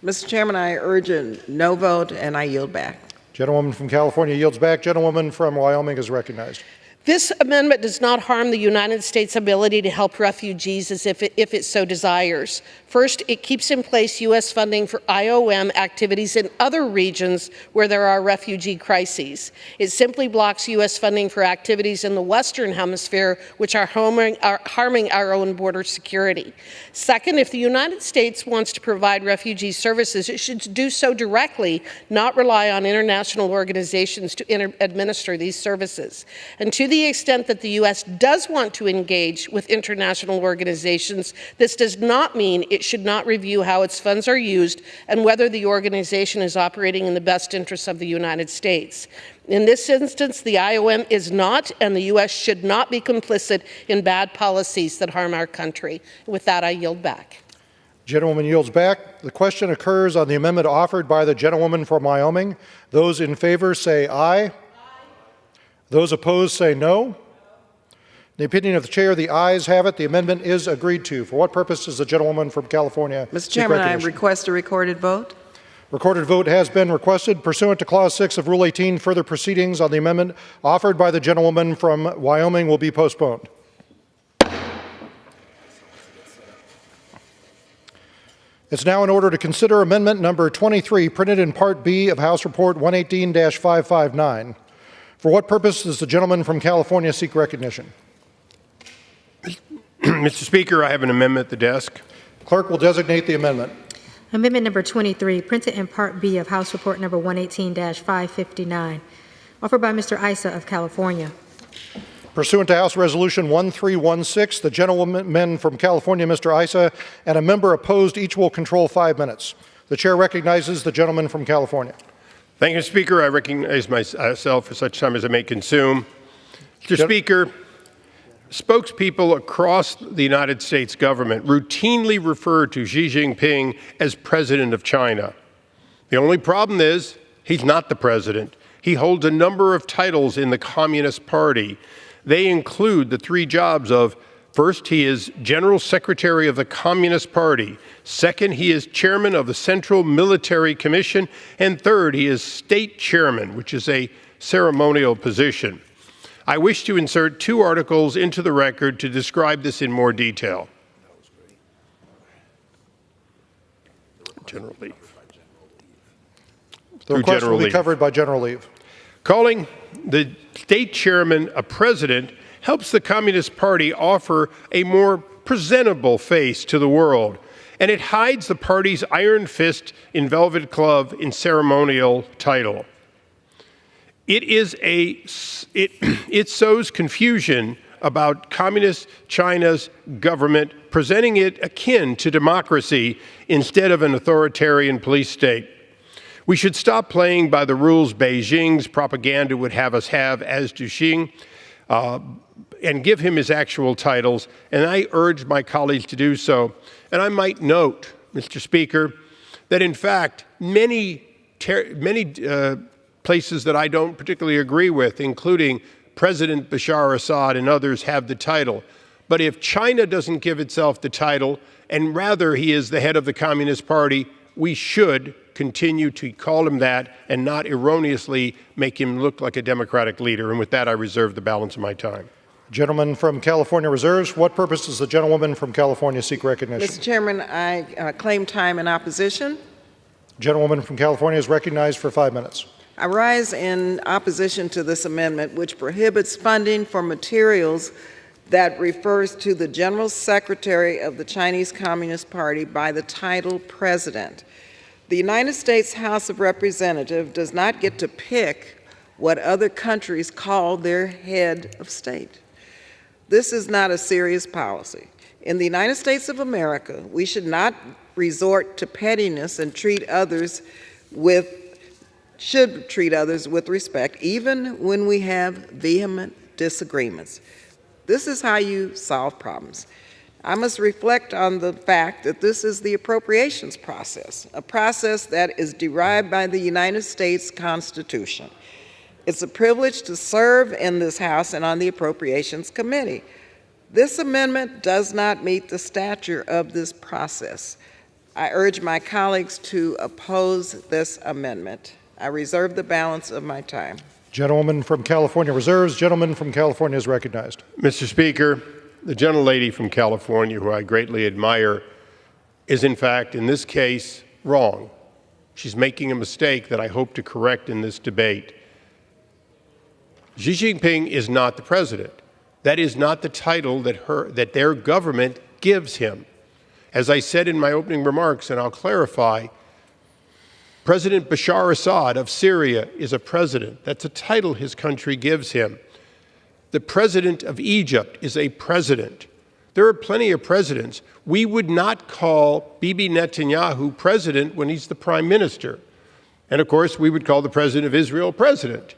Mr. Chairman, I urge a no vote, and I yield back. Gentlewoman from California yields back. Gentlewoman from Wyoming is recognized. This amendment does not harm the United States' ability to help refugees as if it so desires. First, it keeps in place U.S. funding for IOM activities in other regions where there are refugee crises. It simply blocks U.S. funding for activities in the Western Hemisphere, which are harming our own border security. Second, if the United States wants to provide refugee services, it should do so directly, not rely on international organizations to administer these services. And to the extent that the U.S. does want to engage with international organizations, this does not mean it should not review how its funds are used and whether the organization is operating in the best interests of the United States. In this instance, the IOM is not, and the U.S. should not be complicit in bad policies that harm our country. With that, I yield back. Gentlewoman yields back. The question occurs on the amendment offered by the gentlewoman from Wyoming. Those in favor say aye. Aye. Those opposed say no. In the opinion of the chair, the ayes have it. The amendment is agreed to. For what purpose does the gentlewoman from California Mr. seek Chairman, I recognition? request a recorded vote. Recorded vote has been requested. Pursuant to Clause 6 of Rule 18, further proceedings on the amendment offered by the gentlewoman from Wyoming will be postponed. It's now in order to consider amendment number 23, printed in Part B of House Report 118-559. For what purpose does the gentleman from California seek recognition? Mr. Speaker, I have an amendment at the desk. Clerk will designate the amendment. Amendment number 23, printed in Part B of House Report number 118-559, offered by Mr. Issa of California. Pursuant to House Resolution 1316, the gentleman from California, Mr. Issa, and a member opposed each will control 5 minutes. The chair recognizes the gentleman from California. Thank you, Speaker. I recognize myself for such time as I may consume. Mr. Speaker, spokespeople across the United States government routinely refer to Xi Jinping as president of China. The only problem is he's not the president. He holds a number of titles in the Communist Party. They include the 3 jobs of, first, he is General Secretary of the Communist Party. Second, he is Chairman of the Central Military Commission. And third, he is State Chairman, which is a ceremonial position. I wish to insert 2 articles into the record to describe this in more detail. General Leave. The request will be covered by general leave. Calling the state chairman a president helps the Communist Party offer a more presentable face to the world, and it hides the party's iron fist in velvet glove in ceremonial title. It sows confusion about Communist China's government, presenting it akin to democracy instead of an authoritarian police state. We should stop playing by the rules Beijing's propaganda would have us have, as do Xi, and give him his actual titles, and I urge my colleagues to do so. And I might note, Mr. Speaker, that in fact, many places that I don't particularly agree with, including President Bashar Assad and others, have the title. But if China doesn't give itself the title, and rather he is the head of the Communist Party, we should continue to call him that and not erroneously make him look like a Democratic leader. And with that, I reserve the balance of my time. Gentleman from California reserves. What purpose does the gentlewoman from California seek recognition? Mr. Chairman, I claim time in opposition. Gentlewoman from California is recognized for 5 minutes. I rise in opposition to this amendment, which prohibits funding for materials that refers to the General Secretary of the Chinese Communist Party by the title President. The United States House of Representatives does not get to pick what other countries call their head of state. This is not a serious policy. In the United States of America, we should not resort to pettiness and should treat others with respect, even when we have vehement disagreements. This is how you solve problems. I must reflect on the fact that this is the appropriations process, a process that is derived by the United States Constitution. It's a privilege to serve in this House and on the Appropriations Committee. This amendment does not meet the stature of this process. I urge my colleagues to oppose this amendment. I reserve the balance of my time. Gentlewoman from California reserves. Gentleman from California is recognized. Mr. Speaker, the gentlelady from California, who I greatly admire, is in fact, in this case, wrong. She's making a mistake that I hope to correct in this debate. Xi Jinping is not the president. That is not the title that their government gives him. As I said in my opening remarks, and I'll clarify, President Bashar Assad of Syria is a president. That's a title his country gives him. The president of Egypt is a president. There are plenty of presidents. We would not call Bibi Netanyahu president when he's the prime minister. And of course, we would call the president of Israel president.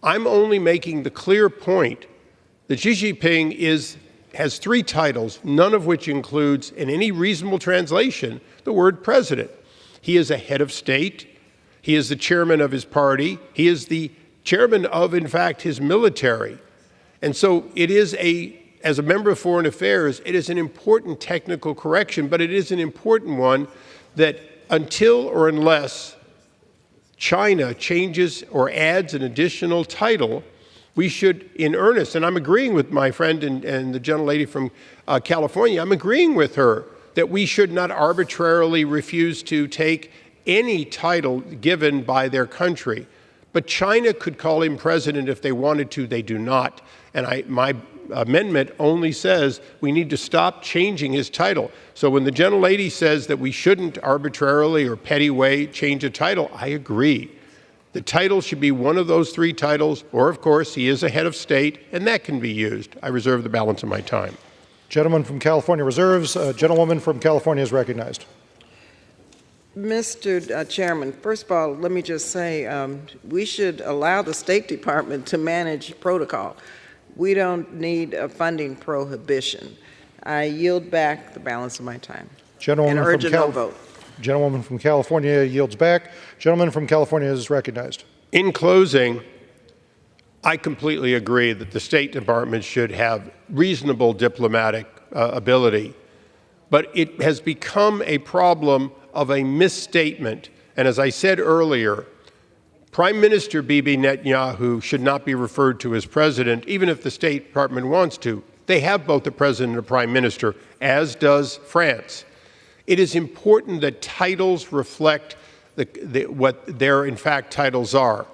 I'm only making the clear point that Xi Jinping has three titles, none of which includes, in any reasonable translation, the word president. He is a head of state. He is the chairman of his party. He is the chairman of, in fact, his military. And so it is as a member of Foreign Affairs, it is an important technical correction, but it is an important one that until or unless China changes or adds an additional title, we should, in earnest, and I'm agreeing with my friend and the gentlelady from California, I'm agreeing with her that we should not arbitrarily refuse to take any title given by their country. But China could call him president if they wanted to. They do not. And my amendment only says we need to stop changing his title. So when the gentlelady says that we shouldn't arbitrarily or petty way change a title, I agree. The title should be one of those three titles, or of course, he is a head of state, and that can be used. I reserve the balance of my time. Gentleman from California reserves. Gentlewoman from California is recognized. Mr. Chairman, first of all, let me just say we should allow the State Department to manage protocol. We don't need a funding prohibition. I yield back the balance of my time and urge a no vote. Gentlewoman from California yields back. Gentleman from California is recognized. In closing, I completely agree that the State Department should have reasonable diplomatic ability, but it has become a problem of a misstatement. And as I said earlier, Prime Minister Bibi Netanyahu should not be referred to as president, even if the State Department wants to. They have both a president and a prime minister, as does France. It is important that titles reflect what their, in fact, titles are.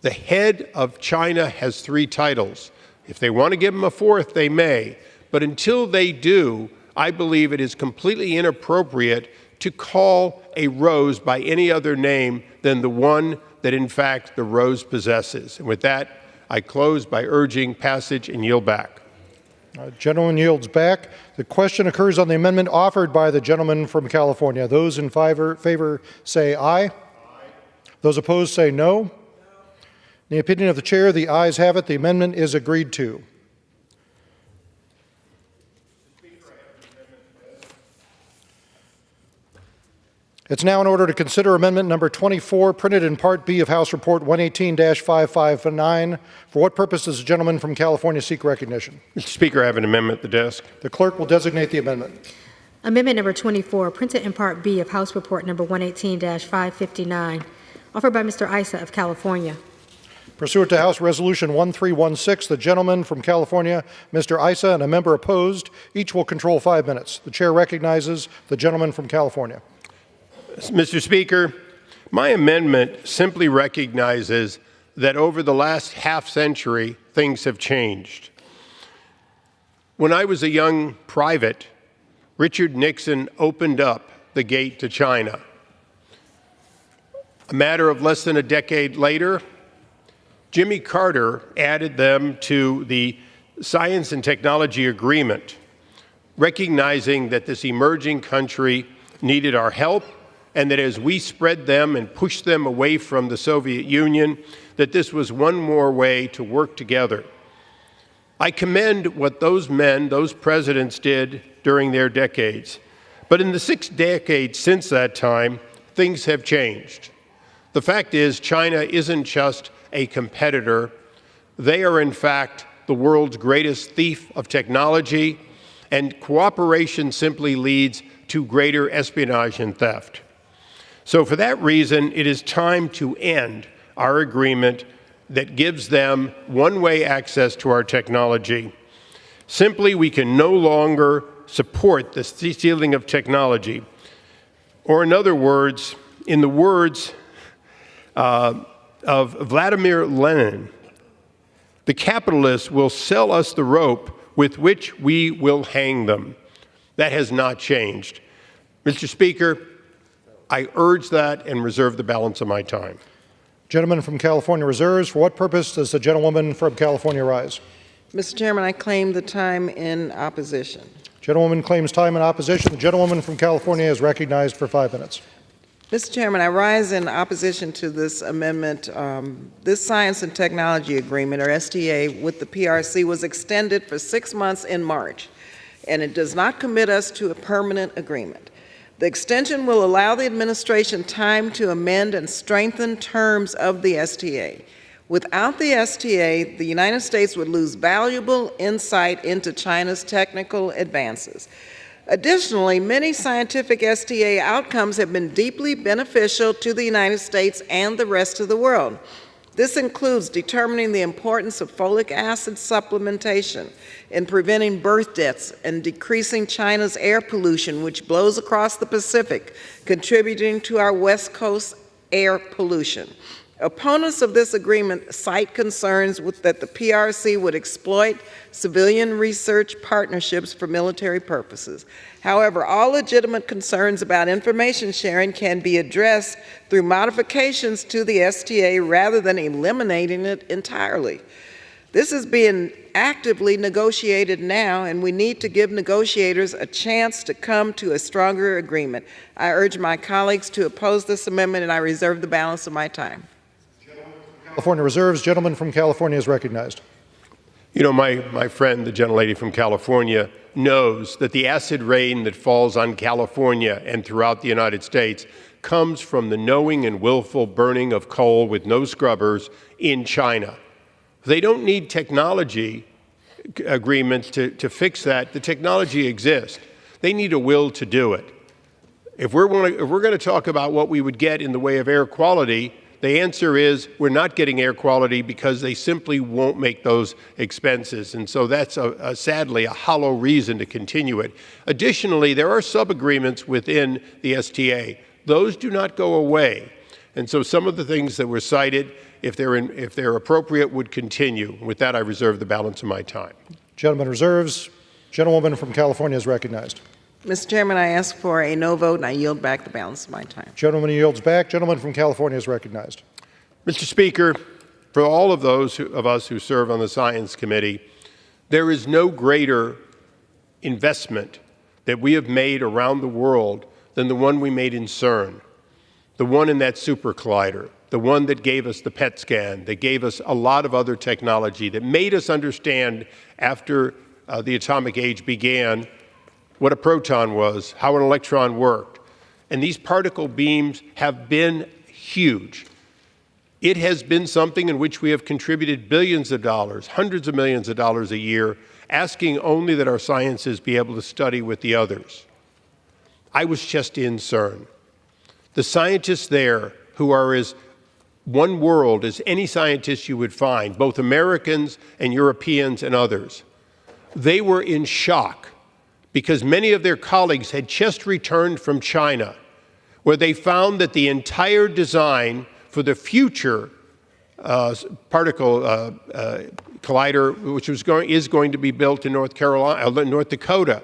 The head of China has three titles. If they want to give him a fourth, they may. But until they do, I believe it is completely inappropriate to call a rose by any other name than the one that, in fact, the rose possesses. And with that, I close by urging passage and yield back. Gentleman yields back. The question occurs on the amendment offered by the gentleman from California. Those in favor say aye. Aye. Those opposed say no. In the opinion of the chair, the ayes have it. The amendment is agreed to. It's now in order to consider amendment number 24, printed in Part B of House Report 118-559. For what purpose does the gentleman from California seek recognition? Mr. Speaker, I have an amendment at the desk. The clerk will designate the amendment. Amendment number 24, printed in Part B of House Report number 118-559, offered by Mr. Issa of California. Pursuant to House Resolution 1316, the gentleman from California, Mr. Issa, and a member opposed, each will control 5 minutes. The chair recognizes the gentleman from California. Mr. Speaker, my amendment simply recognizes that over the last half century, things have changed. When I was a young private, Richard Nixon opened up the gate to China. A matter of less than a decade later, Jimmy Carter added them to the Science and Technology Agreement, recognizing that this emerging country needed our help, and that as we spread them and pushed them away from the Soviet Union, that this was one more way to work together. I commend what those men, those presidents did during their decades. But in the 6 decades since that time, things have changed. The fact is, China isn't just a competitor. They are, in fact, the world's greatest thief of technology, and cooperation simply leads to greater espionage and theft. So for that reason, it is time to end our agreement that gives them one-way access to our technology. Simply, we can no longer support the stealing of technology. Or in other words, in the words of Vladimir Lenin, the capitalists will sell us the rope with which we will hang them. That has not changed. Mr. Speaker, I urge that and reserve the balance of my time. Gentleman from California reserves. For what purpose does the gentlewoman from California rise? Mr. Chairman, I claim the time in opposition. Gentlewoman claims time in opposition. The gentlewoman from California is recognized for 5 minutes. Mr. Chairman, I rise in opposition to this amendment. This Science and Technology Agreement, or STA, with the PRC was extended for 6 months in March, and it does not commit us to a permanent agreement. The extension will allow the administration time to amend and strengthen terms of the STA. Without the STA, the United States would lose valuable insight into China's technical advances. Additionally, many scientific STA outcomes have been deeply beneficial to the United States and the rest of the world. This includes determining the importance of folic acid supplementation in preventing birth deaths and decreasing China's air pollution, which blows across the Pacific, contributing to our West Coast air pollution. Opponents of this agreement cite concerns that the PRC would exploit civilian research partnerships for military purposes. However, all legitimate concerns about information sharing can be addressed through modifications to the STA rather than eliminating it entirely. This is being actively negotiated now, and we need to give negotiators a chance to come to a stronger agreement. I urge my colleagues to oppose this amendment, and I reserve the balance of my time. California reserves. Gentleman from California is recognized. You know, my friend, the gentlelady from California, knows that the acid rain that falls on California and throughout the United States comes from the knowing and willful burning of coal with no scrubbers in China. They don't need technology agreements to fix that. The technology exists. They need a will to do it. If we're going to talk about what we would get in the way of air quality, the answer is we're not getting air quality because they simply won't make those expenses. And so that's sadly a hollow reason to continue it. Additionally, there are sub-agreements within the STA. Those do not go away. And so some of the things that were cited, if they're appropriate, would continue. With that, I reserve the balance of my time. Gentleman reserves. Gentlewoman from California is recognized. Mr. Chairman, I ask for a no vote, and I yield back the balance of my time. Gentleman yields back. Gentleman from California is recognized. Mr. Speaker, for all of those of us who serve on the Science Committee, there is no greater investment that we have made around the world than the one we made in CERN, the one in that super collider, the one that gave us the PET scan, that gave us a lot of other technology, that made us understand after the atomic age began what a proton was, how an electron worked. And these particle beams have been huge. It has been something in which we have contributed billions of dollars, hundreds of millions of dollars a year, asking only that our sciences be able to study with the others. I was just in CERN. The scientists there, who are as one world as any scientists you would find, both Americans and Europeans and others, they were in shock because many of their colleagues had just returned from China, where they found that the entire design for the future particle collider, which is going to be built in North Dakota,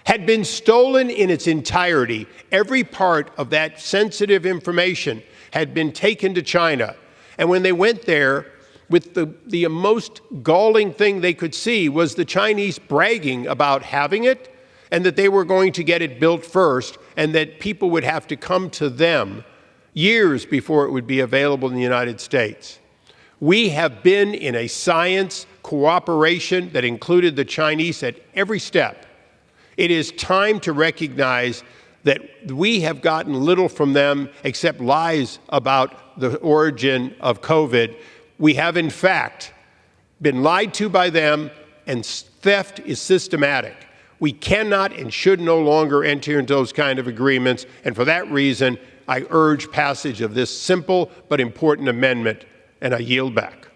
had been stolen in its entirety. Every part of that sensitive information had been taken to China. And when they went there, with the most galling thing they could see was the Chinese bragging about having it, and that they were going to get it built first, and that people would have to come to them years before it would be available in the United States. We have been in a science cooperation that included the Chinese at every step. It is time to recognize that we have gotten little from them except lies about the origin of COVID. We have, in fact, been lied to by them, and theft is systematic. We cannot and should no longer enter into those kind of agreements, and for that reason, I urge passage of this simple but important amendment, and I yield back.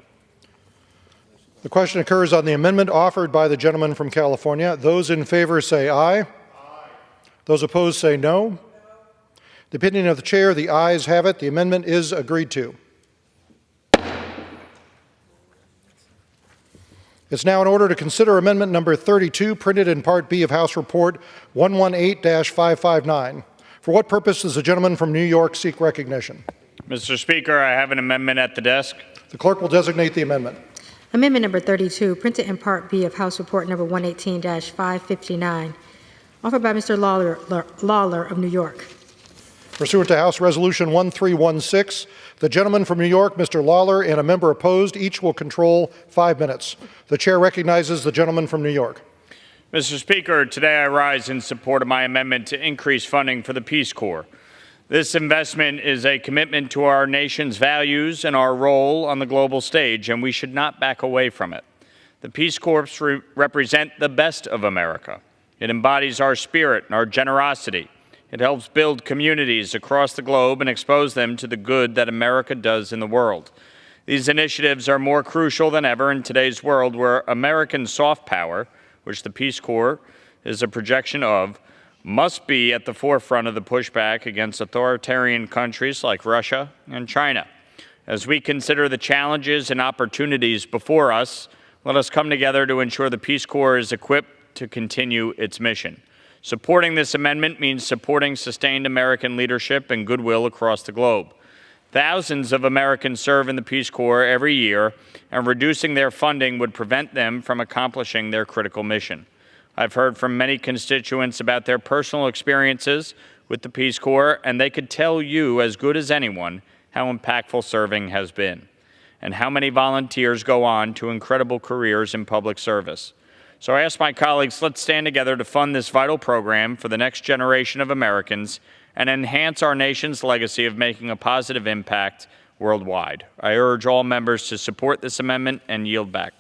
The question occurs on the amendment offered by the gentleman from California. Those in favor say aye. Aye. Those opposed say no. The opinion of the chair, the ayes have it. The amendment is agreed to. It's now in order to consider amendment number 32, printed in Part B of House Report 118-559. For what purpose does the gentleman from New York seek recognition? Mr. Speaker, I have an amendment at the desk. The clerk will designate the amendment. Amendment number 32, printed in Part B of House Report number 118-559, offered by Mr. Lawler of New York. Pursuant to House Resolution 1316, the gentleman from New York, Mr. Lawler, and a member opposed, each will control 5 minutes. The chair recognizes the gentleman from New York. Mr. Speaker, today I rise in support of my amendment to increase funding for the Peace Corps. This investment is a commitment to our nation's values and our role on the global stage, and we should not back away from it. The Peace Corps represent the best of America. It embodies our spirit and our generosity. It helps build communities across the globe and expose them to the good that America does in the world. These initiatives are more crucial than ever in today's world where American soft power, which the Peace Corps is a projection of, must be at the forefront of the pushback against authoritarian countries like Russia and China. As we consider the challenges and opportunities before us, let us come together to ensure the Peace Corps is equipped to continue its mission. Supporting this amendment means supporting sustained American leadership and goodwill across the globe. Thousands of Americans serve in the Peace Corps every year, and reducing their funding would prevent them from accomplishing their critical mission. I've heard from many constituents about their personal experiences with the Peace Corps, and they could tell you as good as anyone how impactful serving has been, and how many volunteers go on to incredible careers in public service. So I ask my colleagues, let's stand together to fund this vital program for the next generation of Americans and enhance our nation's legacy of making a positive impact worldwide. I urge all members to support this amendment and yield back.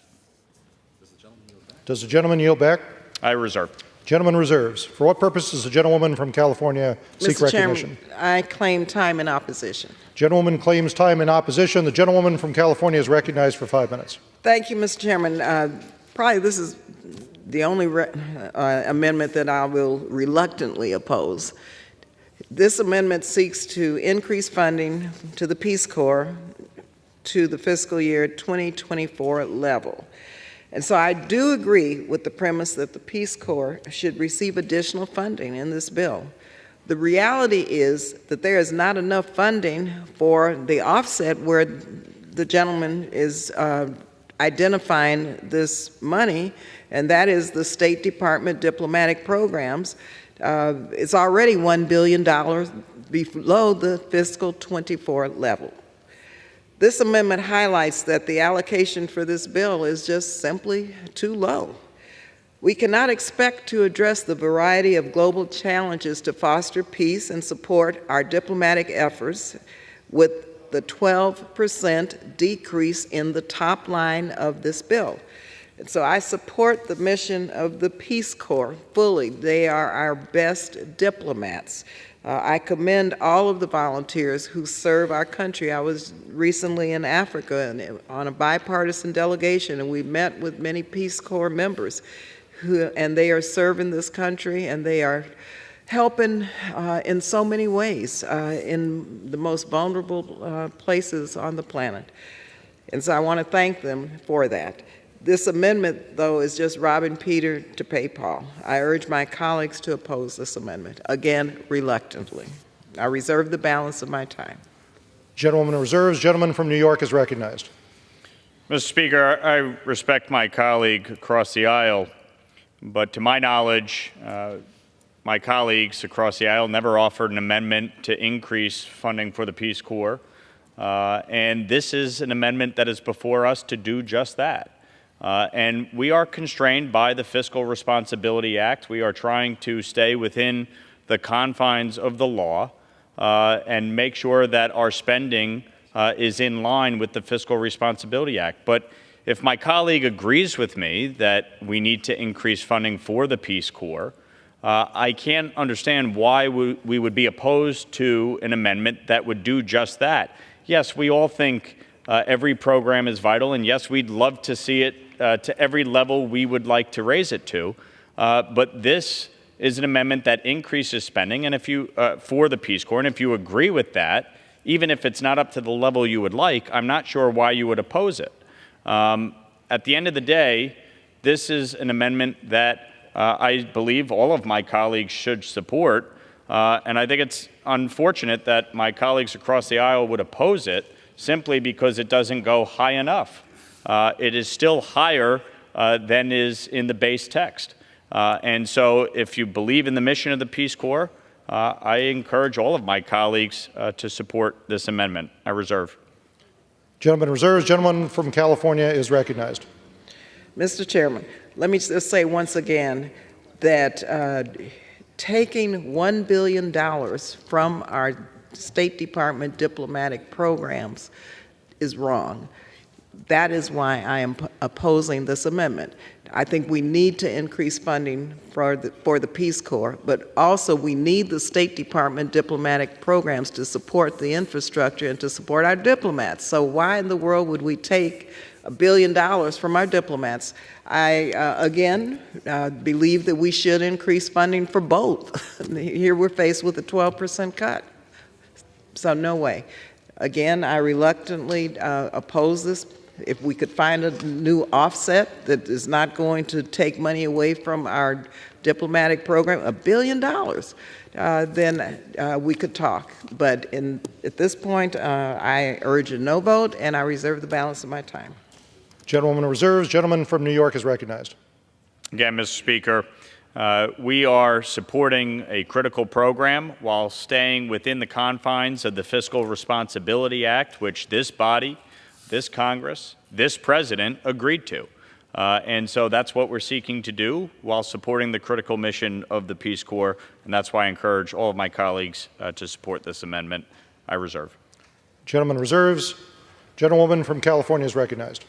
Does the gentleman yield back? I reserve. Gentleman reserves. For what purpose does the gentlewoman from California seek Mr. recognition? Chairman, I claim time in opposition. Gentlewoman claims time in opposition. The gentlewoman from California is recognized for 5 minutes. Thank you, Mr. Chairman. Probably this is the only amendment that I will reluctantly oppose. This amendment seeks to increase funding to the Peace Corps to the fiscal year 2024 level. And so I do agree with the premise that the Peace Corps should receive additional funding in this bill. The reality is that there is not enough funding for the offset where the gentleman is identifying this money, and that is the State Department diplomatic programs. It's already $1 billion below the fiscal 24 level. This amendment highlights that the allocation for this bill is just simply too low. We cannot expect to address the variety of global challenges to foster peace and support our diplomatic efforts with the 12% decrease in the top line of this bill. And so I support the mission of the Peace Corps fully. They are our best diplomats. I commend all of the volunteers who serve our country. I was recently in Africa and on a bipartisan delegation, and we met with many Peace Corps members, and they are serving this country, and they are helping in so many ways in the most vulnerable places on the planet. And so I want to thank them for that. This amendment, though, is just robbing Peter to pay Paul. I urge my colleagues to oppose this amendment, again, reluctantly. I reserve the balance of my time. Gentlewoman reserves. Gentleman from New York is recognized. Mr. Speaker, I respect my colleague across the aisle, but to my knowledge, my colleagues across the aisle never offered an amendment to increase funding for the Peace Corps, and this is an amendment that is before us to do just that. And we are constrained by the Fiscal Responsibility Act. We are trying to stay within the confines of the law and make sure that our spending is in line with the Fiscal Responsibility Act. But if my colleague agrees with me that we need to increase funding for the Peace Corps, I can't understand why we would be opposed to an amendment that would do just that. Yes, we all think every program is vital, and yes, we'd love to see it to every level we would like to raise it to. But this is an amendment that increases spending, and if you for the Peace Corps, and if you agree with that, even if it's not up to the level you would like, I'm not sure why you would oppose it. At the end of the day, this is an amendment that I believe all of my colleagues should support, and I think it's unfortunate that my colleagues across the aisle would oppose it simply because it doesn't go high enough. it is still higher than is in the base text. And so if you believe in the mission of the Peace Corps, I encourage all of my colleagues to support this amendment. I reserve. Gentleman reserves. Gentleman from California is recognized. Mr. Chairman, let me just say once again that taking $1 billion from our State Department diplomatic programs is wrong. That is why I am opposing this amendment. I think we need to increase funding for the Peace Corps, but also we need the State Department diplomatic programs to support the infrastructure and to support our diplomats. So why in the world would we take $1 billion from our diplomats? I, again, believe that we should increase funding for both. Here we're faced with a 12% cut. So no way. Again, I reluctantly oppose this. If we could find a new offset that is not going to take money away from our diplomatic program, $1 billion, then we could talk. But at this point, I urge a no vote, and I reserve the balance of my time. Gentlewoman reserves. Gentleman from New York is recognized. Again, Mr. Speaker, we are supporting a critical program while staying within the confines of the Fiscal Responsibility Act, which this body, this Congress, this President agreed to. And so that's what we're seeking to do while supporting the critical mission of the Peace Corps. And that's why I encourage all of my colleagues to support this amendment. I reserve. Gentleman reserves. Gentlewoman from California is recognized.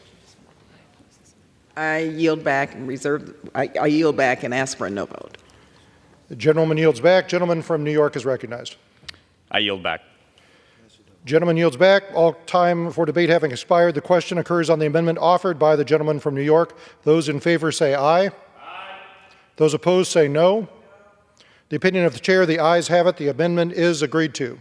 I yield back and reserve. I yield back and ask for a no vote. The gentleman yields back. Gentleman from New York is recognized. I yield back. Gentleman yields back. All time for debate having expired, the question occurs on the amendment offered by the gentleman from New York. Those in favor say aye. Aye. Those opposed say no. The opinion of the chair, the ayes have it. The amendment is agreed to.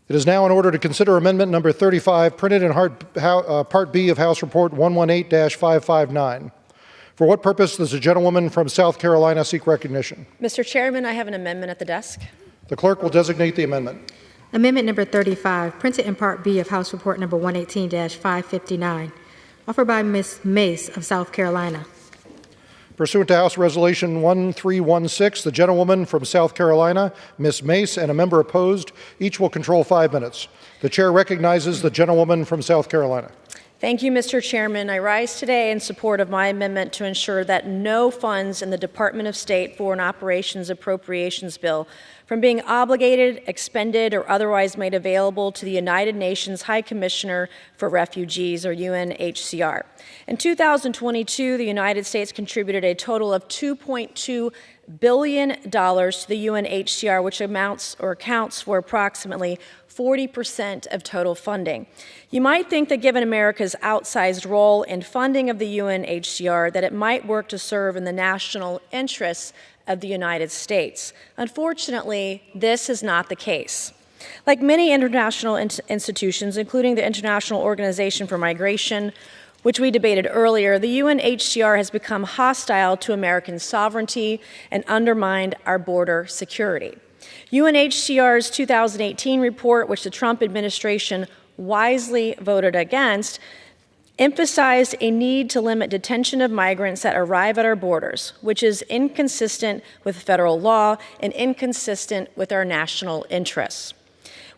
It is now in order to consider amendment number 35, printed in Part B of House Report 118-559. For what purpose does the gentlewoman from South Carolina seek recognition? Mr. Chairman, I have an amendment at the desk. The clerk will designate the amendment. Amendment number 35, printed in Part B of House Report number 118-559, offered by Ms. Mace of South Carolina. Pursuant to House Resolution 1316, the gentlewoman from South Carolina, Ms. Mace, and a member opposed, each will control 5 minutes. The chair recognizes the gentlewoman from South Carolina. Thank you, Mr. Chairman. I rise today in support of my amendment to ensure that no funds in the Department of State Foreign Operations Appropriations Bill from being obligated, expended, or otherwise made available to the United Nations High Commissioner for Refugees, or UNHCR. In 2022, the United States contributed a total of $2.2 billion to the UNHCR, which amounts or accounts for approximately 40% of total funding. You might think that given America's outsized role in funding of the UNHCR, that it might work to serve in the national interests of the United States. Unfortunately, this is not the case. Like many international institutions, including the International Organization for Migration, which we debated earlier, the UNHCR has become hostile to American sovereignty and undermined our border security. UNHCR's 2018 report, which the Trump administration wisely voted against, emphasized a need to limit detention of migrants that arrive at our borders, which is inconsistent with federal law and inconsistent with our national interests.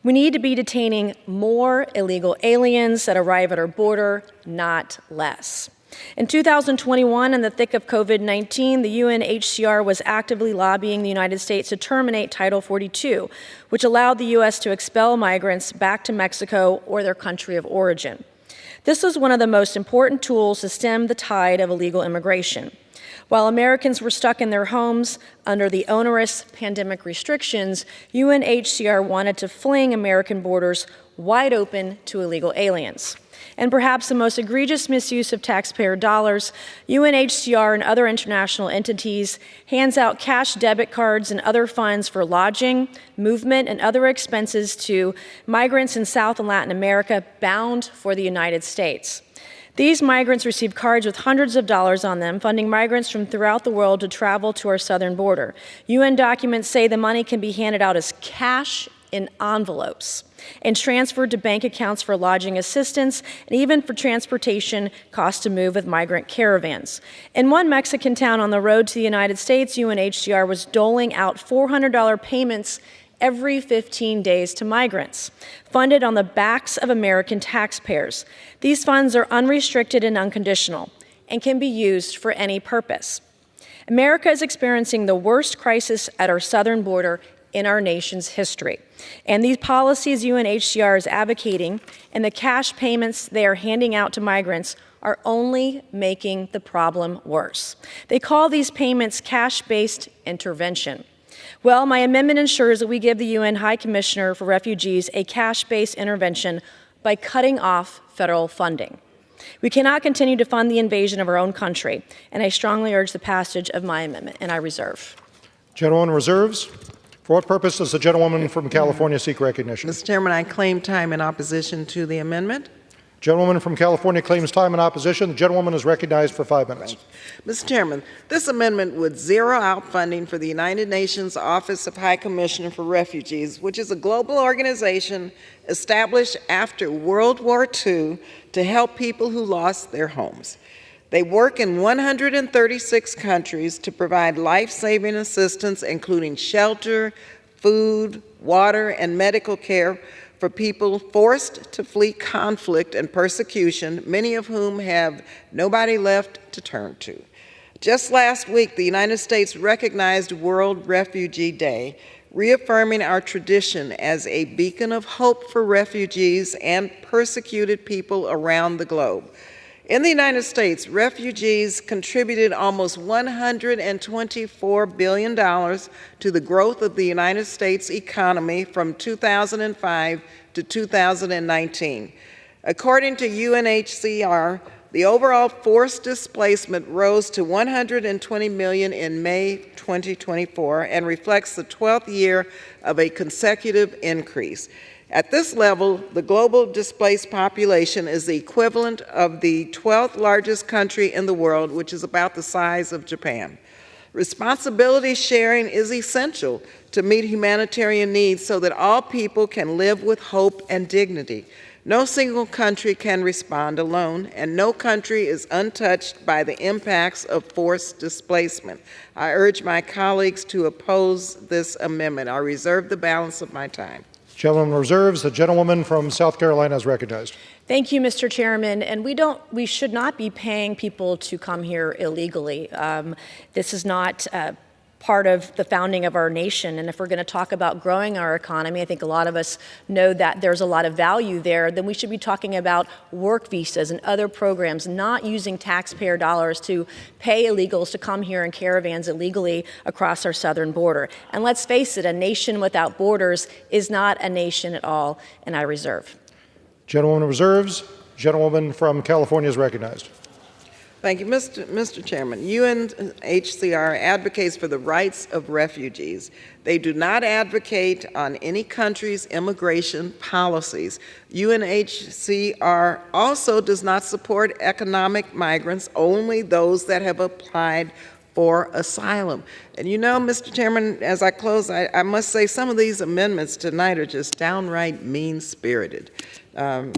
We need to be detaining more illegal aliens that arrive at our border, not less. In 2021, in the thick of COVID-19, the UNHCR was actively lobbying the United States to terminate Title 42, which allowed the U.S. to expel migrants back to Mexico or their country of origin. This was one of the most important tools to stem the tide of illegal immigration. While Americans were stuck in their homes under the onerous pandemic restrictions, UNHCR wanted to fling American borders wide open to illegal aliens. And perhaps the most egregious misuse of taxpayer dollars, UNHCR and other international entities hands out cash debit cards and other funds for lodging, movement, and other expenses to migrants in South and Latin America bound for the United States. These migrants receive cards with hundreds of dollars on them, funding migrants from throughout the world to travel to our southern border. UN documents say the money can be handed out as cash in envelopes and transferred to bank accounts for lodging assistance and even for transportation costs to move with migrant caravans. In one Mexican town on the road to the United States, UNHCR was doling out $400 payments every 15 days to migrants, funded on the backs of American taxpayers. These funds are unrestricted and unconditional and can be used for any purpose. America is experiencing the worst crisis at our southern border in our nation's history. And these policies UNHCR is advocating and the cash payments they are handing out to migrants are only making the problem worse. They call these payments cash-based intervention. Well, my amendment ensures that we give the UN High Commissioner for Refugees a cash-based intervention by cutting off federal funding. We cannot continue to fund the invasion of our own country, and I strongly urge the passage of my amendment, and I reserve. Gentlewoman reserves. For what purpose does the gentlewoman from California seek recognition? Mr. Chairman, I claim time in opposition to the amendment. Gentlewoman from California claims time in opposition. The gentlewoman is recognized for 5 minutes. Mr. Chairman, this amendment would zero out funding for the United Nations Office of High Commissioner for Refugees, which is a global organization established after World War II to help people who lost their homes. They work in 136 countries to provide life-saving assistance, including shelter, food, water, and medical care for people forced to flee conflict and persecution, many of whom have nobody left to turn to. Just last week, the United States recognized World Refugee Day, reaffirming our tradition as a beacon of hope for refugees and persecuted people around the globe. In the United States, refugees contributed almost $124 billion to the growth of the United States economy from 2005 to 2019. According to UNHCR, the overall forced displacement rose to 120 million in May 2024 and reflects the 12th year of a consecutive increase. At this level, the global displaced population is the equivalent of the 12th largest country in the world, which is about the size of Japan. Responsibility sharing is essential to meet humanitarian needs so that all people can live with hope and dignity. No single country can respond alone, and no country is untouched by the impacts of forced displacement. I urge my colleagues to oppose this amendment. I reserve the balance of my time. Gentleman reserves. The gentlewoman from South Carolina is recognized. Thank you, Mr. Chairman. And we should not be paying people to come here illegally. This is not part of the founding of our nation. And if we're going to talk about growing our economy, I think a lot of us know that there's a lot of value there, then we should be talking about work visas and other programs, not using taxpayer dollars to pay illegals to come here in caravans illegally across our southern border. And let's face it, a nation without borders is not a nation at all, and I reserve. Gentlewoman reserves. Gentlewoman from California is recognized. Thank you, Mr. Chairman. UNHCR advocates for the rights of refugees. They do not advocate on any country's immigration policies. UNHCR also does not support economic migrants, only those that have applied for asylum. And you know, Mr. Chairman, as I close, I must say some of these amendments tonight are just downright mean-spirited. I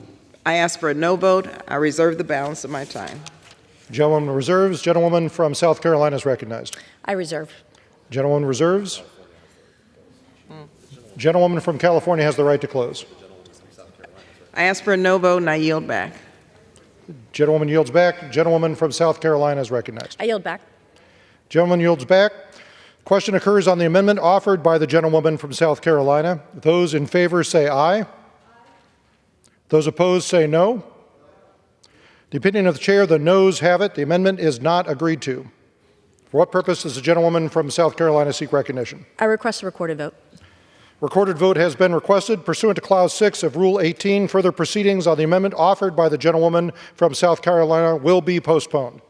ask for a no vote. I reserve the balance of my time. Gentlewoman reserves. Gentlewoman from South Carolina is recognized. I reserve. Gentlewoman reserves. Gentlewoman from California has the right to close. I ask for a no vote and I yield back. Gentlewoman yields back. Gentlewoman from South Carolina is recognized. I yield back. Gentleman yields back. Question occurs on the amendment offered by the gentlewoman from South Carolina. Those in favor say aye. Those opposed say no. The opinion of the chair, the noes have it. The amendment is not agreed to. For what purpose does the gentlewoman from South Carolina seek recognition? I request a recorded vote. Recorded vote has been requested. Pursuant to Clause 6 of Rule 18, further proceedings on the amendment offered by the gentlewoman from South Carolina will be postponed.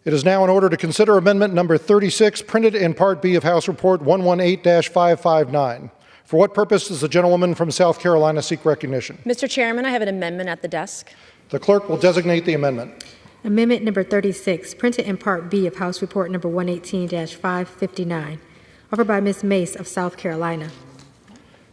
It is now in order to consider amendment number 36, printed in Part B of House Report 118-559. For what purpose does the gentlewoman from South Carolina seek recognition? Mr. Chairman, I have an amendment at the desk. The clerk will designate the amendment. Amendment number 36, printed in Part B of House Report number 118-559, offered by Ms. Mace of South Carolina.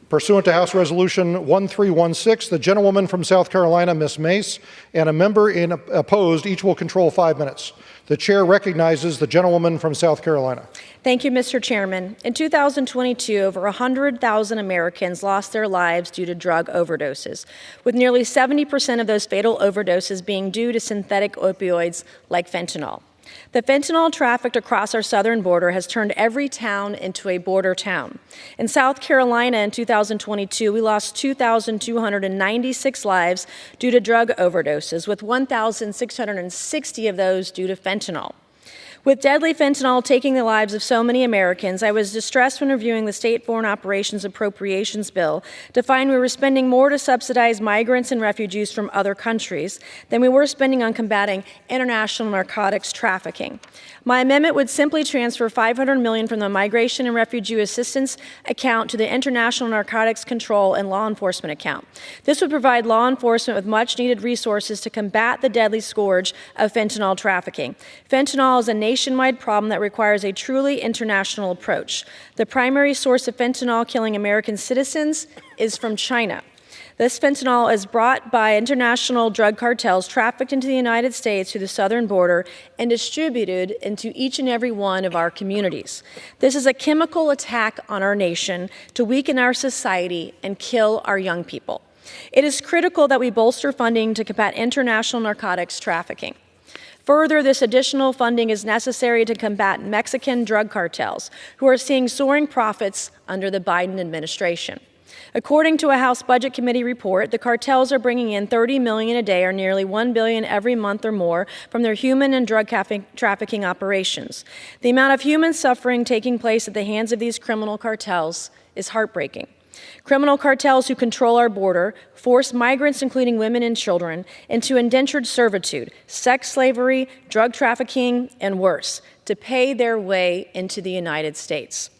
Pursuant to House Resolution 1316, the gentlewoman from South Carolina, Ms. Mace, and a member in opposed, each will control 5 minutes. The chair recognizes the gentlewoman from South Carolina. Thank you, Mr. Chairman. In 2022, over 100,000 Americans lost their lives due to drug overdoses, with nearly 70% of those fatal overdoses being due to synthetic opioids like fentanyl. The fentanyl trafficked across our southern border has turned every town into a border town. In South Carolina in 2022, we lost 2,296 lives due to drug overdoses, with 1,660 of those due to fentanyl. With deadly fentanyl taking the lives of so many Americans, I was distressed when reviewing the State Foreign Operations Appropriations Bill to find we were spending more to subsidize migrants and refugees from other countries than we were spending on combating international narcotics trafficking. My amendment would simply transfer $500 million from the Migration and Refugee Assistance account to the International Narcotics Control and Law Enforcement account. This would provide law enforcement with much-needed resources to combat the deadly scourge of fentanyl trafficking. Fentanyl is a nationwide problem that requires a truly international approach. The primary source of fentanyl killing American citizens is from China. This fentanyl is brought by international drug cartels, trafficked into the United States through the southern border, and distributed into each and every one of our communities. This is a chemical attack on our nation to weaken our society and kill our young people. It is critical that we bolster funding to combat international narcotics trafficking. Further, this additional funding is necessary to combat Mexican drug cartels, who are seeing soaring profits under the Biden administration. According to a House Budget Committee report, the cartels are bringing in $30 million a day, or nearly $1 billion every month or more, from their human and drug trafficking operations. The amount of human suffering taking place at the hands of these criminal cartels is heartbreaking. Criminal cartels who control our border force migrants, including women and children, into indentured servitude, sex slavery, drug trafficking, and worse, to pay their way into the United States.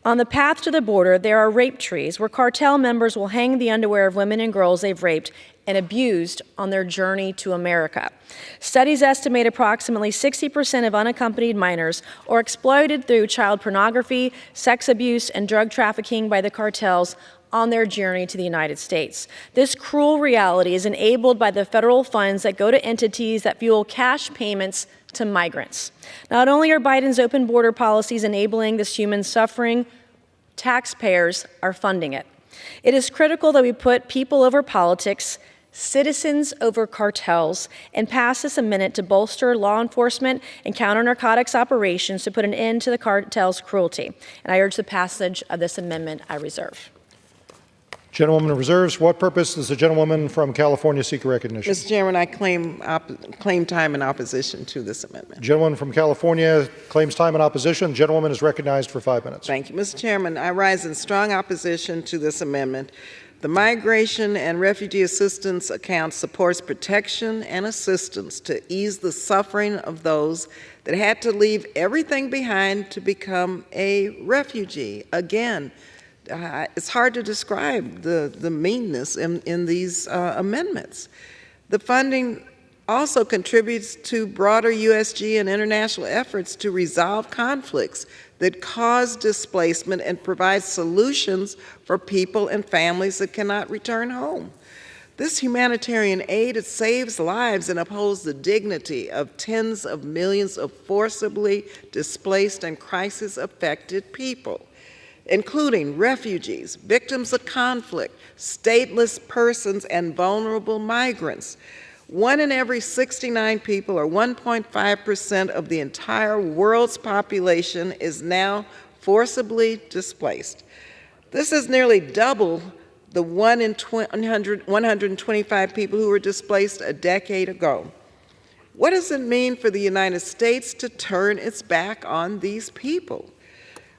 On the path to the border, there are rape trees where cartel members will hang the underwear of women and girls they've raped and abused on their journey to America. Studies estimate approximately 60% of unaccompanied minors are exploited through child pornography, sex abuse, and drug trafficking by the cartels on their journey to the United States. This cruel reality is enabled by the federal funds that go to entities that fuel cash payments to migrants. Not only are Biden's open border policies enabling this human suffering, taxpayers are funding it. It is critical that we put people over politics, citizens over cartels, and pass this amendment to bolster law enforcement and counter narcotics operations to put an end to the cartel's cruelty. And I urge the passage of this amendment. I reserve. Gentlewoman reserves. What purpose does the gentlewoman from California seek recognition? Mr. Chairman, I claim time in opposition to this amendment. Gentlewoman from California claims time in opposition. Gentlewoman is recognized for 5 minutes. Thank you. Mr. Chairman, I rise in strong opposition to this amendment. The Migration and Refugee Assistance account supports protection and assistance to ease the suffering of those that had to leave everything behind to become a refugee. Again, it's hard to describe the meanness in these amendments. The funding also contributes to broader USG and international efforts to resolve conflicts that cause displacement and provide solutions for people and families that cannot return home. This humanitarian aid, it saves lives and upholds the dignity of tens of millions of forcibly displaced and crisis-affected people, including refugees, victims of conflict, stateless persons, and vulnerable migrants. 1 in every 69 people, or 1.5% of the entire world's population, is now forcibly displaced. This is nearly double the 1 in 125 people who were displaced a decade ago. What does it mean for the United States to turn its back on these people?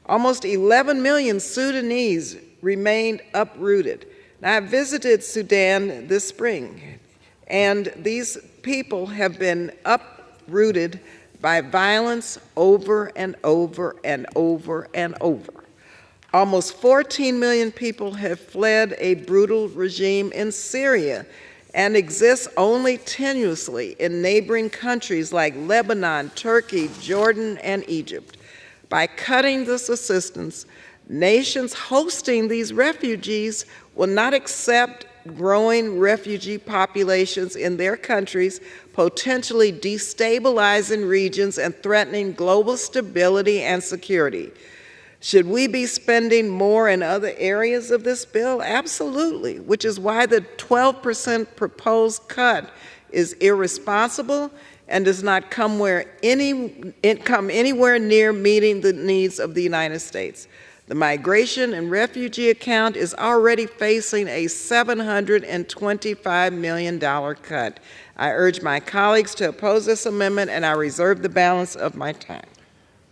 Almost 11 million Sudanese remained uprooted. Now, I visited Sudan this spring, and these people have been uprooted by violence over and over and over and over. Almost 14 million people have fled a brutal regime in Syria and exist only tenuously in neighboring countries like Lebanon, Turkey, Jordan, and Egypt. By cutting this assistance, nations hosting these refugees will not accept growing refugee populations in their countries, potentially destabilizing regions and threatening global stability and security. Should we be spending more in other areas of this bill? Absolutely, which is why the 12% proposed cut is irresponsible and does not come anywhere near meeting the needs of the United States. The migration and refugee account is already facing a $725 million cut. I urge my colleagues to oppose this amendment, and I reserve the balance of my time.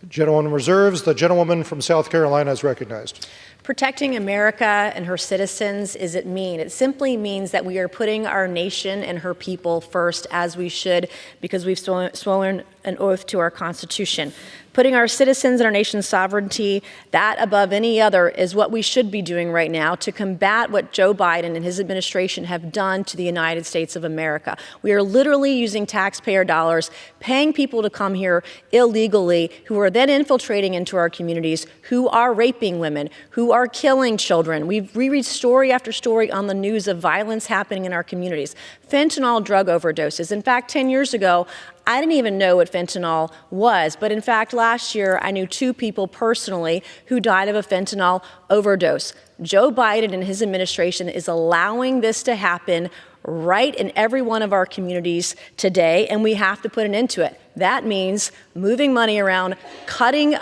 The gentleman reserves. The gentlewoman from South Carolina is recognized. Protecting America and her citizens is it mean? It simply means that we are putting our nation and her people first, as we should, because we've sworn an oath to our Constitution. Putting our citizens and our nation's sovereignty, that above any other, is what we should be doing right now to combat what Joe Biden and his administration have done to the United States of America. We are literally using taxpayer dollars, paying people to come here illegally, who are then infiltrating into our communities, who are raping women, who are killing children. We read story after story on the news of violence happening in our communities. Fentanyl drug overdoses. In fact, 10 years ago, I didn't even know what fentanyl was, but in fact, last year I knew 2 people personally who died of a fentanyl overdose. Joe Biden and his administration is allowing this to happen right in every one of our communities today, and we have to put an end to it. That means moving money around, cutting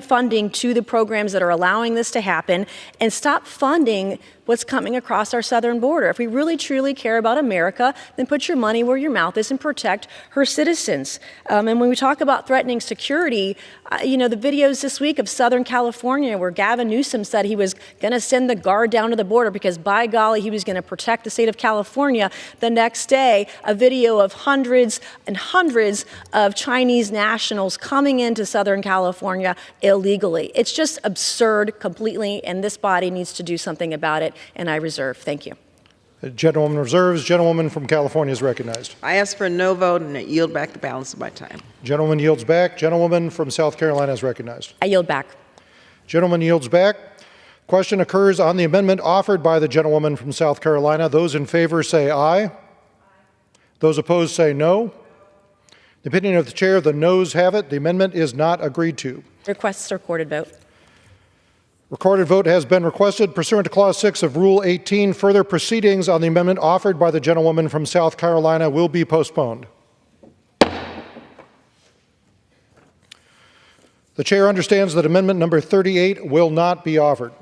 funding to the programs that are allowing this to happen, and stop funding what's coming across our southern border. If we really truly care about America, then put your money where your mouth is and protect her citizens. And when we talk about threatening security, the videos this week of Southern California where Gavin Newsom said he was going to send the guard down to the border because, by golly, he was going to protect the state of California. The next day, a video of hundreds and hundreds of Chinese nationals coming into Southern California illegally. It's just absurd completely, and this body needs to do something about it, and I reserve. Thank you. The gentlewoman reserves. Gentlewoman from California is recognized. I ask for a no vote and I yield back the balance of my time. Gentleman yields back. Gentlewoman from South Carolina is recognized. I yield back. Gentleman yields back. Question occurs on the amendment offered by the gentlewoman from South Carolina. Those in favor say aye. Aye. Those opposed say no. The opinion of the chair, the noes have it. The amendment is not agreed to. Requests a recorded vote. Recorded vote has been requested pursuant to Clause 6 of Rule 18. Further proceedings on the amendment offered by the gentlewoman from South Carolina will be postponed. The chair understands that amendment number 38 will not be offered.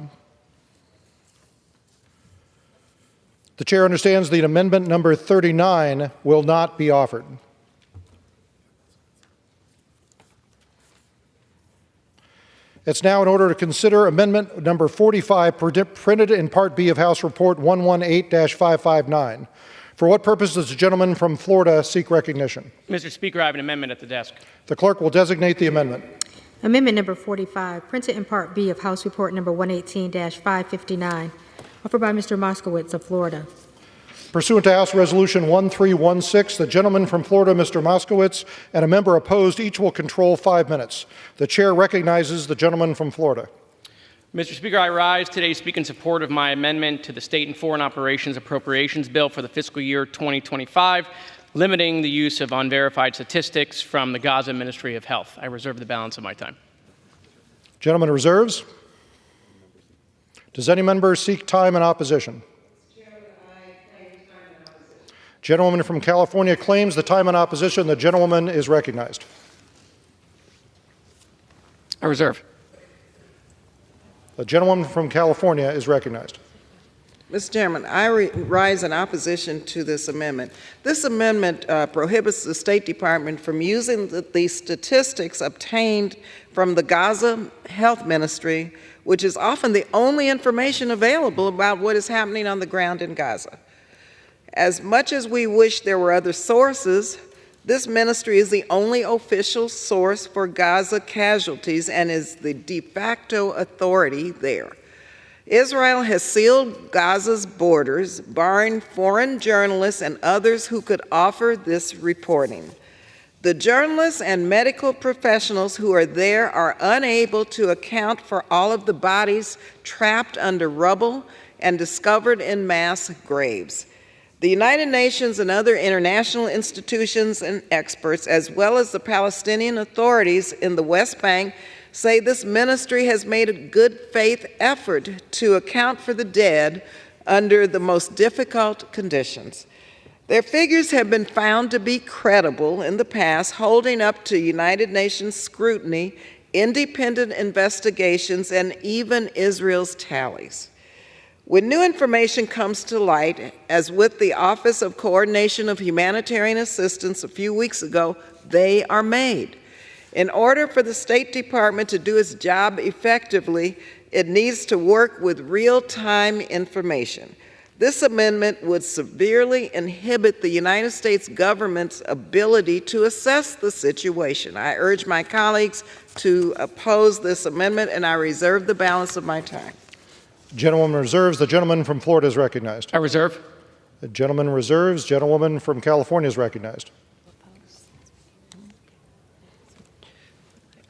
The chair understands that amendment number 39 will not be offered. It's now in order to consider amendment number 45, printed in Part B of House Report 118-559. For what purpose does the gentleman from Florida seek recognition? Mr. Speaker, I have an amendment at the desk. The clerk will designate the amendment. Amendment number 45, printed in Part B of House Report number 118-559, offered by Mr. Moskowitz of Florida. Pursuant to House Resolution 1316, the gentleman from Florida, Mr. Moskowitz, and a member opposed each will control 5 minutes. The chair recognizes the gentleman from Florida. Mr. Speaker, I rise today to speak in support of my amendment to the State and Foreign Operations Appropriations Bill for the fiscal year 2025, limiting the use of unverified statistics from the Gaza Ministry of Health. I reserve the balance of my time. Gentleman reserves. Does any member seek time in opposition? Gentlewoman from California claims the time in opposition. The gentlewoman is recognized. I reserve. The gentlewoman from California is recognized. Mr. Chairman, I rise in opposition to this amendment. This amendment prohibits the State Department from using the statistics obtained from the Gaza Health Ministry, which is often the only information available about what is happening on the ground in Gaza. As much as we wish there were other sources, this ministry is the only official source for Gaza casualties and is the de facto authority there. Israel has sealed Gaza's borders, barring foreign journalists and others who could offer this reporting. The journalists and medical professionals who are there are unable to account for all of the bodies trapped under rubble and discovered in mass graves. The United Nations and other international institutions and experts, as well as the Palestinian authorities in the West Bank, say this ministry has made a good faith effort to account for the dead under the most difficult conditions. Their figures have been found to be credible in the past, holding up to United Nations scrutiny, independent investigations, and even Israel's tallies. When new information comes to light, as with the Office of Coordination of Humanitarian Assistance a few weeks ago, they are made. In order for the State Department to do its job effectively, it needs to work with real-time information. This amendment would severely inhibit the United States government's ability to assess the situation. I urge my colleagues to oppose this amendment, and I reserve the balance of my time. Gentlewoman reserves. The gentleman from Florida is recognized. I reserve. The gentleman reserves. Gentlewoman from California is recognized.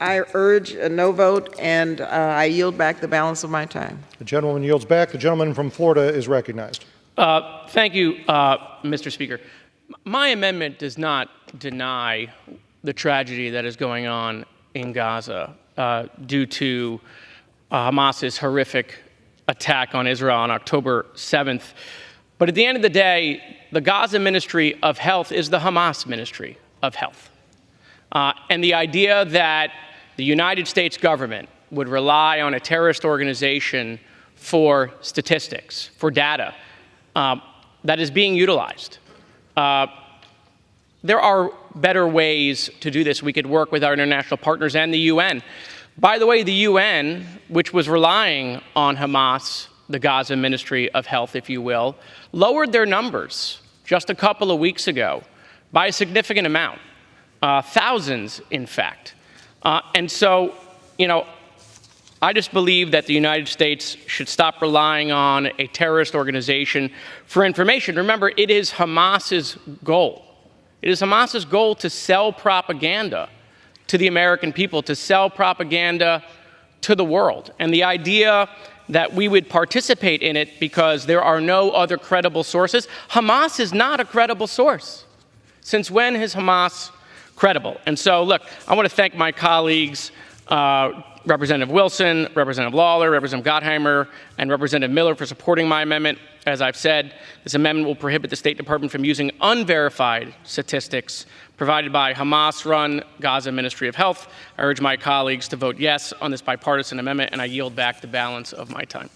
I urge a no vote, and I yield back the balance of my time. The gentleman yields back. The gentleman from Florida is recognized. Thank you, Mr. Speaker. My amendment does not deny the tragedy that is going on in Gaza due to Hamas's horrific attack on Israel on October 7th. But at the end of the day, the Gaza Ministry of Health is the Hamas Ministry of Health. And the idea that the United States government would rely on a terrorist organization for statistics, for data, that is being utilized. There are better ways to do this. We could work with our international partners and the UN. By the way, the UN, which was relying on Hamas, the Gaza Ministry of Health, if you will, lowered their numbers just a couple of weeks ago by a significant amount, thousands, in fact. And so, I just believe that the United States should stop relying on a terrorist organization for information. Remember, it is Hamas's goal. It is Hamas's goal to sell propaganda to the American people, to sell propaganda to the world. And the idea that we would participate in it because there are no other credible sources, Hamas is not a credible source. Since when is Hamas credible? And so, look, I want to thank my colleagues, Representative Wilson, Representative Lawler, Representative Gottheimer, and Representative Miller for supporting my amendment. As I've said, this amendment will prohibit the State Department from using unverified statistics provided by Hamas-run Gaza Ministry of Health. I urge my colleagues to vote yes on this bipartisan amendment, and I yield back the balance of my time.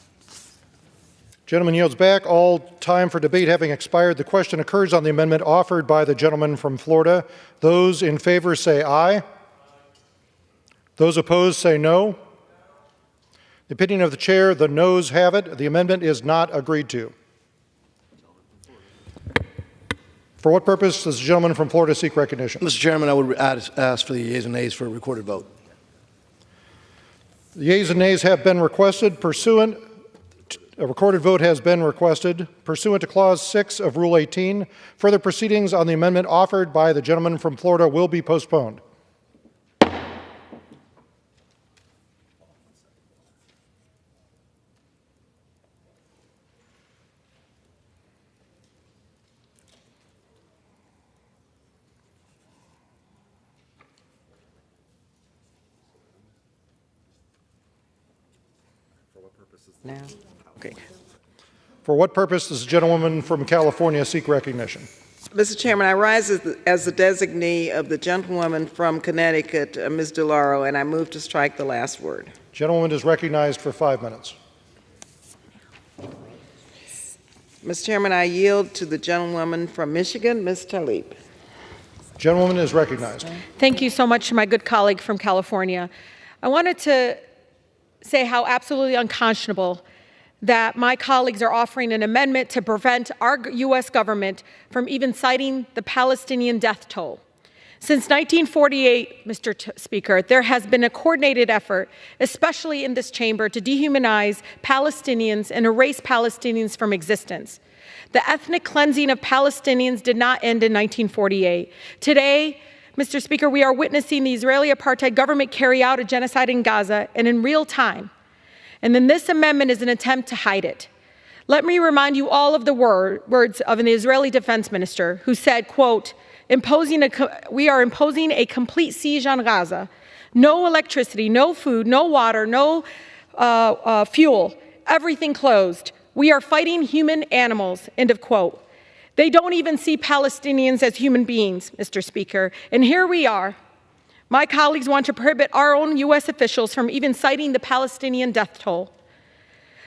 Gentleman yields back. All time for debate having expired, the question occurs on the amendment offered by the gentleman from Florida. Those in favor say aye. Those opposed say no. The opinion of the chair, the noes have it. The amendment is not agreed to. For what purpose does the gentleman from Florida seek recognition? Mr. Chairman, I would ask for the yeas and nays for a recorded vote. The yeas and nays have been requested. A recorded vote has been requested. Pursuant to Clause 6 of Rule 18, further proceedings on the amendment offered by the gentleman from Florida will be postponed. Now. Okay. For what purpose does the gentlewoman from California seek recognition? Mr. Chairman, I rise as the designee of the gentlewoman from Connecticut, Ms. DeLauro, and I move to strike the last word. Gentlewoman is recognized for 5 minutes. Mr. Chairman, I yield to the gentlewoman from Michigan, Ms. Tlaib. Gentlewoman is recognized. Thank you so much, my good colleague from California. I wanted to say how absolutely unconscionable that my colleagues are offering an amendment to prevent our U.S. government from even citing the Palestinian death toll. Since 1948, Mr. Speaker, there has been a coordinated effort, especially in this chamber, to dehumanize Palestinians and erase Palestinians from existence. The ethnic cleansing of Palestinians did not end in 1948. Today, Mr. Speaker, we are witnessing the Israeli apartheid government carry out a genocide in Gaza and in real time. And then this amendment is an attempt to hide it. Let me remind you all of the words of an Israeli defense minister who said, quote, we are imposing a complete siege on Gaza. No electricity, no food, no water, no fuel, everything closed. We are fighting human animals, end of quote. They don't even see Palestinians as human beings, Mr. Speaker. And here we are. My colleagues want to prohibit our own U.S. officials from even citing the Palestinian death toll.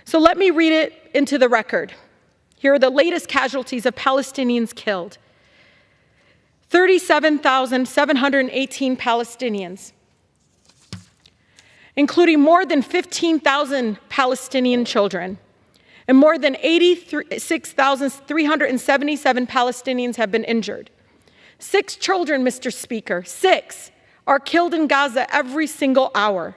So let me read it into the record. Here are the latest casualties of Palestinians killed. 37,718 Palestinians, including more than 15,000 Palestinian children. And more than 86,377 Palestinians have been injured. 6 children, Mr. Speaker, 6 are killed in Gaza every single hour.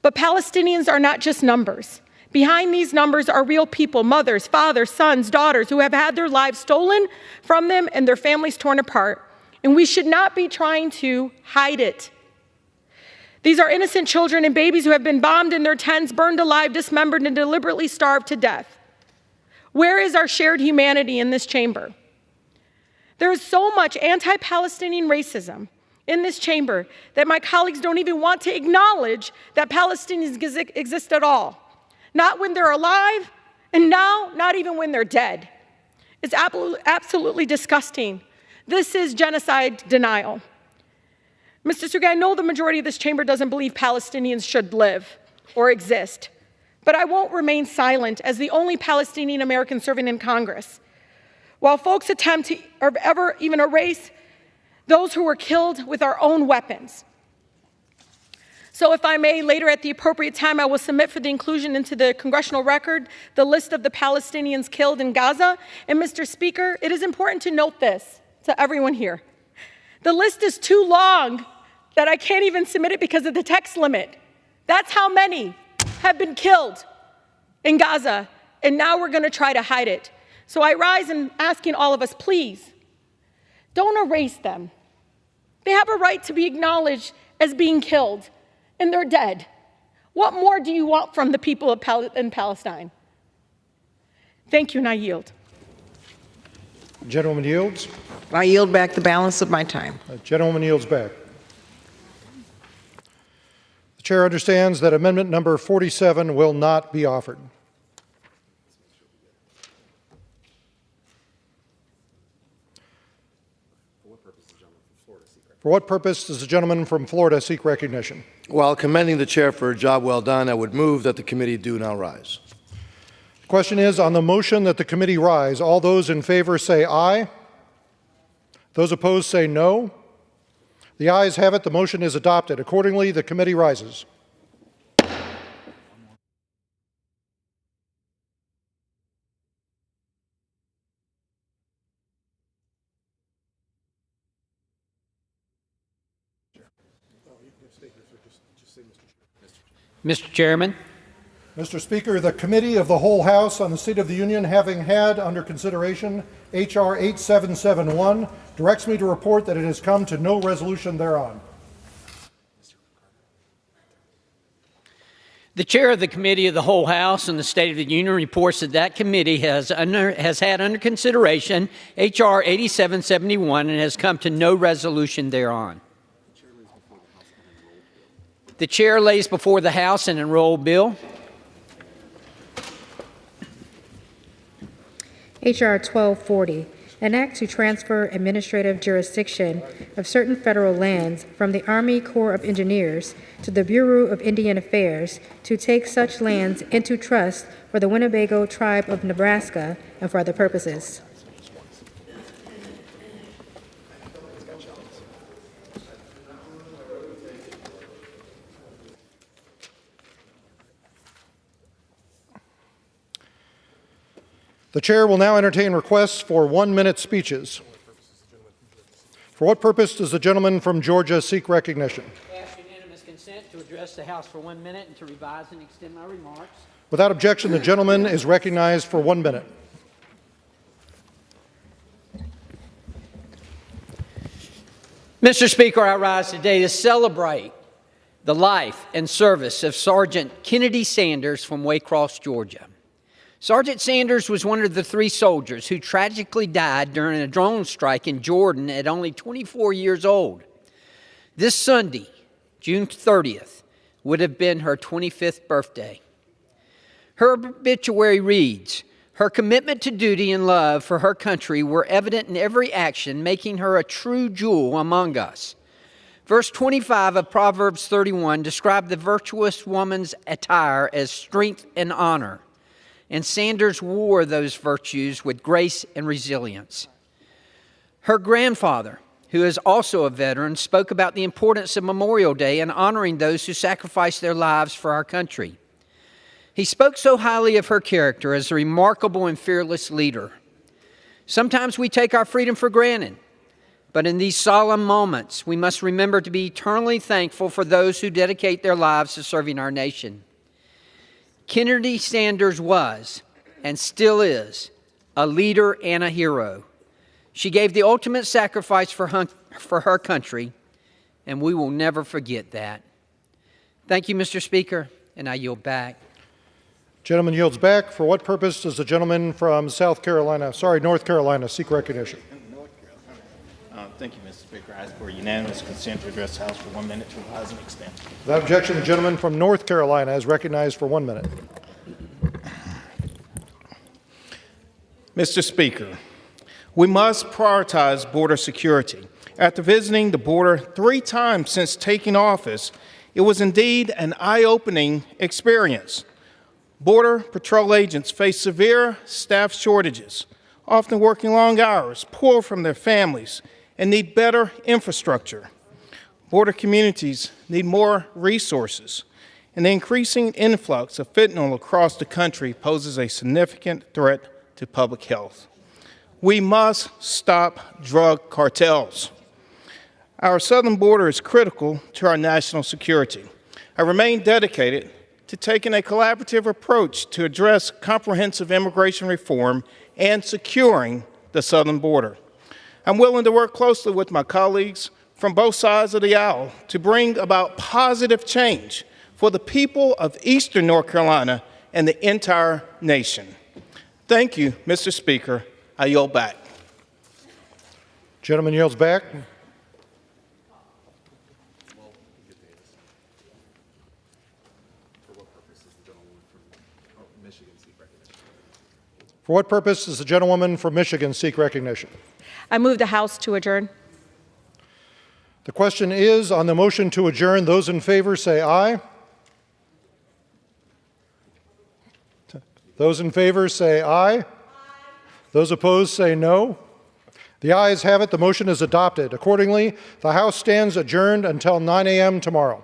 But Palestinians are not just numbers. Behind these numbers are real people, mothers, fathers, sons, daughters, who have had their lives stolen from them and their families torn apart. And we should not be trying to hide it. These are innocent children and babies who have been bombed in their tents, burned alive, dismembered, and deliberately starved to death. Where is our shared humanity in this chamber? There is so much anti-Palestinian racism in this chamber that my colleagues don't even want to acknowledge that Palestinians exist at all. Not when they're alive, and now not even when they're dead. It's absolutely disgusting. This is genocide denial. Mr. Speaker, I know the majority of this chamber doesn't believe Palestinians should live or exist, but I won't remain silent as the only Palestinian American serving in Congress, while folks attempt to ever even erase those who were killed with our own weapons. So if I may, later at the appropriate time, I will submit for the inclusion into the congressional record the list of the Palestinians killed in Gaza. And Mr. Speaker, it is important to note this to everyone here. The list is too long that I can't even submit it because of the text limit. That's how many have been killed in Gaza, and now we're going to try to hide it. So I rise and asking all of us, please, don't erase them. They have a right to be acknowledged as being killed, and they're dead. What more do you want from the people of in Palestine? Thank you, and I yield. Gentleman yields. I yield back the balance of my time. The gentleman yields back. The chair understands that amendment number 47 will not be offered. For what purpose does the gentleman from Florida seek recognition? While commending the chair for a job well done, I would move that the committee do now rise. The question is, on the motion that the committee rise, all those in favor say aye. Those opposed say no. The ayes have it. The motion is adopted. Accordingly, the committee rises. Mr. Chairman. Mr. Speaker, the Committee of the Whole House on the State of the Union, having had under consideration H.R. 8771, directs me to report that it has come to no resolution thereon. The chair of the Committee of the Whole House on the State of the Union reports that that committee has had under consideration H.R. 8771 and has come to no resolution thereon. The chair lays before the House an enrolled bill. H.R. 1240, an act to transfer administrative jurisdiction of certain federal lands from the Army Corps of Engineers to the Bureau of Indian Affairs to take such lands into trust for the Winnebago Tribe of Nebraska and for other purposes. The chair will now entertain requests for 1-minute speeches. For what purpose does the gentleman from Georgia seek recognition? I ask unanimous consent to address the House for 1 minute and to revise and extend my remarks. Without objection, the gentleman is recognized for 1 minute. Mr. Speaker, I rise today to celebrate the life and service of Sergeant Kennedy Sanders from Waycross, Georgia. Sergeant Sanders was one of the 3 soldiers who tragically died during a drone strike in Jordan at only 24 years old. This Sunday, June 30th, would have been her 25th birthday. Her obituary reads, "Her commitment to duty and love for her country were evident in every action, making her a true jewel among us." Verse 25 of Proverbs 31 described the virtuous woman's attire as strength and honor, and Sanders wore those virtues with grace and resilience. Her grandfather, who is also a veteran, spoke about the importance of Memorial Day and honoring those who sacrificed their lives for our country. He spoke so highly of her character as a remarkable and fearless leader. Sometimes we take our freedom for granted, but in these solemn moments, we must remember to be eternally thankful for those who dedicate their lives to serving our nation. Kennedy Sanders was, and still is, a leader and a hero. She gave the ultimate sacrifice for her country, and we will never forget that. Thank you, Mr. Speaker, and I yield back. Gentleman yields back. For what purpose does the gentleman from North Carolina seek recognition? Thank you, Mr. Speaker. I ask for unanimous consent to address the House for 1 minute to revise and extend. Without objection, the gentleman from North Carolina is recognized for 1 minute. Mr. Speaker, we must prioritize border security. After visiting the border 3 times since taking office, it was indeed an eye-opening experience. Border Patrol agents face severe staff shortages, often working long hours, poor from their families, and need better infrastructure. Border communities need more resources, and the increasing influx of fentanyl across the country poses a significant threat to public health. We must stop drug cartels. Our southern border is critical to our national security. I remain dedicated to taking a collaborative approach to address comprehensive immigration reform and securing the southern border. I'm willing to work closely with my colleagues from both sides of the aisle to bring about positive change for the people of eastern North Carolina and the entire nation. Thank you, Mr. Speaker. I yield back. Gentleman yields back. For what purpose does the gentlewoman from Michigan seek recognition? I move the House to adjourn. The question is on the motion to adjourn. Those in favor say aye. Those in favor say aye. Those opposed say no. The ayes have it. The motion is adopted. Accordingly, the House stands adjourned until 9 a.m. tomorrow.